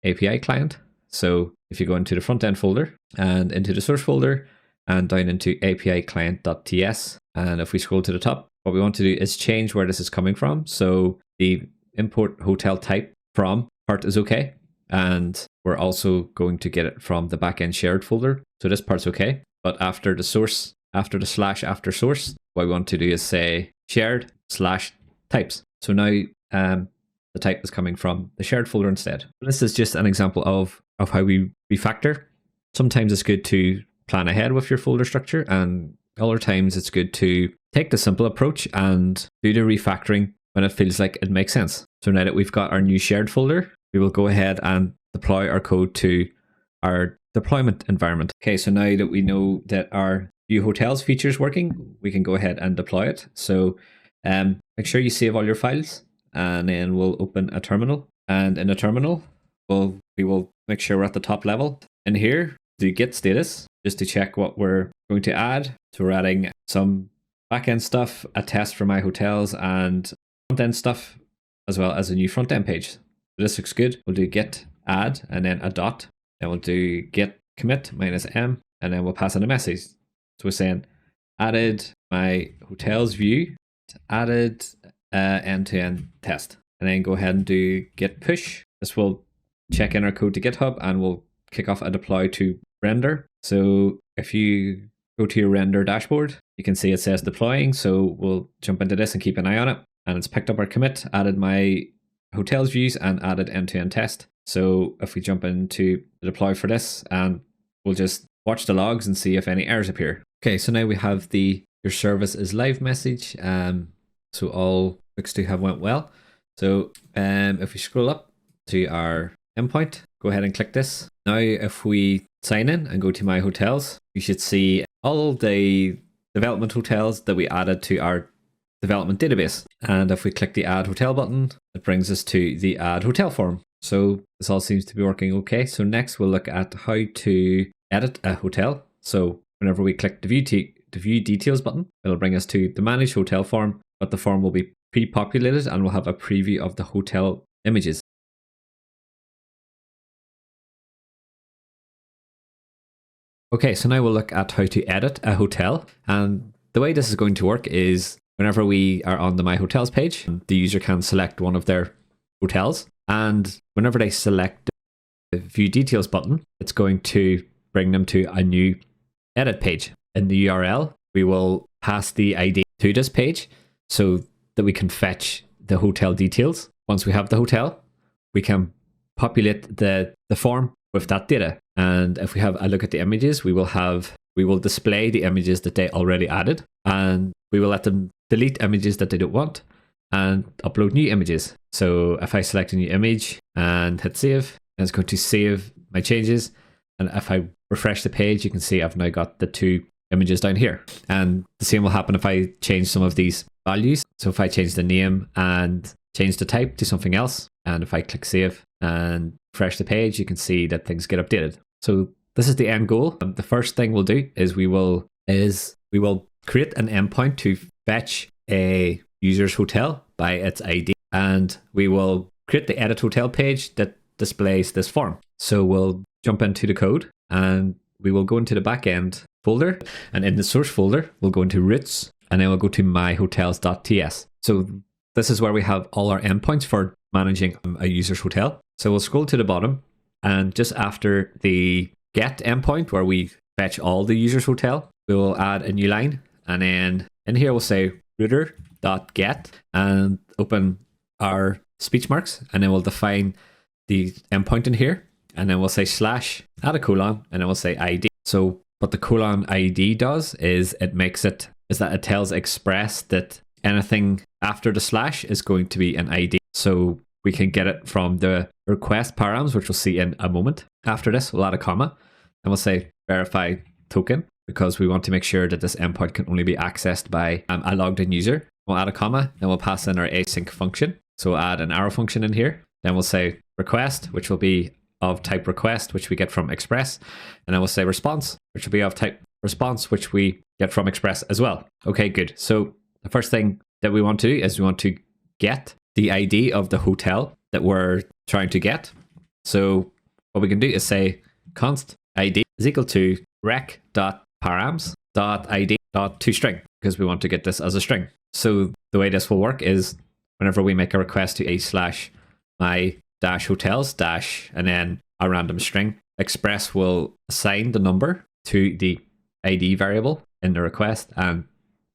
API client. So if you go into the front end folder and into the source folder and down into API client.ts, and if we scroll to the top, what we want to do is change where this is coming from. So the import hotel type from part is okay, and we're also going to get it from the backend shared folder. So this part's okay, but after the source, after the slash after source, what we want to do is say shared slash types. So now the type is coming from the shared folder instead. This is just an example of how we refactor. Sometimes it's good to plan ahead with your folder structure, and other times it's good to take the simple approach and do the refactoring when it feels like it makes sense. So now that we've got our new shared folder, we will go ahead and deploy our code to our deployment environment. Okay, so now that we know that our view hotels feature is working, we can go ahead and deploy it. So make sure you save all your files, and then we'll open a terminal. And in a terminal, we will make sure we're at the top level. In here, do git status, just to check what we're going to add. So we're adding some backend stuff, a test for my hotels, and front-end stuff, as well as a new front-end page. So this looks good. We'll do git add, and then a dot. Then we'll do git commit -m, and then we'll pass in a message. So we're saying added my hotels view, added end-to-end test, and then go ahead and do git push. This will check in our code to GitHub, and we'll kick off a deploy to render. So if you go to your render dashboard, you can see it says deploying. So we'll jump into this and keep an eye on it. And it's picked up our commit, added my hotels views, and added end-to-end test. So if we jump into the deploy for this, and we'll just watch the logs and see if any errors appear. Okay, so now we have the your service is live message. So all looks to have went well. So if we scroll up to our endpoint, go ahead and click this. Now if we sign in and go to my hotels, you should see all the development hotels that we added to our development database. And if we click the add hotel button, it brings us to the add hotel form. So this all seems to be working okay. So next we'll look at how to edit a hotel. So whenever we click the view details button, it'll bring us to the manage hotel form, but the form will be pre-populated and we'll have a preview of the hotel images. Okay, so now we'll look at how to edit a hotel. And the way this is going to work is whenever we are on the My Hotels page, the user can select one of their hotels. And whenever they select the View Details button, it's going to bring them to a new edit page. In the URL, we will pass the ID to this page so that we can fetch the hotel details. Once we have the hotel, we can populate the form with that data. And if we have a look at the images, we will display the images that they already added, and we will let them delete images that they don't want and upload new images. So if I select a new image and hit save, it's going to save my changes. And if I refresh the page, you can see I've now got the 2 images down here. And the same will happen if I change some of these values. So if I change the name and change the type to something else, and if I click save and refresh the page, you can see that things get updated. So this is the end goal. The first thing we'll do is we will create an endpoint to fetch a user's hotel by its ID, and we will create the edit hotel page that displays this form. So we'll jump into the code and we will go into the backend folder, and in the source folder we'll go into roots, and then we'll go to myhotels.ts. So this is where we have all our endpoints for managing a user's hotel. So we'll scroll to the bottom, and just after the get endpoint where we fetch all the user's hotel, we will add a new line, and then in here we'll say router.get and open our speech marks, and then we'll define the endpoint in here, and then we'll say slash, add a colon, and then we'll say ID. So what the colon ID does is that it tells Express that anything after the slash is going to be an ID. So we can get it from the request params, which we'll see in a moment. After this, we'll add a comma, and we'll say verify token, because we want to make sure that this endpoint can only be accessed by a logged in user. We'll add a comma, then we'll pass in our async function. So we'll add an arrow function in here. Then we'll say request, which will be of type request, which we get from Express. And then we'll say response, which will be of type response, which we get from Express as well. Okay, good. So the first thing that we want to do is we want to get the ID of the hotel that we're trying to get. So what we can do is say const ID is equal to rec.params.id.toString, because we want to get this as a string. So the way this will work is whenever we make a request to a/my-hotels- and then a random string, Express will assign the number to the ID variable in the request, and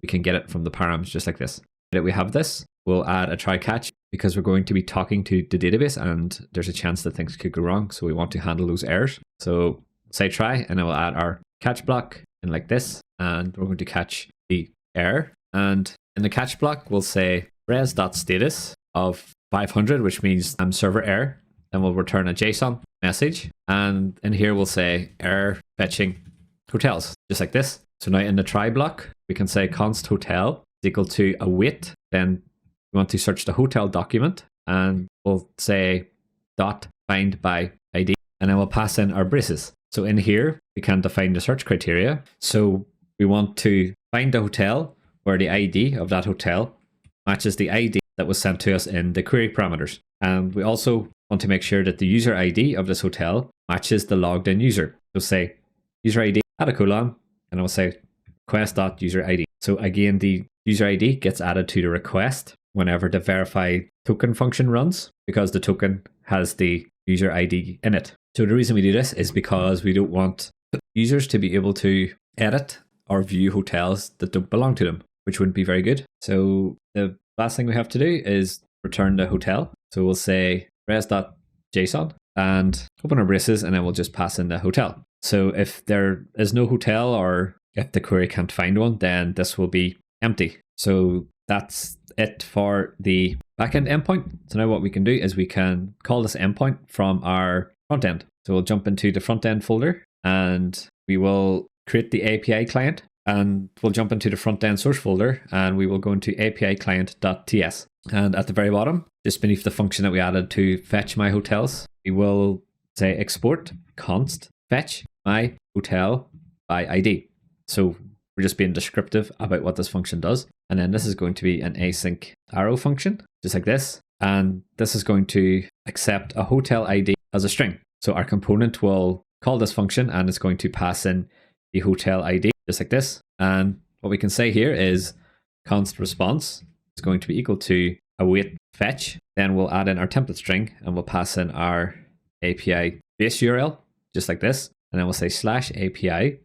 we can get it from the params just like this. Now that we have this, we'll add a try catch, because we're going to be talking to the database and there's a chance that things could go wrong. So we want to handle those errors. So say try, and then we'll add our catch block in like this, and we're going to catch the error. And in the catch block, we'll say res.status of 500, which means server error. Then we'll return a JSON message. And in here, we'll say error fetching hotels, just like this. So now in the try block, we can say const hotel is equal to await. Then we want to search the hotel document, and we'll say dot find by ID, and then we'll pass in our braces. So in here, we can define the search criteria. So we want to find the hotel where the ID of that hotel matches the ID that was sent to us in the query parameters. And we also want to make sure that the user ID of this hotel matches the logged in user. So say user ID, add a colon, and I'll say request.user ID. So again, the user ID gets added to the request whenever the verify token function runs, because the token has the user ID in it. So the reason we do this is because we don't want users to be able to edit or view hotels that don't belong to them, which wouldn't be very good. So the last thing we have to do is return the hotel. So we'll say res.json and open our braces, and then we'll just pass in the hotel. So if there is no hotel, or if the query can't find one, then this will be empty. So that's it for the backend endpoint. So now what we can do is we can call this endpoint from our front end. So we'll jump into the front end folder, and we will create the API client, and we'll jump into the front end source folder, and we will go into API client.ts. And at the very bottom, just beneath the function that we added to fetch my hotels, we will say export const fetch my hotel by ID. So we're just being descriptive about what this function does. And then this is going to be an async arrow function, just like this. And this is going to accept a hotel ID as a string. So our component will call this function and it's going to pass in the hotel ID, just like this. And what we can say here is const response is going to be equal to await fetch. Then we'll add in our template string and we'll pass in our API base URL, just like this. And then we'll say /API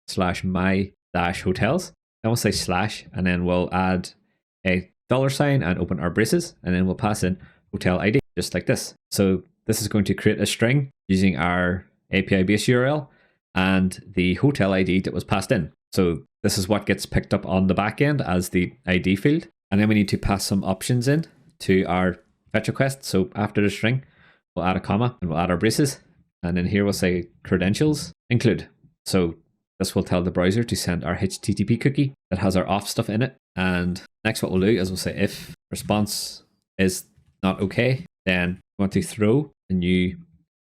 /my-hotels. Then we'll say / and then we'll add a $sign and open our braces. And then we'll pass in hotel ID, just like this. So this is going to create a string using our API base URL and the hotel ID that was passed in. So this is what gets picked up on the back end as the ID field. And then we need to pass some options in to our fetch request. So after the string, we'll add a comma and we'll add our braces. And then here we'll say credentials include. So this will tell the browser to send our HTTP cookie that has our auth stuff in it. And next what we'll do is we'll say if response is not okay, then we want to throw a new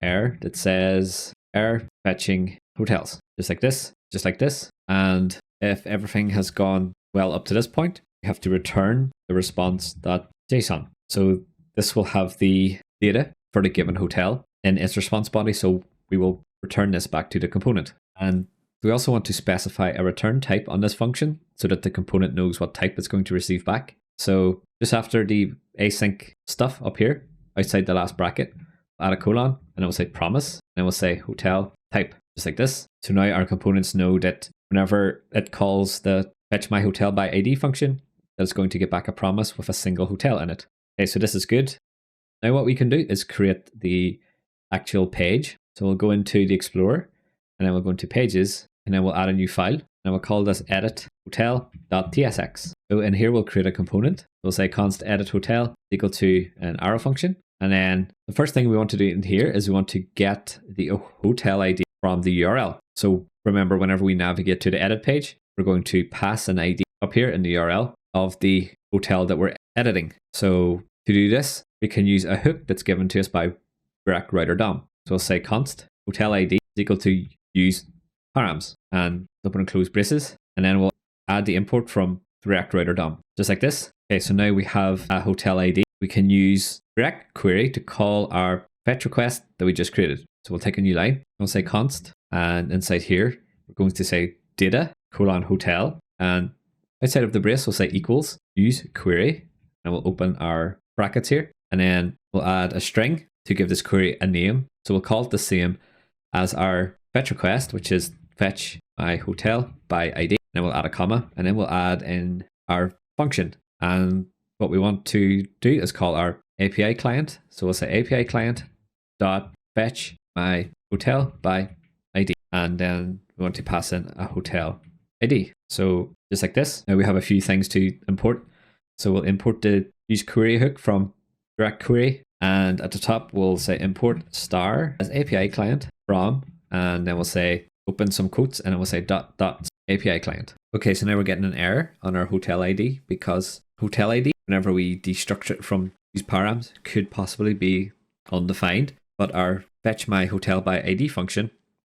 error that says error fetching hotels, just like this. And if everything has gone well up to this point, we have to return the response.json. So this will have the data for the given hotel in its response body. So we will return this back to the component. And we also want to specify a return type on this function so that the component knows what type it's going to receive back. So just after the async stuff up here, outside the last bracket, add a colon and it will say promise and it will say hotel type, just like this. So now our components know that whenever it calls the fetch my hotel by ID function, that it's going to get back a promise with a single hotel in it. Okay, so this is good. Now what we can do is create the actual page. So we'll go into the Explorer and then we'll go into pages and then we'll add a new file and we'll call this edit hotel.tsx. So in here we'll create a component. We'll say const edit hotel equal to an arrow function. And then the first thing we want to do in here is we want to get the hotel ID from the URL. So remember, whenever we navigate to the edit page, we're going to pass an ID up here in the URL of the hotel that we're editing. So to do this, we can use a hook that's given to us by direct router DOM. So we'll say const hotel ID is equal to use params and open and close braces. And then we'll add the import from direct router DOM, just like this. Okay, so now we have a hotel ID. We can use direct query to call our fetch request that we just created. So we'll take a new line. We'll say const, and inside here, we're going to say data :hotel. And outside of the brace, we'll say equals use query, and we'll open our brackets here. And then we'll add a string to give this query a name. So we'll call it the same as our fetch request, which is fetch my hotel by ID. Then we'll add a comma, and then we'll add in our function. And what we want to do is call our API client. So we'll say API client dot fetch my hotel by ID. And then we want to pass in a hotel ID. So just like this. Now we have a few things to import. So we'll import the use query hook from direct query. And at the top, we'll say import star as API client from, and then we'll say open some quotes and then we'll say dot API client. Okay, so now we're getting an error on our hotel ID because hotel ID, whenever we destructure it from these params, could possibly be undefined, but our fetch my hotel by ID function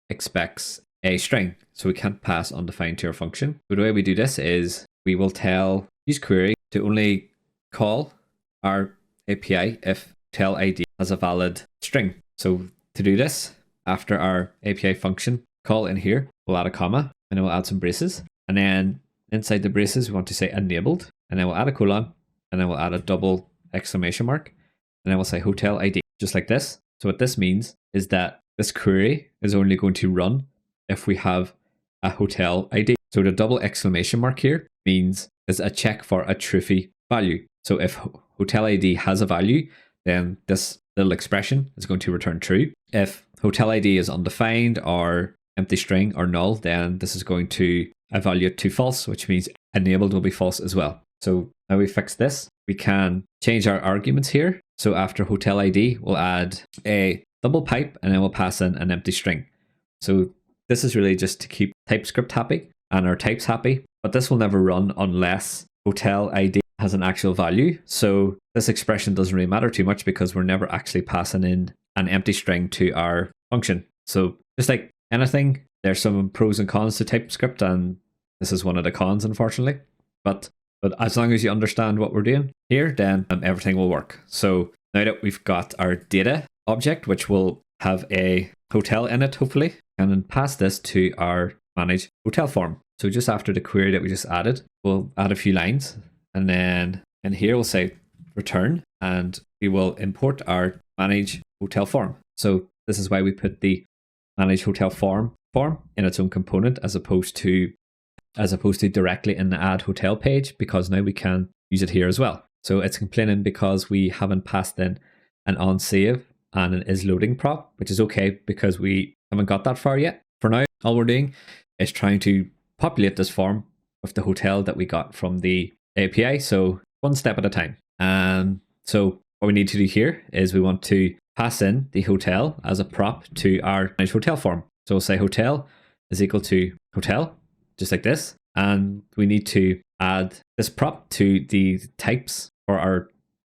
expects a string, so we can't pass undefined to our function. So the way we do this is we will tell use query to only call our API if hotel ID has a valid string. So to do this, after our API function call in here, we'll add a comma and then we'll add some braces. And then inside the braces, we want to say enabled, and then we'll add a colon, and then we'll add a double exclamation mark, and then we'll say hotel ID, just like this. So what this means is that this query is only going to run if we have a hotel ID. So the double exclamation mark here means it's a check for a truthy value. So if hotel ID has a value, then this little expression is going to return true. If hotel ID is undefined or empty string or null, then this is going to evaluate to false, which means enabled will be false as well. So now we fix this, we can change our arguments here. So after hotel ID, we'll add a double pipe and then we'll pass in an empty string. So this is really just to keep TypeScript happy and our types happy, but this will never run unless hotel ID has an actual value. So this expression doesn't really matter too much because we're never actually passing in an empty string to our function. So just like anything, there's some pros and cons to TypeScript, and this is one of the cons, unfortunately. But as long as you understand what we're doing here, then everything will work. So now that we've got our data object, which will have a hotel in it, hopefully, and then pass this to our manage hotel form. So just after the query that we just added, we'll add a few lines, and then in here we'll say return, and we will import our manage hotel form. So this is why we put the manage hotel form in its own component as opposed to directly in the add hotel page, because now we can use it here as well. So it's complaining because we haven't passed in an on save and an is loading prop, which is okay because we haven't got that far yet. For now, all we're doing is trying to populate this form with the hotel that we got from the API. So one step at a time. And so what we need to do here is we want to pass in the hotel as a prop to our manage hotel form. So we'll say hotel is equal to hotel, just like this. And we need to add this prop to the types for our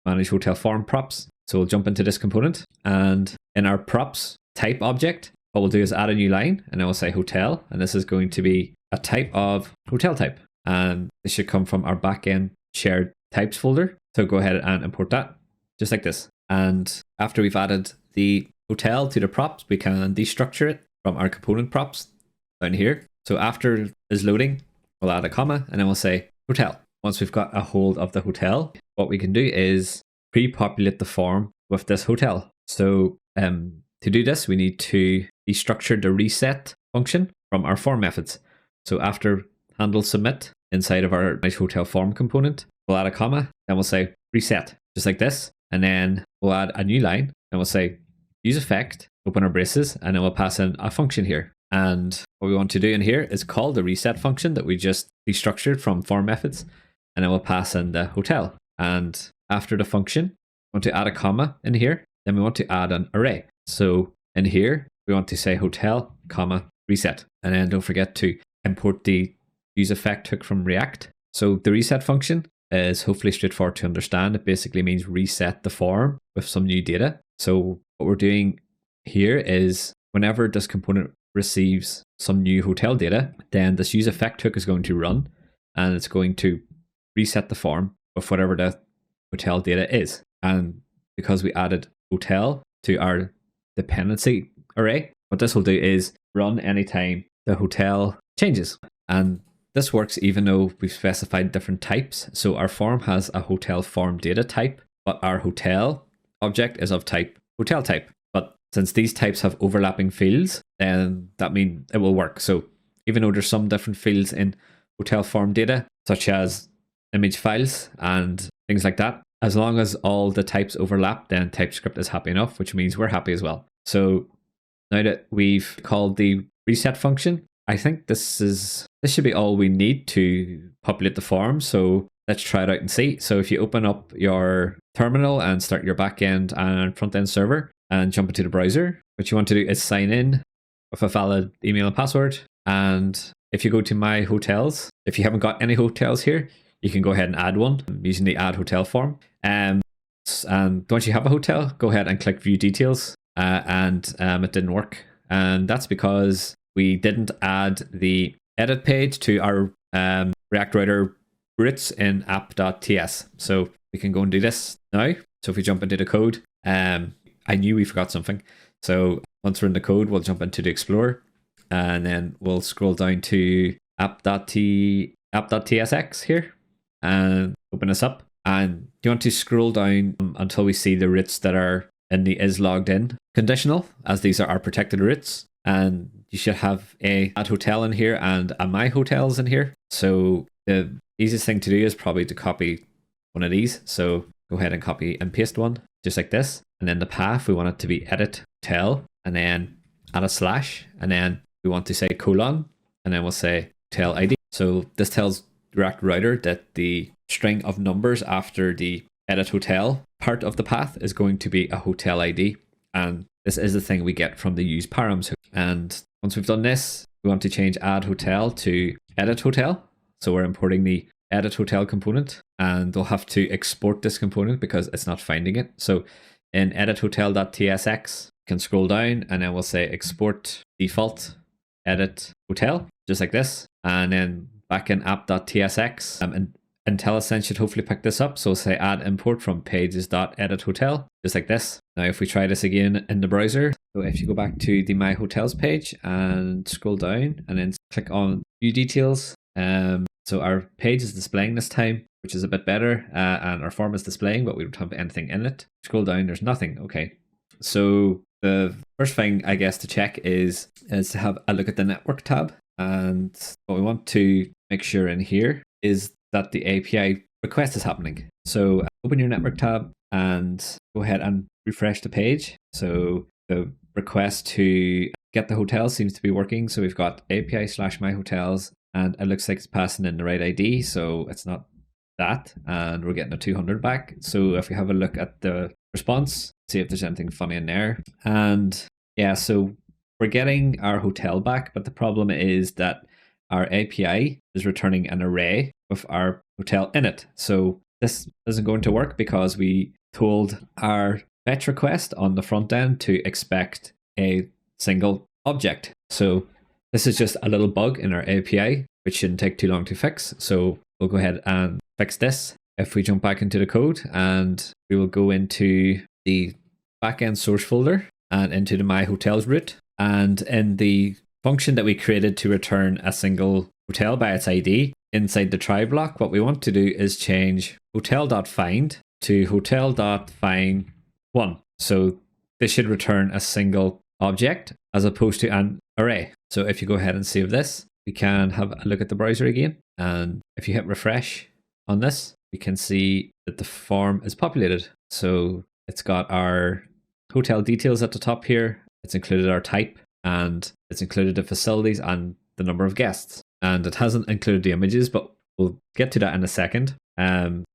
manage hotel form props. So we'll jump into this component, and in our props type object, what we'll do is add a new line, and then we'll say hotel, and this is going to be a type of hotel type. And this should come from our backend shared types folder. So go ahead and import that just like this. And after we've added the hotel to the props, we can destructure it from our component props down here. So after is loading, we'll add a comma, and then we'll say hotel. Once we've got a hold of the hotel, what we can do is pre-populate the form with this hotel. So to do this, we need to destructure the reset function from our form methods. So after handle submit inside of our manage hotel form component, we'll add a comma, then we'll say reset, just like this. And then we'll add a new line, and we'll say use effect, open our braces, and then we'll pass in a function here. And what we want to do in here is call the reset function that we just destructured from form methods, and then we'll pass in the hotel. And after the function, we want to add a comma in here, then we want to add an array. So in here, we want to say hotel, comma, reset. And then don't forget to import the use effect hook from React. So the reset function is hopefully straightforward to understand. It basically means reset the form with some new data. So what we're doing here is whenever this component receives some new hotel data, then this use effect hook is going to run, and it's going to reset the form with whatever the hotel data is. And because we added hotel to our dependency array, what this will do is run anytime the hotel changes. And this works even though we've specified different types. So our form has a hotel form data type, but our hotel object is of type hotel type. But since these types have overlapping fields, then that means it will work. So even though there's some different fields in hotel form data, such as image files and things like that, as long as all the types overlap, then TypeScript is happy enough, which means we're happy as well. So now that we've called the reset function, I think this should be all we need to populate the form. So let's try it out and see. So if you open up your terminal and start your backend and front-end server and jump into the browser, what you want to do is sign in with a valid email and password. And if you go to My Hotels, if you haven't got any hotels here, you can go ahead and add one using the add hotel form. And once you have a hotel, go ahead and click view details. And it didn't work. And that's because we didn't add the edit page to our React Router roots in app.ts. So we can go and do this now. So if we jump into the code, I knew we forgot something. So once we're in the code, we'll jump into the Explorer, and then we'll scroll down to app.tsx here and open this up. And you want to scroll down until we see the roots that are in the is logged in conditional, as these are our protected roots. And you should have a add hotel in here and a my hotels in here. So the easiest thing to do is probably to copy one of these. So go ahead and copy and paste one just like this. And then the path, we want it to be edit hotel, and then add a slash, and then we want to say colon, and then we'll say hotel ID. So this tells React Router that the string of numbers after the edit hotel part of the path is going to be a hotel ID. And this is the thing we get from the use params hook. And once we've done this, we want to change add hotel to edit hotel. So we're importing the edit hotel component, and we'll have to export this component because it's not finding it. So in edit hotel.tsx, you can scroll down, and then we'll say export default edit hotel, just like this. And then back in app.tsx, and IntelliSense should hopefully pick this up. So say add import from pages.edit hotel, just like this. Now if we try this again in the browser, so if you go back to the My Hotels page and scroll down and then click on view details, so our page is displaying this time, which is a bit better, and our form is displaying, but we don't have anything in it. Scroll down, there's nothing. Okay, so the first thing I guess to check is to have a look at the network tab, and what we want to make sure in here is that the API request is happening. So open your network tab and go ahead and refresh the page. So the request to get the hotel seems to be working. So we've got API/myhotels, and it looks like it's passing in the right ID. So it's not that, and we're getting a 200 back. So if we have a look at the response, see if there's anything funny in there. And yeah, so we're getting our hotel back, but the problem is that our API is returning an array with our hotel in it. So this isn't going to work because we told our fetch request on the front end to expect a single object. So this is just a little bug in our API, which shouldn't take too long to fix. So we'll go ahead and fix this. If we jump back into the code, and we will go into the backend source folder and into the My Hotels root, and in the function that we created to return a single hotel by its ID, inside the try block, what we want to do is change hotel.find to hotel.find1. So this should return a single object as opposed to an array. So if you go ahead and save this, we can have a look at the browser again. And if you hit refresh on this, we can see that the form is populated. So it's got our hotel details at the top here. It's included our type, and it's included the facilities and the number of guests. And it hasn't included the images, but we'll get to that in a second.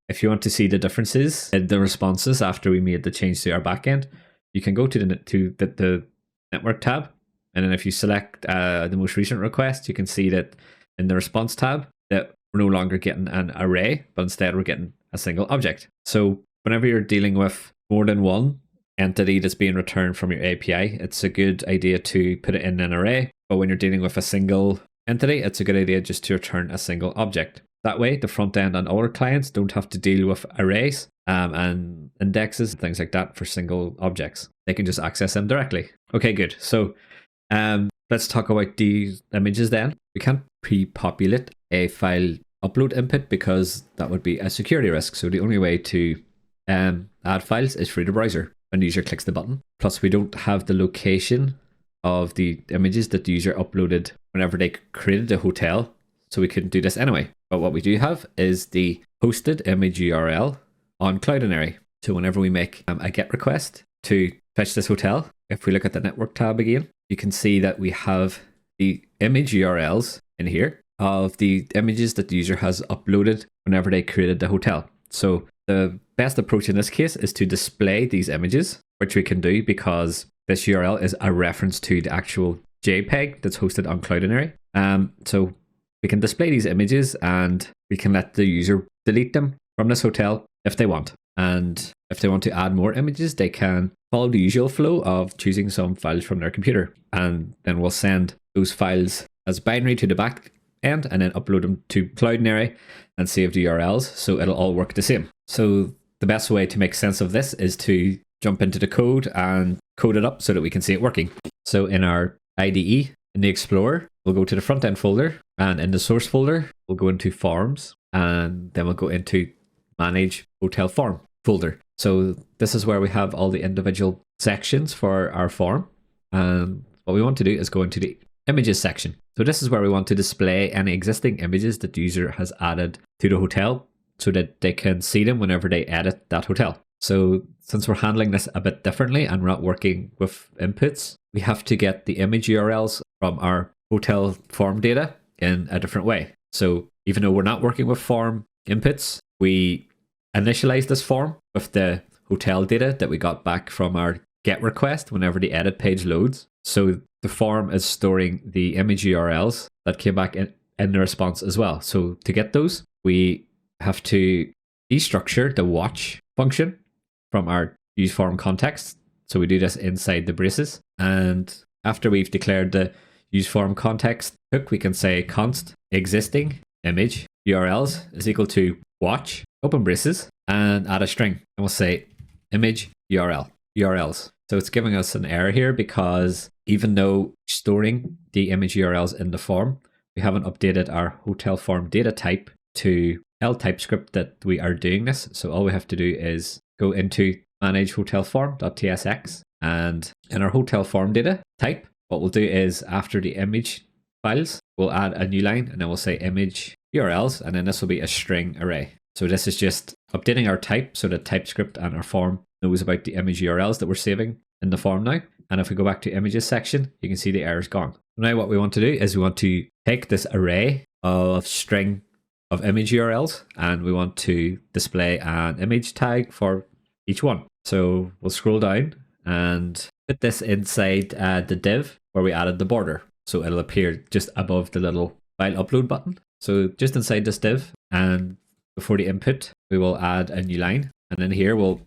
If you want to see the differences in the responses after we made the change to our backend, you can go to the network tab. And then if you select the most recent request, you can see that in the response tab that we're no longer getting an array, but instead we're getting a single object. So whenever you're dealing with more than one entity that's being returned from your API, it's a good idea to put it in an array. But when you're dealing with a single entity, it's a good idea just to return a single object. That way, the front end and other clients don't have to deal with arrays and indexes and things like that for single objects. They can just access them directly. Okay, good. So let's talk about the images then. We can't pre-populate a file upload input because that would be a security risk. So the only way to add files is through the browser when the user clicks the button. Plus, we don't have the location of the images that the user uploaded whenever they created the hotel, so we couldn't do this anyway. But what we do have is the hosted image URL on Cloudinary. So whenever we make a GET request to fetch this hotel, if we look at the network tab again, you can see that we have the image URLs in here of the images that the user has uploaded whenever they created the hotel. So the best approach in this case is to display these images, which we can do because this URL is a reference to the actual JPEG that's hosted on Cloudinary. So we can display these images and we can let the user delete them from this hotel if they want. And if they want to add more images, they can follow the usual flow of choosing some files from their computer. And then we'll send those files as binary to the back end and then upload them to Cloudinary and save the URLs. So it'll all work the same. So the best way to make sense of this is to jump into the code and code it up so that we can see it working. So in our IDE, in the Explorer, we'll go to the front end folder, and in the source folder, we'll go into forms, and then we'll go into manage hotel form folder. So this is where we have all the individual sections for our form. And what we want to do is go into the images section. So this is where we want to display any existing images that the user has added to the hotel so that they can see them whenever they edit that hotel. So since we're handling this a bit differently and we're not working with inputs, we have to get the image URLs from our hotel form data in a different way. So even though we're not working with form inputs, we initialize this form with the hotel data that we got back from our GET request whenever the edit page loads. So the form is storing the image URLs that came back in the response as well. So to get those, we have to destructure the watch function from our use form context. So we do this inside the braces. And after we've declared the use form context hook, we can say const existing image URLs is equal to watch, open braces, and add a string. And we'll say image URLs. So it's giving us an error here because even though storing the image URLs in the form, we haven't updated our hotel form data type to tell TypeScript that we are doing this. So all we have to do is go into manage hotel form.tsx, and in our hotel form data type, what we'll do is after the image files, we'll add a new line and then we'll say image URLs, and then this will be a string array. So this is just updating our type so that TypeScript and our form knows about the image URLs that we're saving in the form now. And if we go back to images section, you can see the error's gone. Now what we want to do is we want to take this array of string of image URLs and we want to display an image tag for each one. So we'll scroll down and put this inside the div where we added the border. So it'll appear just above the little file upload button. So just inside this div, and before the input, we will add a new line. And then here we'll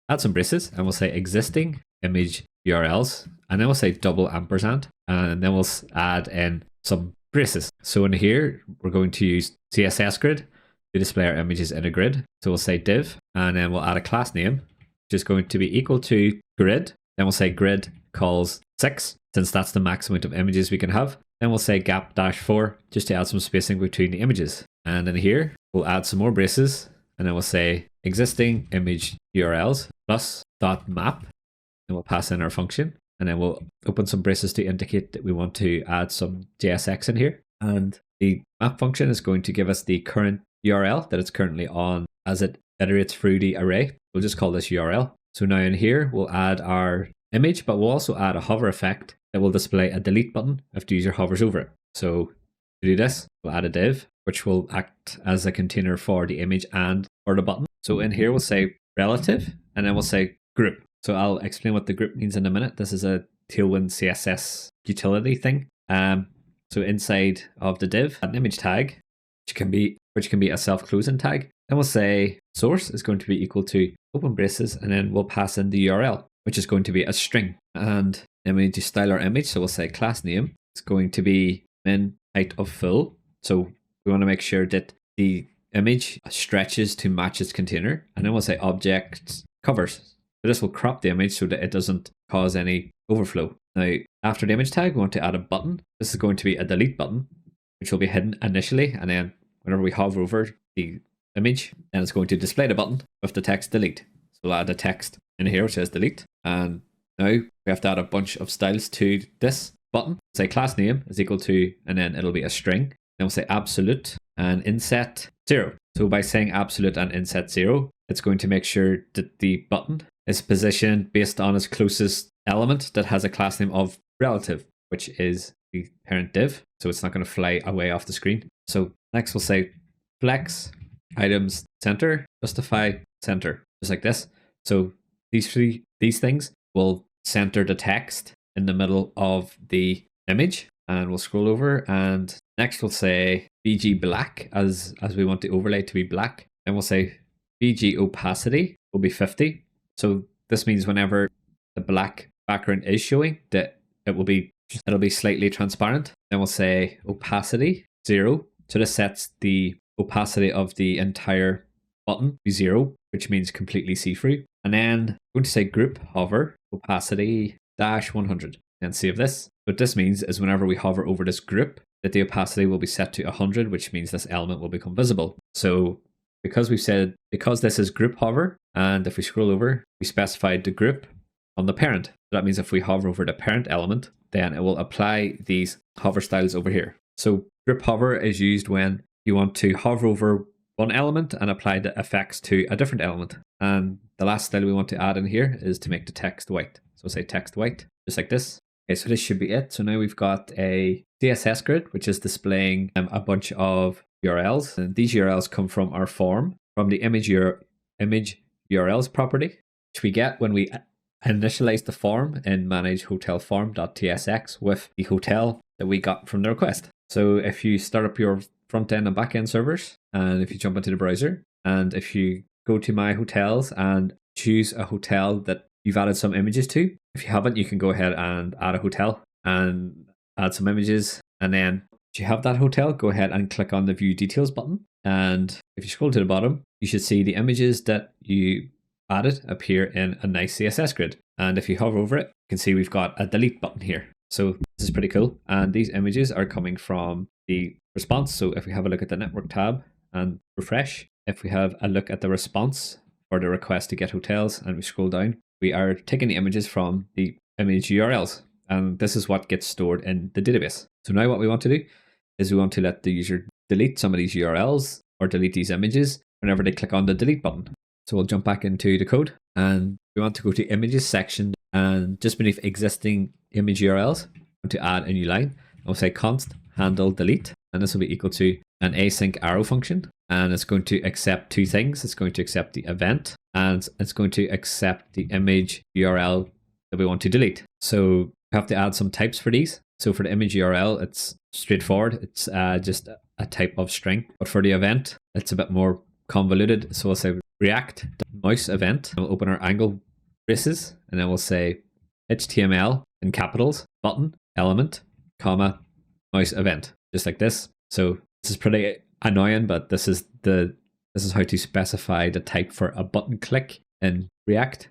add some braces and we'll say existing image URLs. And then we'll say double ampersand. And then we'll add in some braces. So in here, we're going to use CSS grid to display our images in a grid. So we'll say div, and then we'll add a class name, which is going to be equal to grid. Then we'll say grid calls 6, since that's the max amount of images we can have. Then we'll say gap-4 just to add some spacing between the images. And in here, we'll add some more braces, and then we'll say existing image URLs plus dot map, and we'll pass in our function. And then we'll open some braces to indicate that we want to add some JSX in here. And the map function is going to give us the current URL that it's currently on as it iterates through the array. We'll just call this URL. So now in here, we'll add our image, but we'll also add a hover effect that will display a delete button if the user hovers over it. So to do this, we'll add a div, which will act as a container for the image and for the button. So in here, we'll say relative, and then we'll say group. So I'll explain what the group means in a minute. This is a Tailwind CSS utility thing. So inside of the div, an image tag, which can be a self-closing tag. Then we'll say source is going to be equal to open braces, and then we'll pass in the URL, which is going to be a string. And then we need to style our image. So we'll say class name. It's going to be min height of full. So we want to make sure that the image stretches to match its container. And then we'll say object covers. So this will crop the image so that it doesn't cause any overflow. Now, after the image tag, we want to add a button. This is going to be a delete button, which will be hidden initially. And then whenever we hover over the image, then it's going to display the button with the text delete. So we'll add the text in here which says delete. And now we have to add a bunch of styles to this button. Say class name is equal to, and then it'll be a string. Then we'll say absolute and inset 0. So by saying absolute and inset 0, it's going to make sure that the button is positioned based on its closest element that has a class name of relative, which is the parent div. So it's not going to fly away off the screen. So next we'll say flex items center, justify center, just like this. So these things will center the text in the middle of the image, and we'll scroll over, and next we'll say BG black as we want the overlay to be black. And we'll say BG opacity will be 50. So this means whenever the black background is showing, that it'll be slightly transparent. Then we'll say opacity 0. So this sets the opacity of the entire button to 0, which means completely see-through. And then I'm going to say group hover opacity -100 and save this. What this means is whenever we hover over this group, that the opacity will be set to 100, which means this element will become visible. So because this is group hover, and if we scroll over, we specified the group on the parent. So that means if we hover over the parent element, then it will apply these hover styles over here. So group hover is used when you want to hover over one element and apply the effects to a different element. And the last style we want to add in here is to make the text white. So say text white, just like this. Okay, so this should be it. So now we've got a CSS grid, which is displaying a bunch of URLs. And these URLs come from our form, from the image URLs property, which we get when we initialize the form in manage hotel form.tsx with the hotel that we got from the request. So if you start up your front end and back end servers, and if you jump into the browser, and if you go to my hotels and choose a hotel that you've added some images to, if you haven't, you can go ahead and add a hotel. And add some images, and then if you have that hotel, go ahead and click on the View Details button. And if you scroll to the bottom, you should see the images that you added appear in a nice CSS grid. And if you hover over it, you can see we've got a delete button here. So this is pretty cool. And these images are coming from the response. So if we have a look at the network tab and refresh, if we have a look at the response for the request to get hotels and we scroll down, we are taking the images from the image URLs. And this is what gets stored in the database. So now what we want to do is we want to let the user delete some of these URLs or delete these images whenever they click on the delete button. So we'll jump back into the code and we want to go to images section, and just beneath existing image URLs, we want to add a new line. We'll say const handle delete, and this will be equal to an async arrow function. And it's going to accept two things. It's going to accept the event and it's going to accept the image URL that we want to delete. So we have to add some types for these. So for the image URL, it's straightforward. It's just a type of string. But for the event, it's a bit more convoluted. So we'll say React mouse event. And we'll open our angle braces, and then we'll say HTML in capitals, button, element, comma, mouse event, just like this. So this is pretty annoying, but this is how to specify the type for a button click in React.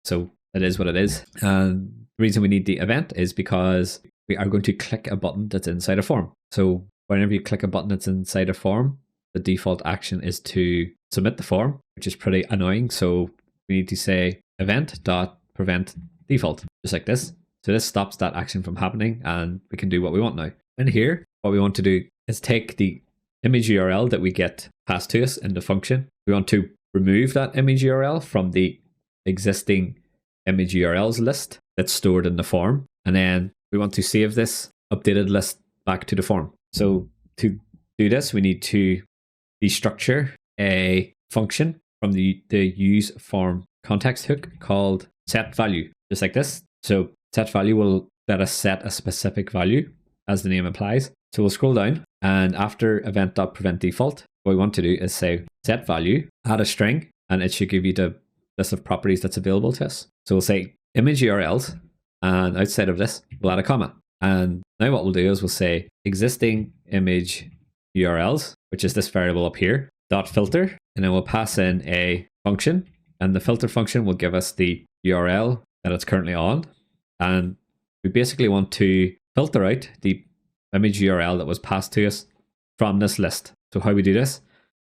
So it is what it is. And the reason we need the event is because we are going to click a button that's inside a form. So whenever you click a button that's inside a form, the default action is to submit the form, which is pretty annoying. So we need to say event.prevent default, just like this. So this stops that action from happening and we can do what we want now. And here, what we want to do is take the image URL that we get passed to us in the function. We want to remove that image URL from the existing image URLs list that's stored in the form. And then we want to save this updated list back to the form. So to do this, we need to destructure a function from the use form context hook called set value, just like this. So set value will let us set a specific value as the name implies. So we'll scroll down, and after event.prevent default, what we want to do is say set value, add a string, and it should give you the list of properties that's available to us. So we'll say image URLs, and outside of this, we'll add a comma. And now what we'll do is we'll say existing image URLs, which is this variable up here, dot filter, and then we'll pass in a function, and the filter function will give us the URL that it's currently on. And we basically want to filter out the image URL that was passed to us from this list. So how we do this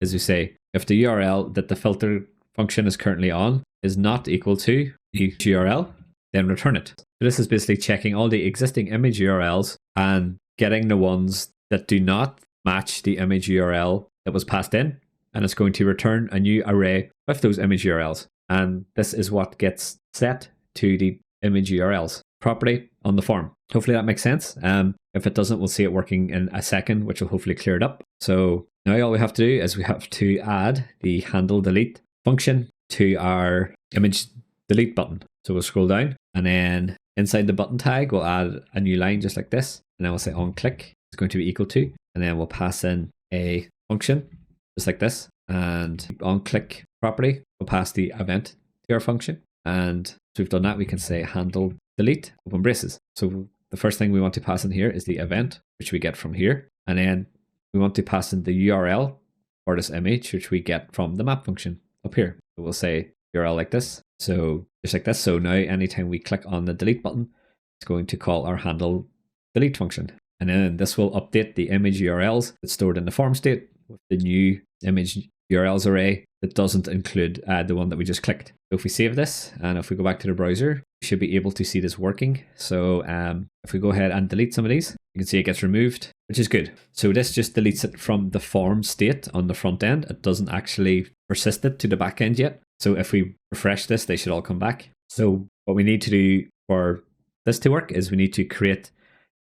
is we say if the URL that the filter function is currently on is not equal to the URL, then return it. So this is basically checking all the existing image URLs and getting the ones that do not match the image URL that was passed in, and it's going to return a new array with those image URLs. And this is what gets set to the image URLs property on the form. Hopefully that makes sense. If it doesn't, we'll see it working in a second, which will hopefully clear it up. So now all we have to do is we have to add the handle delete function to our image delete button. So we'll scroll down, and then inside the button tag, we'll add a new line just like this. And then we'll say on click is going to be equal to, and then we'll pass in a function just like this. And on click property, we'll pass the event to our function. And so we've done that, we can say handle delete open braces. So the first thing we want to pass in here is the event, which we get from here. And then we want to pass in the URL for this image, which we get from the map function up here. So we'll say URL like this. So just like this. So now anytime we click on the delete button, it's going to call our handle delete function. And then this will update the image URLs that's stored in the form state with the new image URLs array that doesn't include the one that we just clicked. So if we save this and if we go back to the browser, we should be able to see this working. So if we go ahead and delete some of these, you can see it gets removed, which is good. So this just deletes it from the form state on the front end. It doesn't actually persist it to the back end yet. So if we refresh this, they should all come back. So what we need to do for this to work is we need to create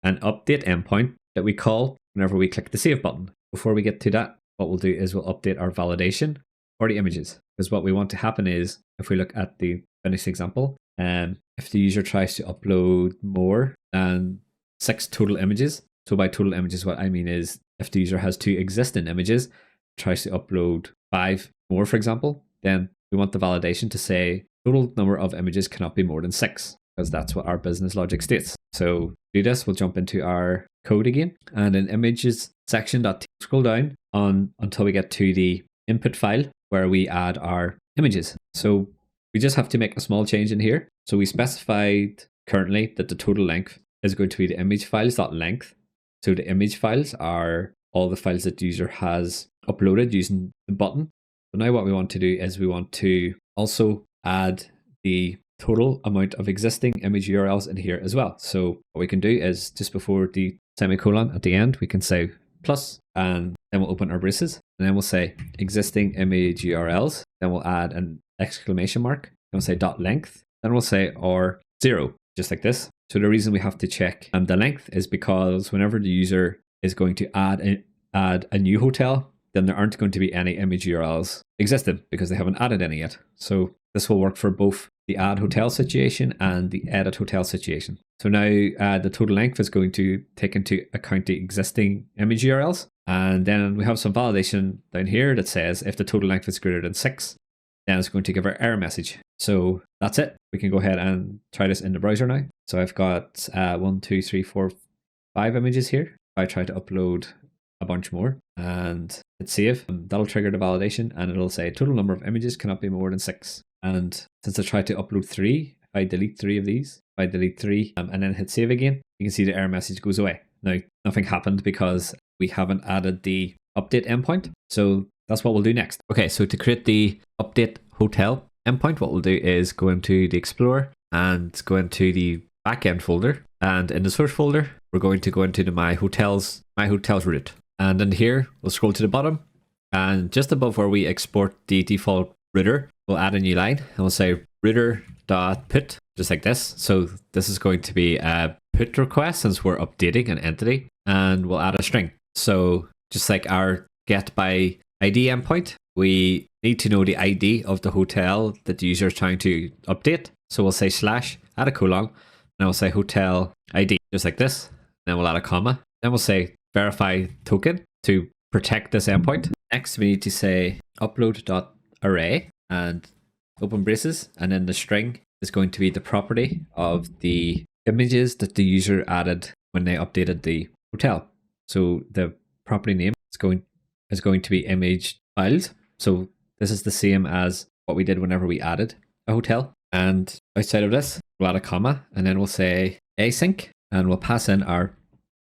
an update endpoint that we call whenever we click the save button. Before we get to that, what we'll do is we'll update our validation for the images. Because what we want to happen is, if we look at the finished example, if the user tries to upload more than 6 total images, so by total images, what I mean is if the user has 2 existing images, tries to upload 5 more, for example, then we want the validation to say total number of images cannot be more than 6. because that's what our business logic states. So to do this, we'll jump into our code again, and in images section, scroll down until we get to the input file where we add our images. So we just have to make a small change in here. So we specified currently that the total length is going to be the image files.length. So the image files are all the files that the user has uploaded using the button. So now what we want to do is we want to also add the total amount of existing image URLs in here as well. So what we can do is just before the semicolon at the end, we can say plus, and then we'll open our braces, and then we'll say existing image URLs. Then we'll add an exclamation mark. Then we'll say .length. Then we'll say or 0, just like this. So the reason we have to check the length is because whenever the user is going to add a new hotel, then there aren't going to be any image URLs existing because they haven't added any yet. So this will work for both the add hotel situation and the edit hotel situation. So now the total length is going to take into account the existing image URLs. And then we have some validation down here that says if the total length is greater than 6, then it's going to give our error message. So that's it. We can go ahead and try this in the browser now. So I've got 1, 2, 3, 4, 5 images here. I try to upload a bunch more and hit save, that'll trigger the validation, and it'll say total number of images cannot be more than 6. And since I tried to upload 3, if I delete 3 of these, if I delete 3 and then hit save again, you can see the error message goes away. Now, nothing happened because we haven't added the update endpoint. So that's what we'll do next. Okay, so to create the update hotel endpoint, what we'll do is go into the Explorer and go into the backend folder. And in the source folder, we're going to go into the My Hotels root. And in here, we'll scroll to the bottom, and just above where we export the default router, we'll add a new line and we'll say router.put, just like this. So this is going to be a put request since we're updating an entity, and we'll add a string. So just like our get by ID endpoint, we need to know the ID of the hotel that the user is trying to update. So we'll say slash, add a colon, and we'll say hotel ID, just like this. Then we'll add a comma. Then we'll say verify token to protect this endpoint. Next, we need to say upload.array and open braces, and then the string is going to be the property of the images that the user added when they updated the hotel. So the property name is going to be image files. So this is the same as what we did whenever we added a hotel. And outside of this, we'll add a comma, and then we'll say async, and we'll pass in our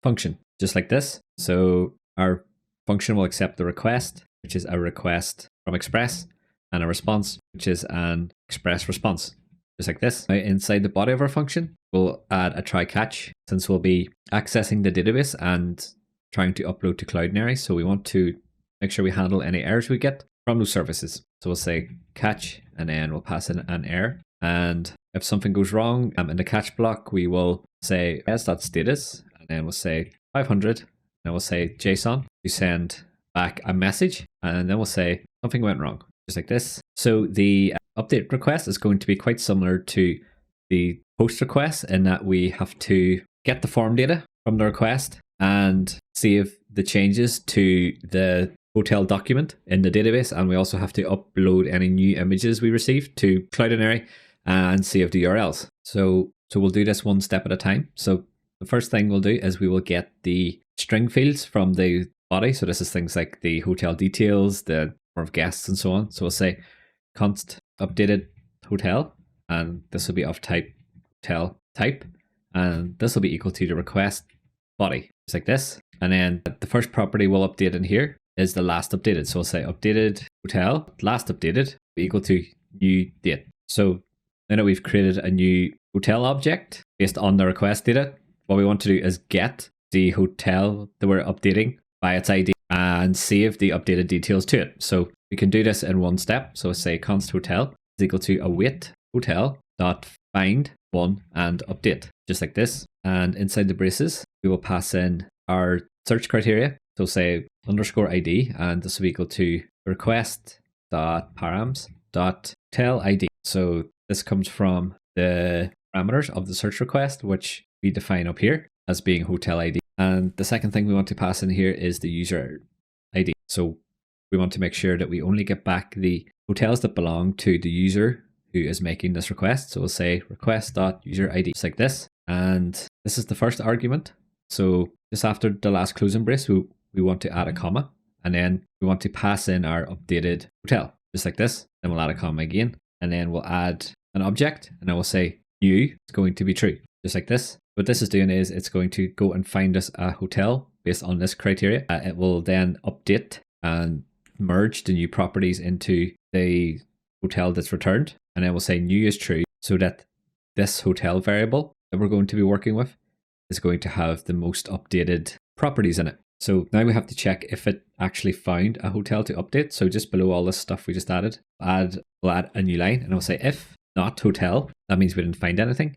function, just like this. So our function will accept the request, which is a request from Express, and a response, which is an Express response, just like this. Now, inside the body of our function, we'll add a try catch, since we'll be accessing the database and trying to upload to Cloudinary. So we want to make sure we handle any errors we get from those services. So we'll say catch, and then we'll pass in an error. And if something goes wrong in the catch block, we will say s.status, and then we'll say 500. Then we'll say JSON to send back a message, and then we'll say something went wrong, just like this. So the update request is going to be quite similar to the post request in that we have to get the form data from the request and save the changes to the hotel document in the database, and we also have to upload any new images we receive to Cloudinary and save the URLs. So we'll do this one step at a time. So the first thing we'll do is we will get the string fields from the body. So this is things like the hotel details, the number of guests, and so on. So we'll say const updated hotel, and this will be of type hotel type, and this will be equal to the request body, just like this. And then the first property we'll update in here is the last updated. So we'll say updated hotel, last updated, equal to new date. So now that we've created a new hotel object based on the request data, what we want to do is get the hotel that we're updating by its ID and save the updated details to it. So we can do this in one step. So say const hotel is equal to await hotel dot find one and update, just like this. And inside the braces, we will pass in our search criteria. So say underscore ID, and this will be equal to request dot params dot hotel ID. So this comes from the parameters of the search request, which we define up here as being hotel ID. And the second thing we want to pass in here is the user ID. So we want to make sure that we only get back the hotels that belong to the user who is making this request. So we'll say request.user_id, just like this. And this is the first argument. So just after the last closing brace, we want to add a comma, and then we want to pass in our updated hotel, just like this. Then we'll add a comma again, and then we'll add an object, and I will say new is going to be true, just like this. What this is doing is it's going to go and find us a hotel based on this criteria. It will then update and merge the new properties into the hotel that's returned, and then we'll say new is true, so that this hotel variable that we're going to be working with is going to have the most updated properties in it. So now we have to check if it actually found a hotel to update. So just below all this stuff we just added, we'll add a new line, and I'll say if not hotel, that means we didn't find anything.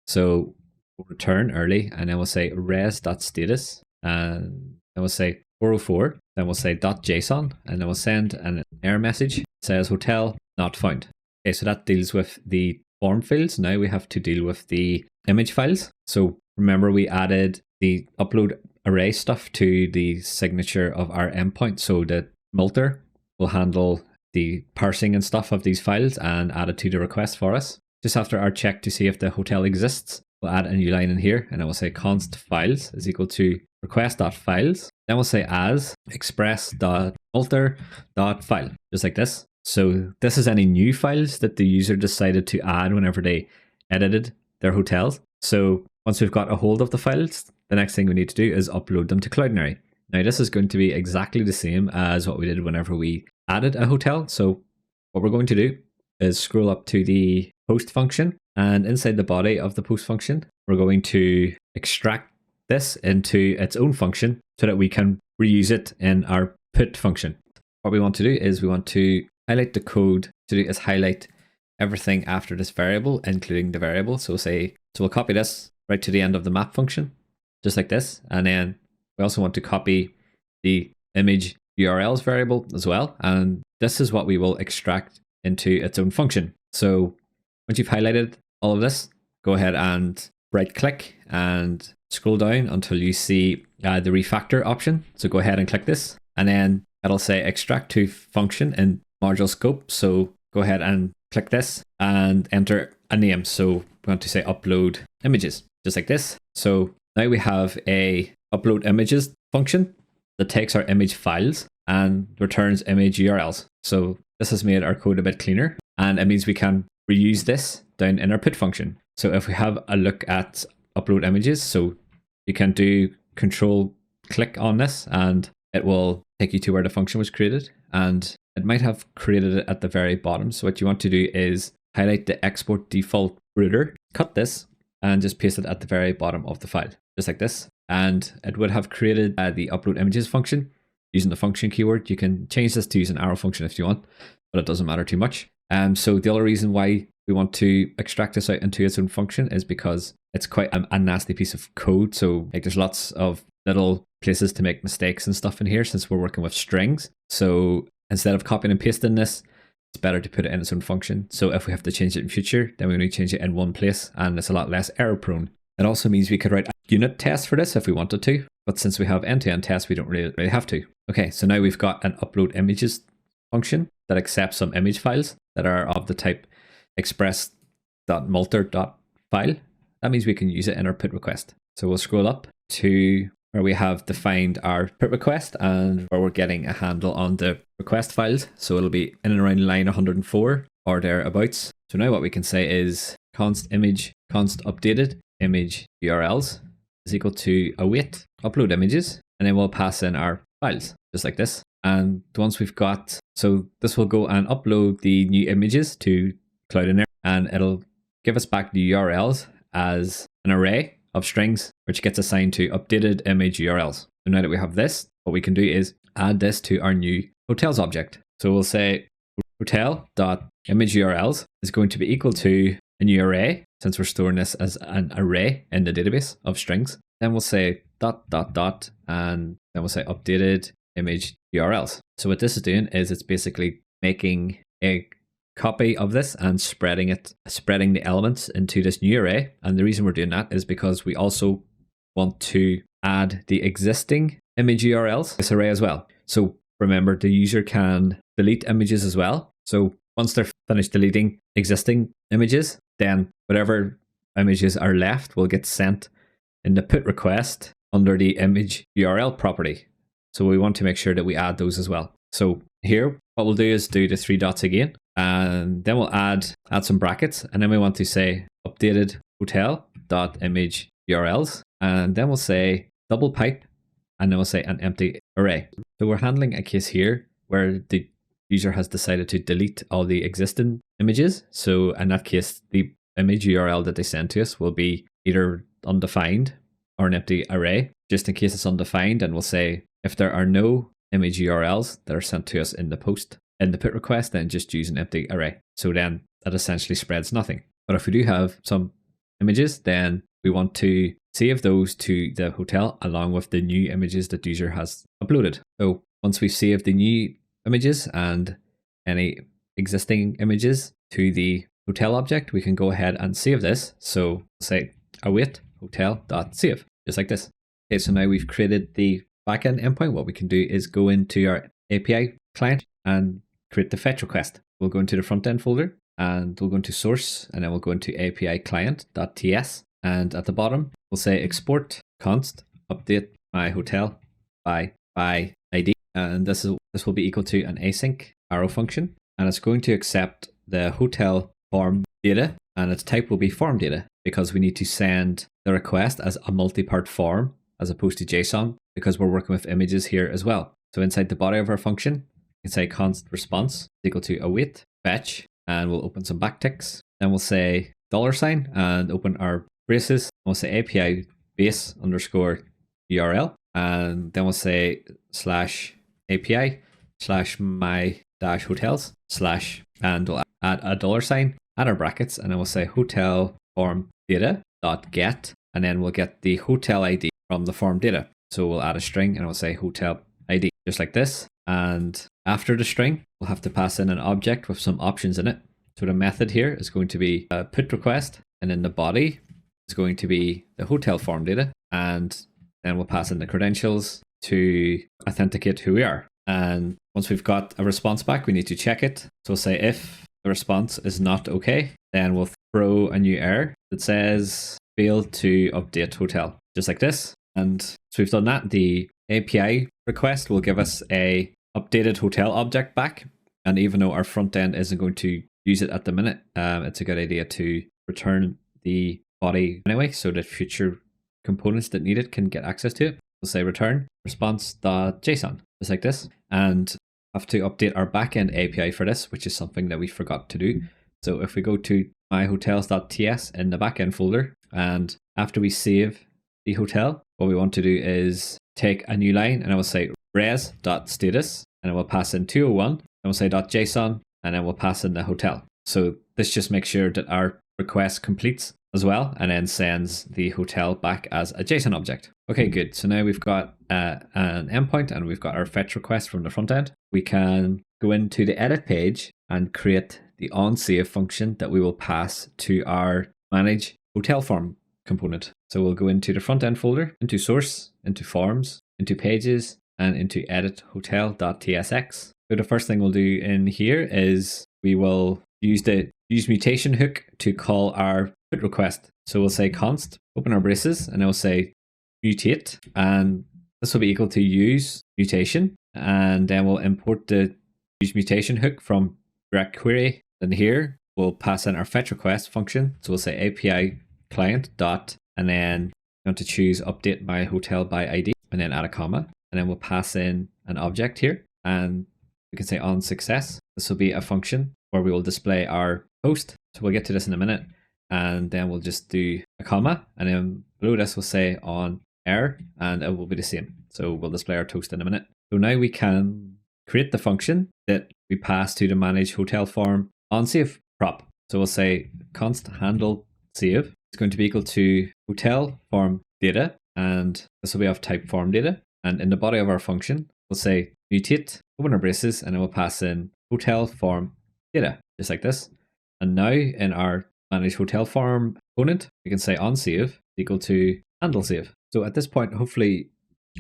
So we'll return early, and then we'll say res.status, and then we'll say 404, then we'll say .json, and then we'll send an error message that says hotel not found. Okay, so that deals with the form fields. Now we have to deal with the image files. So remember, we added the upload array stuff to the signature of our endpoint, so that Multer will handle the parsing and stuff of these files and add it to the request for us. Just after our check to see if the hotel exists, we'll add a new line in here, and I will say const files is equal to request.files. Then we'll say as express.multer.file, just like this. So this is any new files that the user decided to add whenever they edited their hotels. So once we've got a hold of the files, the next thing we need to do is upload them to Cloudinary. Now this is going to be exactly the same as what we did whenever we added a hotel. So what we're going to do is scroll up to the post function, and inside the body of the post function, we're going to extract this into its own function so that we can reuse it in our put function. What we want to do is we want to highlight the code to do is highlight everything after this variable, including the variable. So we'll copy this right to the end of the map function, just like this. And then we also want to copy the image URLs variable as well. And this is what we will extract into its own function. So once you've highlighted all of this, go ahead and right click and scroll down until you see the refactor option. So go ahead and click this, and then it'll say extract to function in module scope. So go ahead and click this and enter a name. So we want to say upload images, just like this. So now we have a upload images function that takes our image files and returns image URLs. So this has made our code a bit cleaner, and it means we can reuse this down in our put function. So if we have a look at upload images, so you can do control click on this and it will take you to where the function was created, and it might have created it at the very bottom. So what you want to do is highlight the export default router, cut this, and just paste it at the very bottom of the file, just like this. And it would have created the upload images function using the function keyword. You can change this to use an arrow function if you want, but it doesn't matter too much. So the other reason why we want to extract this out into its own function is because it's quite a nasty piece of code. So like there's lots of little places to make mistakes and stuff in here since we're working with strings. So instead of copying and pasting this, it's better to put it in its own function. So if we have to change it in future, then we only change it in one place, and it's a lot less error prone. It also means we could write a unit test for this if we wanted to, but since we have end-to-end tests, we don't really have to. Okay, so now we've got an upload images function that accepts some image files that are of the type express.multer.file. That means we can use it in our put request. So we'll scroll up to where we have defined our put request and where we're getting a handle on the request files. So it'll be in and around line 104 or thereabouts. So now what we can say is const image const updated image URLs is equal to await upload images, and then we'll pass in our files just like this. And once we've got, so this will go and upload the new images to Cloudinary, and it'll give us back the URLs as an array of strings, which gets assigned to updated image URLs. So now that we have this, what we can do is add this to our new hotels object. So we'll say hotel.image URLs is going to be equal to a new array, since we're storing this as an array in the database of strings. Then we'll say ... and then we'll say updated image URLs. So what this is doing is it's basically making a copy of this and spreading the elements into this new array. And the reason we're doing that is because we also want to add the existing image URLs to this array as well. So remember, the user can delete images as well. So once they're finished deleting existing images, then whatever images are left will get sent in the put request under the image URL property. So we want to make sure that we add those as well. So here, what we'll do is do the 3 dots again, and then we'll add some brackets, and then we want to say updated hotel.image URLs, and then we'll say double pipe, and then we'll say an empty array. So we're handling a case here where the user has decided to delete all the existing images. So in that case, the image URL that they send to us will be either undefined or an empty array. Just in case it's undefined, and we'll say if there are no image URLs that are sent to us in the put request, then just use an empty array. So then that essentially spreads nothing. But if we do have some images, then we want to save those to the hotel along with the new images that the user has uploaded. So once we've saved the new images and any existing images to the hotel object, we can go ahead and save this. So say await hotel.save, just like this. Okay, so now we've created the backend endpoint. What we can do is go into our API client and create the fetch request. We'll go into the front end folder, and we'll go into source, and then we'll go into API client.ts, and at the bottom we'll say export const update my hotel by ID, and this will be equal to an async arrow function, and it's going to accept the hotel form data, and its type will be form data because we need to send the request as a multi-part form as opposed to JSON, because we're working with images here as well. So inside the body of our function, we can say const response is equal to await fetch, and we'll open some backticks. Then we'll say $, and open our braces. We'll say API base underscore URL, and then we'll say slash API slash my dash hotels slash, and we'll add a $, add our brackets, and then we'll say hotel form data dot get, and then we'll get the hotel ID from the form data. So we'll add a string, and we'll say hotel ID, just like this. And after the string, we'll have to pass in an object with some options in it. So the method here is going to be a put request, and then the body is going to be the hotel form data, and then we'll pass in the credentials to authenticate who we are. And once we've got a response back, we need to check it. So we'll say if the response is not okay, then we'll throw a new error that says failed to update hotel, just like this. And so we've done that. The API request will give us a updated hotel object back, and even though our front end isn't going to use it at the minute, it's a good idea to return the body anyway, so that future components that need it can get access to it. We'll say return response.json, just like this, and have to update our backend API for this, which is something that we forgot to do. So if we go to myhotels.ts in the backend folder, and after we save the hotel, what we want to do is take a new line, and I will say res.status, and I will pass in 201, and we'll say .json, and then we'll pass in the hotel. So this just makes sure that our request completes as well, and then sends the hotel back as a JSON object. Okay, good. So now we've got an endpoint, and we've got our fetch request from the front end. We can go into the edit page and create the onSave function that we will pass to our manage hotel form component. So we'll go into the front end folder, into source, into forms, into pages, and into edit hotel.tsx. So the first thing we'll do in here is we will use the use mutation hook to call our put request. So we'll say const, open our braces, and we'll say mutate, and this will be equal to use mutation, and then we'll import the use mutation hook from direct query. Then here we'll pass in our fetch request function. So we'll say API client dot, and then we want to choose update my hotel by ID, and then add a comma, and then we'll pass in an object here, and we can say on success. This will be a function where we will display our host. So we'll get to this in a minute, and then we'll just do a comma, and then below this we'll say on error, and it will be the same. So we'll display our toast in a minute. So now we can create the function that we pass to the manage hotel form on save prop. So we'll say const handle save. It's going to be equal to hotel form data, and this will be of type form data. And in the body of our function, we'll say mutate, open our braces, and then we'll pass in hotel form data, just like this. And now in our manage hotel form component, we can say on save equal to handle save. So at this point, hopefully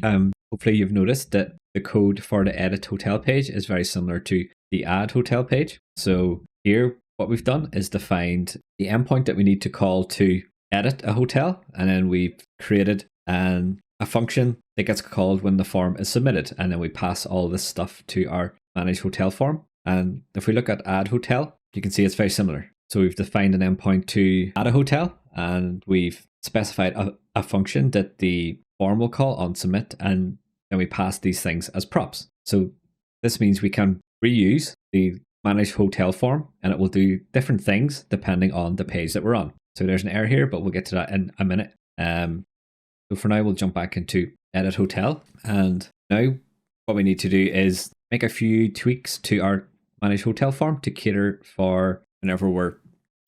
you've noticed that the code for the edit hotel page is very similar to the add hotel page. So here, what we've done is defined the endpoint that we need to call to edit a hotel, and then we've created a function that gets called when the form is submitted, and then we pass all this stuff to our manage hotel form. And if we look at add hotel, you can see it's very similar. So we've defined an endpoint to add a hotel, and we've specified a function that the form will call on submit, and then we pass these things as props. So this means we can reuse the manage hotel form, and it will do different things depending on the page that we're on. So there's an error here, but we'll get to that in a minute. So for now, we'll jump back into edit hotel. And now what we need to do is make a few tweaks to our manage hotel form to cater for whenever we're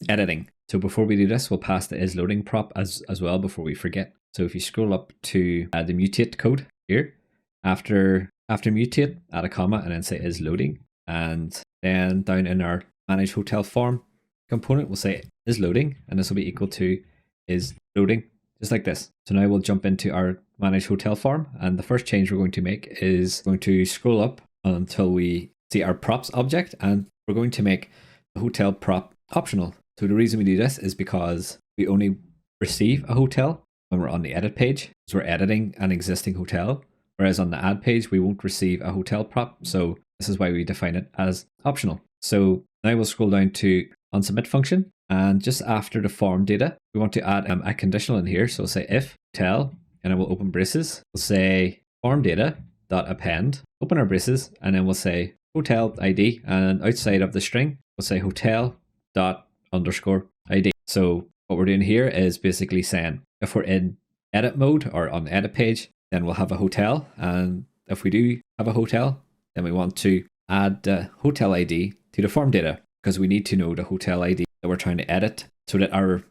editing. So before we do this, we'll pass the is loading prop as well before we forget. So if you scroll up to the mutate code here, after mutate, add a comma and then say is loading. And then down in our manage hotel form component, we'll say is loading, and this will be equal to is loading, just like this. So now we'll jump into our manage hotel form, and the first change we're going to make is going to scroll up until we see our props object, and we're going to make the hotel prop optional. So the reason we do this is because we only receive a hotel when we're on the edit page, because we're editing an existing hotel, whereas on the add page, we won't receive a hotel prop. So this is why we define it as optional. So now we'll scroll down to onSubmit function, and just after the form data, we want to add a conditional in here. So we'll say if hotel, and then we'll open braces. We'll say form data dot append, open our braces, and then we'll say hotel ID, and outside of the string, we'll say hotel dot underscore ID. So what we're doing here is basically saying if we're in edit mode or on the edit page, then we'll have a hotel, and if we do have a hotel, then we want to add the hotel ID to the form data, because we need to know the hotel ID that we're trying to edit so that our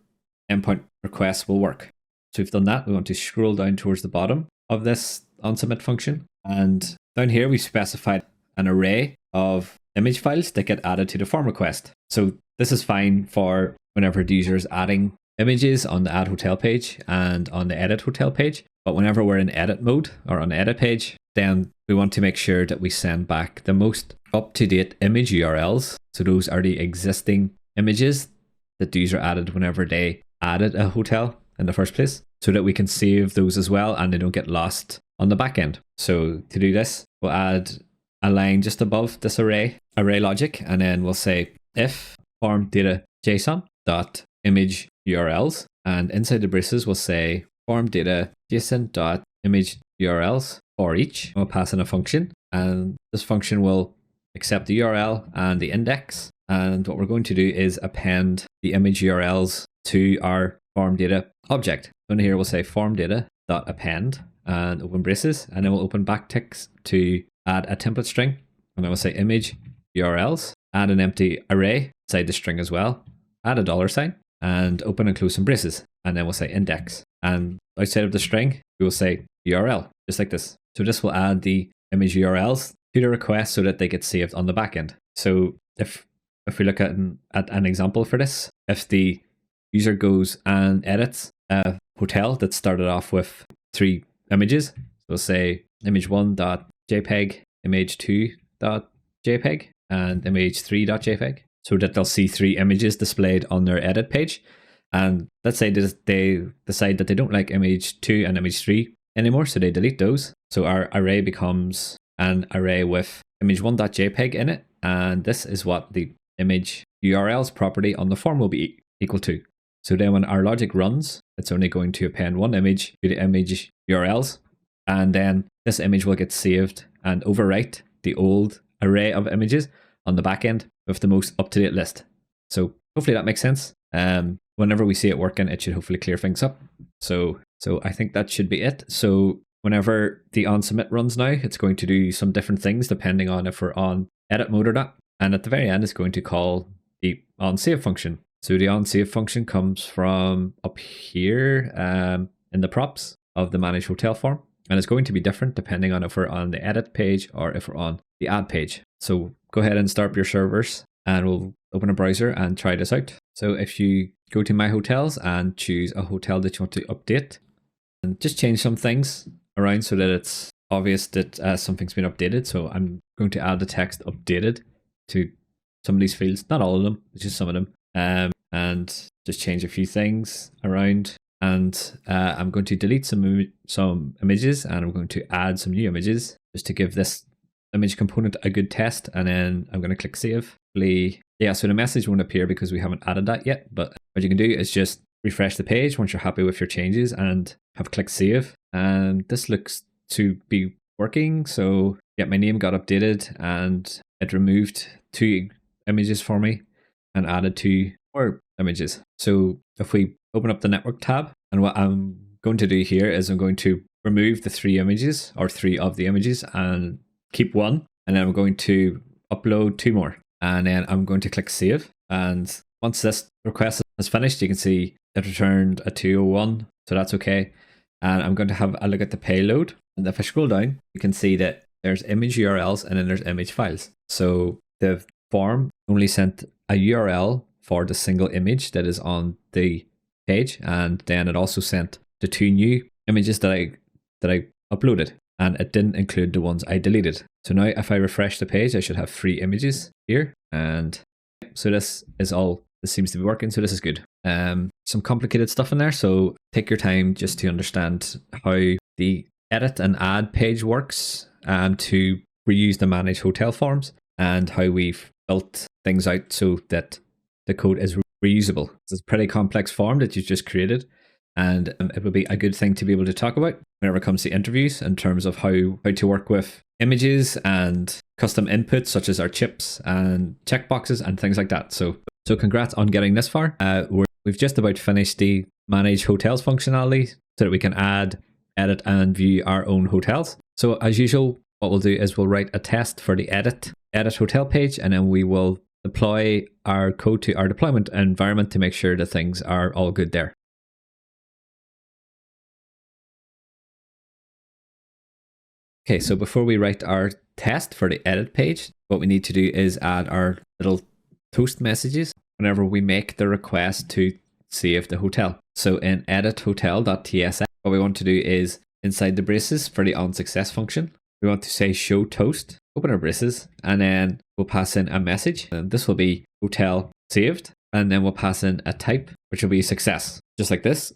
endpoint requests will work. So we've done that. We want to scroll down towards the bottom of this onSubmit function, and down here we specified an array of image files that get added to the form request. So this is fine for whenever the user is adding images on the add hotel page and on the edit hotel page. But whenever we're in edit mode or on the edit page, then we want to make sure that we send back the most up-to-date image URLs. So those are the existing images that the user added whenever they added a hotel in the first place, so that we can save those as well and they don't get lost on the back end. So to do this, we'll add a line just above this array logic, and then we'll say if form data JSON dot image URLs, and inside the braces we'll say form data JSON dot image URLs for each. We'll pass in a function, and this function will accept the URL and the index. And what we're going to do is append the image URLs to our form data object. So in here we'll say form data dot append and open braces, and then we'll open backticks to add a template string, and then we'll say image URLs, add an empty array inside the string as well, add a $, and open and close some braces, and then we'll say index. And outside of the string, we will say URL, just like this. So this will add the image URLs to the request so that they get saved on the backend. So if we look at an example for this, if the user goes and edits a hotel that started off with 3 images, so we'll say image1.jpg, image2.jpg, and image3.jpg, so that they'll see 3 images displayed on their edit page. And let's say they decide that they don't like image 2 and image 3 anymore, so they delete those. So our array becomes an array with image1.jpg in it, and this is what the image URLs property on the form will be equal to. So then when our logic runs, it's only going to append one image to the image URLs, and then this image will get saved and overwrite the old array of images on the back end with the most up-to-date list. So hopefully that makes sense. Whenever we see it working, it should hopefully clear things up. So I think that should be it. So whenever the onSubmit runs now, it's going to do some different things depending on if we're on edit mode or not. And at the very end, it's going to call the onSave function. So the onSave function comes from up here in the props of the manage hotel form. And it's going to be different depending on if we're on the edit page or if we're on the add page. So go ahead and start up your servers, and we'll open a browser and try this out. So if you go to My Hotels and choose a hotel that you want to update, and just change some things around so that it's obvious that something's been updated. So I'm going to add the text updated to some of these fields, not all of them, just some of them, and just change a few things around. And I'm going to delete some images, and I'm going to add some new images just to give this image component a good test. And then I'm going to click save. Yeah, so the message won't appear because we haven't added that yet. But what you can do is just refresh the page once you're happy with your changes and have clicked save. And this looks to be working. So yeah, my name got updated and it removed 2 images for me and added 2 more images. So if we open up the network tab, and what I'm going to do here is I'm going to remove the 3 images, or 3 of the images, and keep 1. And then I'm going to upload 2 more. And then I'm going to click save. And once this request is finished, you can see it returned a 201. So that's okay. And I'm going to have a look at the payload. And if I scroll down, you can see that there's image URLs and then there's image files. So the form only sent a URL for the single image that is on the page. And then it also sent the 2 new images that I uploaded. And it didn't include the ones I deleted. So now if I refresh the page, I should have 3 images here. And so this seems to be working. So this is good. Some complicated stuff in there. So take your time just to understand how the edit and add page works, to reuse the manage hotel forms, and how we've built things out so that the code is reusable. It's a pretty complex form that you've just created. And it would be a good thing to be able to talk about whenever it comes to interviews, in terms of how to work with images and custom inputs such as our chips and checkboxes and things like that. So congrats on getting this far. We've just about finished the manage hotels functionality so that we can add, edit and view our own hotels. So as usual, what we'll do is we'll write a test for the edit hotel page, and then we will deploy our code to our deployment environment to make sure that things are all good there. Okay, so before we write our test for the edit page, what we need to do is add our little toast messages whenever we make the request to save the hotel. So in edit_hotel.tsx, what we want to do is inside the braces for the onSuccess function, we want to say show toast, open our braces, and then we'll pass in a message. And this will be hotel saved. And then we'll pass in a type, which will be success, just like this.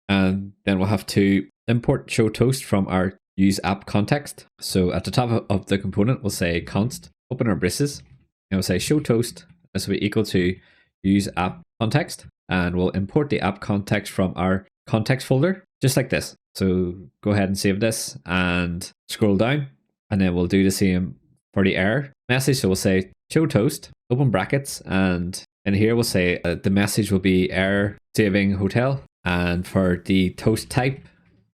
And then we'll have to import show toast from our use app context. So at the top of the component, we'll say const, open our braces, and we'll say show toast. This will be equal to use app context, and we'll import the app context from our context folder, just like this. So go ahead and save this and scroll down, and then we'll do the same for the error message. So we'll say show toast, open brackets, and in here we'll say the message will be error saving hotel, and for the toast type,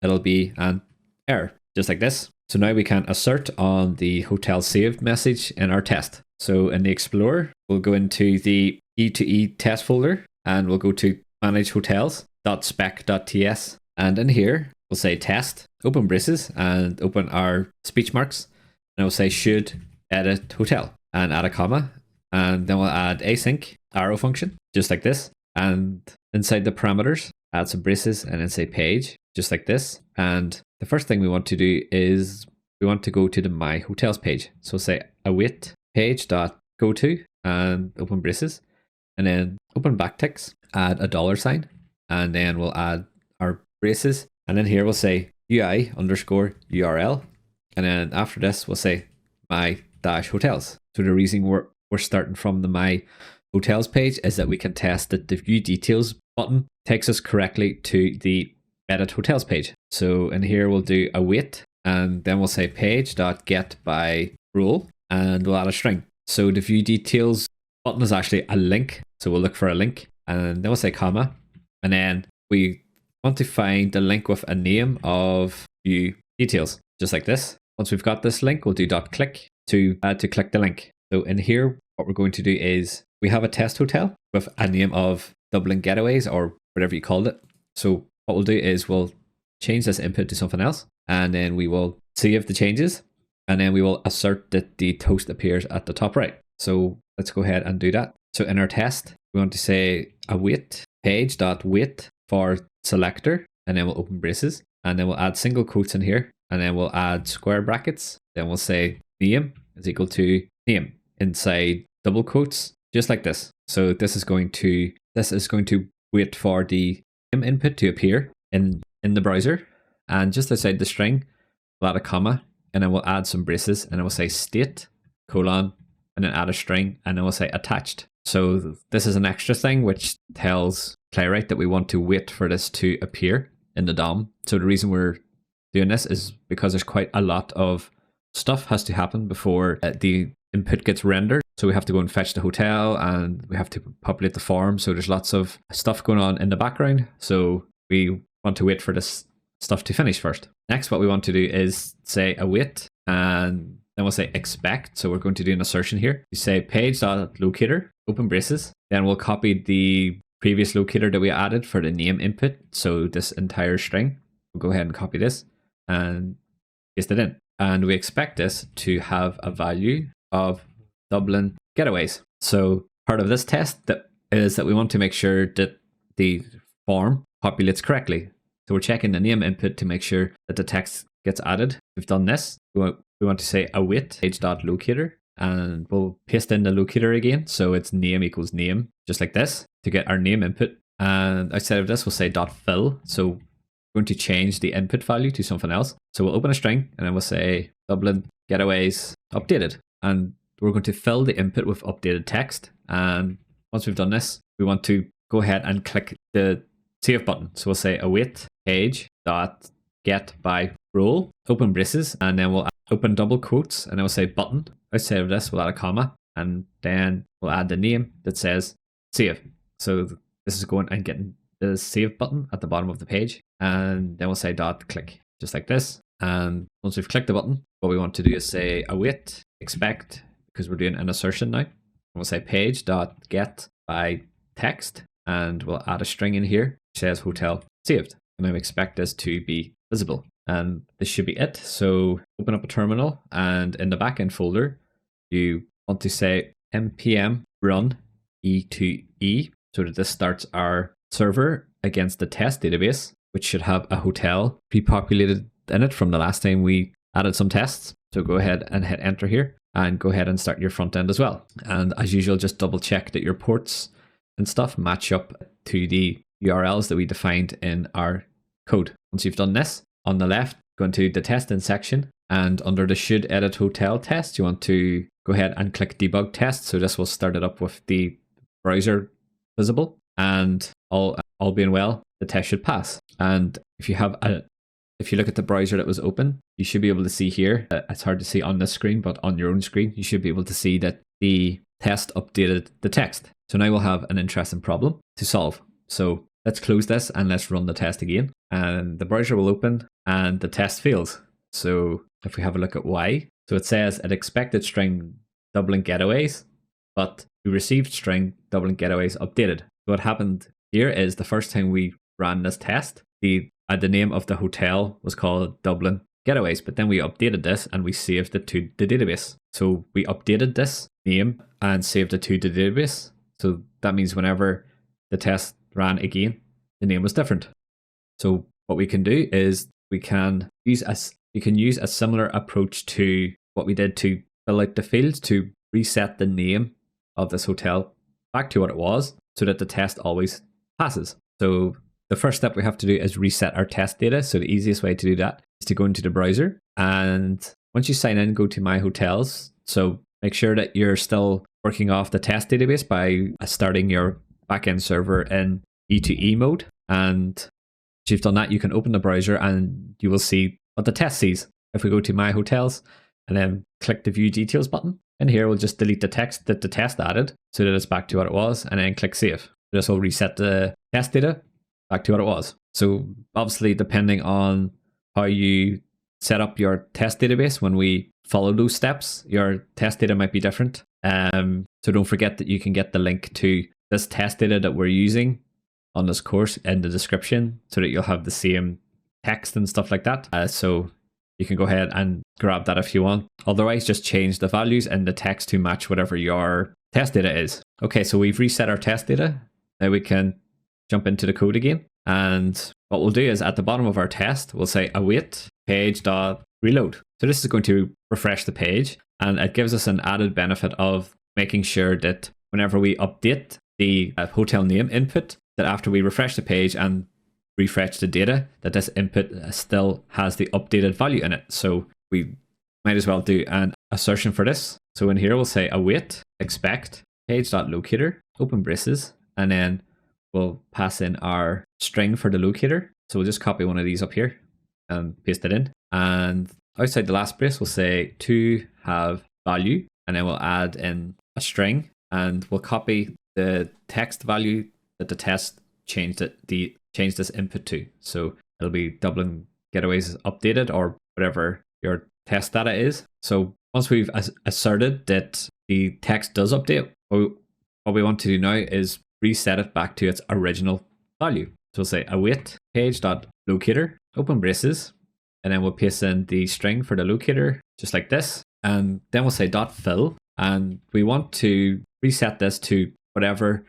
it'll be an error, just like this. So now we can assert on the hotel saved message in our test. So in the Explorer, we'll go into the E2E test folder, and we'll go to manage hotels.spec.ts. And in here, we'll say test, open braces, and open our speech marks. And we'll say should edit hotel, and add a comma. And then we'll add async arrow function, just like this. And inside the parameters, add some braces, and then say page, just like this. And the first thing we want to do is we want to go to the My Hotels page. So say await page.goto and open braces, and then open backticks, add a $sign, and then we'll add our braces. And then here we'll say UI_URL. And then after this, we'll say my-hotels. So the reason we're starting from the My Hotels page is that we can test that the view details button takes us correctly to the edit hotels page. So in here we'll do await, and then we'll say page.get by role, and we'll add a string. So the view details button is actually a link. So we'll look for a link, and then we'll say comma, and then we want to find the link with a name of view details, just like this. Once we've got this link, we'll do .click to click the link. So in here, what we're going to do is we have a test hotel with a name of Dublin Getaways, or whatever you called it. So what we'll do is we'll change this input to something else, and then we will save the changes, and then we will assert that the toast appears at the top right. So let's go ahead and do that. So in our test, we want to say await page.wait for selector, and then we'll open braces, and then we'll add single quotes in here, and then we'll add square brackets. Then we'll say name is equal to name inside double quotes, just like this. So this is going to wait for the name input to appear in the browser, and just outside the string, we'll add a comma, and then we'll add some braces, and then we'll say state, colon, and then add a string, and then we'll say attached. So this is an extra thing which tells Playwright that we want to wait for this to appear in the DOM. So the reason we're doing this is because there's quite a lot of stuff has to happen before the input gets rendered. So we have to go and fetch the hotel, and we have to populate the form. So there's lots of stuff going on in the background. So we want to wait for this stuff to finish first. Next, what we want to do is say await, and then we'll say expect. So we're going to do an assertion here. You say page.locator, open braces. Then we'll copy the previous locator that we added for the name input. So this entire string, we'll go ahead and copy this and paste it in. And we expect this to have a value of Dublin getaways. So part of this test is that we want to make sure that the form populates correctly. So we're checking the name input to make sure that the text gets added. We've done this. We want to say await page.locator, and we'll paste in the locator again. So it's name equals name, just like this, to get our name input. And outside of this, we'll say .fill. So we're going to change the input value to something else. So we'll open a string, and then we'll say Dublin getaways updated. And we're going to fill the input with updated text. And once we've done this, we want to go ahead and click the save button. So we'll say await page.get by role, open braces, and then we'll open double quotes, and then we'll say button. Outside of this, we'll add a comma, and then we'll add the name that says save. So this is going and getting the save button at the bottom of the page, and then we'll say .click, just like this. And once we've clicked the button, what we want to do is say await expect, because we're doing an assertion now. And we'll say page.get by text, and we'll add a string in here which says hotel saved, and I expect this to be visible. And this should be it. So open up a terminal, and in the backend folder, you want to say npm run e2e, so that this starts our server against the test database, which should have a hotel pre-populated in it from the last time we added some tests. So go ahead and hit enter here, and go ahead and start your front end as well. And as usual, just double check that your ports and stuff match up to the URLs that we defined in our code. Once you've done this, on the left, go into the testing section, and under the should edit hotel test, you want to go ahead and click debug test. So this will start it up with the browser visible, and all being well, the test should pass. And if you look at the browser that was open, you should be able to see here, it's hard to see on this screen, but on your own screen, you should be able to see that the test updated the text. So now we'll have an interesting problem to solve. So let's close this and let's run the test again. And the browser will open and the test fails. So if we have a look at why, so it says it expected string Dublin getaways, but we received string Dublin getaways updated. So what happened here is the first time we ran this test, the name of the hotel was called Dublin getaways, but then we updated this and we saved it to the database. So we updated this name and saved it to the database. So that means whenever the test ran again, the name was different. So what we can do is we can use a similar approach to what we did to fill out the fields to reset the name of this hotel back to what it was, so that the test always passes. So the first step we have to do is reset our test data. So the easiest way to do that is to go into the browser, and once you sign in, go to My Hotels. So make sure that you're still working off the test database by starting your backend server in E2E mode. And once you've done that, you can open the browser and you will see what the test sees. If we go to My Hotels and then click the View Details button, and here we'll just delete the text that the test added so that it's back to what it was, and then click Save. This will reset the test data back to what it was. So obviously, depending on how you set up your test database, when we follow those steps, your test data might be different. So don't forget that you can get the link to this test data that we're using on this course in the description, so that you'll have the same text and stuff like that. So you can go ahead and grab that if you want. Otherwise, just change the values in the text to match whatever your test data is. Okay, so we've reset our test data. Now we can jump into the code again. And what we'll do is at the bottom of our test, we'll say await page.reload. So this is going to refresh the page, and it gives us an added benefit of making sure that whenever we update the hotel name input, that after we refresh the page and refresh the data, that this input still has the updated value in it. So we might as well do an assertion for this. So in here we'll say await expect page.locator open braces, and then we'll pass in our string for the locator. So we'll just copy one of these up here and paste it in. And outside the last brace, we'll say to have value, and then we'll add in a string, and we'll copy the text value that the test changed this input to. So it'll be Dublin Getaways updated, or whatever your test data is. So once we've asserted that the text does update, what we want to do now is reset it back to its original value. So we'll say await page.locator open braces, and then we'll paste in the string for the locator just like this, and then we'll say .fill, and we want to reset this to whatever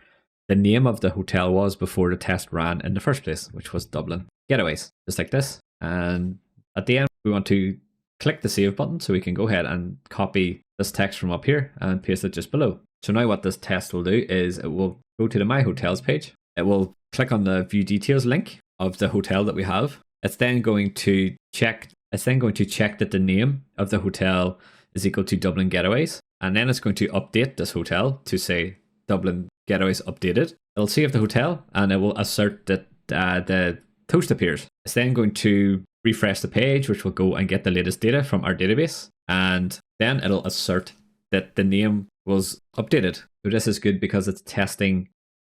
the name of the hotel was before the test ran in the first place, which was Dublin Getaways, just like this. And at the end we want to click the save button so we can go ahead and copy this text from up here and paste it just below. So now what this test will do is it will go to the My Hotels page. It will click on the view details link of the hotel that we have. It's then going to check that the name of the hotel is equal to Dublin Getaways, and then it's going to update this hotel to say Dublin Getaways updated. It'll save the hotel and it will assert that the toast appears. It's then going to refresh the page, which will go and get the latest data from our database, and then it'll assert that the name was updated. So this is good because it's testing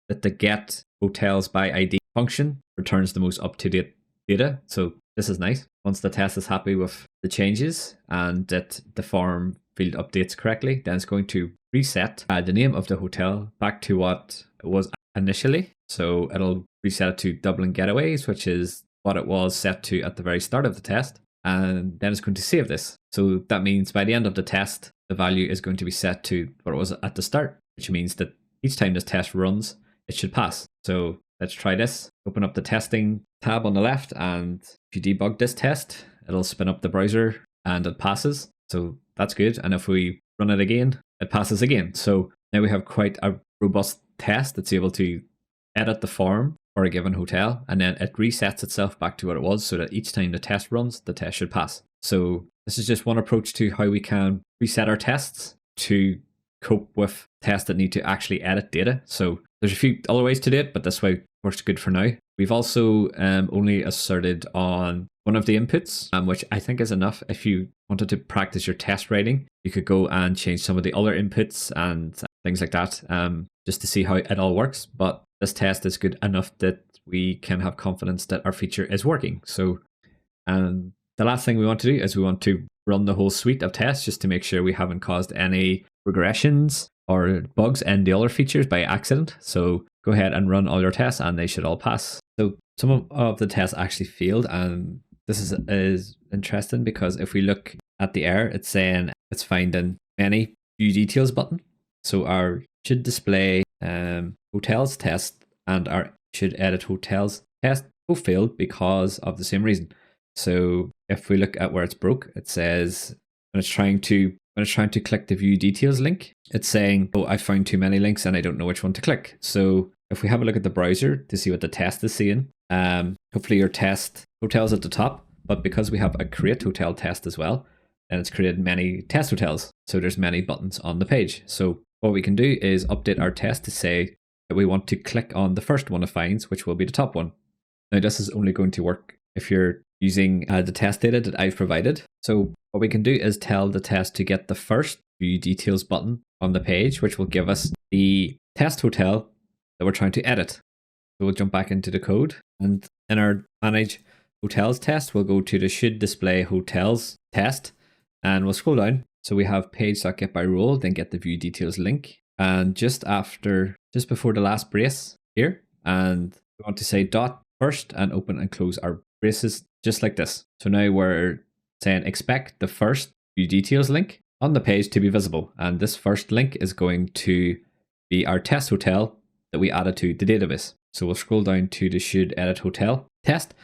that the get hotels by ID function returns the most up-to-date data. So this is nice. Once the test is happy with the changes and that the form field updates correctly, then it's going to reset the name of the hotel back to what it was initially. So it'll reset it to Dublin Getaways, which is what it was set to at the very start of the test. And then it's going to save this. So that means by the end of the test, the value is going to be set to what it was at the start, which means that each time this test runs, it should pass. So let's try this. Open up the testing tab on the left, and if you debug this test, it'll spin up the browser and it passes. So that's good. And if we run it again, it passes again. So now we have quite a robust test that's able to edit the form for a given hotel, and then it resets itself back to what it was so that each time the test runs, the test should pass. So this is just one approach to how we can reset our tests to cope with tests that need to actually edit data. So there's a few other ways to do it, but this way works good for now. We've also only asserted on one of the inputs, which I think is enough. If you wanted to practice your test writing, you could go and change some of the other inputs and things like that, just to see how it all works. But this test is good enough that we can have confidence that our feature is working. So the last thing we want to do is we want to run the whole suite of tests just to make sure we haven't caused any regressions or bugs in the other features by accident. So go ahead and run all your tests and they should all pass. So some of the tests actually failed, and this is interesting because if we look at the error, it's saying it's finding any view details button. So our should display hotels test and our should edit hotels test both failed because of the same reason. So if we look at where it's broke, it says when it's trying to click the view details link, it's saying, oh, I found too many links and I don't know which one to click. So if we have a look at the browser to see what the test is seeing, hopefully your test hotels at the top, but because we have a create hotel test as well, and it's created many test hotels. So there's many buttons on the page. So what we can do is update our test to say that we want to click on the first one it finds, which will be the top one. Now this is only going to work if you're using the test data that I've provided. So what we can do is tell the test to get the first view details button on the page, which will give us the test hotel that we're trying to edit. So we'll jump back into the code, and in our manage hotels test, we'll go to the should display hotels test, and we'll scroll down. So we have page.getByRole, then get the view details link, and just before the last brace here, and we want to say dot first and open and close our braces just like this. So now we're saying expect the first view details link on the page to be visible, and this first link is going to be our test hotel that we added to the database. So we'll scroll down to the should edit hotel test,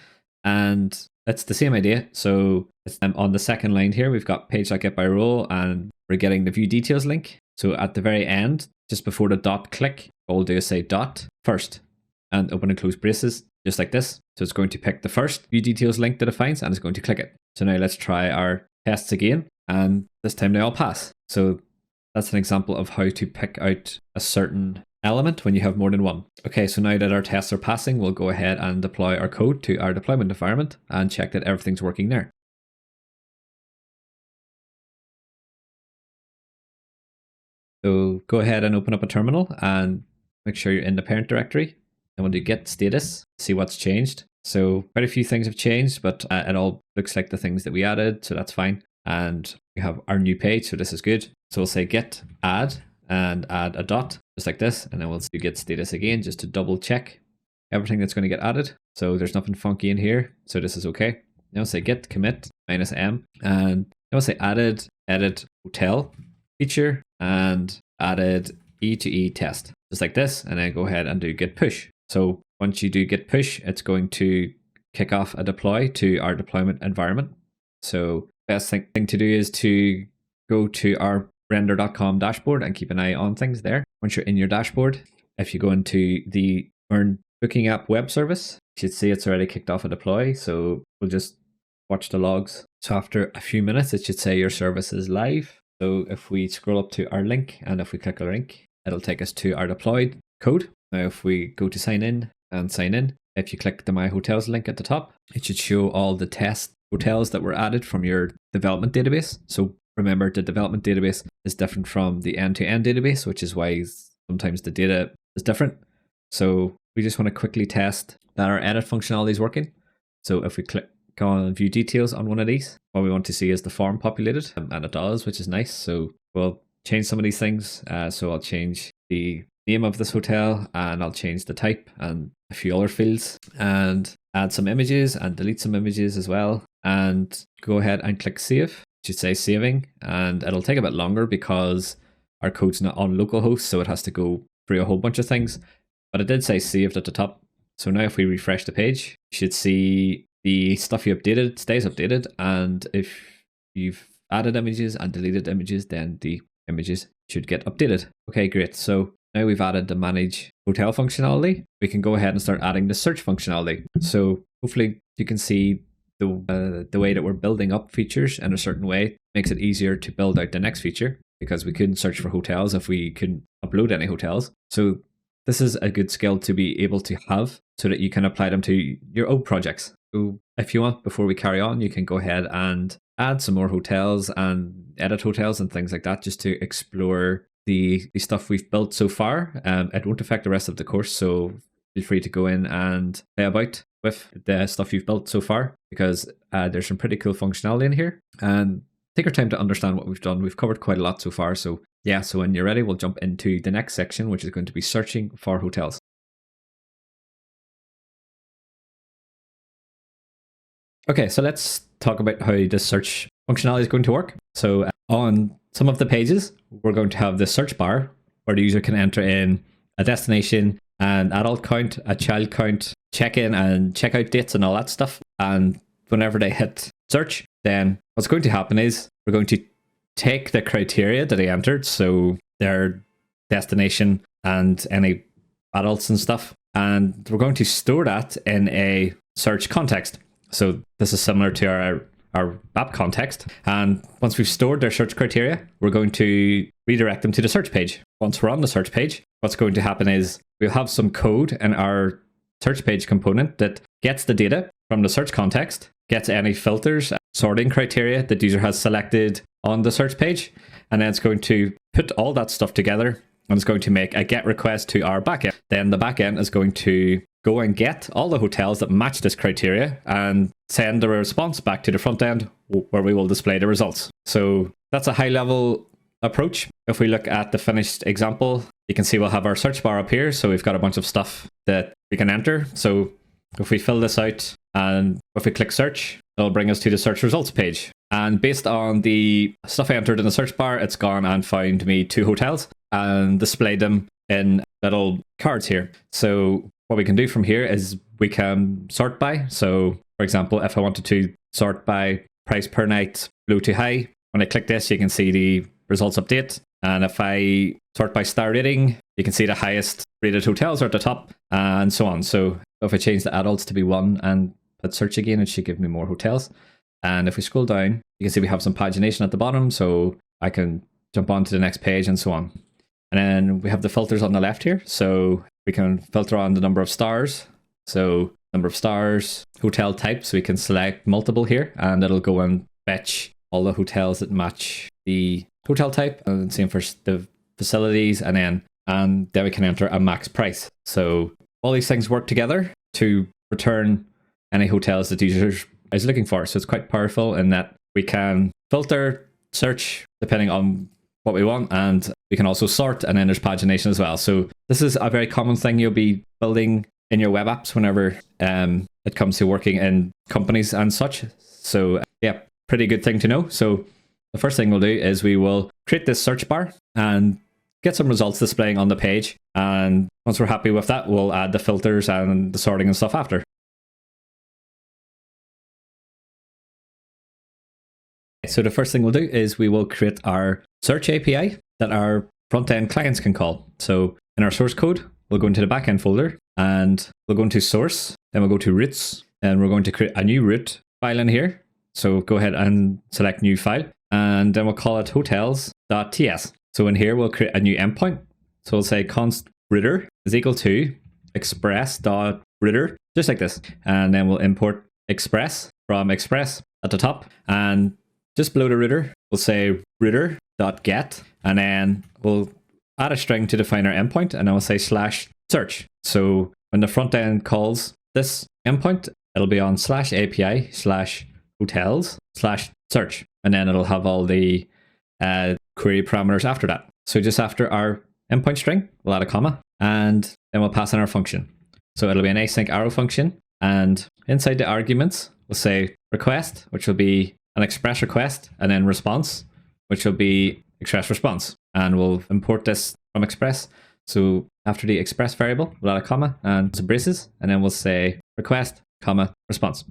and that's the same idea. So it's on the second line here, we've got page.getByRole, and we're getting the view details link. So at the very end, just before the dot click, all we'll do is say dot first and open and close braces, just like this. So it's going to pick the first view details link that it finds and it's going to click it. So now let's try our tests again, and this time they all pass. So that's an example of how to pick out a certain element when you have more than one. Okay, so now that our tests are passing, we'll go ahead and deploy our code to our deployment environment and check that everything's working there. So go ahead and open up a terminal and make sure you're in the parent directory. And we'll do git status, see what's changed. So quite a few things have changed, but it all looks like the things that we added, so that's fine. And we have our new page, so this is good. So we'll say git add and add a dot, just like this. And then we'll do git status again, just to double check everything that's going to get added. So there's nothing funky in here, so this is okay. Now say git commit -m, and then we'll say added edit hotel feature and added E2E test, just like this. And then go ahead and do git push. So once you do git push, it's going to kick off a deploy to our deployment environment. So best thing to do is to go to our render.com dashboard and keep an eye on things there. Once you're in your dashboard, if you go into the MERN booking app web service, you should see it's already kicked off a deploy. So we'll just watch the logs. So after a few minutes, it should say your service is live. So if we scroll up to our link and if we click a link, it'll take us to our deployed code. Now, if we go to sign in and sign in, if you click the My Hotels link at the top, it should show all the test hotels that were added from your development database. So remember, the development database is different from the end-to-end database, which is why sometimes the data is different. So we just want to quickly test that our edit functionality is working. So if we click on view details on one of these, what we want to see is the form populated, and it does, which is nice. So we'll change some of these things. So I'll change the name of this hotel, and I'll change the type and a few other fields, and add some images and delete some images as well. And go ahead and click save. It should say saving, and it'll take a bit longer because our code's not on localhost, so it has to go through a whole bunch of things. But it did say saved at the top. So now if we refresh the page, you should see the stuff you updated stays updated, and if you've added images and deleted images, then the images should get updated. Okay, great. So now we've added the manage hotel functionality. We can go ahead and start adding the search functionality. So hopefully you can see the way that we're building up features in a certain way makes it easier to build out the next feature, because we couldn't search for hotels if we couldn't upload any hotels. So this is a good skill to be able to have so that you can apply them to your own projects. So if you want, before we carry on, you can go ahead and add some more hotels and edit hotels and things like that, just to explore the stuff we've built so far. It won't affect the rest of the course, so feel free to go in and play about with the stuff you've built so far, because there's some pretty cool functionality in here. And take your time to understand what we've done. We've covered quite a lot so far. So yeah, so when you're ready, we'll jump into the next section, which is going to be searching for hotels. Okay, so let's talk about how the search functionality is going to work. So on some of the pages, we're going to have the search bar where the user can enter in a destination, an adult count, a child count, check-in and check-out dates and all that stuff. And whenever they hit search, then what's going to happen is we're going to take the criteria that they entered, so their destination and any adults and stuff, and we're going to store that in a search context. So this is similar to our app context. And once we've stored their search criteria, we're going to redirect them to the search page. Once we're on the search page, what's going to happen is we'll have some code in our search page component that gets the data from the search context, gets any filters, sorting criteria that the user has selected on the search page, and then it's going to put all that stuff together and it's going to make a GET request to our backend. Then the backend is going to go and get all the hotels that match this criteria and send the response back to the front end where we will display the results. So that's a high level approach. If we look at the finished example, you can see we'll have our search bar up here. So we've got a bunch of stuff that we can enter. So if we fill this out and if we click search, it'll bring us to the search results page. And based on the stuff I entered in the search bar, it's gone and found me 2 hotels and displayed them in little cards here. So what we can do from here is we can sort by. So for example, if I wanted to sort by price per night, low to high, when I click this, you can see the results update. And if I sort by star rating, you can see the highest rated hotels are at the top and so on. So if I change the adults to be 1 and put search again, it should give me more hotels. And if we scroll down, you can see we have some pagination at the bottom, so I can jump on to the next page and so on. And then we have the filters on the left here. So we can filter on the number of stars. So number of stars, hotel types, we can select multiple here and it'll go and fetch all the hotels that match the hotel type, and same for the facilities, and then we can enter a max price. So all these things work together to return any hotels that the user is looking for. So it's quite powerful in that we can filter, search depending on what we want, and we can also sort, and then there's pagination as well. So this is a very common thing you'll be building in your web apps whenever it comes to working in companies and such. So yeah, pretty good thing to know. So the first thing we'll do is we will create this search bar and get some results displaying on the page. And once we're happy with that, we'll add the filters and the sorting and stuff after. So the first thing we'll do is we will create our search API that our front-end clients can call. So in our source code, we'll go into the backend folder and we'll go into source, then we'll go to roots, and we're going to create a new root file in here. So go ahead and select new file, and then we'll call it hotels.ts. So in here, we'll create a new endpoint. So we'll say const router is equal to express.router, just like this. And then we'll import express from express at the top, and just below the router, we'll say router.get, and then we'll add a string to define our endpoint, and then we'll say /search. So when the front end calls this endpoint, it'll be on /API/hotels/search, and then it'll have all the query parameters after that. So just after our endpoint string, we'll add a comma, and then we'll pass in our function. So it'll be an async arrow function, and inside the arguments, we'll say request, which will be an express request, and then response, which will be express response. And we'll import this from express. So after the express variable, we'll add a comma and some braces, and then we'll say request, comma, response,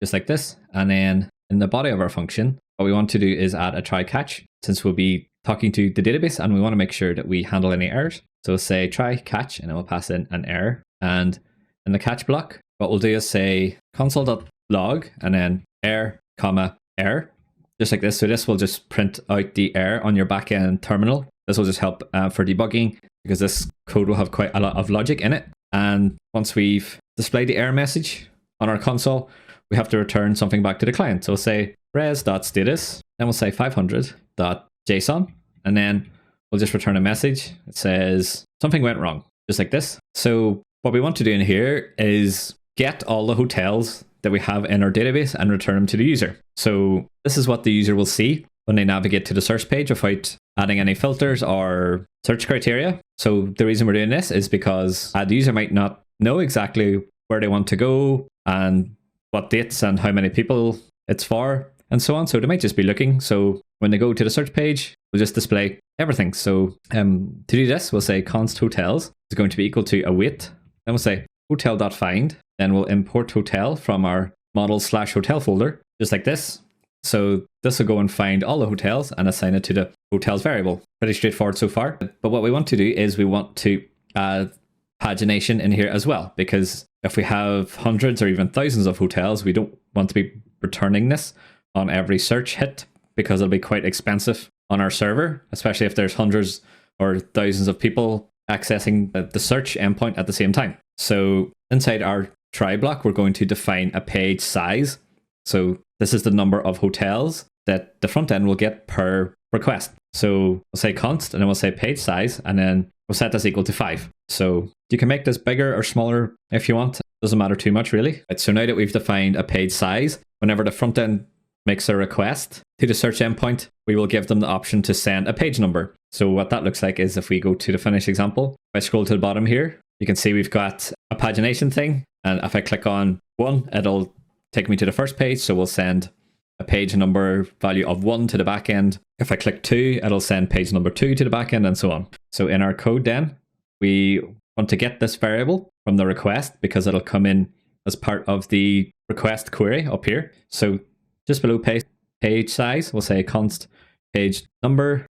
just like this. And then in the body of our function, what we want to do is add a try catch, since we'll be talking to the database and we want to make sure that we handle any errors. So we'll say try catch, and then we'll pass in an error. And in the catch block, what we'll do is say console.log and then error, comma, error, just like this. So this will just print out the error on your backend terminal. This will just help for debugging, because this code will have quite a lot of logic in it. And once we've displayed the error message on our console, we have to return something back to the client. So we'll say res.status, then we'll say 500.json, and then we'll just return a message. It says something went wrong, just like this. So what we want to do in here is get all the hotels that we have in our database and return them to the user. So this is what the user will see when they navigate to the search page without adding any filters or search criteria. So the reason we're doing this is because the user might not know exactly where they want to go and what dates and how many people it's for and so on. So they might just be looking. So when they go to the search page, we'll just display everything. So to do this, we'll say const hotels is going to be equal to await. Then we'll say hotel.find. Then we'll import hotel from our model/hotel folder, just like this. So this will go and find all the hotels and assign it to the hotels variable. Pretty straightforward so far. But what we want to do is we want to add pagination in here as well, because if we have hundreds or even thousands of hotels, we don't want to be returning this on every search hit, because it'll be quite expensive on our server, especially if there's hundreds or thousands of people accessing the search endpoint at the same time. So inside our try block, we're going to define a page size. So this is the number of hotels that the front end will get per request. So we'll say const, and then we'll say page size, and then we'll set this equal to 5. So you can make this bigger or smaller if you want. Doesn't matter too much, really. Right, so now that we've defined a page size, whenever the front end makes a request to the search endpoint, we will give them the option to send a page number. So what that looks like is if we go to the finished example, if I scroll to the bottom here, you can see we've got a pagination thing. And if I click on 1, it'll take me to the first page. So we'll send a page number value of 1 to the backend. If I click 2, it'll send page number 2 to the backend, and so on. So in our code then, we want to get this variable from the request, because it'll come in as part of the request query up here. So just below page size, we'll say const page number,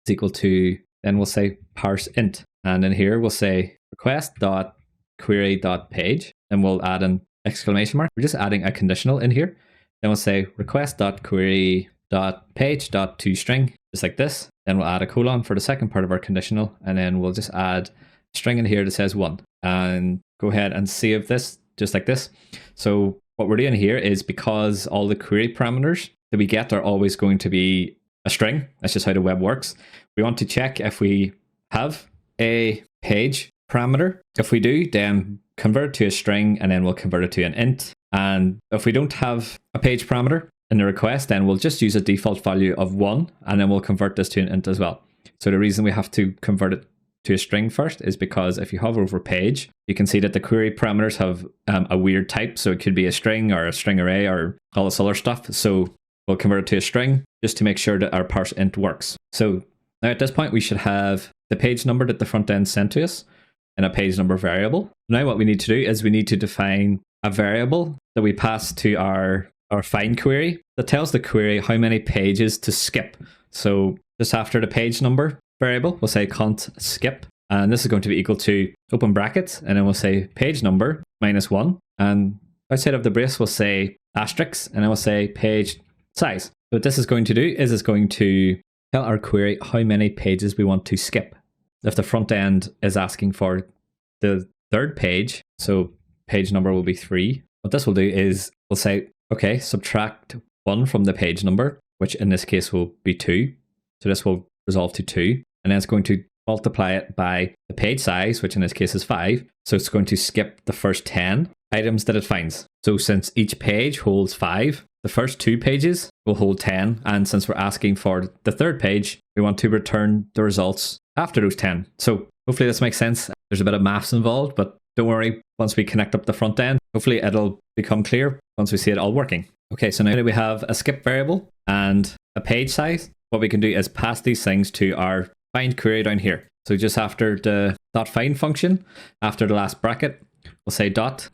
is equal to, then we'll say parse int. And then here we'll say request.query.page, and we'll add an exclamation mark. We're just adding a conditional in here. Then we'll say request.query.page.toString, just like this. Then we'll add a colon for the second part of our conditional, and then we'll just add a string in here that says 1. And go ahead and save this just like this. So what we're doing here is, because all the query parameters that we get are always going to be a string, that's just how the web works, we want to check if we have a page parameter. If we do, then convert it to a string, and then we'll convert it to an int. And if we don't have a page parameter in the request, then we'll just use a default value of 1, and then we'll convert this to an int as well. So the reason we have to convert it to a string first is because if you hover over page, you can see that the query parameters have a weird type. So it could be a string or a string array or all this other stuff. So we'll convert it to a string just to make sure that our parse int works. So now at this point, we should have the page number that the front end sent to us in a page number variable. Now what we need to do is we need to define a variable that we pass to our find query that tells the query how many pages to skip. So just after the page number variable, we'll say const skip, and this is going to be equal to open brackets, and then we'll say page number -1, and outside of the brace we'll say asterisk, and then we'll say page size. So what this is going to do is it's going to tell our query how many pages we want to skip. If the front end is asking for the third page, so page number will be 3, what this will do is we'll say, okay, subtract 1 from the page number, which in this case will be 2. So this will resolve to 2. And then it's going to multiply it by the page size, which in this case is 5. So it's going to skip the first 10 items that it finds. So since each page holds 5, the first 2 pages will hold 10. And since we're asking for the third page, we want to return the results after those 10. So hopefully this makes sense. There's a bit of maths involved, but don't worry, once we connect up the front end, hopefully it'll become clear once we see it all working. Okay, so now that we have a skip variable and a page size, what we can do is pass these things to our find query down here. So just after the .find function, after the last bracket, we'll say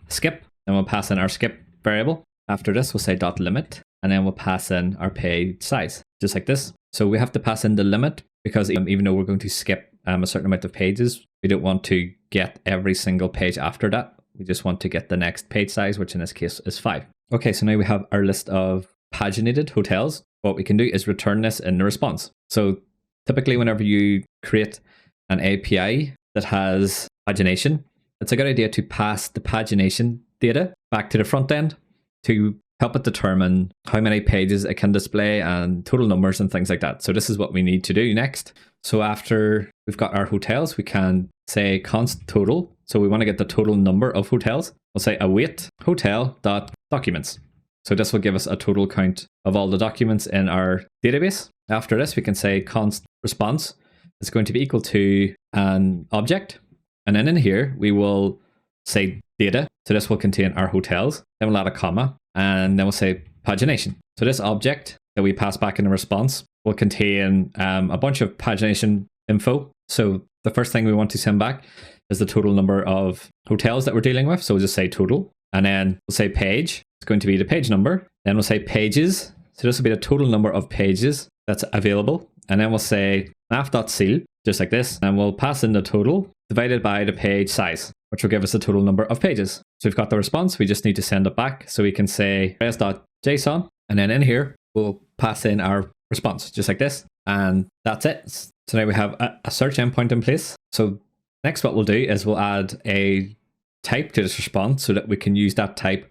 .skip, and we'll pass in our skip variable. After this, we'll say .limit, and then we'll pass in our page size, just like this. So we have to pass in the limit because even though we're going to skip a certain amount of pages, we don't want to get every single page after that. We just want to get the next page size, which in this case is 5. Okay, so now we have our list of paginated hotels. What we can do is return this in the response. So typically whenever you create an API that has pagination, it's a good idea to pass the pagination data back to the front end to help it determine how many pages it can display and total numbers and things like that. So this is what we need to do next. So after we've got our hotels, we can say const total. So we want to get the total number of hotels. We'll say await hotel.documents. So this will give us a total count of all the documents in our database. After this, we can say const response is going to be equal to an object. And then in here, we will say data. So this will contain our hotels. Then we'll add a comma, and then we'll say pagination. So this object that we pass back in the response will contain a bunch of pagination info. So the first thing we want to send back is the total number of hotels that we're dealing with. So we'll just say total, and then we'll say page. It's going to be the page number. Then we'll say pages. So this will be the total number of pages that's available. And then we'll say nav.ceil, just like this. And we'll pass in the total divided by the page size, which will give us the total number of pages. So we've got the response. We just need to send it back. So we can say res.json. And then in here, we'll pass in our response, just like this. And that's it. So now we have a search endpoint in place. So next what we'll do is we'll add a type to this response so that we can use that type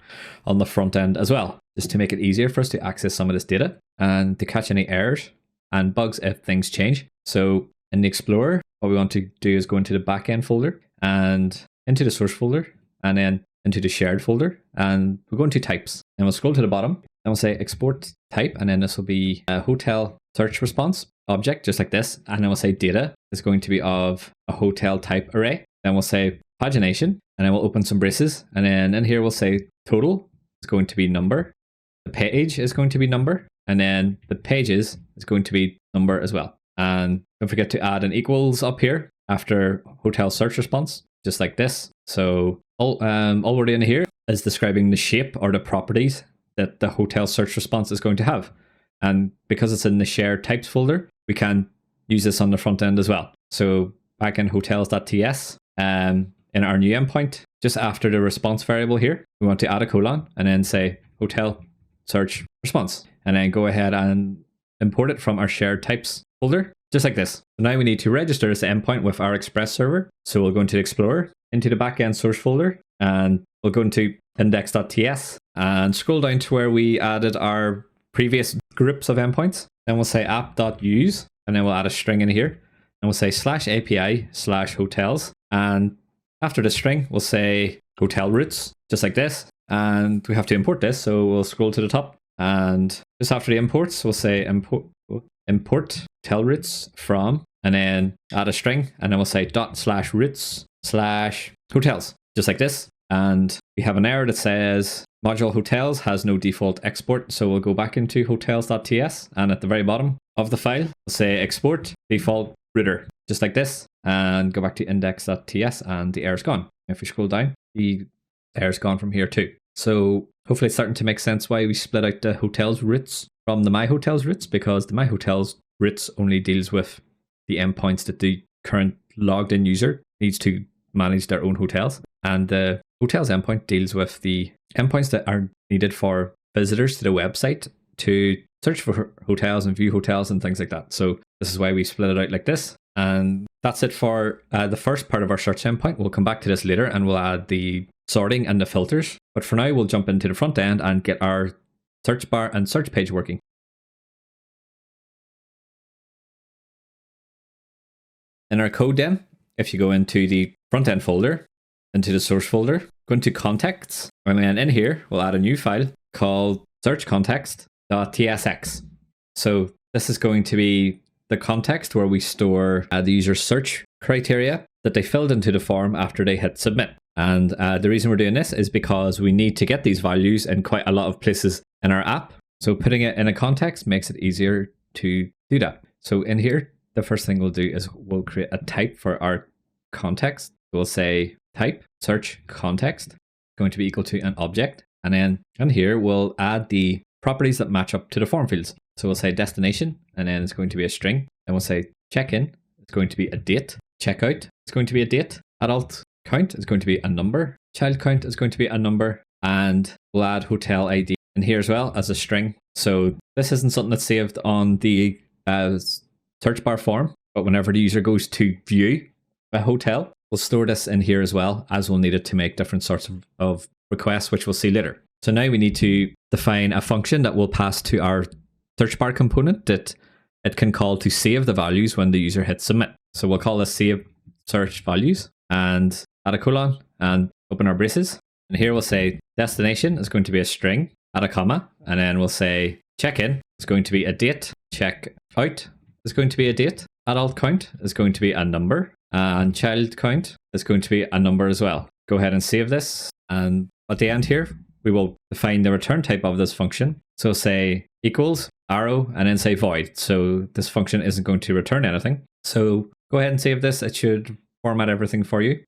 on the front end as well, just to make it easier for us to access some of this data and to catch any errors and bugs if things change. So in the Explorer, what we want to do is go into the backend folder and into the source folder and then into the shared folder, and we'll go into types and we'll scroll to the bottom and we'll say export type, and then this will be a hotel search response object, just like this. And then we'll say data is going to be of a hotel type array. Then we'll say pagination, and then we'll open some braces, and then in here we'll say total is going to be number, the page is going to be number, and then the pages is going to be number as well. And don't forget to add an equals up here after hotel search response, just like this. So all we're doing here is describing the shape or the properties that the hotel search response is going to have. And because it's in the shared types folder, we can use this on the front end as well. So back in hotels.ts, in our new endpoint, just after the response variable here, we want to add a colon and then say hotel search response, and then go ahead and import it from our shared types folder, just like this. So now we need to register this endpoint with our Express server. So we'll go into Explorer, into the backend source folder, and we'll go into index.ts and scroll down to where we added our previous groups of endpoints. Then we'll say app.use, and then we'll add a string in here, and we'll say /API/hotels. And after the string, we'll say hotel routes, just like this. And we have to import this, so we'll scroll to the top. And just after the imports, we'll say import hotel routes from, and then add a string, and then we'll say ./routes/hotels, just like this. And we have an error that says module hotels has no default export. So we'll go back into hotels.ts, and at the very bottom of the file, we'll say export default router, just like this, and go back to index.ts, and the error's gone. If we scroll down, the error's gone from here too. So hopefully it's starting to make sense why we split out the hotels routes from the my hotels routes, because the my hotels routes only deals with the endpoints that the current logged in user needs to manage their own hotels, and the hotels endpoint deals with the endpoints that are needed for visitors to the website to search for hotels and view hotels and things like that. So this is why we split it out like this. And that's it for the first part of our search endpoint. We'll come back to this later, and we'll add the sorting and the filters. But for now, we'll jump into the front end and get our search bar and search page working. In our code then, if you go into the front end folder, into the source folder, go into contexts, and then in here, we'll add a new file called searchcontext.tsx. So this is going to be the context where we store the user's search criteria that they filled into the form after they hit submit. And the reason we're doing this is because we need to get these values in quite a lot of places in our app. So putting it in a context makes it easier to do that. So in here, the first thing we'll do is we'll create a type for our context. We'll say type search context going to be equal to an object. And then in here, we'll add the properties that match up to the form fields. So we'll say destination, and then it's going to be a string. Then we'll say check-in, it's going to be a date. Checkout, it's going to be a date. Adult count is going to be a number. Child count is going to be a number. And we'll add hotel ID in here as well as a string. So this isn't something that's saved on the search bar form, but whenever the user goes to view a hotel, we'll store this in here as well, as we'll need it to make different sorts of requests, which we'll see later. So now we need to define a function that will pass to our search bar component that it can call to save the values when the user hits submit. So we'll call this save search values and add a colon and open our braces. And here we'll say destination is going to be a string, add a comma, and then we'll say check-in is going to be a date, check out is going to be a date, adult count is going to be a number, and child count is going to be a number as well. Go ahead and save this. And at the end here, we will define the return type of this function. So say equals, arrow, and then say void. So this function isn't going to return anything. So go ahead and save this. It should format everything for you.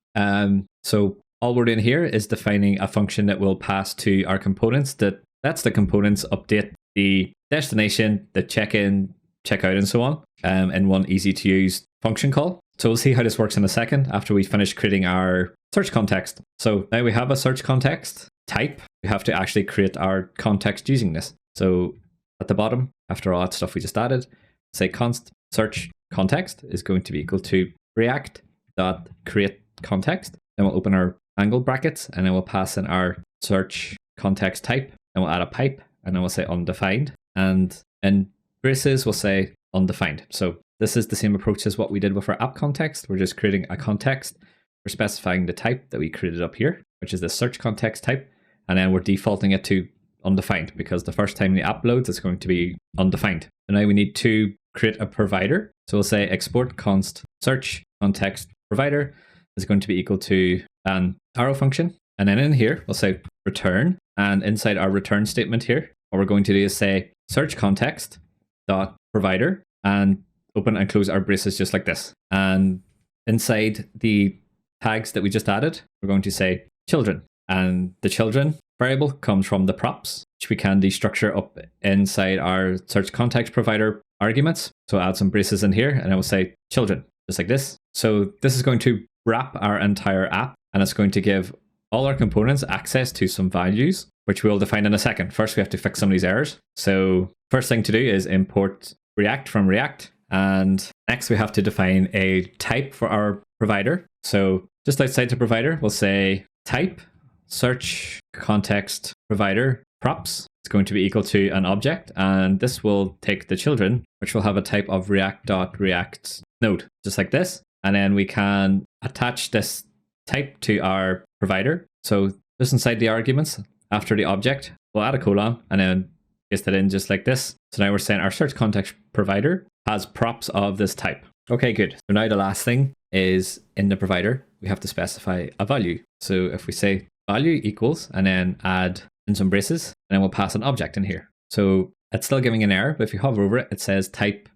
So all we're doing here is defining a function that will pass to our components that lets the components update the destination, the check-in, check-out, and so on in one easy to use function call. So we'll see how this works in a second after we finish creating our search context. So now we have a search context type. We have to actually create our context using this. So at the bottom, after all that stuff we just added, say const search context is going to be equal to react.create context. Then we'll open our angle brackets, and then we'll pass in our search context type, and we'll add a pipe, and then we'll say undefined. And in braces, we'll say undefined. So this is the same approach as what we did with our app context. We're just creating a context. We're specifying the type that we created up here, which is the search context type. And then we're defaulting it to undefined because the first time the app loads, it's going to be undefined. So now we need to create a provider. So we'll say export const search context provider is going to be equal to an arrow function. And then in here, we'll say return. And inside our return statement here, what we're going to do is say search context dot provider and open and close our braces just like this. And inside the tags that we just added, we're going to say children. And the children variable comes from the props, which we can destructure up inside our search context provider arguments. So add some braces in here, and I will say children, just like this. So this is going to wrap our entire app, and it's going to give all our components access to some values, which we'll define in a second. First, we have to fix some of these errors. So first thing to do is import React from React. And next we have to define a type for our provider. So just outside the provider, we'll say type search context provider props. It's going to be equal to an object, and this will take the children, which will have a type of react.react node, just like this. And then we can attach this type to our provider. So just inside the arguments, after the object, we'll add a colon and then paste it in just like this. So now we're saying our search context provider has props of this type. Okay, good. So now the last thing is in the provider, we have to specify a value. So if we say value equals and then add in some braces, and then we'll pass an object in here. So it's still giving an error, but if you hover over it, it says type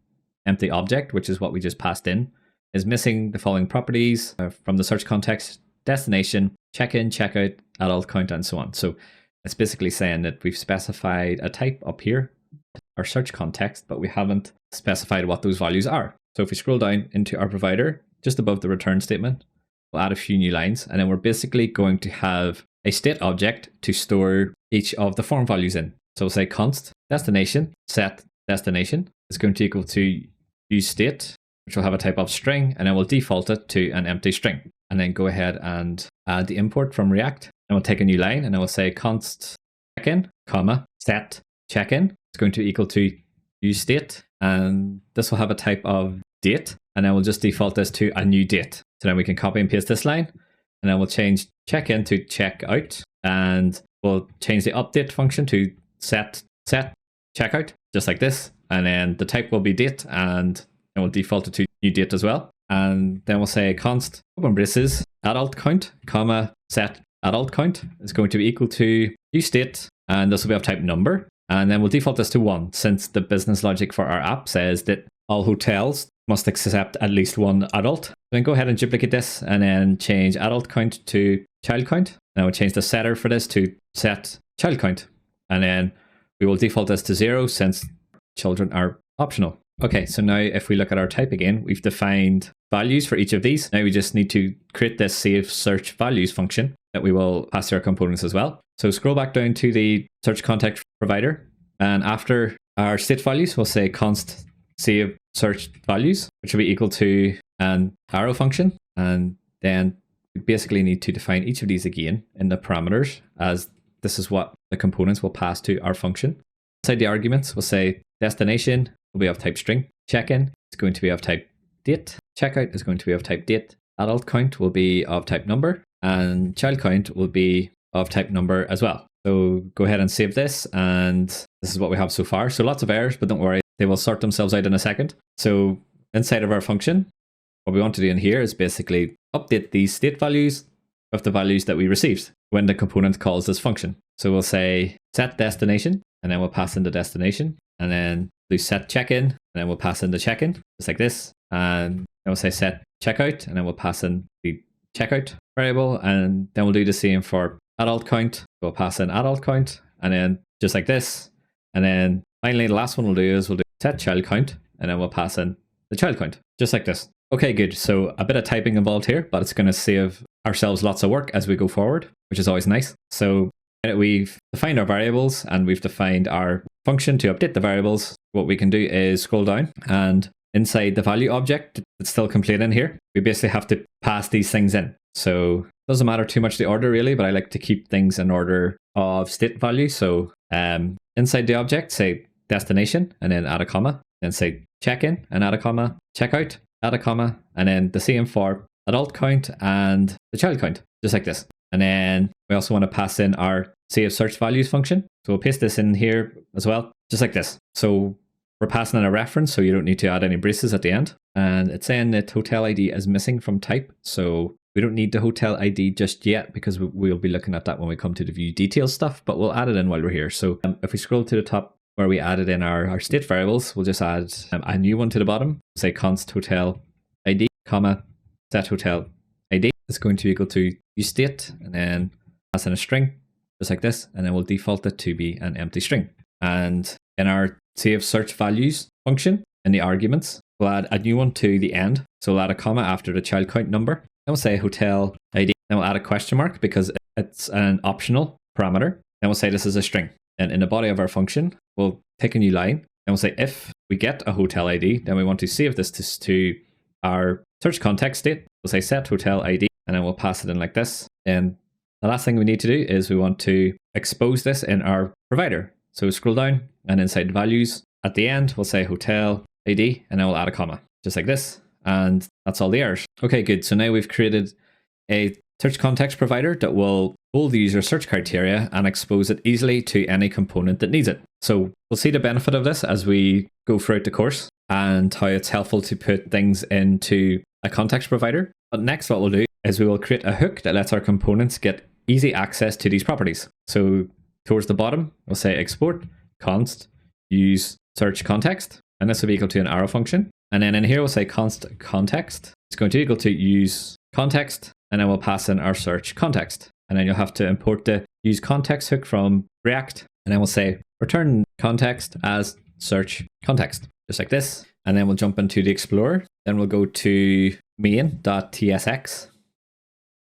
empty object, which is what we just passed in, is missing the following properties from the search context, destination, check-in, checkout, adult count, and so on. So it's basically saying that we've specified a type up here, our search context, but we haven't specified what those values are. So if we scroll down into our provider, just above the return statement, we'll add a few new lines, and then we're basically going to have a state object to store each of the form values in. So we'll say const destination set destination is going to equal to use state, which will have a type of string, and then we'll default it to an empty string. And then go ahead and add the import from React, and we'll take a new line, and then we'll say const check-in, comma, set check-in is going to equal to use state, and this will have a type of date, and then we'll just default this to a new date. So then we can copy and paste this line, and then we'll change check-in to checkout, and we'll change the update function to set checkout, just like this, and then the type will be date, and then we'll default it to new date as well. And then we'll say const open braces adult count, comma, set adult count is going to be equal to use state, and this will be of type number. And then we'll default this to 1, since the business logic for our app says that all hotels must accept at least one adult. Then go ahead and duplicate this, and then change adult count to child count. Now we'll change the setter for this to set child count. And then we will default this to 0, since children are optional. Okay, so now if we look at our type again, we've defined values for each of these. Now we just need to create this save search values function that we will pass to our components as well. So scroll back down to the search context provider, and after our state values, we'll say const save search values, which will be equal to an arrow function. And then we basically need to define each of these again in the parameters, as this is what the components will pass to our function. Inside the arguments, we'll say destination will be of type string, check-in is going to be of type date, checkout is going to be of type date, adult count will be of type number, and child count will be of type number as well. So go ahead and save this, and this is what we have so far. So lots of errors, but don't worry, they will sort themselves out in a second. So inside of our function, what we want to do in here is basically update these state values of the values that we received when the component calls this function. So we'll say set destination, and then we'll pass in the destination, and then do set check-in, and then we'll pass in the check-in, just like this. And then we'll say set checkout, and then we'll pass in the checkout variable, and then we'll do the same for adult count. We'll pass in adult count, and then just like this. And then finally, the last one we'll do is we'll do set child count, and then we'll pass in the child count, just like this. Okay, good. So a bit of typing involved here, but it's going to save ourselves lots of work as we go forward, which is always nice. So we've defined our variables, and we've defined our function to update the variables. What we can do is scroll down, and inside the value object that's still complete in here, we basically have to pass these things in. So it doesn't matter too much the order really, but I like to keep things in order of state value. So inside the object, say destination, and then add a comma, then say check-in, and add a comma, checkout, add a comma, and then the same for adult count and the child count, just like this. And then we also want to pass in our save search values function. So we'll paste this in here as well, just like this. So we're passing in a reference, so you don't need to add any braces at the end. And it's saying that hotel ID is missing from type. So we don't need the hotel ID just yet, because we'll be looking at that when we come to the view details stuff, but we'll add it in while we're here. So if we scroll to the top where we added in our state variables, we'll just add a new one to the bottom. Say const hotel ID, comma, set hotel ID is going to be equal to use state, and then pass in a string, just like this, and then we'll default it to be an empty string. And in our save search values function, in the arguments, we'll add a new one to the end. So we'll add a comma after the child count number. Then we'll say hotel ID. Then we'll add a question mark because it's an optional parameter. Then we'll say this is a string. And in the body of our function, we'll take a new line. And we'll say if we get a hotel ID, then we want to save this to our search context state. We'll say set hotel ID, and then we'll pass it in like this. And the last thing we need to do is we want to expose this in our provider. So scroll down, and inside values, at the end, we'll say hotel ID, and then we'll add a comma, just like this. And that's all the errors. Okay, good. So now we've created a search context provider that will hold the user search criteria and expose it easily to any component that needs it. So we'll see the benefit of this as we go throughout the course and how it's helpful to put things into a context provider. But next, what we'll do is we will create a hook that lets our components get easy access to these properties. So towards the bottom, we'll say export const use search context, and this will be equal to an arrow function. And then in here, we'll say const context. It's going to be equal to use context, and then we'll pass in our search context. And then you'll have to import the use context hook from React, and then we'll say return context as search context, just like this. And then we'll jump into the Explorer. Then we'll go to main.tsx.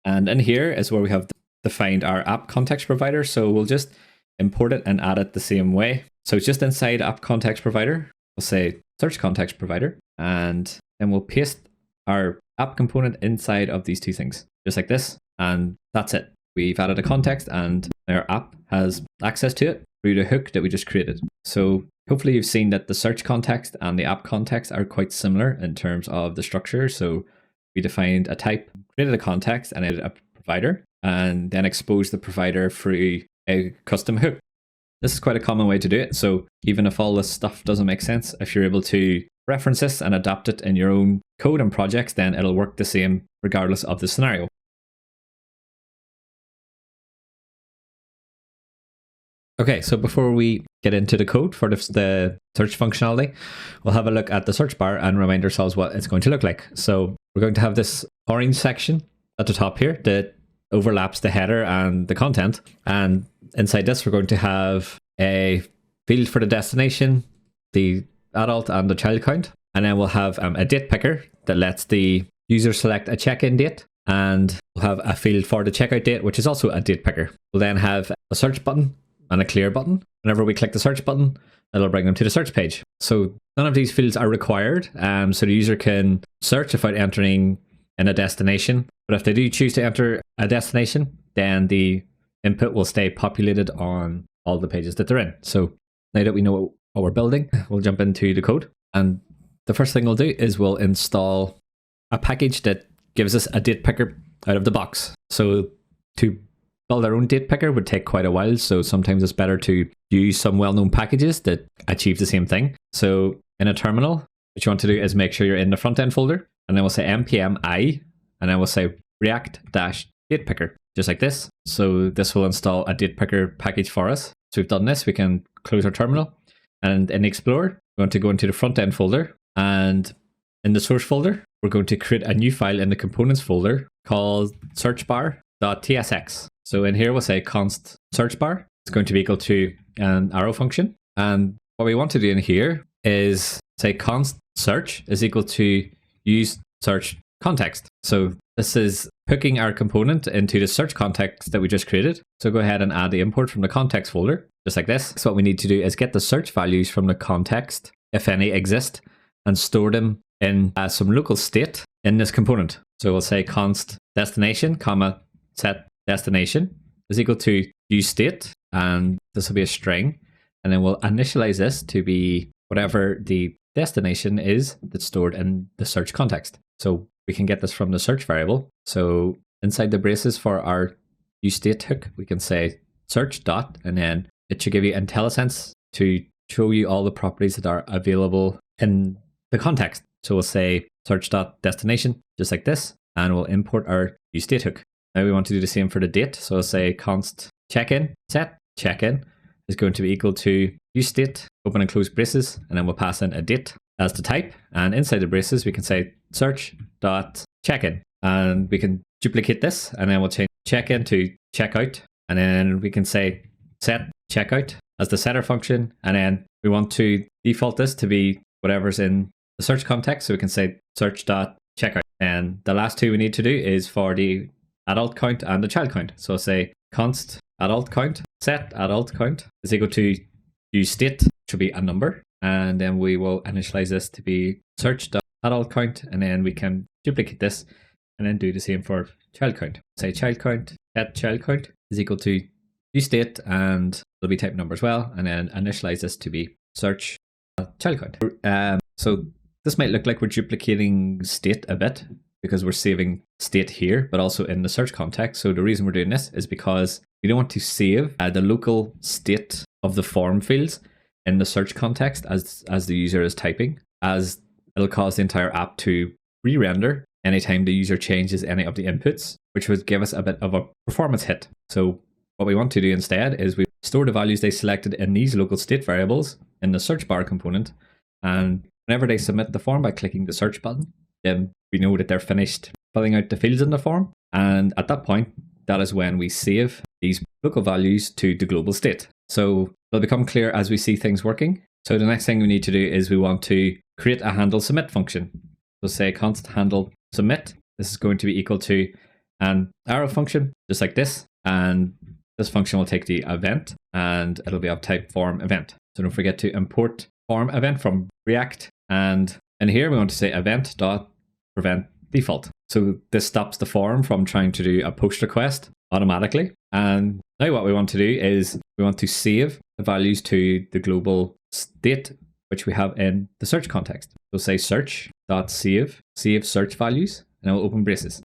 And in here is where we have defined our app context provider. So we'll just import it and add it the same way. So it's just inside app context provider. We'll say search context provider, and then we'll paste our app component inside of these two things, just like this. And that's it. We've added a context and our app has access to it through the hook that we just created. So hopefully you've seen that the search context and the app context are quite similar in terms of the structure. So we defined a type, created a context, and added a provider, and then exposed the provider through a custom hook. This is quite a common way to do it. So even if all this stuff doesn't make sense, if you're able to reference this and adapt it in your own code and projects, then it'll work the same regardless of the scenario. Okay, so before we get into the code for the search functionality, we'll have a look at the search bar and remind ourselves what it's going to look like. So we're going to have this orange section at the top here that overlaps the header and the content. And inside this, we're going to have a field for the destination, the adult and the child count. And then we'll have a date picker that lets the user select a check-in date. And we'll have a field for the checkout date, which is also a date picker. We'll then have a search button and a clear button. Whenever we click the search button, it'll bring them to the search page. So none of these fields are required. So the user can search without entering in a destination. But if they do choose to enter a destination, then the input will stay populated on all the pages that they're in. So now that we know what we're building, we'll jump into the code. And the first thing we'll do is we'll install a package that gives us a date picker out of the box. So to build our own date picker would take quite a while. So sometimes it's better to use some well-known packages that achieve the same thing. So in a terminal, what you want to do is make sure you're in the front end folder, and then we'll say npm i, and then we'll say react-date picker, just like this. So this will install a date picker package for us. So we've done this, we can close our terminal. And in the Explorer, we're going to go into the front end folder, and in the source folder, we're going to create a new file in the components folder called searchbar.tsx. So in here, we'll say const searchbar. It's going to be equal to an arrow function. And what we want to do in here is say const search is equal to use search context. So this is hooking our component into the search context that we just created. So go ahead and add the import from the context folder, just like this. So what we need to do is get the search values from the context, if any exist, and store them in some local state in this component. So we'll say const destination, comma, set destination is equal to use state, and this will be a string. And then we'll initialize this to be whatever the destination is that's stored in the search context. So we can get this from the search variable. So inside the braces for our useState hook, we can say search dot, and then it should give you IntelliSense to show you all the properties that are available in the context. So we'll say search dot destination, just like this, and we'll import our useState hook. Now we want to do the same for the date. So we'll say const check-in, set check-in is going to be equal to useState, open and close braces, and then we'll pass in a date as the type. And inside the braces, we can say search.checkin, and we can duplicate this, and then we'll change check-in to checkout, And then we can say set checkout as the setter function. And then we want to default this to be whatever's in the search context. So we can say search.checkout. And the last two we need to do is for the adult count and the child count. So say const adult count, set adult count is equal to use state, which will be a number. And then we will initialize this to be search.adult count. And then we can duplicate this and then do the same for child count. Say child count at child count is equal to use state, and it'll be type number as well. And then initialize this to be search child count. So this might look like we're duplicating state a bit because we're saving state here, but also in the search context. So the reason we're doing this is because we don't want to save the local state of the form fields in the search context as the user is typing, as it'll cause the entire app to re-render anytime the user changes any of the inputs, which would give us a bit of a performance hit. So what we want to do instead is we store the values they selected in these local state variables in the search bar component. And whenever they submit the form by clicking the search button, then we know that they're finished filling out the fields in the form. And at that point, that is when we save these local values to the global state. So it'll become clear as we see things working. So the next thing we need to do is we want to create a handle submit function. So say const handle submit. This is going to be equal to an arrow function, just like this. And this function will take the event and it'll be of type form event. So don't forget to import form event from React. And in here, we want to say event.prevent default. So this stops the form from trying to do a post request automatically. And now what we want to do is we want to save the values to the global state, which we have in the search context. So say search.save, save search values, and it will open braces.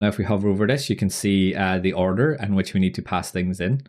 Now, if we hover over this, you can see the order in which we need to pass things in,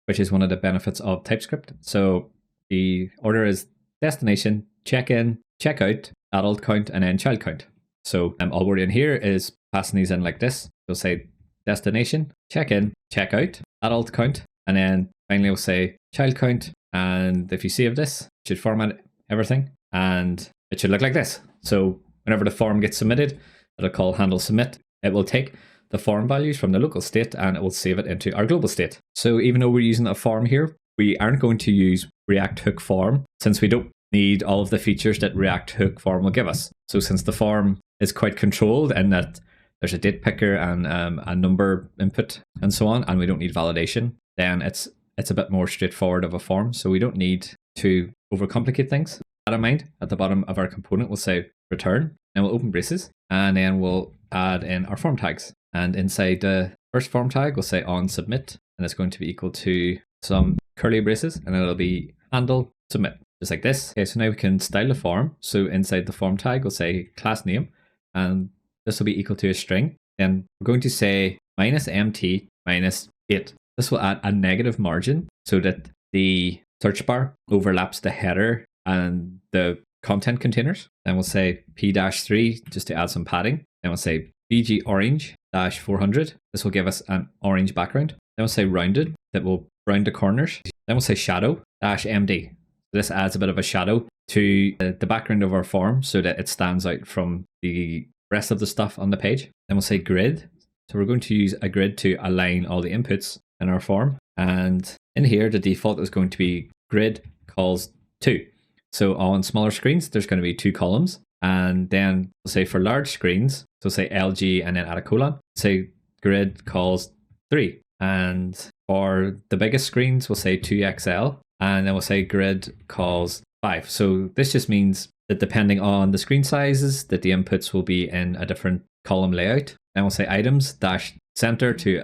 which is one of the benefits of TypeScript. So the order is destination, check-in, checkout, adult count, and then child count. So all we're doing here is passing these in like this. So say destination, check-in, checkout, adult count, and then finally we'll say child count. And if you save this, it should format everything and it should look like this. So whenever the form gets submitted, it'll call handle submit. It will take the form values from the local state and it will save it into our global state. So even though we're using a form here, we aren't going to use React Hook form since we don't need all of the features that React Hook form will give us. So since the form is quite controlled and that there's a date picker and a number input and so on, and we don't need validation, then it's a bit more straightforward of a form. So we don't need to overcomplicate things. With that in mind, at the bottom of our component, we'll say return, and we'll open braces, and then we'll add in our form tags. And inside the first form tag, we'll say on submit, and it's going to be equal to some curly braces, and it'll be handle submit, just like this. Okay, so now we can style the form. So inside the form tag, we'll say class name, and this will be equal to a string. Then we're going to say -mt -8. This will add a negative margin so that the search bar overlaps the header and the content containers. Then we'll say p-3 just to add some padding. Then we'll say bg orange -400. This will give us an orange background. Then we'll say rounded, that will round the corners. Then we'll say shadow -md. This adds a bit of a shadow to the background of our form so that it stands out from the rest of the stuff on the page. Then we'll say grid. So we're going to use a grid to align all the inputs in our form. And in here, the default is going to be grid calls 2. So on smaller screens, there's going to be 2 columns. And then we'll say for large screens, so say LG and then add a colon, say grid calls 3. And for the biggest screens, we'll say 2XL. And then we'll say grid calls 5. So this just means that depending on the screen sizes, that the inputs will be in a different column layout. Then we'll say items -center to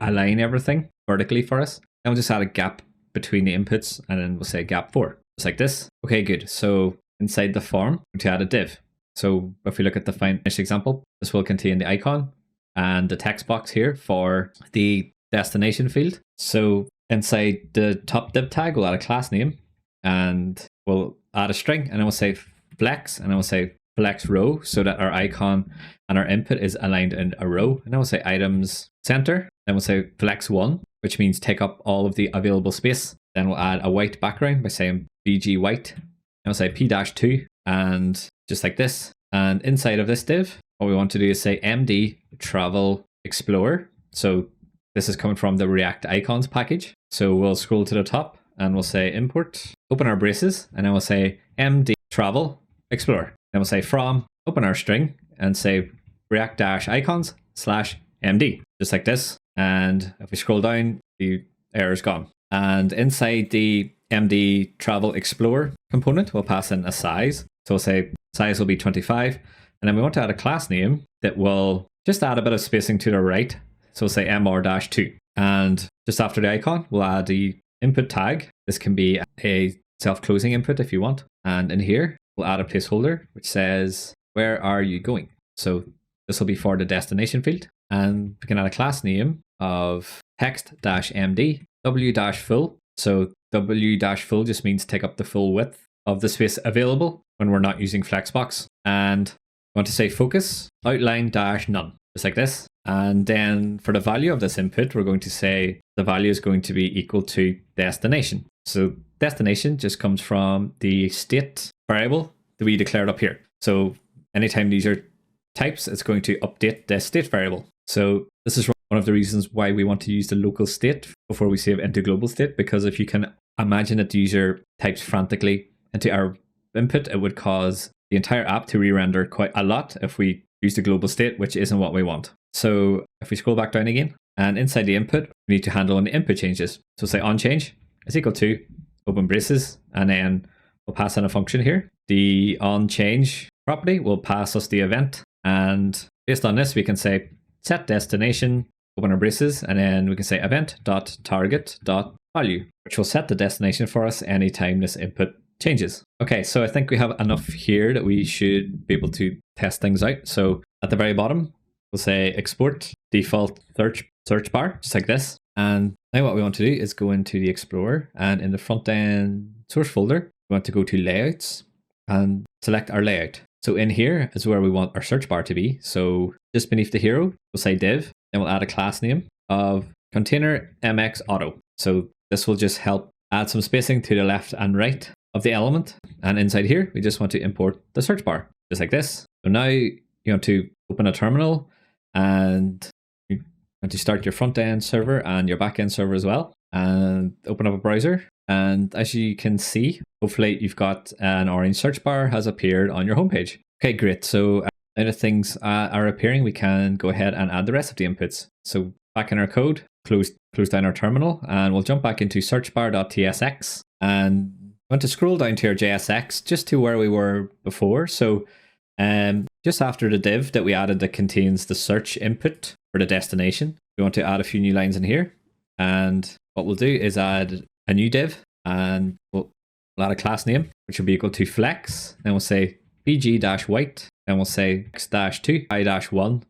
align everything vertically for us. Then we'll just add a gap between the inputs, and then we'll say gap 4, just like this. Okay, good. So inside the form, to add a div. So if we look at the finished example, this will contain the icon and the text box here for the destination field. So inside the top div tag, we'll add a class name and we'll add a string, and then we'll say flex, and then we'll say flex row so that our icon and our input is aligned in a row. And then we'll say items center. Then we'll say flex 1, which means take up all of the available space. Then we'll add a white background by saying bg white. And we'll say p-2, and just like this. And inside of this div, what we want to do is say md travel explorer. So this is coming from the React icons package. So we'll scroll to the top and we'll say import, open our braces, and then we'll say MD travel explorer. Then we'll say from, open our string and say react-icons/MD, just like this. And if we scroll down, the error is gone. And inside the MD travel explorer component, we'll pass in a size. So we'll say size will be 25. And then we want to add a class name that will just add a bit of spacing to the right. So we'll say MR-2. And just after the icon, we'll add the input tag. This can be a self-closing input if you want. And in here, we'll add a placeholder which says, where are you going? So this will be for the destination field. And we can add a class name of text-md w-full. So w-full just means take up the full width of the space available when we're not using Flexbox. And we want to say focus outline-none, just like this. And then for the value of this input, we're going to say the value is going to be equal to destination. So destination just comes from the state variable that we declared up here. So anytime the user types, it's going to update the state variable. So this is one of the reasons why we want to use the local state before we save into global state, because if you can imagine that the user types frantically into our input, it would cause the entire app to re-render quite a lot if we use the global state, which isn't what we want. So if we scroll back down again, and inside the input, we need to handle any input changes. So say onChange is equal to open braces, and then we'll pass in a function here. The onChange property will pass us the event, and based on this, we can say set destination, open our braces, and then we can say event.target.value, which will set the destination for us anytime this input changes. Okay, so I think we have enough here that we should be able to test things out. So at the very bottom, we'll say export default search bar, just like this. And now what we want to do is go into the Explorer, and in the front end source folder, we want to go to layouts and select our layout. So in here is where we want our search bar to be. So just beneath the hero, we'll say div, and we'll add a class name of container mx auto. So this will just help add some spacing to the left and right of the element. And inside here, we just want to import the search bar, just like this. So now you want to open a terminal, and you want to start your front end server and your back end server as well, and open up a browser. And as you can see, hopefully you've got an orange search bar has appeared on your homepage. Okay, great. So now that things are appearing, we can go ahead and add the rest of the inputs. So back in our code, close down our terminal, and we'll jump back into searchbar.tsx, and we want to scroll down to our JSX just to where we were before. So just after the div that we added that contains the search input for the destination, we want to add a few new lines in here. And what we'll do is add a new div, and we'll add a class name, which will be equal to flex. Then we'll say bg-white, then we'll say x-2, i-1,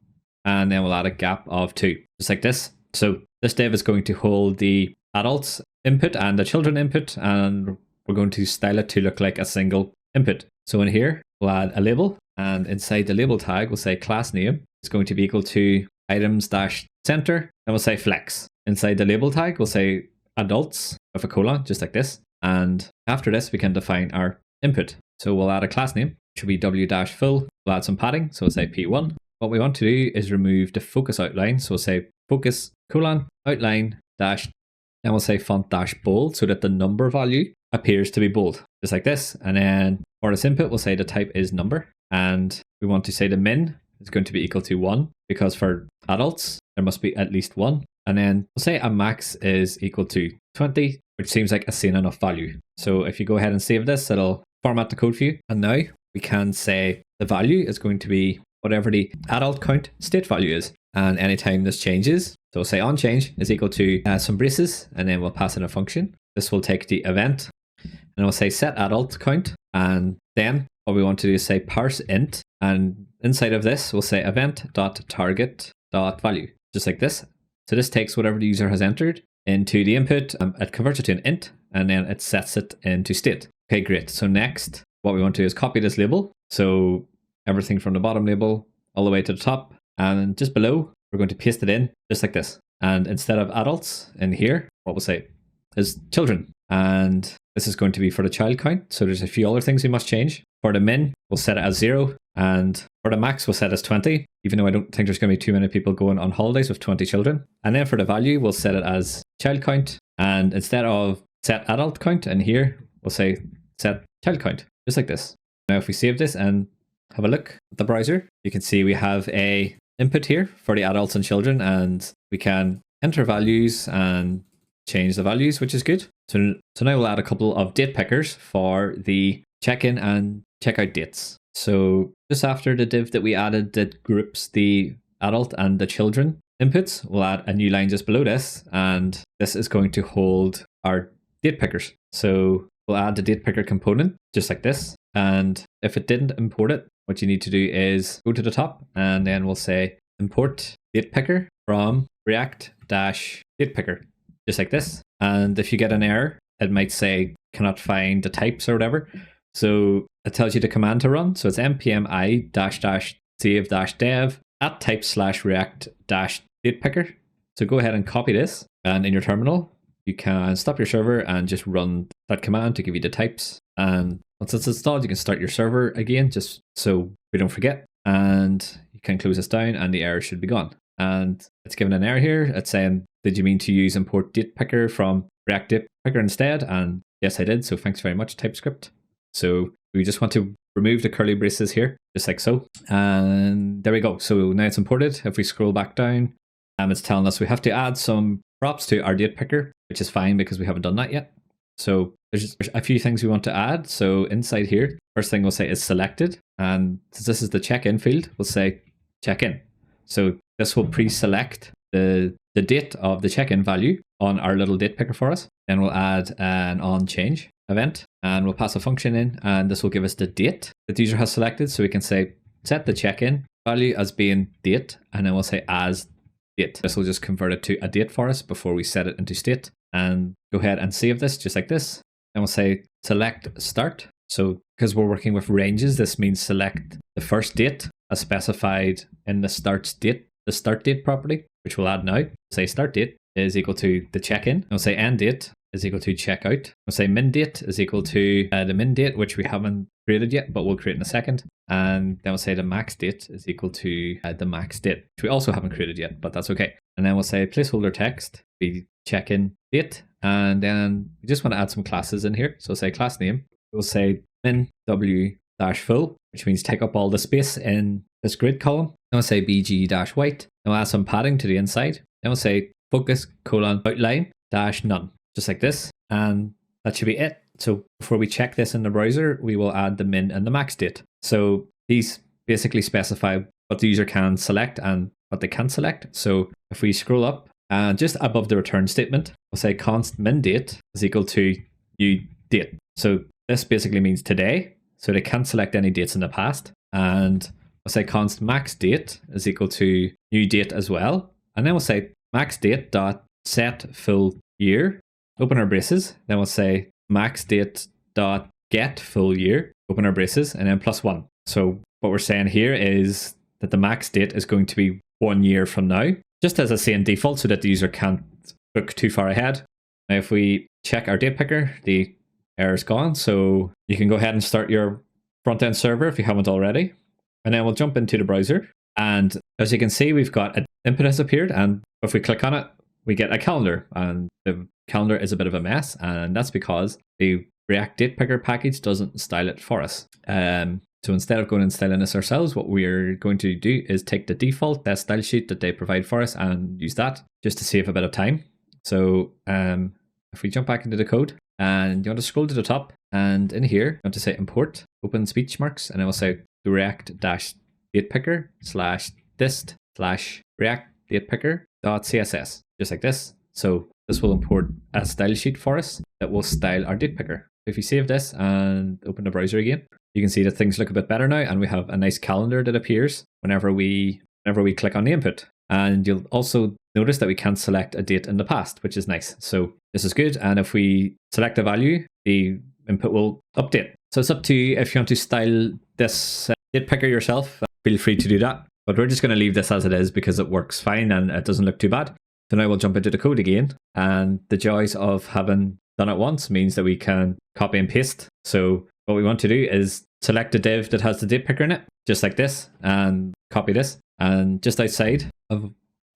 and then we'll add a gap of 2, just like this. So this div is going to hold the adults input and the children input, and we're going to style it to look like a single input. So in here, we'll add a label, and inside the label tag, we'll say class name is going to be equal to items-center, and we'll say flex. Inside the label tag, we'll say adults with a colon, just like this. And after this, we can define our input. So we'll add a class name, which will be w-full. We'll add some padding, so we'll say p1. What we want to do is remove the focus outline. So we'll say focus outline dash, and we'll say font bold, so that the number value appears to be bold, just like this. And then for this input, we'll say the type is number, and we want to say the min is going to be equal to 1, because for adults, there must be at least 1. And then we'll say a max is equal to 20, which seems like a sane enough value. So if you go ahead and save this, it'll format the code for you. And now we can say the value is going to be whatever the adult count state value is. And anytime this changes, so say onChange is equal to some braces, and then we'll pass in a function. This will take the event, and we'll say set adult count. And then what we want to do is say parse int. And inside of this, we'll say event.target.value, just like this. So this takes whatever the user has entered into the input, it converts it to an int, and then it sets it into state. Okay, great. So next, what we want to do is copy this label. So everything from the bottom label all the way to the top, and just below, we're going to paste it in just like this. And instead of adults in here, what we'll say is children. And this is going to be for the child count. So there's a few other things we must change. For the min, we'll set it as 0, And for the max, we'll set as 20, even though I don't think there's going to be too many people going on holidays with 20 children. And then for the value, we'll set it as child count. And instead of set adult count in here, we'll say set child count, just like this. Now, if we save this and have a look at the browser, you can see we have a input here for the adults and children, and we can enter values and change the values, which is good. So now we'll add a couple of date pickers for the check-in and check-out dates. So just after the div that we added that groups the adult and the children inputs, we'll add a new line just below this, and this is going to hold our date pickers. So we'll add the date picker component just like this. And if it didn't import it, what you need to do is go to the top, and then we'll say import date picker from React-date picker, just like this. And if you get an error, it might say cannot find the types or whatever. So it tells you the command to run. So it's npm i --save -dev @type/react-date picker. So go ahead and copy this, and in your terminal, you can stop your server and just run that command to give you the types. And once it's installed, you can start your server again, just so we don't forget. And you can close this down and the error should be gone. And it's given an error here. It's saying, did you mean to use import date picker from React date picker instead? And yes, I did. So thanks very much, TypeScript. So we just want to remove the curly braces here, just like so. And there we go. So now it's imported. If we scroll back down, it's telling us we have to add some props to our date picker, which is fine because we haven't done that yet. So there's a few things we want to add. So inside here, first thing we'll say is selected. And since this is the check-in field, we'll say check-in. So this will pre-select the date of the check-in value on our little date picker for us. Then we'll add an onChange event, and we'll pass a function in, and this will give us the date that the user has selected. So we can say set the check-in value as being date, and then we'll say as date. This will just convert it to a date for us before we set it into state. And go ahead and save this just like this. And we'll say select start. So because we're working with ranges, this means select the first date as specified in the start date property, which we'll add now. Say start date is equal to the check-in. We'll say end date is equal to checkout. We'll say min date is equal to the min date, which we haven't created yet, but we'll create in a second. And then we'll say the max date is equal to the max date, which we also haven't created yet, but that's okay. And then we'll say placeholder text, be check-in date. And then we just want to add some classes in here. So we'll say class name. We'll say min w-full, which means take up all the space in this grid column. Then we'll say bg-white. Then we'll add some padding to the inside. Then we'll say focus :outline -none, just like this. And that should be it. So before we check this in the browser, we will add the min and the max date. So these basically specify what the user can select and what they can't select. So if we scroll up, just above the return statement, we'll say const min date is equal to new date. So this basically means today. So they can't select any dates in the past. And we'll say const max date is equal to new date as well. And then we'll say max date dot set full year, open our braces. Then we'll say max date dot get full year, open our braces, and then +1. So what we're saying here is that the max date is going to be 1 year from now, just as a same default so that the user can't book too far ahead. Now, if we check our date picker, the error's gone. So you can go ahead and start your front-end server if you haven't already. And then we'll jump into the browser. And as you can see, we've got an input has appeared. And if we click on it, we get a calendar. And the calendar is a bit of a mess. And that's because the React date picker package doesn't style it for us. So instead of going and styling this ourselves, what we're going to do is take the default style sheet that they provide for us and use that just to save a bit of time. So if we jump back into the code and you want to scroll to the top, and in here, you want to say import, open speech marks, and then we'll say React-date picker /dist/React date picker.css, just like this. So this will import a style sheet for us that will style our date picker. If you save this and open the browser again, you can see that things look a bit better now, and we have a nice calendar that appears whenever we click on the input. And you'll also notice that we can't select a date in the past, which is nice. So this is good. And if we select a value, the input will update. So it's up to you if you want to style this date picker yourself, feel free to do that. But we're just going to leave this as it is because it works fine and it doesn't look too bad. So now we'll jump into the code again. And the joys of having done it once means that we can copy and paste. So what we want to do is select a div that has the date picker in it, just like this, and copy this. And just outside of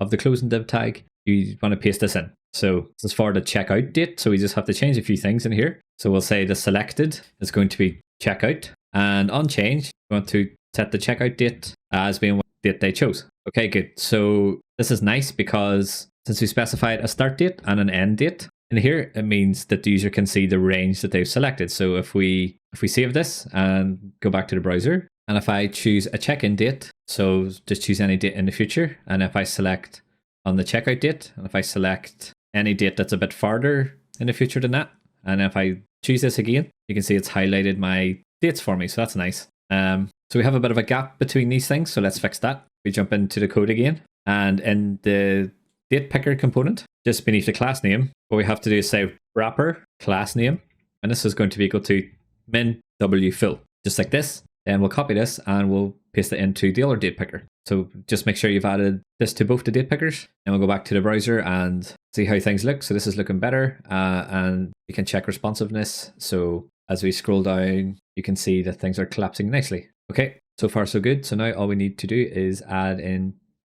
the closing div tag, you want to paste this in. So this is for the checkout date. So we just have to change a few things in here. So we'll say the selected is going to be checkout, and on change, we want to set the checkout date as being what date they chose. Okay, good. So this is nice because since we specified a start date and an end date in here, it means that the user can see the range that they've selected. So if we save this and go back to the browser, and if I choose a check-in date, so just choose any date in the future, and if I select on the checkout date, and if I select any date that's a bit farther in the future than that, and if I choose this again, you can see it's highlighted my dates for me, so that's nice. So we have a bit of a gap between these things, so let's fix that. We jump into the code again, and in the date picker component, just beneath the class name, what we have to do is say wrapper class name, and this is going to be equal to min w full, just like this. Then we'll copy this and we'll paste it into the other date picker. So just make sure you've added this to both the date pickers, and we'll go back to the browser and see how things look. So this is looking better, and you can check responsiveness. So as we scroll down, you can see that things are collapsing nicely. Okay, so far so good. So now all we need to do is add in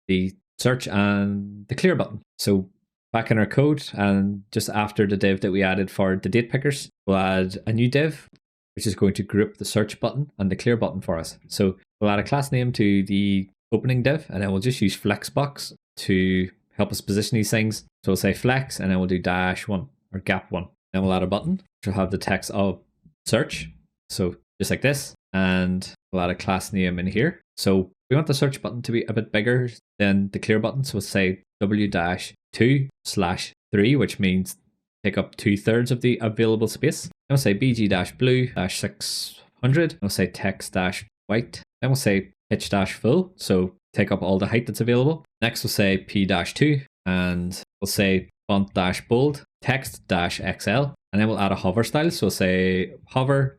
the search and the clear button. So back in our code, and just after the div that we added for the date pickers, we'll add a new div, which is going to group the search button and the clear button for us. So we'll add a class name to the opening div, and then we'll just use flexbox to help us position these things. So we'll say flex, and then we'll do -1 or gap1. Then we'll add a button, which will have the text of search. So just like this, and we'll add a class name in here. So we want the search button to be a bit bigger than the clear button. So we'll say w-2/3, which means take up 2/3 of the available space. Then we'll say bg-blue-600. We'll say text-white. Then we'll say pitch-full. So take up all the height that's available. Next we'll say p-2, and we'll say font-bold, text-XL. And then we'll add a hover style. So we'll say hover: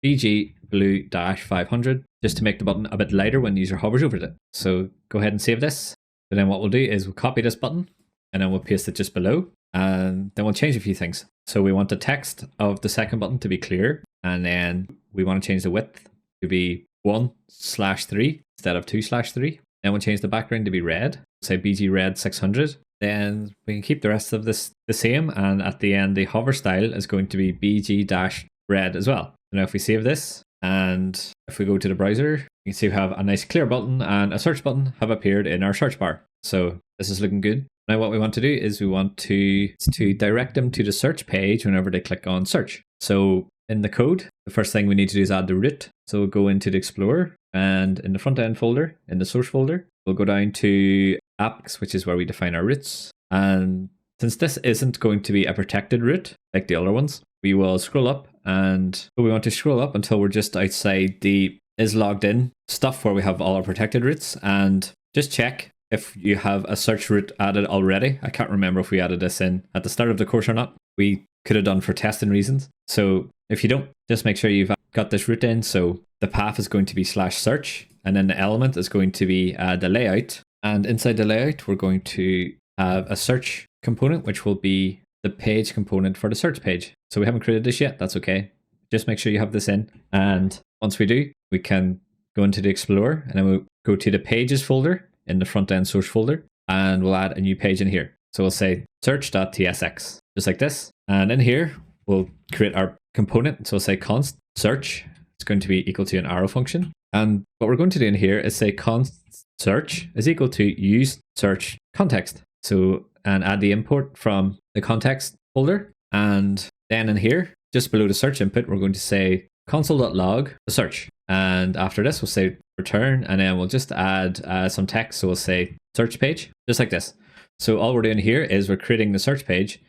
bg blue-500, just to make the button a bit lighter when the user hovers over it. So go ahead and save this. And then what we'll do is we'll copy this button, and then we'll paste it just below, and then we'll change a few things. So we want the text of the second button to be clear, and then we want to change the width to be 1/3 instead of 2/3. Then we'll change the background to be red, say bg red 600. Then we can keep the rest of this the same, and at the end the hover style is going to be bg-red as well. Now if we save this, and if we go to the browser, you can see we have a nice clear button and a search button have appeared in our search bar. So this is looking good. Now what we want to do is we want to direct them to the search page whenever they click on search. So in the code, the first thing we need to do is add the root. So we'll go into the Explorer, and in the front end folder, in the source folder, we'll go down to apps, which is where we define our roots. And since this isn't going to be a protected root like the other ones, we will scroll up, and we want to scroll up until we're just outside the is logged in stuff where we have all our protected roots, and just check if you have a search root added already. I can't remember if we added this in at the start of the course or not. We could have done for testing reasons. So if you don't, just make sure you've got this root in. So the path is going to be /search, and then the element is going to be the layout. And inside the layout, we're going to have a search component, which will be the page component for the search page. So we haven't created this yet. That's okay. Just make sure you have this in. And once we do, we can go into the Explorer, and then we'll go to the pages folder in the front end source folder, and we'll add a new page in here. So we'll say search.tsx, just like this. And in here, we'll create our component. So we'll say const search. It's going to be equal to an arrow function. And what we're going to do in here is say const search is equal to use search context. So, and add the import from the context folder. And then in here, just below the search input, we're going to say console.log the search. And after this, we'll say return, and then we'll just add some text. So we'll say search page, just like this. So all we're doing here is we're creating the search page,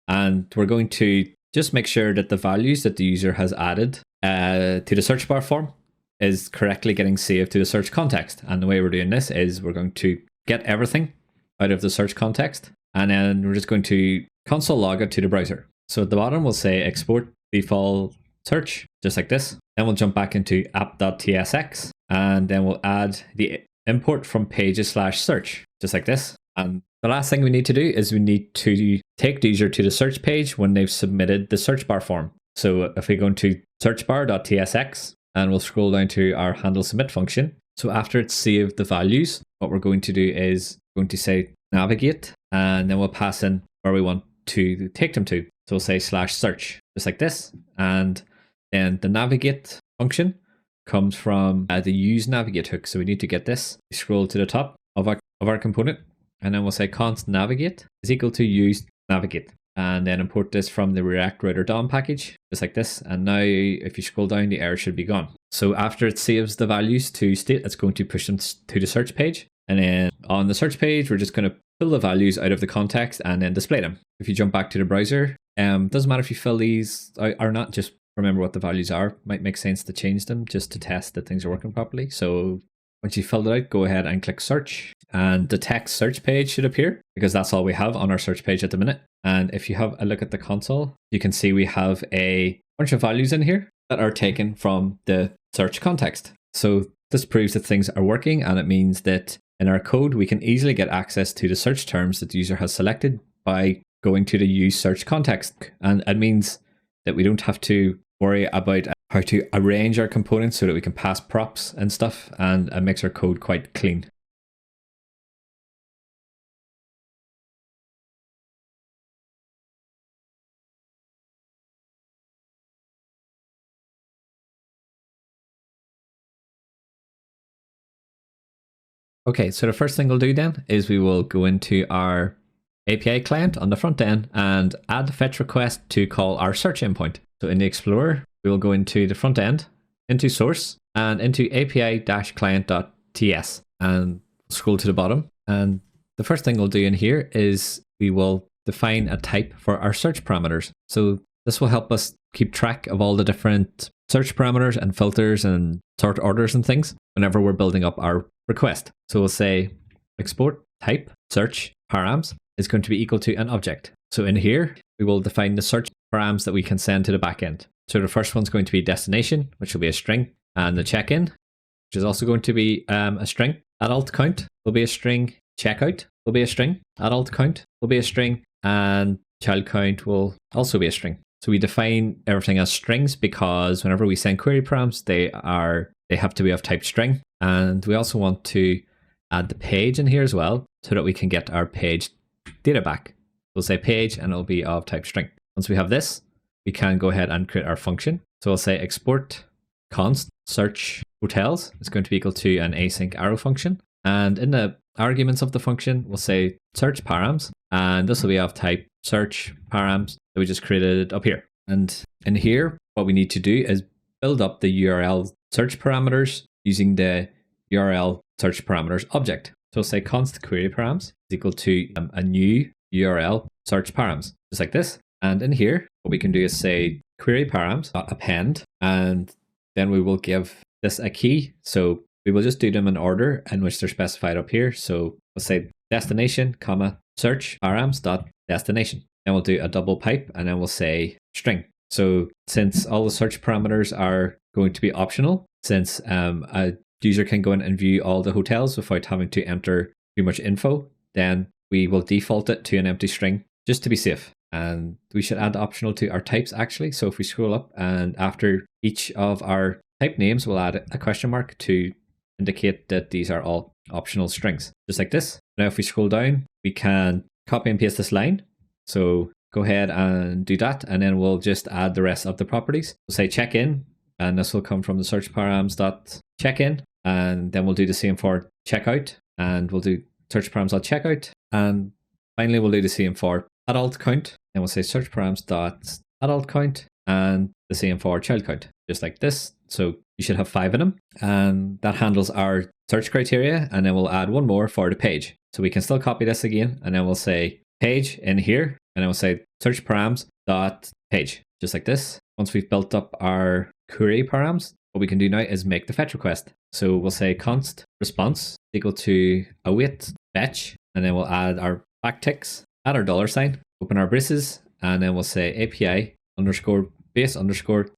and we're going to just make sure that the values that the user has added to the search bar form is correctly getting saved to the search context. And the way we're doing this is we're going to get everything out of the search context, and then we're just going to console log it to the browser. So at the bottom, we'll say export default search, just like this. Then we'll jump back into app.tsx, and then we'll add the import from pages/search, just like this. And the last thing we need to do is we need to take the user to the search page when they've submitted the search bar form. So if we go into searchbar.tsx, and we'll scroll down to our handle submit function. So after it's saved the values, what we're going to do is going to say navigate, and then we'll pass in where we want to take them to. So we'll say /search, just like this. And then the navigate function comes from the use navigate hook. So we need to get this. We scroll to the top of our component, and then we'll say const navigate is equal to use navigate. And then import this from the React Router DOM package, just like this. And now if you scroll down, the error should be gone. So after it saves the values to state, it's going to push them to the search page. And then on the search page, we're just going to pull the values out of the context and then display them. If you jump back to the browser, doesn't matter if you fill these out or not, just remember what the values are. Might make sense to change them just to test that things are working properly. So once you filled it out, go ahead and click search, and the text search page should appear because that's all we have on our search page at the minute. And if you have a look at the console, you can see we have a bunch of values in here that are taken from the search context. So this proves that things are working, and it means that in our code, we can easily get access to the search terms that the user has selected by going to the use search context. And it means that we don't have to worry about how to arrange our components so that we can pass props and stuff, and it makes our code quite clean. Okay, so the first thing we'll do then is we will go into our API client on the front end and add the fetch request to call our search endpoint. So in the Explorer, we will go into the front end, into source, and into api-client.ts, and scroll to the bottom. And the first thing we'll do in here is we will define a type for our search parameters. So this will help us keep track of all the different search parameters and filters and sort orders and things whenever we're building up our request. So we'll say export type search params is going to be equal to an object. So in here, we will define the search params that we can send to the backend. So the first one's going to be destination, which will be a string, and the check-in, which is also going to be a string. Adult count will be a string. Checkout will be a string. Adult count will be a string, and child count will also be a string. So we define everything as strings because whenever we send query params, they have to be of type string. And we also want to add the page in here as well so that we can get our page data back. We'll say page and it'll be of type string. Once we have this, we can go ahead and create our function. So we'll say export const search hotels is going to be equal to an async arrow function. And in the arguments of the function, we'll say search params, and this will be of type search params that we just created up here. And in here, what we need to do is build up the URL search parameters using the URL search parameters object. So we'll say const query params is equal to a new URL search params, just like this. And in here, what we can do is say query params append, and then we will give this a key. So we will just do them in order in which they're specified up here. So we'll say destination, comma, search params dot destination. Then we'll do a double pipe, and then we'll say string. So since all the search parameters are going to be optional, since a user can go in and view all the hotels without having to enter too much info, then we will default it to an empty string just to be safe. And we should add optional to our types actually. So if we scroll up, and after each of our type names, we'll add a question mark to indicate that these are all optional strings, just like this. Now if we scroll down, we can copy and paste this line. So go ahead and do that, and then we'll just add the rest of the properties. We'll say check-in, and this will come from the search params.checkin, and then we'll do the same for checkout, and we'll do search params.checkout, and finally we'll do the same for adult count, and we'll say search params.adult count, and the same for child count, just like this. So you should have 5 of them, and that handles our search criteria, and then we'll add one more for the page. So we can still copy this again, and then we'll say page in here, and then we'll say search params.page, just like this. Once we've built up our query params, what we can do now is make the fetch request. So we'll say const response equal to await fetch, and then we'll add our backticks, add our $, open our braces, and then we'll say API underscore base underscore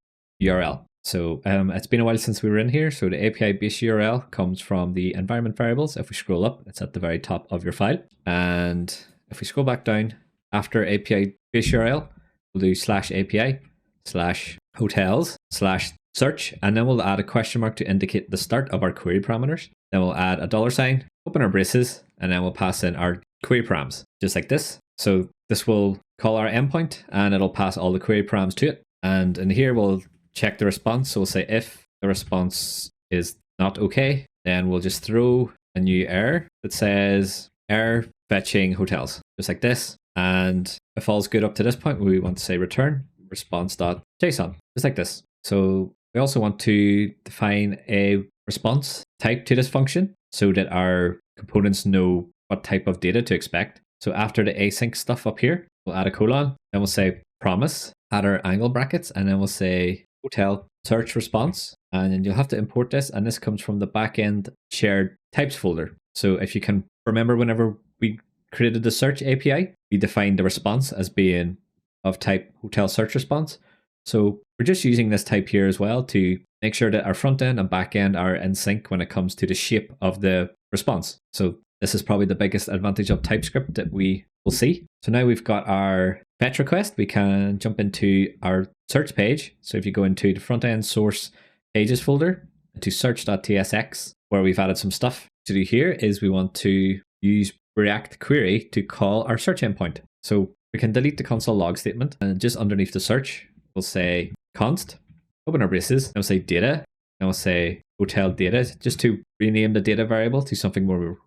URL. So it's been a while since we were in here. So the API base URL comes from the environment variables. If we scroll up, it's at the very top of your file. And if we scroll back down, after API base URL, we'll do /API/hotels/search search, and then we'll add a question mark to indicate the start of our query parameters. Then we'll add a $sign, open our braces, and then we'll pass in our query params, just like this. So this will call our endpoint, and it'll pass all the query params to it. And in here, we'll check the response. So we'll say if the response is not okay, then we'll just throw a new error that says error fetching hotels, just like this. And if all's good up to this point, we want to say return response.json, just like this. So we also want to define a response type to this function so that our components know what type of data to expect. So after the async stuff up here, we'll add a colon, then we'll say promise, add our angle brackets, and then we'll say hotel search response. And then you'll have to import this, and this comes from the backend shared types folder. So if you can remember, whenever we created the search API, we defined the response as being of type hotel search response. So we're just using this type here as well to make sure that our front end and back end are in sync when it comes to the shape of the response. So this is probably the biggest advantage of TypeScript that we will see. So now we've got our fetch request, we can jump into our search page. So if you go into the front end source pages folder to search.tsx, where we've added some stuff to do here, is we want to use React query to call our search endpoint. So we can delete the console log statement, and just underneath the search, we'll say const, open our braces, and we'll say data, and we'll say hotel data, just to rename the data variable to something more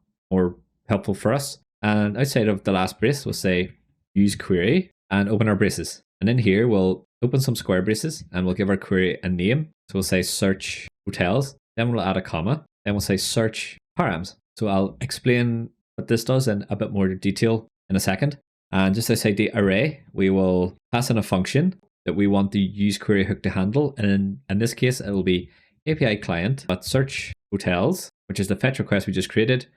helpful for us. And outside of the last brace, we'll say use query and open our braces. And in here, we'll open some square braces and we'll give our query a name. So we'll say search hotels, then we'll add a comma, then we'll say search params. So I'll explain what this does in a bit more detail in a second. And just outside the array, we will pass in a function that we want the use query hook to handle. And in this case, it will be API client search hotels, which is the fetch request we just created.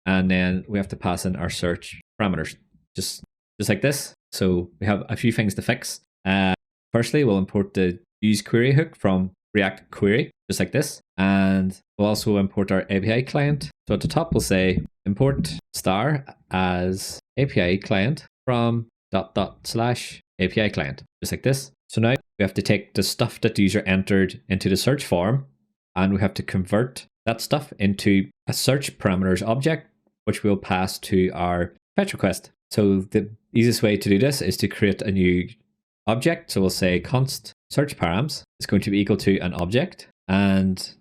And then we have to pass in our search parameters, just like this. So we have a few things to fix. Firstly, we'll import the use query hook from React query, just like this. And we'll also import our API client. So at the top, we'll say import star as API client from /API client, just like this. So now we have to take the stuff that the user entered into the search form, and we have to convert that stuff into a search parameters object, which we'll pass to our fetch request. So the easiest way to do this is to create a new object. So we'll say const search params is going to be equal to an object. And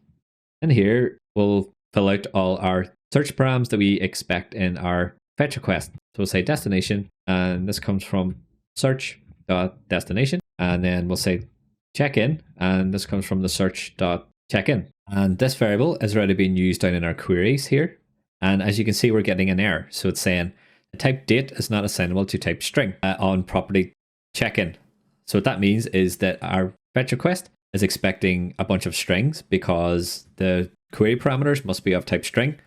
in here, we'll fill out all our search params that we expect in our fetch request. So we'll say destination, and this comes from search.destination. And then we'll say check-in, and this comes from the search.checkin. And this variable is already being used down in our queries here. And as you can see, we're getting an error. So it's saying the type date is not assignable to type string on property check-in. So what that means is that our fetch request is expecting a bunch of strings because the query parameters must be of type string,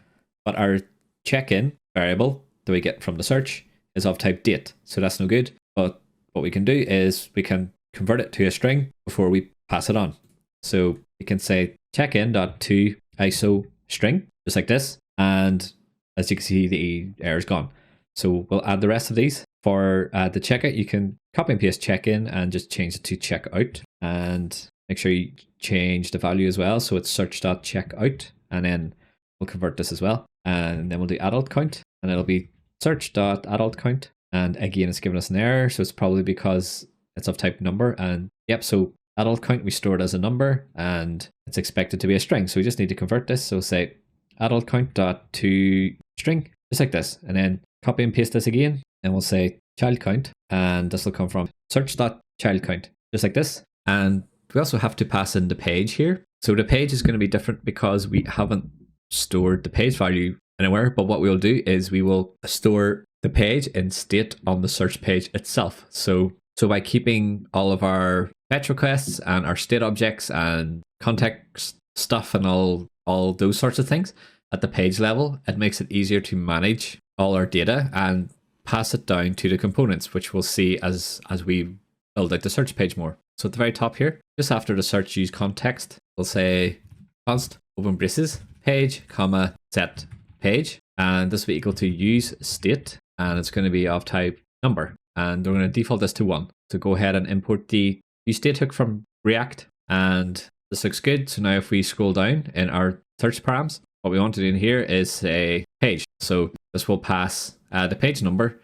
but our check-in variable that we get from the search is of type date. So that's no good. But what we can do is we can convert it to a string before we pass it on. So you can say check-in.toISO string, just like this. And as you can see, the error is gone. So we'll add the rest of these. For the checkout, you can copy and paste check-in and just change it to checkout. And make sure you change the value as well. So it's search.checkout. And then we'll convert this as well. And then we'll do adult count. And it'll be search.adult count. And again, it's giving us an error. So it's probably because it's of type number. And yep, so adult count we stored as a number. And it's expected to be a string. So we just need to convert this. So say adult count dot to string, just like this. And then copy and paste this again. And we'll say child count, and this will come from search.childCount, just like this. And we also have to pass in the page here. So the page is going to be different because we haven't stored the page value anywhere. But what we'll do is we will store the page in state on the search page itself. So by keeping all of our fetch requests and our state objects and context stuff and all those sorts of things at the page level, it makes it easier to manage all our data and pass it down to the components, which we'll see as we build out the search page more. So at the very top here, just after the search use context, we'll say const open braces page, comma, set page. And this will be equal to use state, and it's going to be of type number. And we're going to default this to 1. So go ahead and import the use state hook from React, and this looks good. So now if we scroll down in our search params, what we want to do in here is say page. So this will pass the page number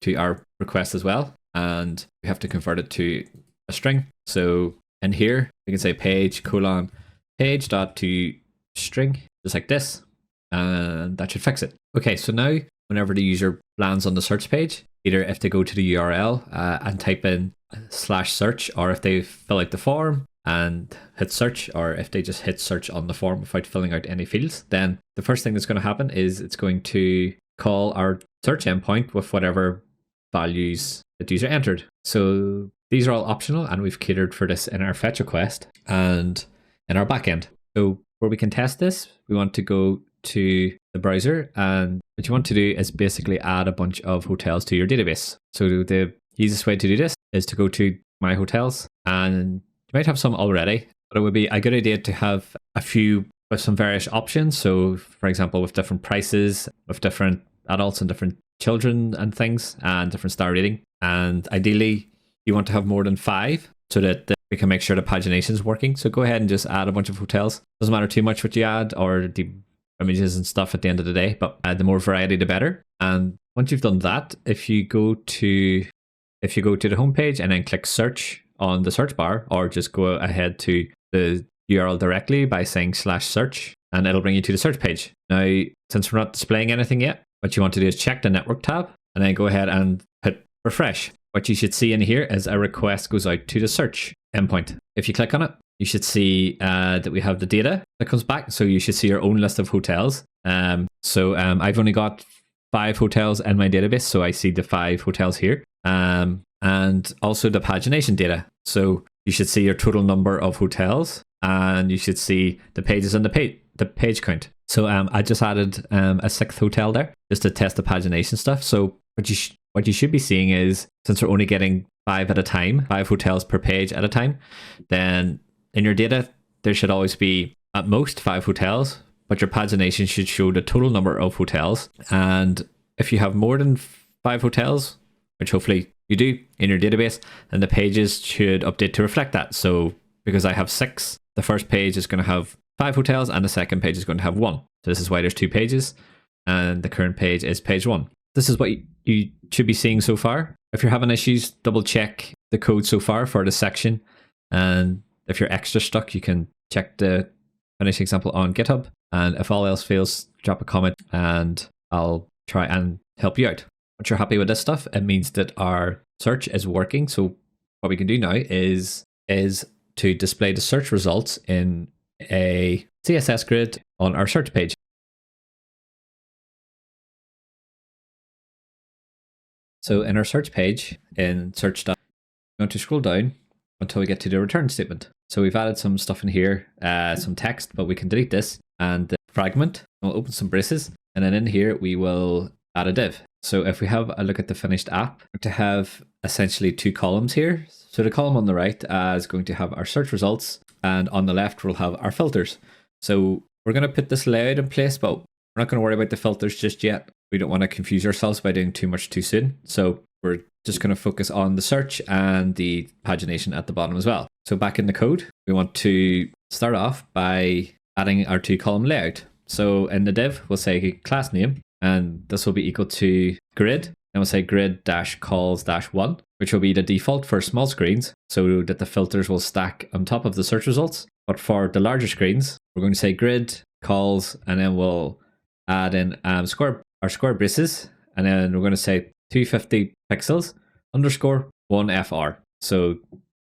to our request as well. And we have to convert it to a string. So in here, we can say page : page dot to string, just like this. And that should fix it. Okay, so now whenever the user lands on the search page, either if they go to the URL and type in /search, or if they fill out the form and hit search, or if they just hit search on the form without filling out any fields, then the first thing that's going to happen is it's going to call our search endpoint with whatever values that user entered. So these are all optional, and we've catered for this in our fetch request and in our backend. So where we can test this, we want to go to the browser, and what you want to do is basically add a bunch of hotels to your database. So the easiest way to do this is to go to My Hotels, and you might have some already, but it would be a good idea to have a few with some various options. So for example, with different prices, with different adults and different children and things, and different star rating. And ideally, you want to have more than 5 so that we can make sure the pagination is working. So go ahead and just add a bunch of hotels. Doesn't matter too much what you add or the images and stuff at the end of the day, but the more variety, the better. And once you've done that, if you go to the homepage and then click search on the search bar, or just go ahead to the URL directly by saying /search, and it'll bring you to the search page. Now, since we're not displaying anything yet, what you want to do is check the network tab and then go ahead and hit refresh. What you should see in here is a request goes out to the search endpoint. If you click on it, you should see that we have the data that comes back. So you should see your own list of hotels. I've only got 5 hotels in my database, so I see the 5 hotels here. And also the pagination data. So you should see your total number of hotels, and you should see the pages and the page count. So I just added a 6th hotel there just to test the pagination stuff. So what you should be seeing is, since we're only getting 5 at a time, 5 hotels per page at a time, then in your data, there should always be at most 5 hotels, but your pagination should show the total number of hotels. And if you have more than 5 hotels, which hopefully you do in your database, then the pages should update to reflect that. So because I have 6, the first page is going to have 5 hotels and the second page is going to have 1. So this is why there's 2 pages, and the current page is page 1. This is what you should be seeing so far. If you're having issues, double check the code so far for the section. And if you're extra stuck, you can check the finished example on GitHub. And if all else fails, drop a comment and I'll try and help you out. Once you're happy with this stuff, it means that our search is working. So what we can do now is to display the search results in a CSS grid on our search page. So in our search page in search, we're going to scroll down until we get to the return statement. So we've added some stuff in here, some text, but we can delete this and fragment. We'll open some braces, and then in here we will add a div. So if we have a look at the finished app, we're going to have essentially 2 columns here. So the column on the right is going to have our search results, and on the left we'll have our filters. So we're going to put this layout in place, but we're not going to worry about the filters just yet. We don't want to confuse ourselves by doing too much too soon. So we're just going to focus on the search and the pagination at the bottom as well. So back in the code, we want to start off by adding our 2-column layout. So in the div, we'll say class name, and this will be equal to grid. And we'll say grid-calls-1, which will be the default for small screens, so that the filters will stack on top of the search results. But for the larger screens, we're going to say grid calls, and then we'll add in our square braces, and then we're going to say 250 pixels underscore 1FR. So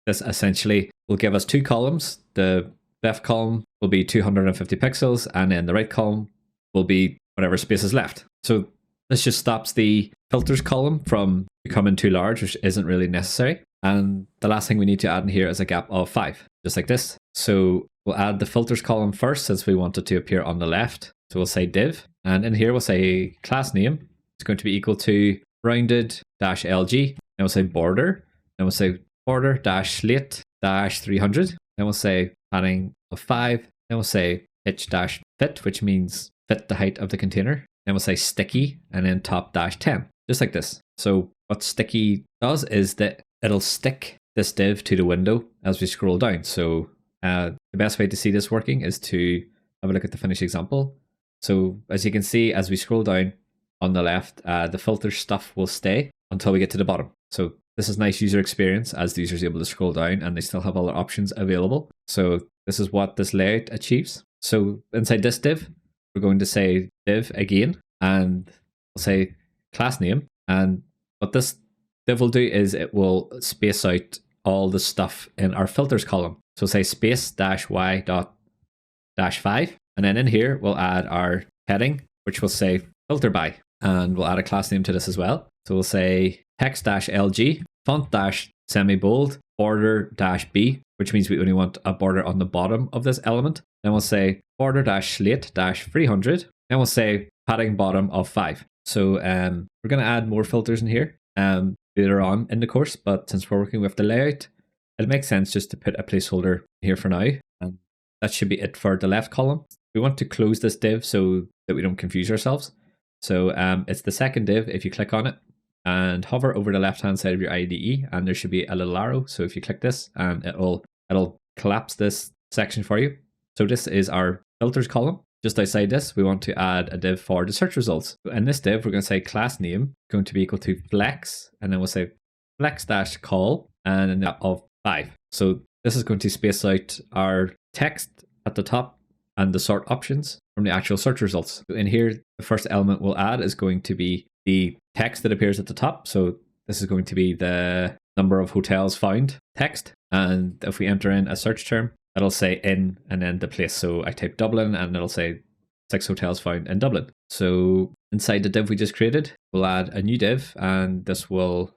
this essentially will give us 2 columns. The left column will be 250 pixels, and then the right column will be whatever space is left. So this just stops the filters column from becoming too large, which isn't really necessary. And the last thing we need to add in here is a gap of 5, just like this. So we'll add the filters column first, since we want it to appear on the left. So we'll say div, and in here we'll say class name. It's going to be equal to rounded-lg, and we'll say border, and we'll say border-slate-300, and we'll say padding of 5, and we'll say pitch-fit, which means fit the height of the container. Then we'll say sticky, and then top-10, just like this. So what sticky does is that it'll stick this div to the window as we scroll down. So The best way to see this working is to have a look at the finished example. So as you can see, as we scroll down on the left, the filter stuff will stay until we get to the bottom. So this is nice user experience as the user is able to scroll down and they still have all their options available. So this is what this layout achieves. So inside this div, we're going to say div again, and we'll say class name. And what this div will do is it will space out all the stuff in our filters column. So say space -y dot -5. And then in here, we'll add our heading, which will say filter by. And we'll add a class name to this as well. So we'll say text-lg, font-semi-bold, border-b, which means we only want a border on the bottom of this element. Then we'll say border-slate-300. Then we'll say padding bottom of 5. So we're going to add more filters in here later on in the course, but since we're working with the layout, it makes sense just to put a placeholder here for now. And that should be it for the left column. We want to close this div so that we don't confuse ourselves. So it's the second div. If you click on it and hover over the left-hand side of your IDE, and there should be a little arrow. So if you click this, it'll collapse this section for you. So this is our filters column. Just outside this, we want to add a div for the search results. In this div, we're going to say class name going to be equal to flex, and then we'll say flex-call and of 5. So this is going to space out our text at the top and the sort options from the actual search results. In here, the first element we'll add is going to be the text that appears at the top. So this is going to be the number of hotels found text. And if we enter in a search term, it'll say in and then the place. So I type Dublin and it'll say 6 hotels found in Dublin. So inside the div we just created, we'll add a new div, and this will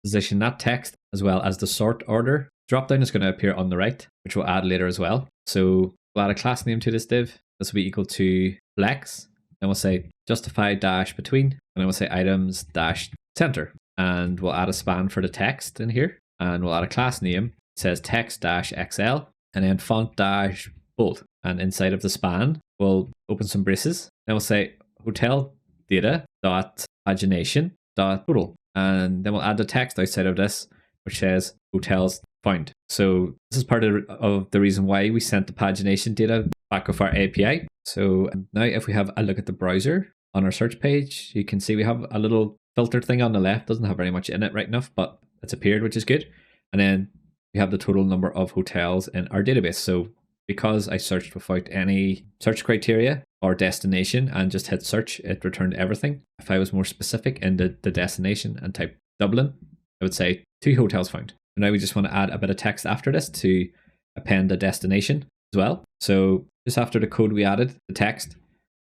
position that text as well as the sort order. Dropdown is going to appear on the right, which we'll add later as well. So we'll add a class name to this div. This will be equal to flex. Then we'll say justify dash between, and then we'll say items dash center. And we'll add a span for the text in here. And we'll add a class name. It says text dash XL, and then font dash bold. And inside of the span, we'll open some braces. Then we'll say hotel data dot pagination dot total. And then we'll add the text outside of this, which says hotels found. So this is part of the reason why we sent the pagination data back with our API. So now if we have a look at the browser on our search page, you can see we have a little filter thing on the left. Doesn't have very much in it right enough, but it's appeared, which is good. And then we have the total number of hotels in our database. So because I searched without any search criteria or destination and just hit search, it returned everything. If I was more specific in the destination and type Dublin, I would say 2 hotels found. Now we just want to add a bit of text after this to append the destination as well. So just after the code we added, the text,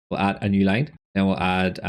we'll add a new line. Then we'll add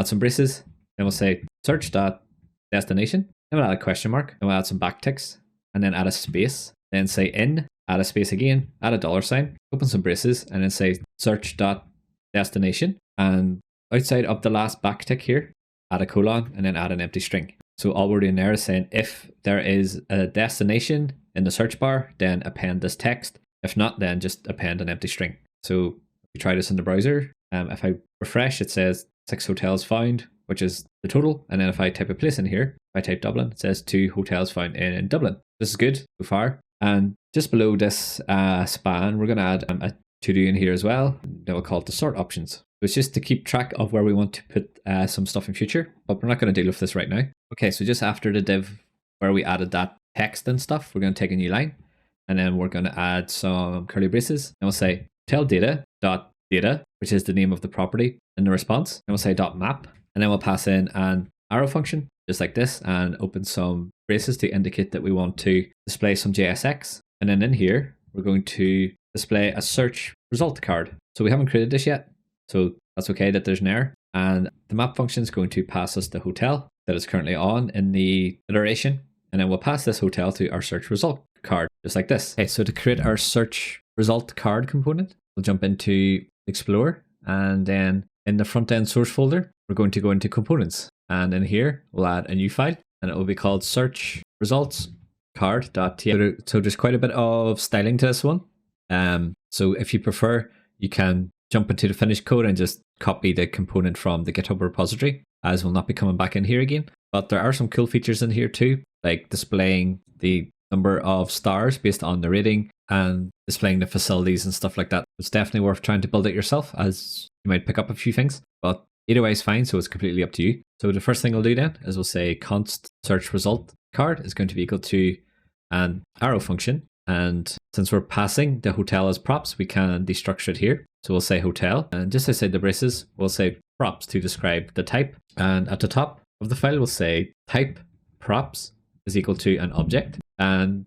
some braces. Then we'll say search.destination. Then we'll add a question mark. Then we'll add some backticks and then add a space. Then say in, add a space again, add a $sign, open some braces, and then say search.destination. And outside of the last backtick here, add a colon and then add an empty string. So all we're doing there is saying if there is a destination in the search bar, then append this text. If not, then just append an empty string. So if we try this in the browser, if I refresh, it says 6 hotels found, which is the total. And then if I type a place in here, if I type Dublin, it says 2 hotels found in Dublin. This is good so far. And just below this span, we're going to add a to-do in here as well. Then we'll call it the sort options. So it's just to keep track of where we want to put some stuff in future, but we're not going to deal with this right now. Okay, so just after the div where we added that text and stuff, we're going to take a new line, and then we're going to add some curly braces. And we'll say tell data dot data, which is the name of the property in the response. And we'll say dot map, and then we'll pass in an arrow function just like this and open some braces to indicate that we want to display some JSX. And then in here, we're going to display a search result card. So we haven't created this yet, so that's okay that there's an error. And the map function is going to pass us the hotel that is currently on in the iteration. And then we'll pass this hotel to our search result card, just like this. Okay, so to create our search result card component, we'll jump into Explorer, and then in the front end source folder, we're going to go into components. And in here, we'll add a new file, and it will be called search results card.txt. So there's quite a bit of styling to this one. So if you prefer, you can jump into the finished code and just copy the component from the GitHub repository, as we'll not be coming back in here again. But there are some cool features in here too, like displaying the number of stars based on the rating, and displaying the facilities and stuff like that. It's definitely worth trying to build it yourself, as you might pick up a few things, but either way is fine, so it's completely up to you. So the first thing we'll do then is we'll say const search result card is going to be equal to an arrow function. And since we're passing the hotel as props, we can destructure it here. So we'll say hotel, and just outside the braces, we'll say props to describe the type. And at the top of the file, we'll say type props is equal to an object. And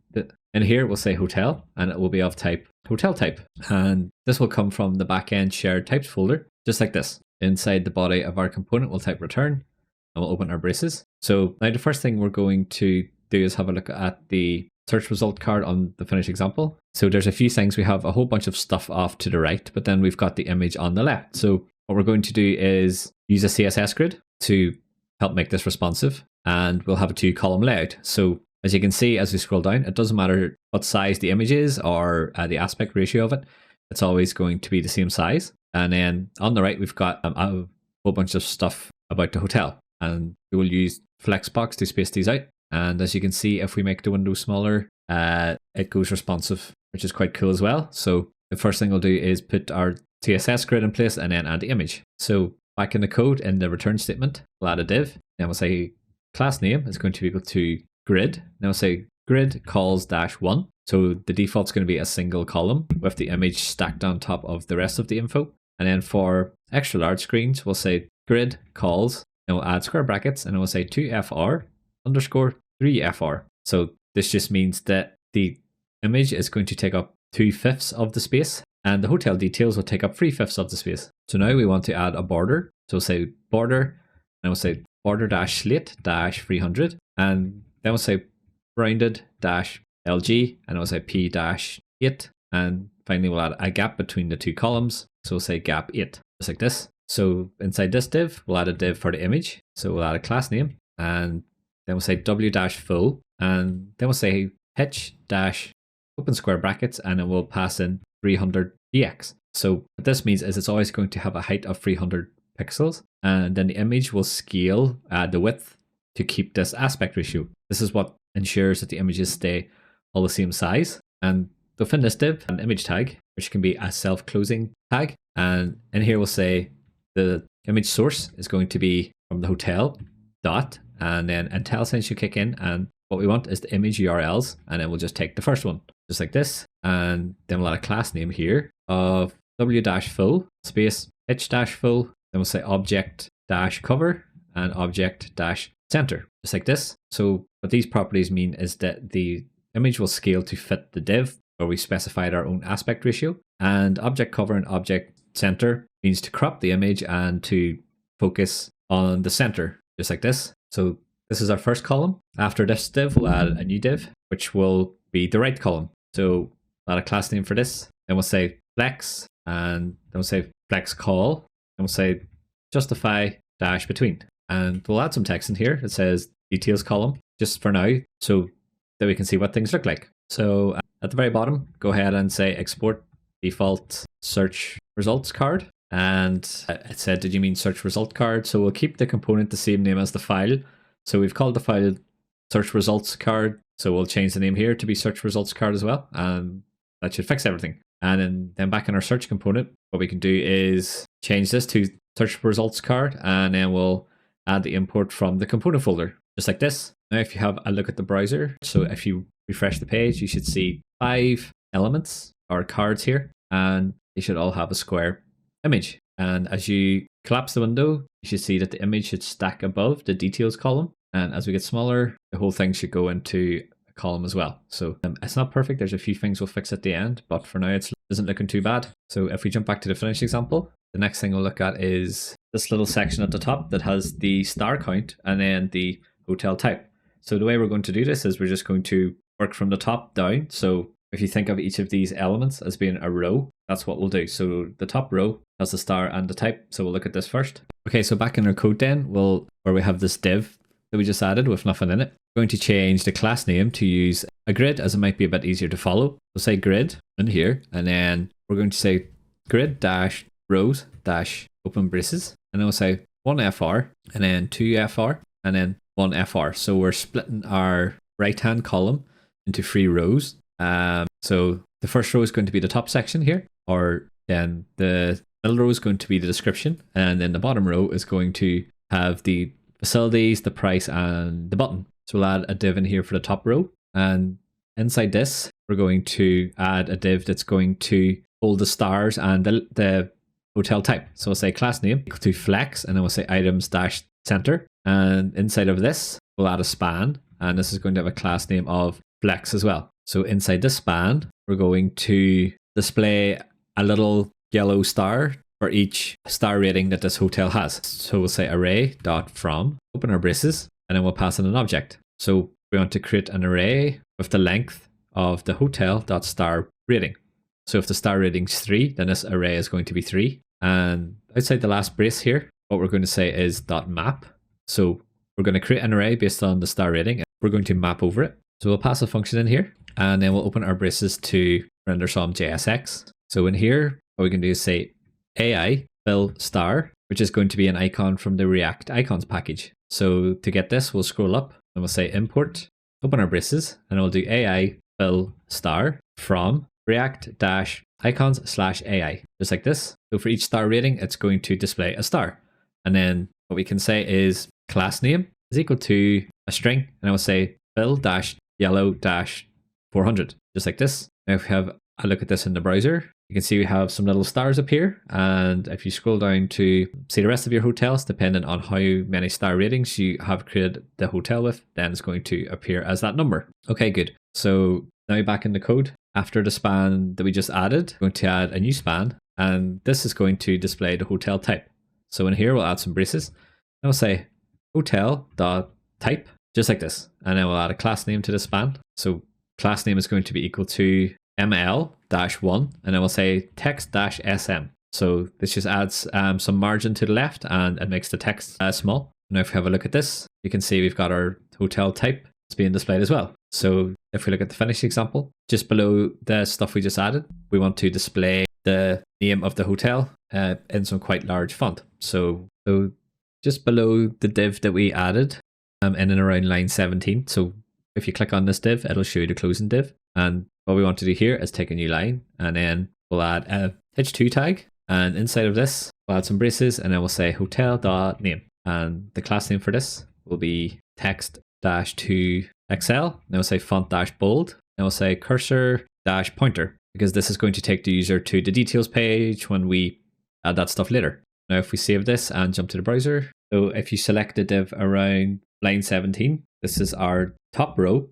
in here, we'll say hotel, and it will be of type hotel type. And this will come from the backend shared types folder, just like this. Inside the body of our component, we'll type return, and we'll open our braces. So now the first thing we're going to do is have a look at the search result card on the finished example. So there's a few things. We have a whole bunch of stuff off to the right, but then we've got the image on the left. So what we're going to do is use a CSS grid to help make this responsive, and we'll have a 2-column layout. So as you can see, as we scroll down, it doesn't matter what size the image is or the aspect ratio of it. It's always going to be the same size. And then on the right, we've got a whole bunch of stuff about the hotel, and we will use Flexbox to space these out. And as you can see, if we make the window smaller, it goes responsive, which is quite cool as well. So the first thing we'll do is put our CSS grid in place and then add the image. So back in the code, in the return statement, we'll add a div. Then we'll say class name is going to be equal to grid. Now we'll say grid calls -1. So the default's going to be a single column with the image stacked on top of the rest of the info. And then for extra large screens, we'll say grid calls, and we'll add square brackets, and we'll say 2fr underscore 3fr. So this just means that the image is going to take up 2/5 of the space, and the hotel details will take up 3/5 of the space. So now we want to add a border. So we'll say border, and we'll say border -slate -300, and then we'll say rounded -LG, and we'll say P-8, and finally we'll add a gap between the two columns. So we'll say gap 8, just like this. So inside this div, we'll add a div for the image. So we'll add a class name, and then we'll say w-full, and then we'll say pitch dash open square brackets, and it will pass in 300 px. So what this means is it's always going to have a height of 300 pixels, and then the image will scale the width to keep this aspect ratio. This is what ensures that the images stay all the same size. And within this div, an image tag, which can be a self-closing tag, and in here we'll say the image source is going to be from the hotel dot, and then IntelliSense should kick in, and what we want is the image URLs, and then we'll just take the first one, just like this, and then we'll add a class name here of w-full space pitch-full, then we'll say object-cover and object-center, just like this. So what these properties mean is that the image will scale to fit the div where we specified our own aspect ratio, and object cover and object center means to crop the image and to focus on the center, just like this. So this is our first column. After this div, we'll add a new div, which will be the right column. So we'll add a class name for this. Then we'll say flex, and then we'll say flex call, and we'll say justify dash between. And we'll add some text in here. It says details column, just for now, so that we can see what things look like. So at the very bottom, go ahead and say export default search results card. And it said, did you mean search result card? So we'll keep the component the same name as the file. So we've called the file search results card. So we'll change the name here to be search results card as well. And that should fix everything. And then back in our search component, what we can do is change this to search results card. And then we'll add the import from the component folder, just like this. Now, if you have a look at the browser, so if you refresh the page, you should see 5 elements or cards here, and they should all have a square image. And as you collapse the window, you should see that the image should stack above the details column. And as we get smaller, the whole thing should go into a column as well. So it's not perfect. There's a few things we'll fix at the end, but for now it isn't looking too bad. So if we jump back to the finished example, the next thing we'll look at is this little section at the top that has the star count and then the hotel type. So the way we're going to do this is we're just going to work from the top down. So if you think of each of these elements as being a row, that's what we'll do. So the top row has the star and the type. So we'll look at this first. Okay, so back in our code then, where we have this div that we just added with nothing in it, we're going to change the class name to use a grid, as it might be a bit easier to follow. We'll say grid in here, and then we're going to say grid dash rows dash open braces, and then we'll say 1fr, and then 2fr, and then 1fr. So we're splitting our right hand column into 3 rows. So the first row is going to be the top section here, or then the middle row is going to be the description, and then the bottom row is going to have the facilities, the price, and the button. So we'll add a div in here for the top row, and inside this, we're going to add a div that's going to hold the stars and the hotel type. So we'll say class name equal to flex, and then we'll say items dash center. And inside of this, we'll add a span, and this is going to have a class name of flex as well. So inside this span, we're going to display a little yellow star for each star rating that this hotel has. So we'll say array.from, open our braces, and then we'll pass in an object. So we want to create an array with the length of the hotel.star rating. So if the star rating is 3, then this array is going to be 3. And outside the last brace here, what we're going to say is .map. So we're going to create an array based on the star rating, and we're going to map over it. So we'll pass a function in here, and then we'll open our braces to render some JSX. So in here, what we can do is say AI fill star, which is going to be an icon from the React icons package. So to get this, we'll scroll up and we'll say import, open our braces, and we'll do AI fill star from React-icons/AI, just like this. So for each star rating, it's going to display a star. And then what we can say is class name is equal to a string, and I will say fill-yellow-400, just like this. Now if we have a look at this in the browser, you can see we have some little stars up here, and if you scroll down to see the rest of your hotels, depending on how many star ratings you have created the hotel with, then it's going to appear as that number. Okay, good. So now back in the code, after the span that we just added, we're going to add a new span, and this is going to display the hotel type. So in here, we'll add some braces, and we'll say hotel.type, just like this. And then we'll add a class name to the span. So class name is going to be equal to ml-1, and then we'll say text-sm. So this just adds some margin to the left, and it makes the text small. Now if we have a look at this, you can see we've got our hotel type. It's being displayed as well. So if we look at the finished example, just below the stuff we just added, we want to display the name of the hotel in some quite large font. So just below the div that we added in and around line 17. So if you click on this div, it'll show you the closing div. And what we want to do here is take a new line, and then we'll add a h2 tag. And inside of this, we'll add some braces, and then we'll say hotel.name. And the class name for this will be text-to XL. Then we'll say font-bold. Then we'll say cursor-pointer, because this is going to take the user to the details page when we add that stuff later. Now, if we save this and jump to the browser, so if you select the div around line 17, this is our top row.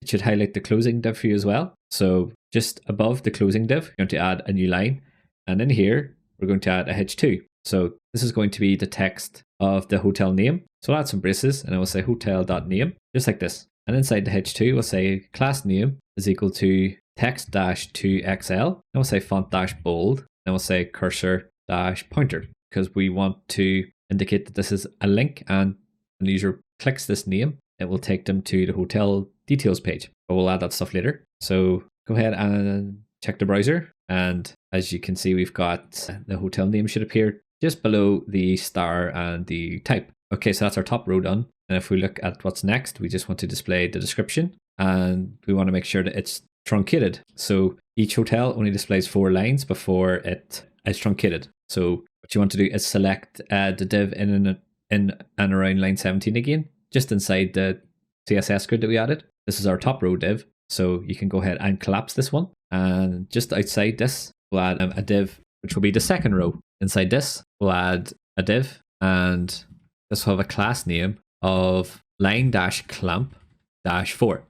It should highlight the closing div for you as well. So just above the closing div, you're going to add a new line. And in here, we're going to add a h2. So this is going to be the text of the hotel name. So I'll add some braces, and I will say hotel.name, just like this. And inside the h2, we'll say class name is equal to text-to-XL. And we'll say font-bold. And we'll say cursor-pointer, because we want to indicate that this is a link, and when the user clicks this name, it will take them to the hotel details page. But we'll add that stuff later. So go ahead and check the browser. And as you can see, we've got the hotel name should appear just below the star and the type. Okay, so that's our top row done. And if we look at what's next, we just want to display the description, and we want to make sure that it's truncated. So each hotel only displays 4 lines before it is truncated. So what you want to do is select the div in and around line 17 again, just inside the CSS grid that we added. This is our top row div. So you can go ahead and collapse this one. And just outside this, we'll add a div, which will be the second row. Inside this, we'll add a div, and this will have a class name of line-clamp-4.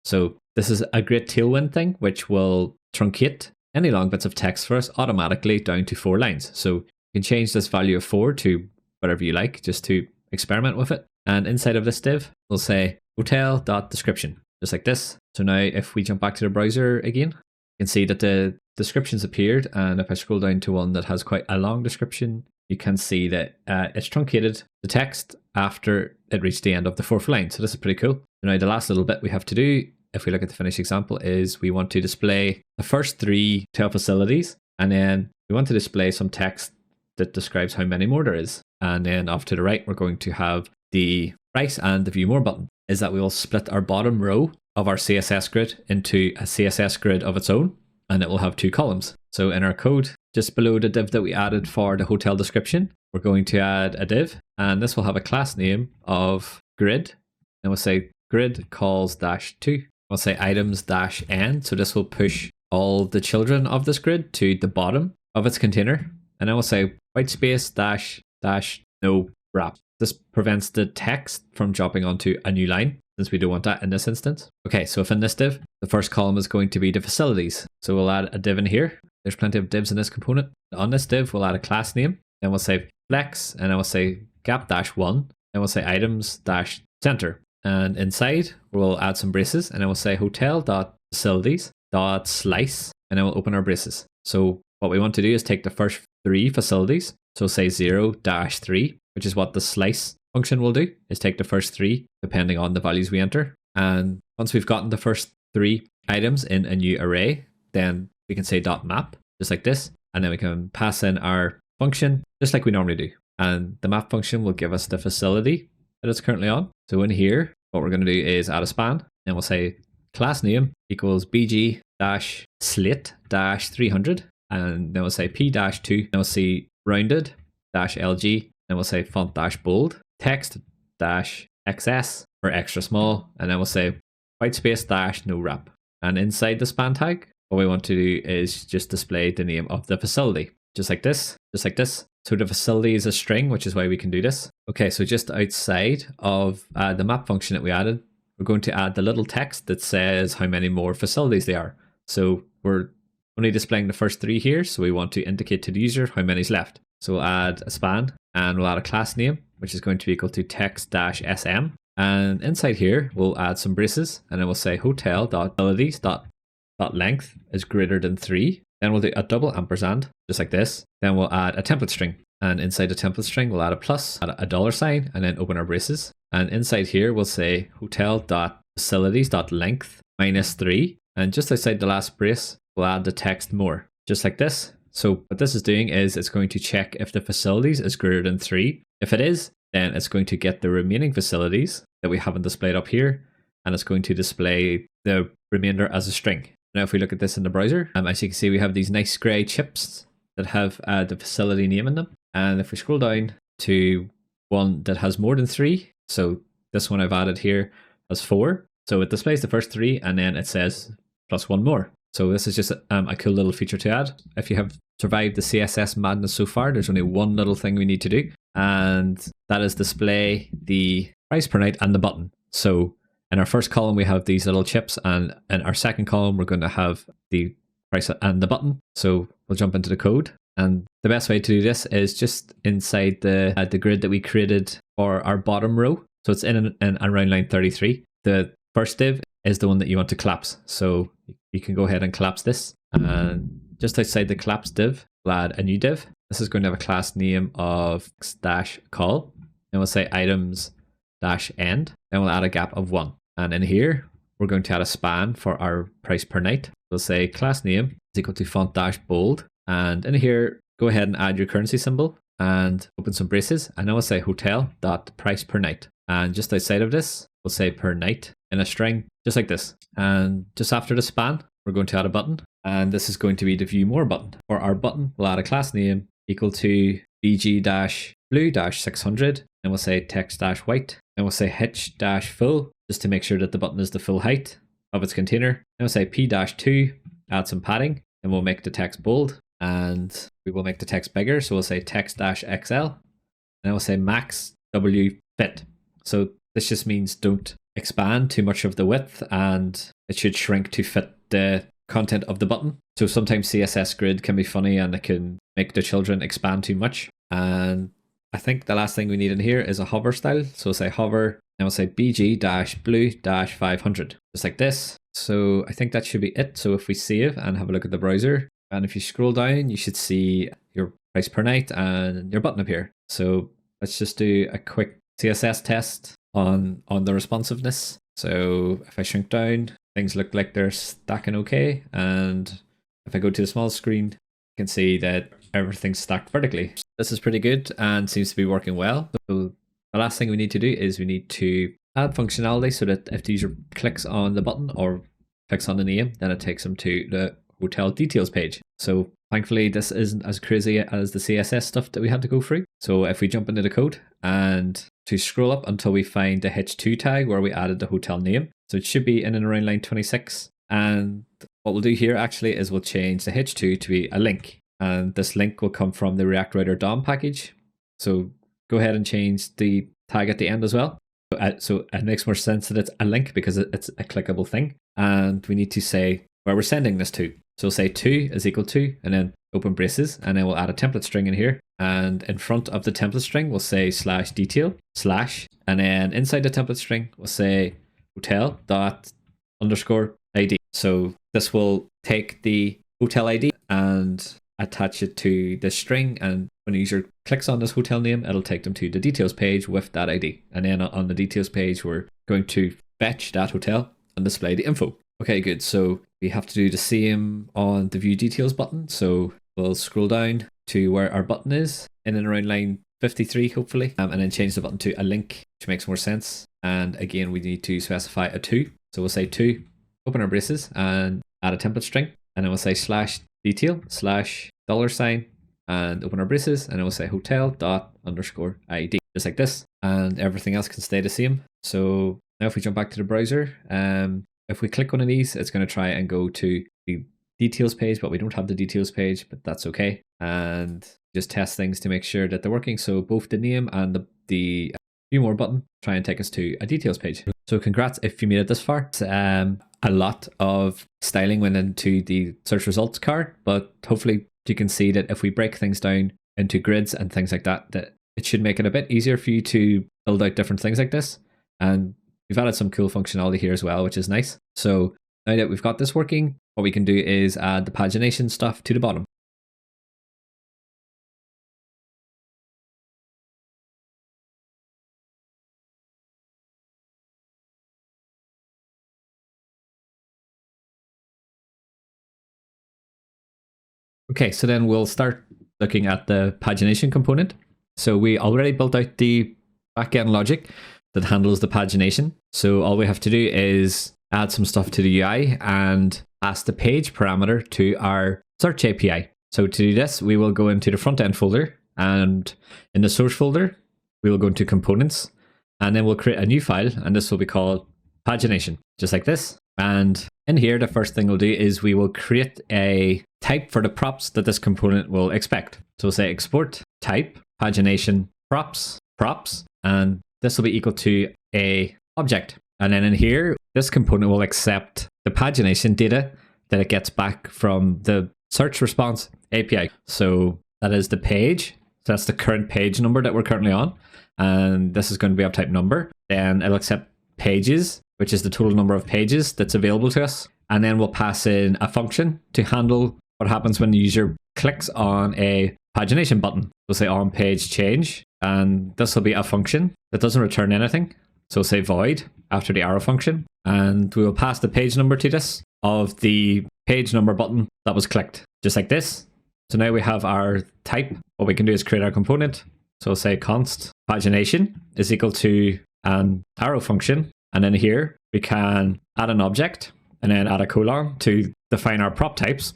So this is a great tailwind thing, which will truncate any long bits of text for us automatically down to 4 lines. So you can change this value of 4 to whatever you like, just to experiment with it. And inside of this div, we'll say hotel.description, just like this. So now if we jump back to the browser again, you can see that the descriptions appeared, and if I scroll down to one that has quite a long description, you can see that it's truncated the text after it reached the end of the 4th line. So this is pretty cool. So now the last little bit we have to do, if we look at the finished example, is we want to display the first 3 hotel facilities, and then we want to display some text that describes how many more there is. And then off to the right, we're going to have the price and the view more button. Is that we will split our bottom row of our CSS grid into a CSS grid of its own. and it will have 2 columns. So in our code, just below the div that we added for the hotel description, we're going to add a div, and this will have a class name of grid, and we'll say grid calls -2. We'll say items -n, so this will push all the children of this grid to the bottom of its container, and then we'll say white space -no wrap. This prevents the text from dropping onto a new line, since we don't want that in this instance. Okay, so if in this div, the first column is going to be the facilities. So we'll add a div in here. There's plenty of divs in this component. On this div, we'll add a class name, then we'll say flex, and then we'll say gap -1, then we'll say items -center. And inside, we'll add some braces, and then we'll say hotel.facilities.slice, and then we'll open our braces. So what we want to do is take the first 3 facilities, so say 0-3, which is what the slice function will do, is take the first 3 depending on the values we enter. And once we've gotten the first 3 items in a new array, then we can say .map, just like this, and then we can pass in our function just like we normally do. And the map function will give us the facility that it's currently on. So in here, what we're going to do is add a span, and we'll say class name equals bg-slate-300, and then we'll say p-2, then we'll see rounded-lg, then we'll say font-bold, text-xs for extra small, and then we'll say white space -no wrap. And inside the span tag, what we want to do is just display the name of the facility, just like this, just like this. So the facility is a string, which is why we can do this. Okay, so just outside of the map function that we added, we're going to add the little text that says how many more facilities there are. So we're only displaying the first 3 here, so we want to indicate to the user how many's left. So we'll add a span, and we'll add a class name, which is going to be equal to text-sm. And inside here, we'll add some braces, and then we'll say hotel.facilities.length is greater than 3. Then we'll do a double ampersand, just like this. Then we'll add a template string. And inside the template string, we'll add a plus, add a $sign, and then open our braces. And inside here, we'll say hotel.facilities.length -3. And just outside the last brace, we'll add the text more, just like this. So what this is doing is it's going to check if the facilities is greater than 3. If it is, then it's going to get the remaining facilities that we haven't displayed up here, and it's going to display the remainder as a string. Now, if we look at this in the browser, as you can see, we have these nice gray chips that have the facility name in them. And if we scroll down to one that has more than 3, so this one I've added here has 4. So it displays the first 3, and then it says plus 1 more. So this is just a cool little feature to add. If you have survived the CSS madness so far, there's only one little thing we need to do, and that is display the price per night and the button. So in our first column, we have these little chips, and in our second column, we're going to have the price and the button. So we'll jump into the code. And the best way to do this is just inside the grid that we created for our bottom row. So it's in around line 33. The first div is the one that you want to collapse. So you can go ahead and collapse this. And just outside the collapse div, we'll add a new div. This is going to have a class name of -call. And we'll say items-end. Then we'll add a gap of 1. And in here, we're going to add a span for our price per night. We'll say class name is equal to font-bold. And in here, go ahead and add your currency symbol and open some braces. And then we'll say hotel.price per night. And just outside of this, we'll say per night in a string, just like this. And just after the span, we're going to add a button. And this is going to be the view more button. For our button, we'll add a class name equal to bg-blue-600. And we'll say text-white. And we'll say hitch-full, just to make sure that the button is the full height of its container. And we'll say p-2, add some padding, and we'll make the text bold. And we will make the text bigger. So we'll say text-XL. And then we'll say max W fit. So this just means don't expand too much of the width, and it should shrink to fit the content of the button. So sometimes CSS grid can be funny, and it can make the children expand too much. And I think the last thing we need in here is a hover style. So we'll say hover, and we'll say bg-blue-500, just like this. So I think that should be it. So if we save and have a look at the browser, and if you scroll down, you should see your price per night and your button appear. So let's just do a quick CSS test on the responsiveness. So if I shrink down, things look like they're stacking okay. And if I go to the small screen, you can see that everything's stacked vertically. This is pretty good and seems to be working well. So the last thing we need to do is we need to add functionality so that if the user clicks on the button or clicks on the name, then it takes them to the hotel details page. So thankfully this isn't as crazy as the CSS stuff that we had to go through. So if we jump into the code and to scroll up until we find the h2 tag where we added the hotel name. So it should be in and around line 26. And what we'll do here actually is we'll change the h2 to be a link. And this link will come from the React Router DOM package. So go ahead and change the tag at the end as well. So it makes more sense that it's a link because it's a clickable thing. And we need to say where we're sending this to. So we'll say to is equal to, and then open braces, and then we'll add a template string in here. And in front of the template string, we'll say /detail/ and then inside the template string, we'll say hotel._ID. So this will take the hotel ID and attach it to this string, and when a user clicks on this hotel name, it'll take them to the details page with that ID. And then on the details page, we're going to fetch that hotel and display the info. Okay, good. So we have to do the same on the view details button. So we'll scroll down to where our button is in and around line 53, hopefully, and then change the button to a link, which makes more sense. And again, we need to specify a to. So we'll say to, open our braces and add a template string. And then we'll say /detail/ $, and open our braces, and then we'll say hotel._ID, just like this. And everything else can stay the same. So now if we jump back to the browser, if we click one of these, it's going to try and go to the details page, but we don't have the details page, but that's okay. And just test things to make sure that they're working. So both the name and the view more button try and take us to a details page. So congrats if you made it this far. A lot of styling went into the search results card, but hopefully you can see that if we break things down into grids and things like that, that it should make it a bit easier for you to build out different things like this. And we've added some cool functionality here as well, which is nice. So now that we've got this working, what we can do is add the pagination stuff to the bottom. Okay, so then we'll start looking at the pagination component. So we already built out the backend logic that handles the pagination. So all we have to do is add some stuff to the UI and pass the page parameter to our search API. So to do this, we will go into the front end folder, and in the source folder, we will go into components, and then we'll create a new file, and this will be called pagination, just like this. And in here, the first thing we'll do is we will create a type for the props that this component will expect. So we'll say export type pagination props, and this will be equal to a object. And then in here, this component will accept the pagination data that it gets back from the search response API. So that is the page. So that's the current page number that we're currently on. And this is going to be of type number. Then it'll accept pages, which is the total number of pages that's available to us. And then we'll pass in a function to handle what happens when the user clicks on a pagination button. We'll say on page change, and this will be a function that doesn't return anything. So we'll say void after the arrow function, and we will pass the page number to this of the page number button that was clicked, just like this. So now we have our type. What we can do is create our component. So we'll say const pagination is equal to an arrow function. And then here we can add an object and then add a colon to define our prop types.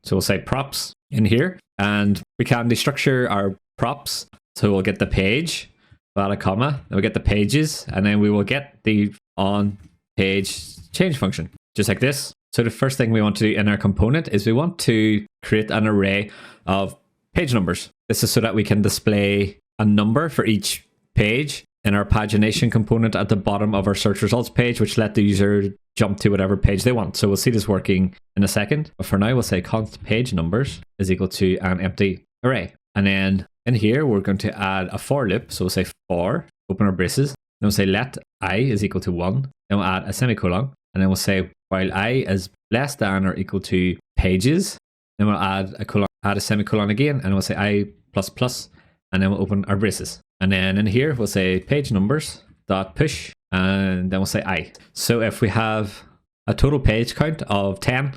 So we'll say props in here, and we can destructure our props. So we'll get the page, we'll add a comma, then we'll get the pages, and then we will get the on page change function, just like this. So the first thing we want to do in our component is we want to create an array of page numbers. This is so that we can display a number for each page in our pagination component at the bottom of our search results page, which let the user jump to whatever page they want. So we'll see this working in a second. But for now, we'll say const page numbers is equal to an empty array. And then in here, we're going to add a for loop. So we'll say for, open our braces. Then we'll say let I is equal to 1. Then we'll add a semicolon. And then we'll say while I is less than or equal to pages. Then we'll add a colon, add a semicolon again. And we'll say I plus plus. And then we'll open our braces. And then in here, we'll say page numbers dot push, and then we'll say I. So if we have a total page count of 10,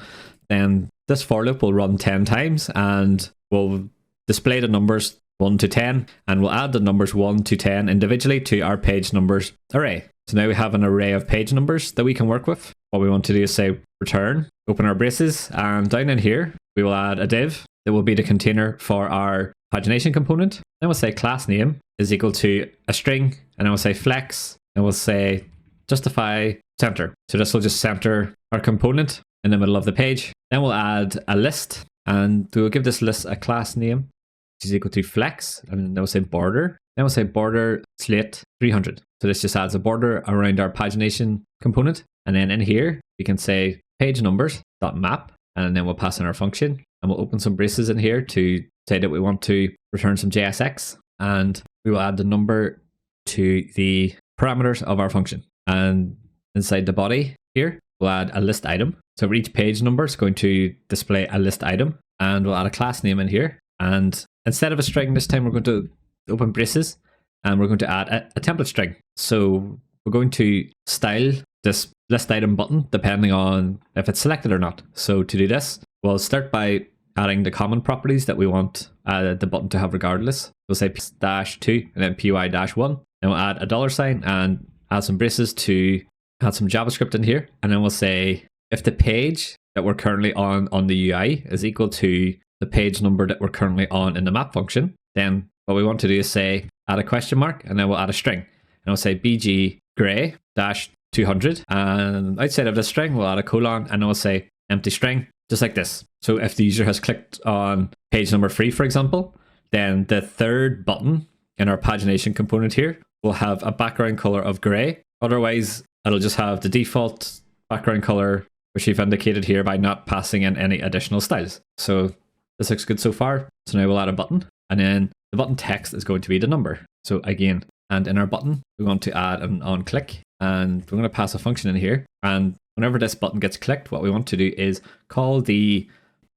then this for loop will run 10 times, and we'll display the numbers 1 to 10, and we'll add the numbers 1 to 10 individually to our page numbers array. So now we have an array of page numbers that we can work with. What we want to do is say return, open our braces, and down in here, we will add a div that will be the container for our pagination component. Then we'll say class name is equal to a string, and then we'll say flex, and we'll say justify center. So this will just center our component in the middle of the page. Then we'll add a list, and we'll give this list a class name, which is equal to flex, and then we'll say border. Then we'll say border slate 300. So this just adds a border around our pagination component. And then in here, we can say page numbers dot map, and then we'll pass in our function, and we'll open some braces in here to say that we want to return some JSX, and we will add the number to the parameters of our function. And inside the body here, we'll add a list item. So for each page number, it's going to display a list item, and we'll add a class name in here. And instead of a string this time, we're going to open braces, and we're going to add a template string. So we're going to style this list item button depending on if it's selected or not. So to do this, we'll start by adding the common properties that we want the button to have regardless. We'll say -2 and then py-1, and we'll add a $sign and add some braces to add some JavaScript in here. And then we'll say if the page that we're currently on the UI is equal to the page number that we're currently on in the map function, then what we want to do is say add a question mark, and then we'll add a string, and we'll say bg gray -200, and outside of this string we'll add a colon, and then we'll say empty string, just like this. So if the user has clicked on page number 3, for example, then the third button in our pagination component here will have a background color of gray. Otherwise, it'll just have the default background color, which we've indicated here by not passing in any additional styles. So this looks good so far. So now we'll add a button, and then the button text is going to be the number. So again, and in our button, we want to add an on click, and we're going to pass a function in here. And whenever this button gets clicked, what we want to do is call the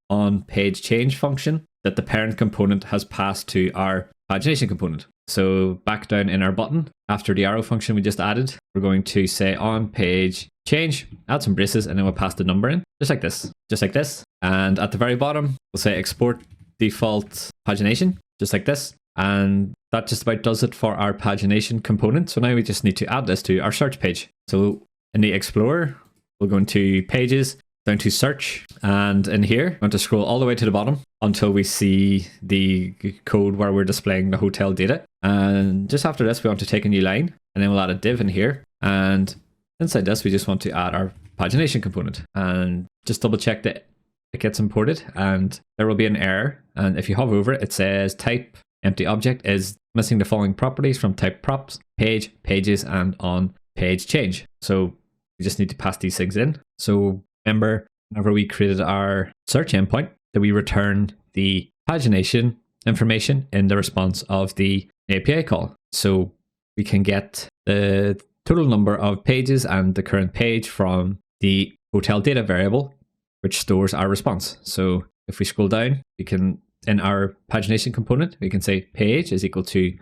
on page change function that the parent component has passed to our pagination component. So back down in our button, after the arrow function we just added, we're going to say on page change, add some braces, and then we'll pass the number in, just like this, just like this. And at the very bottom, we'll say export default pagination, just like this. And that just about does it for our pagination component. So now we just need to add this to our search page. So in the Explorer, we'll go into Pages, down to Search, and in here, we're going to scroll all the way to the bottom until we see the code where we're displaying the hotel data. And just after this, we want to take a new line, and then we'll add a div in here. And inside this, we just want to add our pagination component, and just double check that it gets imported, and there will be an error. And if you hover over it, it says type empty object is missing the following properties from type props, page, pages, and on page change. So we just need to pass these things in. So remember, whenever we created our search endpoint, that we return the pagination information in the response of the API call. So we can get the total number of pages and the current page from the hotel data variable, which stores our response. So if we scroll down, we can, in our pagination component, we can say page is equal to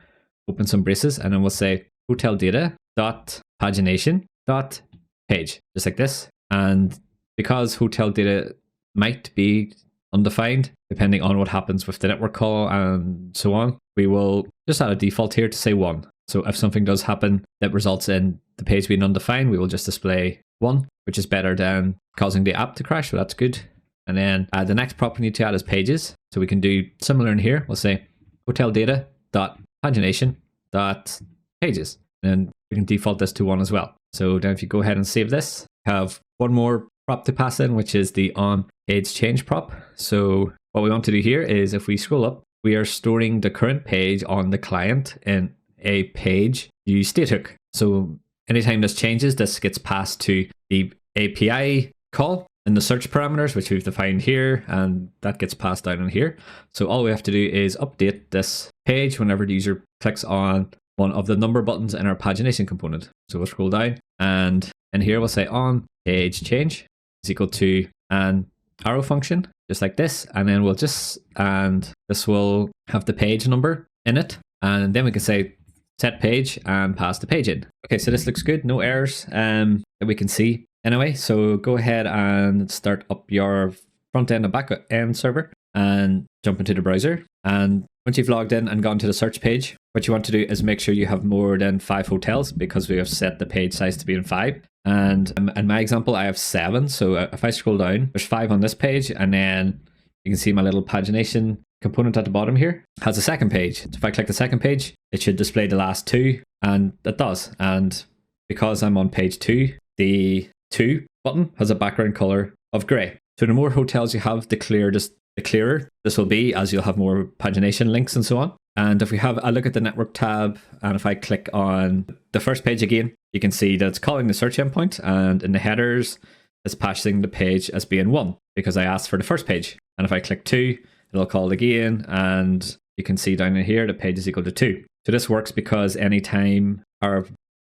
open some braces, and then we'll say hotel data dot pagination dot page, just like this. And because hotel data might be undefined, depending on what happens with the network call and so on, we will just add a default here to say 1. So if something does happen that results in the page being undefined, we will just display 1, which is better than causing the app to crash, so that's good. And then the next property we need to add is pages. So we can do similar in here. We'll say hotel data dot pagination dot pages, and we can default this to 1 as well. So then if you go ahead and save this, have one more prop to pass in, which is the on page change prop. So what we want to do here is, if we scroll up, we are storing the current page on the client in a page view state hook. So anytime this changes, this gets passed to the API call in the search parameters, which we've defined here, and that gets passed down in here. So all we have to do is update this page whenever the user clicks on one of the number buttons in our pagination component. So we'll scroll down, and in here we'll say on page change is equal to an arrow function, just like this, and then and this will have the page number in it, and then we can say set page and pass the page in. Okay, so this looks good, no errors that we can see. Anyway, so go ahead and start up your front end and back end server and jump into the browser. And once you've logged in and gone to the search page, what you want to do is make sure you have more than 5 hotels, because we have set the page size to be in 5. And in my example, I have 7. So if I scroll down, there's 5 on this page, and then you can see my little pagination component at the bottom here has a second page. So if I click the second page, it should display the last 2, and it does. And because I'm on page 2, the 2 button has a background color of gray. So the more hotels you have, the clearer this will be, as you'll have more pagination links and so on. And if we have a look at the network tab, and if I click on the first page again, you can see that it's calling the search endpoint, and in the headers, it's passing the page as being 1 because I asked for the first page. And if I click 2, it'll call it again, and you can see down in here the page is equal to 2. So this works because anytime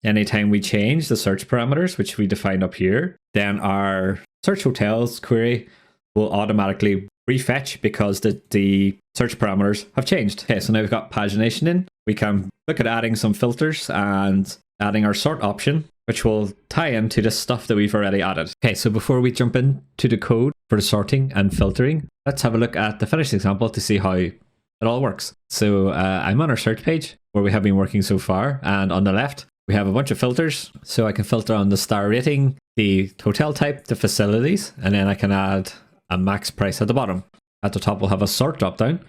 we change the search parameters, which we defined up here, then our search hotels query will automatically refetch because the search parameters have changed. Okay, so now we've got pagination in. We can look at adding some filters and adding our sort option, which will tie into the stuff that we've already added. Okay, so before we jump into the code for the sorting and filtering, let's have a look at the finished example to see how it all works. So I'm on our search page where we have been working so far, and on the left, we have a bunch of filters. So I can filter on the star rating, the hotel type, the facilities, and then I can add a max price at the bottom. At the top, we'll have a sort dropdown.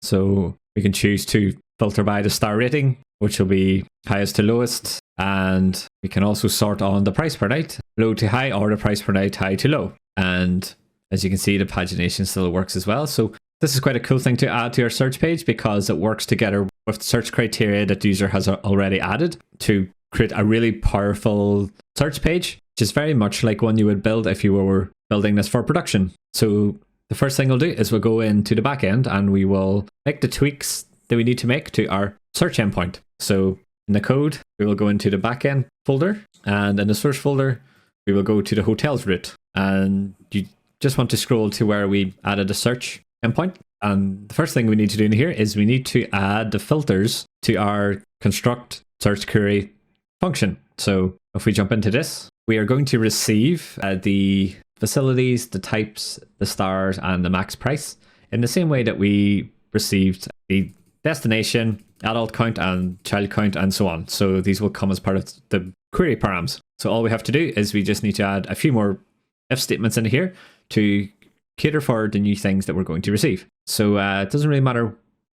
So we can choose to filter by the star rating, which will be highest to lowest. And we can also sort on the price per night, low to high, or the price per night, high to low. And as you can see, the pagination still works as well. So this is quite a cool thing to add to our search page because it works together with search criteria that the user has already added to create a really powerful search page, which is very much like one you would build if you were building this for production. So the first thing we'll do is we'll go into the back end and we will make the tweaks that we need to make to our search endpoint. So in the code, we will go into the backend folder, and in the source folder, we will go to the hotels root. And you just want to scroll to where we added a search endpoint. And the first thing we need to do in here is we need to add the filters to our construct search query function. So if we jump into this, we are going to receive the facilities, the types, the stars, and the max price in the same way that we received the destination, adult count, and child count, and so on. So these will come as part of the query params. So all we have to do is we just need to add a few more if statements in here to cater for the new things that we're going to receive. So it doesn't really matter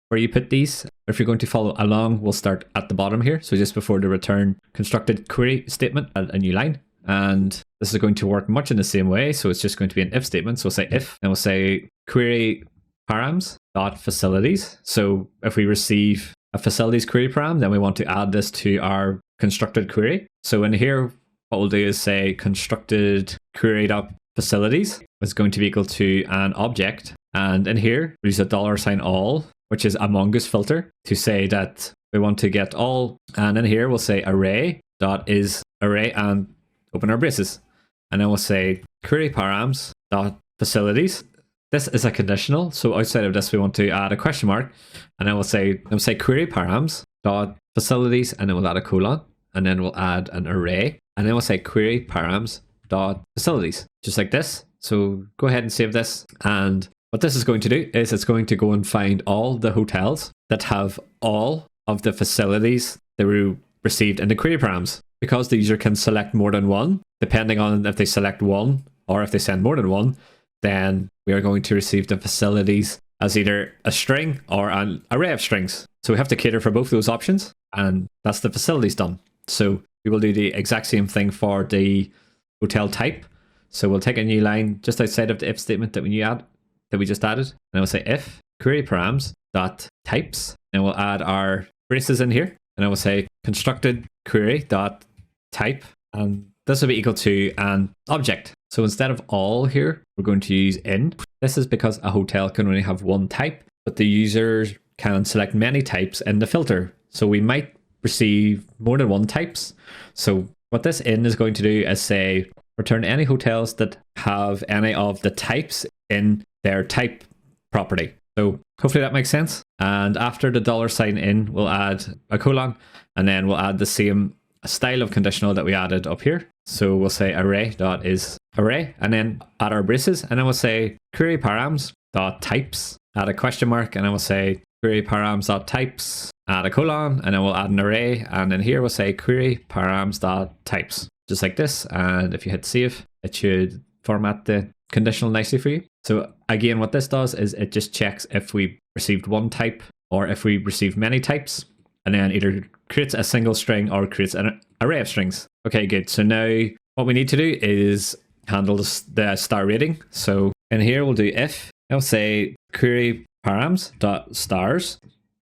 where you put these. If you're going to follow along, we'll start at the bottom here. So just before the return constructed query statement, add a new line. And this is going to work much in the same way. So it's just going to be an if statement. So we'll say if, and we'll say query params dot facilities. So if we receive a facilities query param, then we want to add this to our constructed query. So in here, what we'll do is say constructed query dot facilities is going to be equal to an object. And in here, we use a $all, which is a mongoose filter to say that we want to get all. And in here, we'll say array dot is array and open our braces. And then we'll say query params dot facilities. This is a conditional. So outside of this, we want to add a question mark. And then we'll say query params dot facilities, and then we'll add a colon, and then we'll add an array. And then we'll say query params dot facilities, just like this. So go ahead and save this. And what this is going to do is it's going to go and find all the hotels that have all of the facilities that we received in the query params. Because the user can select more than one, depending on if they select one or if they send more than one, then we are going to receive the facilities as either a string or an array of strings. So we have to cater for both those options, and that's the facilities done. So we will do the exact same thing for the hotel type. So we'll take a new line just outside of the if statement that we just added, and we'll say if query params dot types, and we'll add our braces in here, and I will say constructed query dot type, and this will be equal to an object. So instead of all here, we're going to use in. This is because a hotel can only have one type, but the user can select many types in the filter. So we might receive more than one types. So what this in is going to do is say return any hotels that have any of the types in their type property. So hopefully that makes sense. And after the $sign in, we'll add a colon, and then we'll add the same style of conditional that we added up here. So we'll say array dot is array, and then add our braces, and then we'll say query params dot types, add a question mark, and then we'll say query params.types, add a colon, and then we'll add an array. And then here we'll say query params.types, just like this. And if you hit save, it should format the conditional nicely for you. So again, what this does is it just checks if we received one type or if we received many types, and then either creates a single string or creates an array of strings. Okay, good. So now what we need to do is handle the star rating. So in here we'll do if, I'll say query params.stars.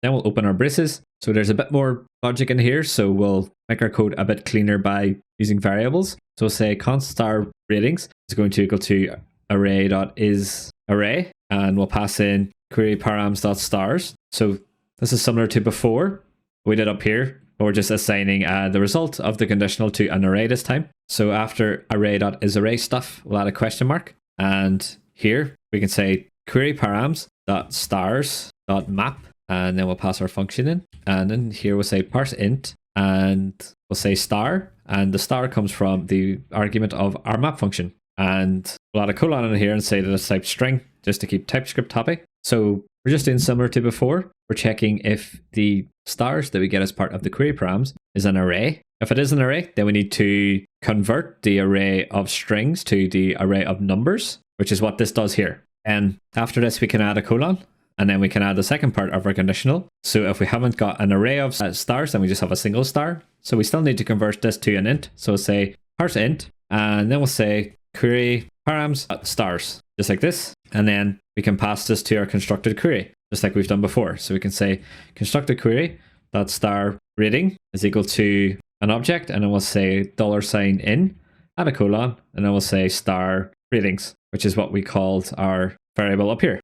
Then we'll open our braces. So there's a bit more logic in here. So we'll make our code a bit cleaner by using variables. So we'll say const star ratings is going to equal to array.isArray, and we'll pass in query params.stars. So this is similar to before we did up here. We're just assigning the result of the conditional to an array this time. So after array.isArray stuff, we'll add a question mark. And here we can say query params.stars.map, and then we'll pass our function in. And then here we'll say parse int, and we'll say star, and the star comes from the argument of our map function. And we'll add a colon in here and say that it's type string, just to keep TypeScript happy. So we're just doing similar to before. We're checking if the stars that we get as part of the query params is an array. If it is an array, then we need to convert the array of strings to the array of numbers, which is what this does here. And after this, we can add a colon, and then we can add the second part of our conditional. So if we haven't got an array of stars, then we just have a single star. So we still need to convert this to an int. So we'll say parse int, and then we'll say query params.stars, just like this. And then we can pass this to our constructed query, just like we've done before. So we can say constructed query dot star rating is equal to an object, and then we'll say $in, add a colon, and then we'll say star ratings, which is what we called our variable up here.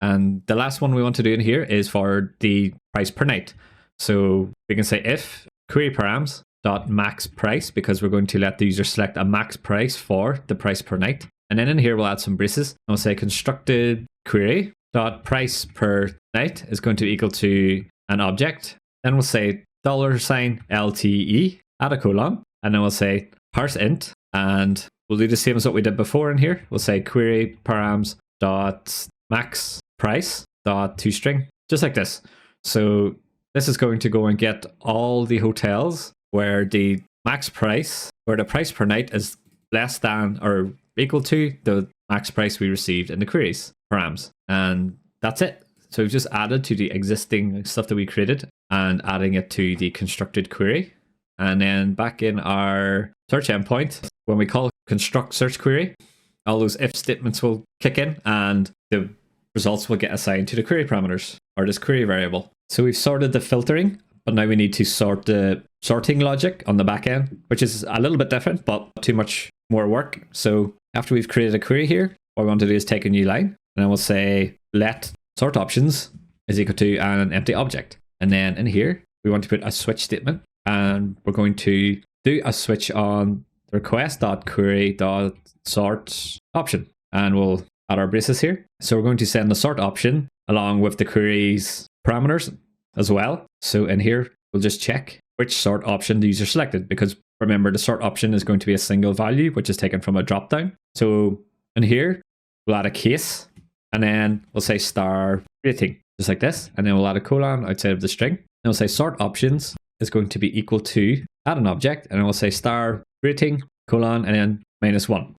And the last one we want to do in here is for the price per night. So we can say if query params dot max price, because we're going to let the user select a max price for the price per night. And then in here we'll add some braces, and we'll say constructed query dot price per night is going to equal to an object. Then we'll say $LTE, add a colon, and then we'll say parse int, and we'll do the same as what we did before in here. We'll say query params dot max price dot toString, just like this. So this is going to go and get all the hotels where the max price, where the price per night is less than or equal to the max price we received in the queries params. And that's it. So we've just added to the existing stuff that we created and adding it to the constructed query. And then back in our search endpoint, when we call construct search query, all those if statements will kick in and the results will get assigned to the query parameters or this query variable. So we've sorted the filtering, but now we need to sort the sorting logic on the back end, which is a little bit different, but too much more work. So after we've created a query here, what we want to do is take a new line, and then we'll say let sort options is equal to an empty object. And then in here, we want to put a switch statement, and we're going to do a switch on request.query.sort option, and we'll add our braces here. So we're going to send the sort option along with the query's parameters as well. So in here, we'll just check which sort option the user selected, because remember the sort option is going to be a single value, which is taken from a dropdown. So in here, we'll add a case, and then we'll say star rating, just like this. And then we'll add a colon outside of the string. And we'll say sort options is going to be equal to, add an object, and then we'll say star rating, colon, and then -1.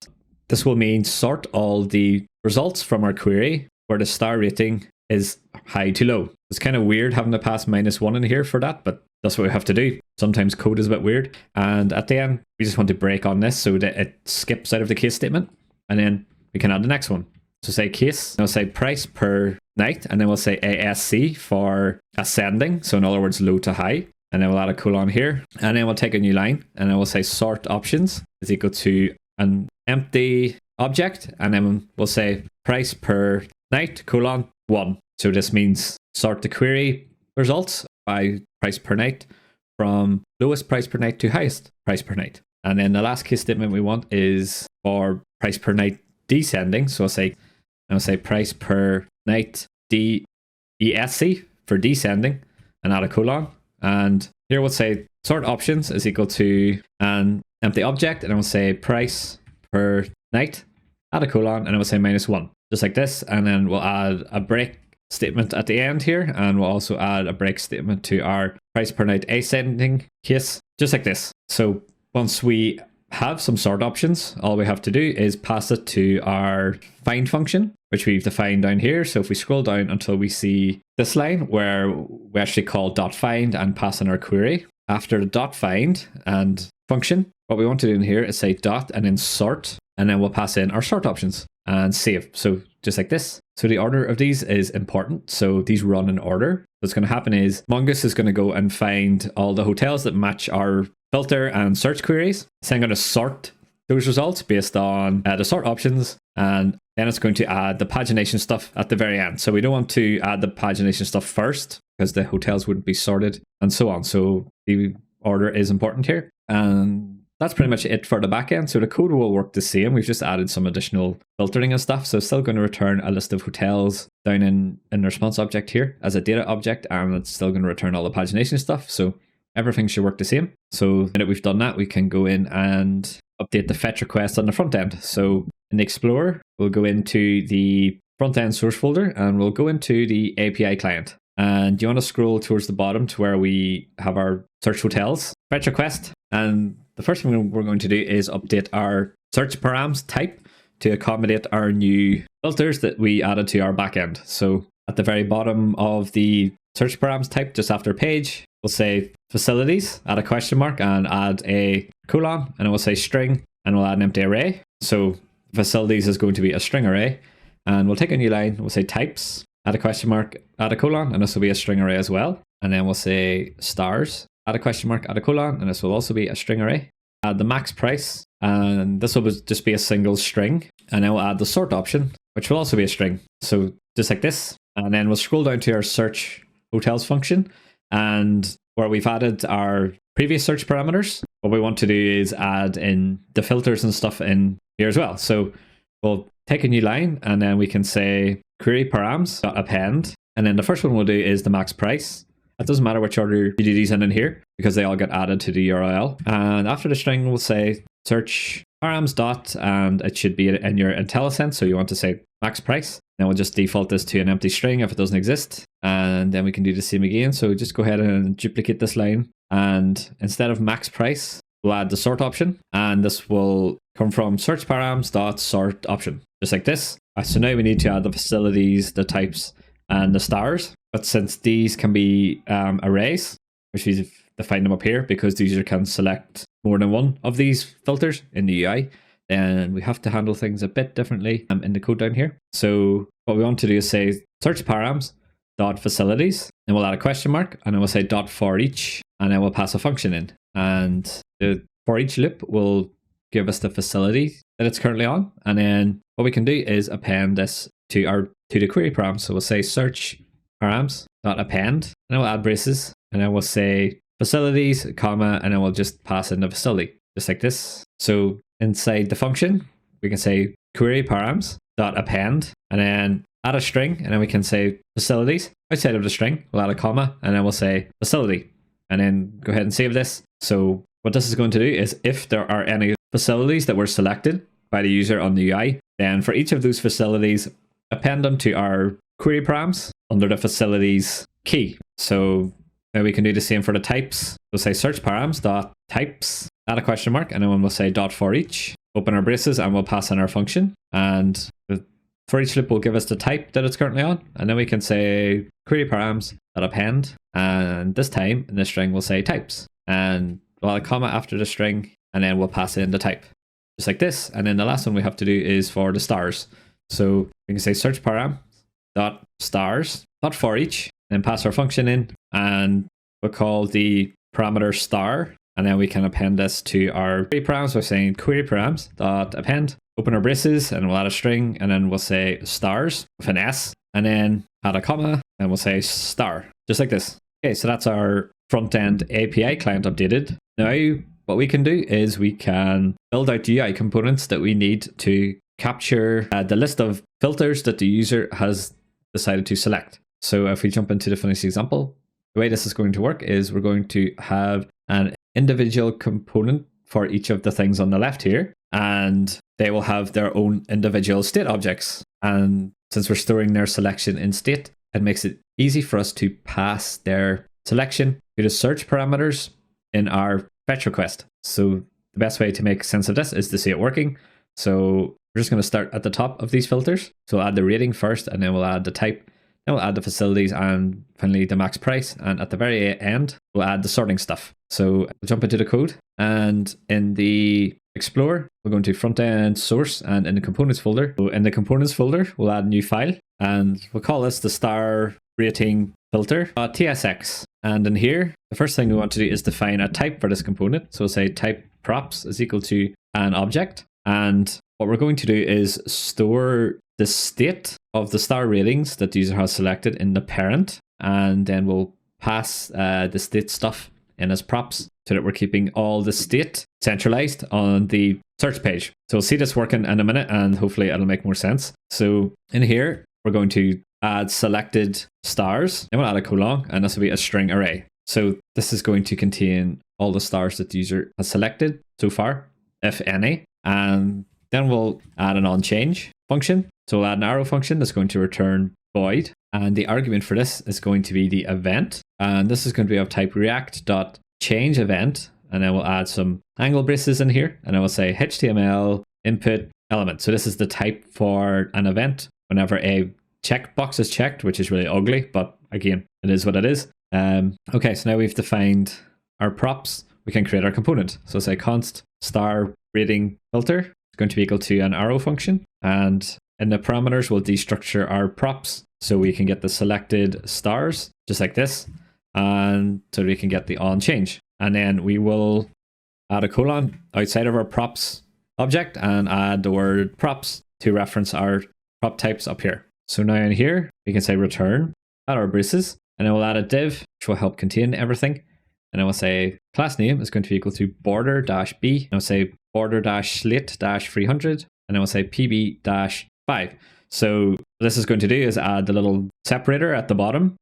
This will mean sort all the results from our query where the star rating is high to low. It's kind of weird having to pass -1 in here for that, but that's what we have to do. Sometimes code is a bit weird. And at the end, we just want to break on this so that it skips out of the case statement. And then we can add the next one. So say case, and we'll say price per night, and then we'll say ASC for ascending. So in other words, low to high. And then we'll add a colon here. And then we'll take a new line, and then we'll say sort options is equal to an empty object. And then we'll say price per night, colon, 1. So this means sort the query results by price per night from lowest price per night to highest price per night. And then the last case statement we want is for price per night descending. So I'll say price per night DESC for descending, and add a colon. And here we'll say sort options is equal to an empty object, and then we'll say price per night, add a colon, and then we'll say -1, just like this. And then we'll add a break statement at the end here, and we'll also add a break statement to our price per night ascending case, just like this. So once we have some sort options, all we have to do is pass it to our find function, which we've defined down here. So if we scroll down until we see this line where we actually call .find and pass in our query, after the .find and function, what we want to do in here is say dot and then sort, and then we'll pass in our sort options and save. So just like this. So the order of these is important. So these run in order. What's going to happen is Mongoose is going to go and find all the hotels that match our filter and search queries. So I'm going to sort those results based on the sort options, and then it's going to add the pagination stuff at the very end. So we don't want to add the pagination stuff first because the hotels wouldn't be sorted and so on. So the order is important here. And that's pretty much it for the backend. So the code will work the same. We've just added some additional filtering and stuff. So it's still going to return a list of hotels down in the response object here as a data object, and it's still going to return all the pagination stuff. So everything should work the same. So now that we've done that, we can go in and update the fetch request on the front end. So in the Explorer, we'll go into the front end source folder and we'll go into the API client. And you want to scroll towards the bottom to where we have our search hotels fetch request. And the first thing we're going to do is update our search params type to accommodate our new filters that we added to our backend. So at the very bottom of the search params type, just after page, we'll say facilities, add a question mark and add a colon, and it will say string, and we'll add an empty array. So facilities is going to be a string array, and we'll take a new line, we'll say types, add a question mark, add a colon, and this will be a string array as well. And then we'll say stars, add a question mark, add a colon, and this will also be a string array. Add the max price, and this will just be a single string. And then we'll add the sort option, which will also be a string. So just like this. And then we'll scroll down to our search hotels function, and where we've added our previous search parameters, what we want to do is add in the filters and stuff in here as well. So we'll take a new line, and then we can say query params.append. And then the first one we'll do is the max price. It doesn't matter which order you do these in here because they all get added to the URL. And after the string, we'll say search params dot, and it should be in your IntelliSense. So you want to say max price. Then we'll just default this to an empty string if it doesn't exist. And then we can do the same again. So just go ahead and duplicate this line. And instead of max price, we'll add the sort option. And this will come from search params dot sort option, just like this. So now we need to add the facilities, the types, and the stars. But since these can be arrays, which we've defined them up here because the user can select more than one of these filters in the UI, then we have to handle things a bit differently in the code down here. So what we want to do is say search params dot facilities, and we'll add a question mark, and then we'll say dot for each, and then we'll pass a function in. And the for each loop will give us the facility that it's currently on. And then what we can do is append this to the query params. So we'll say search params dot append, and then we'll add braces, and then we'll say facilities, comma, and then we'll just pass in the facility, just like this. So inside the function, we can say query params dot append, and then add a string, and then we can say facilities. Outside of the string, we'll add a comma, and then we'll say facility, and then go ahead and save this. So what this is going to do is if there are any facilities that were selected by the user on the UI, then for each of those facilities, append them to our query params under the facilities key. So now we can do the same for the types. We'll say search params dot types, add a question mark, and then we'll say dot for each, open our braces, and we'll pass in our function. And the for each loop will give us the type that it's currently on, and then we can say query params dot append, and this time in the string we'll say types, and we'll add a comma after the string, and then we'll pass in the type, just like this. And then the last one we have to do is for the stars. So we can say search param dot stars dot for each, then pass our function in, and we'll call the parameter star, and then we can append this to our query params by saying query params dot append, open our braces, and we'll add a string, and then we'll say stars with an S, and then add a comma, and we'll say star, just like this. Okay, so that's our front-end API client updated. Now, what we can do is we can build out UI components that we need to capture the list of filters that the user has decided to select. So if we jump into the finished example, the way this is going to work is we're going to have an individual component for each of the things on the left here. And they will have their own individual state objects. And since we're storing their selection in state, it makes it easy for us to pass their selection to the search parameters in our fetch request. So the best way to make sense of this is to see it working. So we're just going to start at the top of these filters. So we'll add the rating first, and then we'll add the type, then we'll add the facilities, and finally the max price. And at the very end, we'll add the sorting stuff. So we'll jump into the code, and in the Explorer, we're going to front end source, and in the components folder. So in the components folder, we'll add a new file, and we'll call this the star rating filter .tsx. And in here, the first thing we want to do is define a type for this component. So we'll say type props is equal to an object. And what we're going to do is store the state of the star ratings that the user has selected in the parent. And then we'll pass the state stuff in as props so that we're keeping all the state centralized on the search page. So we'll see this working in a minute, and hopefully it'll make more sense. So in here, we're going to add selected stars, then we'll add a colon, and this will be a string array. So this is going to contain all the stars that the user has selected so far, if any. And then we'll add an onChange function. So we'll add an arrow function that's going to return void. And the argument for this is going to be the event. And this is going to be of type react.change event. And then we'll add some angle braces in here. And I will say HTML input element. So this is the type for an event whenever a checkbox is checked, which is really ugly, but again, it is what it is. Okay, so now we've defined our props. We can create our component. So say const star rating filter is going to be equal to an arrow function. And in the parameters, we'll destructure our props so we can get the selected stars, just like this. And so we can get the onChange. And then we will add a colon outside of our props object and add the word props to reference our prop types up here. So now in here, we can say return, add our braces, and then we'll add a div, which will help contain everything. And then we'll say class name is going to be equal to border-b, and we'll say border-slate-300, and then we'll say pb-5. So what this is going to do is add the little separator at the bottom,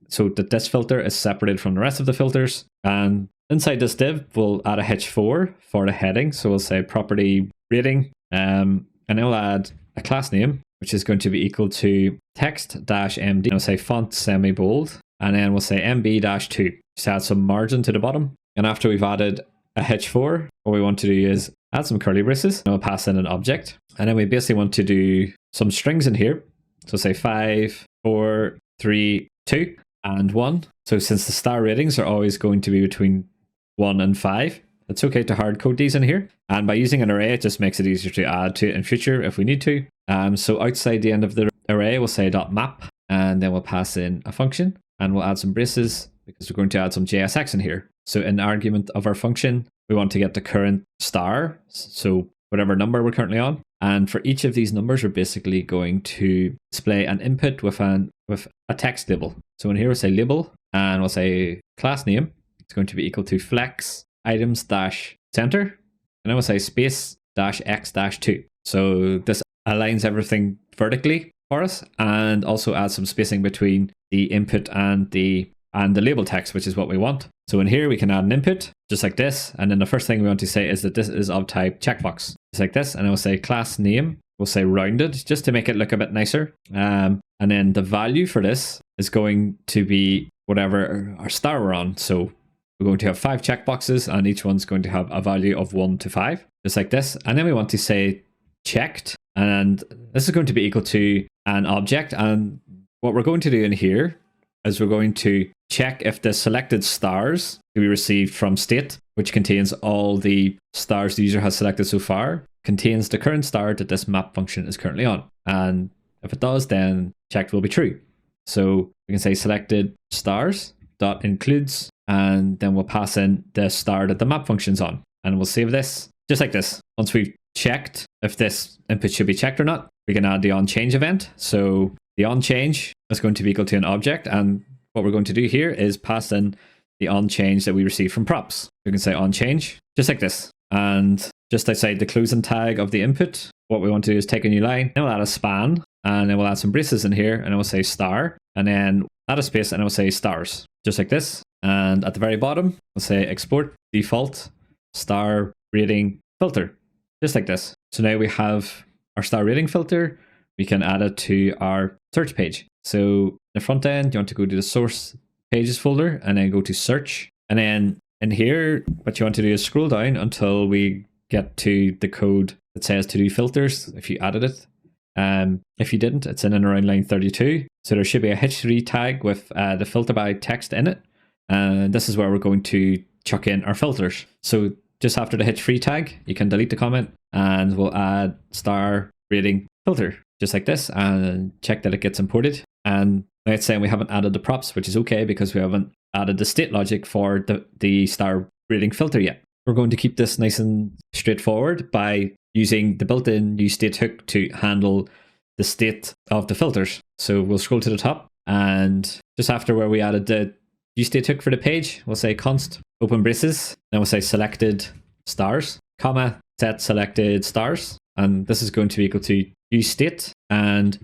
so that this filter is separated from the rest of the filters. And inside this div, we'll add a h4 for the heading. So we'll say property rating, and then we'll add a class name, which is going to be equal to text-md, and we'll say font semi-bold, and then we'll say mb-2. Just add some margin to the bottom. And after we've added a h4, what we want to do is add some curly braces, and we'll pass in an object. And then we basically want to do some strings in here. So say 5, 4, 3, 2, and 1. So since the star ratings are always going to be between 1 and 5, it's okay to hard code these in here. And by using an array, it just makes it easier to add to it in future if we need to. So outside the end of the array, we'll say .map, and then we'll pass in a function, and we'll add some braces because we're going to add some JSX in here. So in the argument of our function, we want to get the current star, so whatever number we're currently on. And for each of these numbers, we're basically going to display an input with a text label. So in here, we'll say label, and we'll say class name. It's going to be equal to flex items dash center, and then we'll say space dash x dash 2. So this aligns everything vertically for us, and also adds some spacing between the input and the label text, which is what we want. So in here, we can add an input just like this. And then the first thing we want to say is that this is of type checkbox, just like this. And then we'll say class name, we'll say rounded, just to make it look a bit nicer. And then the value for this is going to be whatever our star we're on. So we're going to have 5 checkboxes, and each one's going to have a value of 1 to 5, just like this. And then we want to say checked, and this is going to be equal to an object. And what we're going to do in here is we're going to check if the selected stars to be received from state, which contains all the stars the user has selected so far, contains the current star that this map function is currently on. And if it does, then checked will be true. So we can say selected stars dot includes, and then we'll pass in the star that the map function's on. And we'll save this just like this. Once we've checked if this input should be checked or not, we can add the onChange event. So the onChange is going to be equal to an object, and what we're going to do here is pass in the onChange that we received from props. We can say onChange just like this, and just outside the closing tag of the input, what we want to do is take a new line, then we'll add a span, and then we'll add some braces in here, and then we'll say star, and then add a space, and then we'll say stars just like this. And at the very bottom, we'll say export default star rating filter just like this. So now we have our star rating filter. We can add it to our search page. So the front end, you want to go to the source pages folder and then go to search. And then in here, what you want to do is scroll down until we get to the code that says to do filters if you added it. If you didn't, it's in and around line 32. So there should be a h3 tag with the filter by text in it. And this is where we're going to chuck in our filters. So just after the h3 tag, you can delete the comment and we'll add star rating filter just like this and check that it gets imported. And now it's saying we haven't added the props, which is okay because we haven't added the state logic for the star rating filter yet. We're going to keep this nice and straightforward by using the built-in useState hook to handle the state of the filters. So we'll scroll to the top and just after where we added the useState hook for the page, we'll say const open braces. Then we'll say selected stars, comma, set selected stars. And this is going to be equal to useState and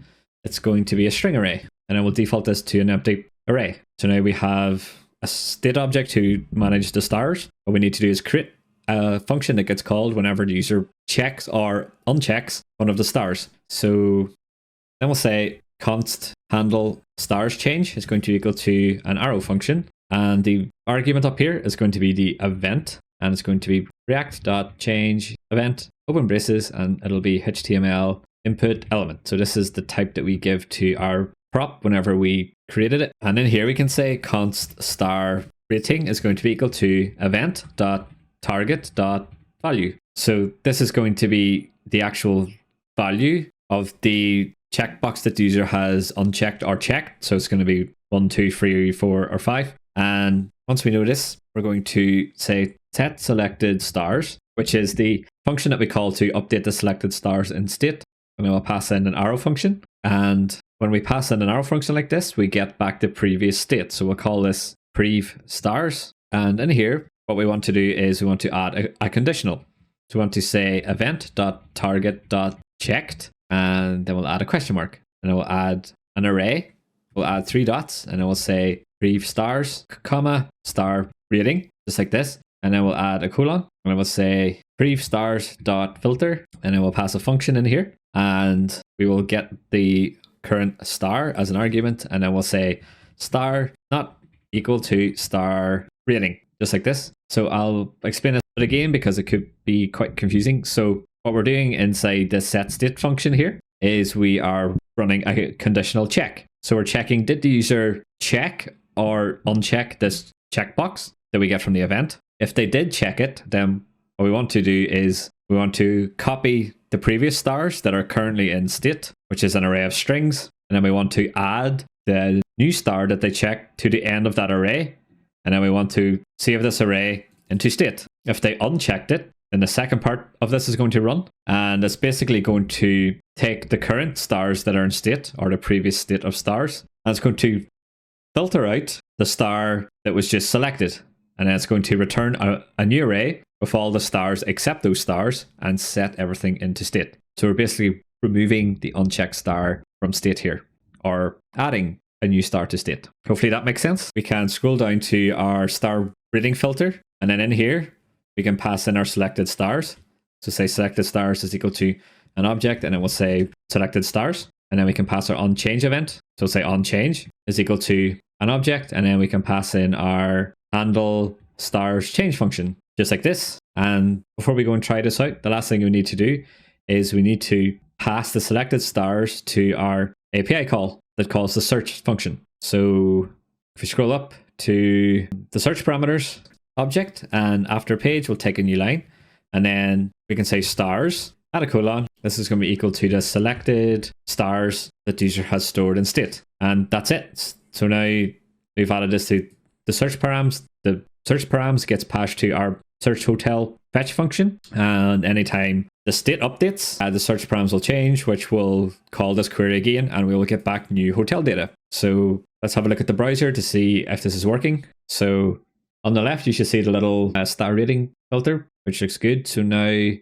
it's going to be a string array. And then we'll default this to an empty array. So now we have a state object to manage the stars. What we need to do is create a function that gets called whenever the user checks or unchecks one of the stars. So then we'll say const handle stars change is going to be equal to an arrow function. And the argument up here is going to be the event. And it's going to be react.change event, open braces, and it'll be HTML input element. So this is the type that we give to our prop whenever we created it. And in here we can say const star rating is going to be equal to event.target.value. So this is going to be the actual value of the checkbox that the user has unchecked or checked. So it's going to be 1, 2, 3, 4, or 5. And once we know this, we're going to say set selected stars, which is the function that we call to update the selected stars in state. And then we'll pass in an arrow function. And when we pass in an arrow function like this, we get back the previous state. So we'll call this prev stars. And in here, what we want to do is we want to add a conditional. So we want to say event.target.checked, and then we'll add a question mark. And then we'll add an array. We'll add 3 dots, and then we'll say prev stars, comma, star rating, just like this. And then we'll add a colon, and then we'll say prev stars dot filter, and then we'll pass a function in here, and we will get the current star as an argument, and then we'll say star not equal to star rating, just like this. So I'll explain it again because it could be quite confusing. So what we're doing inside the set state function here is we are running a conditional check. So we're checking, did the user check or uncheck this checkbox that we get from the event? If they did check it, then what we want to do is we want to copy the previous stars that are currently in state, which is an array of strings. And then we want to add the new star that they checked to the end of that array. And then we want to save this array into state. If they unchecked it, then the second part of this is going to run. And it's basically going to take the current stars that are in state or the previous state of stars. And it's going to filter out the star that was just selected. And then it's going to return a new array with all the stars except those stars and set everything into state. So we're basically removing the unchecked star from state here, or adding a new star to state. Hopefully that makes sense. We can scroll down to our star rating filter, and then in here, we can pass in our selected stars. So say selected stars is equal to an object, and then we'll say selected stars. And then we can pass our onChange event. So say onChange is equal to an object, and then we can pass in our handle stars change function, just like this. And before we go and try this out, the last thing we need to do is we need to pass the selected stars to our API call that calls the search function. So if we scroll up to the search parameters object, and after page, we'll take a new line, and then we can say stars, add a colon. This is going to be equal to the selected stars that the user has stored in state. And that's it. So now we've added this to the search params. The search params gets passed to our search hotel fetch function. And anytime the state updates, the search params will change, which will call this query again, and we will get back new hotel data. So let's have a look at the browser to see if this is working. So on the left, you should see the little star rating filter, which looks good. So now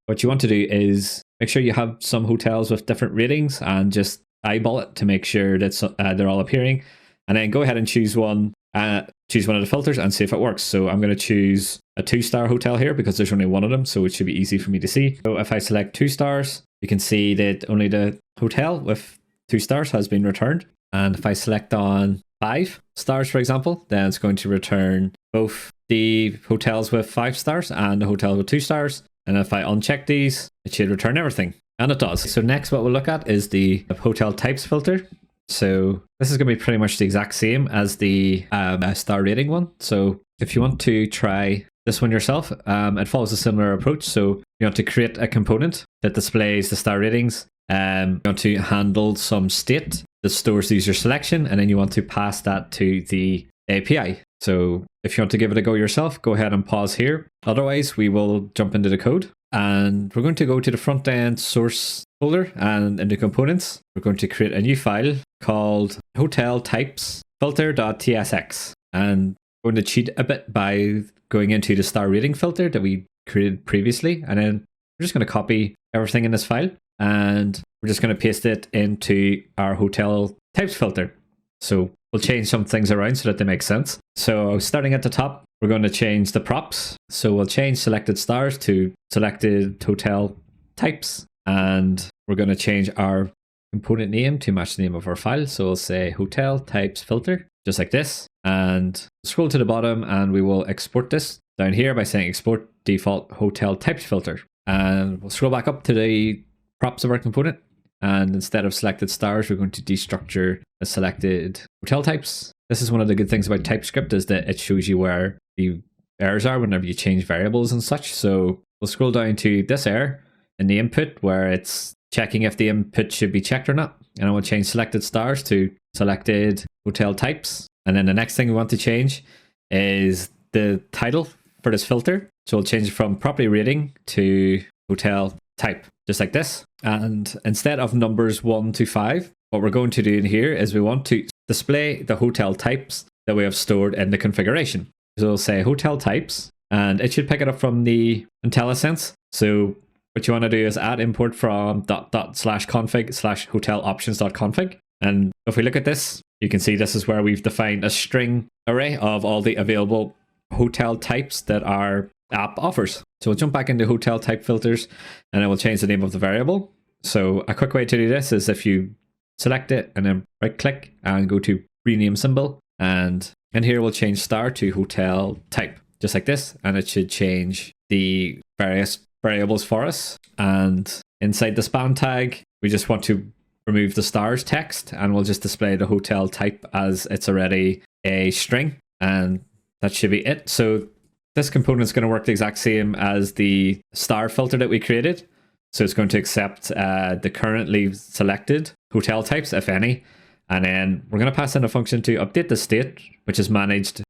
what you want to do is make sure you have some hotels with different ratings and just eyeball it to make sure that they're all appearing. And then go ahead and choose one of the filters and see if it works. So I'm going to choose a 2-star hotel here because there's only one of them, so it should be easy for me to see. So if I select 2 stars, you can see that only the hotel with 2 stars has been returned. And if I select on 5 stars, for example, then it's going to return both the hotels with 5 stars and the hotel with 2 stars. And if I uncheck these, it should return everything. And it does. So next what we'll look at is the hotel types filter. So this is going to be pretty much the exact same as the star rating one. So if you want to try this one yourself, it follows a similar approach. So you want to create a component that displays the star ratings. You want to handle some state that stores the user selection, and then you want to pass that to the API. So if you want to give it a go yourself, go ahead and pause here. Otherwise, we will jump into the code, and we're going to go to the front end source folder, and in the components, we're going to create a new file called hotel types filter.tsx. And we're going to cheat a bit by going into the star rating filter that we created previously, and then we're just going to copy everything in this file, and we're just going to paste it into our hotel types filter. So we'll change some things around so that they make sense. So starting at the top, we're going to change the props. So we'll change selected stars to selected hotel types, and we're going to change our component name to match the name of our file. So we'll say hotel types filter, just like this, and scroll to the bottom, and we will export this down here by saying export default hotel types filter. And we'll scroll back up to the props of our component, and instead of selected stars, we're going to destructure the selected hotel types. This is one of the good things about TypeScript, is that it shows you where the errors are whenever you change variables and such. So we'll scroll down to this error in the input where it's checking if the input should be checked or not. And I will change selected stars to selected hotel types. And then the next thing we want to change is the title for this filter. So we'll change it from property rating to hotel type, just like this. And instead of numbers 1 to 5, what we're going to do in here is we want to display the hotel types that we have stored in the configuration. So we'll say hotel types, and it should pick it up from the IntelliSense. So what you want to do is add import from /config/hoteloptions.config. And if we look at this, you can see this is where we've defined a string array of all the available hotel types that our app offers. So we'll jump back into hotel type filters, and I will change the name of the variable. So a quick way to do this is if you select it and then right click and go to rename symbol, and in here we'll change star to hotel type, just like this, and it should change the various variables for us. And inside the span tag, we just want to remove the stars text, and we'll just display the hotel type as it's already a string, and that should be it. So this component is going to work the exact same as the star filter that we created. So it's going to accept the currently selected hotel types, if any. And then we're going to pass in a function to update the state, which is managed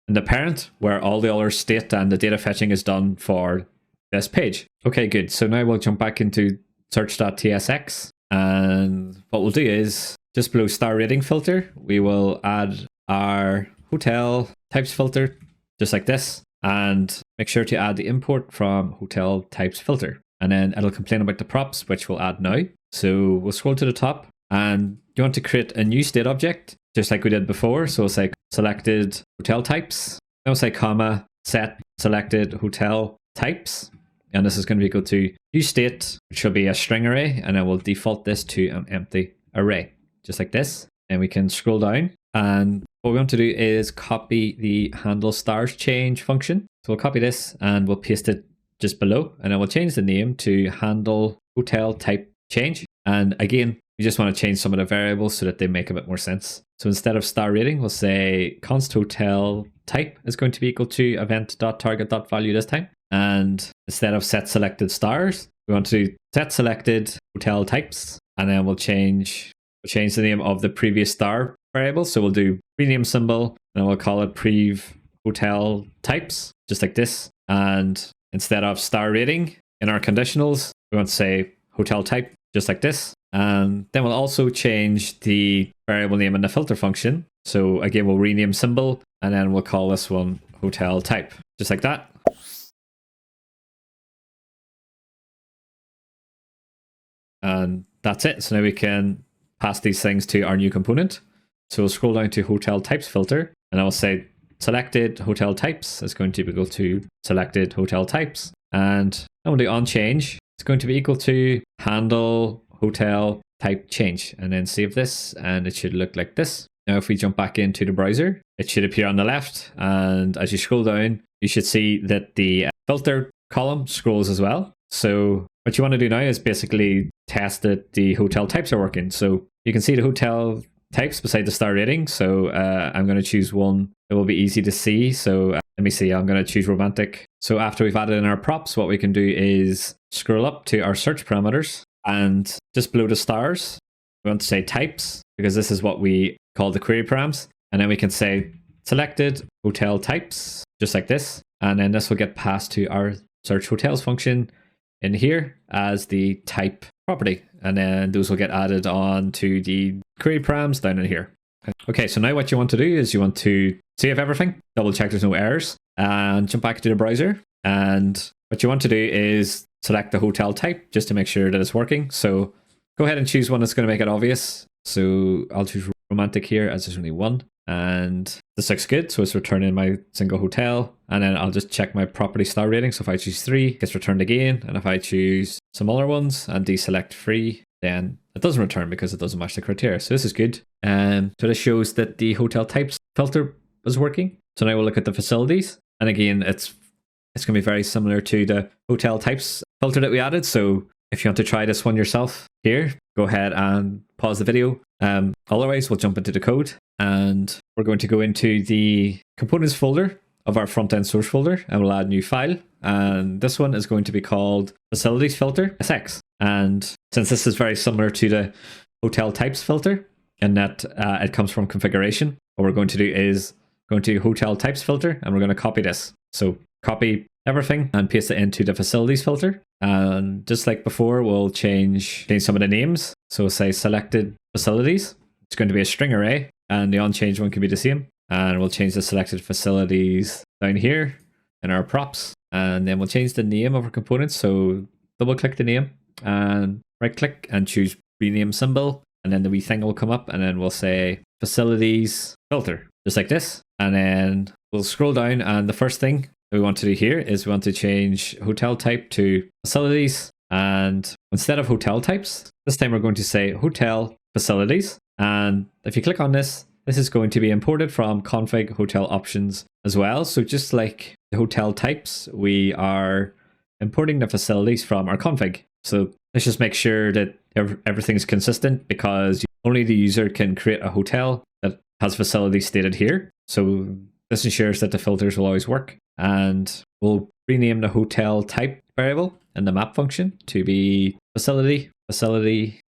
in the parent, where all the other state and the data fetching is done for this page. Okay, good. So now we'll jump back into search.tsx. And what we'll do is just below star rating filter, we will add our hotel types filter, just like this. And make sure to add the import from hotel types filter. And then it'll complain about the props, which we'll add now. So we'll scroll to the top, and you want to create a new state object, just like we did before. So we'll say selected hotel types. Then we'll say comma, set selected hotel types. And this is going to be equal to new state, which will be a string array. And then we'll default this to an empty array, just like this. And we can scroll down. And what we want to do is copy the handle stars change function. So we'll copy this and we'll paste it just below, and then we'll change the name to handle hotel type change. And again, we just want to change some of the variables so that they make a bit more sense. So instead of star rating, we'll say const hotel type is going to be equal to event.target.value this time. And instead of set selected stars, we want to set selected hotel types, and then we'll change the name of the previous star variable. So we'll do rename symbol, and we'll call it prev hotel types, just like this. And instead of star rating in our conditionals, we want to say hotel type, just like this. And then we'll also change the variable name in the filter function. So again, we'll rename symbol, and then we'll call this one hotel type, just like that. And that's it. So now we can pass these things to our new component. So we'll scroll down to hotel types filter, and I will say selected hotel types is going to be equal to selected hotel types. And on the on change, it's going to be equal to handle hotel type change. And then save this, and it should look like this. Now, if we jump back into the browser, it should appear on the left. And as you scroll down, you should see that the filter column scrolls as well. So what you want to do now is basically test that the hotel types are working. So you can see the hotel types beside the star rating. So I'm going to choose one that will be easy to see. So let me see, I'm going to choose romantic. So after we've added in our props, what we can do is scroll up to our search parameters, and just below the stars, we want to say types, because this is what we call the query params. And then we can say selected hotel types, just like this. And then this will get passed to our search hotels function in here as the type property. And then those will get added on to the query params down in here. Okay, so now what you want to do is you want to save everything, double check there's no errors, and jump back to the browser. And what you want to do is select the hotel type just to make sure that it's working. So go ahead and choose one that's going to make it obvious. So I'll choose romantic here, as there's only one. And this looks good, so it's returning my single hotel. And then I'll just check my property star rating. So if I choose 3, it gets returned again. And if I choose some other ones and deselect 3, then it doesn't return because it doesn't match the criteria. So this is good. So this shows that the hotel types filter is working. So now we'll look at the facilities. And again, it's going to be very similar to the hotel types filter that we added. So if you want to try this one yourself here, go ahead and pause the video. Otherwise, we'll jump into the code, and we're going to go into the components folder of our front-end source folder, and we'll add a new file. And this one is going to be called facilities filter SX. And since this is very similar to the hotel types filter, in that it comes from configuration, what we're going to do is go into hotel types filter, and we're going to copy this. So copy everything and paste it into the facilities filter. And just like before, we'll change some of the names. So we'll say selected facilities. It's going to be a string array, and the unchanged one can be the same. And we'll change the selected facilities down here in our props. And then we'll change the name of our components. So double click the name and right click and choose rename symbol. And then the wee thing will come up, and then we'll say facilities filter, just like this. And then we'll scroll down, and the first thing we want to do here is we want to change hotel type to facilities. And instead of hotel types, this time we're going to say hotel facilities. And if you click on this, this is going to be imported from config hotel options as well. So just like the hotel types, we are importing the facilities from our config. So let's just make sure that everything's consistent, because only the user can create a hotel that has facilities stated here. So this ensures that the filters will always work. And we'll rename the hotel type variable in the map function to be facility,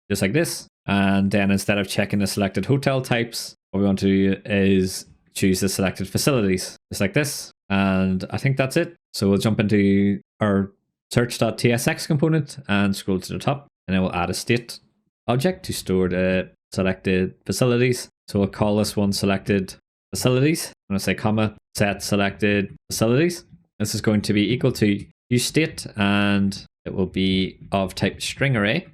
just like this. And then instead of checking the selected hotel types, what we want to do is choose the selected facilities, just like this. And I think that's it. So we'll jump into our search.tsx component and scroll to the top, and then we'll add a state object to store the selected facilities. So we'll call this one selected facilities. I'm going to say comma set selected facilities. This is going to be equal to useState, and it will be of type string array,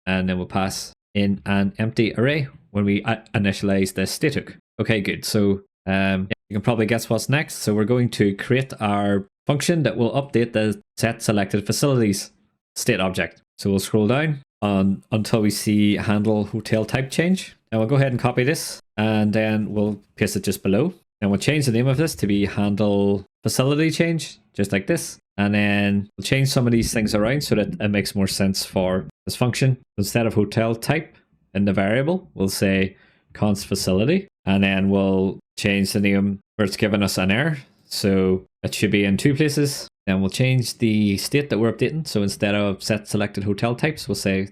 and then we'll pass in an empty array when we initialize the state hook. Okay, good. So you can probably guess what's next. So we're going to create our function that will update the set selected facilities state object. So we'll scroll down until we see handle hotel type change. And we'll go ahead and copy this, and then we'll paste it just below. And we'll change the name of this to be handle facility change, just like this. And then we'll change some of these things around so that it makes more sense for this function. Instead of hotel type in the variable, we'll say const facility, and then we'll change the name where it's given us an error. So it should be in 2 places. Then we'll change the state that we're updating. So instead of set selected hotel types, we'll say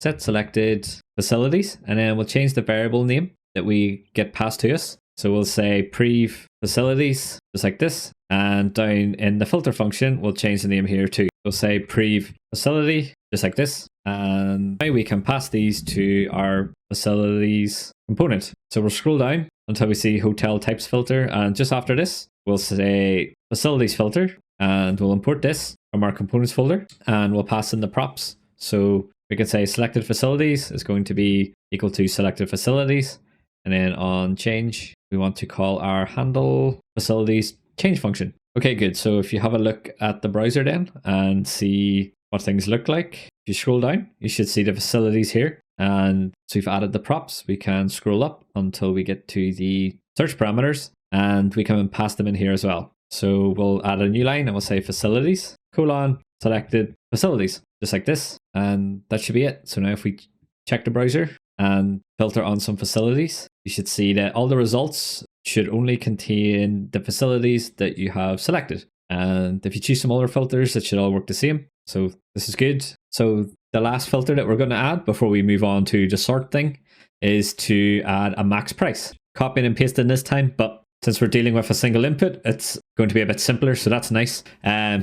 set selected facilities, and then we'll change the variable name that we get passed to us. So we'll say prev facilities, just like this. And down in the filter function, we'll change the name here too. We'll say prev facility, just like this. And now we can pass these to our facilities component. So we'll scroll down until we see hotel types filter. And just after this, we'll say facilities filter, and we'll import this from our components folder, and we'll pass in the props. So we can say selected facilities is going to be equal to selected facilities. And then on change, we want to call our handle facilities change function. Okay, good. So if you have a look at the browser then and see what things look like, if you scroll down, you should see the facilities here. And so we've added the props. We can scroll up until we get to the search parameters, and we can pass them in here as well. So we'll add a new line and we'll say facilities, selected facilities, just like this. And that should be it. So now if we check the browser and filter on some facilities, you should see that all the results should only contain the facilities that you have selected. And if you choose some other filters, it should all work the same. So this is good. So the last filter that we're going to add before we move on to the sort thing is to add a max price. Copying and pasting this time, but since we're dealing with a single input, it's going to be a bit simpler, so that's nice.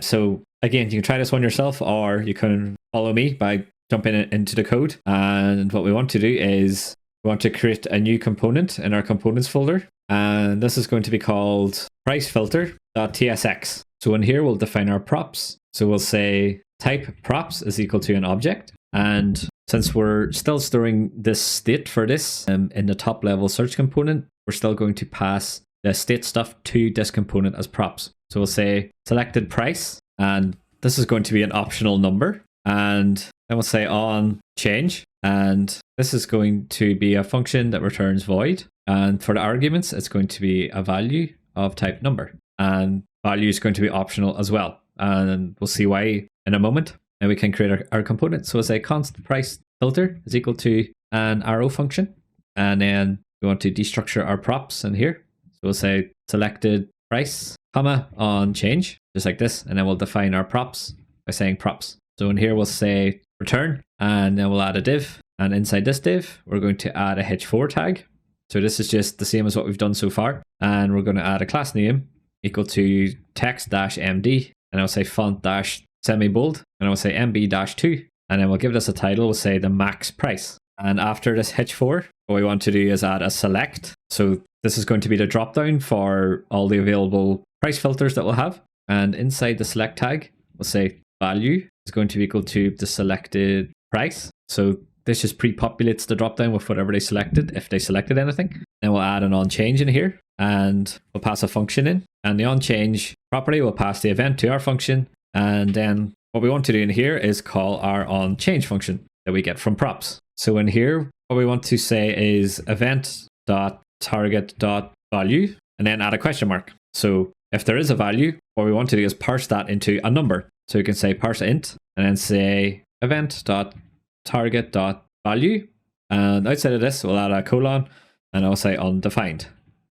So again, you can try this one yourself, or you can follow me by jumping into the code. And what we want to do is we want to create a new component in our components folder. And this is going to be called pricefilter.tsx. So in here, we'll define our props. So we'll say type props is equal to an object. And since we're still storing this state for this in the top level search component, we're still going to pass the state stuff to this component as props. So we'll say selected price, and this is going to be an optional number. And then we'll say on change, and this is going to be a function that returns void. And for the arguments, it's going to be a value of type number, and value is going to be optional as well. And we'll see why in a moment. And we can create our component. So we'll say const price filter is equal to an arrow function. And then we want to destructure our props in here. So we'll say selected price, comma, on change, just like this. And then we'll define our props by saying props. So in here, we'll say return, and then we'll add a div. And inside this div, we're going to add a h4 tag. So this is just the same as what we've done so far. And we're going to add a class name equal to text-md. And I'll say font dash semi-bold, and I'll say MB-2, and then we'll give this a title. We'll say the max price. And after this h4, what we want to do is add a select. So this is going to be the dropdown for all the available price filters that we'll have. And inside the select tag, we'll say value is going to be equal to the selected price. So this just pre-populates the dropdown with whatever they selected, if they selected anything. Then we'll add an onChange in here, and we'll pass a function in. And the onChange property will pass the event to our function. And then what we want to do in here is call our onChange function that we get from props. So in here, what we want to say is event.target.value, and then add a question mark. So if there is a value, what we want to do is parse that into a number. So you can say parse int, and then say event.target.value. And outside of this, we'll add a colon, and I'll say undefined.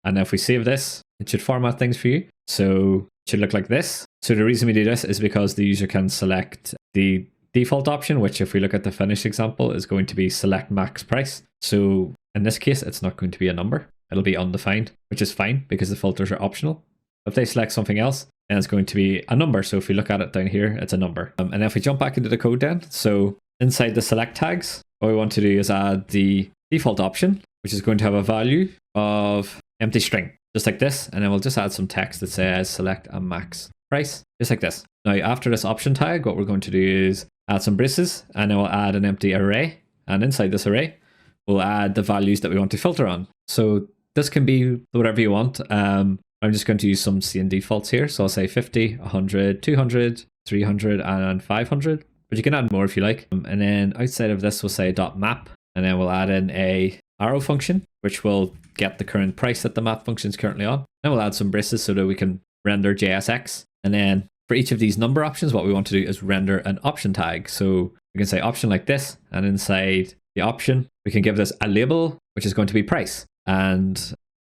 And if we save this, it should format things for you. So it should look like this. So the reason we do this is because the user can select the default option, which if we look at the finished example is going to be select max price. So in this case, it's not going to be a number. It'll be undefined, which is fine because the filters are optional. If they select something else, then it's going to be a number. So if we look at it down here, it's a number. And if we jump back into the code then, so inside the select tags, what we want to do is add the default option, which is going to have a value of empty string, just like this. And then we'll just add some text that says select a max price, just like this. Now, after this option tag, what we're going to do is add some braces, and then we'll add an empty array. And inside this array, we'll add the values that we want to filter on. So this can be whatever you want. I'm just going to use some scene defaults here. So I'll say 50, 100, 200, 300, and 500. But you can add more if you like. And then outside of this, we'll say .map, and then we'll add in a arrow function, which will get the current price that the map function is currently on. Then we'll add some braces so that we can render JSX. And then for each of these number options, what we want to do is render an option tag. So we can say option like this, and inside the option, we can give this a label, which is going to be price. And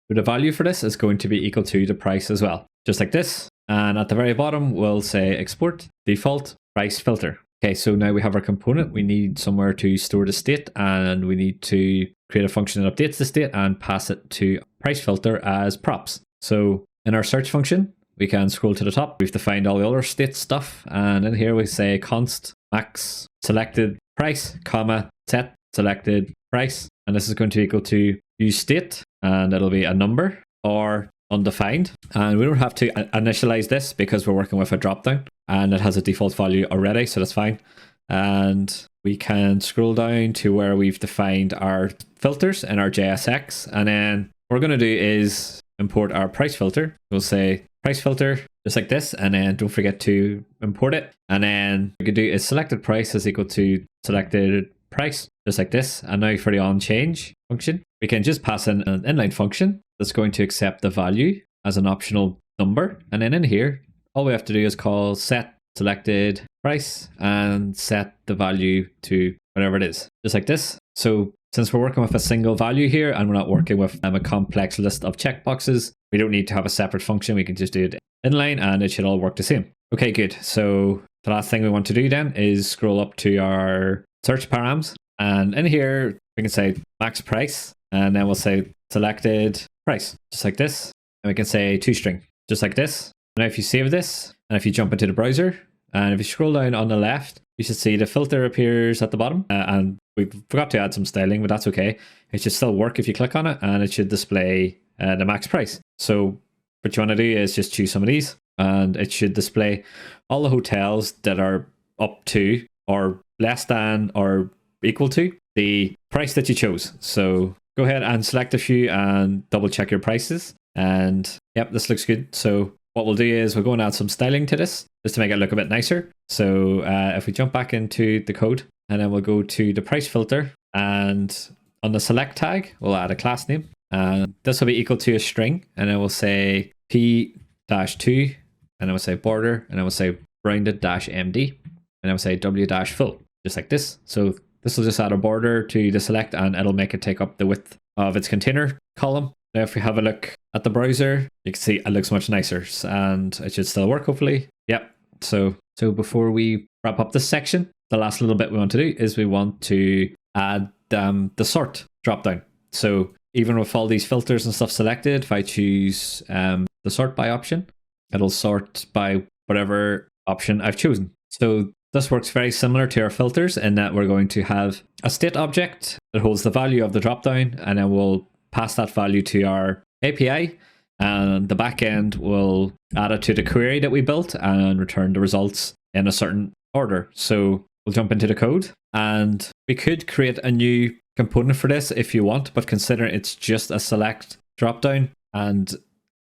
the value for this is going to be equal to the price as well, just like this. And at the very bottom, we'll say export default price filter. Okay, so now we have our component. We need somewhere to store the state, and we need to create a function that updates the state and pass it to price filter as props. So in our search function, we can scroll to the top. We've defined all the other state stuff. And in here we say const max selected price, comma, set selected price. And this is going to be equal to use state, and it'll be a number or undefined. And we don't have to initialize this because we're working with a dropdown and it has a default value already. So that's fine. And we can scroll down to where we've defined our filters in our JSX. And then what we're going to do is import our price filter. We'll say price filter just like this, and then don't forget to import it. And then what we could do is selected price is equal to selected price, just like this. And now for the onChange function, we can just pass in an inline function that's going to accept the value as an optional number. And then in here, all we have to do is call set selected price and set the value to whatever it is, just like this. So since we're working with a single value here and we're not working with a complex list of checkboxes, we don't need to have a separate function. We can just do it inline and it should all work the same. Okay, good. So the last thing we want to do then is scroll up to our search params. And in here, we can say max price, and then we'll say selected price, just like this. And we can say toString, just like this. Now if you save this, and if you jump into the browser, and if you scroll down on the left, you should see the filter appears at the bottom. And we forgot to add some styling, but that's okay. It should still work if you click on it, and it should display the max price. So what you want to do is just choose some of these, and it should display all the hotels that are up to or less than or equal to the price that you chose. So go ahead and select a few and double check your prices. And yep, this looks good. So what we'll do is we'll go and add some styling to this just to make it look a bit nicer. So if we jump back into the code, and then we'll go to the price filter, and on the select tag, we'll add a class name. And this will be equal to a string. And then we'll say p-2, and then we'll say border, and then we'll say rounded-md, and then we'll say w-full, just like this. So this will just add a border to the select, and it'll make it take up the width of its container column. Now, if we have a look at the browser, you can see it looks much nicer, and it should still work, hopefully. Yep. So before we wrap up this section, the last little bit we want to do is we want to add the sort dropdown. So even with all these filters and stuff selected, if I choose the sort by option, it'll sort by whatever option I've chosen. So this works very similar to our filters in that we're going to have a state object that holds the value of the dropdown, and then we'll pass that value to our API, and the backend will add it to the query that we built and return the results in a certain order. So we'll jump into the code, and we could create a new component for this if you want, but consider it's just a select dropdown and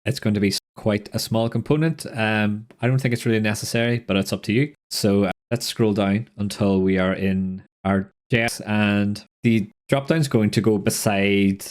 it's going to be quite a small component. I don't think it's really necessary, but it's up to you. So let's scroll down until we are in our JS, and the dropdown is going to go beside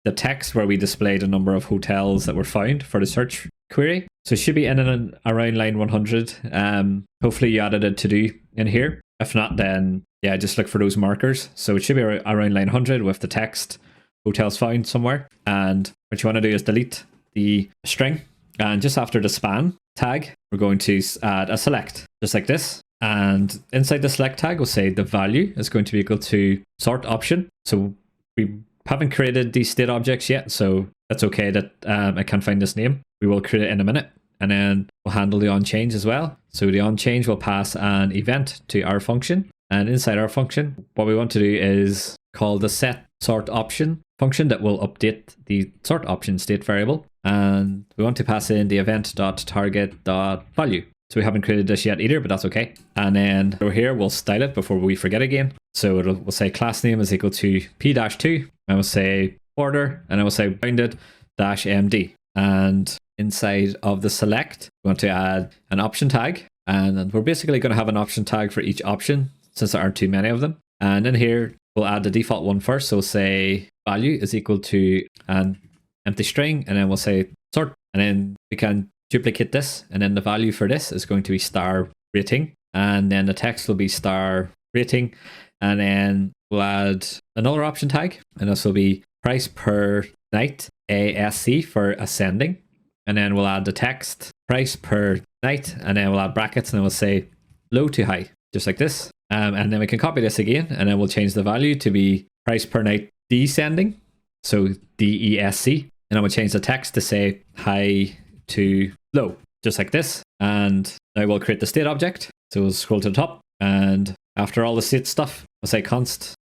the text where we display the number of hotels that were found for the search query. So it should be in and around line 100. Hopefully you added a to-do in here. If not, then yeah, just look for those markers. So it should be around line 100 with the text hotels found somewhere. And what you want to do is delete the string. And just after the span tag, we're going to add a select, just like this. And inside the select tag, we'll say the value is going to be equal to sort option. So we haven't created these state objects yet, so that's okay that I can't find this name. We will create it in a minute, and then we'll handle the onChange as well. So the onChange will pass an event to our function, and inside our function, what we want to do is call the set sort option function that will update the sort option state variable, and we want to pass in the event.target.value. So we haven't created this yet either, but that's okay. And then over here, we'll style it before we forget again. So we'll say class name is equal to p-2, and we'll say border, and then we'll say bounded-md. And inside of the select, we want to add an option tag. And we're basically going to have an option tag for each option since there aren't too many of them. And in here, we'll add the default one first. So we'll say value is equal to an empty string, and then we'll say sort. And then we can duplicate this, and then the value for this is going to be star rating, and then the text will be star rating, and then we'll add another option tag, and this will be price per night, ASC for ascending, and then we'll add the text price per night, and then we'll add brackets, and then we'll say low to high, just like this. And then we can copy this again, and then we'll change the value to be price per night descending, so DESC, and then we'll change the text to say high to low, just like this. And now we'll create the state object. So we'll scroll to the top, and after all the state stuff, we'll say const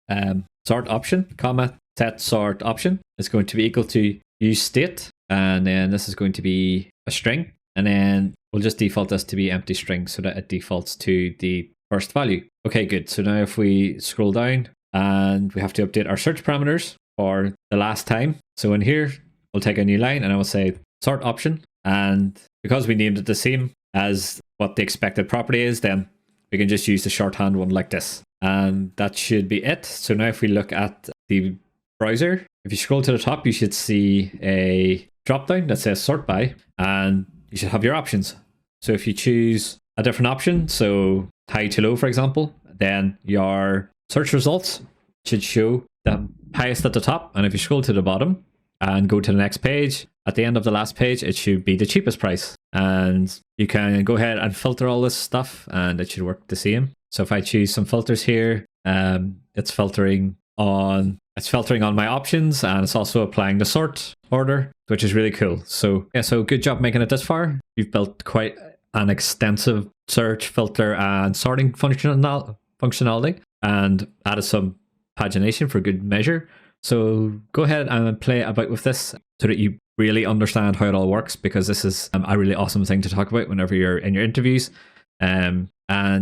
sort option, comma, set sort option is going to be equal to use state, and then this is going to be a string, and then we'll just default this to be empty string so that it defaults to the first value. Okay, good. So now if we scroll down and we have to update our search parameters for the last time. So in here, we'll take a new line and I will say sort option. And because we named it the same as what the expected property is, then we can just use the shorthand one like this. And that should be it. So now if we look at the browser, if you scroll to the top, you should see a drop down that says sort by, and you should have your options. So if you choose a different option, so high to low, for example, then your search results should show the highest at the top. And if you scroll to the bottom and go to the next page, at the end of the last page, it should be the cheapest price. And you can go ahead and filter all this stuff and it should work the same. So if I choose some filters here, it's filtering on my options, and it's also applying the sort order, which is really cool. So yeah, so good job making it this far. You've built quite an extensive search, filter, and sorting functionality, and added some pagination for good measure. So go ahead and play about with this so that you really understand how it all works, because this is a really awesome thing to talk about whenever you're in your interviews. And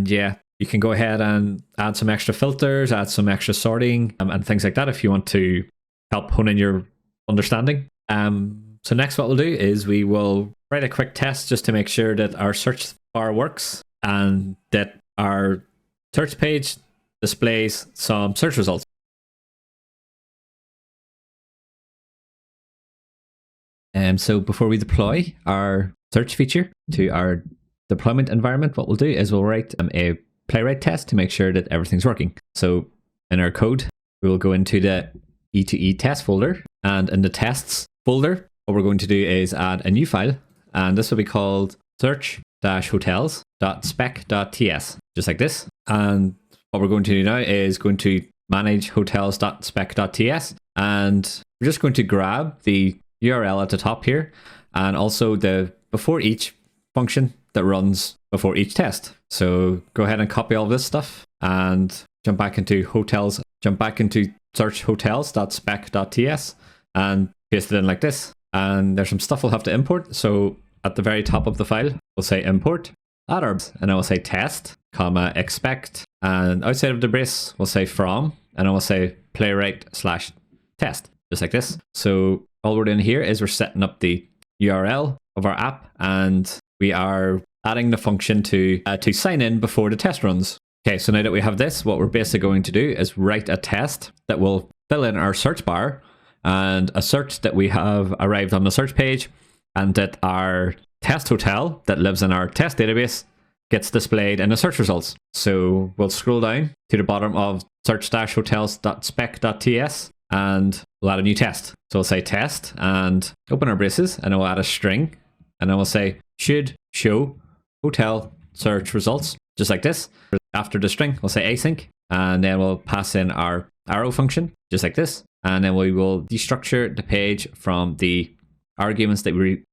yeah, you can go ahead and add some extra filters, add some extra sorting, and things like that if you want to help hone in your understanding. So next what we'll do is we will write a quick test just to make sure that our search bar works and that our search page displays some search results. So before we deploy our search feature to our deployment environment, what we'll do is we'll write a playwright test to make sure that everything's working. So in our code, we will go into the E2E test folder, and in the tests folder, what we're going to do is add a new file, and this will be called search-hotels.spec.ts, just like this. And what we're going to do now is going to manage hotels.spec.ts, and we're just going to grab the URL at the top here, and also the before each function that runs before each test. So go ahead and copy all this stuff and jump back into search hotels.spec.ts and paste it in like this. And there's some stuff we'll have to import. So at the very top of the file, we'll say import adverbs, and I will say test, comma, expect, and outside of the brace, we'll say from, and I will say playwright/test, just like this. So all we're doing here is we're setting up the URL of our app, and we are adding the function to sign in before the test runs. Okay, so now that we have this, what we're basically going to do is write a test that will fill in our search bar and assert that we have arrived on the search page and that our test hotel that lives in our test database gets displayed in the search results. So we'll scroll down to the bottom of search-hotels.spec.ts and we'll add a new test. So we'll say test and open our braces, and we'll add a string, and then we'll say should show hotel search results, just like this. After the string, we'll say async, and then we'll pass in our arrow function, just like this. And then we will destructure the page from the arguments that we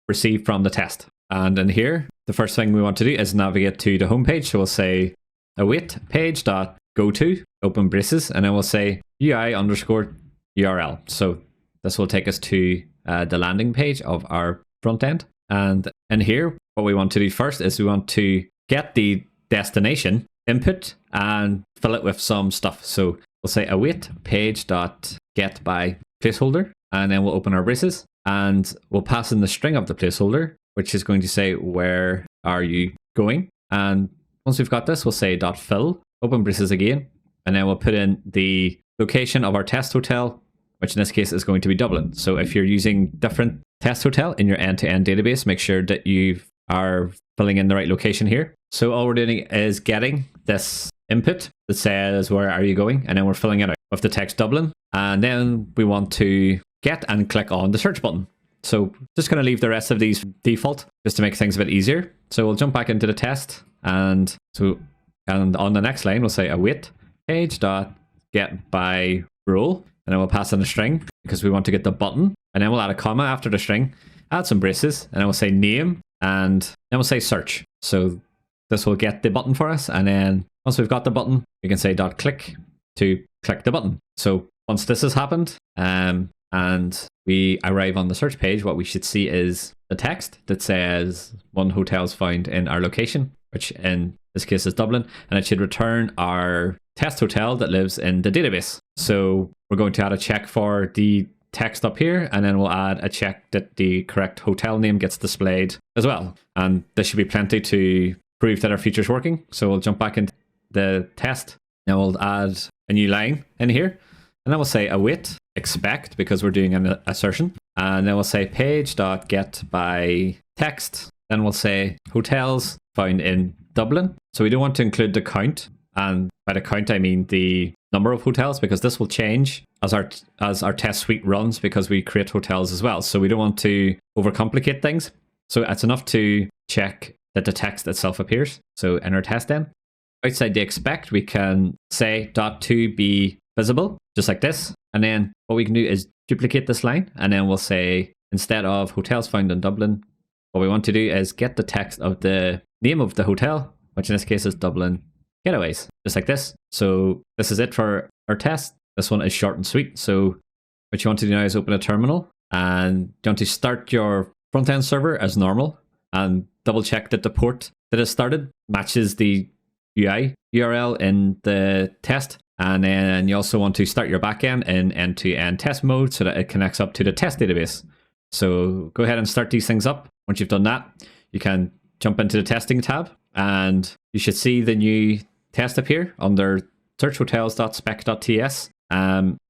receive from the test. And in here, the first thing we want to do is navigate to the home page. So we'll say await page.goto, open braces, and then we'll say UI_URL. So this will take us to the landing page of our front end. And in here, what we want to do first is we want to get the destination input and fill it with some stuff. So we'll say await page.get by placeholder, and then we'll open our braces and we'll pass in the string of the placeholder, which is going to say where are you going. And once we've got this, we'll say .fill, open braces again, and then we'll put in the location of our test hotel, which in this case is going to be Dublin. So if you're using different test hotel in your end-to-end database, make sure that you are filling in the right location here. So all we're doing is getting this input that says where are you going, and then we're filling it out with the text Dublin, and then we want to get and click on the search button. So just going to leave the rest of these default just to make things a bit easier. So we'll jump back into the test, and on the next line we'll say await page.get by role, and then we'll pass in a string because we want to get the button, and then we'll add a comma after the string, add some braces, and then we'll say name, and then we'll say search. So this will get the button for us, and then once we've got the button, we can say .click to click the button. So once this has happened, and we arrive on the search page, what we should see is the text that says one hotel's found in our location. which in this case is Dublin, and it should return our test hotel that lives in the database. So we're going to add a check for the text up here, and then we'll add a check that the correct hotel name gets displayed as well. And this should be plenty to prove that our feature is working. So we'll jump back into the test. Now we'll add a new line in here, and then we'll say await expect because we're doing an assertion. And then we'll say page.get by text. Then we'll say hotels found in Dublin. So we don't want to include the count. And by the count, I mean the number of hotels, because this will change as our test suite runs because we create hotels as well. So we don't want to overcomplicate things. So it's enough to check that the text itself appears. So enter test then. Outside the expect, we can say .to be visible, just like this. And then what we can do is duplicate this line. And then we'll say, instead of hotels found in Dublin, what we want to do is get the text of the name of the hotel, which in this case is Dublin Getaways, just like this. So this is it for our test. This one is short and sweet. So what you want to do now is open a terminal, and you want to start your front-end server as normal and double check that the port that is started matches the UI URL in the test. And then you also want to start your backend in end-to-end test mode so that it connects up to the test database. So go ahead and start these things up. Once you've done that, you can jump into the testing tab, and you should see the new test appear under searchhotels.spec.ts.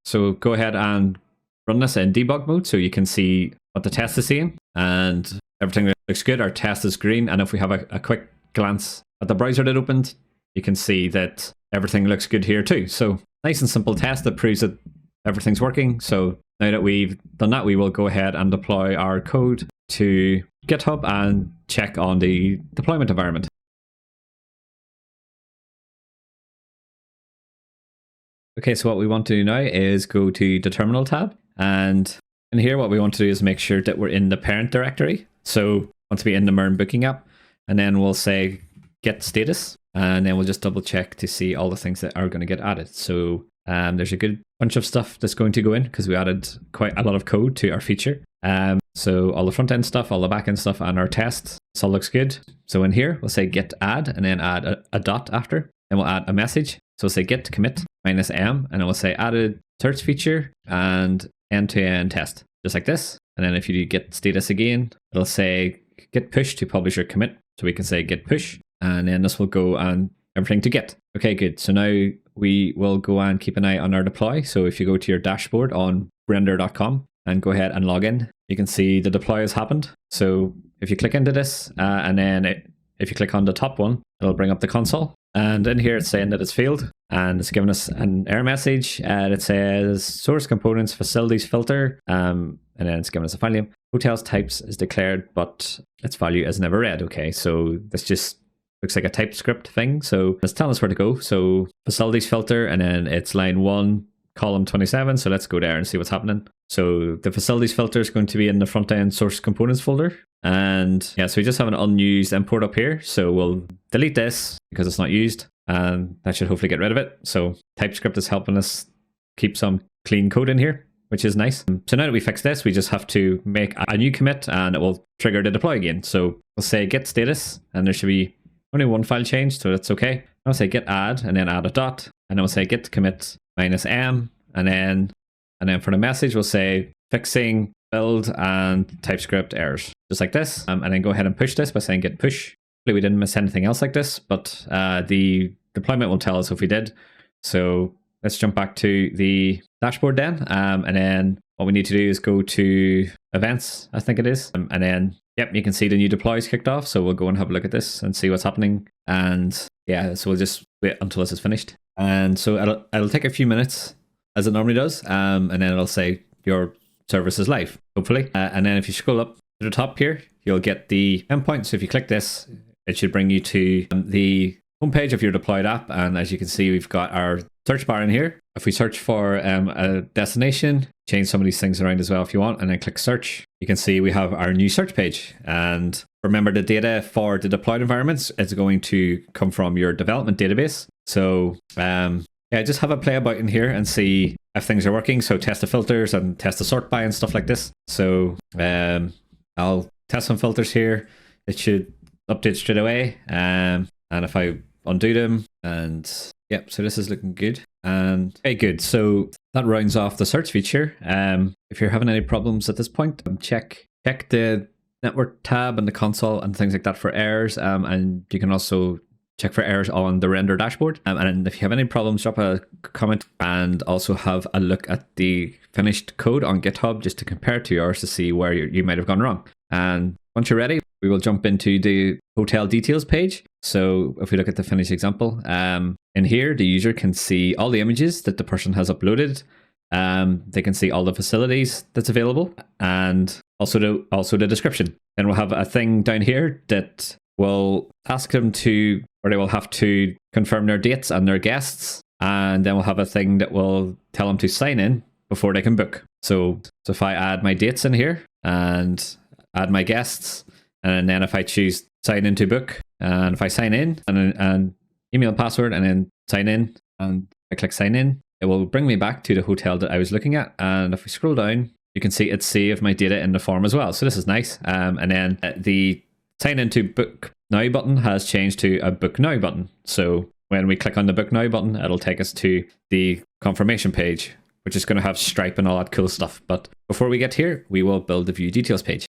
So go ahead and run this in debug mode so you can see what the test is seeing, and everything looks good. Our test is green, and if we have a quick glance at the browser that opened, you can see that everything looks good here too. So nice and simple test that proves that everything's working. So now that we've done that, we will go ahead and deploy our code to GitHub and check on the deployment environment. Okay, so what we want to do now is go to the terminal tab, and in here what we want to do is make sure that we're in the parent directory. So we want to be in the MERN booking app, and then we'll say get status, and then we'll just double check to see all the things that are going to get added. So there's a good bunch of stuff that's going to go in because we added quite a lot of code to our feature. So all the front end stuff, all the back end stuff, and our tests, this all looks good. So in here, we'll say git add, and then add a dot after, and we'll add a message. So we'll say git commit -m, and then we'll say added search feature and end-to-end test, just like this. And then if you do git status again, it'll say git push to publisher commit. So we can say git push, and then this will go and everything to git. Okay, good. So now we will go and keep an eye on our deploy. So if you go to your dashboard on render.com and go ahead and log in, you can see the deploy has happened. So if you click into this, and then if you click on the top one, it'll bring up the console. And in here, it's saying that it's failed, and it's giving us an error message. And it says source components facilities filter, and then it's giving us a file name. Hotels types is declared, but its value is never read. Okay, so this just looks like a TypeScript thing. So it's telling us where to go. So facilities filter, and then it's line 1, column 27. So let's go there and see what's happening. So the facilities filter is going to be in the front end source components folder. And yeah, so we just have an unused import up here. So we'll delete this because it's not used, and that should hopefully get rid of it. So TypeScript is helping us keep some clean code in here, which is nice. So now that we fix this, we just have to make a new commit, and it will trigger the deploy again. So we'll say git status, and there should be only one file change, so that's okay. I'll say git add, and then add a dot, and then we'll say git commit -m, and then for the message, we'll say fixing build and TypeScript errors, just like this. And then go ahead and push this by saying git push. Hopefully we didn't miss anything else like this, but the deployment will tell us if we did. So let's jump back to the dashboard then. And then what we need to do is go to events, I think it is. And then, yep, you can see the new deploy is kicked off. So we'll go and have a look at this and see what's happening. And yeah, so we'll just wait until this is finished. And so it'll take a few minutes, as it normally does. And then it'll say your service is live, hopefully. And then if you scroll up to the top here, you'll get the endpoint. So if you click this, it should bring you to the homepage of your deployed app. And as you can see, we've got our search bar in here. If we search for a destination, change some of these things around as well if you want, and then click search, you can see we have our new search page. And remember, the data for the deployed environments is going to come from your development database. So yeah, just have a play about in here and see if things are working. So test the filters and test the sort by and stuff like this. So I'll test some filters here. It should update straight away. And if I undo them, and yep, so this is looking good. And okay, good. So that rounds off the search feature. If you're having any problems at this point, check the network tab and the console and things like that for errors. And you can also check for errors on the render dashboard. And if you have any problems, drop a comment, and also have a look at the finished code on GitHub just to compare to yours to see where you might have gone wrong. And once you're ready, we will jump into the hotel details page. So if we look at the finished example, in here, the user can see all the images that the person has uploaded. They can see all the facilities that's available, and also the description. And we'll have a thing down here that will ask them to, or they will have to confirm their dates and their guests. And then we'll have a thing that will tell them to sign in before they can book. So if I add my dates in here and add my guests, and then if I choose sign in to book, and if I sign in and email password and then sign in, and I click sign in, it will bring me back to the hotel that I was looking at. And if we scroll down, you can see it saved my data in the form as well. So this is nice. And then the sign in to book now button has changed to a book now button. So when we click on the book now button, it'll take us to the confirmation page, which is going to have Stripe and all that cool stuff. But before we get here, we will build the view details page.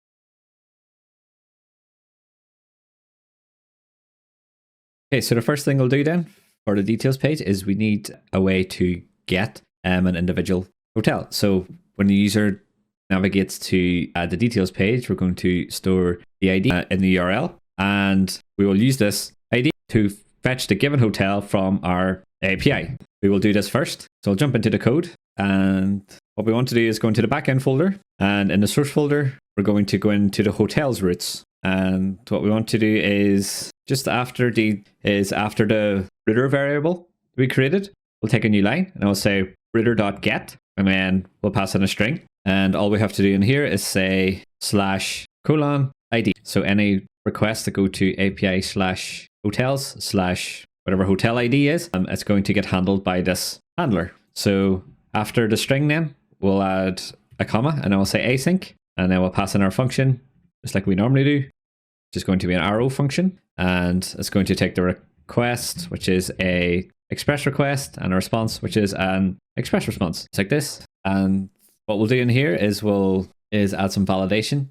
Okay, so the first thing we'll do then for the details page is we need a way to get an individual hotel. So when the user navigates to the details page, we're going to store the ID in the URL, and we will use this ID to fetch the given hotel from our API. We will do this first. So I'll jump into the code, and what we want to do is go into the backend folder, and in the source folder, we're going to go into the hotels routes. And what we want to do is just after the router variable we created, we'll take a new line and I'll say router.get, and then we'll pass in a string. And all we have to do in here is say /ID. So any requests that go to API/hotels/ whatever hotel ID is, it's going to get handled by this handler. So after the string, then we'll add a comma, and then we'll say async, and then we'll pass in our function just like we normally do, which is going to be an arrow function, and it's going to take the request, which is a express request, and a response, which is an express response. It's like this. And what we'll do in here is add some validation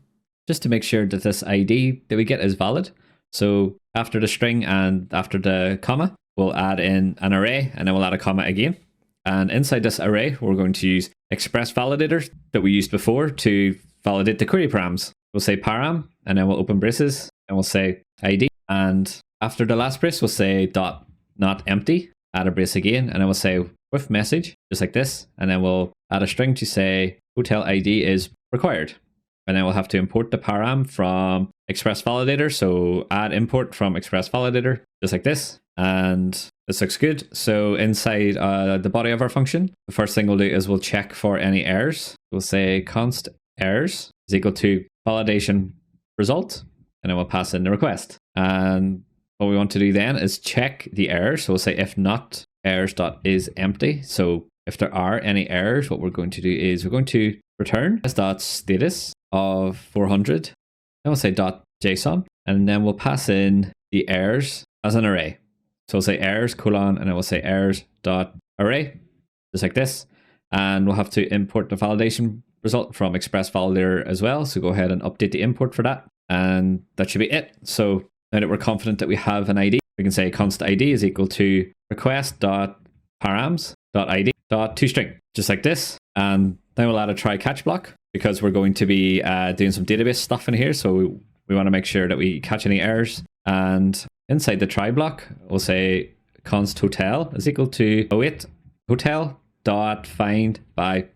just to make sure that this ID that we get is valid. So after the string and after the comma, we'll add in an array, and then we'll add a comma again. And inside this array, we're going to use express validators that we used before to validate the query params. We'll say param, and then we'll open braces, and we'll say ID. And after the last brace, we'll say dot not empty, add a brace again, and then we'll say with message, just like this. And then we'll add a string to say hotel ID is required. And then we'll have to import the param from express validator. So add import from express validator, just like this. And this looks good. So inside the body of our function, the first thing we'll do is we'll check for any errors. We'll say const errors is equal to validation result, and then we'll pass in the request. And what we want to do then is check the errors. So we'll say if not errors.isEmpty. So if there are any errors, what we're going to do is we're going to return status of 400. Then we'll say .json, and then we'll pass in the errors as an array. So we'll say errors : and then we'll say errors.array, just like this. And we'll have to import the validation result from express validator as well. So go ahead and update the import for that. And that should be it. So now that we're confident that we have an ID, we can say const ID is equal to request.params.id.toString, just like this. And then we'll add a try catch block because we're going to be doing some database stuff in here. So we want to make sure that we catch any errors. And inside the try block, we'll say const hotel is equal to await hotel.find by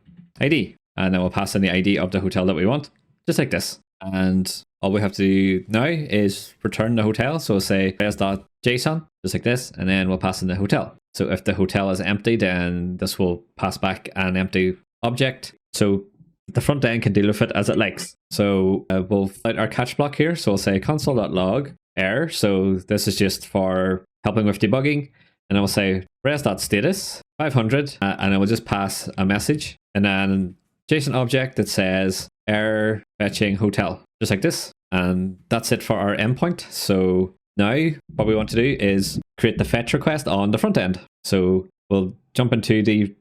ID. And then we'll pass in the ID of the hotel that we want, just like this. And all we have to do now is return the hotel. So we'll say res.json, just like this, and then we'll pass in the hotel. So if the hotel is empty, then this will pass back an empty object. So the front end can deal with it as it likes. So we'll fill out our catch block here. So we'll say console.log error. So this is just for helping with debugging. And then we'll say res.status 500, and then we'll just pass a message. And then JSON object that says error fetching hotel, just like this. And that's it for our endpoint. So now what we want to do is create the fetch request on the front end. So we'll jump into the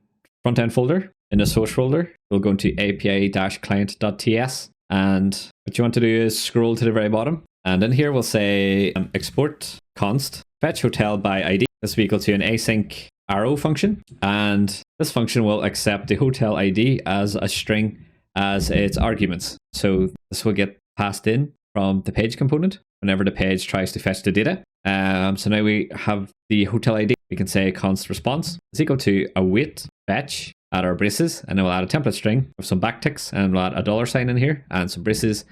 front end folder. In the source folder, we'll go into api-client.ts. And what you want to do is scroll to the very bottom. And in here, we'll say export const fetch hotel by ID. This will be equal to an async arrow function. And this function will accept the hotel ID as a string as its arguments. So this will get passed in from the page component whenever the page tries to fetch the data. So now we have the hotel ID. We can say const response is equal to await fetch, add our braces, and then we'll add a template string with some backticks, and we'll add a $sign in here and some braces,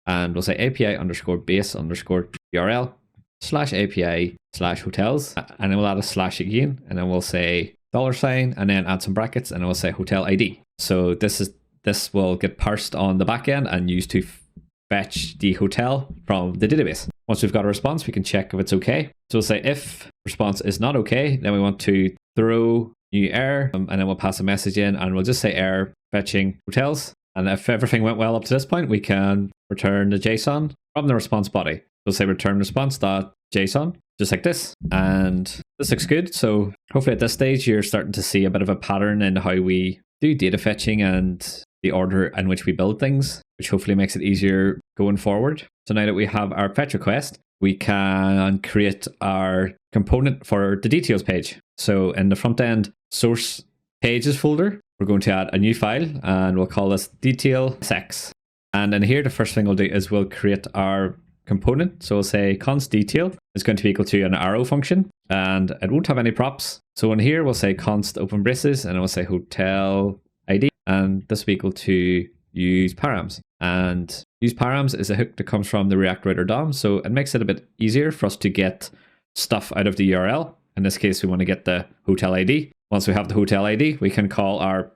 and we'll say API_base_URL/API/hotels, and then we'll add a slash again, and then we'll say $sign, and then add some brackets, and then we'll say hotel ID. So this will get parsed on the back end and used to fetch the hotel from the database. Once we've got a response, we can check if it's okay. So we'll say if response is not okay, then we want to throw new error, and then we'll pass a message in, and we'll just say error fetching hotels. And if everything went well up to this point, we can return the JSON from the response body. We'll say return response.json, just like this. And this looks good. So hopefully at this stage, you're starting to see a bit of a pattern in how we do data fetching and the order in which we build things, which hopefully makes it easier going forward. So now that we have our fetch request, we can create our component for the details page. So in the front end source pages folder, we're going to add a new file, and we'll call this detail.x. And in here, the first thing we'll do is we'll create our component. So we'll say const detail is going to be equal to an arrow function, and it won't have any props. So in here, we'll say const open braces, and we'll say hotel ID, and this will be equal to use params. And use params is a hook that comes from the React Router DOM, so it makes it a bit easier for us to get stuff out of the URL. In this case, we want to get the hotel ID. Once we have the hotel ID, we can call our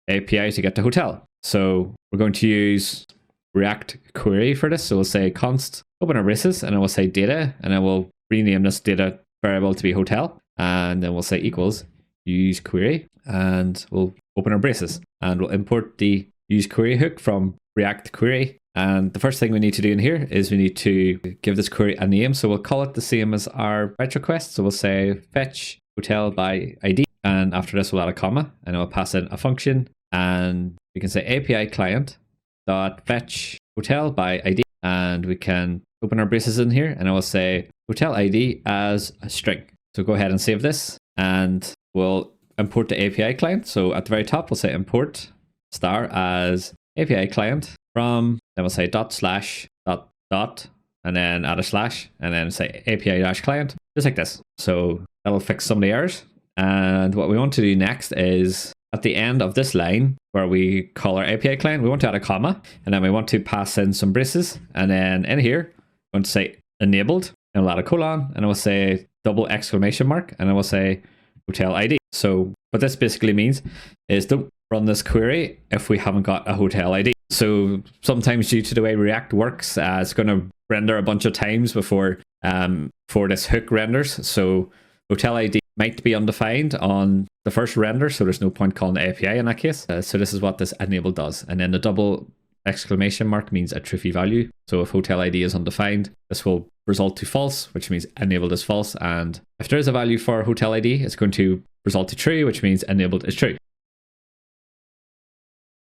API to get the hotel. So we're going to use React query for this. So we'll say const open our braces, and then we'll say data, and then we'll rename this data variable to be hotel. And then we'll say equals use query, and we'll open our braces, and we'll import the use query hook from React query. And the first thing we need to do in here is we need to give this query a name. So we'll call it the same as our fetch request. So we'll say fetch hotel by ID. And after this, we'll add a comma, and we'll pass in a function. And we can say API client dot fetch hotel by ID. And we can open our braces in here, and I will say hotel ID as a string. So go ahead and save this, and we'll import the API client. So at the very top, we'll say import star as API client from, then we'll say dot slash dot dot, and then add a slash, and then say API dash client, just like this. So that'll fix some of the errors. And what we want to do next is at the end of this line where we call our API client, we want to add a comma, and then we want to pass in some braces. And then in here, we want to say enabled, and we'll add a colon, and we'll say double exclamation mark, and then we'll say hotel ID. So what this basically means is don't run this query if we haven't got a hotel ID. So sometimes due to the way React works, it's going to render a bunch of times before this hook renders. So hotel ID might be undefined on the first render, so there's no point calling the API in that case. So this is what this enable does. And then the double exclamation mark means a truthy value. So if hotel ID is undefined, this will result to false, which means enabled is false. And if there is a value for hotel ID, it's going to result to true, which means enabled is true.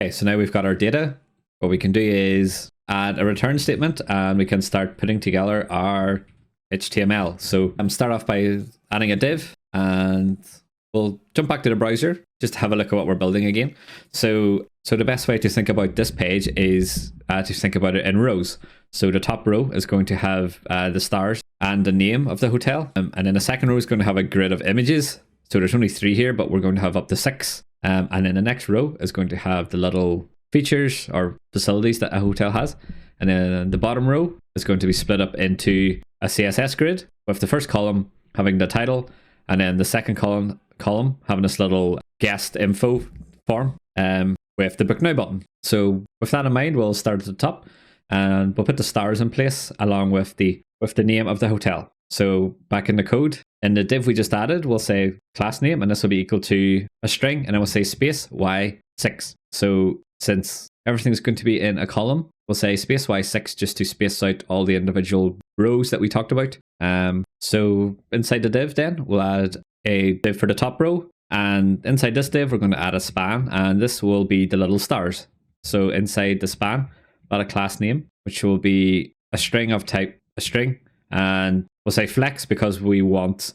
Okay, so now we've got our data. What we can do is add a return statement, and we can start putting together our HTML. So start off by adding a div, and we'll jump back to the browser just to have a look at what we're building again. So the best way to think about this page is to think about it in rows. So the top row is going to have the stars and the name of the hotel. And then the second row is going to have a grid of images. So there's only 3 here, but we're going to have up to 6. And then the next row is going to have the little features or facilities that a hotel has. And then the bottom row is going to be split up into a CSS grid, with the first column having the title, and then the second column having this little guest info form with the book now button. So with that in mind, we'll start at the top, and we'll put the stars in place along with the name of the hotel. So back in the code, in the div we just added, we'll say class name, and this will be equal to a string, and then we'll say space y6. So since everything's going to be in a column, we'll say space Y6 just to space out all the individual rows that we talked about. So inside the div then, we'll add a div for the top row. And inside this div, we're going to add a span. And this will be the little stars. So inside the span, add a class name, which will be a string of type a string. And we'll say flex because we want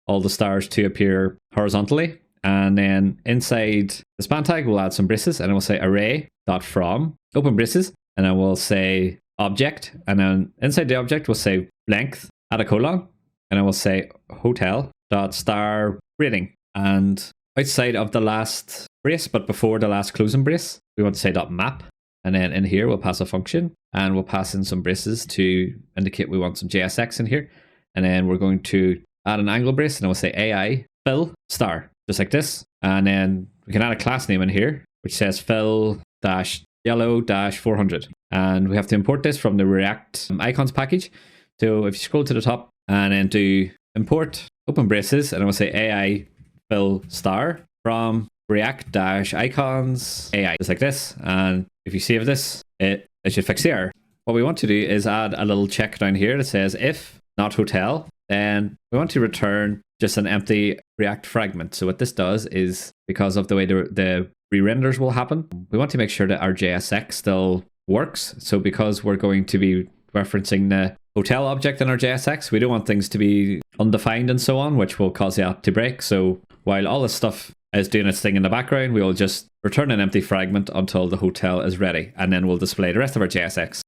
all the stars to appear horizontally. And then inside the span tag, we'll add some braces, and then we'll say array.from, open braces, and then we'll say object. And then inside the object, we'll say length, add a colon, and then we'll say hotel.star rating. And outside of the last brace, but before the last closing brace, we want to say .map. And then in here, we'll pass a function, and we'll pass in some braces to indicate we want some JSX in here. And then we're going to add an angle brace, and then we'll say AI fill star, just like this. And then we can add a class name in here, which says fill-yellow-400. And we have to import this from the React icons package. So if you scroll to the top and then do import, open braces, and then we'll say AI fill star from React-icons AI, just like this. And if you save this, it should fix the error. What we want to do is add a little check down here that says if not hotel, then we want to return just an empty React fragment. So what this does is, because of the way the re-renders will happen, we want to make sure that our JSX still works. So because we're going to be referencing the hotel object in our JSX, we don't want things to be undefined and so on, which will cause the app to break. So while all this stuff is doing its thing in the background, we will just return an empty fragment until the hotel is ready, and then we'll display the rest of our JSX.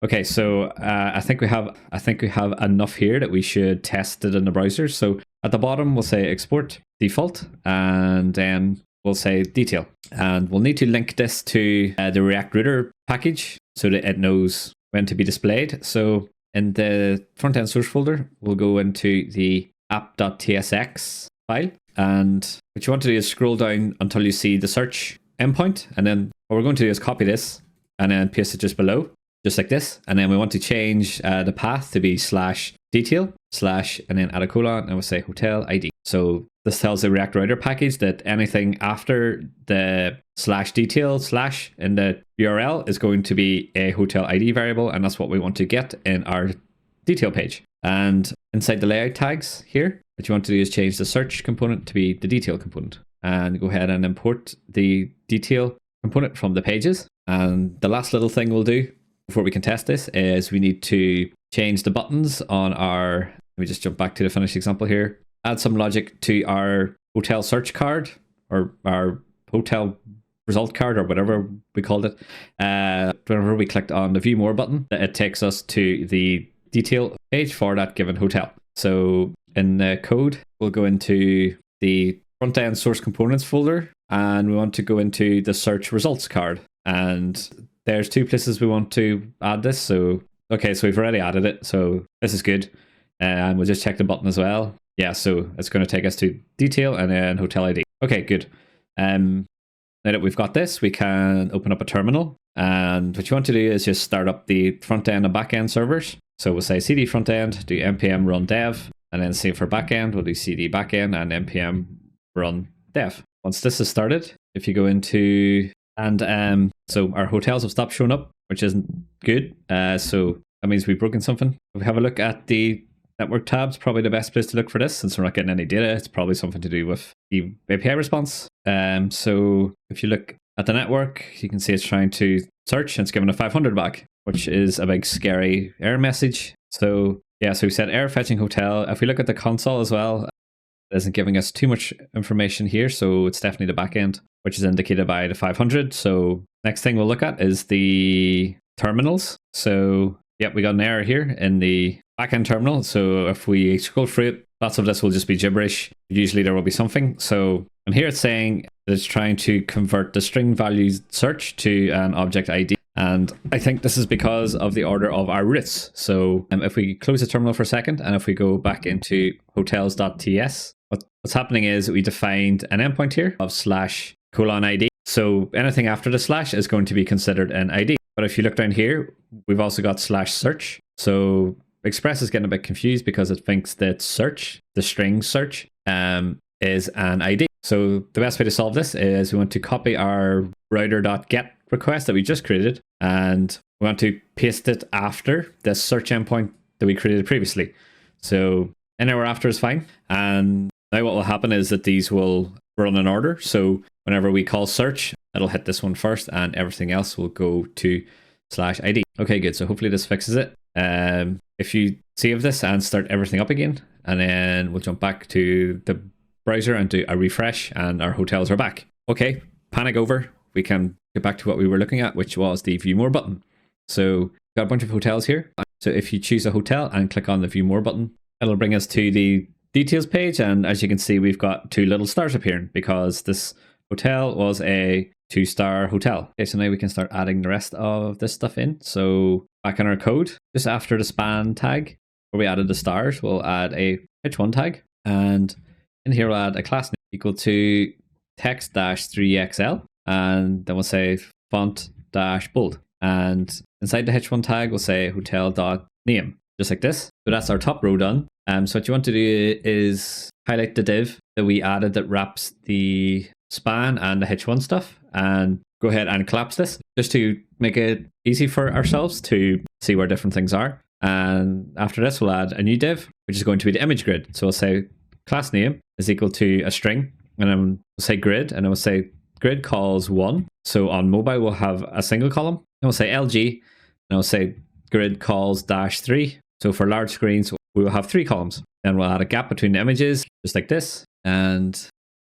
Okay, so I think we have enough here that we should test it in the browser. So at the bottom, we'll say export default, and then we'll say detail. And we'll need to link this to the React Router package so that it knows when to be displayed. So in the front-end source folder, we'll go into the app.tsx file. And what you want to do is scroll down until you see the search endpoint. And then what we're going to do is copy this and then paste it just below, just like this. And then we want to change the path to be /detail/ and then add a colon, and we'll say hotel ID. So this tells the React Router package that anything after the /detail/ in the URL is going to be a hotel ID variable, and that's what we want to get in our detail page. And inside the layout tags here, what you want to do is change the search component to be the detail component, and go ahead and import the detail component from the pages. And the last little thing we'll do before we can test this is we need to change the buttons on our, let me just jump back to the finished example here, add some logic to our hotel search card, or our hotel result card, or whatever we called it. Whenever we clicked on the view more button, it takes us to the detail page for that given hotel. So in the code, we'll go into the front end source components folder, and we want to go into the search results card. And there's two places we want to add this. So, okay, so we've already added it. So this is good. And we'll just check the button as well. Yeah, so it's going to take us to detail and then hotel ID. Okay, good. Now that we've got this, we can open up a terminal. And what you want to do is just start up the front end and back end servers. So we'll say cd front end, do npm run dev, and then same for back end, we'll do cd back end and npm run dev. Once this is started, if you go into, and so our hotels have stopped showing up, which isn't good. So that means we've broken something. If we have a look at the network tabs, probably the best place to look for this, since we're not getting any data. It's probably something to do with the API response. So if you look at the network, you can see it's trying to search, and it's giving a 500 back, which is a big scary error message. So yeah, so we said error fetching hotel. If we look at the console as well, it isn't giving us too much information here. So it's definitely the backend, which is indicated by the 500. So next thing we'll look at is the terminals. So yeah, we got an error here in the backend terminal. So if we scroll through it, lots of this will just be gibberish. Usually there will be something. So, and here it's saying that it's trying to convert the string value search to an object ID. And I think this is because of the order of our routes. So if we close the terminal for a second, and if we go back into hotels.ts, what's happening is we defined an endpoint here of /:ID. So anything after the slash is going to be considered an ID. But if you look down here, we've also got /search. So Express is getting a bit confused because it thinks that search, the string search, is an ID. So the best way to solve this is we want to copy our router.get request that we just created, and we want to paste it after the search endpoint that we created previously. So anywhere after is fine. And now what will happen is that these will run in order. So whenever we call search, it'll hit this one first and everything else will go to /ID. Okay, good. So hopefully this fixes it. If you save this and start everything up again, and then we'll jump back to the browser and do a refresh and our hotels are back. Okay, panic over. We can get back to what we were looking at, which was the view more button. So got a bunch of hotels here. So if you choose a hotel and click on the view more button, it'll bring us to the details page. And as you can see, we've got 2 little stars appearing because this hotel was a 2-star hotel. Okay, so now we can start adding the rest of this stuff in. So back in our code, just after the span tag, where we added the stars, we'll add a h1 tag. And in here, we'll add a class name equal to text-3xl. And then we'll say font-bold. And inside the h1 tag, we'll say hotel.name, just like this. So that's our top row done. So what you want to do is highlight the div that we added that wraps the span and the h1 stuff, and go ahead and collapse this just to make it easy for ourselves to see where different things are. And after this, we'll add a new div, which is going to be the image grid. So we'll say class name is equal to a string, and then we'll say grid, and then we'll say grid calls 1. So on mobile, we'll have a single column. And we'll say LG, and we'll say grid calls -3. So for large screens, we will have 3 columns. Then we'll add a gap between the images, just like this. And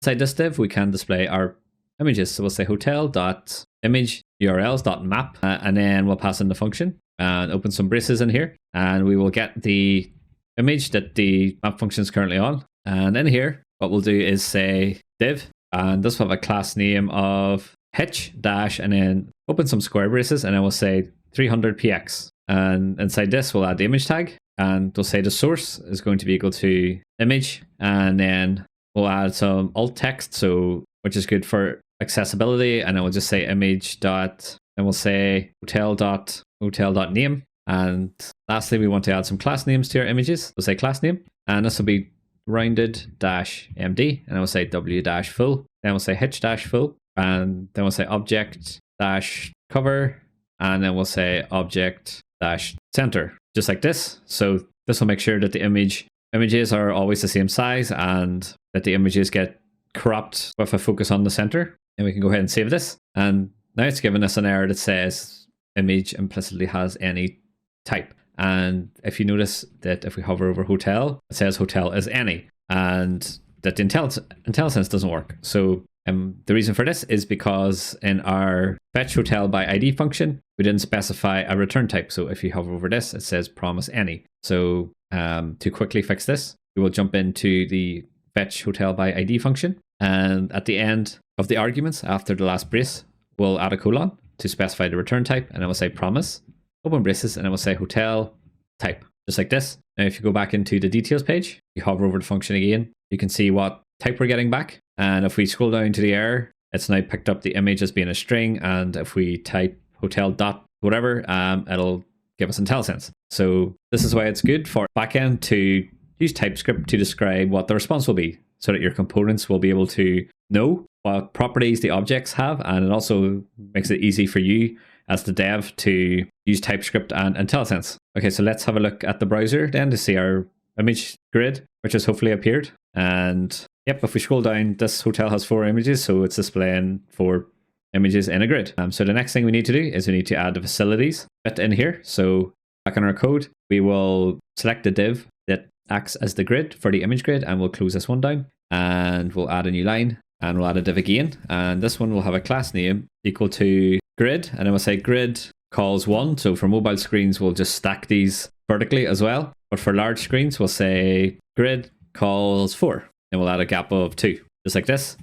inside this div, we can display our images. So we'll say hotel.image urls.map, and then we'll pass in the function and open some braces in here. And we will get the image that the map function is currently on. And in here, what we'll do is say div, and this will have a class name of h dash, and then open some square braces, and then we'll say 300px. And inside this, we'll add the image tag, and we'll say the source is going to be equal to image, and then we'll add some alt text, so which is good for accessibility, and then we'll just say image dot, and we'll say hotel.name. And lastly, we want to add some class names to our images. We'll say class name, and this will be rounded-md, and then we'll say w-full, then we'll say h-full, and then we'll say object-cover, and then we'll say object-center, just like this. So this will make sure that the images are always the same size and that the images get cropped with a focus on the center. And we can go ahead and save this. And now it's giving us an error that says image implicitly has any type. And if you notice that if we hover over hotel, it says hotel is any, and that the IntelliSense doesn't work. So the reason for this is because in our fetch hotel by ID function, we didn't specify a return type. So if you hover over this, it says promise any. So to quickly fix this, we will jump into the fetch hotel by ID function. And at the end of the arguments, after the last brace, we'll add a colon to specify the return type. And then we'll say promise, open braces, and then we'll say hotel type, just like this. Now, if you go back into the details page, you hover over the function again, you can see what type we're getting back. And if we scroll down to the error, it's now picked up the image as being a string. And if we type hotel dot whatever, it'll give us IntelliSense. So this is why it's good for backend to use TypeScript to describe what the response will be, so that your components will be able to know what properties the objects have. And it also makes it easy for you as the dev to use TypeScript and IntelliSense. Okay, so let's have a look at the browser then to see our image grid, which has hopefully appeared. And yep, if we scroll down, this hotel has 4 images, so it's displaying 4 images in a grid. So the next thing we need to do is we need to add the facilities bit in here. So back in our code, we will select the div that acts as the grid for the image grid, and we'll close this one down, and we'll add a new line, and we'll add a div again. And this one will have a class name equal to grid, and then we'll say grid calls 1. So for mobile screens, we'll just stack these vertically as well. But for large screens, we'll say grid calls 4, and we'll add a gap of 2, just like this.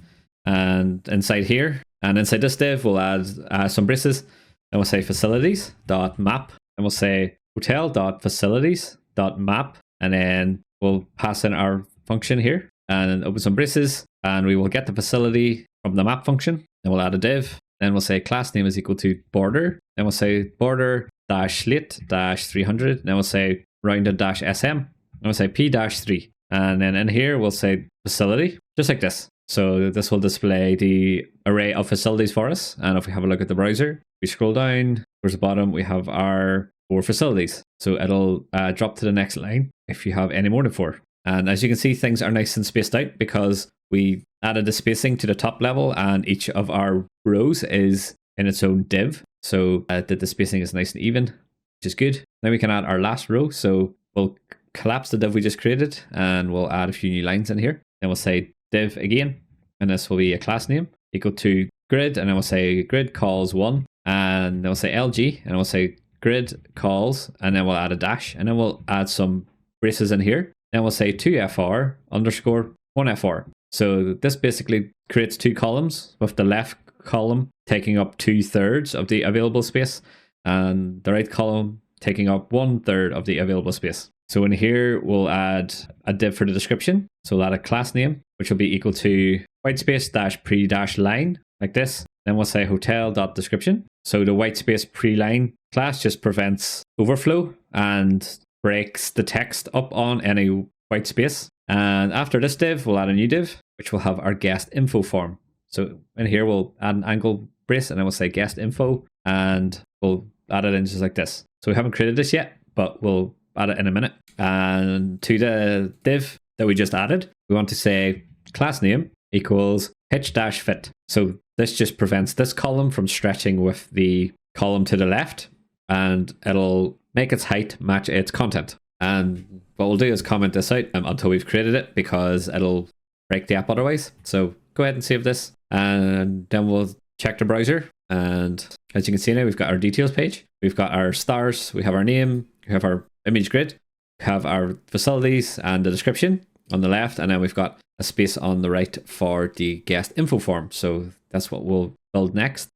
And inside here, and inside this div, we'll add some braces, and we'll say facilities.map, and we'll say hotel.facilities.map, and then we'll pass in our function here and open some braces, and we will get the facility from the map function, and we'll add a div. Then we'll say class name is equal to border, then we'll say border-slate-300, then we'll say rounded-sm, and we'll say p-3, and then in here we'll say facility, just like this. So this will display the array of facilities for us. And if we have a look at the browser, we scroll down towards the bottom, we have our 4 facilities. So it'll drop to the next line if you have any more than 4. And as you can see, things are nice and spaced out because we added the spacing to the top level and each of our rows is in its own div. So that the spacing is nice and even, which is good. Now we can add our last row. So we'll collapse the div we just created and we'll add a few new lines in here. Then we'll say div again, and this will be a class name equal to grid, and then we'll say grid calls 1, and then we'll say LG, and we'll say grid calls, and then we'll add a dash, and then we'll add some braces in here. Then we'll say 2FR underscore 1FR. So this basically creates 2 columns, with the left column taking up 2/3 of the available space, and the right column taking up 1/3 of the available space. So in here, we'll add a div for the description. So we'll add a class name, which will be equal to whitespace dash pre dash line, like this. Then we'll say hotel.description. So the whitespace pre-line class just prevents overflow and breaks the text up on any whitespace. And after this div, we'll add a new div, which will have our guest info form. So in here, we'll add an angle brace, and then we'll say guest info, and we'll add it in just like this. So we haven't created this yet, but we'll add it in a minute. And to the div that we just added, we want to say class name equals hitch-fit. So this just prevents this column from stretching with the column to the left, and it'll make its height match its content. And what we'll do is comment this out until we've created it, because it'll break the app otherwise. So go ahead and save this, and then we'll check the browser. And as you can see now, we've got our details page. We've got our stars, we have our name, we have our image grid, we have our facilities and the description on the left, and then we've got a space on the right for the guest info form. So that's what we'll build next.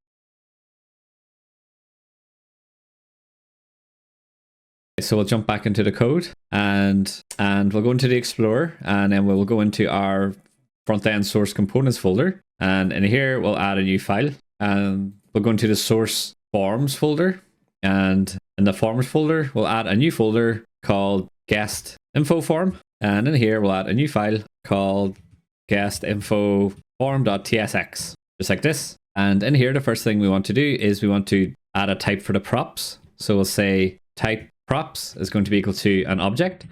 So we'll jump back into the code, and we'll go into the Explorer, and then we'll go into our front-end source components folder. And in here, we'll add a new file, and we'll go into the source forms folder. And in the forms folder, we'll add a new folder called guest info form. And in here, we'll add a new file called guest info form.tsx, just like this. And in here, the first thing we want to do is we want to add a type for the props. So we'll say type props is going to be equal to an object.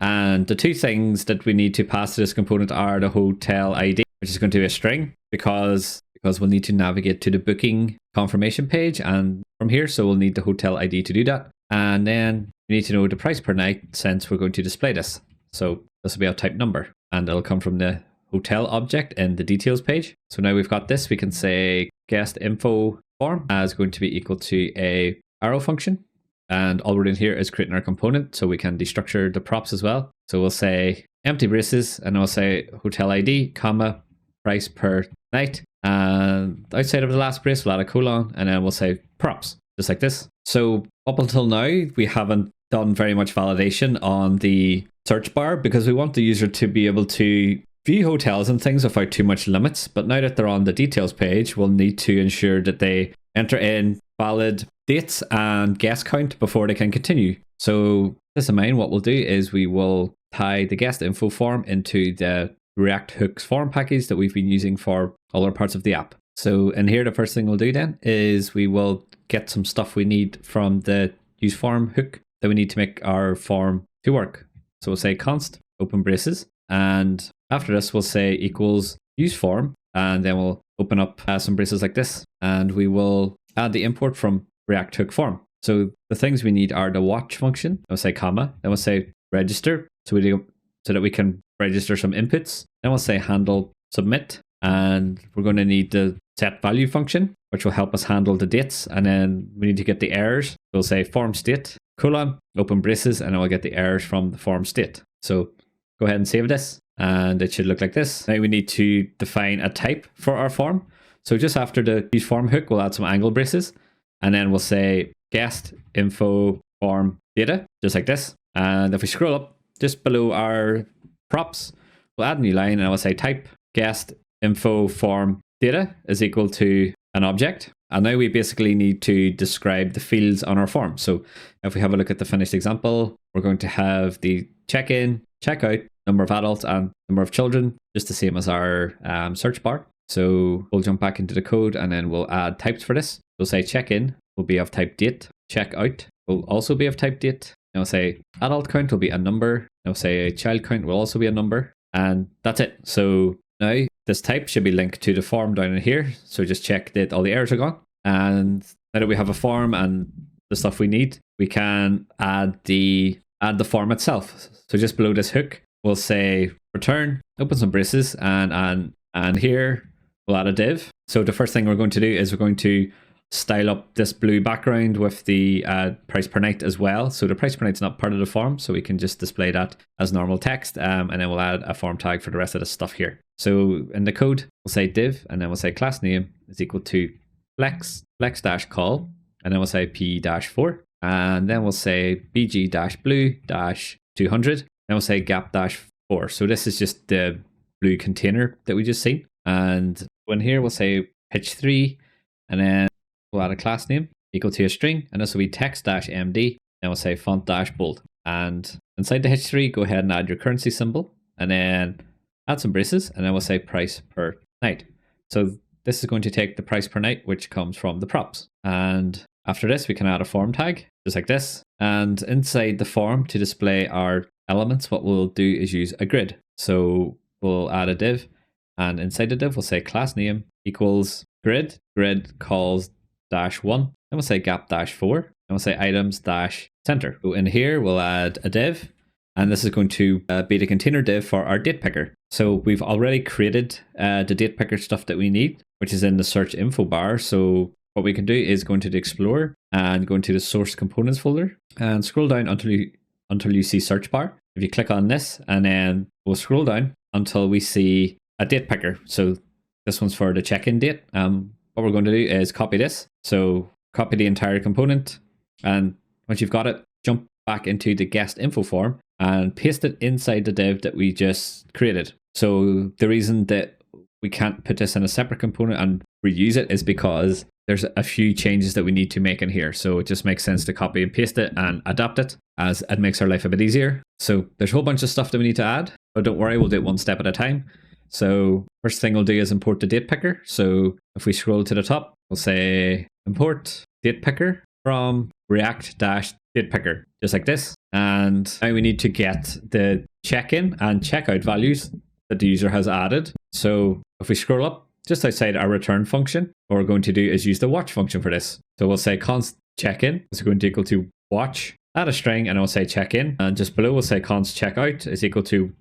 And the 2 things that we need to pass to this component are the hotel ID, which is going to be a string, because we'll need to navigate to the booking confirmation page and from here, so we'll need the hotel ID to do that. And then we need to know the price per night, since we're going to display this. So this will be our type number, and it'll come from the hotel object in the details page. So now we've got this, we can say guest info form is going to be equal to a arrow function. And all we're doing here is creating our component, so we can destructure the props as well. So we'll say empty braces, and we'll say hotel ID, comma, price per night. And outside of the last brace, we'll add a colon, and then we'll say props, just like this. So up until now, we haven't done very much validation on the search bar, because we want the user to be able to view hotels and things without too much limits. But now that they're on the details page, we'll need to ensure that they enter in valid dates and guest count before they can continue. So with this in mind, what we'll do is we will tie the guest info form into the React hooks form package that we've been using for all our parts of the app. So in here, the first thing we'll do then is we will get some stuff we need from the use form hook that we need to make our form to work. So we'll say const open braces, and after this we'll say equals use form, and then we'll open up some braces like this, and we will add the import from React hook form. So the things we need are the watch function. We'll say comma, then we'll say register, so that we can register some inputs. Then we'll say handle submit, and we're going to need the set value function, which will help us handle the dates. And then we need to get the errors. We'll say form state colon open braces, and then we'll get the errors from the form state. So go ahead and save this, and it should look like this. Now we need to define a type for our form. So just after the use form hook, we'll add some angle braces, and then we'll say guest info form data, just like this. And if we scroll up just below our props, we'll add a new line, and I will say type guest info form data is equal to an object. And now we basically need to describe the fields on our form. So if we have a look at the finished example, we're going to have the check-in, check-out, number of adults, and number of children. just the same as our search bar. So we'll jump back into the code and then we'll add types for this. We'll say check-in will be of type date. Check-out will also be of type date. And we'll say adult count will be a number. And we'll say child count will also be a number. And that's it. So now this type should be linked to the form down in here. So just check that all the errors are gone. And now that we have a form and the stuff we need, we can add the form itself. So just below this hook, we'll say return, open some braces, and here we'll add a div. So the first thing we're going to do is we're going to style up this blue background with the price per night as well. So the price per night's not part of the form, so we can just display that as normal text, and then we'll add a form tag for the rest of the stuff here. So in the code, we'll say div, and then we'll say class name is equal to flex-call, and then we'll say p-4, and then we'll say bg-blue-200, and we'll say gap-4. So this is just the blue container that we just seen. And in here, we'll say h3, and then we'll add a class name equal to a string, and this will be text-md, and we'll say font-bold. And inside the h3, go ahead and add your currency symbol, and then add some braces, and then we'll say price per night. So this is going to take the price per night, which comes from the props. And after this, we can add a form tag, just like this. And inside the form, to display our elements, what we'll do is use a grid. So we'll add a div, and inside the div, we'll say class name equals grid calls -1, and we'll say gap-4, and we'll say items-center. So in here, we'll add a div, and this is going to be the container div for our date picker. So we've already created the date picker stuff that we need, which is in the search info bar. So what we can do is go into the Explorer and go into the source components folder and scroll down until you see search bar. If you click on this, and then we'll scroll down until we see a date picker. So this one's for the check-in date. What we're going to do is copy this. So copy the entire component, and once you've got it, jump back into the guest info form and paste it inside the div that we just created. So the reason that we can't put this in a separate component and reuse it is because there's a few changes that we need to make in here. So it just makes sense to copy and paste it and adapt it, as it makes our life a bit easier. So there's a whole bunch of stuff that we need to add, but don't worry, we'll do it one step at a time. So first thing we'll do is import the date picker. So if we scroll to the top, we'll say import date picker from react-date picker, just like this. And now we need to get the check-in and check-out values that the user has added. So if we scroll up just outside our return function, what we're going to do is use the watch function for this. So we'll say const check-in is going to equal to watch, add a string, and we'll say check-in. And just below, we'll say const checkout is equal to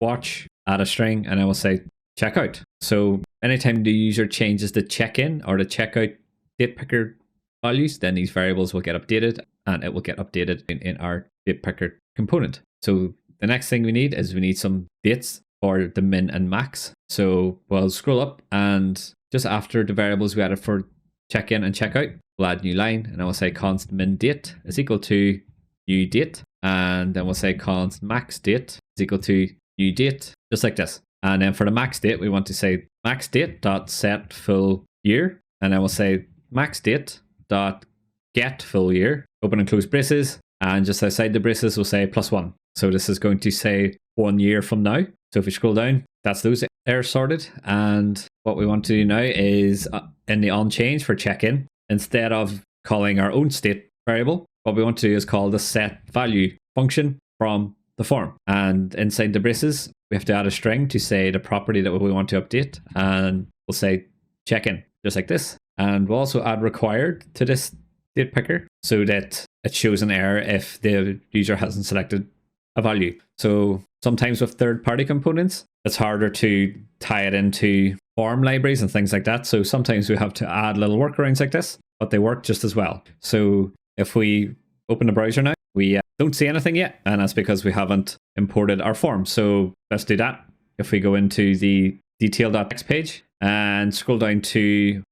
watch, add a string, and then we'll say checkout. So anytime the user changes the check-in or the checkout date picker values, then these variables will get updated, and it will get updated in our date picker component. So the next thing we need is we need some dates for the min and max. So we'll scroll up, and just after the variables we added for check-in and checkout, we'll add new line, and I will say const min date is equal to new date, and then we'll say const max date is equal to new date, just like this. And then for the max date, we want to say max date dot set full year, and then we'll say max date dot get full year, open and close braces, and just outside the braces we'll say +1. So this is going to say 1 year from now. So if we scroll down, that's those errors sorted. And what we want to do now is in the onChange for check-in, instead of calling our own state variable, what we want to do is call the set value function from the form. And inside the braces, we have to add a string to say the property that we want to update, and we'll say check-in, just like this. And we'll also add required to this date picker so that it shows an error if the user hasn't selected a value. So sometimes with third-party components, it's harder to tie it into form libraries and things like that. So sometimes we have to add little workarounds like this, but they work just as well. So if we open the browser now, we don't see anything yet, and that's because we haven't imported our form. So let's do that. If we go into the detail.txt page and scroll down to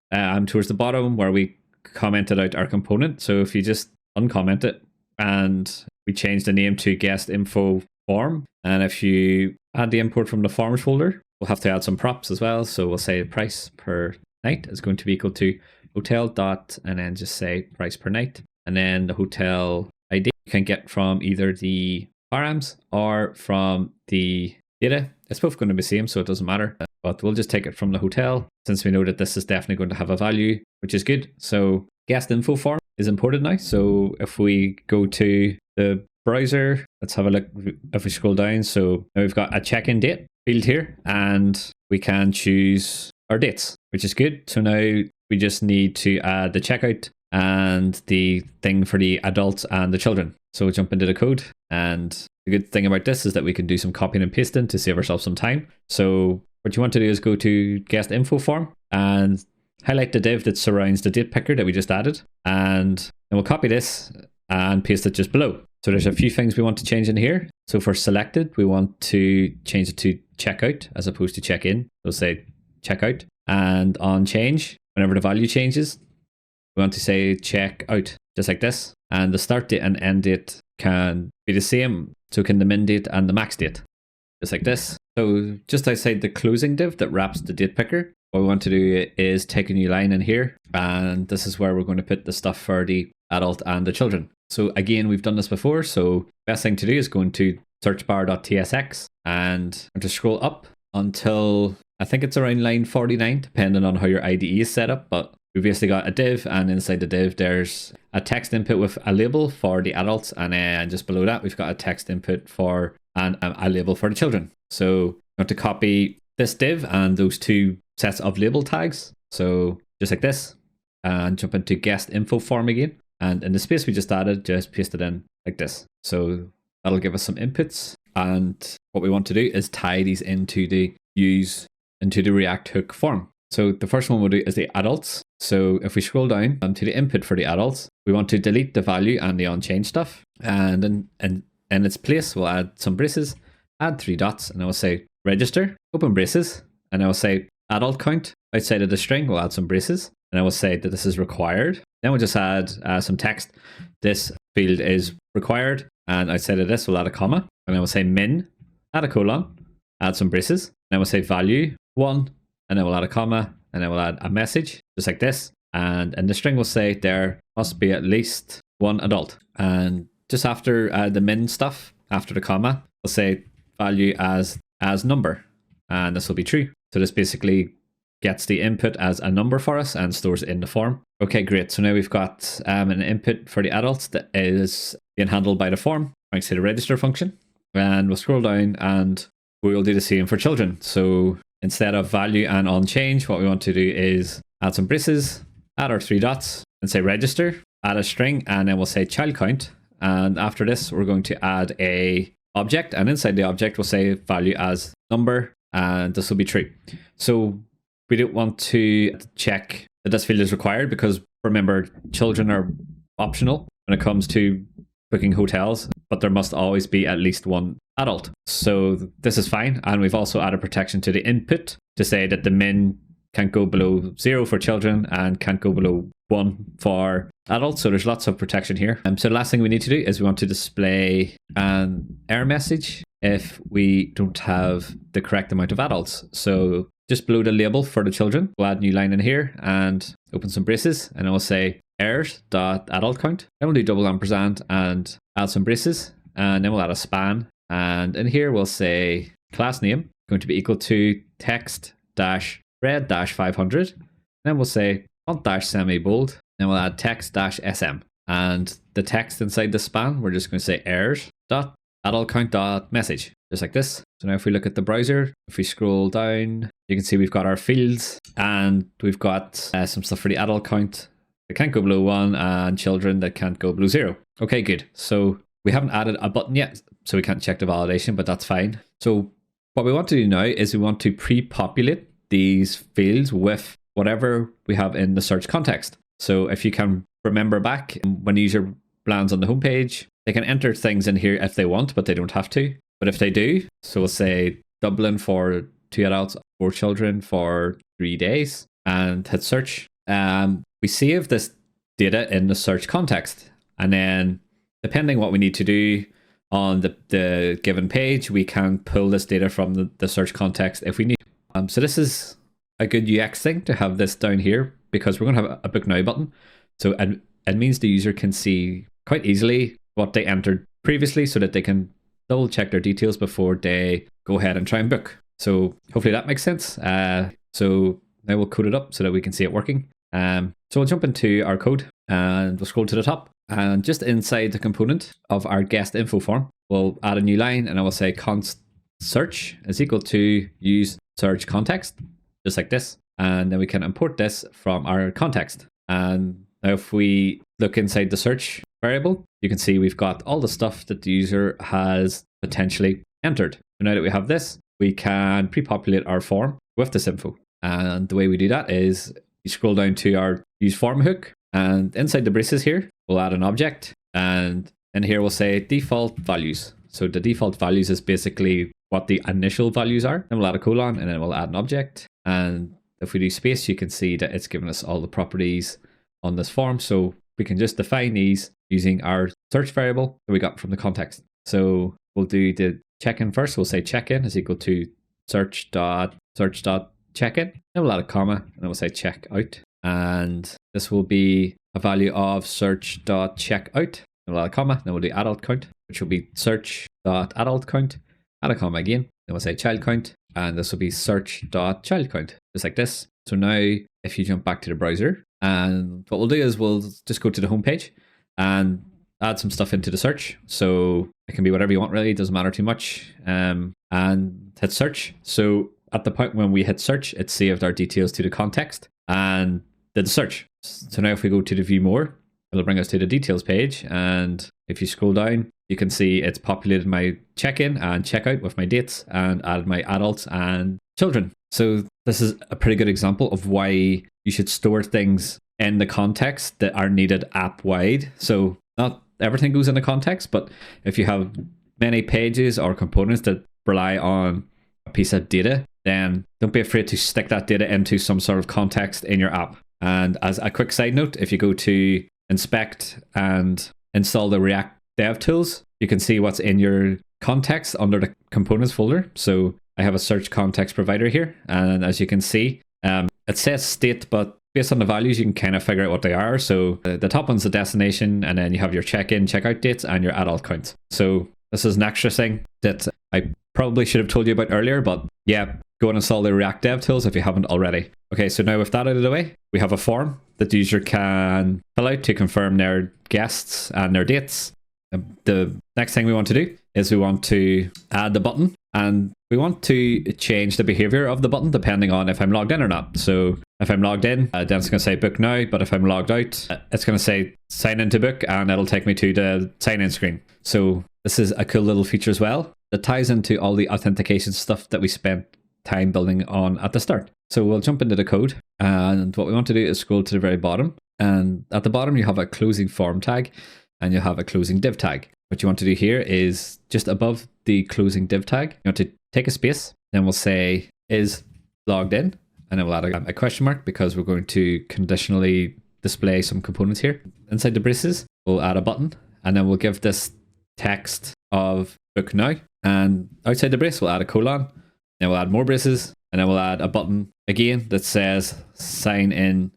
towards the bottom where we commented out our component. So if you just uncomment it, and we change the name to guest info form, and if you add the import from the forms folder, we'll have to add some props as well. So we'll say price per night is going to be equal to hotel dot, and then just say price per night, and then the hotel ID you can get from either the params or from the data It's both going to be the same, so it doesn't matter. But we'll just take it from the hotel since we know that this is definitely going to have a value, which is good. So guest info form is imported now. So if we go to the browser, let's have a look. If we scroll down, so now we've got a check-in date field here, and we can choose our dates, which is good. So now we just need to add the checkout and the thing for the adults and the children. So we'll jump into the code, and the good thing about this is that we can do some copying and pasting to save ourselves some time. So what you want to do is go to guest info form and highlight the div that surrounds the date picker that we just added, and then we'll copy this and paste it just below. So there's a few things we want to change in here. So for selected, we want to change it to checkout as opposed to check in. So say checkout, and on change, whenever the value changes, we want to say check out, just like this. And the start date and end date can be the same. So can the min date and the max date, just like this. So just outside the closing div that wraps the date picker, what we want to do is take a new line in here. And this is where we're going to put the stuff for the adult and the children. So again, we've done this before. So best thing to do is go into searchbar.tsx and to scroll up until I think it's around line 49, depending on how your IDE is set up. But we've basically got a div, and inside the div, there's a text input with a label for the adults. And then just below that, we've got a text input for and a label for the children. So we want to copy this div and those two sets of label tags. So just like this, and jump into guest info form again. And in the space we just added, just paste it in like this. So that'll give us some inputs. And what we want to do is tie these into the React hook form. So the first one we'll do is the adults. So if we scroll down to the input for the adults, we want to delete the value and the unchanged stuff. And in its place, we'll add some braces, add 3 dots, and I will say register, open braces, and I will say adult count. Outside of the string, we'll add some braces, and I will say that this is required. Then we'll just add some text. This field is required, and outside of this, we'll add a comma, and I will say min, add a colon, add some braces, and I will say value 1, and then we'll add a comma, and then we'll add a message, just like this. And in the string, we'll say there must be at least 1 adult. And just after the min stuff, after the comma, we'll say value as number, and this will be true. So this basically gets the input as a number for us and stores it in the form. Okay, great. So now we've got an input for the adults that is being handled by the form, thanks to the register function. And we'll scroll down and we will do the same for children. So instead of value and onChange, what we want to do is add some braces, add our 3 dots, and say register, add a string, and then we'll say child count. And after this, we're going to add a object, and inside the object, we'll say value as number, and this will be true. So we don't want to check that this field is required because remember, children are optional when it comes to booking hotels, but there must always be at least 1 adult. So this is fine. And we've also added protection to the input to say that the min can't go below 0 for children and can't go below 1 for adults. So there's lots of protection here. So the last thing we need to do is we want to display an error message if we don't have the correct amount of adults. So just below the label for the children, we'll add a new line in here and open some braces, and I will say errors.adult count. Then we'll do double ampersand and add some braces, and then we'll add a span. And in here we'll say class name going to be equal to text dash red dash 500. Then we'll say font dash semi bold. Then we'll add text dash sm. And the text inside the span, we're just going to say errors dot adult count dot message, just like this. So now if we look at the browser, if we scroll down, you can see we've got our fields and we've got some stuff for the adult count that can't go below 1 and children that can't go below 0. Okay, good. So we haven't added a button yet, so we can't check the validation, but that's fine. So what we want to do now is we want to pre-populate these fields with whatever we have in the search context. So if you can remember back when a user lands on the homepage, they can enter things in here if they want, but they don't have to. But if they do, so we'll say Dublin for 2 adults, 4 children for 3 days, and hit search. We save this data in the search context. And then depending what we need to do on the given page, we can pull this data from the search context if we need. So this is a good UX thing to have this down here because we're going to have a book now button. So it means the user can see quite easily what they entered previously so that they can double check their details before they go ahead and try and book. So hopefully that makes sense. So now we'll code it up so that we can see it working. So we'll jump into our code and we'll scroll to the top, and just inside the component of our guest info form, we'll add a new line, and I will say const search is equal to use search context, just like this. And then we can import this from our context. And now if we look inside the search variable, you can see we've got all the stuff that the user has potentially entered. So now that we have this, we can pre-populate our form with this info. And the way we do that is you scroll down to our use form hook, and inside the braces here, we'll add an object, and in here we'll say default values. So the default values is basically what the initial values are. Then we'll add a colon, and then we'll add an object. And if we do space, you can see that it's given us all the properties on this form. So we can just define these using our search variable that we got from the context. So we'll do the check-in first. We'll say check-in is equal to search.check-in. Then we'll add a comma, and then we'll say check out. And this will be a value of search.checkout. Then we'll add a comma, then we'll do adult count, which will be search.adult count. Add a comma again, then we'll say child count, and this will be search.child count, just like this. So now if you jump back to the browser, and what we'll do is we'll just go to the home page and add some stuff into the search. So it can be whatever you want, really, it doesn't matter too much. And hit search. So at the point when we hit search, it saved our details to the context and did the search. So now if we go to the view more, it'll bring us to the details page. And if you scroll down, you can see it's populated my check-in and checkout with my dates and added my adults and children. So this is a pretty good example of why you should store things in the context that are needed app-wide. So not everything goes in the context, but if you have many pages or components that rely on a piece of data, then don't be afraid to stick that data into some sort of context in your app. And as a quick side note, if you go to inspect and install the React Dev Tools, you can see what's in your context under the components folder. So I have a search context provider here, and as you can see, it says state, but based on the values, you can kind of figure out what they are. So the top one's the destination, and then you have your check-in, check-out dates, and your adult count. So this is an extra thing that I probably should have told you about earlier, but yeah, go and install the React Dev Tools if you haven't already. Okay, so now with that out of the way, we have a form that the user can fill out to confirm their guests and their dates. The next thing we want to do is we want to add the button, and we want to change the behavior of the button depending on if I'm logged in or not. So if I'm logged in, then it's going to say book now, but if I'm logged out, it's going to say sign in to book, and it'll take me to the sign in screen. So this is a cool little feature as well that ties into all the authentication stuff that we spent time building on at the start. So we'll jump into the code, and what we want to do is scroll to the very bottom, and at the bottom you have a closing form tag and you have a closing div tag. What you want to do here is just above the closing div tag, you want to take a space, then we'll say is logged in, and then we'll add a question mark because we're going to conditionally display some components here. Inside the braces, we'll add a button, and then we'll give this text of book now, and outside the brace, we'll add a colon, then we'll add more braces, and then we'll add a button again that says sign in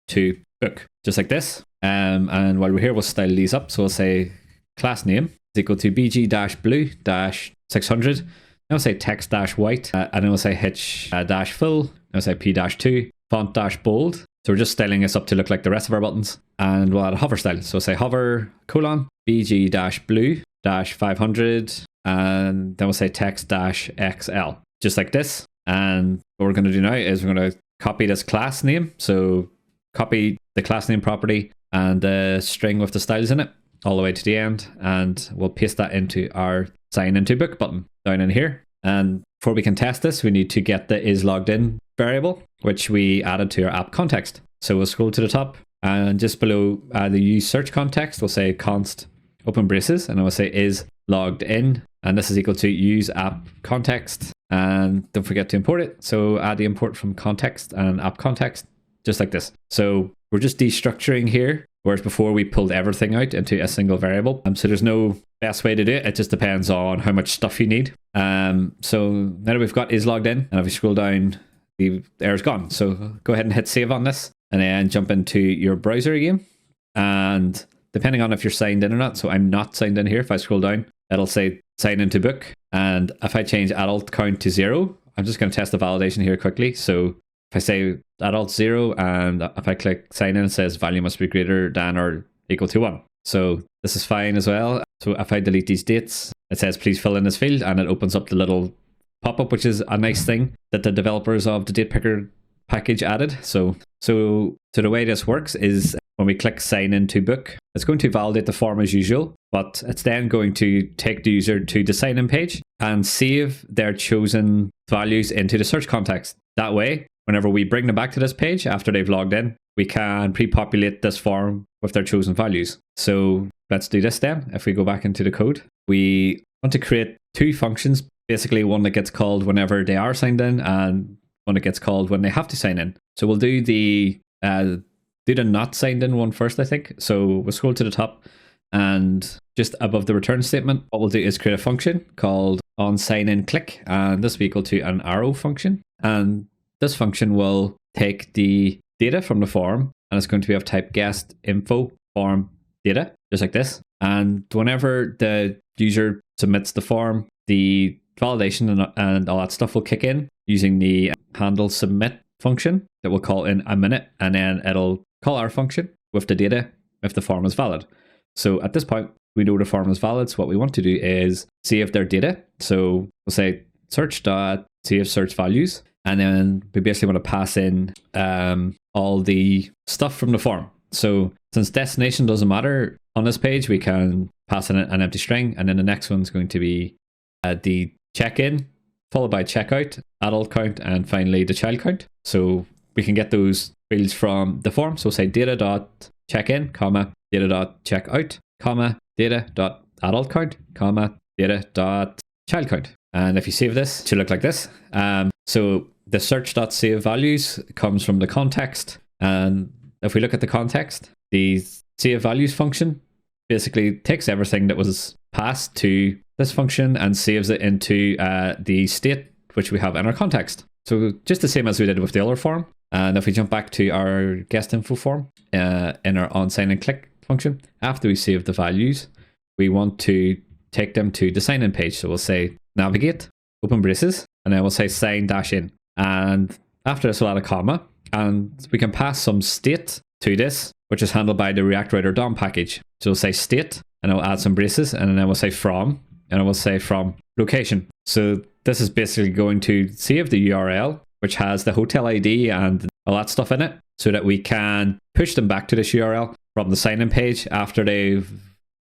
to book, just like this. And while we're here, we'll style these up. So we'll say class name is equal to bg-blue-600. Then we'll say text-white, and then we'll say hitch-fill. Then we'll say p-2, font-bold. So we're just styling this up to look like the rest of our buttons. And we'll add a hover style. So we'll say hover, colon, bg-blue-500, and then we'll say text-xl, just like this. And what we're going to do now is we're going to copy this class name. So copy the class name property and the string with the styles in it all the way to the end, and we'll paste that into our sign into book button down in here. And before we can test this, we need to get the is logged in variable, which we added to our app context. So we'll scroll to the top, and just below the use search context, we'll say const open braces, and then we'll say is logged in, and this is equal to use app context, and don't forget to import it. So add the import from context and app context, just like this. So we're just destructuring here, whereas before we pulled everything out into a single variable. So there's no best way to do it. It just depends on how much stuff you need. So now that we've got is logged in, and if we scroll down, the error's gone. So go ahead and hit save on this, and then jump into your browser again. And depending on if you're signed in or not, so I'm not signed in here. If I scroll down, it'll say sign into book. And if I change adult count to 0, I'm just going to test the validation here quickly. So if I say adult 0, and if I click sign in, it says value must be greater than or equal to 1. So this is fine as well. So if I delete these dates, it says please fill in this field, and it opens up the little pop-up, which is a nice thing that the developers of the date picker package added. So the way this works is when we click sign into book, it's going to validate the form as usual, but it's then going to take the user to the sign in page and save their chosen values into the search context. That way, whenever we bring them back to this page after they've logged in, we can pre-populate this form with their chosen values. So let's do this then. If we go back into the code, we want to create 2 functions, basically one that gets called whenever they are signed in and one that gets called when they have to sign in. So we'll do the not signed in one first, I think. So we'll scroll to the top, and just above the return statement, what we'll do is create a function called on sign in click, and this will be equal to an arrow function. And this function will take the data from the form, and it's going to be of type guest info form data, just like this. And whenever the user submits the form, the validation and all that stuff will kick in using the handle submit function that we'll call in a minute, and then it'll call our function with the data if the form is valid. So at this point, we know the form is valid. So what we want to do is save their data. So we'll say search.save search values, and then we basically want to pass in all the stuff from the form. So since destination doesn't matter on this page, we can pass in an empty string, and then the next one's going to be the check-in, followed by checkout, adult count, and finally the child count. So we can get those fields from the form. So say data.checkin, comma, data.checkout, comma, data.adult count, comma, data.child count. And if you save this, it should look like this. So the search.save values comes from the context. And if we look at the context, the save values function basically takes everything that was passed to this function and saves it into the state which we have in our context. So just the same as we did with the other form. And if we jump back to our guest info form in our on sign and click function, after we save the values, we want to take them to the sign in page. So we'll say navigate, open braces, and then we'll say sign dash in. And after this, we'll add a comma, and we can pass some state to this, which is handled by the React Router DOM package. So we'll say state, and I'll add some braces, and then we'll say from, and I will say from location. So this is basically going to save the URL, which has the hotel ID and all that stuff in it, so that we can push them back to this URL from the sign-in page after they've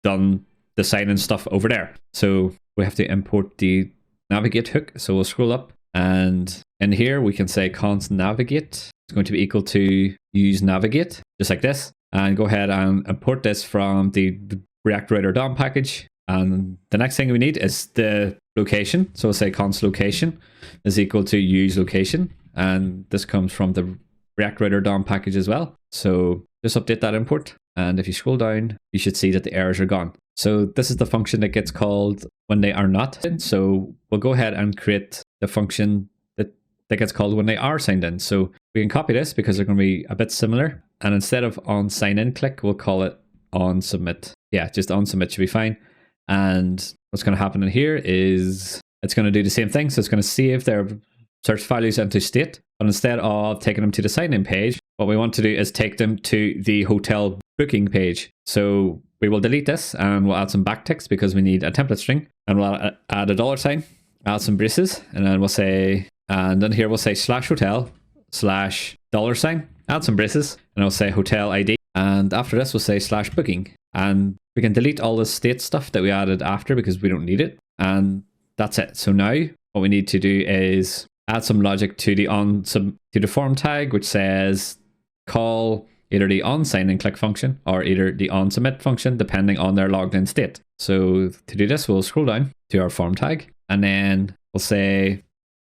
done the sign-in stuff over there. So we have to import the navigate hook. So we'll scroll up, and in here we can say const navigate. It's going to be equal to use navigate, just like this, and go ahead and import this from the React Router DOM package. And the next thing we need is the location. So we'll say const location is equal to use location. And this comes from the React Router DOM package as well. So just update that import. And if you scroll down, you should see that the errors are gone. So this is the function that gets called when they are not in. So we'll go ahead and create the function that gets called when they are signed in. So we can copy this because they're going to be a bit similar. And instead of on sign in click, we'll call it on submit. Yeah, just on submit should be fine. And what's going to happen in here is it's going to do the same thing. So it's going to save their search values into state. But instead of taking them to the sign-in page, what we want to do is take them to the hotel booking page. So we will delete this and we'll add some backticks because we need a template string. And we'll add a $sign, add some braces, and then we'll say, and then here we'll say /hotel /$sign, add some braces, and I'll say hotel ID. And after this, we'll say /booking. And we can delete all the state stuff that we added after because we don't need it. And that's it. So now what we need to do is add some logic to the form tag, which says call either the on sign in click function or either the on submit function, depending on their logged in state. So to do this, we'll scroll down to our form tag, and then we'll say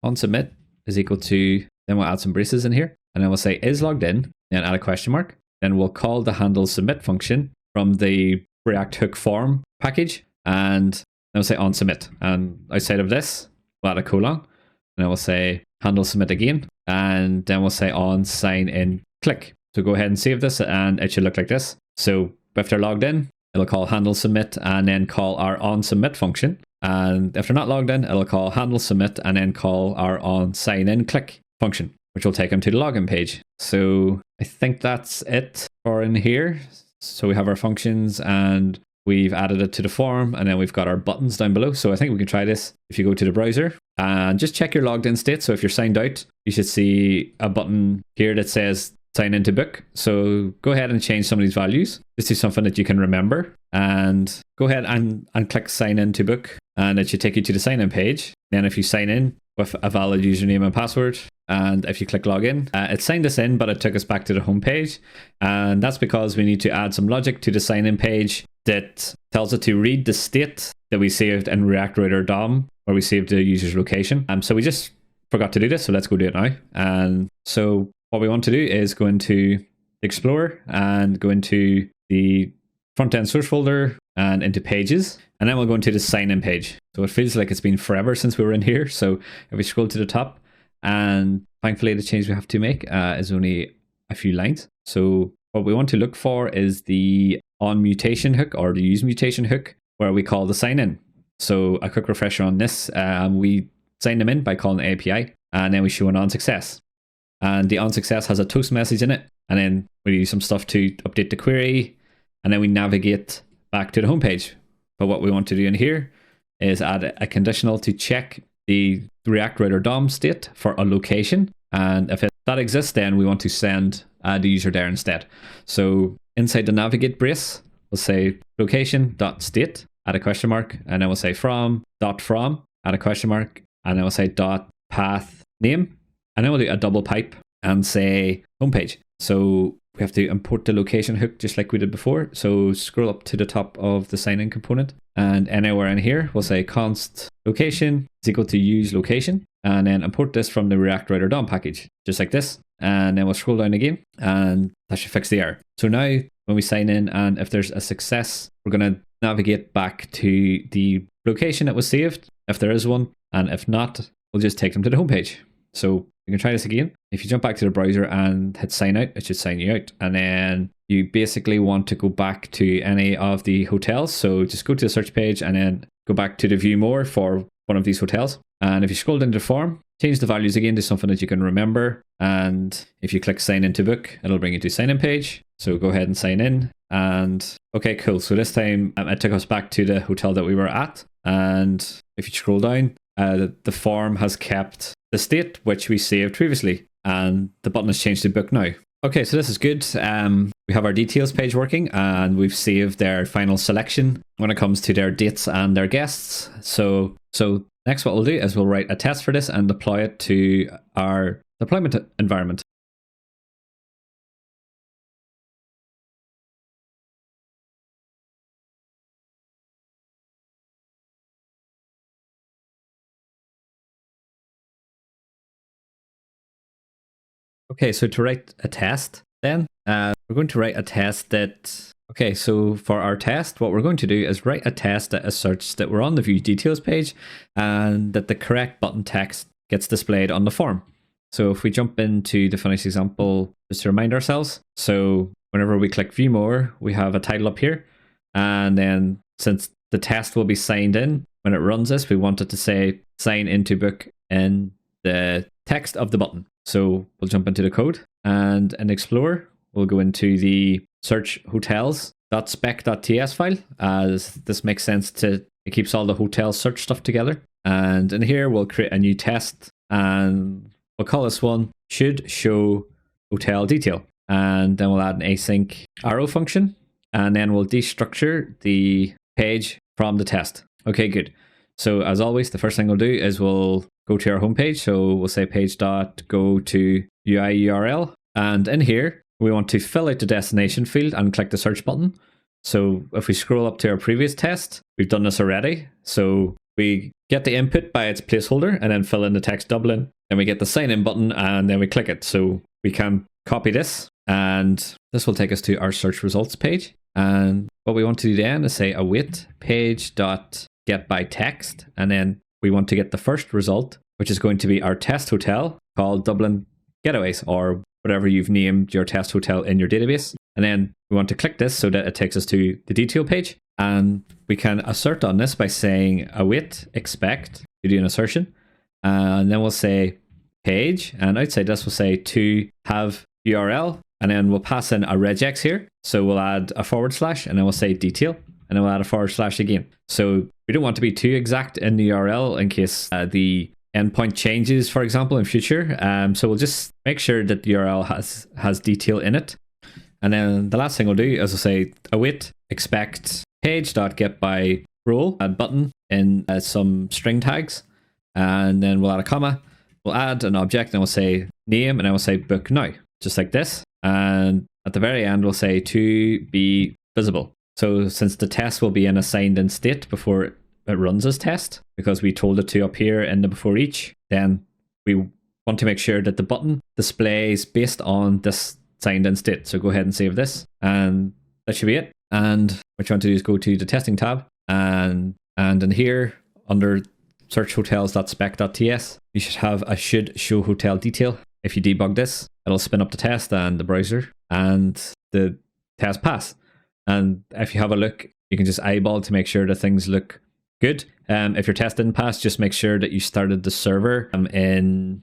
on submit is equal to, then we'll add some braces in here, and then we'll say is logged in, then add a question mark. Then we'll call the handle submit function from the React hook form package, and then we'll say on submit. And outside of this, we'll add a colon, and then we'll say handle submit again, and then we'll say on sign in click. So go ahead and save this, and it should look like this. So if they're logged in, it'll call handle submit and then call our on submit function. And if they're not logged in, it'll call handle submit and then call our on sign in click function, which will take them to the login page. So I think that's it for in here. So we have our functions and we've added it to the form, and then we've got our buttons down below. So I think we can try this. If you go to the browser and just check your logged in state. So if you're signed out, you should see a button here that says sign into book. So go ahead and change some of these values. This is something that you can remember, and go ahead and click sign into book, and it should take you to the sign in page. Then if you sign in with a valid username and password, and if you click login, it signed us in, but it took us back to the home page. And that's because we need to add some logic to the sign in page that tells it to read the state that we saved in React Router DOM, where we saved the user's location. So we just forgot to do this, so let's go do it now. And so what we want to do is go into Explorer and go into the front end source folder and into pages, and then we'll go into the sign in page. So it feels like it's been forever since we were in here. So if we scroll to the top, and thankfully the change we have to make is only a few lines. So what we want to look for is the on mutation hook or the use mutation hook, where we call the sign in. So a quick refresher on this, we sign them in by calling the API, and then we show an on success. And the on success has a toast message in it, and then we use some stuff to update the query, and then we navigate back to the home page. But what we want to do in here is add a conditional to check the React Router DOM state for a location, and if that exists, then we want to send the user there instead. So inside the navigate brace, we'll say location.state, add a question mark, and then we'll say from, add a question mark, and then we'll say .path name, and then we'll do a double pipe and say homepage. So we have to import the location hook just like we did before. So scroll up to the top of the sign in component, and anywhere in here we'll say const location is equal to use location, and then import this from the React Router DOM package, just like this. And then we'll scroll down again, and that should fix the error. So now when we sign in, and if there's a success, we're going to navigate back to the location that was saved, if there is one, and if not, we'll just take them to the homepage. So you can try this again. If you jump back to the browser and hit sign out, it should sign you out. And then you basically want to go back to any of the hotels. So just go to the search page and then go back to the view more for one of these hotels. And if you scroll into the form, change the values again to something that you can remember. And if you click sign into book, it'll bring you to sign in page. So go ahead and sign in. And okay, cool. So this time it took us back to the hotel that we were at. And if you scroll down, the form has kept the state which we saved previously, and the button has changed to book now. Okay, so this is good. We have our details page working, and we've saved their final selection when it comes to their dates and their guests. So next what we'll do is we'll write a test for this and deploy it to our deployment environment. Okay, so to write a test then, we're going to write a test that, okay, so for our test, what we're going to do is write a test that asserts that we're on the view details page and that the correct button text gets displayed on the form. So if we jump into the finished example, just to remind ourselves, so whenever we click view more, we have a title up here. And then since the test will be signed in, when it runs this, we want it to say sign into book in the text of the button. So we'll jump into the code, and in Explorer, we'll go into the search hotels.spec.ts file, as this makes sense it keeps all the hotel search stuff together. And in here, we'll create a new test, and we'll call this one should show hotel detail. And then we'll add an async arrow function, and then we'll destructure the page from the test. Okay, good. So as always, the first thing we'll do is we'll go to our homepage. So we'll say page.go to UI URL. And in here, we want to fill out the destination field and click the search button. So if we scroll up to our previous test, we've done this already. So we get the input by its placeholder and then fill in the text Dublin. Then we get the sign in button and then we click it. So we can copy this, and this will take us to our search results page. And what we want to do then is say await page.get by text, and then we want to get the first result, which is going to be our test hotel called Dublin Getaways, or whatever you've named your test hotel in your database. And then we want to click this so that it takes us to the detail page. And we can assert on this by saying await expect to do an assertion. And then we'll say page. And outside this, we'll say to have URL. And then we'll pass in a regex here. So we'll add a / and then we'll say detail. And then we'll add a / again. So we don't want to be too exact in the URL in case the endpoint changes, for example, in future. So we'll just make sure that the URL has detail in it. And then the last thing we'll do is we'll say await expect page.get by role, add button in some string tags. And then we'll add a comma. We'll add an object and we'll say name, and then we'll say book now, just like this. And at the very end, we'll say to be visible. So since the test will be in a signed in state before it runs as test, because we told it to up here in the before each, then we want to make sure that the button displays based on this signed in state. So go ahead and save this, and that should be it. And what you want to do is go to the testing tab, and in here under search hotels.spec.ts, you should have a should show hotel detail. If you debug this, it'll spin up the test and the browser, and the test pass. And if you have a look, you can just eyeball to make sure that things look good. If your test didn't pass, just make sure that you started the server in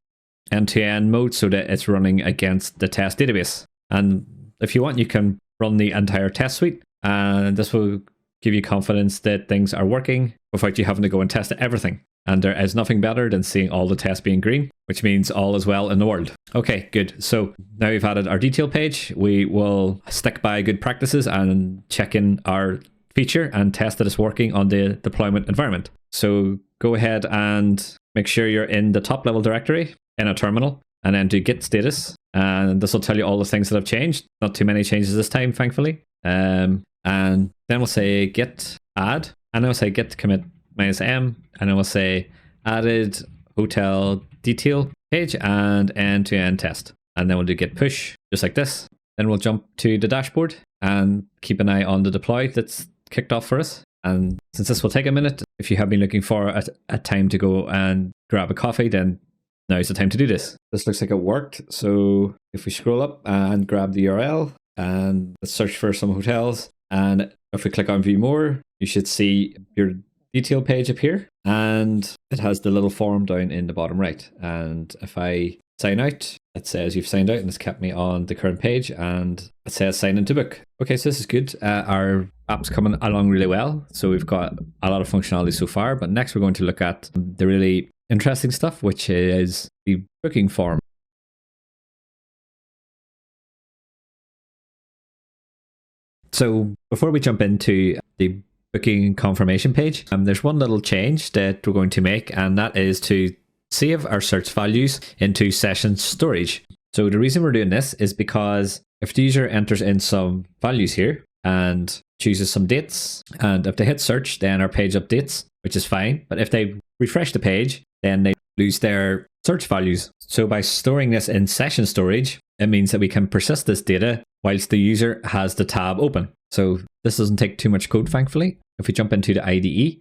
end-to-end mode so that it's running against the test database. And if you want, you can run the entire test suite, and this will give you confidence that things are working without you having to go and test everything. And there is nothing better than seeing all the tests being green, which means all is well in the world. Okay, good. So now we've added our detail page. We will stick by good practices and check in our feature and test that it's working on the deployment environment. So go ahead and make sure you're in the top level directory in a terminal, and then do git status. And this will tell you all the things that have changed. Not too many changes this time, thankfully. And then we'll say git add, and then we'll say git commit -m, and then we'll say added hotel detail page and end-to-end test. And then we'll do git push, just like this. Then we'll jump to the dashboard and keep an eye on the deploy that's kicked off for us. And since this will take a minute, if you have been looking for a time to go and grab a coffee, then now's the time to do this. This looks like it worked. So if we scroll up and grab the URL and let's search for some hotels, and if we click on view more, you should see your detail page appear, and it has the little form down in the bottom right. And if I sign out, it says you've signed out, and it's kept me on the current page, and it says sign into book. Okay, so this is good. Our app's coming along really well. So we've got a lot of functionality so far, but next we're going to look at the really interesting stuff, which is the booking form. So before we jump into the booking confirmation page, there's one little change that we're going to make, and that is to save our search values into session storage. So the reason we're doing this is because if the user enters in some values here and chooses some dates, and if they hit search, then our page updates, which is fine. But if they refresh the page, then they lose their search values. So by storing this in session storage, it means that we can persist this data whilst the user has the tab open. So this doesn't take too much code, thankfully. If we jump into the IDE,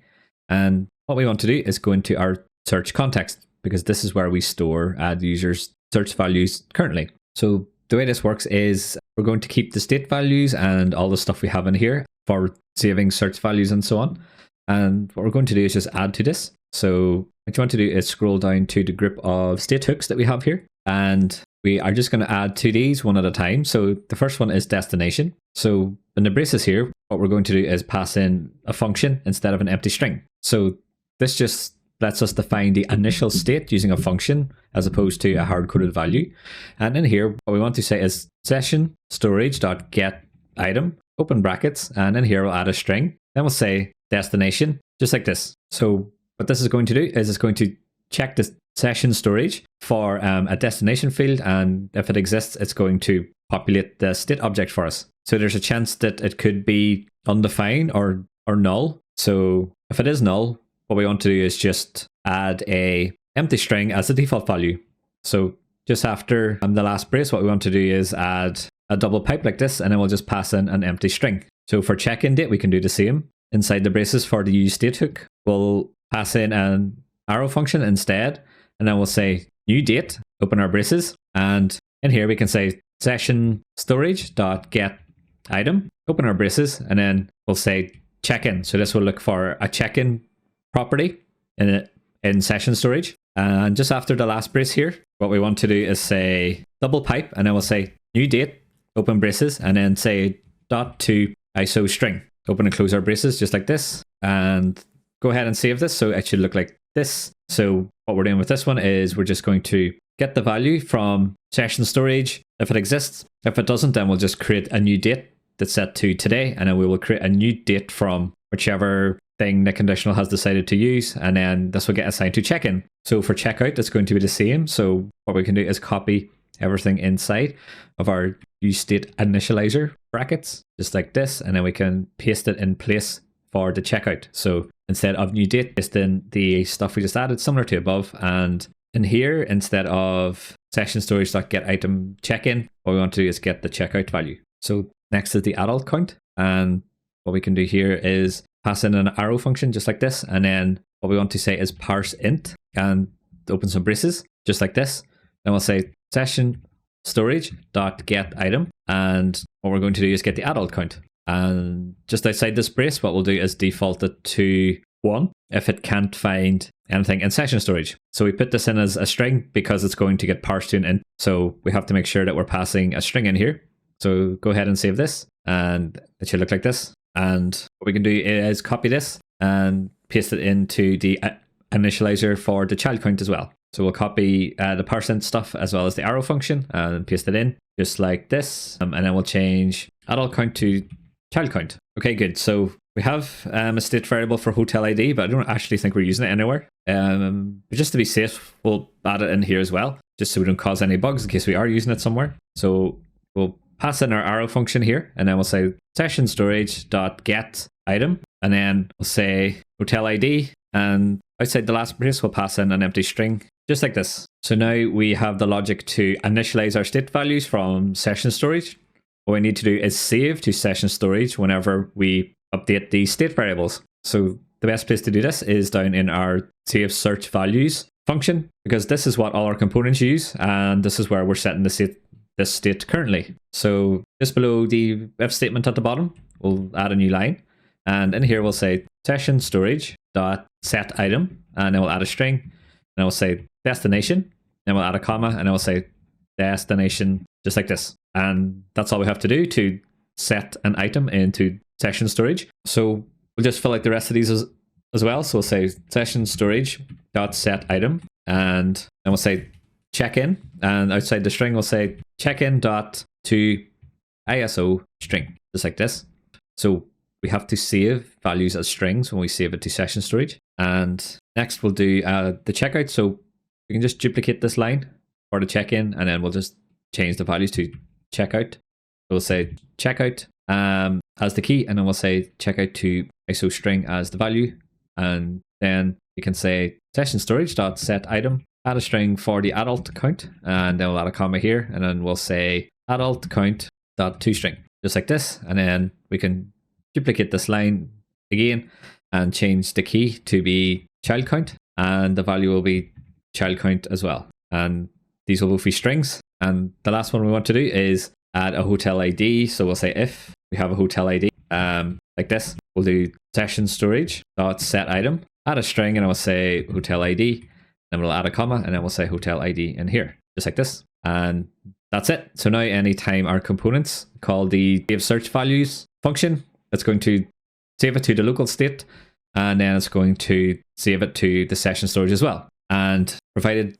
and what we want to do is go into our search context, because this is where we store the user's search values currently. So the way this works is we're going to keep the state values and all the stuff we have in here for saving search values and so on. And what we're going to do is just add to this. So what you want to do is scroll down to the group of state hooks that we have here. And we are just going to add to these one at a time. So the first one is destination. So in the braces here, what we're going to do is pass in a function instead of an empty string. So this just lets us define the initial state using a function as opposed to a hard-coded value. And in here, what we want to say is session storage.get item, open brackets, and in here we'll add a string. Then we'll say destination, just like this. So what this is going to do is it's going to check the session storage for a destination field, and if it exists, it's going to populate the state object for us. So there's a chance that it could be undefined or null. So if it is null, what we want to do is just add a empty string as the default value. So just after the last brace, what we want to do is add a double pipe like this, and then we'll just pass in an empty string. So for check-in date, we can do the same. Inside the braces for the use state hook, we'll pass in an arrow function instead, and then we'll say new date, open our braces, and in here we can say session storage.get item, open our braces, and then we'll say check-in. So this will look for a check-in property in session storage. And just after the last brace here, what we want to do is say double pipe, and then we'll say new date, open braces, and then say dot to ISO string. Open and close our braces just like this, and go ahead and save this. So it should look like this. So what we're doing with this one is we're just going to get the value from session storage if it exists. If it doesn't, then we'll just create a new date that's set to today, and then we will create a new date from whichever thing the conditional has decided to use, and then this will get assigned to check-in. So for checkout, it's going to be the same. So what we can do is copy everything inside of our useState initializer brackets, just like this, and then we can paste it in place for the checkout. So instead of new date, paste in the stuff we just added, similar to above, and in here, instead of session storage.get item check-in, what we want to do is get the checkout value. So next is the adult count, and what we can do here is pass in an arrow function just like this, and then what we want to say is parse int and open some braces just like this. Then we'll say session storage.get item, and what we're going to do is get the adult count. And just outside this brace, what we'll do is default it to 1 if it can't find anything in session storage. So we put this in as a string because it's going to get parsed to an int. So we have to make sure that we're passing a string in here. So go ahead and save this, and it should look like this. And what we can do is copy this and paste it into the initializer for the child count as well. So we'll copy the parseInt stuff as well as the arrow function and paste it in just like this. And then we'll change adult count to child count. Okay, good. So we have a state variable for hotel ID, but I don't actually think we're using it anywhere. But just to be safe, we'll add it in here as well, just so we don't cause any bugs in case we are using it somewhere. So we'll pass in our arrow function here, and then we'll say session storage.get item, and then we'll say hotel ID, and outside the last brace, we'll pass in an empty string, just like this. So now we have the logic to initialize our state values from session storage. What we need to do is save to session storage whenever we update the state variables. So the best place to do this is down in our save search values function, because this is what all our components use, and this is where we're setting this state currently. So just below the if statement at the bottom, we'll add a new line, and in here we'll say session storage dot set item, and then we'll add a string, and then we'll say destination, then we'll add a comma, and then we'll say destination, just like this. And that's all we have to do to set an item into session storage. So we'll just fill out the rest of these as well. So we'll say session storage dot set item, and then we'll say check-in, and outside the string we'll say check-in dot to ISO string, just like this. So we have to save values as strings when we save it to session storage. And next we'll do the checkout. So we can just duplicate this line for the check-in, and then we'll just change the values to checkout. We'll say checkout as the key, and then we'll say checkout to ISO string as the value. And then you can say session storage dot set item, add a string for the adult count, and then we'll add a comma here, and then we'll say adult count dot toString, just like this. And then we can duplicate this line again and change the key to be child count, and the value will be child count as well. And these will both be strings. And the last one we want to do is add a hotel ID. So we'll say if we have a hotel ID, like this, we'll do session storage dot set item, add a string, and we'll say hotel ID, then we'll add a comma, and then we'll say hotel ID in here, just like this. And that's it. So now anytime our components call the save search values function, it's going to save it to the local state, and then it's going to save it to the session storage as well. And provided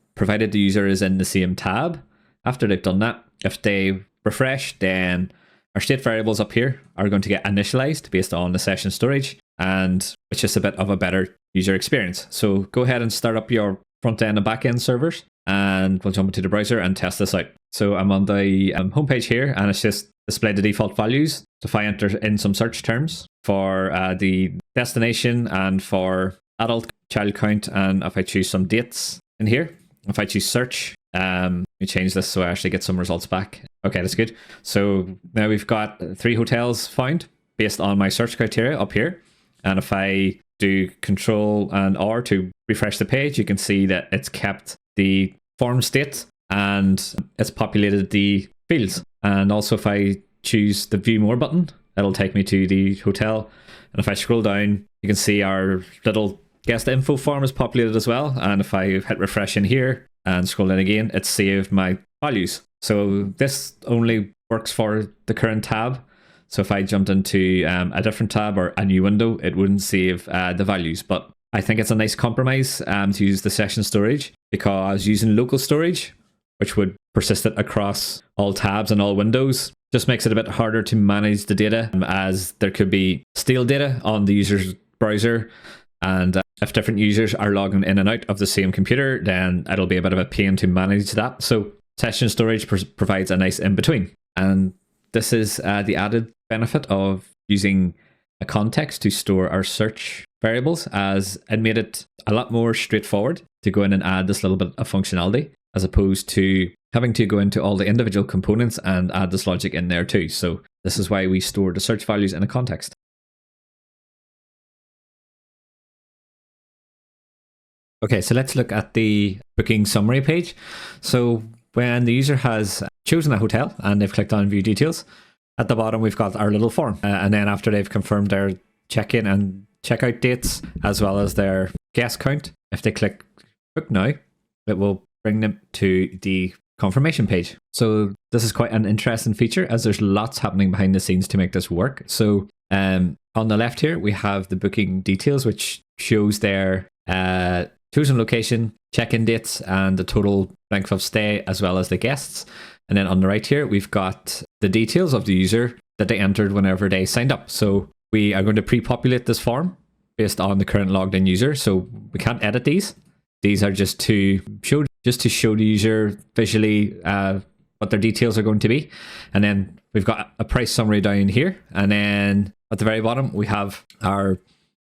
the user is in the same tab, after they've done that, if they refresh, then our state variables up here are going to get initialized based on the session storage, and it's just a bit of a better user experience. So go ahead and start up your front end and back end servers, and we'll jump into the browser and test this out. So I'm on the homepage here, and it's just displayed the default values. So if I enter in some search terms for the destination and for adult child count, and if I choose some dates in here, if I choose search, let me change this so I actually get some results back. Okay, that's good. So now we've got 3 hotels found based on my search criteria up here. And if I do Control and R to refresh the page, you can see that it's kept the form state and it's populated the fields. And also if I choose the View More button it'll take me to the hotel. And if I scroll down, you can see our little guest info form is populated as well. And if I hit refresh in here and scroll in again, it's saved my values. So this only works for the current tab. So if I jumped into a different tab or a new window, it wouldn't save the values. But I think it's a nice compromise to use the session storage, because using local storage, which would persist it across all tabs and all windows, just makes it a bit harder to manage the data, as there could be stale data on the user's browser. And if different users are logging in and out of the same computer, then it'll be a bit of a pain to manage that. So session storage provides a nice in-between. And this is the added benefit of using a context to store our search variables, as it made it a lot more straightforward to go in and add this little bit of functionality, as opposed to having to go into all the individual components and add this logic in there too. So this is why we store the search values in a context. Okay, so let's look at the booking summary page. So when the user has chosen a hotel and they've clicked on view details, at the bottom we've got our little form. And then after they've confirmed their check-in and checkout dates, as well as their guest count, if they click book now, it will bring them to the confirmation page. So this is quite an interesting feature, as there's lots happening behind the scenes to make this work. So on the left here, we have the booking details, which shows their chosen location, check-in dates, and the total length of stay, as well as the guests. And then on the right here, we've got the details of the user that they entered whenever they signed up. So we are going to pre-populate this form based on the current logged in user. So we can't edit these. These are just to show the user visually what their details are going to be. And then we've got a price summary down here. And then at the very bottom, we have our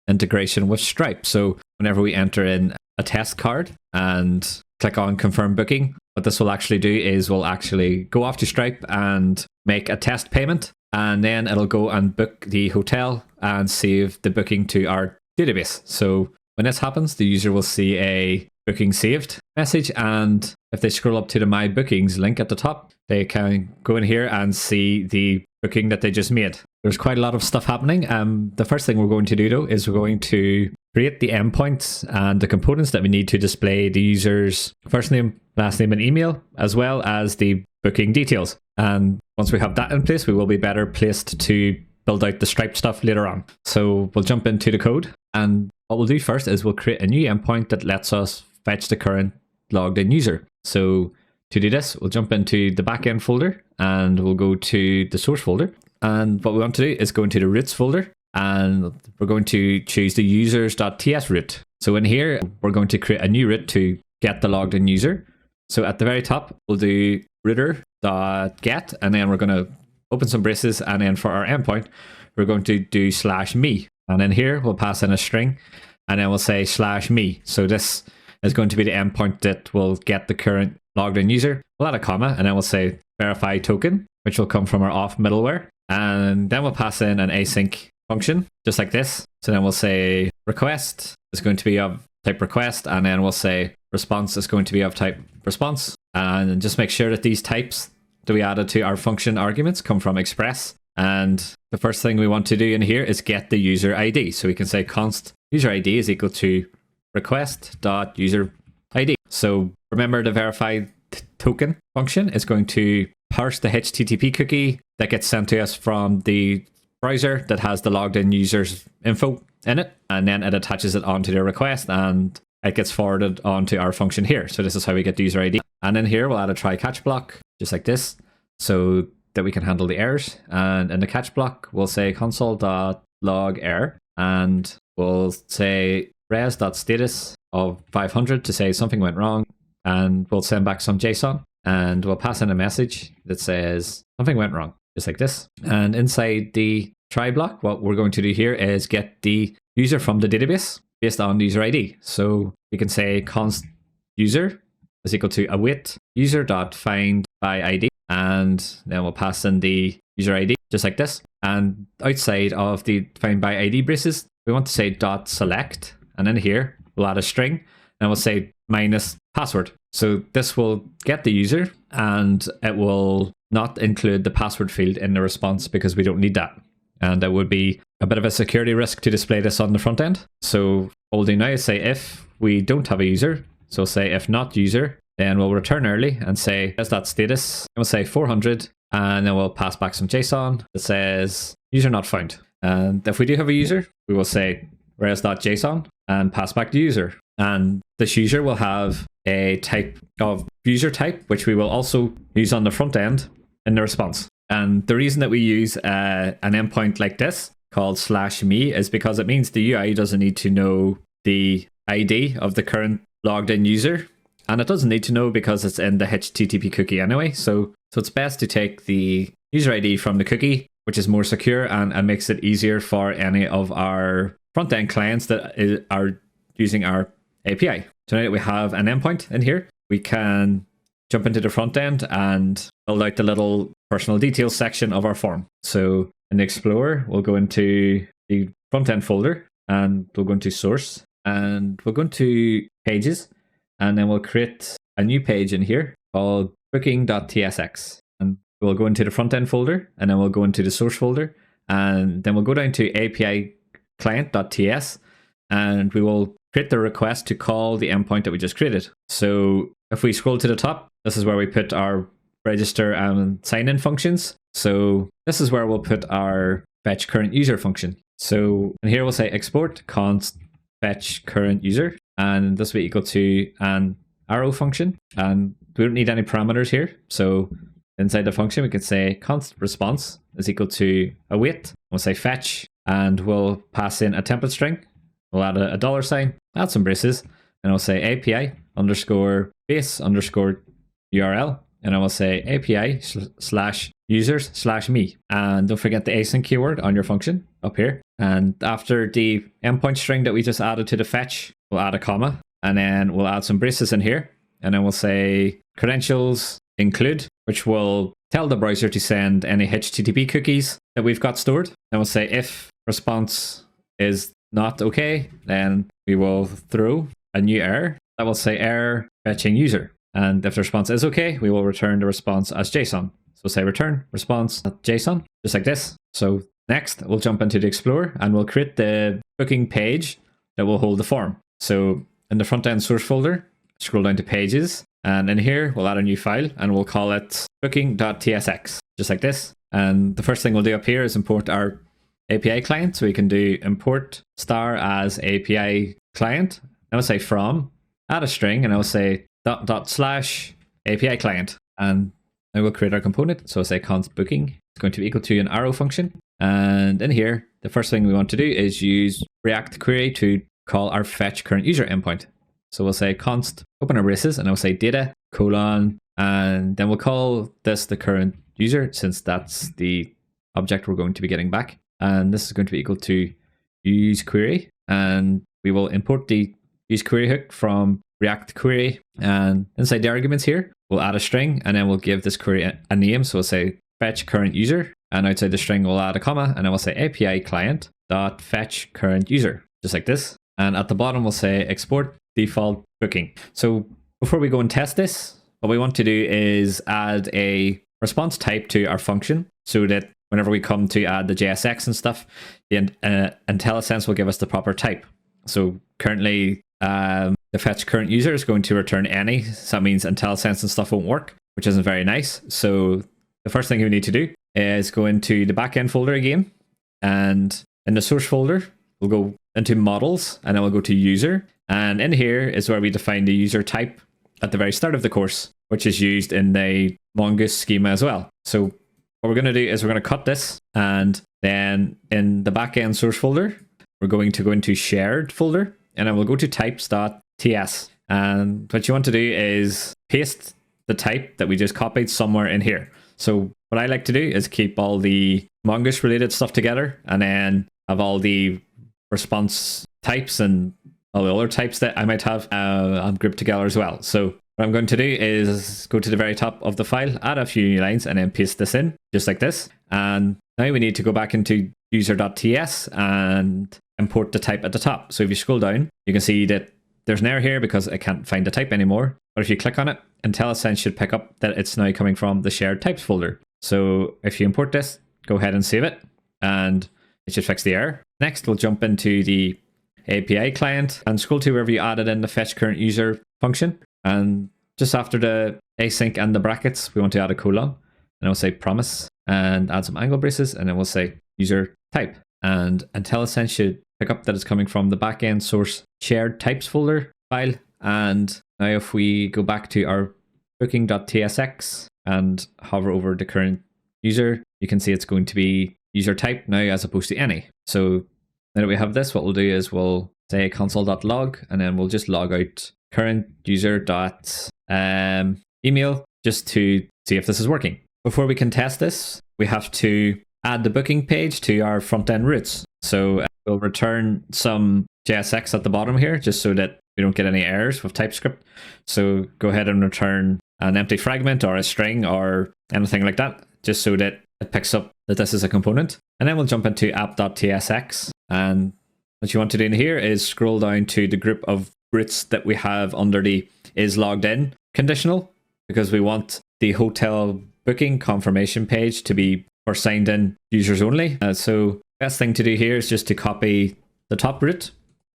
integration with Stripe. So whenever we enter in a test card and click on confirm booking, what this will actually do is we'll actually go off to Stripe and make a test payment, and then it'll go and book the hotel and save the booking to our database. So when this happens, the user will see a booking saved message, and if they scroll up to the My Bookings link at the top, they can go in here and see the booking that they just made. There's quite a lot of stuff happening. The first thing we're going to do though is we're going to create the endpoints and the components that we need to display the user's first name, last name, and email, as well as the booking details. And once we have that in place, we will be better placed to build out the Stripe stuff later on. So we'll jump into the code, and what we'll do first is we'll create a new endpoint that lets us fetch the current logged in user. So to do this, we'll jump into the backend folder and we'll go to the source folder. And what we want to do is go into the roots folder, and we're going to choose the users.ts root. So in here, we're going to create a new root to get the logged in user. So at the very top, we'll do router.get, and then we're going to open some braces, and then for our endpoint, we're going to do /me. And in here, we'll pass in a string, and then we'll say /me. So this is going to be the endpoint that will get the current logged in user. We'll add a comma, and then we'll say verify token, which will come from our auth middleware. And then we'll pass in an async function, just like this. So then we'll say request is going to be of type request, and then we'll say response is going to be of type response. And just make sure that these types that we added to our function arguments come from express. And the first thing we want to do in here is get the user ID. So we can say const user ID is equal to request.user ID. So remember, the verify token function is going to parse the HTTP cookie that gets sent to us from the browser that has the logged in user's info in it, and then it attaches it onto the request, and it gets forwarded onto our function here. So this is how we get the user ID. And in here, we'll add a try catch block, just like this, so that we can handle the errors. And in the catch block, we'll say console.log error, and we'll say res.status of 500 to say something went wrong, and we'll send back some JSON, and we'll pass in a message that says something went wrong, just like this. And inside the try block, what we're going to do here is get the user from the database based on the user ID. So we can say const user is equal to await user.find by ID, and then we'll pass in the user ID, just like this. And outside of the find by ID braces, we want to say dot select, and in here we'll add a string, and we'll say minus password. So this will get the user, and it will not include the password field in the response because we don't need that. And it would be a bit of a security risk to display this on the front end. So what we'll do now is say if we don't have a user, so say if not user, then we'll return early and say, is that status? And we'll say 400, and then we'll pass back some JSON that says user not found. And if we do have a user, we will say res.json and pass back the user. And this user will have a type of user type, which we will also use on the front end in the response. And the reason that we use an endpoint like this called /me is because it means the UI doesn't need to know the ID of the current logged in user. And it doesn't need to know because it's in the HTTP cookie anyway. So it's best to take the user ID from the cookie, which is more secure and makes it easier for any of our front end clients that are using our API. So now that we have an endpoint in here, we can jump into the front end and build out the little personal details section of our form. So in the Explorer, we'll go into the front end folder and we'll go into source and we'll go into pages, and then we'll create a new page in here called booking.tsx. And we'll go into the front end folder, and then we'll go into the source folder, and then we'll go down to API client.ts, and we will create the request to call the endpoint that we just created. So if we scroll to the top, this is where we put our register and sign in functions. So this is where we'll put our fetch current user function. So in here we'll say export const fetch current user, and this will be equal to an arrow function, and we don't need any parameters here. So inside the function we can say const response is equal to await. We'll say fetch, and we'll pass in a template string. We'll add a $sign, add some braces, and I'll say API underscore base underscore URL, and I will say API /users /me. And don't forget the async keyword on your function up here. And after the endpoint string that we just added to the fetch, we'll add a comma, and then we'll add some braces in here, and then we'll say credentials include, which will tell the browser to send any HTTP cookies that we've got stored. And we'll say if response is not okay, then we will throw a new error that will say error fetching user. And if the response is okay, we will return the response as JSON. So say return response JSON, just like this. So next, we'll jump into the Explorer and we'll create the booking page that will hold the form. So in the front end source folder, scroll down to pages, and in here, we'll add a new file and we'll call it booking.tsx, just like this. And the first thing we'll do up here is import our API client. So we can do import star as API client. I will say from, add a string, and I will say // API client. And I will create our component. So I'll say const booking. It's going to be equal to an arrow function. And in here, the first thing we want to do is use React query to call our fetch current user endpoint. So we'll say const open our braces, and I'll say data colon, and then we'll call this the current user, since that's the object we're going to be getting back. And this is going to be equal to use query, and we will import the use query hook from React query, and inside the arguments here we'll add a string, and then we'll give this query a name. So we'll say fetch current user, and outside the string we'll add a comma, and then we'll say API client dot fetch current user, just like this. And at the bottom we'll say export default booking. So before we go and test this, what we want to do is add a response type to our function, so that whenever we come to add the JSX and stuff, the IntelliSense will give us the proper type. So currently, the fetch current user is going to return any. So that means IntelliSense and stuff won't work, which isn't very nice. So the first thing we need to do is go into the backend folder again, and in the source folder, we'll go into models, and then we'll go to user. And in here is where we define the user type at the very start of the course, which is used in the Mongoose schema as well. So what we're going to do is we're going to cut this, and then in the backend source folder, we're going to go into shared folder, and then we'll go to types.ts. And what you want to do is paste the type that we just copied somewhere in here. So what I like to do is keep all the Mongoose related stuff together, and then have all the response types and all the other types that I might have grouped together as well. So what I'm going to do is go to the very top of the file, add a few new lines, and then paste this in, just like this. And now we need to go back into user.ts and import the type at the top. So if you scroll down, you can see that there's an error here because I can't find the type anymore. But if you click on it, IntelliSense should pick up that it's now coming from the shared types folder. So if you import this, go ahead and save it. and it should fix the error. Next, we'll jump into the API client and scroll to wherever you added in the fetch current user function. And just after the async and the brackets, we want to add a colon, and we'll say promise and add some angle braces, and then we'll say user type. And IntelliSense should pick up that it's coming from the backend source shared types folder file. And now if we go back to our booking.tsx and hover over the current user, you can see it's going to be user type now as opposed to any. So now that we have this, what we'll do is we'll say console.log, and then we'll just log out current user dot email just to see if this is working. Before we can test this, we have to add the booking page to our front end routes. So we'll return some JSX at the bottom here just so that we don't get any errors with TypeScript. So go ahead and return an empty fragment or a string or anything like that, just so that it picks up that this is a component. And then we'll jump into app.tsx. And what you want to do in here is scroll down to the group of routes that we have under the is logged in conditional, because we want the hotel booking confirmation page to be for signed in users only. So best thing to do here is just to copy the top route,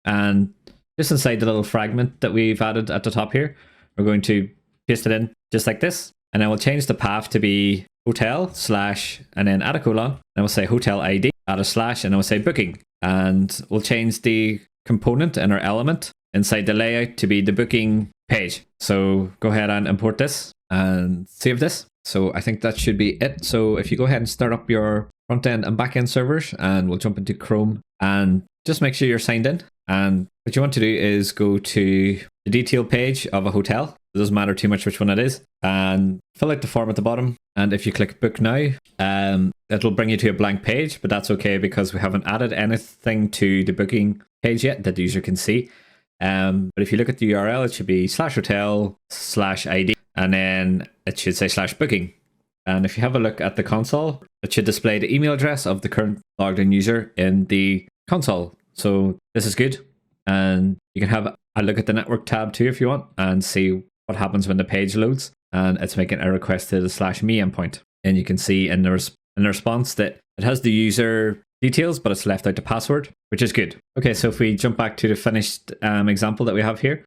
and just inside the little fragment that we've added at the top here, we're going to paste it in just like this. And then we'll change the path to be hotel / and then add a colon. Then we'll say hotel ID, add a / and then we'll say booking. And we'll change the component in our element inside the layout to be the booking page. So go ahead and import this and save this. So I think that should be it. So if you go ahead and start up your front end and back end servers, and we'll jump into Chrome and just make sure you're signed in. And what you want to do is go to the detail page of a hotel. It doesn't matter too much which one it is, and fill out the form at the bottom. And if you click book now, it'll bring you to a blank page, but that's okay because we haven't added anything to the booking page yet that the user can see. But if you look at the URL, it should be /hotel /ID, and then it should say /booking. And if you have a look at the console, it should display the email address of the current logged in user in the console. So this is good. And you can have a look at the network tab too if you want, and see what happens when the page loads and it's making a request to the /me endpoint. And you can see in the response that it has the user details, but it's left out the password, which is good. Okay, so if we jump back to the finished example that we have here,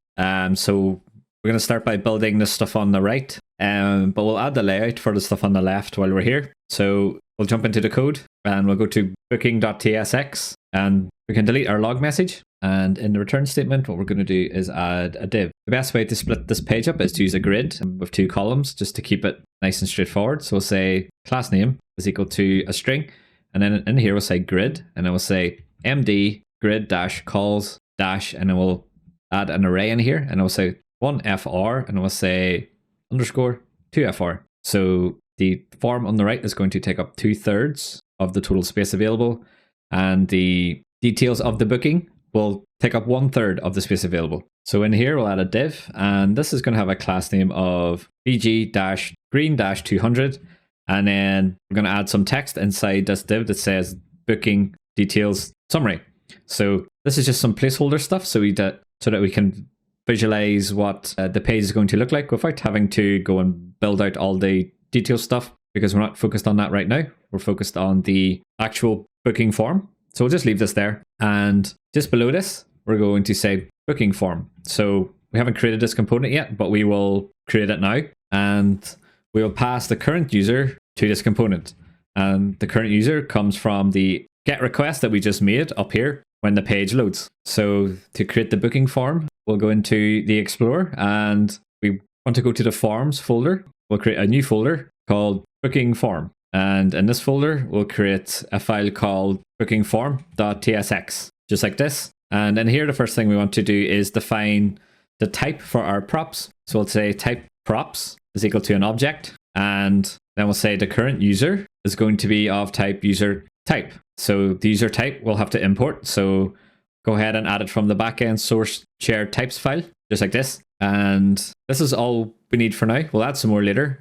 so we're going to start by building the stuff on the right, but we'll add the layout for the stuff on the left while we're here. So we'll jump into the code and we'll go to booking.tsx, and we can delete our log message. And in the return statement, what we're going to do is add a div. The best way to split this page up is to use a grid with 2 columns just to keep it nice and straightforward. So we'll say class name is equal to a string. And then in here, we'll say grid, and then we'll say md grid -calls - and then we'll add an array in here, and we'll say 1fr, and we'll say underscore 2fr. So the form on the right is going to take up 2/3 of the total space available, and the details of the booking will take up 1/3 of the space available. So in here, we'll add a div, and this is going to have a class name of bg-green-200. And then we're going to add some text inside this div that says booking details summary. So this is just some placeholder stuff so that we can visualize what the page is going to look like without having to go and build out all the detail stuff, because we're not focused on that right now. We're focused on the actual booking form. So we'll just leave this there. And just below this, we're going to say booking form. So we haven't created this component yet, but we will create it now. And we will pass the current user to this component. And the current user comes from the GET request that we just made up here when the page loads. So to create the booking form, we'll go into the Explorer, and we want to go to the Forms folder. We'll create a new folder called Booking Form. And in this folder, we'll create a file called bookingform.tsx, just like this. And in here, the first thing we want to do is define the type for our props. So we'll say type props is equal to an object, and then we'll say the current user is going to be of type user type. So the user type we'll have to import. So go ahead and add it from the backend source shared types file, just like this. And this is all we need for now. We'll add some more later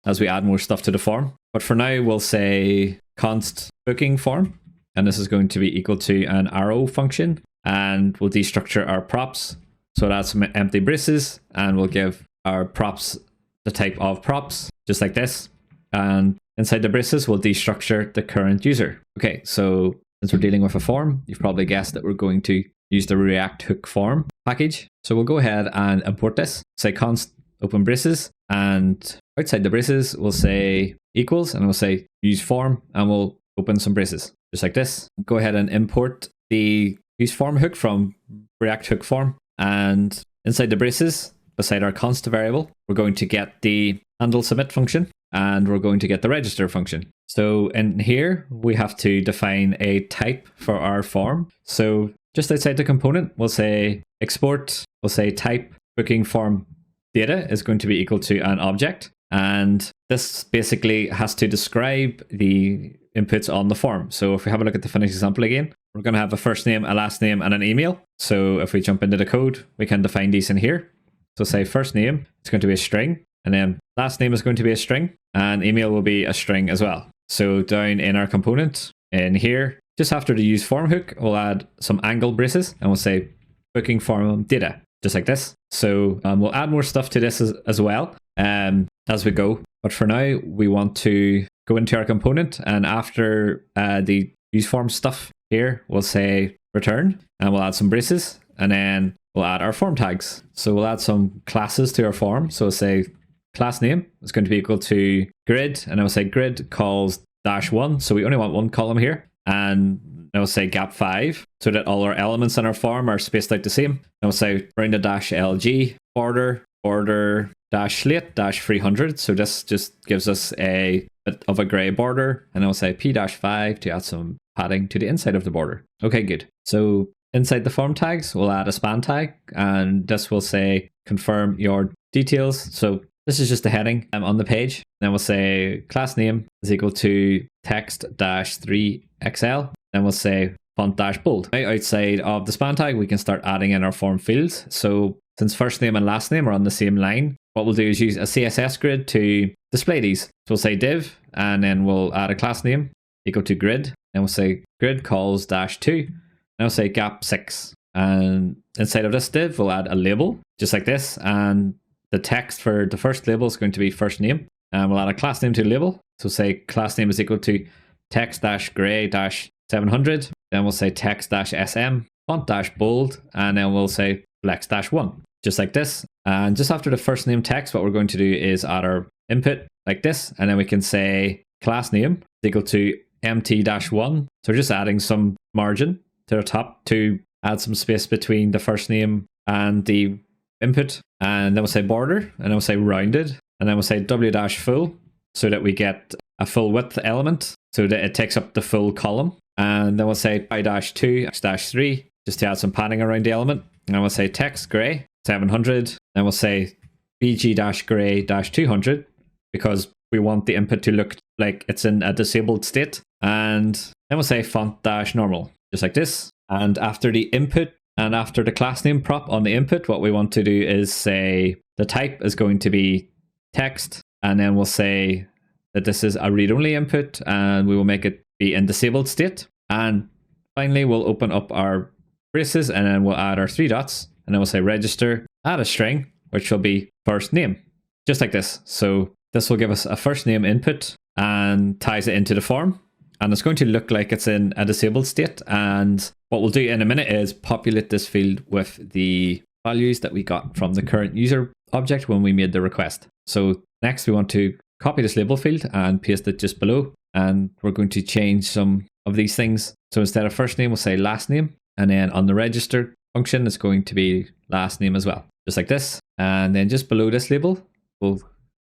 as we add more stuff to the form. But for now, we'll say const booking form, and this is going to be equal to an arrow function, and we'll destructure our props. So we'll add some empty braces, and we'll give our props the type of props, just like this. And inside the braces, we'll destructure the current user. Okay, so since we're dealing with a form, you've probably guessed that we're going to use the React hook form package. So we'll go ahead and import this. Say const open braces, and outside the braces, we'll say equals, and we'll say use form, and we'll open some braces, just like this. Go ahead and import the use form hook from React hook form, and inside the braces, beside our const variable, we're going to get the handle submit function, and we're going to get the register function. So in here, we have to define a type for our form. So just outside the component, we'll say export, we'll say type booking form data is going to be equal to an object. And this basically has to describe the inputs on the form. So if we have a look at the finished example again, we're going to have a first name, a last name, and an email. So if we jump into the code, we can define these in here. So say first name, it's going to be a string, and then last name is going to be a string, and email will be a string as well. So down in our component in here, just after the use form hook, we'll add some angle braces, and we'll say booking form data, just like this. So we'll add more stuff to this as well as we go. But for now, we want to go into our component, and after the use form stuff here, we'll say return, and we'll add some braces, and then we'll add our form tags. So we'll add some classes to our form. So we'll say class name is going to be equal to grid, and I will say grid calls -1. So we only want one column here. And I will say gap 5 so that all our elements in our form are spaced out the same. And we'll say rounded -LG border -slate -300. So this just gives us a bit of a gray border. And I'll say P-5 to add some padding to the inside of the border. Okay, good. So inside the form tags, we'll add a span tag, and this will say confirm your details. So this is just the heading on the page. Then we'll say class name is equal to text-3XL. Then we'll say font-bold. Outside of the span tag, we can start adding in our form fields. So since first name and last name are on the same line, what we'll do is use a CSS grid to display these. So we'll say div, and then we'll add a class name equal to grid. Then we'll say grid calls -2. Then we'll say gap 6. And inside of this div, we'll add a label, just like this. And the text for the first label is going to be first name. And we'll add a class name to the label. So say class name is equal to text-gray-700. Then we'll say text-sm, font-bold, and then we'll say flex-1, just like this. And just after the first name text, what we're going to do is add our input like this. And then we can say class name is equal to mt-1. So we're just adding some margin to the top to add some space between the first name and the input. And then we'll say border, and then we'll say rounded, and then we'll say w-full so that we get a full width element so that it takes up the full column. And then we'll say pi-2 x-3 just to add some padding around the element. And then we'll say text gray 700. Then we'll say bg-gray-200 because we want the input to look like it's in a disabled state. And then we'll say font-normal, just like this. And after the input and after the class name prop on the input, what we want to do is say the type is going to be text, and then we'll say that this is a read-only input, and we will make it be in disabled state. And finally, we'll open up our braces, and then we'll add our 3 dots, and then we'll say register, add a string, which will be first name, just like this. So this will give us a first name input and ties it into the form. And it's going to look like it's in a disabled state. And what we'll do in a minute is populate this field with the values that we got from the current user object when we made the request. So next we want to copy this label field and paste it just below. And we're going to change some of these things. So instead of first name, we'll say last name. And then on the register function, it's going to be last name as well, just like this. And then just below this label, we'll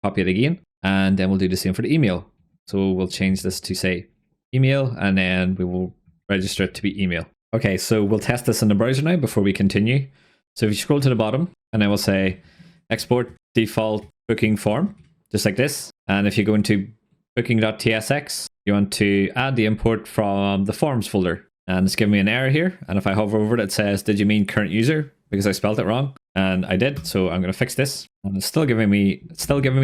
copy it again. And then we'll do the same for the email. So we'll change this to say email, and then we will register it to be email. Okay, so we'll test this in the browser now before we continue. So if you scroll to the bottom, and then we'll say export default booking form, just like this. And if you go into booking.tsx, you want to add the import from the forms folder. And it's giving me an error here. And if I hover over it, it says, did you mean current user? Because I spelled it wrong. And I did, so I'm going to fix this. And it's still giving me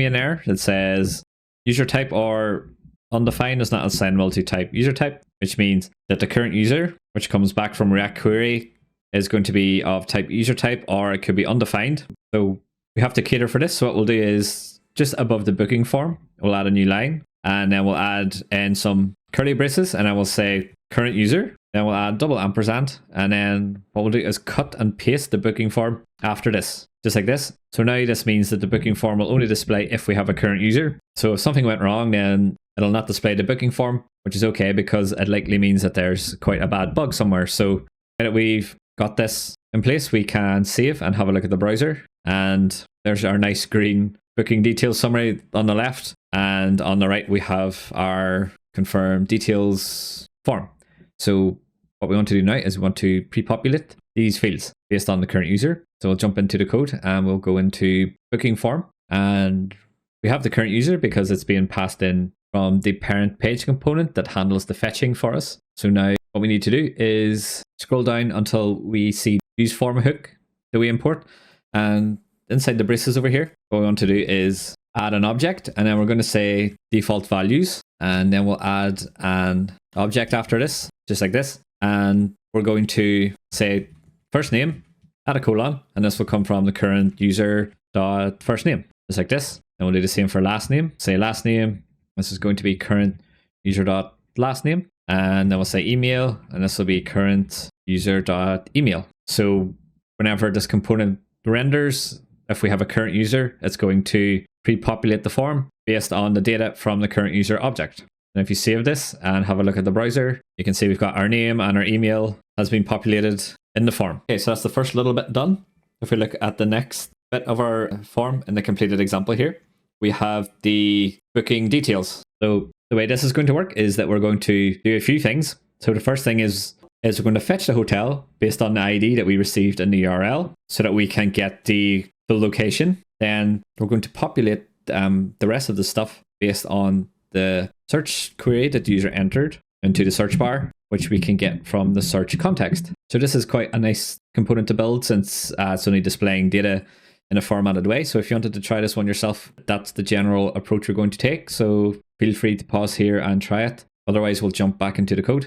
an error that says user type or undefined is not assignable to type user type, which means that the current user, which comes back from React query, is going to be of type user type, or it could be undefined. So we have to cater for this. So what we'll do is just above the booking form, we'll add a new line. and then we'll add in some curly braces, and I will say current user. Then we'll add double ampersand, and then what we'll do is cut and paste the booking form after this, just like this. So now this means that the booking form will only display if we have a current user. So if something went wrong, then it'll not display the booking form, which is okay because it likely means that there's quite a bad bug somewhere. So now that we've got this in place, we can save and have a look at the browser. And there's our nice green booking details summary on the left. And on the right, we have our confirm details form. So what we want to do now is we want to pre-populate these fields based on the current user. So we'll jump into the code and we'll go into booking form. And we have the current user because it's being passed in from the parent page component that handles the fetching for us. So now what we need to do is scroll down until we see use form hook that we import. And inside the braces over here, what we want to do is add an object, and then we're going to say default values, and then we'll add an object after this, just like this. And we're going to say first name, add a colon, and this will come from the current user dot first name, just like this. And we'll do the same for last name. Say last name, this is going to be current user dot last name, and then we'll say email, and this will be current user dot email. So whenever this component renders, if we have a current user, it's going to pre-populate the form based on the data from the current user object. And if you save this and have a look at the browser, you can see we've got our name and our email has been populated in the form. Okay, so that's the first little bit done. If we look at the next bit of our form in the completed example here, we have the booking details. So the way this is going to work is that we're going to do a few things. So the first thing is we're going to fetch the hotel based on the ID that we received in the URL so that we can get the full location. Then we're going to populate the rest of the stuff based on the search query that the user entered into the search bar, which we can get from the search context. So this is quite a nice component to build since it's only displaying data in a formatted way. So if you wanted to try this one yourself, that's the general approach we're going to take. So feel free to pause here and try it. Otherwise, we'll jump back into the code.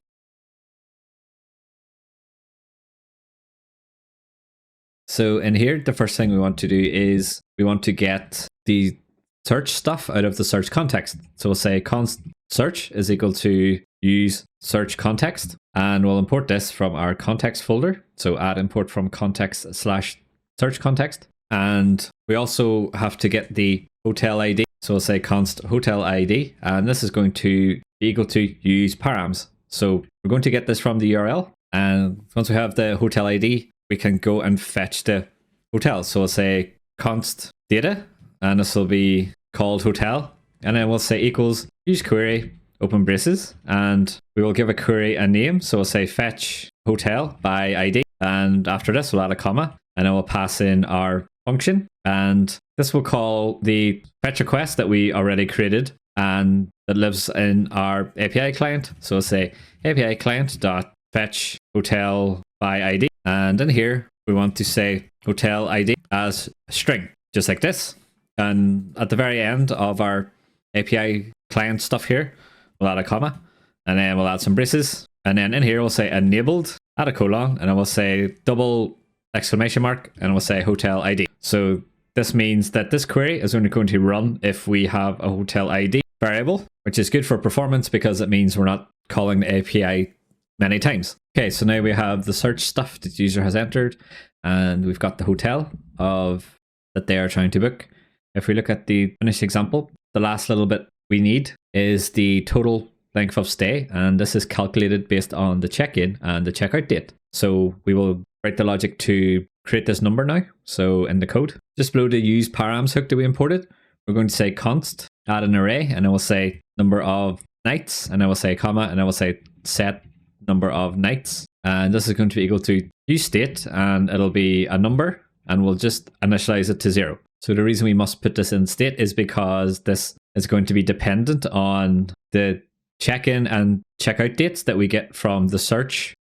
So in here, the first thing we want to do is we want to get the search stuff out of the search context. So we'll say const search is equal to use search context, and we'll import this from our context folder. So add import from context / search context. And we also have to get the hotel ID. So we'll say const hotel ID, and this is going to be equal to use params. So we're going to get this from the URL. And once we have the hotel ID, we can go and fetch the hotel. So we'll say const data, and this will be called hotel. And then we'll say equals use query, open braces, and we will give a query a name. So we'll say fetch hotel by ID. And after this, we'll add a comma, and then we'll pass in our function. And this will call the fetch request that we already created and that lives in our API client. So we'll say API client dot fetch hotel by ID. And in here, we want to say hotel ID as a string, just like this. And at the very end of our API client stuff here, we'll add a comma, and then we'll add some braces. And then in here, we'll say enabled, add a colon, and then we'll say double exclamation mark, and we'll say hotel ID. So this means that this query is only going to run if we have a hotel ID variable, which is good for performance because it means we're not calling the API many times. Okay, so now we have the search stuff that the user has entered, and we've got the hotel that they are trying to book. If we look at the finished example, the last little bit we need is the total length of stay, and this is calculated based on the check-in and the checkout date. So we will write the logic to create this number now. So in the code, just below the use params hook that we imported, we're going to say const, add an array, and then we'll say number of nights, and then we'll say comma, and then we'll say set number of nights. And this is going to be equal to use state, and it'll be a number, and we'll just initialize it to 0. So the reason we must put this in state is because this is going to be dependent on the check-in and checkout dates that we get from the search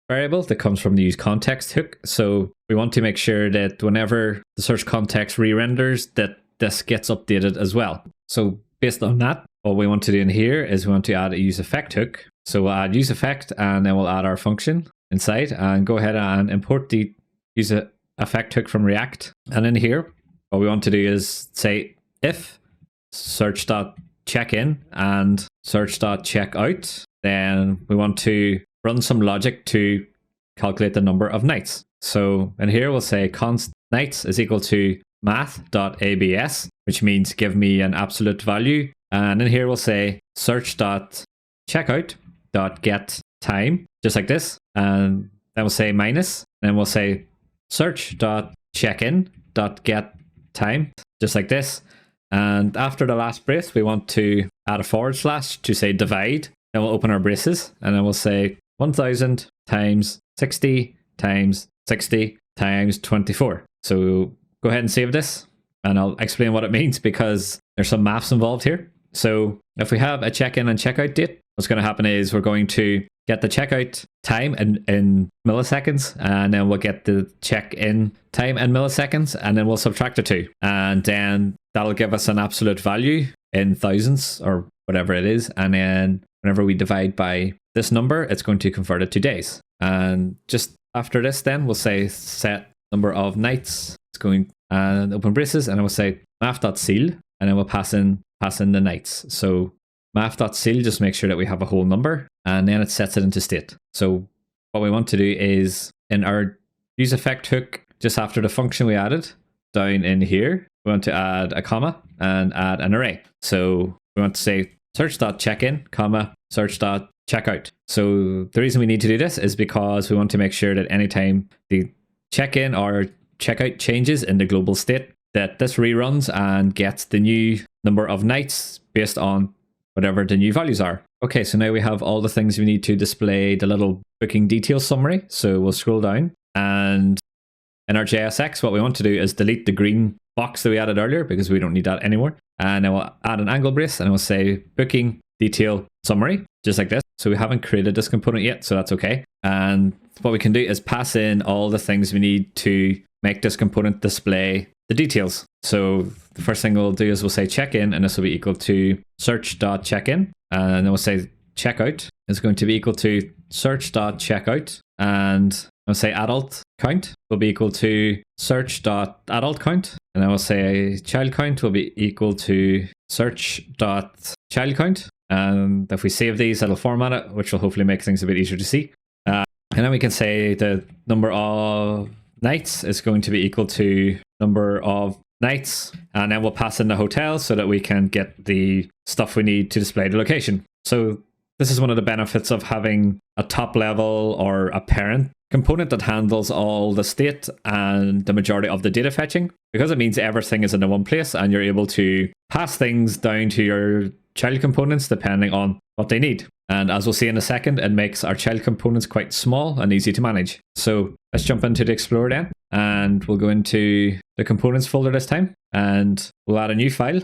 variable that comes from the use context hook. So we want to make sure that whenever the search context re-renders, that this gets updated as well. So based on that, what we want to do in here is we want to add a use effect hook. So we'll add use effect, and then we'll add our function inside and go ahead and import the use effect hook from React. And in here, what we want to do is say if search dot .checkin and search.checkout, then we want to run some logic to calculate the number of nights. So in here we'll say const nights is equal to math.abs, which means give me an absolute value. And in here we'll say search.checkout.get time, just like this. And then we'll say minus, then we'll say search.checkin.get time, just like this. And after the last brace, we want to add a forward slash to say divide. Then we'll open our braces and then we'll say 1000 times 60 times 60 times 24. So go ahead and save this and I'll explain what it means because there's some maths involved here. So if we have a check-in and checkout date, what's going to happen is we're going to get the checkout time in milliseconds, and then we'll get the check-in time in milliseconds, and then we'll subtract the two. And then that'll give us an absolute value in thousands or whatever it is. And then whenever we divide by this number, it's going to convert it to days. And just after this, then we'll say set number of nights. It's going and open braces, and then we'll say math.ceil, and then we'll pass in the nights. So math.ceil just make sure that we have a whole number, and then it sets it into state. So what we want to do is in our use effect hook, just after the function we added down in here, we want to add a comma and add an array. So we want to say search.checkin, comma, search.checkout. So the reason we need to do this is because we want to make sure that anytime the check-in or checkout changes in the global state, that this reruns and gets the new number of nights based on whatever the new values are. Okay, so now we have all the things we need to display the little booking details summary. So we'll scroll down, and in our JSX, what we want to do is delete the green box that we added earlier because we don't need that anymore. And then we'll add an angle brace and we'll say booking detail summary, just like this. So we haven't created this component yet, so that's okay. And what we can do is pass in all the things we need to make this component display the details. So the first thing we'll do is we'll say check-in, and this will be equal to search.checkin. And then we'll say checkout is going to be equal to search.checkout. And I'll say adult count will be equal to search.adult count. And then we'll say child count will be equal to search.child count. And if we save these, it'll format it, which will hopefully make things a bit easier to see. And then we can say the number of nights is going to be equal to number of nights. And then we'll pass in the hotel so that we can get the stuff we need to display the location. So this is one of the benefits of having a top level or a parent component that handles all the state and the majority of the data fetching, because it means everything is in the one place and you're able to pass things down to your child components depending on what they need. And as we'll see in a second, it makes our child components quite small and easy to manage. So let's jump into the Explorer then, and we'll go into the components folder this time, and we'll add a new file,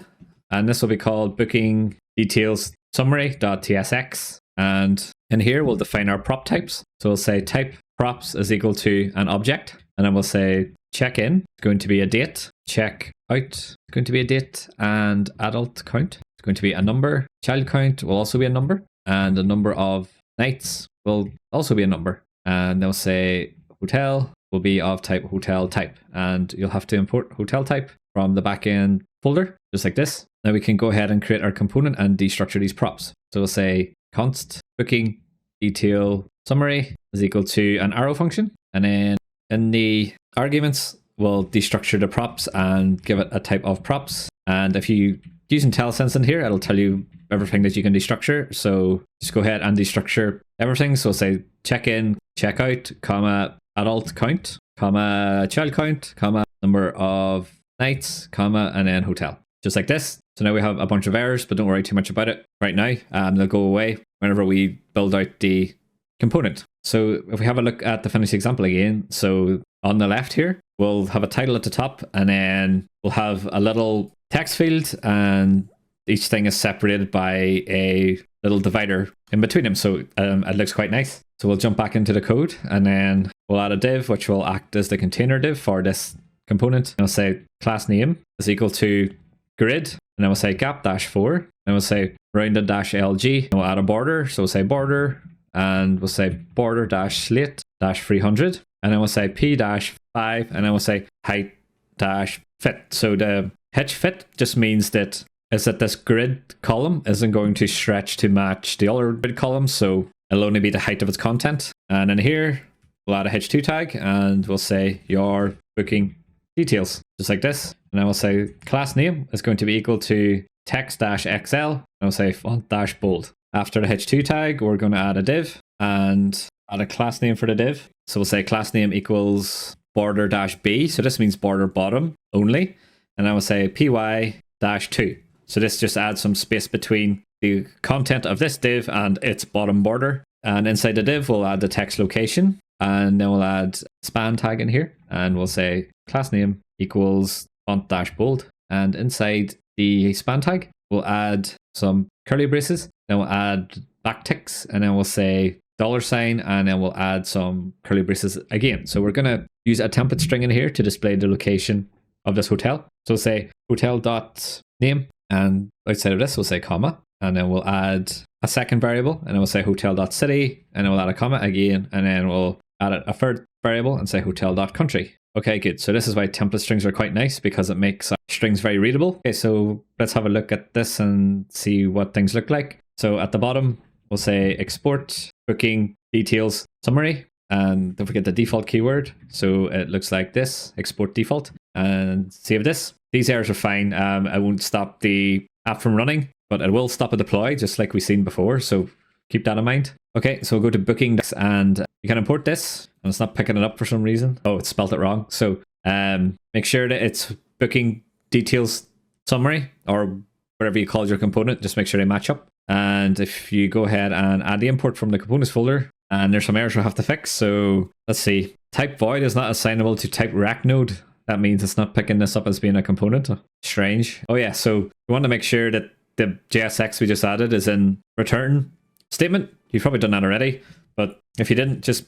and this will be called booking details summary.tsx. And in here, we'll define our prop types. So we'll say type props is equal to an object, and then we'll say check-in is going to be a date, check out is going to be a date, and adult count is going to be a number, child count will also be a number, and the number of nights will also be a number. And they'll say hotel will be of type hotel type, and you'll have to import hotel type from the backend folder, just like this. Now we can go ahead and create our component and destructure these props. So we'll say const booking detail summary is equal to an arrow function, and then in the arguments we'll destructure the props and give it a type of props. And if you use IntelliSense in here, it'll tell you everything that you can destructure. So just go ahead and destructure everything. So say check-in, check-out, comma, adult count, comma, child count, comma, number of nights, comma, and then hotel. Just like this. So now we have a bunch of errors, but don't worry too much about it right now. They'll go away whenever we build out the component. So if we have a look at the finished example again, so on the left here, we'll have a title at the top, and then we'll have a little text field, and each thing is separated by a little divider in between them. So it looks quite nice. So we'll jump back into the code, and then we'll add a div, which will act as the container div for this component. And we'll say class name is equal to grid, and then we'll say gap-4, and we'll say rounded-lg, and we'll add a border. So we'll say border, and we'll say border-slate-300, and then we'll say p-5, and then we'll say height-fit. So the h fit just means that is that this grid column isn't going to stretch to match the other grid columns, so it'll only be the height of its content. And in here, we'll add a h2 tag and we'll say your booking details, just like this. And I will say class name is going to be equal to text-xl, and I'll say font-bold. After the h2 tag, we're going to add a div and add a class name for the div. So we'll say class name equals border-b, so this means border bottom only. And I will say py-2. So this just adds some space between the content of this div and its bottom border. And inside the div, we'll add the text location. And then we'll add span tag in here. And we'll say class name equals font-bold. And inside the span tag, we'll add some curly braces. Then we'll add backticks. And then we'll say $, and then we'll add some curly braces again. So we're going to use a template string in here to display the location of this hotel. So we'll say hotel.name. And outside of this, we'll say comma, and then we'll add a second variable, and then we'll say hotel.city, and then we'll add a comma again, and then we'll add a third variable and say hotel.country. Okay, good. So this is why template strings are quite nice, because it makes strings very readable. Okay, so let's have a look at this and see what things look like. So at the bottom, we'll say export booking details summary, and don't forget the default keyword. So it looks like this, export default, and save this. These errors are fine. I won't stop the app from running, but it will stop a deploy, just like we've seen before. So keep that in mind. Okay, so we'll go to booking and you can import this, and it's not picking it up for some reason. Oh, it's spelled it wrong. So make sure that it's booking details summary, or whatever you call your component. Just make sure they match up. And if you go ahead and add the import from the components folder, and there's some errors we'll have to fix. So let's see. Type void is not assignable to type rect node. That means it's not picking this up as being a component. Strange. Oh yeah, so we want to make sure that the JSX we just added is in return statement. You've probably done that already, but if you didn't, just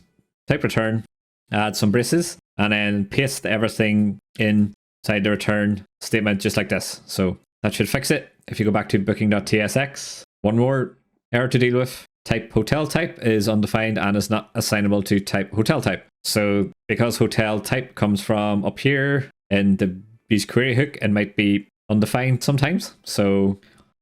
type return, add some braces, and then paste everything inside the return statement just like this. So that should fix it. If you go back to booking.tsx, one more error to deal with. Type hotel type is undefined and is not assignable to type hotel type. So because hotel type comes from up here in the use query hook, it might be undefined sometimes. So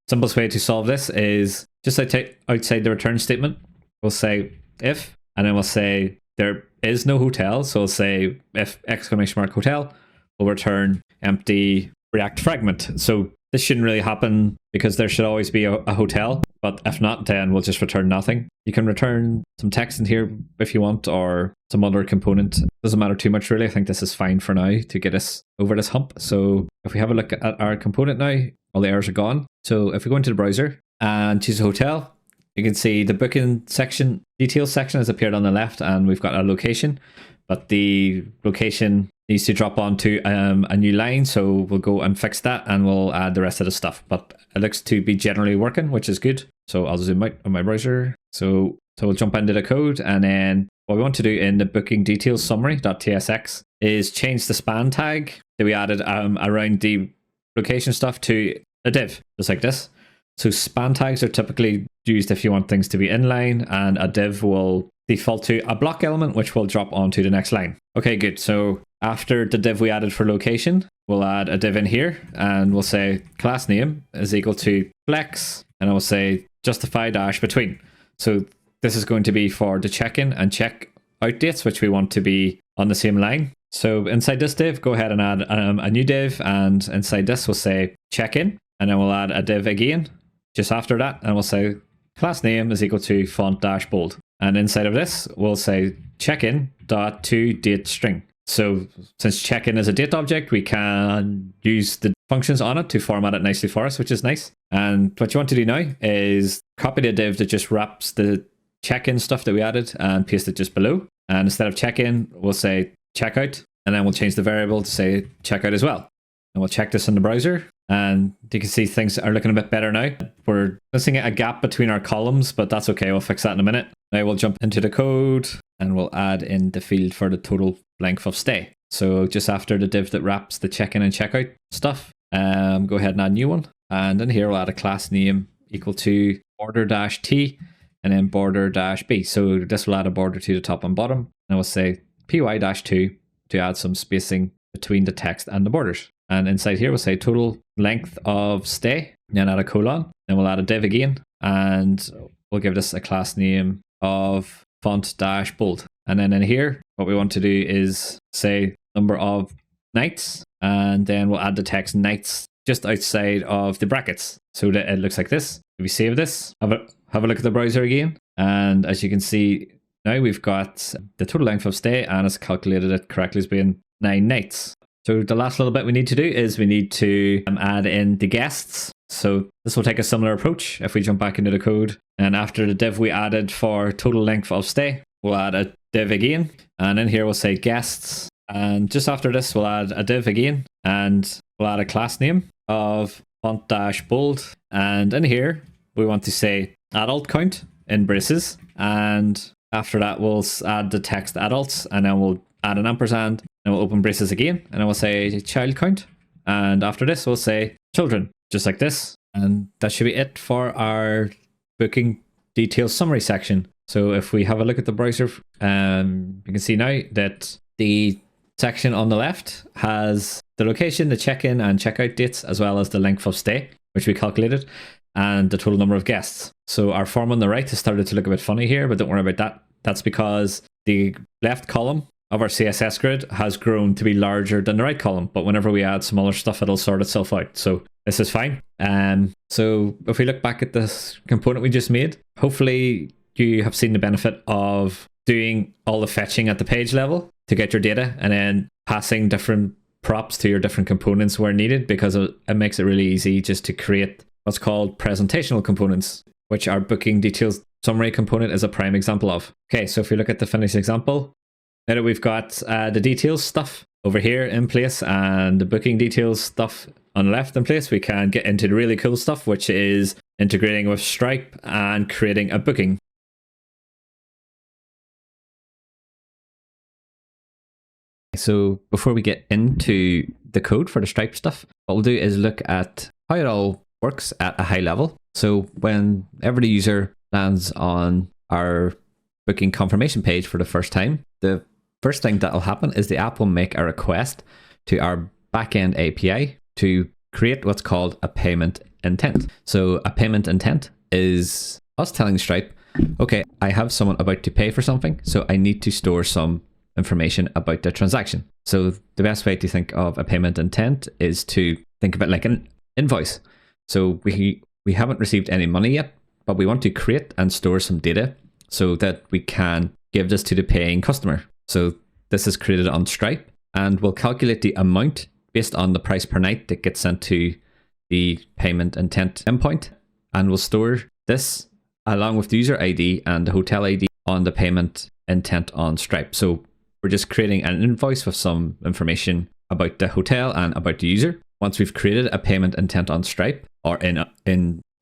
simplest way to solve this is just outside the return statement, we'll say if, and then we'll say there is no hotel. So we'll say if !hotel will return empty React fragment. So this shouldn't really happen because there should always be a hotel. But if not, then we'll just return nothing. You can return some text in here if you want, or some other component. Doesn't matter too much really. I think this is fine for now to get us over this hump. So if we have a look at our component now, all the errors are gone. So if we go into the browser and choose a hotel, you can see the booking section, details section has appeared on the left, and we've got our location. But the location needs to drop onto a new line, so we'll go and fix that, and we'll add the rest of the stuff. But it looks to be generally working, which is good. So I'll zoom out on my browser. So we'll jump into the code, and then what we want to do in the booking details summary.tsx is change the span tag that we added around the location stuff to a div, just like this. So span tags are typically used if you want things to be inline, and a div will default to a block element, which will drop onto the next line. Okay, good. So after the div we added for location, we'll add a div in here, and we'll say class name is equal to flex, and I will say justify dash between. So this is going to be for the check-in and check-out dates, which we want to be on the same line. So inside this div, go ahead and add a new div, and inside this we'll say check-in, and then we'll add a div again just after that, and we'll say class name is equal to font-bold. And inside of this, we'll say check-in.toDate string. So since check-in is a date object, we can use the functions on it to format it nicely for us, which is nice. And what you want to do now is copy the div that just wraps the check-in stuff that we added and paste it just below. And instead of check-in, we'll say checkout, and then we'll change the variable to say checkout as well. And we'll check this in the browser, and you can see things are looking a bit better now. We're missing a gap between our columns, but that's okay. We'll fix that in a minute. Now we'll jump into the code, and we'll add in the field for the total length of stay. So just after the div that wraps the check-in and checkout stuff, go ahead and add a new one. And in here, we'll add a class name equal to border-t and then border-b. So this will add a border to the top and bottom. And we'll say py-2 to add some spacing between the text and the borders. And inside here, we'll say total length of stay. then add a colon, then we'll add a div again, and we'll give this a class name of font-bold. And then in here, what we want to do is say number of nights, and then we'll add the text nights just outside of the brackets so that it looks like this. If we save this, have a look at the browser again, and as you can see now, we've got the total length of stay, and it's calculated it correctly as being 9 nights. So the last little bit we need to do is we need to add in the guests. So this will take a similar approach if we jump back into the code. And after the div we added for total length of stay, we'll add a div again. And in here we'll say guests. And just after this, we'll add a div again. And we'll add a class name of font-bold. And in here, we want to say adult count in braces. And after that, we'll add the text adults. And then we'll add an ampersand. And we'll open braces again. And then we'll say child count. And after this, we'll say children. Just like this. And that should be it for our booking details summary section. So if we have a look at the browser, you can see now that the section on the left has the location, the check-in and check-out dates, as well as the length of stay, which we calculated, and the total number of guests. So our form on the right has started to look a bit funny here, but don't worry about that. That's because the left column of our CSS grid has grown to be larger than the right column, but whenever we add some other stuff, it'll sort itself out. So this is fine. So if we look back at this component we just made, hopefully you have seen the benefit of doing all the fetching at the page level to get your data and then passing different props to your different components where needed, because it makes it really easy just to create what's called presentational components, which our booking details summary component is a prime example of. Okay, so if we look at the finished example, now that we've got the details stuff over here in place and the booking details stuff on the left in place, we can get into the really cool stuff, which is integrating with Stripe and creating a booking. So before we get into the code for the Stripe stuff, what we'll do is look at how it all works at a high level. So whenever the user lands on our booking confirmation page for the first time, the first thing that will happen is the app will make a request to our backend API to create what's called a payment intent. So a payment intent is us telling Stripe, okay, I have someone about to pay for something, so I need to store some information about the transaction. So the best way to think of a payment intent is to think of it like an invoice. So we haven't received any money yet, but we want to create and store some data so that we can give this to the paying customer. So this is created on Stripe, and we'll calculate the amount based on the price per night that gets sent to the payment intent endpoint, and we'll store this along with the user ID and the hotel ID on the payment intent on Stripe. So we're just creating an invoice with some information about the hotel and about the user. Once we've created a payment intent on Stripe, or in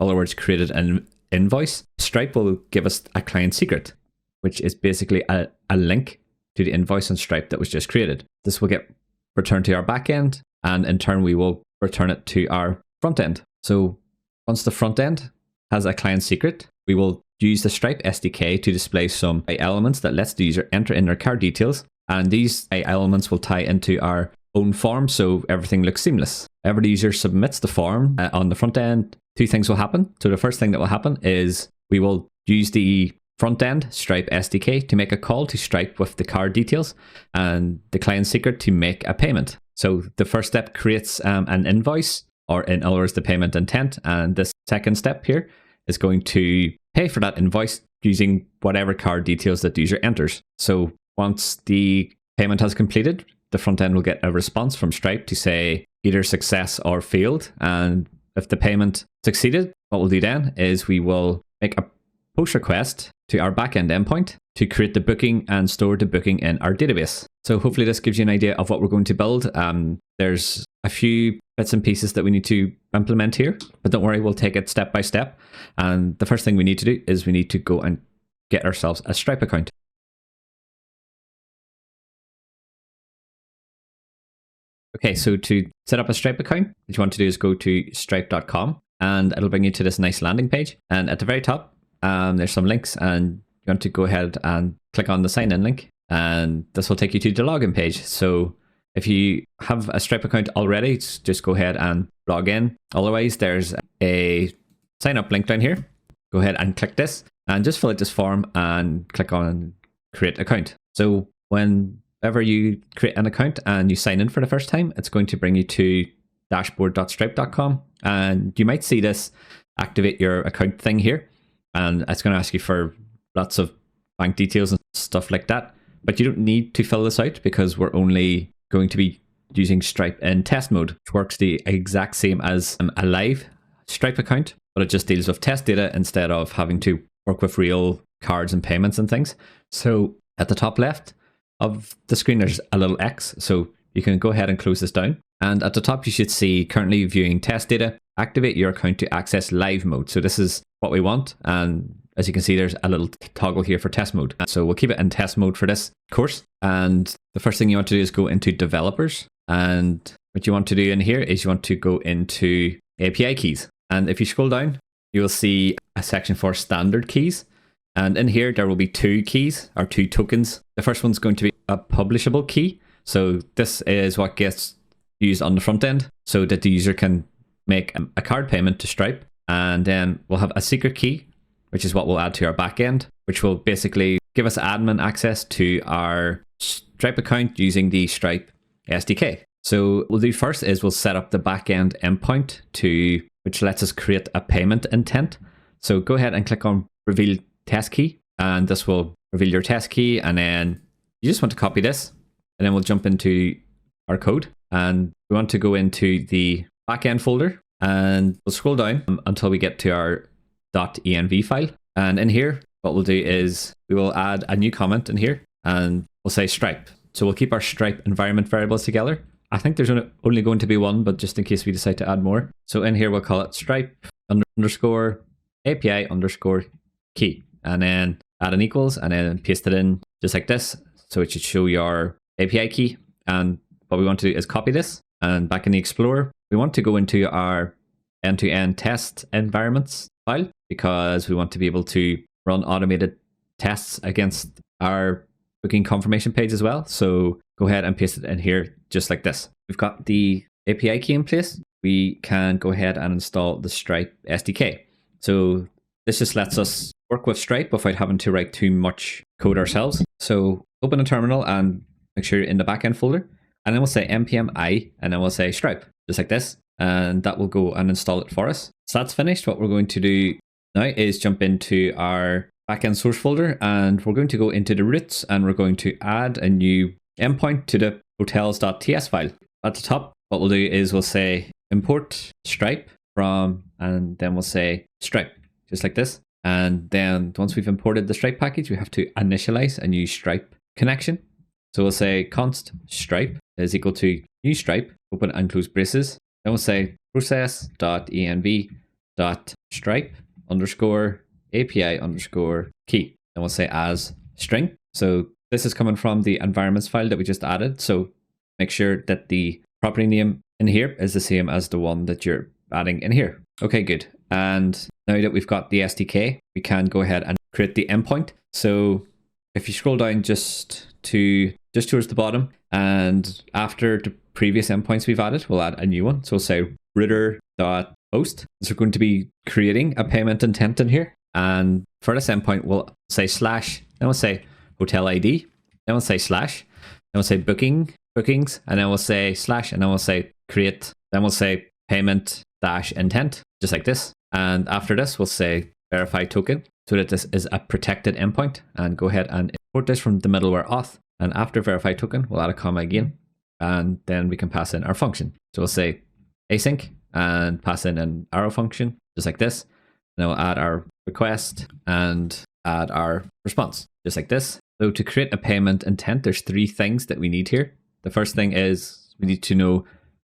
other words, created an invoice, Stripe will give us a client secret, which is basically a link to the invoice on Stripe that was just created. This will get returned to our backend, and in turn, we will return it to our front end. So once the front end has a client secret, we will use the Stripe SDK to display some elements that lets the user enter in their card details. And these elements will tie into our own form, so everything looks seamless. Whenever the user submits the form on the front end, two things will happen. So the first thing that will happen is we will use the front end Stripe SDK to make a call to Stripe with the card details and the client secret to make a payment. So the first step creates an invoice, or in other words, the payment intent. And this second step here is going to pay for that invoice using whatever card details that the user enters. So once the payment has completed, the front end will get a response from Stripe to say either success or failed. And if the payment succeeded, what we'll do then is we will make a post request to our backend endpoint to create the booking and store the booking in our database. So hopefully this gives you an idea of what we're going to build. There's a few bits and pieces that we need to implement here, but don't worry, we'll take it step by step. And the first thing we need to do is we need to go and get ourselves a Stripe account. Okay, so to set up a Stripe account, what you want to do is go to stripe.com, and it'll bring you to this nice landing page. And at the very top, there's some links, and you want to go ahead and click on the sign in link, and this will take you to the login page. So If you have a Stripe account already, just go ahead and log in. Otherwise, there's a sign up link down here. Go ahead and click this and just fill out this form and click on create account. So whenever you create an account and you sign in for the first time, it's going to bring you to dashboard.stripe.com, and you might see this activate your account thing here, and it's going to ask you for lots of bank details and stuff like that. But you don't need to fill this out because we're only going to be using Stripe in test mode, which works the exact same as a live Stripe account, but it just deals with test data instead of having to work with real cards and payments and things. So at the top left of the screen, there's a little X. So you can go ahead and close this down. And at the top, you should see currently viewing test data. Activate your account to access live mode. So this is what we want. And as you can see, there's a little toggle here for test mode. So we'll keep it in test mode for this course. And the first thing you want to do is go into developers. And what you want to do in here is you want to go into API keys. And if you scroll down, you will see a section for standard keys. And in here, there will be two keys or two tokens. The first one's going to be a publishable key. So this is what gets used on the front end so that the user can make a card payment to Stripe. And then we'll have a secret key, which is what we'll add to our backend, which will basically give us admin access to our Stripe account using the Stripe SDK. So what we'll do first is we'll set up the backend endpoint which lets us create a payment intent. So go ahead and click on reveal test key, and this will reveal your test key. And then you just want to copy this, and then we'll jump into our code, and we want to go into the backend folder, and we'll scroll down until we get to our .env file. And in here, what we'll do is we will add a new comment in here, and we'll say Stripe. So we'll keep our Stripe environment variables together. I think there's only going to be one, but just in case we decide to add more. So in here, we'll call it Stripe underscore API underscore key, and then add an equals, and then paste it in just like this. So it should show your API key. And what we want to do is copy this, and back in the Explorer, we want to go into our end-to-end test environments file because we want to be able to run automated tests against our booking confirmation page as well. So go ahead and paste it in here just like this. We've got the API key in place. We can go ahead and install the Stripe SDK. So this just lets us work with Stripe without having to write too much code ourselves. So open a terminal and make sure you're in the backend folder. And then we'll say npm I, and then we'll say Stripe, just like this. And that will go and install it for us. So that's finished. What we're going to do now is jump into our backend source folder, and we're going to go into the roots, and we're going to add a new endpoint to the hotels.ts file. At the top, what we'll do is we'll say import Stripe from, and then we'll say Stripe, just like this. And then once we've imported the Stripe package, we have to initialize a new Stripe connection. So we'll say const Stripe is equal to new Stripe, open and close braces. Then we'll say process.env.stripe underscore API underscore key. Then we'll say as string. So this is coming from the environments file that we just added. So make sure that the property name in here is the same as the one that you're adding in here. Okay, good. And now that we've got the SDK, we can go ahead and create the endpoint. So if you scroll down just towards the bottom, and after the previous endpoints we've added, we'll add a new one. So we'll say router.host. So we're going to be creating a payment intent in here. And for this endpoint, we'll say slash, then we'll say hotel ID, then we'll say slash, then we'll say bookings, and then we'll say slash, and then we'll say create, then we'll say payment dash intent, just like this. And after this, we'll say verify token, so that this is a protected endpoint, and go ahead and import this from the middleware auth. And after verify token, we'll add a comma again, and then we can pass in our function. So we'll say async and pass in an arrow function, just like this. And then we'll add our request and add our response, just like this. So to create a payment intent, there's three things that we need here. The first thing is we need to know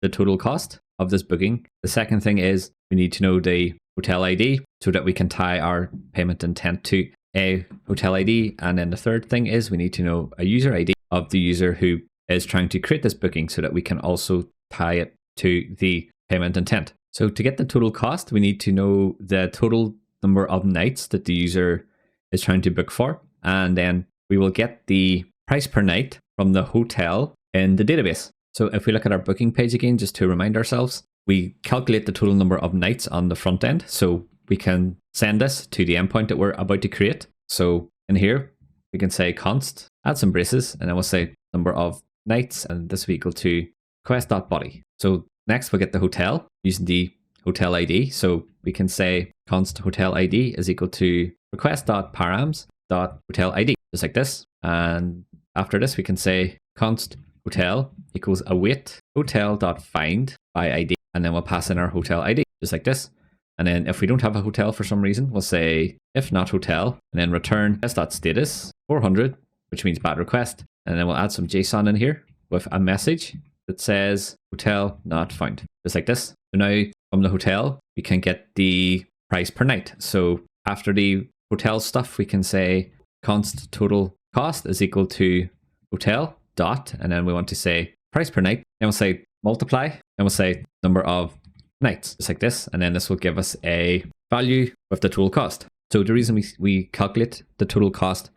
the total cost of this booking. The second thing is we need to know the hotel ID so that we can tie our payment intent to a hotel ID. And then the third thing is we need to know a user ID of the user who is trying to create this booking so that we can also tie it to the payment intent. So to get the total cost, we need to know the total number of nights that the user is trying to book for. And then we will get the price per night from the hotel in the database. So if we look at our booking page again, just to remind ourselves, we calculate the total number of nights on the front end. So we can send this to the endpoint that we're about to create. So in here, we can say const, add some braces, and then we'll say number of nights, and this will be equal to request.body. So next we'll get the hotel using the hotel ID. So we can say const hotel ID is equal to request.params.hotel ID, just like this. And after this, we can say const hotel equals await hotel.find by ID, and then we'll pass in our hotel ID, just like this. And then if we don't have a hotel for some reason, we'll say if not hotel, and then return request.status 400, which means bad request. And then we'll add some JSON in here with a message that says hotel not found, just like this. So now from the hotel, we can get the price per night. So after the hotel stuff, we can say const total cost is equal to hotel dot, and then we want to say price per night, and we'll say multiply, and we'll say number of nights, just like this. And then this will give us a value with the total cost. So the reason we calculate the total cost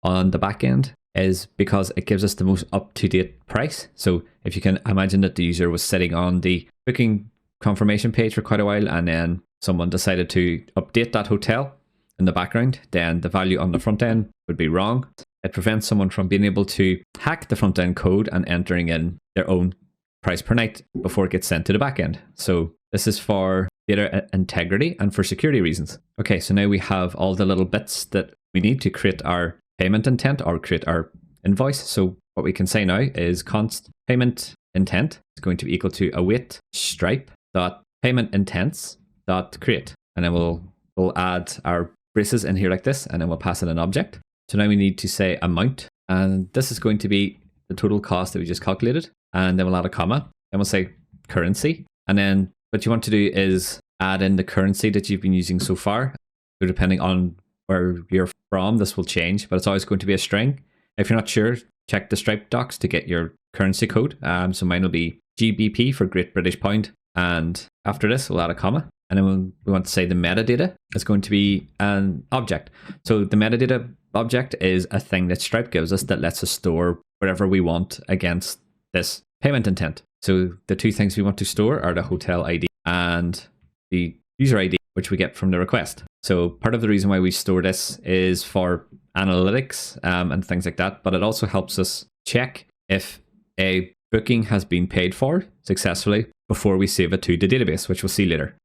on the back end is because it gives us the most up-to-date price. So if you can imagine that the user was sitting on the booking confirmation page for quite a while, and then someone decided to update that hotel in the background, then the value on the front end would be wrong. It prevents someone from being able to hack the front end code and entering in their own price per night before it gets sent to the back end. So this is for data integrity and for security reasons. Okay, so now we have all the little bits that we need to create our payment intent or create our invoice. So what we can say now is const payment intent is going to be equal to await stripe dot payment intents dot create, and then we'll add our braces in here like this, and then we'll pass in an object. So now we need to say amount, and this is going to be the total cost that we just calculated, and then we'll add a comma, and we'll say currency, and then what you want to do is add in the currency that you've been using so far. So depending on where you're from, this will change, but it's always going to be a string. If you're not sure, check the Stripe docs to get your currency code. So mine will be GBP for Great British Pound. And after this, we'll add a comma. And then we want to say the metadata is going to be an object. So the metadata object is a thing that Stripe gives us that lets us store whatever we want against this payment intent. So the two things we want to store are the hotel ID and the user ID, which we get from the request. So part of the reason why we store this is for analytics and things like that, but it also helps us check if a booking has been paid for successfully before we save it to the database, which we'll see later.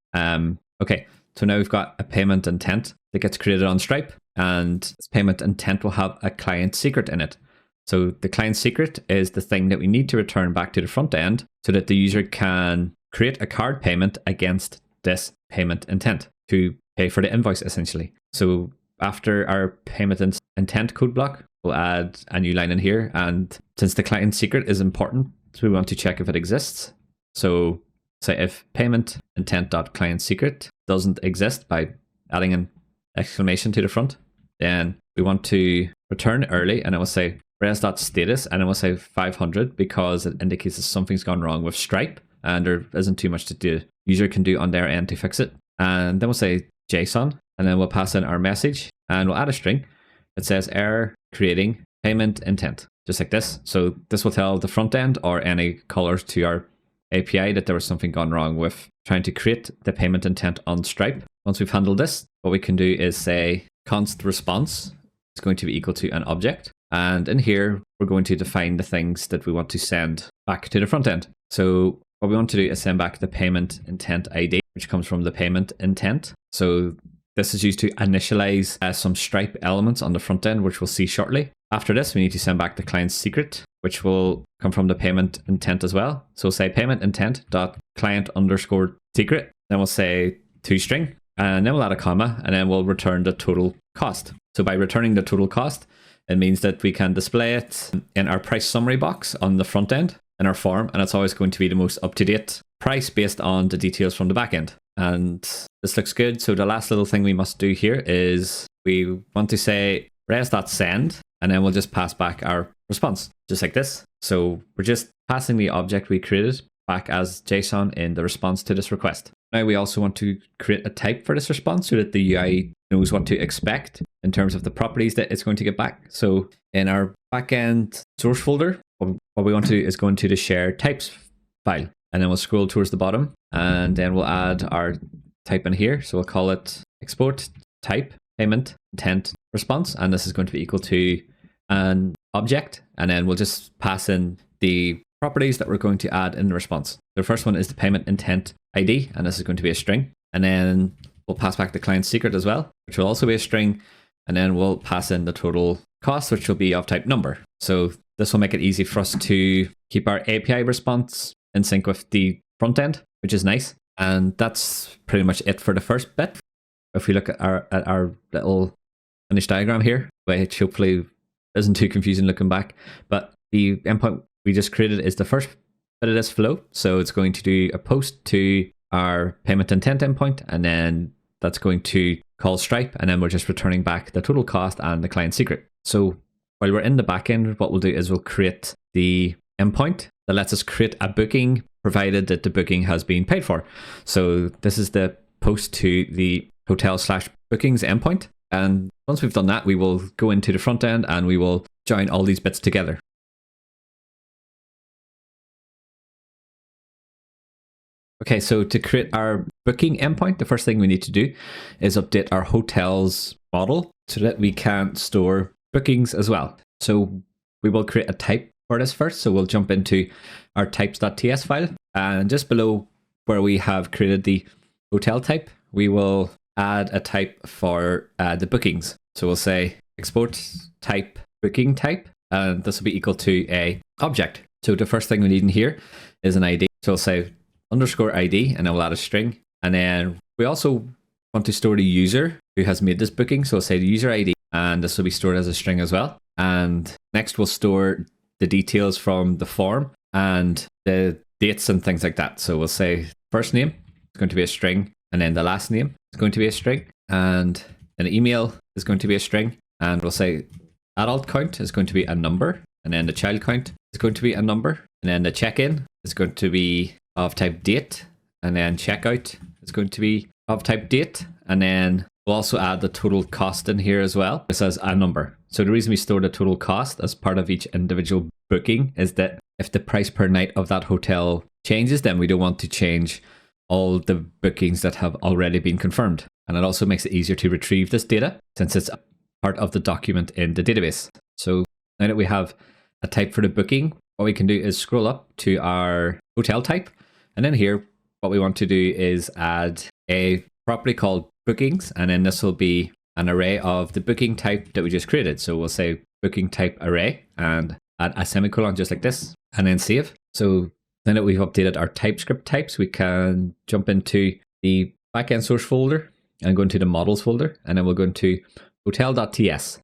Okay, so now we've got a payment intent that gets created on Stripe, and this payment intent will have a client secret in it. So the client secret is the thing that we need to return back to the front end so that the user can create a card payment against this payment intent to pay for the invoice, essentially. So after our payment intent code block, we'll add a new line in here. And since the client secret is important, so we want to check if it exists. So say if payment intent.client secret doesn't exist by adding an exclamation to the front, then we want to return early, and it will say res.status, and it will say 500 because it indicates that something's gone wrong with Stripe and there isn't too much that the user can do on their end to fix it. And then we'll say JSON, and then we'll pass in our message, and we'll add a string that says error creating payment intent, just like this. So this will tell the front end or any callers to our API that there was something gone wrong with trying to create the payment intent on Stripe. Once we've handled this, what we can do is say const response is going to be equal to an object. And in here, we're going to define the things that we want to send back to the front end. So what we want to do is send back the payment intent ID, which comes from the payment intent. So this is used to initialize some Stripe elements on the front end, which we'll see shortly. After this, we need to send back the client secret, which will come from the payment intent as well. So we'll say payment intent dot client underscore secret. Then we'll say toString, and then we'll add a comma, and then we'll return the total cost. So by returning the total cost, it means that we can display it in our price summary box on the front end in our form, and it's always going to be the most up-to-date price based on the details from the back end. And this looks good. So the last little thing we must do here is we want to say res.send, and then we'll just pass back our response, just like this. So we're just passing the object we created back as JSON in the response to this request. Now we also want to create a type for this response so that the UI knows what to expect in terms of the properties that it's going to get back. So in our backend source folder, what we want to do is go into the share types file, and then we'll scroll towards the bottom, and then we'll add our type in here. So we'll call it export type payment intent response, and this is going to be equal to an object, and then we'll just pass in the properties that we're going to add in the response. The first one is the payment intent ID, and this is going to be a string, and then we'll pass back the client secret as well, which will also be a string, and then we'll pass in the total cost, which will be of type number. So this will make it easy for us to keep our API response in sync with the front end, which is nice. And that's pretty much it for the first bit. If we look at our little finished diagram here, which hopefully isn't too confusing looking back, but the endpoint we just created is the first bit of this flow. So it's going to do a post to our payment intent endpoint, and then that's going to call Stripe, and then we're just returning back the total cost and the client secret. So while we're in the backend, what we'll do is we'll create the endpoint that lets us create a booking provided that the booking has been paid for. So this is the post to the hotel/bookings endpoint. And once we've done that, we will go into the front end and we will join all these bits together. Okay, so to create our booking endpoint, the first thing we need to do is update our hotels model so that we can store bookings as well. So we will create a type for this first. So we'll jump into our types.ts file, and just below where we have created the hotel type, we will add a type for the bookings. So we'll say export type booking type, and this will be equal to a object. So the first thing we need in here is an ID. So we'll say underscore ID, and then we'll add a string. And then we also want to store the user who has made this booking. So we'll say the user ID, and this will be stored as a string as well. And next we'll store the details from the form and the dates and things like that. So we'll say first name is going to be a string, and then the last name is going to be a string, and an email is going to be a string. And we'll say adult count is going to be a number, and then the child count is going to be a number, and then the check-in is going to be of type date, and then checkout is going to be of type date, and then we'll also add the total cost in here as well. This as a number. So the reason we store the total cost as part of each individual booking is that if the price per night of that hotel changes, then we don't want to change all the bookings that have already been confirmed. And it also makes it easier to retrieve this data since it's part of the document in the database. So now that we have a type for the booking, what we can do is scroll up to our hotel type. And then here, what we want to do is add a property called bookings. And then this will be an array of the booking type that we just created. So we'll say booking type array and add a semicolon just like this, and then save. So now that we've updated our TypeScript types, we can jump into the backend source folder and go into the models folder, and then we'll go into hotel.ts.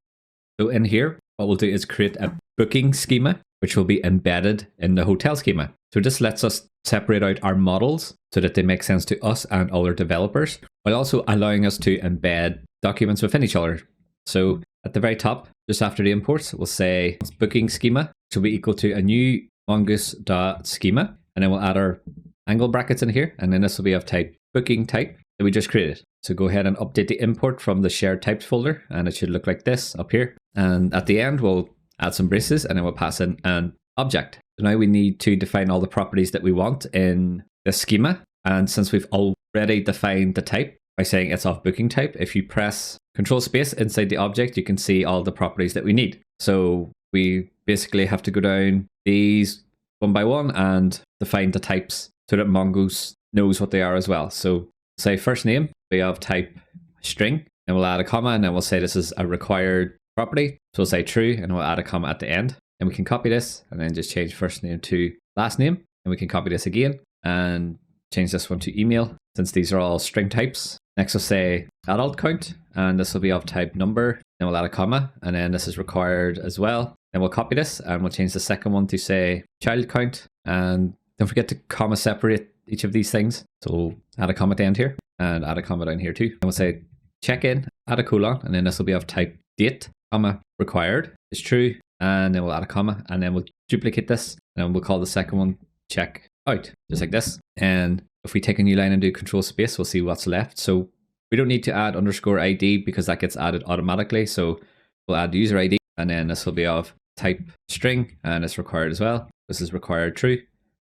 So in here, what we'll do is create a booking schema, which will be embedded in the hotel schema. So this lets us separate out our models so that they make sense to us and other developers, while also allowing us to embed documents within each other. So at the very top, just after the imports, we'll say booking schema, which will be equal to a new mongoose.schema, and then we'll add our angle brackets in here, and then this will be of type booking type that we just created. So go ahead and update the import from the shared types folder, and it should look like this up here. And at the end, we'll add some braces, and then we'll pass in an object. So now we need to define all the properties that we want in the schema. And since we've already defined the type by saying it's of booking type, if you press Control Space inside the object, you can see all the properties that we need. So we basically have to go down these one by one and define the types so that Mongoose knows what they are as well. So say first name, we have type string, and we'll add a comma, and then we'll say this is a required property. So we'll say true, and we'll add a comma at the end. And we can copy this and then just change first name to last name. And we can copy this again and change this one to email, since these are all string types. Next we'll say adult count, and this will be of type number. Then we'll add a comma, and then this is required as well. Then we'll copy this and we'll change the second one to say child count. And don't forget to comma separate each of these things. So we'll add a comma at the end here and add a comma down here too. And we'll say check in, add a colon, and then this will be of type date, comma required is true. And then we'll add a comma, and then we'll duplicate this, and then we'll call the second one check out, just like this. And if we take a new line and do Control Space, we'll see what's left. So we don't need to add underscore ID because that gets added automatically. So we'll add user ID, and then this will be of type string, and it's required as well. This is required true.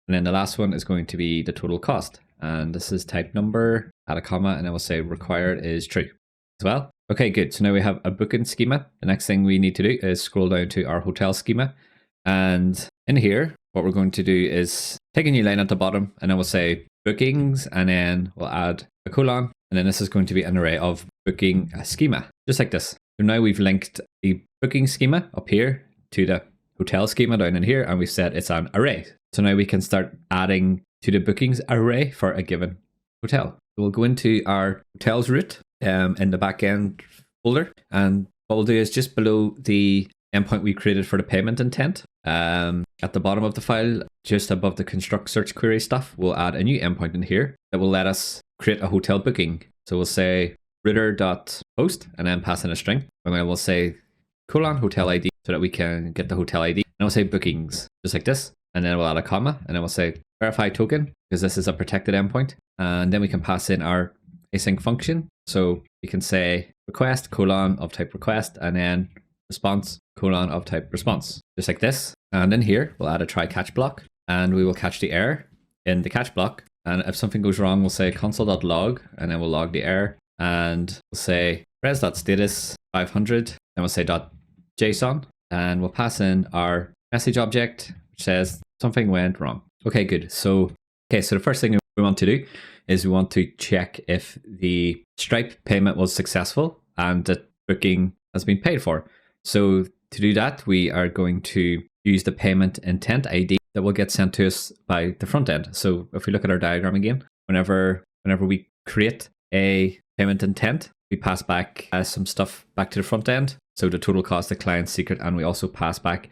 And then the last one is going to be the total cost. And this is type number, add a comma, and then we'll say required is true as well. Okay, good. So now we have a booking schema. The next thing we need to do is scroll down to our hotel schema. And in here, what we're going to do is take a new line at the bottom, and then we'll say bookings, and then we'll add a colon. And then this is going to be an array of booking schema, just like this. So now we've linked the booking schema up here to the hotel schema down in here, and we've said it's an array. So now we can start adding to the bookings array for a given hotel. So we'll go into our hotels root in the backend folder, and what we'll do is just below the endpoint we created for the payment intent, at the bottom of the file, just above the construct search query stuff, we'll add a new endpoint in here that will let us create a hotel booking. So we'll say router.post and then pass in a string, and then we'll say colon hotel ID so that we can get the hotel ID, and we'll say bookings, just like this. And then we'll add a comma, and then we'll say verify token, because this is a protected endpoint. And then we can pass in our async function. So we can say request colon of type request, and then response colon of type response, just like this. And in here, we'll add a try catch block, and we will catch the error in the catch block. And if something goes wrong, we'll say console.log, and then we'll log the error. And we'll say res.status 500, then we'll say .json, and we'll pass in our message object, which says something went wrong. Okay, good. So the first thing we want to do is we want to check if the Stripe payment was successful and that booking has been paid for. So to do that, we are going to use the payment intent ID that will get sent to us by the front end. So if we look at our diagram again, whenever we create a payment intent, we pass back some stuff back to the front end. So the total cost, the client secret, and we also pass back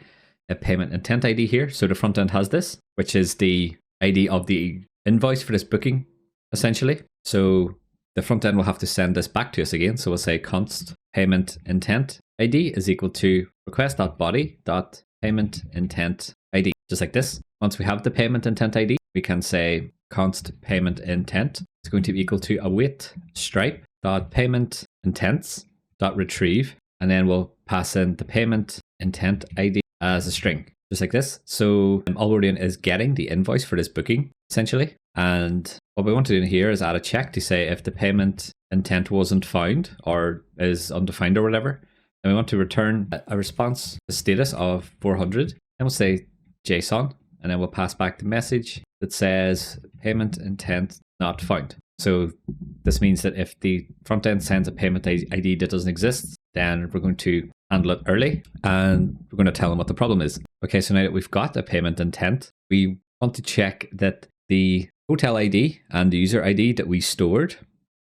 a payment intent ID here. So the front end has this, which is the ID of the invoice for this booking, essentially. So the front end will have to send this back to us again. So we'll say const payment intent ID is equal to request.body.payment intent ID, just like this. Once we have the payment intent ID, we can say const payment intent is going to be equal to await stripe.payment intents.retrieve, and then we'll pass in the payment intent ID as a string, just like this. So all we're doing is getting the invoice for this booking, essentially. And what we want to do in here is add a check to say if the payment intent wasn't found or is undefined or whatever. And we want to return a response, the status of 400. And we'll say JSON, and then we'll pass back the message that says payment intent not found. So this means that if the front end sends a payment ID that doesn't exist, then we're going to handle it early, and we're going to tell them what the problem is. Okay, so now that we've got a payment intent, we want to check that the hotel ID and the user ID that we stored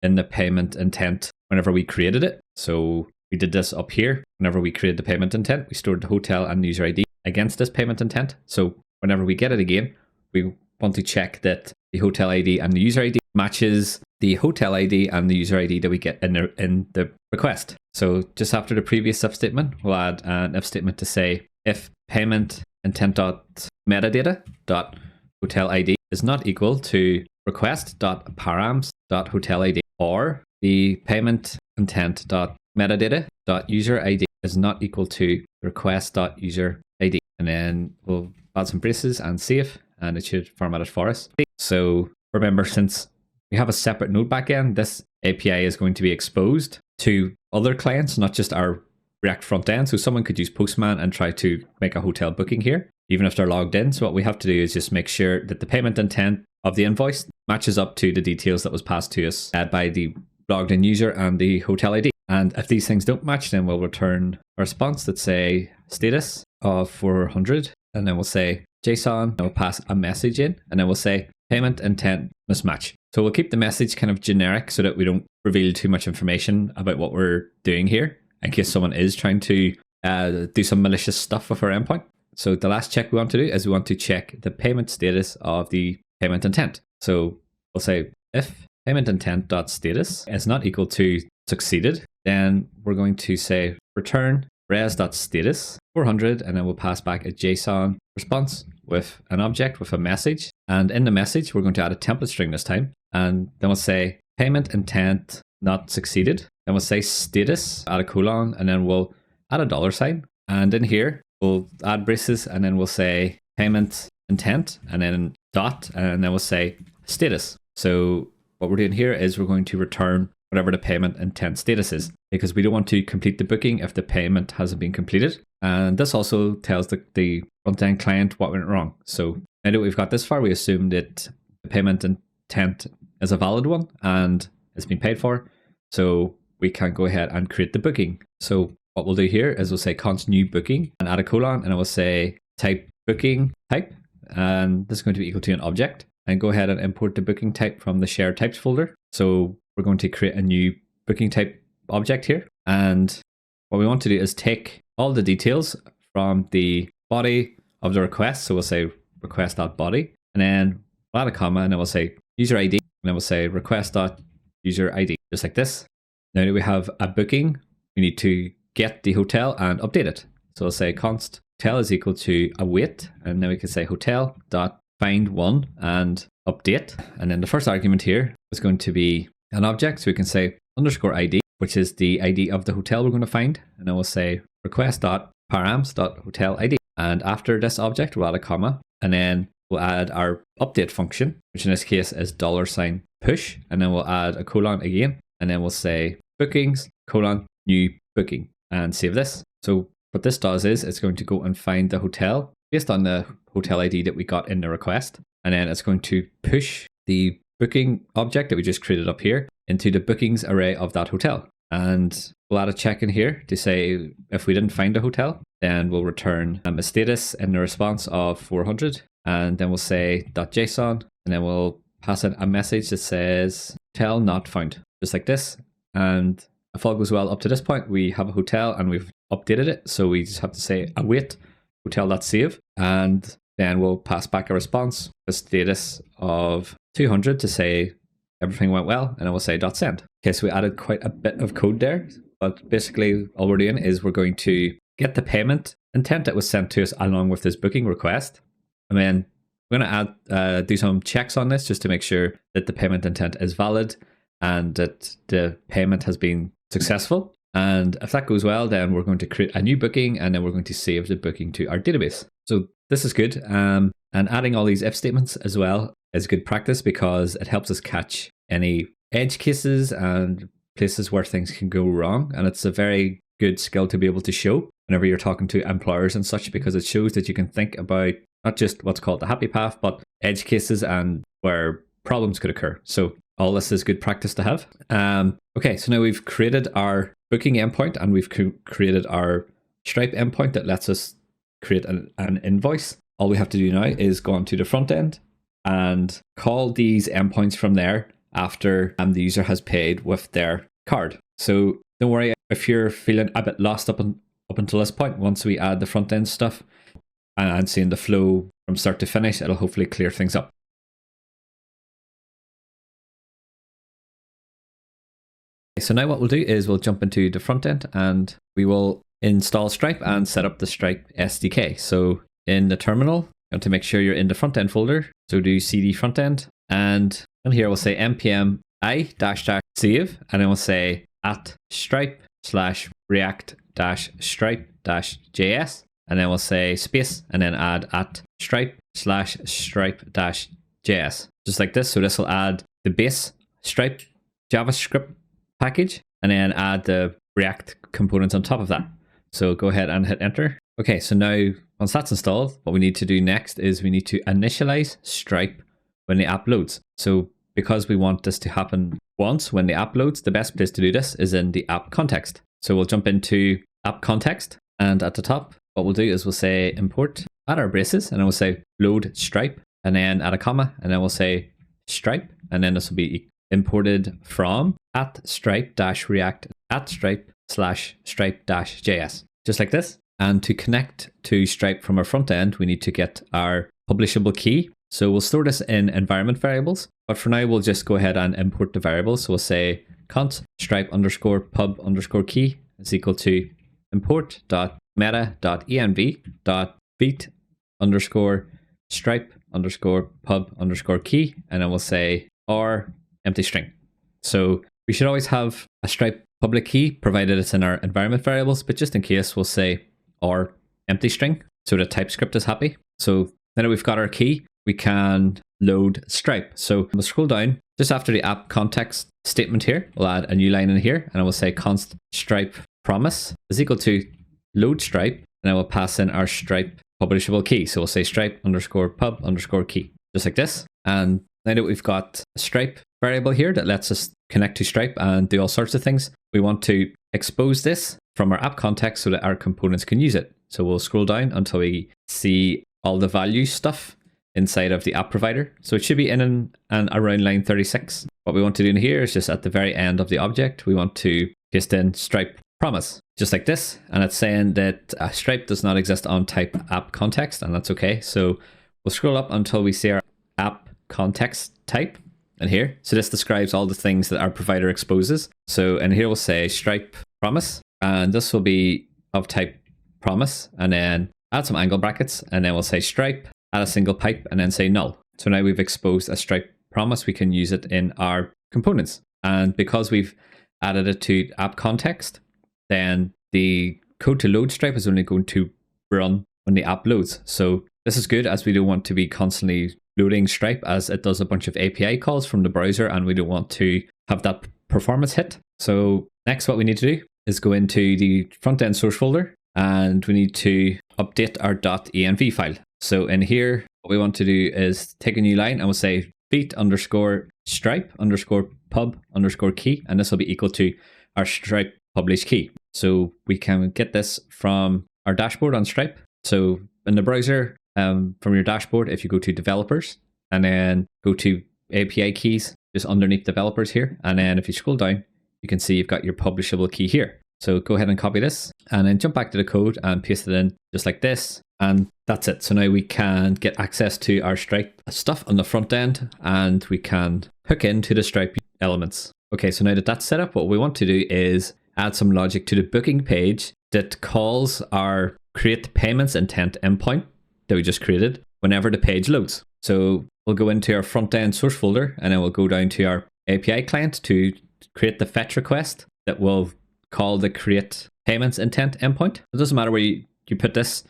in the payment intent whenever we created it. So we did this up here. Whenever we created the payment intent, we stored the hotel and the user ID against this payment intent. So whenever we get it again, we want to check that the hotel ID and the user ID matches the hotel ID and the user ID that we get in the request. So just after the previous if statement, we'll add an if statement to say if payment intent.metadata.hotel ID is not equal to request.params.hotel ID, or the payment intent.metadata.user ID is not equal to request.user ID. And then we'll add some braces and save, and it should format it for us. So remember, since we have a separate node backend, this API is going to be exposed to other clients, not just our React front end. So someone could use Postman and try to make a hotel booking here, even if they're logged in. So what we have to do is just make sure that the payment intent of the invoice matches up to the details that was passed to us by the logged in user and the hotel ID. And if these things don't match, then we'll return a response that say status of 400, and then we'll say JSON, and we'll pass a message in, and then we'll say payment intent mismatch. So we'll keep the message kind of generic so that we don't reveal too much information about what we're doing here in case someone is trying to do some malicious stuff with our endpoint. So the last check we want to do is we want to check the payment status of the payment intent. So we'll say if payment intent.status is not equal to succeeded, then we're going to say return res.status 400, and then we'll pass back a JSON response with an object with a message. And in the message, we're going to add a template string this time. And then we'll say payment intent not succeeded. Then we'll say status, add a colon, and then we'll add a $sign. And in here, we'll add braces, and then we'll say payment intent, and then dot, and then we'll say status. So what we're doing here is we're going to return whatever the payment intent status is, because we don't want to complete the booking if the payment hasn't been completed. And this also tells the front-end client what went wrong. So now that we've got this far, we assume that the payment intent is a valid one and it's been paid for. So we can go ahead and create the booking. So what we'll do here is we'll say const new booking and add a colon, and I will say type booking type, and this is going to be equal to an object, and go ahead and import the booking type from the shared types folder. So we're going to create a new booking type object here. And what we want to do is take all the details from the body of the request. So we'll say request.body, and then we'll add a comma, and then we'll say user ID, and then we'll say request.user ID, just like this. Now that we have a booking, we need to get the hotel and update it. So we'll say const hotel is equal to await, and then we can say hotel dot find one and update. And then the first argument here is going to be an object. So we can say underscore ID, which is the ID of the hotel we're going to find. And then we'll say request dot params dot hotel ID. And after this object, we'll add a comma, and then we'll add our update function, which in this case is $push. And then we'll add a colon again, and then we'll say bookings colon new booking, and save this. So what this does is it's going to go and find the hotel based on the hotel ID that we got in the request. And then it's going to push the booking object that we just created up here into the bookings array of that hotel. And we'll add a check in here to say if we didn't find a hotel, then we'll return a status in the response of 400. And then we'll say .json, and then we'll pass in a message that says hotel not found, just like this. And if all goes well up to this point, we have a hotel and we've updated it. So we just have to say await hotel.save, and then we'll pass back a response, a status of 200 to say everything went well, and then we'll say .send. Okay, so we added quite a bit of code there, but basically all we're doing is we're going to get the payment intent that was sent to us along with this booking request. And then we're going to add do some checks on this just to make sure that the payment intent is valid and that the payment has been successful. And if that goes well, then we're going to create a new booking, and then we're going to save the booking to our database. So this is good. And adding all these if statements as well is good practice, because it helps us catch any edge cases and places where things can go wrong. And it's a very good skill to be able to show whenever you're talking to employers and such, because it shows that you can think about not just what's called the happy path, but edge cases and where problems could occur. So all this is good practice to have. Okay, so now we've created our booking endpoint, and we've created our Stripe endpoint that lets us create an invoice. All we have to do now is go onto the front end and call these endpoints from there after the user has paid with their card. So don't worry if you're feeling a bit lost up until this point. Once we add the front end stuff and seeing the flow from start to finish, it'll hopefully clear things up. So now what we'll do is we'll jump into the front end, and we will install Stripe and set up the Stripe SDK. So in the terminal, you want to make sure you're in the front end folder. So do cd front end, and in here we'll say npm i --save, and then we'll say at stripe/react-stripe-js, and then we'll say space, and then add at stripe/stripe-js, just like this. So this will add the base Stripe JavaScript package, and then add the React components on top of that. So go ahead and hit enter. Okay, so now once that's installed, what we need to do next is we need to initialize Stripe when the app loads. So because we want this to happen once when the app loads, the best place to do this is in the app context. So we'll jump into app context, and at the top, what we'll do is we'll say import, add our braces, and then we'll say load Stripe, and then add a comma, and then we'll say Stripe, and then this will be imported from at stripe-react at stripe/stripe-js, just like this. And to connect to Stripe from our front end, we need to get our publishable key. So we'll store this in environment variables, but for now we'll just go ahead and import the variables. So we'll say const stripe_pub_key is equal to import.meta.env.beat_stripe_pub_key, and then we'll say or empty string. So we should always have a Stripe public key provided it's in our environment variables, but just in case, we'll say or empty string so the TypeScript is happy. So now that we've got our key, we can load Stripe. So we'll scroll down just after the app context statement here. We'll add a new line in here, and I will say const Stripe promise is equal to load Stripe, and I will pass in our Stripe publishable key. So we'll say Stripe underscore pub underscore key, just like this. And now that we've got a Stripe variable here that lets us connect to Stripe and do all sorts of things, we want to expose this from our app context so that our components can use it. So we'll scroll down until we see all the value stuff inside of the app provider. So it should be in and around line 36. What we want to do in here is just at the very end of the object, we want to paste in Stripe promise, just like this. And it's saying that Stripe does not exist on type app context, and that's okay. So we'll scroll up until we see our app context type in here. So this describes all the things that our provider exposes. So in here we'll say Stripe promise, and this will be of type promise, and then add some angle brackets, and then we'll say Stripe, add a single pipe, and then say null. So now we've exposed a Stripe promise, we can use it in our components. And because we've added it to app context, then the code to load Stripe is only going to run when the app loads. So this is good, as we don't want to be constantly loading Stripe, as it does a bunch of API calls from the browser, and we don't want to have that performance hit. So next, what we need to do is go into the front end source folder, and we need to update our .env file. So in here, what we want to do is take a new line, and we'll say feet underscore Stripe underscore pub underscore key, and this will be equal to our Stripe publish key. So we can get this from our dashboard on Stripe. So in the browser, from your dashboard, if you go to developers and then go to API keys, just underneath developers here, and then if you scroll down, you can see you've got your publishable key here. So go ahead and copy this, and then jump back to the code and paste it in just like this. And that's it. So now we can get access to our Stripe stuff on the front end, and we can hook into the Stripe elements. Okay, so now that that's set up, what we want to do is add some logic to the booking page that calls our create payments intent endpoint that we just created whenever the page loads. So we'll go into our front end source folder, and then we'll go down to our API client to create the fetch request that will call the create payments intent endpoint. It doesn't matter where you put this.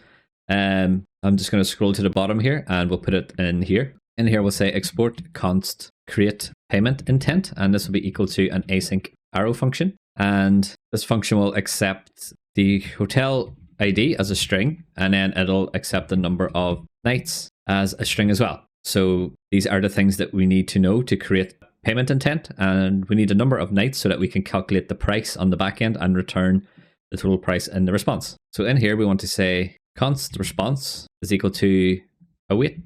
I'm just going to scroll to the bottom here, and we'll put it in here. In here, we'll say export const create payment intent, and this will be equal to an async arrow function. And this function will accept the hotel ID as a string, and then it'll accept the number of nights as a string as well. So these are the things that we need to know to create payment intent, and we need a number of nights so that we can calculate the price on the back end and return the total price in the response. So in here, we want to say const response is equal to await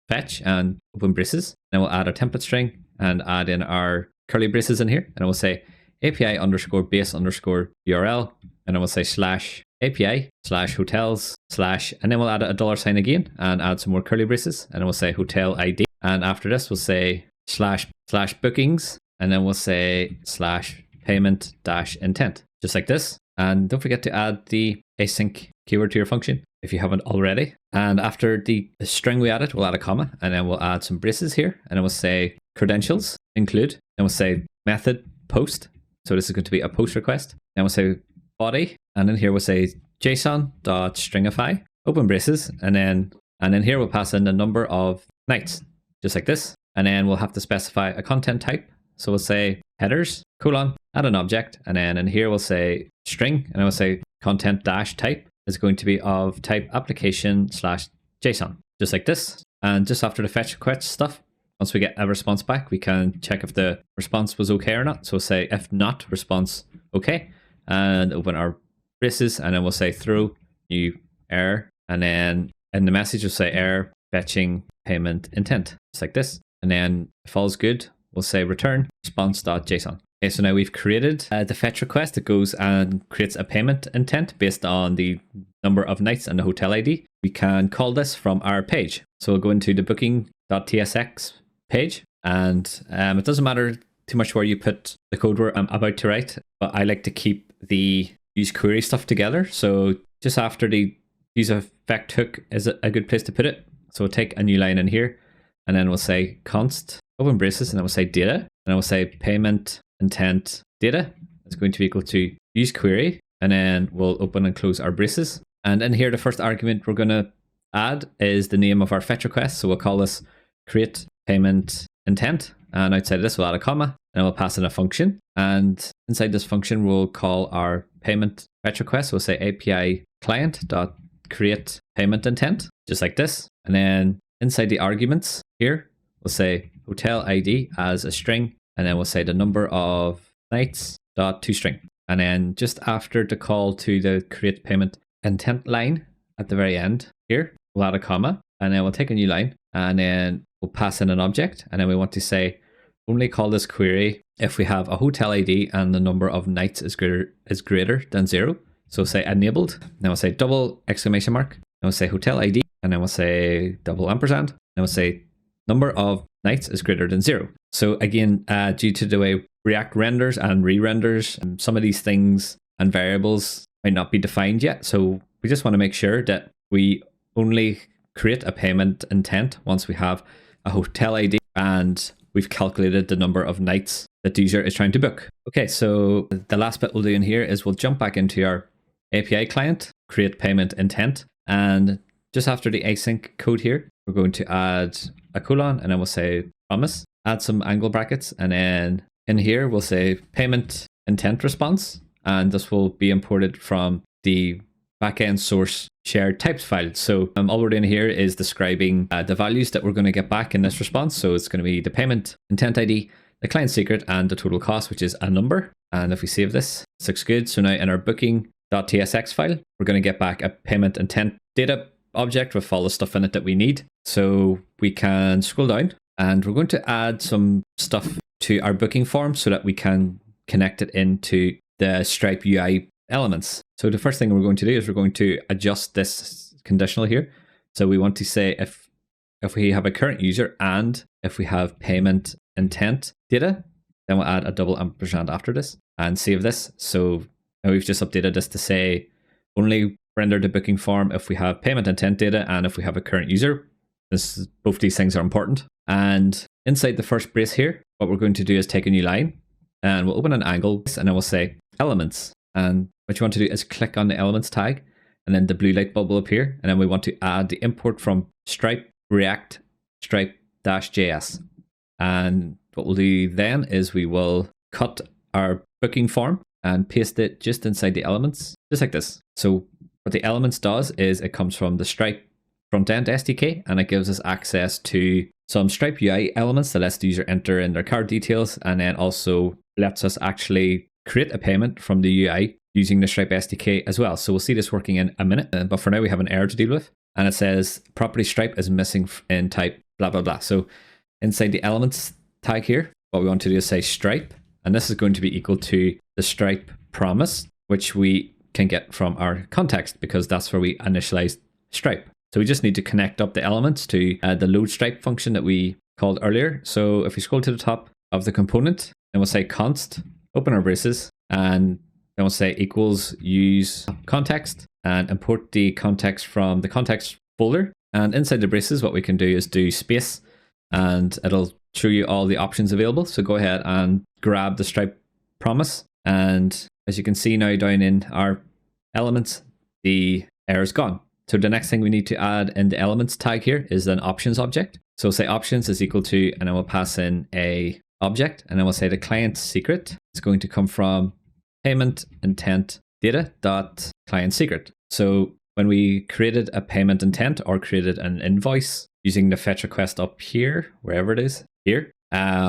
fetch and open braces. Then we'll add our template string and add in our curly braces in here, and we'll say API underscore base underscore URL, and then we'll say slash API slash hotels slash, and then we'll add a $sign again and add some more curly braces, and then we'll say hotel ID, and after this we'll say slash bookings, and then we'll say slash payment dash intent, just like this. And don't forget to add the async keyword to your function if you haven't already. And after the string we added, we'll add a comma, and then we'll add some braces here, and then we'll say credentials include, and we'll say method post. So this is going to be a post request. Then we'll say body, and in here we'll say JSON.stringify, open braces, and then here we'll pass in the number of nights, just like this. And then we'll have to specify a content type. So we'll say headers, colon, add an object, and then in here we'll say string, and then we'll say content dash type is going to be of type application slash JSON, just like this. And just after the fetch request stuff, once we get a response back, we can check if the response was okay or not. So we'll say if not, response okay, and open our braces, and then we'll say throw new error, and then in the message we'll say error fetching payment intent, just like this. And then if all's good, we'll say return response.json. Okay, so now we've created the fetch request that goes and creates a payment intent based on the number of nights and the hotel ID. We can call this from our page. So we'll go into the booking.tsx page, and it doesn't matter too much where you put the code we're about to write, but I like to keep the use query stuff together. So just after the use effect hook is a good place to put it. So we'll take a new line in here, and then we'll say const open braces, and then we'll say data, and then we'll say payment intent data is going to be equal to use query, and then we'll open and close our braces, And in here, the first argument we're going to add is the name of our fetch request. So we'll call this create payment intent. And outside of this, we'll add a comma and we'll pass in a function. And inside this function, we'll call our payment fetch request. We'll say API client.create payment intent, just like this. And then inside the arguments here, we'll say hotel ID as a string. And then we'll say the number of nights dot toString. And then just after the call to the create payment intent line at the very end here, we'll add a comma and then we'll take a new line and then we'll pass in an object. And then we want to say only call this query if we have a hotel ID and the number of nights is greater than 0. So say enabled. Then we'll say double exclamation mark. Then we'll say hotel ID and then we'll say double ampersand. Then we'll say number of nights is greater than 0. So again, due to the way React renders and re-renders, some of these things and variables might not be defined yet. So we just want to make sure that we only create a payment intent once we have a hotel ID and we've calculated the number of nights that the user is trying to book. Okay, so the last bit we'll do in here is we'll jump back into our API client, create payment intent, and just after the async code here, we're going to add a colon and then we'll say promise, add some angle brackets, and then in here we'll say payment intent response, and this will be imported from the backend source shared types file. So all we're doing here is describing the values that we're going to get back in this response. So it's going to be the payment intent ID, the client secret, and the total cost, which is a number. And if we save this, it looks good. So now in our booking.tsx file, we're going to get back a payment intent data object with all the stuff in it that we need. So we can scroll down and we're going to add some stuff to our booking form so that we can connect it into the Stripe UI elements. So the first thing we're going to do is we're going to adjust this conditional here. So we want to say if we have a current user and if we have payment intent data, then we'll add a double ampersand after this and save this. So now we've just updated this to say only render the booking form if we have payment intent data and if we have a current user. Both these things are important. And inside the first brace here, what we're going to do is take a new line and we'll open an angle and then we'll say elements. And what you want to do is click on the elements tag and then the blue light bulb will appear. And then we want to add the import from Stripe React Stripe-JS. And what we'll do then is we will cut our booking form and paste it just inside the elements, just like this. So what the elements does is it comes from the Stripe front-end SDK and it gives us access to some Stripe UI elements that lets the user enter in their card details and then also lets us actually create a payment from the UI using the Stripe SDK as well. So we'll see this working in a minute, but for now we have an error to deal with. And it says property Stripe is missing in type blah, blah, blah. So inside the elements tag here, what we want to do is say Stripe, and this is going to be equal to the Stripe promise, which we can get from our context because that's where we initialized Stripe. So we just need to connect up the elements to the load Stripe function that we called earlier. So if we scroll to the top of the component, then we'll say const, open our braces, and then we'll say equals use context and import the context from the context folder. And inside the braces, what we can do is do space and it'll show you all the options available. So go ahead and grab the Stripe promise. And as you can see now down in our elements, the error is gone. So the next thing we need to add in the elements tag here is an options object. So say options is equal to, and then we'll pass in a object, and then we'll say the client secret is going to come from payment intent data dot client secret. So when we created a payment intent or created an invoice using the fetch request up here, wherever it is here,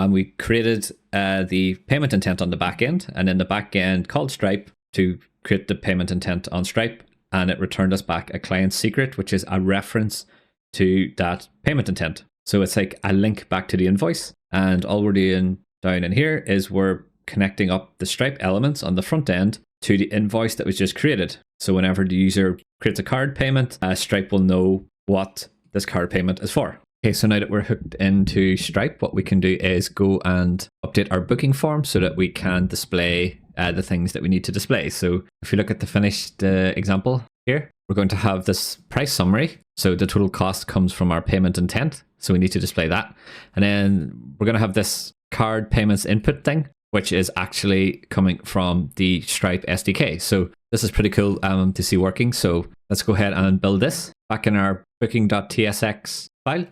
we created the payment intent on the back end, and then the back end called Stripe to create the payment intent on Stripe, and it returned us back a client secret, which is a reference to that payment intent. So it's like a link back to the invoice. And all we're doing down in here is we're connecting up the Stripe elements on the front end to the invoice that was just created. So whenever the user creates a card payment, Stripe will know what this card payment is for. Okay, so now that we're hooked into Stripe, what we can do is go and update our booking form so that we can display the things that we need to display. So if you look at the finished example here, we're going to have this price summary. So the total cost comes from our payment intent. So we need to display that. And then we're going to have this card payments input thing, which is actually coming from the Stripe SDK. So this is pretty cool to see working. So let's go ahead and build this. Back in our booking.tsx file,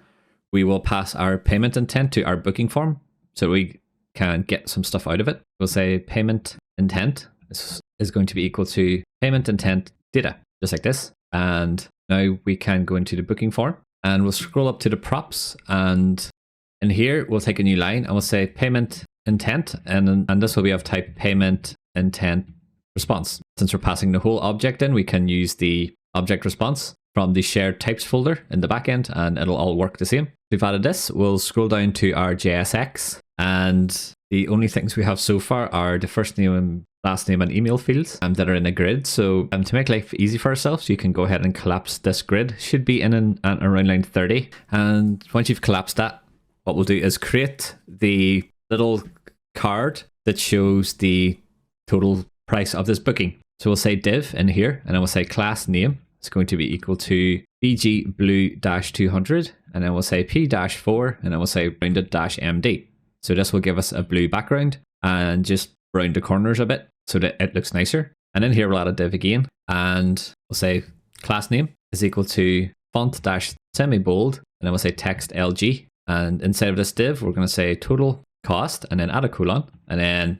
we will pass our payment intent to our booking form so we can get some stuff out of it. We'll say payment intent is going to be equal to payment intent data, just like this. And now we can go into the booking form and we'll scroll up to the props, and in here we'll take a new line and we'll say payment intent, and this will be of type payment intent response. Since we're passing the whole object in, we can use the object response from the shared types folder in the backend, and it'll all work the same. We've added this. We'll scroll down to our JSX, and the only things we have so far are the first name and last name and email fields that are in a grid. So to make life easy for ourselves, you can go ahead and collapse this grid. Should be in around line 30. And once you've collapsed that, what we'll do is create the little card that shows the total price of this booking. So we'll say div in here, and then we'll say class name is going to be equal to BG blue-200, and then we'll say P-4, and then we'll say rounded-MD. So this will give us a blue background and just round the corners a bit so that it looks nicer. And then here we'll add a div again, and we'll say class name is equal to font-semi-bold, and then we'll say text LG. And inside of this div, we're going to say total cost, and then add a colon, and then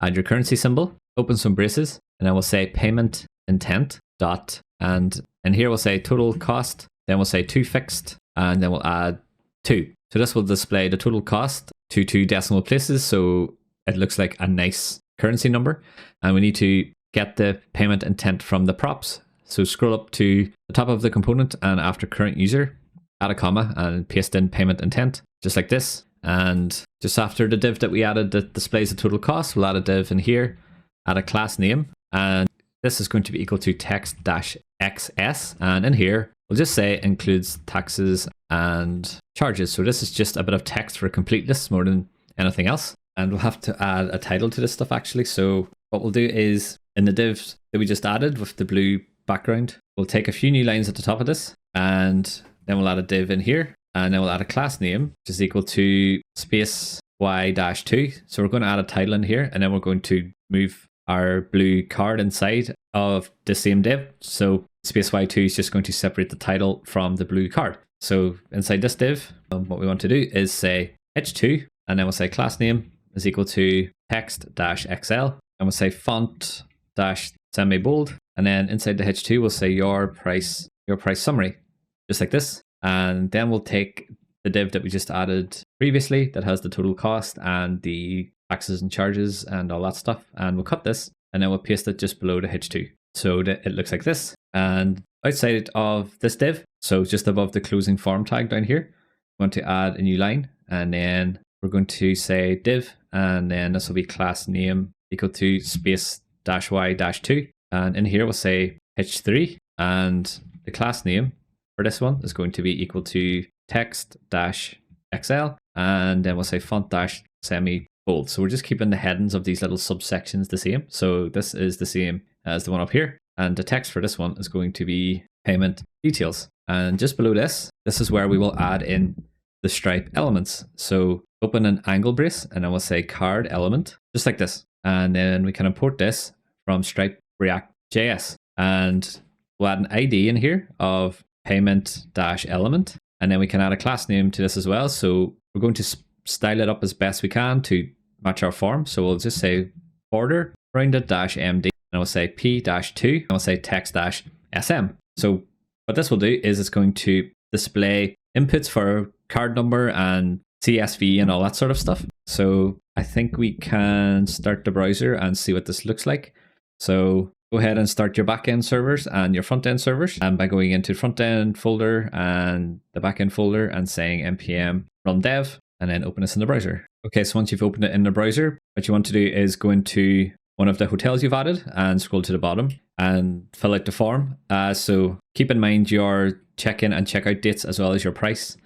add your currency symbol, open some braces, and then we'll say payment intent dot, and in here we'll say total cost, then we'll say to fixed, and then we'll add 2. So this will display the total cost to 2 decimal places, so it looks like a nice currency number. And we need to get the payment intent from the props. So scroll up to the top of the component, and after current user, add a comma and paste in payment intent, just like this. And just after the div that we added that displays the total cost, we'll add a div in here, add a class name, and this is going to be equal to text-xs. And in here, we'll just say includes taxes and charges. So this is just a bit of text for completeness more than anything else. And we'll have to add a title to this stuff actually. So what we'll do is in the divs that we just added with the blue background, we'll take a few new lines at the top of this, and then we'll add a div in here, and then we'll add a class name, which is equal to space y-2. So we're going to add a title in here, and then we're going to move our blue card inside of the same div. So space y2 is just going to separate the title from the blue card. So inside this div, what we want to do is say h2, and then we'll say class name is equal to text-xl, and we'll say font-semi-bold, and then inside the h2 we'll say your price summary, just like this. And then we'll take the div that we just added previously that has the total cost and the taxes and charges and all that stuff, and we'll cut this, and then we'll paste it just below the h2 so that it looks like this. And outside of this div, so just above the closing form tag down here, we want to add a new line, and then we're going to say div, and then this will be class name equal to space -y-2, and in here we'll say h3, and the class name for this one is going to be equal to text-xl, and then we'll say font-semi-bold. So we're just keeping the headings of these little subsections the same. So this is the same as the one up here, and the text for this one is going to be payment details. And just below this is where we will add in the Stripe elements. So open an angle brace, and then we'll say card element, just like this. And then we can import this from Stripe React.js, and we'll add an ID in here of payment-element, and then we can add a class name to this as well. So we're going to style it up as best we can to match our form. So we'll just say border rounded-MD, and we'll say P-2, and we'll say text-SM. So what this will do is it's going to display inputs for card number and CSV and all that sort of stuff. So I think we can start the browser and see what this looks like. So go ahead and start your backend servers and your front-end servers, and by going into front-end folder and the backend folder and saying npm run dev, and then open this in the browser. Okay, so once you've opened it in the browser, what you want to do is go into one of the hotels you've added and scroll to the bottom and fill out the form. So keep in mind your check-in and check-out dates as well as your price.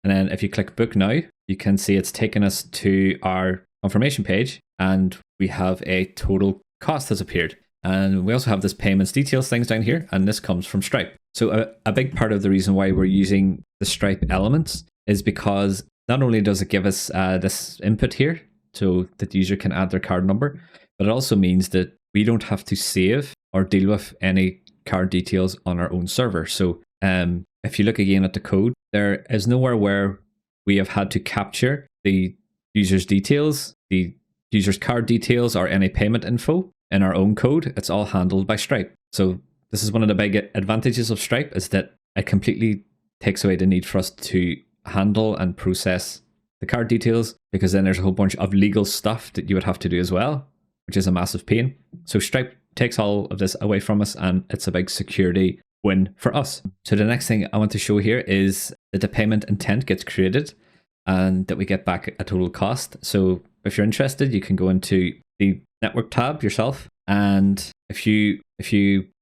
And then if you click book now, you can see it's taken us to our confirmation page, and we have a total cost has appeared. And we also have this payments details things down here, and this comes from Stripe. So a big part of the reason why we're using the Stripe elements is because not only does it give us this input here so that the user can add their card number, but it also means that we don't have to save or deal with any card details on our own server. So if you look again at the code, there is nowhere where we have had to capture the user's details, the user's card details, or any payment info in our own code. It's all handled by Stripe. So this is one of the big advantages of Stripe, is that it completely takes away the need for us to handle and process the card details, because then there's a whole bunch of legal stuff that you would have to do as well, which is a massive pain. So Stripe takes all of this away from us, and it's a big security win for us. So the next thing I want to show here is that the payment intent gets created and that we get back a total cost. So if you're interested, you can go into the network tab yourself, and if you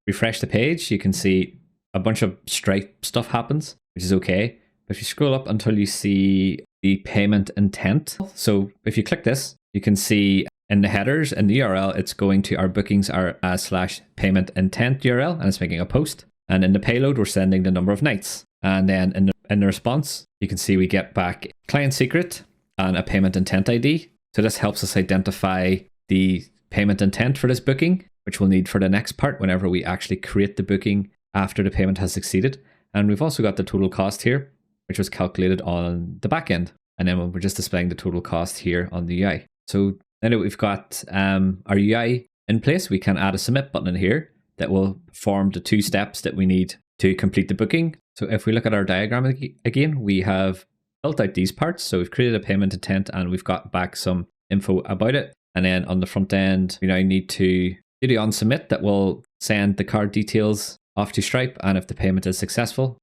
refresh the page, you can see a bunch of Stripe stuff happens, which is okay. But if you scroll up until you see the payment intent, so if you click this, you can see in the headers and the URL, it's going to our bookings are /payment intent URL, and it's making a post. And in the payload, we're sending the number of nights. And then in the response, you can see we get back client secret and a payment intent ID. So this helps us identify the payment intent for this booking, which we'll need for the next part whenever we actually create the booking after the payment has succeeded. And we've also got the total cost here, which was calculated on the back end. And then we're just displaying the total cost here on the UI. So now that we've got our UI in place, we can add a submit button in here that will perform the 2 steps that we need to complete the booking. So if we look at our diagram again, we have built out these parts. So we've created a payment intent and we've got back some info about it. And then on the front end, we now need to do the on submit that will send the card details off to Stripe. And if the payment is successful,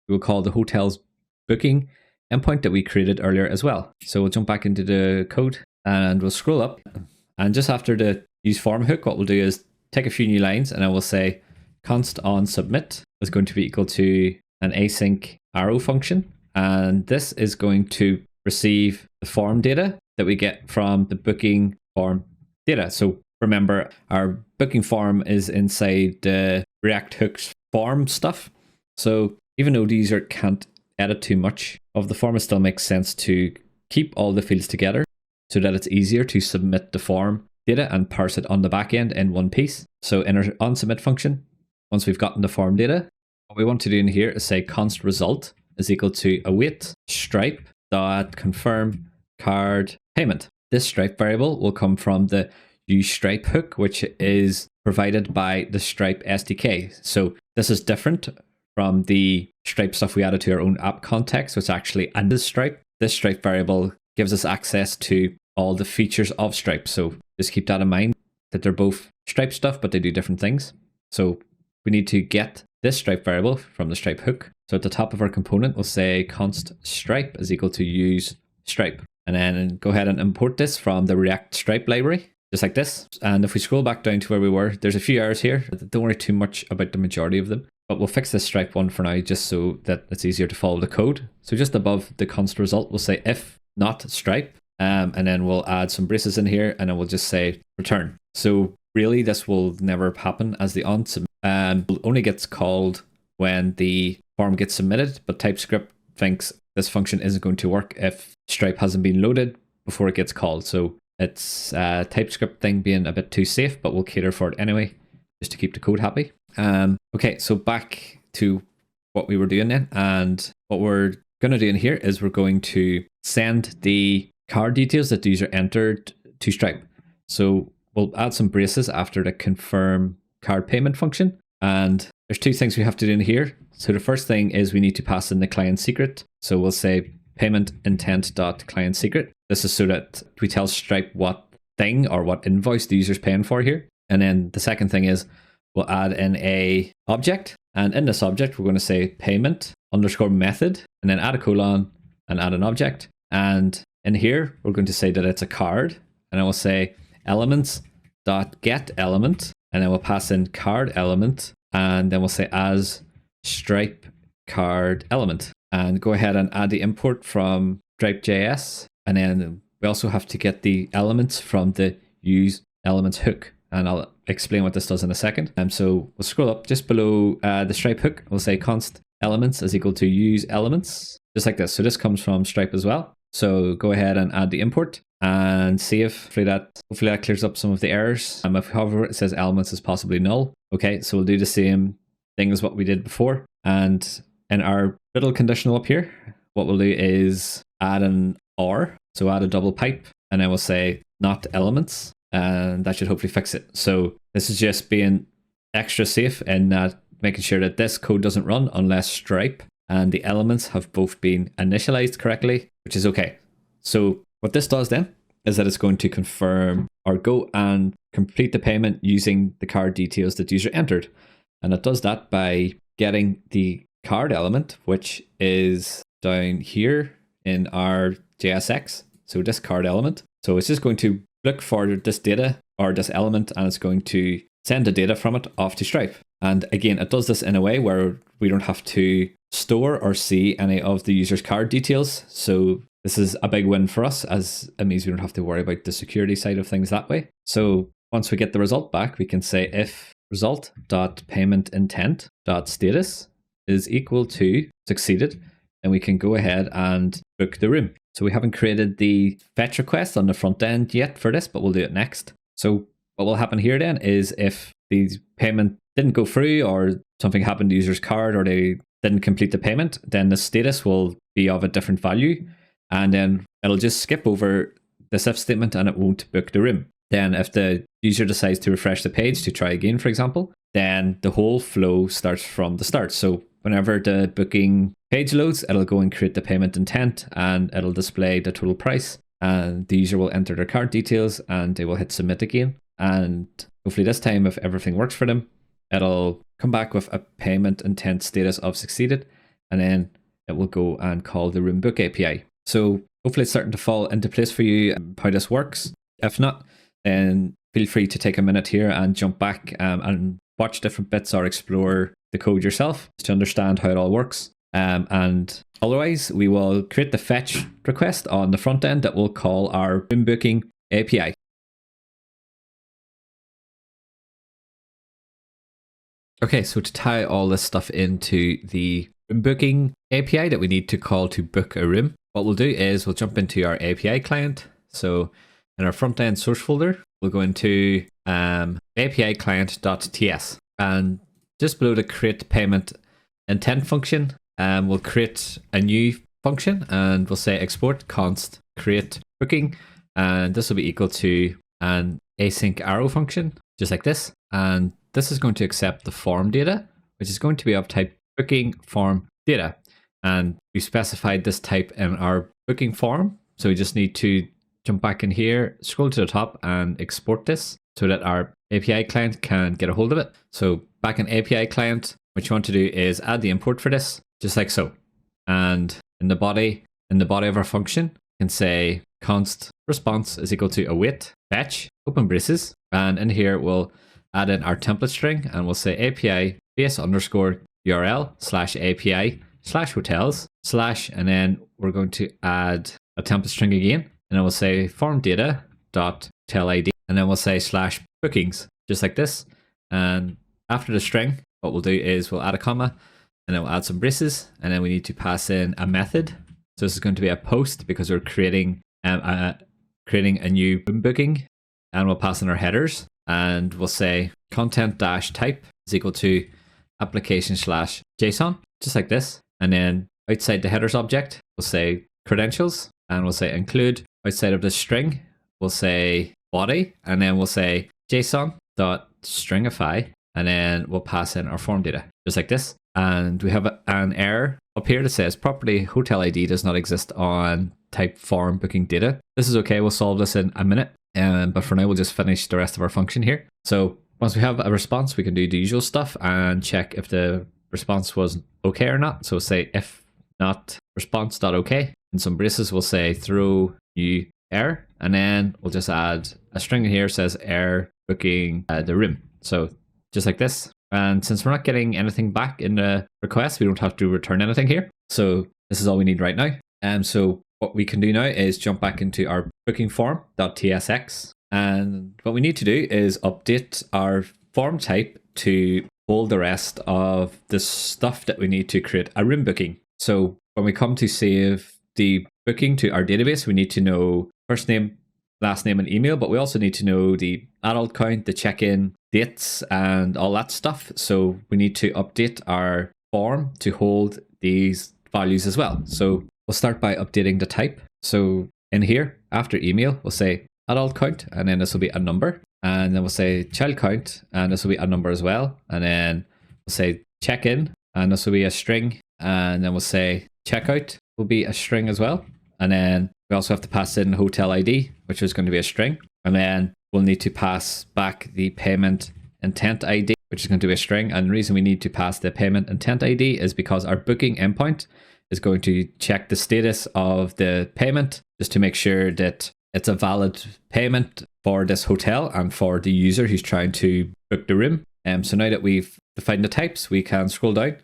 we will call the hotel's booking endpoint that we created earlier as well. So we'll jump back into the code and we'll scroll up. And just after the use form hook, what we'll do is take a few new lines, and I will say const on submit is going to be equal to an async arrow function. And this is going to receive the form data that we get from the booking form data. So remember, our booking form is inside the React hooks form stuff. So even though the user can't edit too much of the form, it still makes sense to keep all the fields together so that it's easier to submit the form data and parse it on the back end in one piece. So in our on submit function, once we've gotten the form data, what we want to do in here is say const result is equal to await stripe dot confirm card payment. This Stripe variable will come from the use Stripe hook, which is provided by the Stripe SDK. So this is different from the Stripe stuff we added to our own app context, so it's actually under Stripe. This Stripe variable gives us access to all the features of Stripe. So just keep that in mind, that they're both Stripe stuff, but they do different things. So we need to get this Stripe variable from the Stripe hook. So at the top of our component, we'll say const stripe is equal to use stripe. And then go ahead and import this from the React Stripe library, just like this. And if we scroll back down to where we were, there's a few errors here. Don't worry too much about the majority of them, but we'll fix this stripe one for now, just so that it's easier to follow the code. So just above the const result, we'll say if not stripe, and then we'll add some braces in here, and then we'll just say return. So really, this will never happen as the on submit, only gets called when the form gets submitted, but TypeScript thinks this function isn't going to work if Stripe hasn't been loaded before it gets called. So it's a TypeScript thing being a bit too safe, but we'll cater for it anyway, just to keep the code happy. Okay, so back to what we were doing then. And what we're going to do in here is we're going to send the card details that the user entered to Stripe. So we'll add some braces after the confirm card payment function. And there's 2 things we have to do in here. So the first thing is we need to pass in the client secret. So we'll say payment intent dot client secret. This is so that we tell Stripe what thing or what invoice the user's paying for here. And then the second thing is we'll add in a object. And in this object, we're going to say payment underscore method, and then add a colon and add an object. And in here, we're going to say that it's a card. And I will say elements dot get element, and then we'll pass in card element, and then we'll say as Stripe card element, and go ahead and add the import from Stripe.js. And then we also have to get the elements from the use elements hook, and I'll explain what this does in a second. So we'll scroll up just below the Stripe hook. We'll say const elements is equal to use elements, just like this. So this comes from Stripe as well. So go ahead and add the import and save. Hopefully that clears up some of the errors. If however it says elements is possibly null. Okay, so we'll do the same thing as what we did before. And in our little conditional up here, what we'll do is add an or, so add a double pipe, and then we'll say not elements, and that should hopefully fix it. So this is just being extra safe in making sure that this code doesn't run unless Stripe and the elements have both been initialized correctly, which is okay. So what this does then is that it's going to confirm or go and complete the payment using the card details that the user entered. And it does that by getting the card element, which is down here in our JSX. So this card element. So it's just going to look for this data or this element, and it's going to send the data from it off to Stripe. And again, it does this in a way where we don't have to store or see any of the user's card details. So this is a big win for us, as it means we don't have to worry about the security side of things that way. So once we get the result back, we can say if result.paymentintent.status is equal to succeeded, and we can go ahead and book the room. So we haven't created the fetch request on the front end yet for this, but we'll do it next. So what will happen here then is if the payment didn't go through or something happened to the user's card or they didn't complete the payment, then the status will be of a different value. And then it'll just skip over this if statement and it won't book the room. Then if the user decides to refresh the page to try again, for example, then the whole flow starts from the start. So whenever the booking page loads, it'll go and create the payment intent and it'll display the total price. And the user will enter their card details and they will hit submit again. And hopefully this time, if everything works for them, it'll come back with a payment intent status of succeeded. And then it will go and call the room book API. So hopefully it's starting to fall into place for you how this works. If not, then feel free to take a minute here and jump back and watch different bits or explore the code yourself to understand how it all works. And otherwise, we will create the fetch request on the front end that will call our room booking API. Okay, so to tie all this stuff into the room booking API that we need to call to book a room, what we'll do is we'll jump into our API client. So in our front end source folder, we'll go into API client.ts, and just below the create payment intent function, we'll create a new function and we'll say export const create booking, and this will be equal to an async arrow function, just like this. And this is going to accept the form data, which is going to be of type booking form data. And we specified this type in our booking form. So we just need to jump back in here, scroll to the top and export this so that our API client can get a hold of it. So back in API client, what you want to do is add the import for this, just like so. And in the body of our function, you can say const response is equal to await fetch open braces. And in here, we'll add in our template string and we'll say API base underscore URL / API / hotels / and then we're going to add a template string again, and then we'll say form data dot hotel ID, and then we'll say / bookings, just like this. And after the string, what we'll do is we'll add a comma and then we'll add some braces, and then we need to pass in a method. So this is going to be a post because we're creating a new room booking, and we'll pass in our headers and we'll say content dash type is equal to application / JSON, just like this. And then outside the headers object, we'll say credentials, and we'll say include. Outside of the string, we'll say body, and then we'll say JSON.stringify, and then we'll pass in our form data, just like this. And we have an error up here that says property hotel ID does not exist on type form booking data. This is okay, we'll solve this in a minute. But for now, we'll just finish the rest of our function here. So once we have a response, we can do the usual stuff and check if the response was okay or not. So say if not response.okay. In some braces, we'll say throw new error, and then we'll just add a string in here that says error booking the room. So just like this. And since we're not getting anything back in the request, we don't have to return anything here. So this is all we need right now. So what we can do now is jump back into our booking form.tsx. And what we need to do is update our form type to hold the rest of the stuff that we need to create a room booking. So when we come to save the booking to our database, we need to know first name, last name and email, but we also need to know the adult count, the check-in dates, and all that stuff. So we need to update our form to hold these values as well. So we'll start by updating the type. So in here, after email, we'll say adult count, and then this will be a number. And then we'll say child count, and this will be a number as well. And then we'll say check-in, and this will be a string. And then we'll say checkout will be a string as well. And then we also have to pass in hotel ID, which is going to be a string. And then we'll need to pass back the payment intent ID, which is going to be a string. And the reason we need to pass the payment intent ID is because our booking endpoint is going to check the status of the payment just to make sure that it's a valid payment for this hotel and for the user who's trying to book the room. So now that we've defined the types, we can scroll down,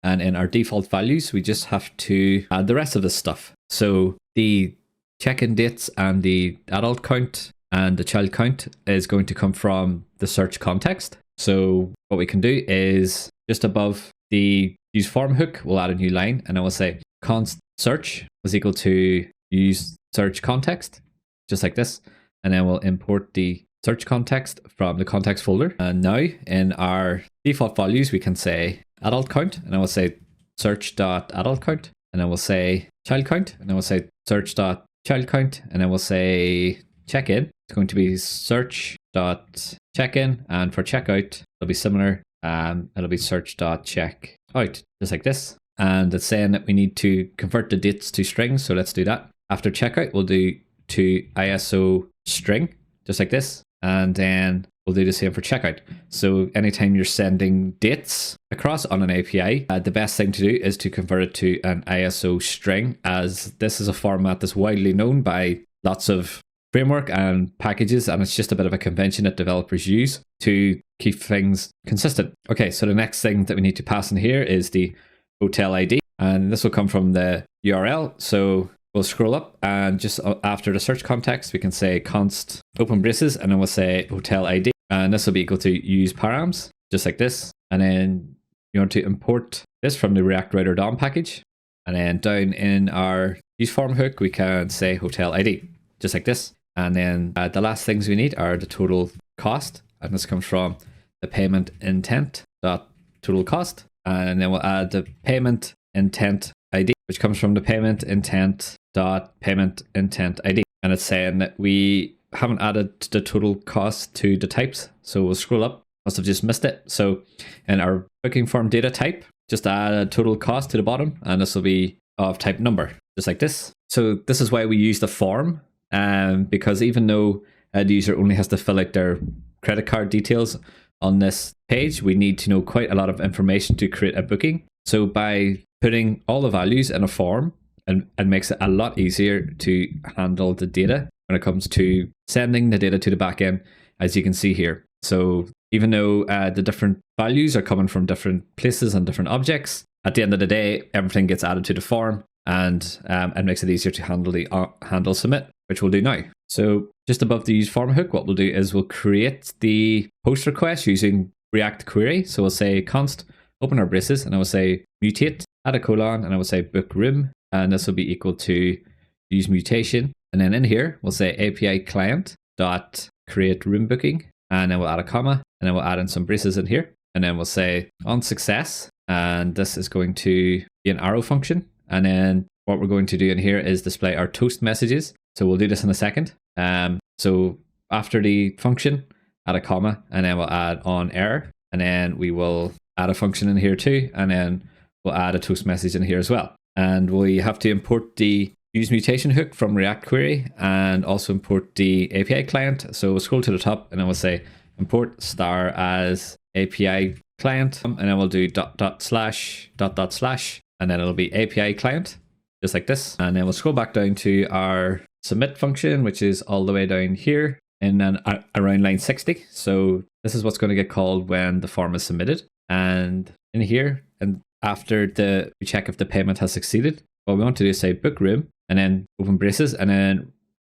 and in our default values, we just have to add the rest of this stuff. So the check-in dates and the adult count and the child count is going to come from the search context. So what we can do is just above the use form hook, we'll add a new line, and I will say const search is equal to use search context, just like this. And then we'll import the search context from the context folder. And now in our default values, we can say adult count, and I will say search.adult count, and then we'll say child count, and then we'll say search.child count, and then we'll say check-in. It's going to be search.check-in, and for checkout, it'll be similar. It'll be search.checkout, just like this. And it's saying that we need to convert the dates to strings, so let's do that. After checkout, we'll do to ISO string, just like this. And then we'll do the same for checkout. So anytime you're sending dates across on an API, the best thing to do is to convert it to an ISO string, as this is a format that's widely known by lots of framework and packages, and it's just a bit of a convention that developers use to keep things consistent. Okay, so the next thing that we need to pass in here is the hotel ID, and this will come from the URL. So we'll scroll up, and just after the search context, we can say const open braces, and then we'll say hotel ID, and this will be equal to use params, just like this. And then you want to import this from the React Router DOM package, and then down in our use form hook, we can say hotel ID, just like this. And then the last things we need are the total cost, and this comes from the payment intent dot total cost, and then we'll add the payment intent ID, which comes from the payment intent dot payment intent ID, and it's saying that we haven't added the total cost to the types, so we'll scroll up. Must have just missed it. So in our booking form data type, just add a total cost to the bottom, and this will be of type number, just like this. So this is why we use the form, because even though the user only has to fill out their credit card details on this page, we need to know quite a lot of information to create a booking. So by putting all the values in a form, and makes it a lot easier to handle the data when it comes to sending the data to the backend, as you can see here. So even though the different values are coming from different places and different objects, at the end of the day, everything gets added to the form, and it makes it easier to handle the handle submit, which we'll do now. So just above the use form hook, what we'll do is we'll create the post request using React query. So we'll say const open our braces, and I will say mutate, add a colon, and I will say book room, and this will be equal to use mutation. And then in here, we'll say API client dot create room booking, and then we'll add a comma, and then we'll add in some braces in here, and then we'll say on success, and this is going to be an arrow function. And then what we're going to do in here is display our toast messages. So we'll do this in a second. So after the function, add a comma, and then we'll add on error, and then we will add a function in here too, and then we'll add a toast message in here as well. And we have to import the use mutation hook from React query, and also import the API client. So we'll scroll to the top, and then we'll say import star as API client, and then we'll do dot dot slash, and then it'll be API client, just like this. And then we'll scroll back down to our submit function, which is all the way down here, and then around line 60. So this is what's going to get called when the form is submitted. And in here, and after we check if the payment has succeeded, what we want to do is say book room, and then open braces, and then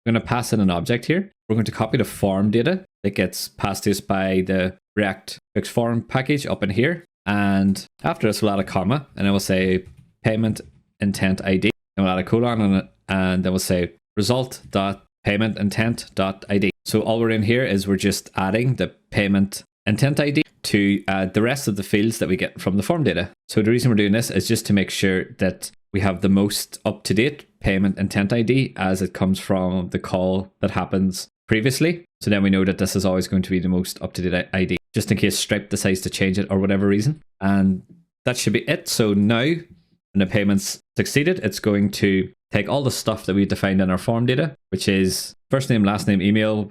we're going to pass in an object here. We're going to copy the form data that gets passed to us by the React Fix Form package up in here. And after this, we'll add a comma, and then we'll say payment intent ID, and we'll add a colon on it, and then we'll say result dot payment intent.id. So all we're in here is we're just adding the payment intent ID to the rest of the fields that we get from the form data. So the reason we're doing this is just to make sure that we have the most up-to-date payment intent ID as it comes from the call that happens previously. So then we know that this is always going to be the most up-to-date ID, just in case Stripe decides to change it or whatever reason. And that should be it. So now when the payment's succeeded, it's going to take all the stuff that we defined in our form data, which is first name, last name, email,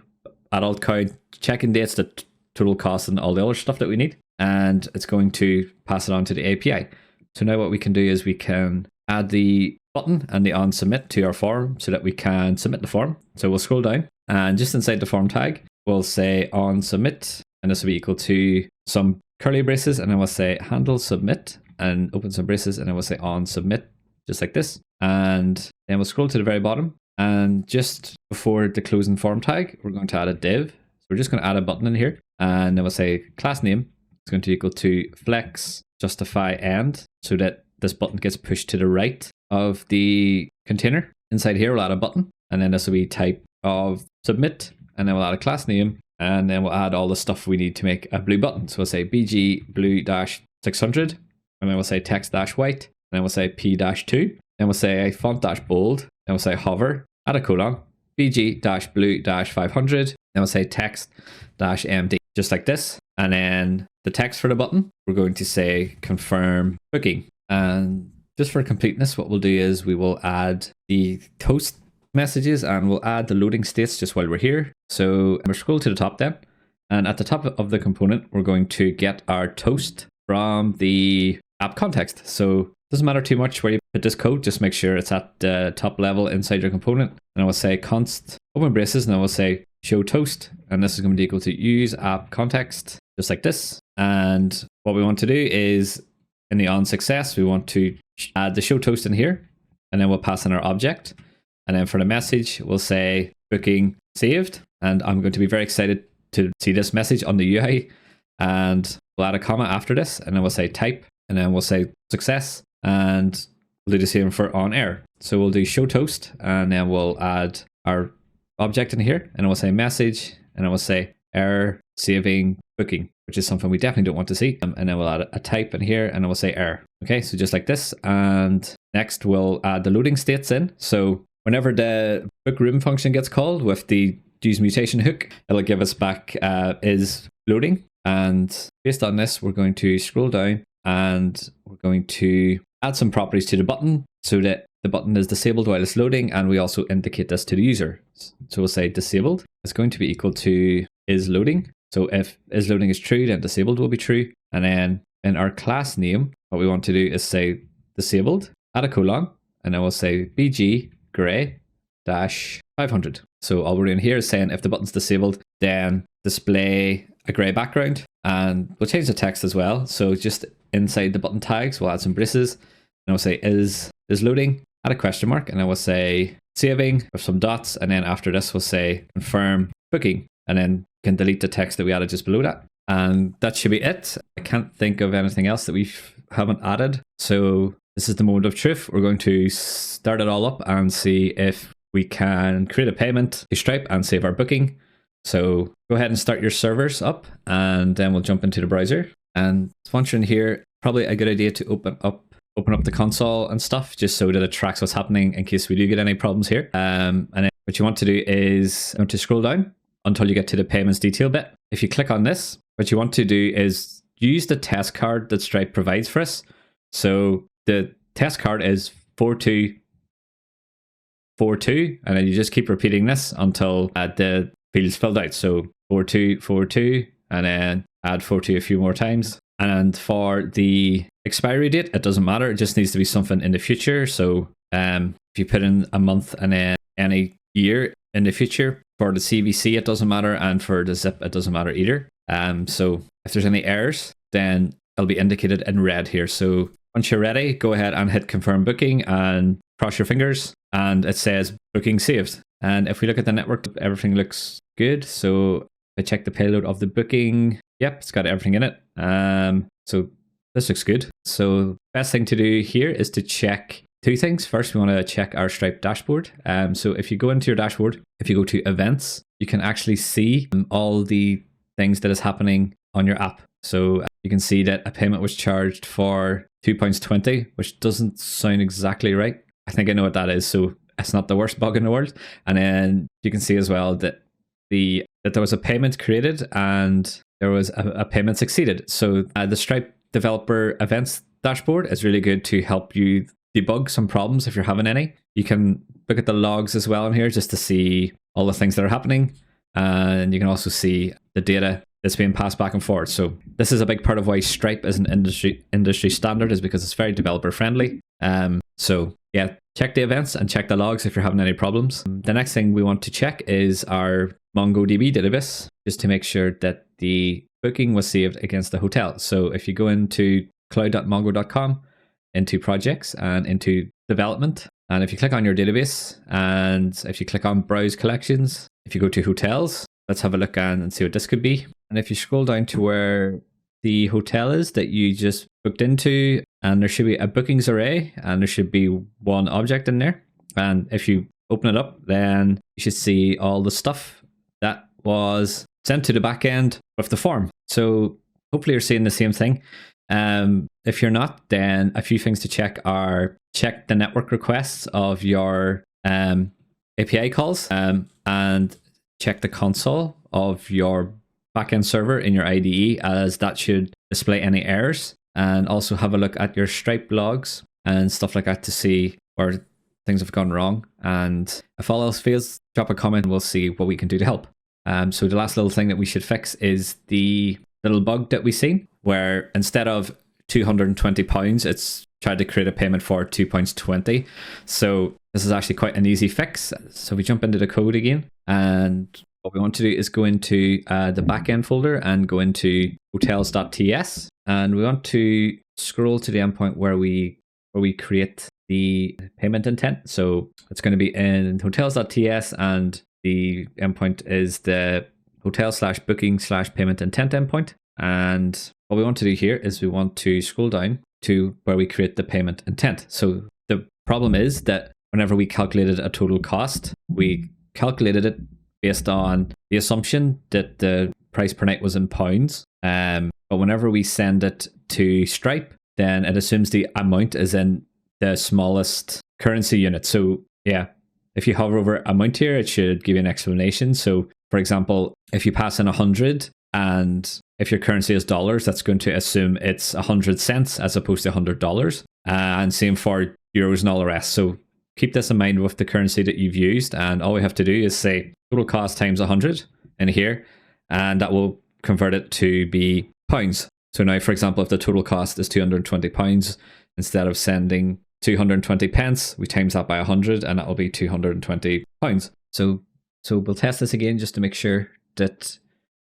adult count, check-in dates, the total cost, and all the other stuff that we need. And it's going to pass it on to the API. So now what we can do is we can add the button and the on submit to our form so that we can submit the form. So we'll scroll down and just inside the form tag, we'll say on submit, and this will be equal to some curly braces, and then we'll say handle submit and open some braces, and then we'll say on submit, just like this. And then we'll scroll to the very bottom, and just before the closing form tag, we're going to add a div. So we're just going to add a button in here, and then we'll say class name is going to equal to flex justify end, so that this button gets pushed to the right of the container. Inside here, we'll add a button, and then this will be type of submit, and then we'll add a class name, and then we'll add all the stuff we need to make a blue button. So we'll say bg blue-600, and then we'll say text-white, and then we'll say p-2, then we'll say font-bold, then we'll say hover, add a colon, bg-blue-500, then we'll say text-md, just like this. And then the text for the button, we're going to say confirm booking. And just for completeness, what we'll do is we will add the toast messages, and we'll add the loading states just while we're here. So we'll scroll to the top then, and at the top of the component, we're going to get our toast from the app context. So it doesn't matter too much where you put this code, just make sure it's at the top level inside your component. And I will say const open braces, and I will say show toast, and this is going to be equal to use app context, just like this. And what we want to do is in the on success, we want to add the show toast in here, and then we'll pass in our object. And then for the message, we'll say booking saved. And I'm going to be very excited to see this message on the UI. And we'll add a comma after this, and then we'll say type, and then we'll say success, and we'll do the same for on air. So we'll do show toast, and then we'll add our object in here, and we'll say message, and then we'll say error saving booking, which is something we definitely don't want to see. And then we'll add a type in here, and then we'll say error. Okay, so just like this. And next we'll add the loading states in. So whenever the book room function gets called with the use mutation hook, it'll give us back is loading. And based on this, we're going to scroll down, and we're going to add some properties to the button so that the button is disabled while it's loading, and we also indicate this to the user. So we'll say disabled is going to be equal to is loading. So if is loading is true, then disabled will be true. And then in our class name, what we want to do is say disabled, add a colon, and then we'll say bg gray -500. So all we're doing here is saying if the button's disabled, then display a gray background, and we'll change the text as well. So just inside the button tags, we'll add some braces, and we'll say is loading, add a question mark, and then we'll say saving with some dots, and then after this we'll say confirm booking, and then can delete the text that we added just below that. And that should be it. I can't think of anything else that we haven't added. So this is the moment of truth. We're going to start it all up and see if we can create a payment to Stripe and save our booking. So go ahead and start your servers up, and then we'll jump into the browser. And once you're in here, probably a good idea to open up the console and stuff, just so that it tracks what's happening in case we do get any problems here. And then what you want to do is you want to scroll down until you get to the payments detail bit. If you click on this, what you want to do is use the test card that Stripe provides for us. So the test card is 4242, and then you just keep repeating this until the field's filled out. So 4242, and then add 42 a few more times. And for the expiry date, it doesn't matter. It just needs to be something in the future. So if you put in a month and then any year in the future, for the CVC, it doesn't matter. And for the zip, it doesn't matter either. So if there's any errors, then it'll be indicated in red here. So once you're ready, go ahead and hit confirm booking and cross your fingers, and it says booking saved. And if we look at the network, everything looks good. So I check the payload of the booking. Yep, it's got everything in it. So this looks good. So best thing to do here is to check two things. First, we want to check our Stripe dashboard. So if you go into your dashboard, if you go to events, you can actually see all the things that is happening on your app. So you can see that a payment was charged for £2.20, which doesn't sound exactly right. I think I know what that is. So it's not the worst bug in the world. And then you can see as well that there was a payment created and there was a payment succeeded. So the Stripe developer events dashboard is really good to help you debug some problems if you're having any. You can look at the logs as well in here just to see all the things that are happening. And you can also see the data that's being passed back and forth. So this is a big part of why Stripe is an industry standard, is because it's very developer friendly. So yeah, check the events and check the logs if you're having any problems. The next thing we want to check is our MongoDB database, just to make sure that the booking was saved against the hotel. So if you go into cloud.mongo.com, into projects and into development, and if you click on your database and if you click on browse collections, if you go to hotels, let's have a look and see what this could be. And if you scroll down to where the hotel is that you just booked into, and there should be a bookings array and there should be one object in there. And if you open it up, then you should see all the stuff that was sent to the backend with the form. So hopefully you're seeing the same thing. If you're not, then a few things to check are check the network requests of your API calls, and check the console of your backend server in your IDE, as that should display any errors. And also have a look at your Stripe logs and stuff like that to see where things have gone wrong. And if all else fails, drop a comment and we'll see what we can do to help. So the last little thing that we should fix is the little bug that we've seen, where instead of £220, it's tried to create a payment for £2.20. So this is actually quite an easy fix. So we jump into the code again, and what we want to do is go into the backend folder and go into hotels.ts, and we want to scroll to the endpoint where we create the payment intent. So it's going to be in hotels.ts, and the endpoint is the hotel/booking/payment intent endpoint. And what we want to do here is we want to scroll down to where we create the payment intent. So the problem is that whenever we calculated a total cost, we calculated it based on the assumption that the price per night was in pounds. But whenever we send it to Stripe, then it assumes the amount is in the smallest currency unit. So yeah, if you hover over amount here, it should give you an explanation. So for example, if you pass in 100 and if your currency is dollars, that's going to assume it's 100 cents as opposed to $100. And same for euros and all the rest. So keep this in mind with the currency that you've used. And all we have to do is say total cost times 100 in here, and that will convert it to be pounds. So now, for example, if the total cost is £220, instead of sending 220 pence, we times that by 100, and that will be £220. So we'll test this again just to make sure that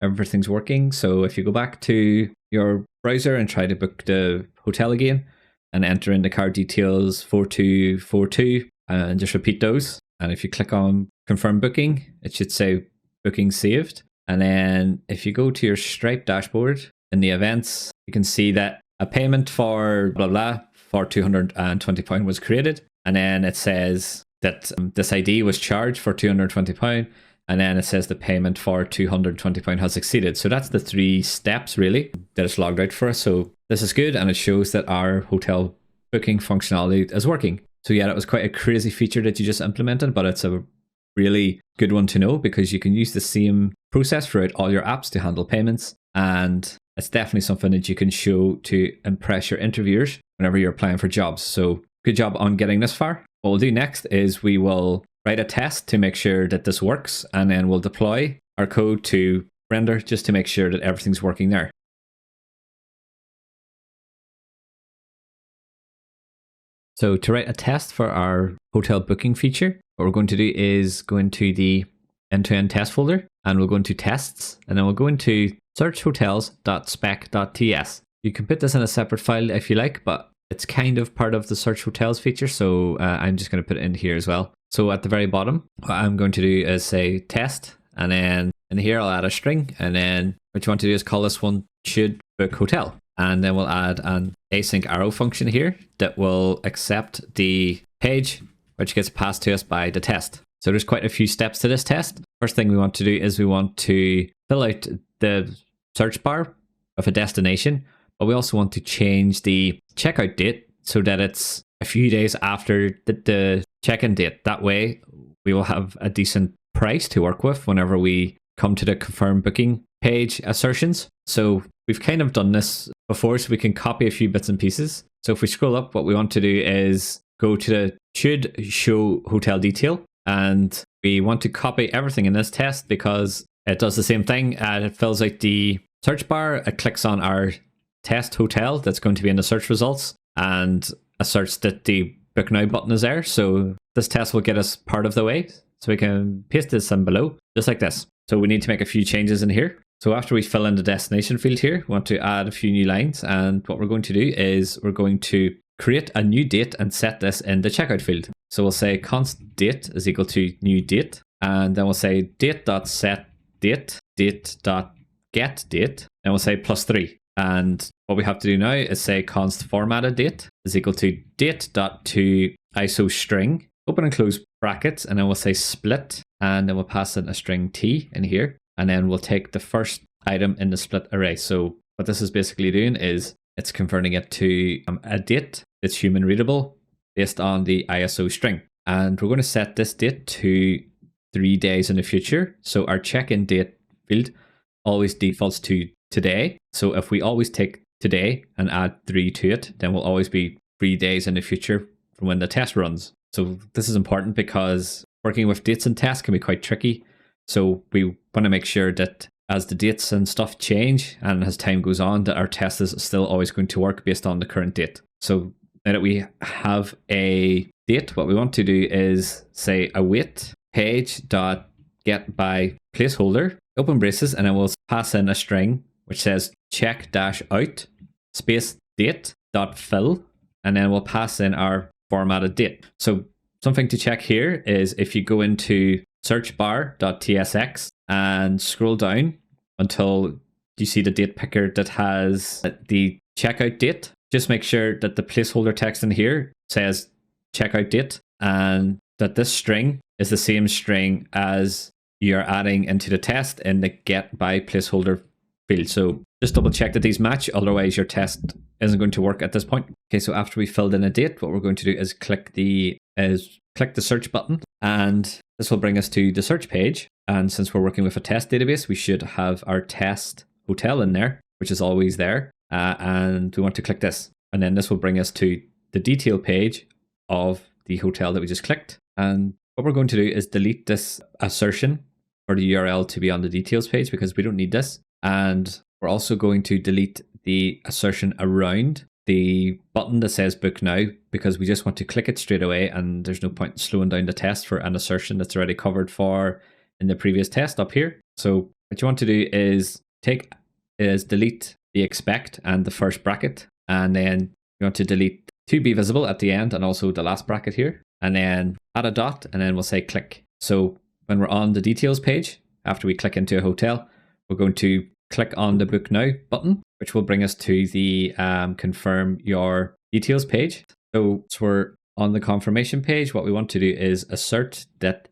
everything's working. So if you go back to your browser and try to book the hotel again, and enter in the card details 4242, and just repeat those. And if you click on confirm booking, it should say booking saved. And then if you go to your Stripe dashboard in the events, you can see that a payment for blah blah for £220 was created. And then it says that this ID was charged for £220. And then it says the payment for £220 has succeeded. So that's the 3 steps really that it's logged out for us. So this is good, and it shows that our hotel booking functionality is working. So yeah, that was quite a crazy feature that you just implemented, but it's a really good one to know, because you can use the same process throughout all your apps to handle payments. And it's definitely something that you can show to impress your interviewers whenever you're applying for jobs. So good job on getting this far. What we'll do next is we will write a test to make sure that this works, and then we'll deploy our code to render just to make sure that everything's working there. So to write a test for our hotel booking feature, what we're going to do is go into the end-to-end test folder, and we'll go into tests, and then we'll go into searchhotels.spec.ts. You can put this in a separate file if you like, but it's kind of part of the search hotels feature, so I'm just going to put it in here as well. So at the very bottom, what I'm going to do is say test, and then in here I'll add a string, and then what you want to do is call this one should book hotel. And then we'll add an async arrow function here that will accept the page, which gets passed to us by the test. So there's quite a few steps to this test. First thing we want to do is we want to fill out the search bar of a destination, but we also want to change the checkout date so that it's a few days after the check-in date. That way we will have a decent price to work with whenever we come to the confirm booking page assertions. So we've kind of done this before, so we can copy a few bits and pieces. So if we scroll up, what we want to do is go to the should show hotel detail, and we want to copy everything in this test because it does the same thing. It fills out the search bar, it clicks on our test hotel that's going to be in the search results, and asserts that the book now button is there. So this test will get us part of the way. So we can paste this in below, just like this. So we need to make a few changes in here. So after we fill in the destination field here, we want to add a few new lines. And what we're going to do is we're going to create a new date and set this in the checkout field. So we'll say const date is equal to new date. And then we'll say date.set date, date.get date. And we'll say +3. And what we have to do now is say const formatted date is equal to date.to ISO string, open and close brackets, and then we'll say split, and then we'll pass in a string t in here, and then we'll take the first item in the split array. So what this is basically doing is it's converting it to a date that's human readable based on the ISO string. And we're going to set this date to 3 days in the future. So our check-in date field always defaults to today. So if we always take today and add 3 to it, then we'll always be 3 days in the future from when the test runs. So this is important because working with dates and tests can be quite tricky. So we want to make sure that as the dates and stuff change and as time goes on, that our test is still always going to work based on the current date. So now that we have a date, what we want to do is say await page.get by placeholder, open braces, and then we'll pass in a string which says check-out space date dot fill, and then we'll pass in our formatted date. So something to check here is if you go into searchbar.tsx and scroll down until you see the date picker that has the checkout date, just make sure that the placeholder text in here says checkout date and that this string is the same string as you're adding into the test in the get by placeholder field. So just double check that these match, otherwise your test isn't going to work at this point. Okay, so after we filled in a date, what we're going to do is click the search button, and this will bring us to the search page. And since we're working with a test database, we should have our test hotel in there, which is always there. And we want to click this, and then this will bring us to the detail page of the hotel that we just clicked. And what we're going to do is delete this assertion for the URL to be on the details page because we don't need this. And we're also going to delete the assertion around the button that says book now because we just want to click it straight away, and there's no point in slowing down the test for an assertion that's already covered for in the previous test up here. So what you want to do is delete the expect and the first bracket, and then you want to delete to be visible at the end and also the last bracket here, and then add a dot, and then we'll say click. So when we're on the details page, after we click into a hotel, we're going to click on the book now button, which will bring us to the confirm your details page. So we're on the confirmation page. What we want to do is assert that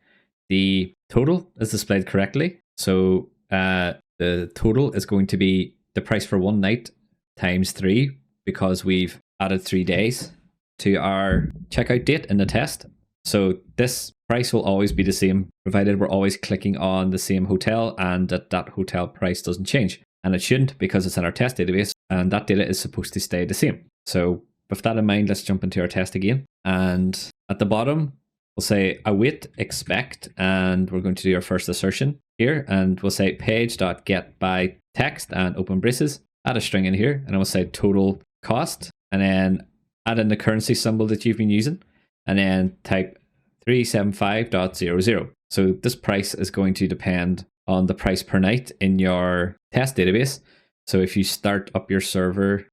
the total is displayed correctly. So the total is going to be the price for one night times 3 because we've added 3 days to our checkout date in the test. So this price will always be the same, provided we're always clicking on the same hotel and that hotel price doesn't change. And it shouldn't because it's in our test database and that data is supposed to stay the same. So with that in mind, let's jump into our test again. And at the bottom, we'll say await expect, and we're going to do our first assertion here. And we'll say page.get by text and open braces, add a string in here, and I will say total cost, and then add in the currency symbol that you've been using, and then type 375.00. So this price is going to depend on the price per night in your test database. So if you start up your server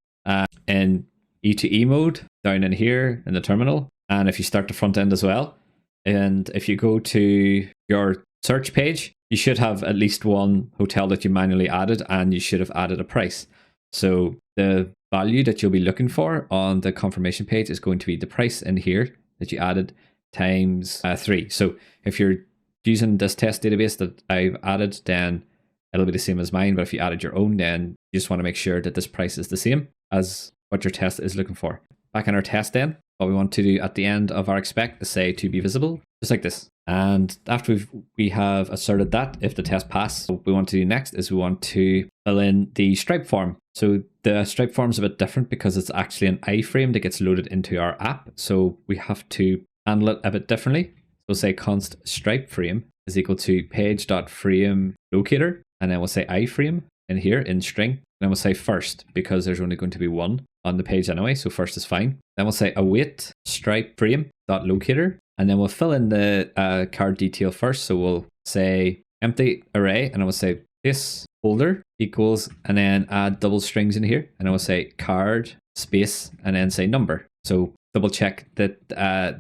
in E2E mode down in here in the terminal, and if you start the front end as well, and if you go to your search page, you should have at least one hotel that you manually added, and you should have added a price. So the value that you'll be looking for on the confirmation page is going to be the price in here that you added times 3. So if you're using this test database that I've added, then it'll be the same as mine. But if you added your own, then you just want to make sure that this price is the same as what your test is looking for. Back in our test then, what we want to do at the end of our expect is say to be visible, just like this. And after we have asserted that, if the test passed, what we want to do next is we want to fill in the stripe form. So the stripe form is a bit different because it's actually an iframe that gets loaded into our app. So we have to handle it a bit differently. So say const stripe frame is equal to page.frame locator, and then we'll say iframe in here in string, and then we'll say first because there's only going to be one on the page anyway, so first is fine. Then we'll say await stripe frame dot locator, and then we'll fill in the card detail first. So we'll say empty array, and I will say this folder equals, and then add double strings in here, and I will say card space, and then say number. So double check that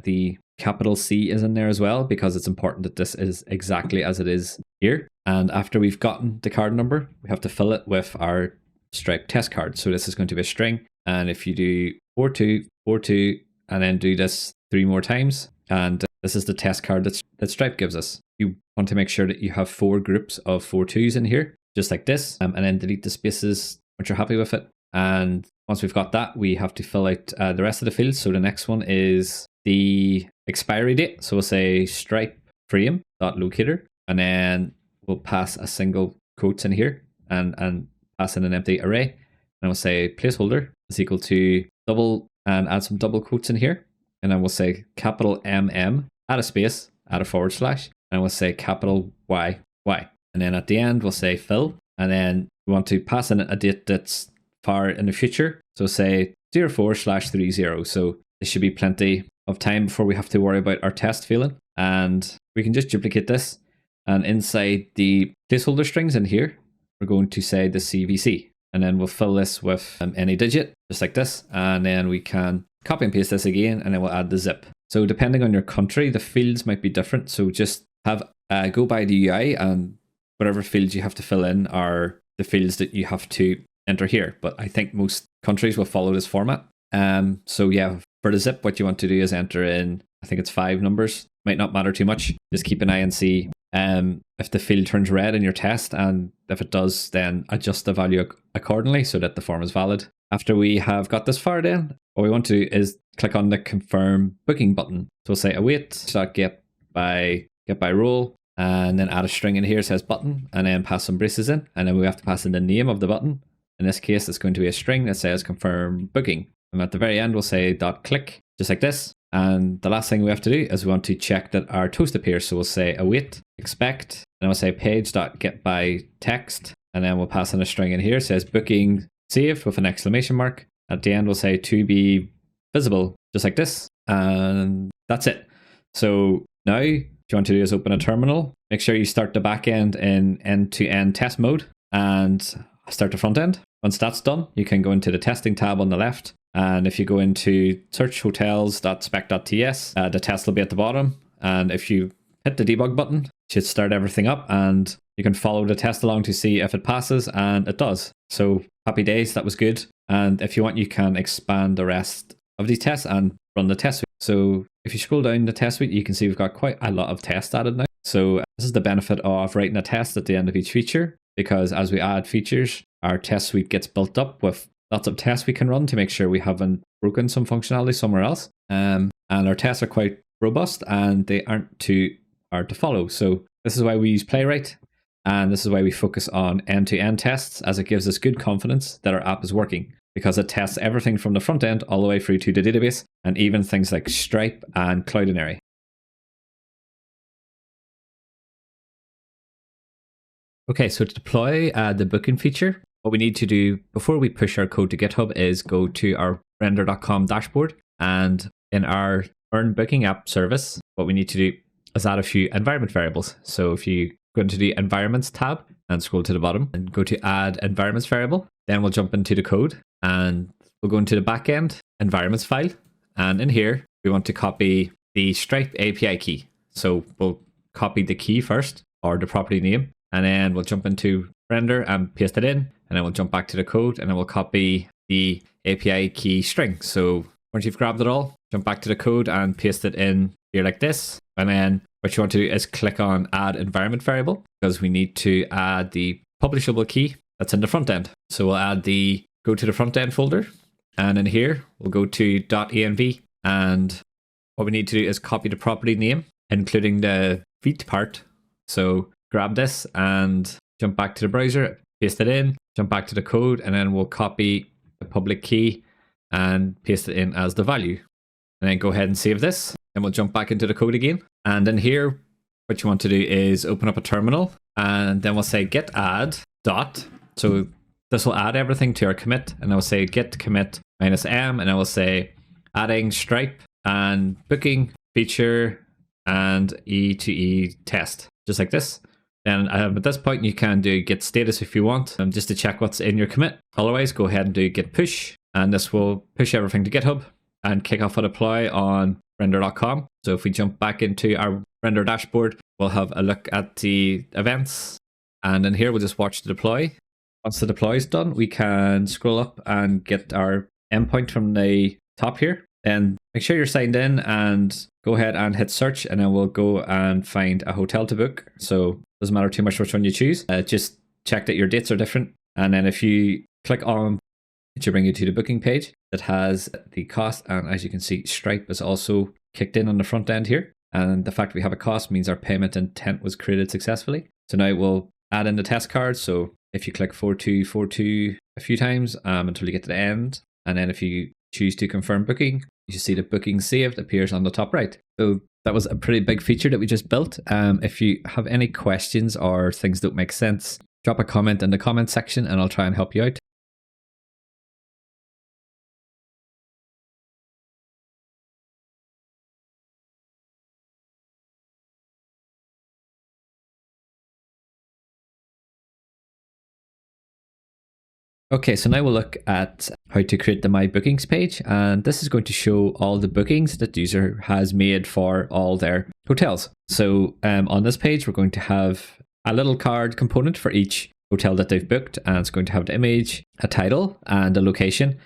the capital C is in there as well, because it's important that this is exactly as it is here. And after we've gotten the card number, we have to fill it with our Stripe test card. So this is going to be a string. And if you do 4242 and then do this 3 more times, and this is the test card that Stripe gives us. You want to make sure that you have 4 groups of 42s in here, just like this, and then delete the spaces once you're happy with it. And once we've got that, we have to fill out the rest of the fields. So the next one is the expiry date. So we'll say stripe frame dot locator, and then we'll pass a single quotes in here and pass in an empty array. And we'll say placeholder is equal to double, and add some double quotes in here. And then we'll say capital MM, add a space, add a forward slash, and we'll say capital Y. And then at the end, we'll say fill. And then we want to pass in a date that's far in the future. So say 04/30. So there should be plenty of time before we have to worry about our test failing. And we can just duplicate this. And inside the placeholder strings in here, we're going to say the CVC. And then we'll fill this with any digit, just like this. And then we can copy and paste this again, and then we'll add the zip. So depending on your country, the fields might be different. So just have go by the UI, and whatever fields you have to fill in are the fields that you have to enter here. But I think most countries will follow this format. So yeah, for the zip, what you want to do is enter in, I think it's 5 numbers. Might not matter too much. Just keep an eye and see if the field turns red in your test, and if it does, then adjust the value accordingly so that the form is valid. After we have got this far, then what we want to do is click on the confirm booking button. So we'll say await get by role, and then add a string in here that says button, and then pass some braces in, and then we have to pass in the name of the button. In this case, it's going to be a string that says confirm booking. And at the very end, we'll say .click, just like this. And the last thing we have to do is we want to check that our toast appears. So we'll say await expect, and we'll say page.get by text, and then we'll pass in a string in here that says booking saved with an exclamation mark. At the end, we'll say to be visible, just like this. And that's it. So now, what you want to do is open a terminal. Make sure you start the back end in end-to-end test mode and start the front end. Once that's done, you can go into the testing tab on the left. And if you go into search hotels.spec.ts, the test will be at the bottom. And if you hit the debug button, it should start everything up, and you can follow the test along to see if it passes, and it does. So happy days, that was good. And if you want, you can expand the rest of these tests and run the test suite. So if you scroll down the test suite, you can see we've got quite a lot of tests added now. So this is the benefit of writing a test at the end of each feature, because as we add features, our test suite gets built up with lots of tests we can run to make sure we haven't broken some functionality somewhere else. And our tests are quite robust, and they aren't too hard to follow. So this is why we use Playwright, and this is why we focus on end-to-end tests, as it gives us good confidence that our app is working, because it tests everything from the front end all the way through to the database, and even things like Stripe and Cloudinary. Okay, so to deploy the booking feature, what we need to do before we push our code to GitHub is go to our render.com dashboard, and in our MERN booking app service, what we need to do is add a few environment variables. So if you go into the environments tab and scroll to the bottom and go to add environments variable, then we'll jump into the code and we'll go into the backend environments file. And in here, we want to copy the Stripe API key. So we'll copy the key first, or the property name, and then we'll jump into render and paste it in, and then we'll jump back to the code, and then we'll copy the API key string. So once you've grabbed it all, jump back to the code and paste it in here like this. And then what you want to do is click on add environment variable, because we need to add the publishable key that's in the front end. So we'll go to the front end folder, and in here we'll go to .env, and what we need to do is copy the property name, including the feet part. So grab this and jump back to the browser, paste it in, jump back to the code, and then we'll copy the public key and paste it in as the value. And then go ahead and save this, and we'll jump back into the code again. And in here, what you want to do is open up a terminal, and then we'll say git add dot. So this will add everything to our commit, and I will say git commit -m, and I will say adding Stripe and booking feature and E2E test, just like this. Then at this point, you can do git status if you want, just to check what's in your commit. Otherwise, go ahead and do git push, and this will push everything to GitHub and kick off a deploy on render.com. So if we jump back into our render dashboard, we'll have a look at the events, and in here we'll just watch the deploy. Once the deploy is done, we can scroll up and get our endpoint from the top here. And make sure you're signed in, and go ahead and hit search, and then we'll go and find a hotel to book. So it doesn't matter too much which one you choose. Just check that your dates are different. And then if you click on, it should bring you to the booking page that has the cost. And as you can see, Stripe is also kicked in on the front end here. And the fact we have a cost means our payment intent was created successfully. So now we'll add in the test card. So if you click 4242 a few times until you get to the end, and then if you choose to confirm booking, you see the booking saved appears on the top right. So that was a pretty big feature that we just built. If you have any questions or things that don't make sense, drop a comment in the comment section and I'll try and help you out. Okay, so now we'll look at how to create the My Bookings page, and this is going to show all the bookings that the user has made for all their hotels. So on this page, we're going to have a little card component for each hotel that they've booked, and it's going to have the image, a title, and a location,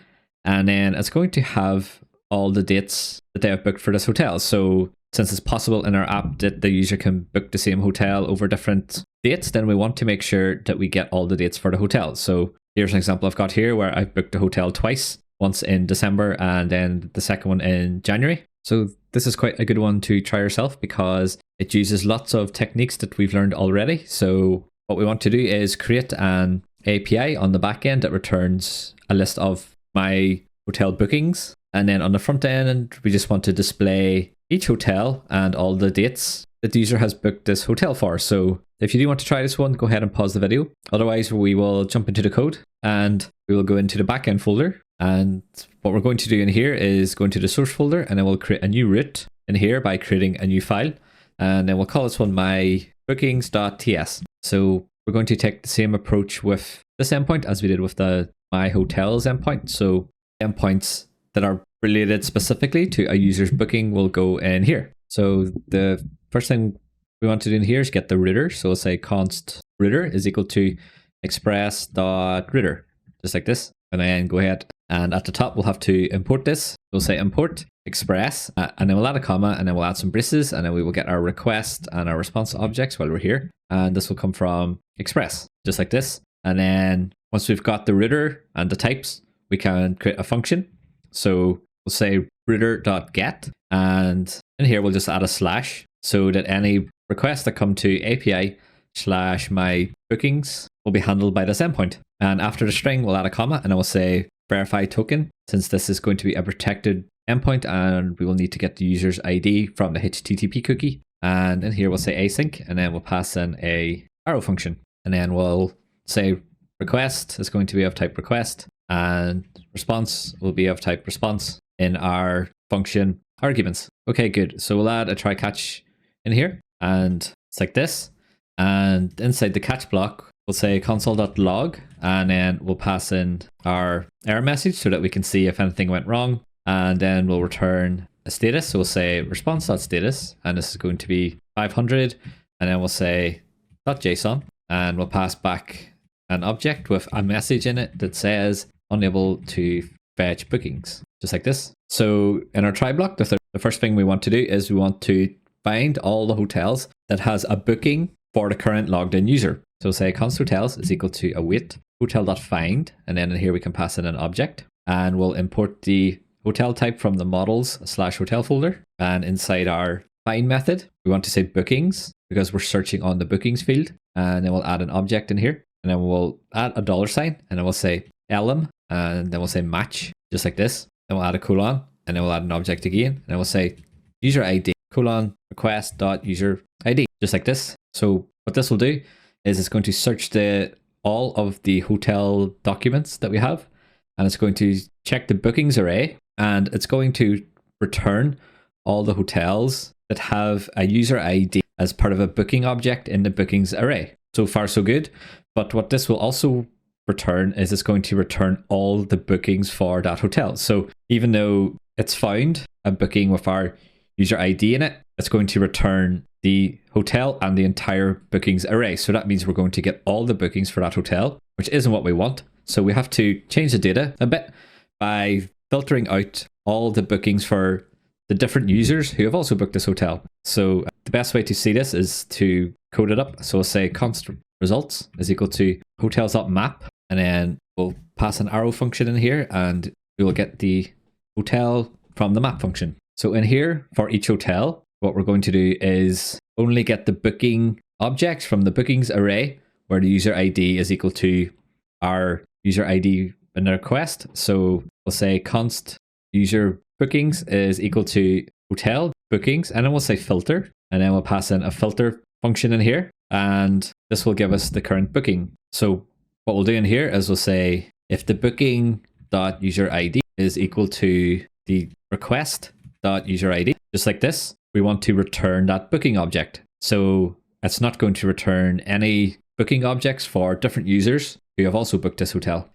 and then it's going to have all the dates that they have booked for this hotel. So since it's possible in our app that the user can book the same hotel over different dates, then we want to make sure that we get all the dates for the hotel. So here's an example I've got here where I've booked a hotel twice, once in December and then the second one in January. So this is quite a good one to try yourself because it uses lots of techniques that we've learned already. So what we want to do is create an API on the back end that returns a list of my hotel bookings. And then on the front end, we just want to display each hotel and all the dates that the user has booked this hotel for. So if you do want to try this one, go ahead and pause the video. Otherwise, we will jump into the code and we will go into the backend folder. And what we're going to do in here is go into the source folder, and then we'll create a new root in here by creating a new file. And then we'll call this one mybookings.ts. So we're going to take the same approach with this endpoint as we did with the My Hotels endpoint. So endpoints that are related specifically to a user's booking will go in here. So the first thing we want to do in here is get the router. So we'll say const router is equal to express.router, just like this. And then go ahead, and at the top we'll have to import this. We'll say import express, and then we'll add a comma, and then we'll add some braces, and then we will get our request and our response objects while we're here. And this will come from express, just like this. And then once we've got the router and the types, we can create a function. So we'll say router.get, and in here we'll just add a slash so that any requests that come to API/mybookings will be handled by this endpoint. And after the string, we'll add a comma, and I will say verify token, since this is going to be a protected endpoint and we will need to get the user's ID from the HTTP cookie. And in here we'll say async, and then we'll pass in a arrow function, and then we'll say request is going to be of type request, and response will be of type response in our function arguments. Okay, good. So we'll add a try catch in here, and it's like this. And inside the catch block, we'll say console.log, and then we'll pass in our error message so that we can see if anything went wrong. And then we'll return a status. So we'll say response.status, and this is going to be 500. And then we'll say .json, and we'll pass back an object with a message in it that says unable to fetch bookings, just like this. So in our try block, the first thing we want to do is we want to find all the hotels that has a booking for the current logged in user. So say const hotels is equal to await hotel.find, and then in here we can pass in an object, and we'll import the hotel type from the models/hotel folder. And inside our find method, we want to say bookings because we're searching on the bookings field, and then we'll add an object in here, and then we'll add a $sign, and then we'll say elem, and then we'll say match, just like this. Then we'll add a colon, and then we'll add an object again, and then we'll say user ID colon request dot user ID, just like this. So what this will do is it's going to search all of the hotel documents that we have, and it's going to check the bookings array, and it's going to return all the hotels that have a user ID as part of a booking object in the bookings array. So far so good, but what this will also return is it's going to return all the bookings for that hotel. So even though it's found a booking with our user ID in it, it's going to return the hotel and the entire bookings array. So that means we're going to get all the bookings for that hotel, which isn't what we want. So we have to change the data a bit by filtering out all the bookings for the different users who have also booked this hotel. So the best way to see this is to code it up. So we'll say const results is equal to hotels.map, and then we'll pass an arrow function in here, and we will get the hotel from the map function. So in here, for each hotel, what we're going to do is only get the booking objects from the bookings array where the user ID is equal to our user ID in the request. So we'll say const user bookings is equal to hotel bookings, and then we'll say filter, and then we'll pass in a filter function in here, and this will give us the current booking. So what we'll do in here is we'll say if the booking dot user ID is equal to the request dot user ID, just like this, we want to return that booking object. So it's not going to return any booking objects for different users who have also booked this hotel.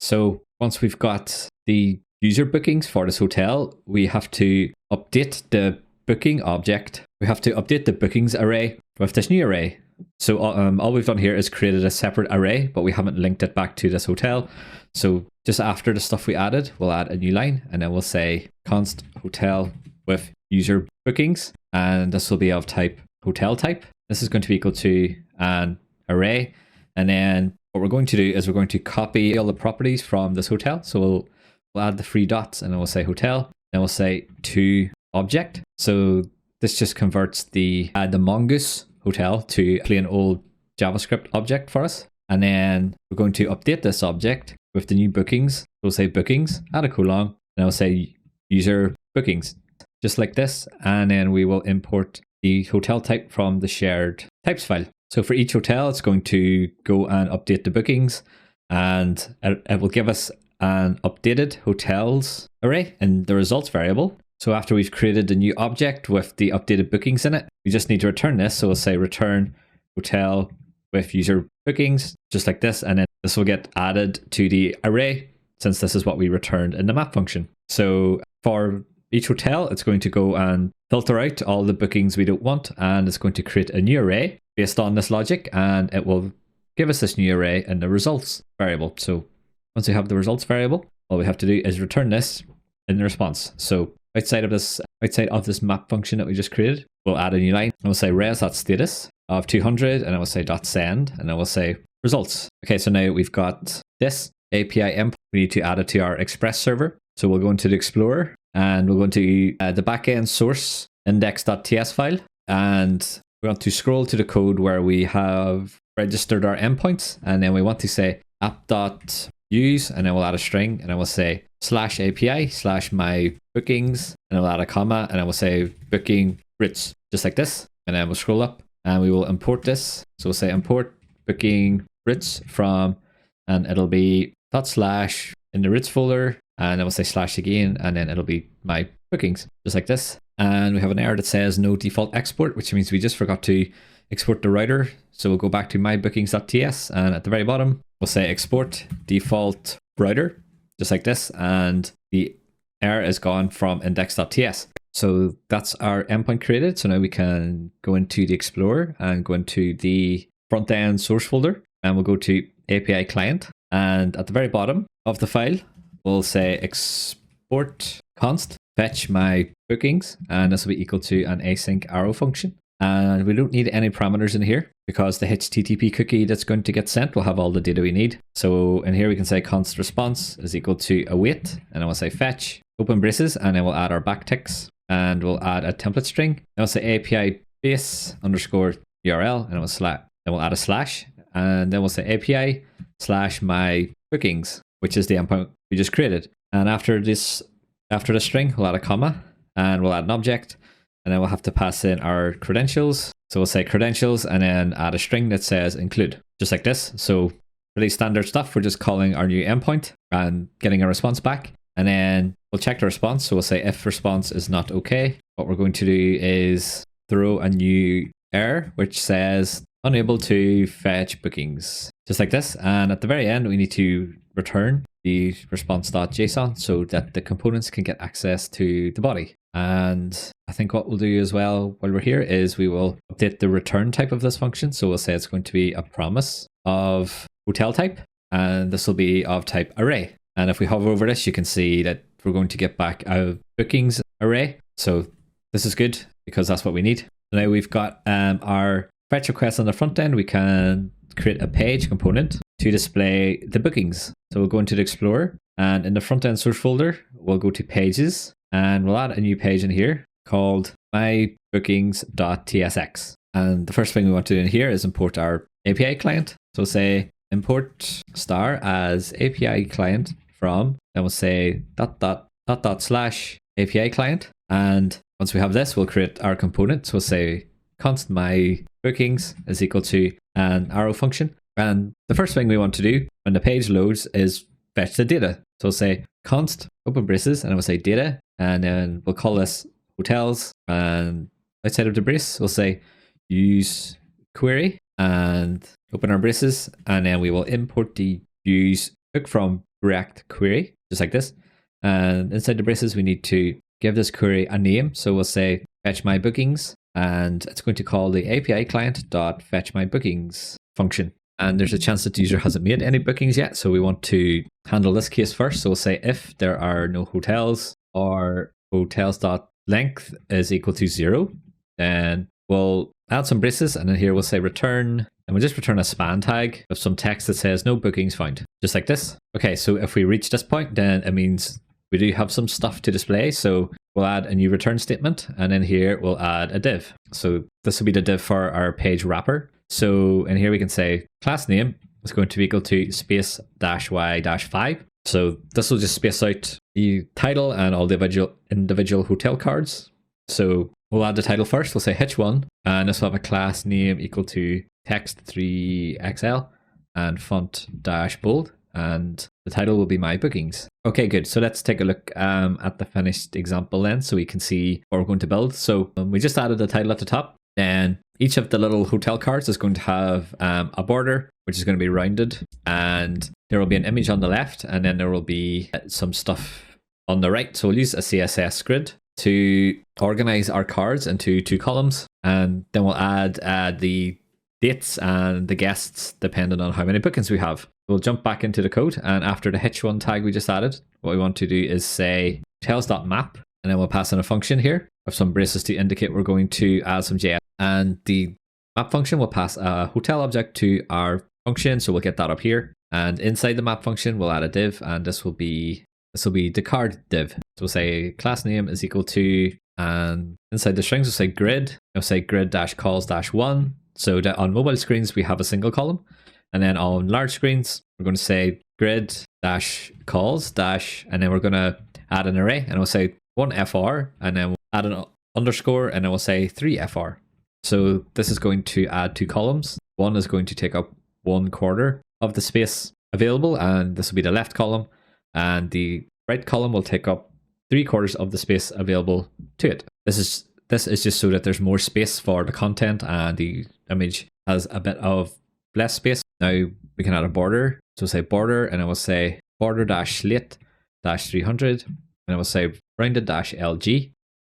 So once we've got the user bookings for this hotel, we have to update the booking object. We have to update the bookings array with this new array. So all we've done here is created a separate array, but we haven't linked it back to this hotel. So just after the stuff we added, we'll add a new line, and then we'll say const hotel with user bookings, and this will be of type hotel type. This is going to be equal to an array, and then what we're going to do is we're going to copy all the properties from this hotel. So we'll add the 3 dots, and then we'll say hotel, then we'll say to object. So this just converts the mongoose hotel to plain old JavaScript object for us, and then we're going to update this object with the new bookings. We'll say bookings, add a colon, and I'll say user bookings, just like this, and then we will import the hotel type from the shared types file. So for each hotel, it's going to go and update the bookings, and it will give us an updated hotels array in the results variable. So after we've created the new object with the updated bookings in it, we just need to return this. So we'll say return hotel with user bookings, just like this, and then this will get added to the array since this is what we returned in the map function. So for each hotel, it's going to go and filter out all the bookings we don't want, and it's going to create a new array based on this logic, and it will give us this new array in the results variable. So once we have the results variable, all we have to do is return this in the response. So outside of this map function that we just created, we'll add a new line, and we'll say res.status of 200, and I will say .send, and I will say results. Okay, so now we've got this API endpoint. We need to add it to our Express server. So we'll go into the Explorer, and we'll go into the backend source index.ts file, and we want to scroll to the code where we have registered our endpoints, and then we want to say app.use, and then we'll add a string, and I will say /API/my bookings, and I'll add a comma, and I will say booking routes, just like this, and then we'll scroll up, and we will import this. So we'll say import booking routes from, and it'll be // in the routes folder, and I will say / again, and then it'll be my bookings, just like this. And we have an error that says no default export, which means we just forgot to export the router. So we'll go back to mybookings.ts, and at the very bottom, we'll say export default router, just like this, and the error is gone from index.ts. So that's our endpoint created. So now we can go into the Explorer and go into the front end source folder, and we'll go to API client, and at the very bottom of the file, we'll say export const fetch my bookings, and this will be equal to an async arrow function. And we don't need any parameters in here because the HTTP cookie that's going to get sent will have all the data we need. So in here we can say const response is equal to await, and I will say fetch open braces, and then we'll add our backticks, and we'll add a template string. And we'll say API base underscore URL, and then we'll add a slash, and then we'll say API slash my bookings, which is the endpoint we just created. And after the string, we'll add a comma, and we'll add an object. And then we'll have to pass in our credentials. So we'll say credentials and then add a string that says include, just like this. So really standard stuff. We're just calling our new endpoint and getting a response back. And then we'll check the response. So we'll say if response is not okay, what we're going to do is throw a new error, which says unable to fetch bookings, just like this. And at the very end, we need to return the response.json so that the components can get access to the body. And I think what we'll do as well while we're here is we will update the return type of this function. So we'll say it's going to be a promise of hotel type, and this will be of type array. And if we hover over this, you can see that we're going to get back a bookings array. So this is good because that's what we need. So now we've got our fetch request on the front end. We can create a page component to display the bookings. So we'll go into the Explorer, and in the front end source folder, we'll go to pages, and we'll add a new page in here called mybookings.tsx. And the first thing we want to do in here is import our API client. So we'll say import star as API client from, then we'll say dot slash API client. And once we have this, we'll create our component. So we'll say const my bookings is equal to an arrow function. And the first thing we want to do when the page loads is fetch the data. So we'll say const open braces, and we'll say data, and then we'll call this hotels, and outside of the brace we'll say use query and open our braces, and then we will import the use hook from React query, just like this. And inside the braces we need to give this query a name. So we'll say fetch my bookings, and it's going to call the API client dot fetch my bookings function. And there's a chance that the user hasn't made any bookings yet, so we want to handle this case first. So we'll say if there are no hotels, or hotels.length is equal to 0, then we'll add some braces, and then here we'll say return, and we'll just return a span tag with some text that says no bookings found, just like this. Okay, so if we reach this point, then it means we do have some stuff to display. So we'll add a new return statement, and then here we'll add a div. So this will be the div for our page wrapper. So in here we can say class name is going to be equal to space -y -5. So this will just space out the title and all the individual hotel cards. So we'll add the title first. We'll say h1, and this will have a class name equal to text 3xl and font -bold, and the title will be my bookings. Okay, good. So let's take a look at the finished example then, so we can see what we're going to build. So we just added the title at the top. Then each of the little hotel cards is going to have a border, which is going to be rounded, and there will be an image on the left, and then there will be some stuff on the right. So we'll use a CSS grid to organize our cards into 2 columns, and then we'll add the dates and the guests depending on how many bookings we have. We'll jump back into the code, and after the h1 tag we just added, what we want to do is say hotels.map, and then we'll pass in a function here of some braces to indicate we're going to add some JS. And the map function will pass a hotel object to our function, so we'll get that up here. And inside the map function, we'll add a div, and this will be the card div. So we'll say class name is equal to, and inside the strings we'll say grid. We'll say grid-calls-1. So that on mobile screens we have a single column, and then on large screens we're going to say grid-calls- and then we're going to add an array, and we'll say 1fr, and then we'll add an underscore, and then we'll say 3fr. So this is going to add 2 columns. One is going to take up 1/4 of the space available, and this will be the left column, and the right column will take up 3/4 of the space available to it. This is just so that there's more space for the content, and the image has a bit of less space. Now we can add a border. So say border, and I will say border-slate-300, and I will say rounded-LG.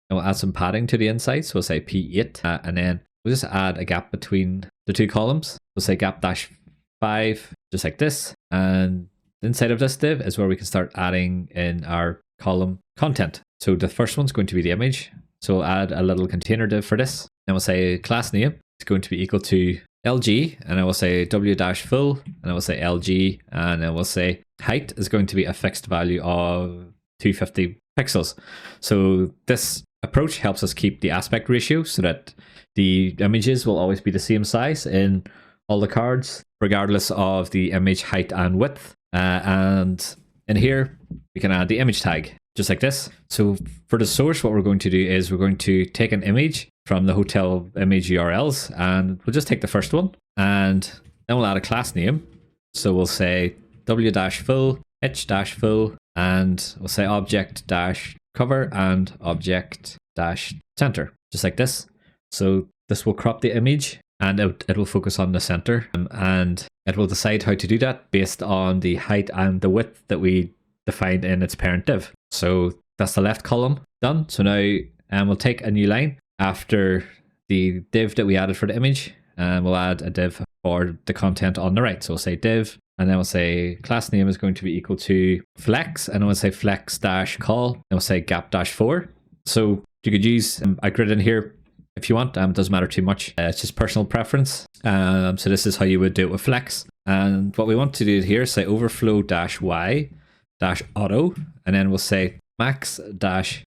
And we'll add some padding to the inside, so we'll say P8, and then we'll just add a gap between the 2 columns. We'll say gap-5, just like this, and inside of this div is where we can start adding in our column content. So the first one's going to be the image. So we'll add a little container div for this. And we'll say class name is going to be equal to LG, and I will say w-full, and I will say LG, and I will say height is going to be a fixed value of 250 pixels. So this approach helps us keep the aspect ratio so that the images will always be the same size in all the cards, regardless of the image height and width. And in here, we can add the image tag, just like this. So for the source, what we're going to do is we're going to take an image from the hotel image URLs, and we'll just take the first one, and then we'll add a class name. So we'll say w-full, h-full, and we'll say object-cover and object-center, just like this. So this will crop the image, and it will focus on the center, and it will decide how to do that based on the height and the width that we defined in its parent div. So that's the left column done. So now we'll take a new line after the div that we added for the image, and we'll add a div for the content on the right. So we'll say div, and then we'll say class name is going to be equal to flex, and we'll say flex-call, and we'll say gap-4. So you could use a grid in here if you want. It doesn't matter too much. It's just personal preference. So this is how you would do it with flex. And what we want to do here is say overflow-y-auto, and then we'll say max-h-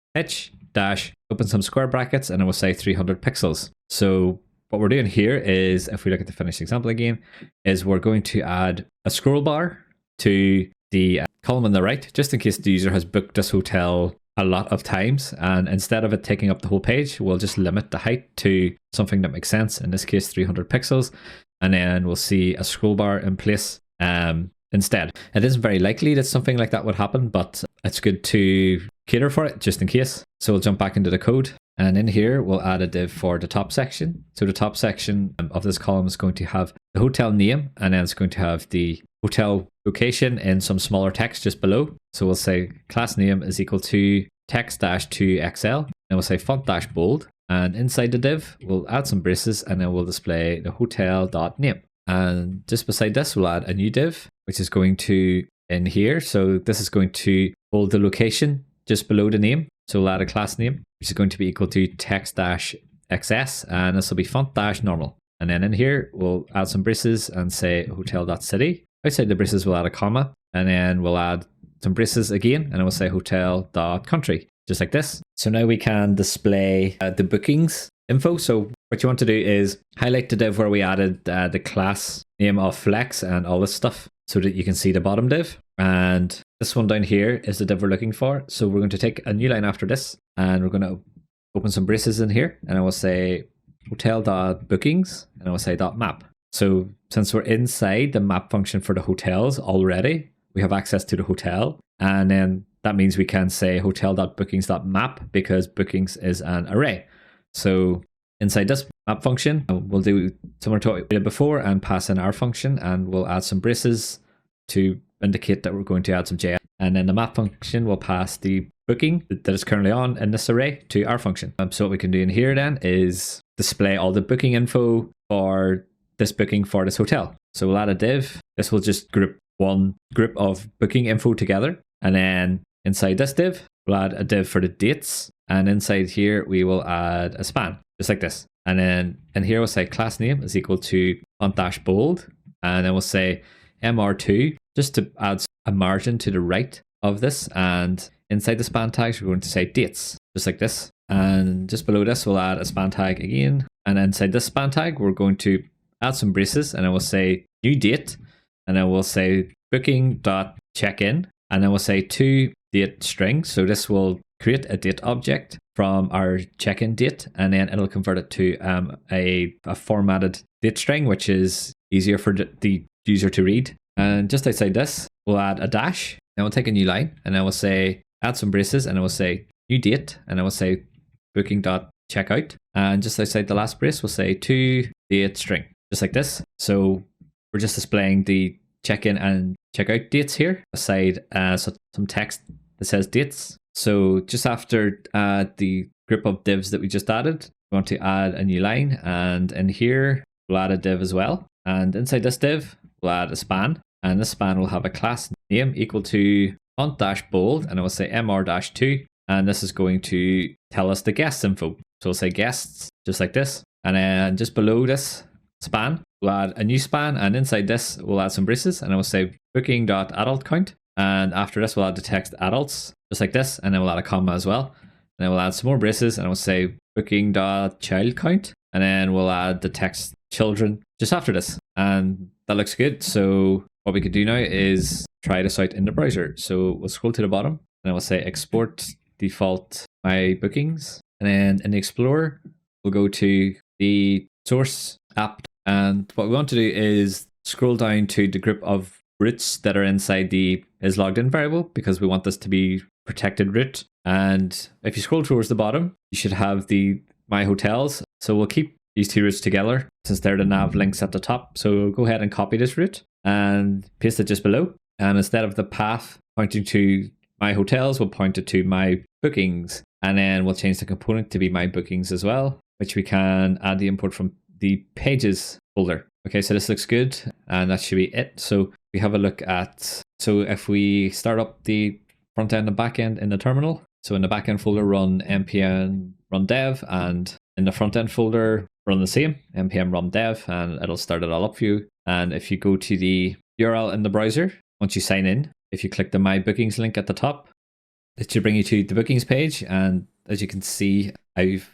open some square brackets, and then we'll say 300 pixels. So what we're doing here is, if we look at the finished example again, is we're going to add a scroll bar to the column on the right, just in case the user has booked this hotel a lot of times, and instead of it taking up the whole page, we'll just limit the height to something that makes sense, in this case 300 pixels, and then we'll see a scroll bar in place instead. It isn't very likely that something like that would happen, but it's good to cater for it just in case. So we'll jump back into the code, and in here we'll add a div for the top section. So the top section of this column is going to have the hotel name, and then it's going to have the hotel location in some smaller text just below. So we'll say class name is equal to text-2xl, and we'll say font-bold, and inside the div we'll add some braces, and then we'll display the hotel.name. And just beside this we'll add a new div, which is going to in here. So this is going to hold the location just below the name. So we'll add a class name, which is going to be equal to text-xs, and this will be font-normal. And then in here we'll add some braces and say hotel.city. Outside the braces we'll add a comma, and then we'll add some braces again, and then we'll say hotel.country, just like this. So now we can display the bookings info. So what you want to do is highlight the div where we added the class name of flex and all this stuff, so that you can see the bottom div. And this one down here is the div we're looking for. So we're going to take a new line after this, and we're going to open some braces in here, and I will say hotel.bookings, and I will say .map. So since we're inside the map function for the hotels already, we have access to the hotel, and then that means we can say hotel.bookings.map because bookings is an array. So inside this map function, we'll do similar to what we did before and pass in our function, and we'll add some braces to indicate that we're going to add some JS. And then the map function will pass the booking that is currently on in this array to our function. So what we can do in here then is display all the booking info for this booking for this hotel. So we'll add a div. This will just group one group of booking info together. And then inside this div, we'll add a div for the dates. And inside here, we will add a span, just like this. And then in here, we'll say class name is equal to font-bold. And then we'll say MR2, just to add a margin to the right of this. And inside the span tags, we're going to say dates, just like this. And just below this, we'll add a span tag again. And inside this span tag, we're going to add some braces, and I will say new date, and then we'll say booking.checkin, and then we'll say to date string. So this will create a date object from our check-in date, and then it'll convert it to a formatted date string, which is easier for the user to read. And just outside this, we'll add a dash, and we'll take a new line, and then we'll say add some braces, and I will say new date, and I will say booking.checkout, and just outside the last brace, we'll say to date string, just like this. So we're just displaying the check-in and checkout dates here, aside some text that says dates. So just after the group of divs that we just added, we want to add a new line, and in here we'll add a div as well. And inside this div, we'll add a span. and this span will have a class name equal to font-bold, and it will say mr-2, and this is going to tell us the guests info. So we'll say guests, just like this, and then just below this span, we'll add a new span, and inside this, we'll add some braces, and it will say booking.adult count, and after this, we'll add the text adults, just like this, and then we'll add a comma as well, and then we'll add some more braces, and it will say booking.child count, and then we'll add the text children just after this, and that looks good. So what we could do now is try this out in the browser. So we'll scroll to the bottom, and we'll say export default my bookings, and then in the Explorer, we'll go to the source app, and what we want to do is scroll down to the group of roots that are inside the is logged in variable, because we want this to be protected root. And if you scroll towards the bottom, you should have the my hotels. So we'll keep these two roots together since they're the nav links at the top. So we'll go ahead and copy this root and paste it just below. And instead of the path pointing to my hotels, we'll point it to my bookings. And then we'll change the component to be my bookings as well, which we can add the import from the pages folder. Okay, so this looks good, and that should be it. So we have a look at, so if we start up the front end and back end in the terminal, so in the back end folder, run npm run dev, and in the front end folder, run the same, npm run dev, and it'll start it all up for you. And if you go to the URL in the browser, once you sign in, if you click the My Bookings link at the top, it should bring you to the bookings page. And as you can see, I've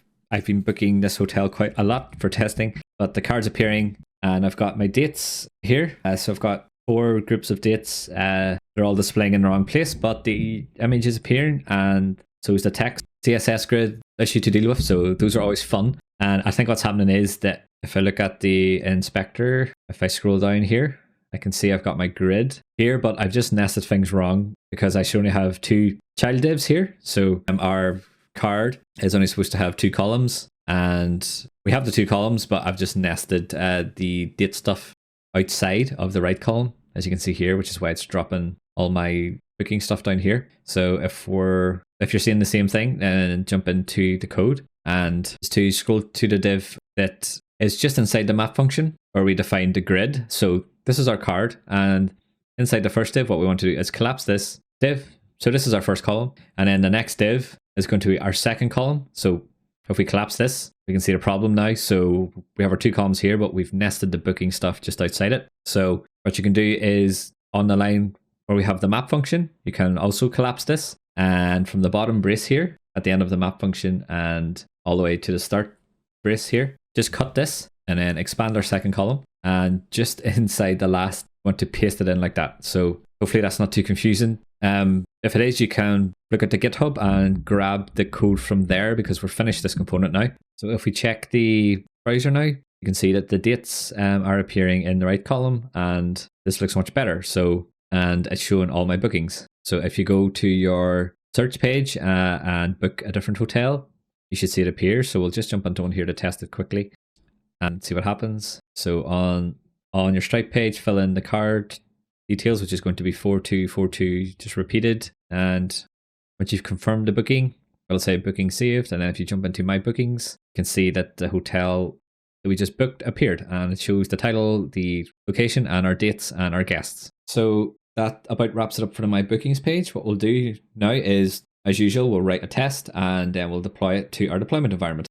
been booking this hotel quite a lot for testing, but the card's appearing, and I've got my dates here. So I've got 4 groups of dates. They're all displaying in the wrong place, but the image is appearing, and so is the text. CSS grid issue to deal with, so those are always fun. And I think what's happening is that if I look at the inspector, if I scroll down here, I can see I've got my grid here, but I've just nested things wrong because I should only have 2 child divs here. So our card is only supposed to have 2 columns, and we have the 2 columns, but I've just nested the date stuff outside of the right column, as you can see here, which is why it's dropping all my booking stuff down here. So if you're seeing the same thing, then jump into the code and just to scroll to the div that is just inside the map function where we define the grid. So this is our card, and inside the first div, what we want to do is collapse this div. So this is our first column, and then the next div is going to be our second column. So if we collapse this, we can see the problem now. So we have our 2 columns here, but we've nested the booking stuff just outside it. So what you can do is on the line where we have the map function, you can also collapse this. And from the bottom brace here at the end of the map function and all the way to the start brace here, just cut this and then expand our second column. And just inside the last, want to paste it in like that. So hopefully that's not too confusing. If it is, you can look at the GitHub and grab the code from there, because we're finished this component now. So if we check the browser now, you can see that the dates are appearing in the right column, and this looks much better. So, and it's showing all my bookings. So if you go to your search page and book a different hotel, you should see it appear. So we'll just jump into one here to test it quickly and see what happens. So on your Stripe page, fill in the card details, which is going to be 4242 just repeated. And once you've confirmed the booking, it'll say booking saved. And then if you jump into my bookings, you can see that the hotel that we just booked appeared, and it shows the title, the location, and our dates and our guests. So that about wraps it up for the My Bookings page. What we'll do now is, as usual, we'll write a test and then we'll deploy it to our deployment environment.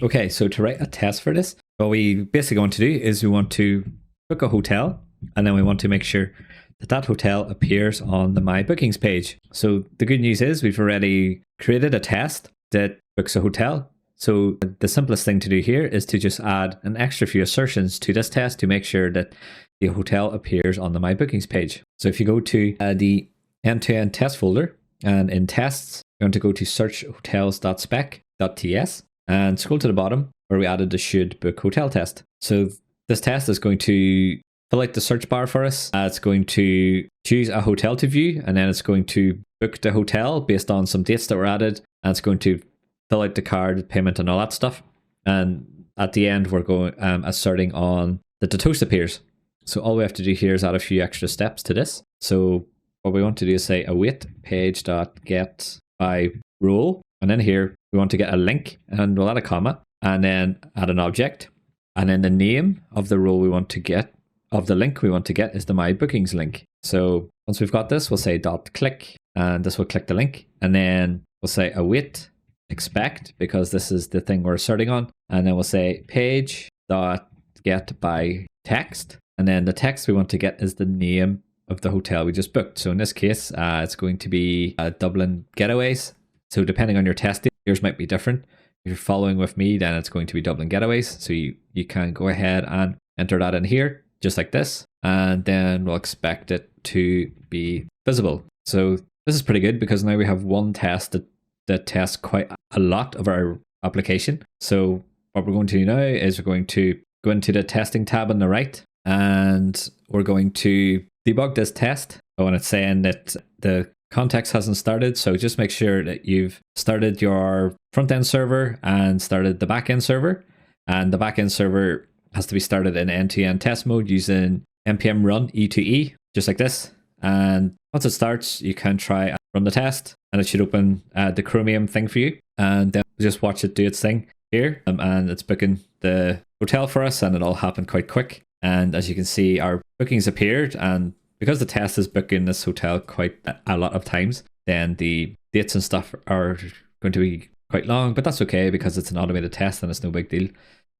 Okay, so to write a test for this, what we basically want to do is we want to book a hotel, and then we want to make sure that that hotel appears on the My Bookings page. So the good news is we've already created a test that books a hotel. So the simplest thing to do here is to just add an extra few assertions to this test to make sure that the hotel appears on the My Bookings page. So if you go to the end-to-end test folder, and in tests, you're going to go to search-hotels.spec.ts and scroll to the bottom where we added the should book hotel test. So this test is going to fill out the search bar for us. It's going to choose a hotel to view, and then it's going to book the hotel based on some dates that were added, and it's going to fill out the card payment and all that stuff. And at the end, we're going asserting on that the toast appears. So all we have to do here is add a few extra steps to this. So what we want to do is say await page.get by role. And then here we want to get a link, and we'll add a comma and then add an object. And then the name of the role we want to get, of the link we want to get, is the My Bookings link. So once we've got this, we'll say .click, and this will click the link. And then we'll say await expect, because this is the thing we're asserting on. And then we'll say page.get by text. And then the text we want to get is the name of the hotel we just booked. So in this case, it's going to be Dublin Getaways. So depending on your testing, yours might be different. If you're following with me, then it's going to be Dublin Getaways. So you can go ahead and enter that in here, just like this. And then we'll expect it to be visible. So this is pretty good, because now we have one test that tests quite a lot of our application. So what we're going to do now is we're going to go into the testing tab on the right, and we're going to debug this test. Oh, and it's saying that the context hasn't started. So just make sure that you've started your front-end server and started the back-end server. And the back-end server has to be started in end-to-end test mode using npm run e2e, just like this. And once it starts, you can try and run the test, and it should open the Chromium thing for you. And then just watch it do its thing here. And it's booking the hotel for us, and it all happened quite quick. And as you can see, our bookings appeared, and because the test is booking this hotel quite a lot of times, then the dates and stuff are going to be quite long, but that's okay because it's an automated test and it's no big deal.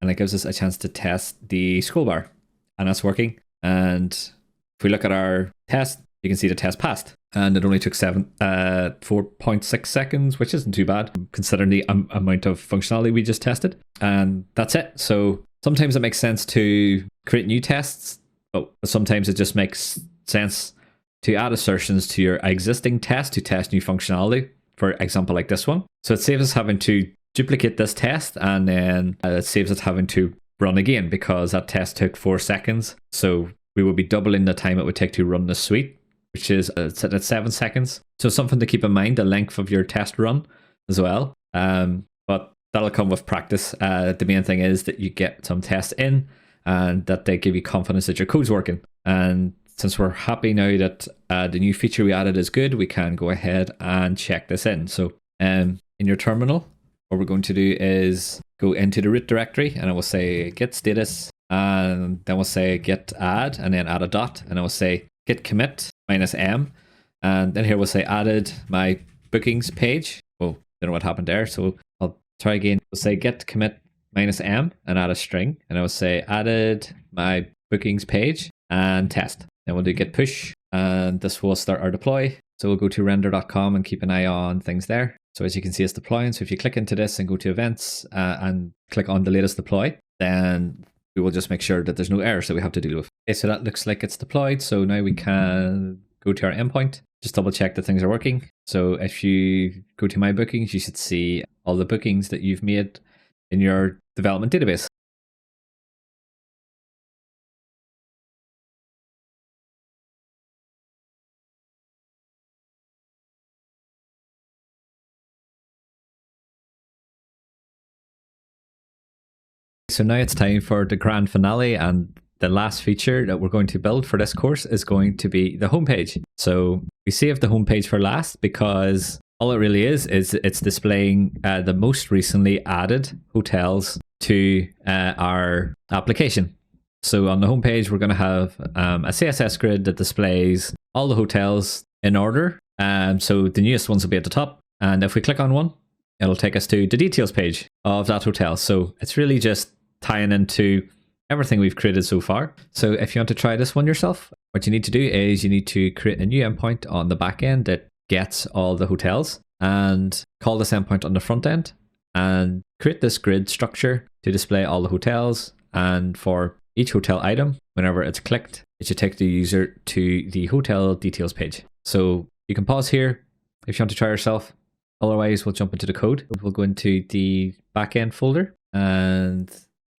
And it gives us a chance to test the scroll bar, and that's working. And if we look at our test, you can see the test passed, and it only took 4.6 seconds, which isn't too bad considering the amount of functionality we just tested. And that's it. So sometimes it makes sense to create new tests, but sometimes it just makes sense to add assertions to your existing test to test new functionality, for example, like this one. So it saves us having to duplicate this test, and then it saves us having to run again, because that test took 4 seconds. So we will be doubling the time it would take to run the suite, which is set at 7 seconds. So something to keep in mind, the length of your test run as well. But that'll come with practice. The main thing is that you get some tests in, and that they give you confidence that your code's working. And since we're happy now that the new feature we added is good, we can go ahead and check this in. So in your terminal, what we're going to do is go into the root directory, and I will say git status, and then we'll say git add, and then add a dot, and I will say git commit -m, and then here we'll say added my bookings page. Oh, don't know what happened there, so I'll try again. We'll say git commit -m and add a string, and I will say added my bookings page and test. Then we'll do git push, and this will start our deploy. So we'll go to render.com and keep an eye on things there. So as you can see, it's deploying. So if you click into this and go to events and click on the latest deploy, then we will just make sure that there's no errors that we have to deal with. Okay, so that looks like it's deployed. So now we can go to our endpoint, just double check that things are working. So if you go to my bookings, you should see all the bookings that you've made in your development database. So now it's time for the grand finale, and the last feature that we're going to build for this course is going to be the homepage. So we saved the homepage for last because all it really is it's displaying the most recently added hotels to our application. So on the homepage, we're going to have a CSS grid that displays all the hotels in order. So the newest ones will be at the top. And if we click on one, it'll take us to the details page of that hotel. So it's really just tying into everything we've created so far. So if you want to try this one yourself, what you need to do is you need to create a new endpoint on the back end that gets all the hotels, and call this endpoint on the front end, and create this grid structure to display all the hotels. And for each hotel item, whenever it's clicked, it should take the user to the hotel details page. So you can pause here if you want to try yourself. Otherwise, we'll jump into the code. We'll go into the backend folder, and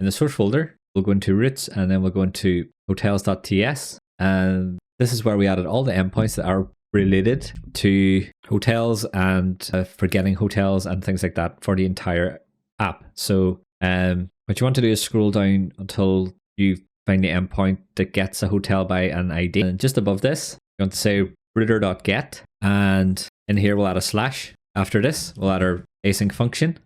in the source folder, we'll go into roots, and then we'll go into hotels.ts. And this is where we added all the endpoints that are related to hotels and for getting hotels and things like that for the entire app. So what you want to do is scroll down until you've find the endpoint that gets a hotel by an ID. And just above this, we're going to say router.get, and in here we'll add a slash. After this, we'll add our async function.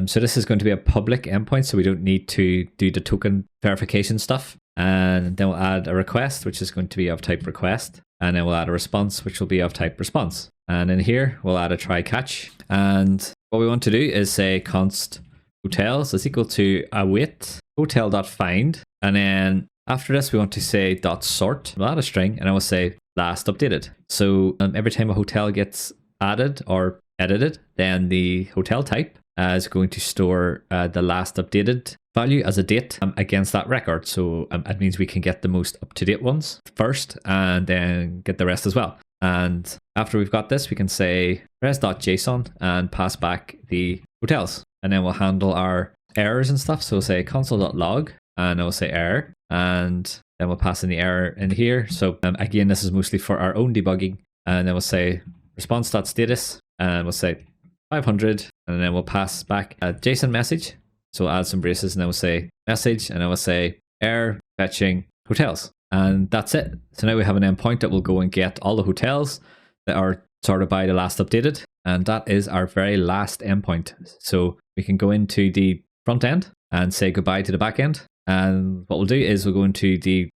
So this is going to be a public endpoint, so we don't need to do the token verification stuff. And then we'll add a request, which is going to be of type request. And then we'll add a response, which will be of type response. And in here, we'll add a try catch. And what we want to do is say const hotels is equal to await hotel.find. And then after this, we want to say dot sort. We'll add a string, and I will say last updated. So every time a hotel gets added or edited, then the hotel type is going to store the last updated value as a date against that record. So it means we can get the most up-to-date ones first and then get the rest as well. And after we've got this, we can say res.json and pass back the hotels. And then we'll handle our errors and stuff. So we'll say console.log, and I will say error, and then we'll pass in the error in here. So again, this is mostly for our own debugging. And then we'll say response.status, and we'll say 500, and then we'll pass back a JSON message. So we'll add some braces, and then we'll say message, and then we'll say error fetching hotels. And that's it. So now we have an endpoint that will go and get all the hotels that are sorted by the last updated. And that is our very last endpoint. So we can go into the front end and say goodbye to the back end. And what we'll do is we'll go into the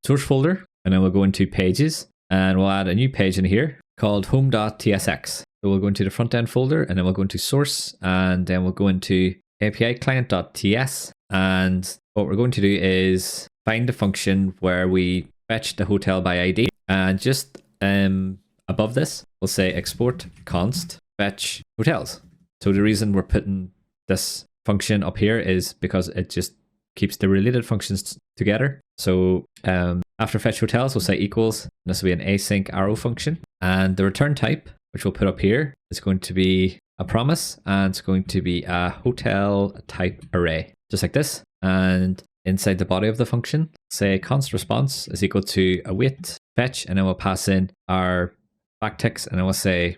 source folder, and then we'll go into pages, and we'll add a new page in here called home.tsx. So we'll go into the front end folder, and then we'll go into source, and then we'll go into API client.ts. And what we're going to do is find the function where we fetch the hotel by ID. And just above this, we'll say export const fetch hotels. So the reason we're putting this function up here is because it just keeps the related functions together. So after fetch hotels, we'll say equals, and this will be an async arrow function. And the return type, which we'll put up here, is going to be a promise, and it's going to be a hotel type array, just like this. And inside the body of the function, say const response is equal to await fetch, and then we'll pass in our backticks, and then we'll say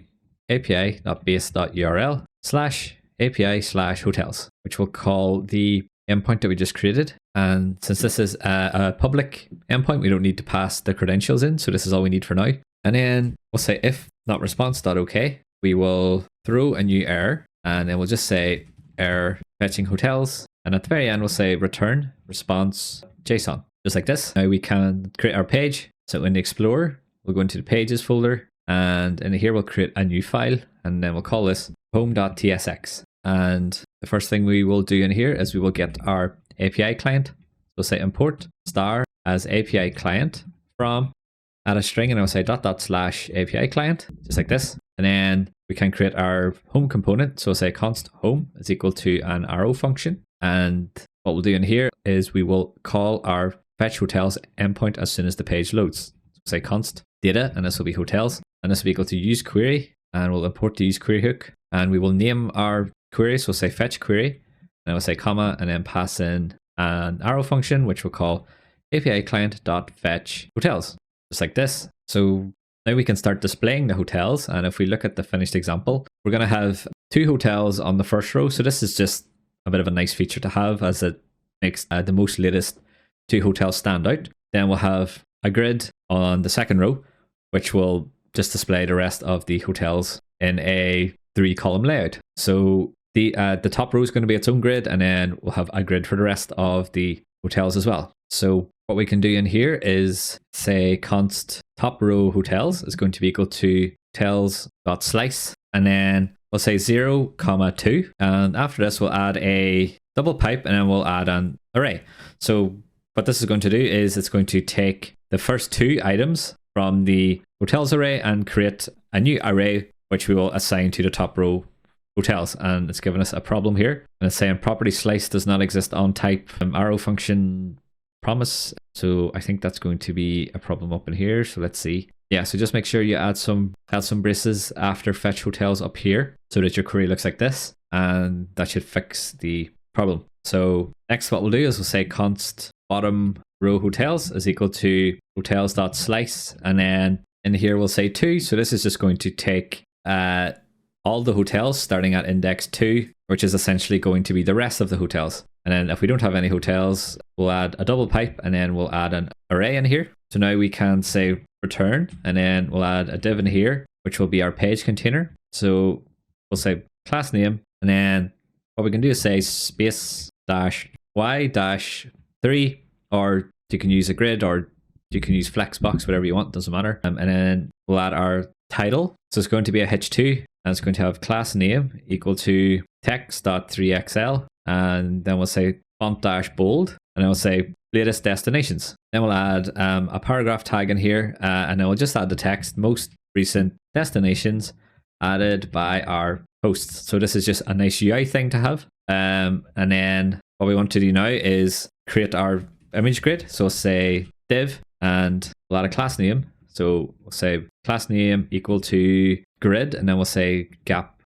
api.base.url / API / hotels, which will call the endpoint that we just created. And since this is a public endpoint, we don't need to pass the credentials in. So this is all we need for now. And then we'll say if not response.ok, we will throw a new error, and then we'll just say error fetching hotels. And at the very end, we'll say return response JSON, just like this. Now we can create our page. So in the Explorer, we'll go into the pages folder, and in here, we'll create a new file, and then we'll call this home.tsx. And the first thing we will do in here is we will get our API client. We'll say import star as API client from, add a string, and I'll say .. API client, just like this. And then we can create our home component. So we'll say const home is equal to an arrow function. And what we'll do in here is we will call our fetch hotels endpoint as soon as the page loads. So we'll say const data, and this will be hotels, and this will be equal to use query, and we'll import the use query hook, and we will name our query. So we'll say fetch query, and we'll say comma, and then pass in an arrow function, which we'll call API client.fetch hotels, just like this. So now we can start displaying the hotels. And if we look at the finished example, we're going to have 2 hotels on the first row. So this is just a bit of a nice feature to have, as it makes the most latest 2 hotels stand out. Then we'll have a grid on the second row, which will just display the rest of the hotels in a 3-column layout. So the top row is going to be its own grid, and then we'll have a grid for the rest of the hotels as well. So what we can do in here is say const top row hotels is going to be equal to hotels.slice, and then we'll say 0, 2, and after this we'll add a double pipe, and then we'll add an array. So what this is going to do is it's going to take the first 2 items from the hotels array and create a new array, which we will assign to the top row hotels. And it's given us a problem here, and it's saying property slice does not exist on type arrow function promise. So I think that's going to be a problem up in here. So let's see. Yeah, so just make sure you add some braces after fetch hotels up here so that your query looks like this, and that should fix the problem. So next what we'll do is we'll say const bottom row hotels is equal to hotels.slice, and then in here we'll say 2. So this is just going to take all the hotels starting at index 2 which is essentially going to be the rest of the hotels. And then if we don't have any hotels, we'll add a double pipe and then we'll add an array in here. So now we can say return, and then we'll add a div in here, which will be our page container. So we'll say class name, and then what we can do is say space dash y dash 3, or you can use a grid or you can use flexbox, whatever you want, doesn't matter. And then we'll add our title. So it's going to be a h2, and it's going to have class name equal to text.3xl, and then we'll say font dash bold, and then we'll say latest destinations. Then we'll add a paragraph tag in here, and then we'll just add the text most recent destinations added by our hosts. So this is just a nice UI thing to have. And then what we want to do now is create our image grid. So we'll say div, and we'll add a class name. So we'll say class name equal to grid, and then we'll say gap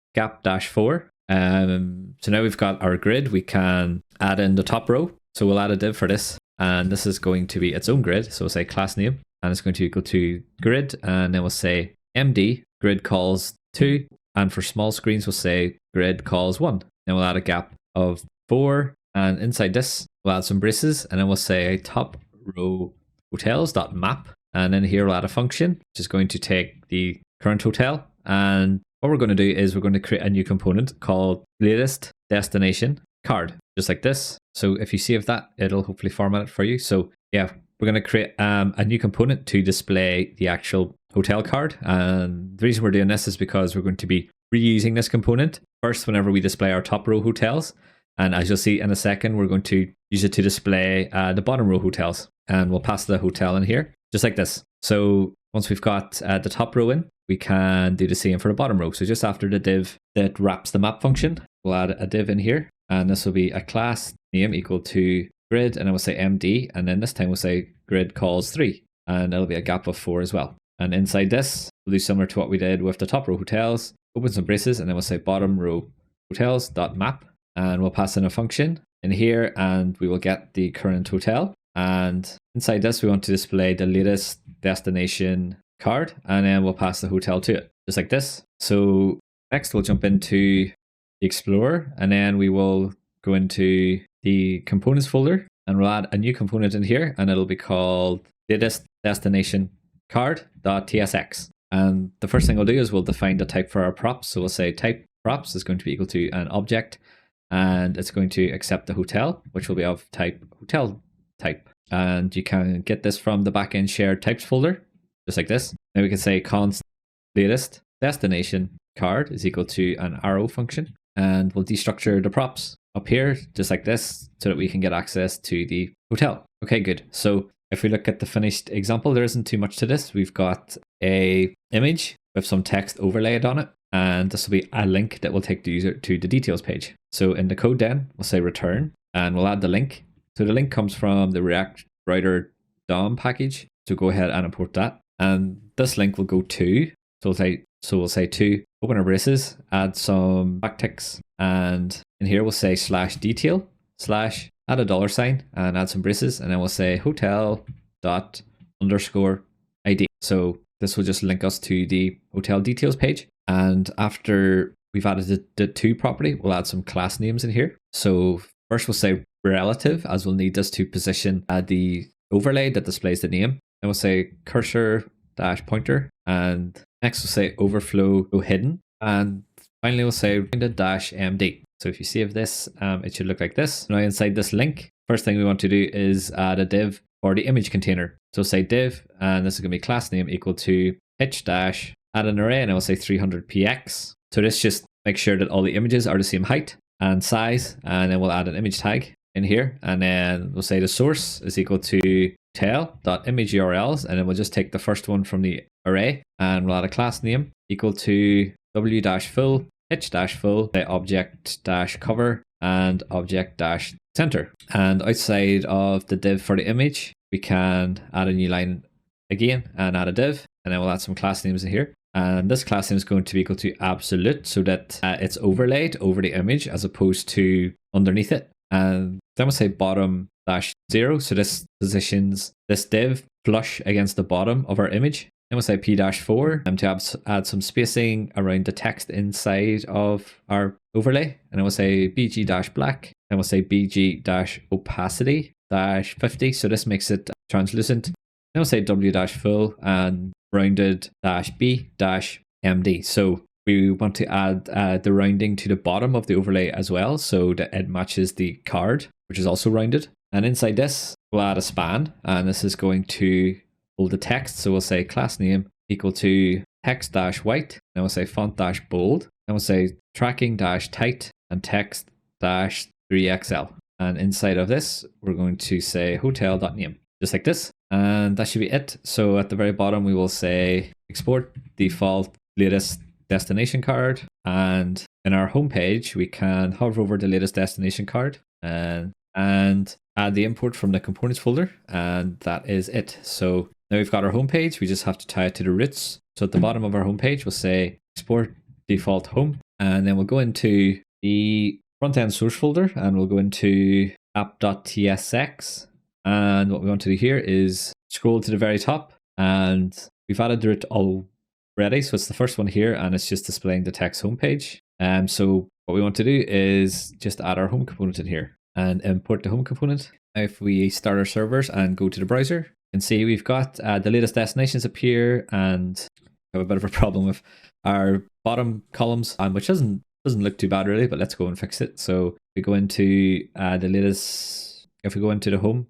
dash 4. So now we've got our grid. We can add in the top row. So we'll add a div for this, and this is going to be its own grid. So we'll say class name, and it's going to equal to grid, and then we'll say MD grid calls 2, and for small screens we'll say grid calls 1. Then we'll add a gap of 4, and inside this we'll add some braces, and then we'll say top row hotels.map, and then here we'll add a function which is going to take the current hotel, and what we're going to do is we're going to create a new component called latest destination card, just like this. So if you save that, it'll hopefully format it for you. So yeah, we're going to create a new component to display the actual hotel card, and the reason we're doing this is because we're going to be reusing this component first whenever we display our top row hotels, and as you'll see in a second, we're going to use it to display the bottom row hotels, and we'll pass the hotel in here just like this. So once we've got the top row in, we can do the same for the bottom row. So just after the div that wraps the map function, we'll add a div in here, and this will be a class name equal to grid, and then we'll say MD, and then this time we'll say grid calls 3, and it'll be a gap of 4 as well. And inside this, we'll do similar to what we did with the top row hotels, open some braces, and then we'll say bottom row hotels.map, and we'll pass in a function in here, and we will get the current hotel. And inside this, we want to display the latest destination card, and then we'll pass the hotel to it, just like this. So next we'll jump into the Explorer, and then we will go into the components folder, and we'll add a new component in here, and it'll be called latest destination card.tsx. And the first thing we'll do is we'll define the type for our props. So we'll say type props is going to be equal to an object, and it's going to accept the hotel, which will be of type hotel type. And you can get this from the backend shared types folder, just like this. Then we can say const latest destination card is equal to an arrow function, and we'll destructure the props up here just like this so that we can get access to the hotel. Okay, good. So if we look at the finished example, there isn't too much to this. We've got a image with some text overlaid on it, and this will be a link that will take the user to the details page. So in the code then, we'll say return, and we'll add the link. So the link comes from the React Router DOM package. So go ahead and import that. And this link will go to, so we'll say to, open our braces, add some backticks, and in here we'll say /detail, add a $, and add some braces, and then we'll say hotel dot underscore ID. So this will just link us to the hotel details page. And after we've added the to property, we'll add some class names in here. So first we'll say relative, as we'll need this to position the overlay that displays the name. Then we'll say cursor dash pointer, and next we'll say overflow hidden, and finally we'll say rounded dash MD. So if you save this, it should look like this. Now inside this link, first thing we want to do is add a div for the image container. So say div, and this is going to be class name equal to h dash, add an array, and I will say 300px. So this just makes sure that all the images are the same height and size, and then we'll add an image tag in here, and then we'll say the source is equal to tail.image URLs, and then we'll just take the first one from the array, and we'll add a class name equal to w-full, h-full, object-cover, and object-center. And outside of the div for the image, we can add a new line again and add a div, and then we'll add some class names in here. And this class name is going to be equal to absolute, so that it's overlaid over the image as opposed to underneath it. And then we'll say bottom-0, so this positions this div flush against the bottom of our image. Then we'll say P-4 to add some spacing around the text inside of our overlay. And then we'll say BG-black. Then we'll say BG-opacity-50. So this makes it translucent. Then we'll say W-full and rounded-B-MD. So we want to add the rounding to the bottom of the overlay as well, so that it matches the card, which is also rounded. And inside this, we'll add a span, and this is going to hold the text. So we'll say class name equal to text-white. Then we'll say font-bold. Then we'll say tracking-tight and text-3XL. And inside of this, we're going to say hotel.name, just like this. And that should be it. So at the very bottom, we will say export default latest destination card, and in our home page we can hover over the latest destination card and add the import from the components folder, and that is it. So now we've got our home page, we just have to tie it to the roots. So at the bottom of our home page we'll say export default home, and then we'll go into the front end source folder and we'll go into app.tsx, and what we want to do here is scroll to the very top, and we've added the root already, so it's the first one here, and it's just displaying the text homepage. So what we want to do is just add our home component in here and import the home component. Now if we start our servers and go to the browser, you can see we've got the latest destinations up here, and we have a bit of a problem with our bottom columns, which doesn't look too bad really, but let's go and fix it. So we go into the latest, if we go into the home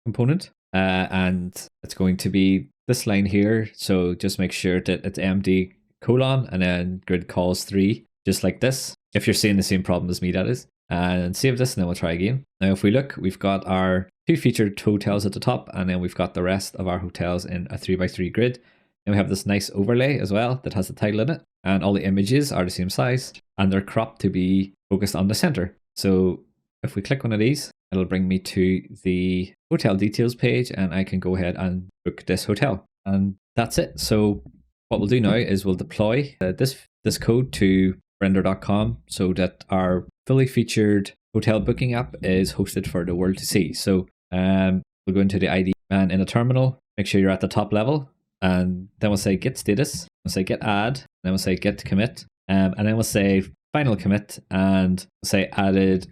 component, and it's going to be this line here. So just make sure that it's MD colon and then grid calls 3, just like this. If you're seeing the same problem as me, that is. And save this, and then we'll try again. Now if we look, we've got our 2 featured hotels at the top, and then we've got the rest of our hotels in a 3x3 grid. Then we have this nice overlay as well that has the title in it, and all the images are the same size, and they're cropped to be focused on the center. So if we click one of these, it'll bring me to the hotel details page, and I can go ahead and book this hotel. And that's it. So what we'll do now is we'll deploy this code to render.com so that our fully featured hotel booking app is hosted for the world to see. So we'll go into the ID, and in a terminal, make sure you're at the top level, and then we'll say get status, we'll say get add, then we'll say get commit, and then we'll say final commit, and we'll say added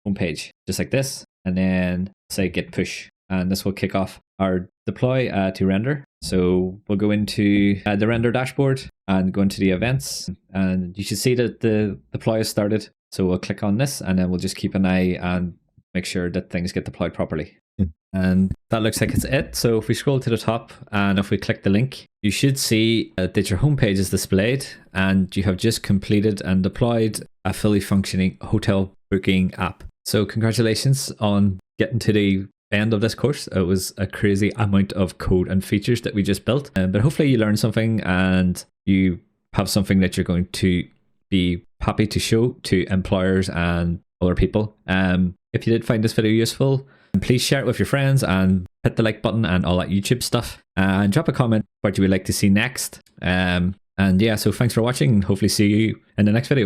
homepage, just like this, and then say get push, and this will kick off our deploy to render. So we'll go into the render dashboard and go into the events, and you should see that the deploy has started. So we'll click on this, and then we'll just keep an eye and make sure that things get deployed properly. And that looks like it's it. So if we scroll to the top and if we click the link, you should see that your homepage is displayed, and you have just completed and deployed a fully functioning hotel booking app. So congratulations on getting to the end of this course. It was a crazy amount of code and features that we just built, but hopefully you learned something and you have something that you're going to be happy to show to employers and other people. If you did find this video useful, please share it with your friends and hit the like button and all that YouTube stuff, and drop a comment what you would like to see next. And yeah, so thanks for watching, and hopefully see you in the next video.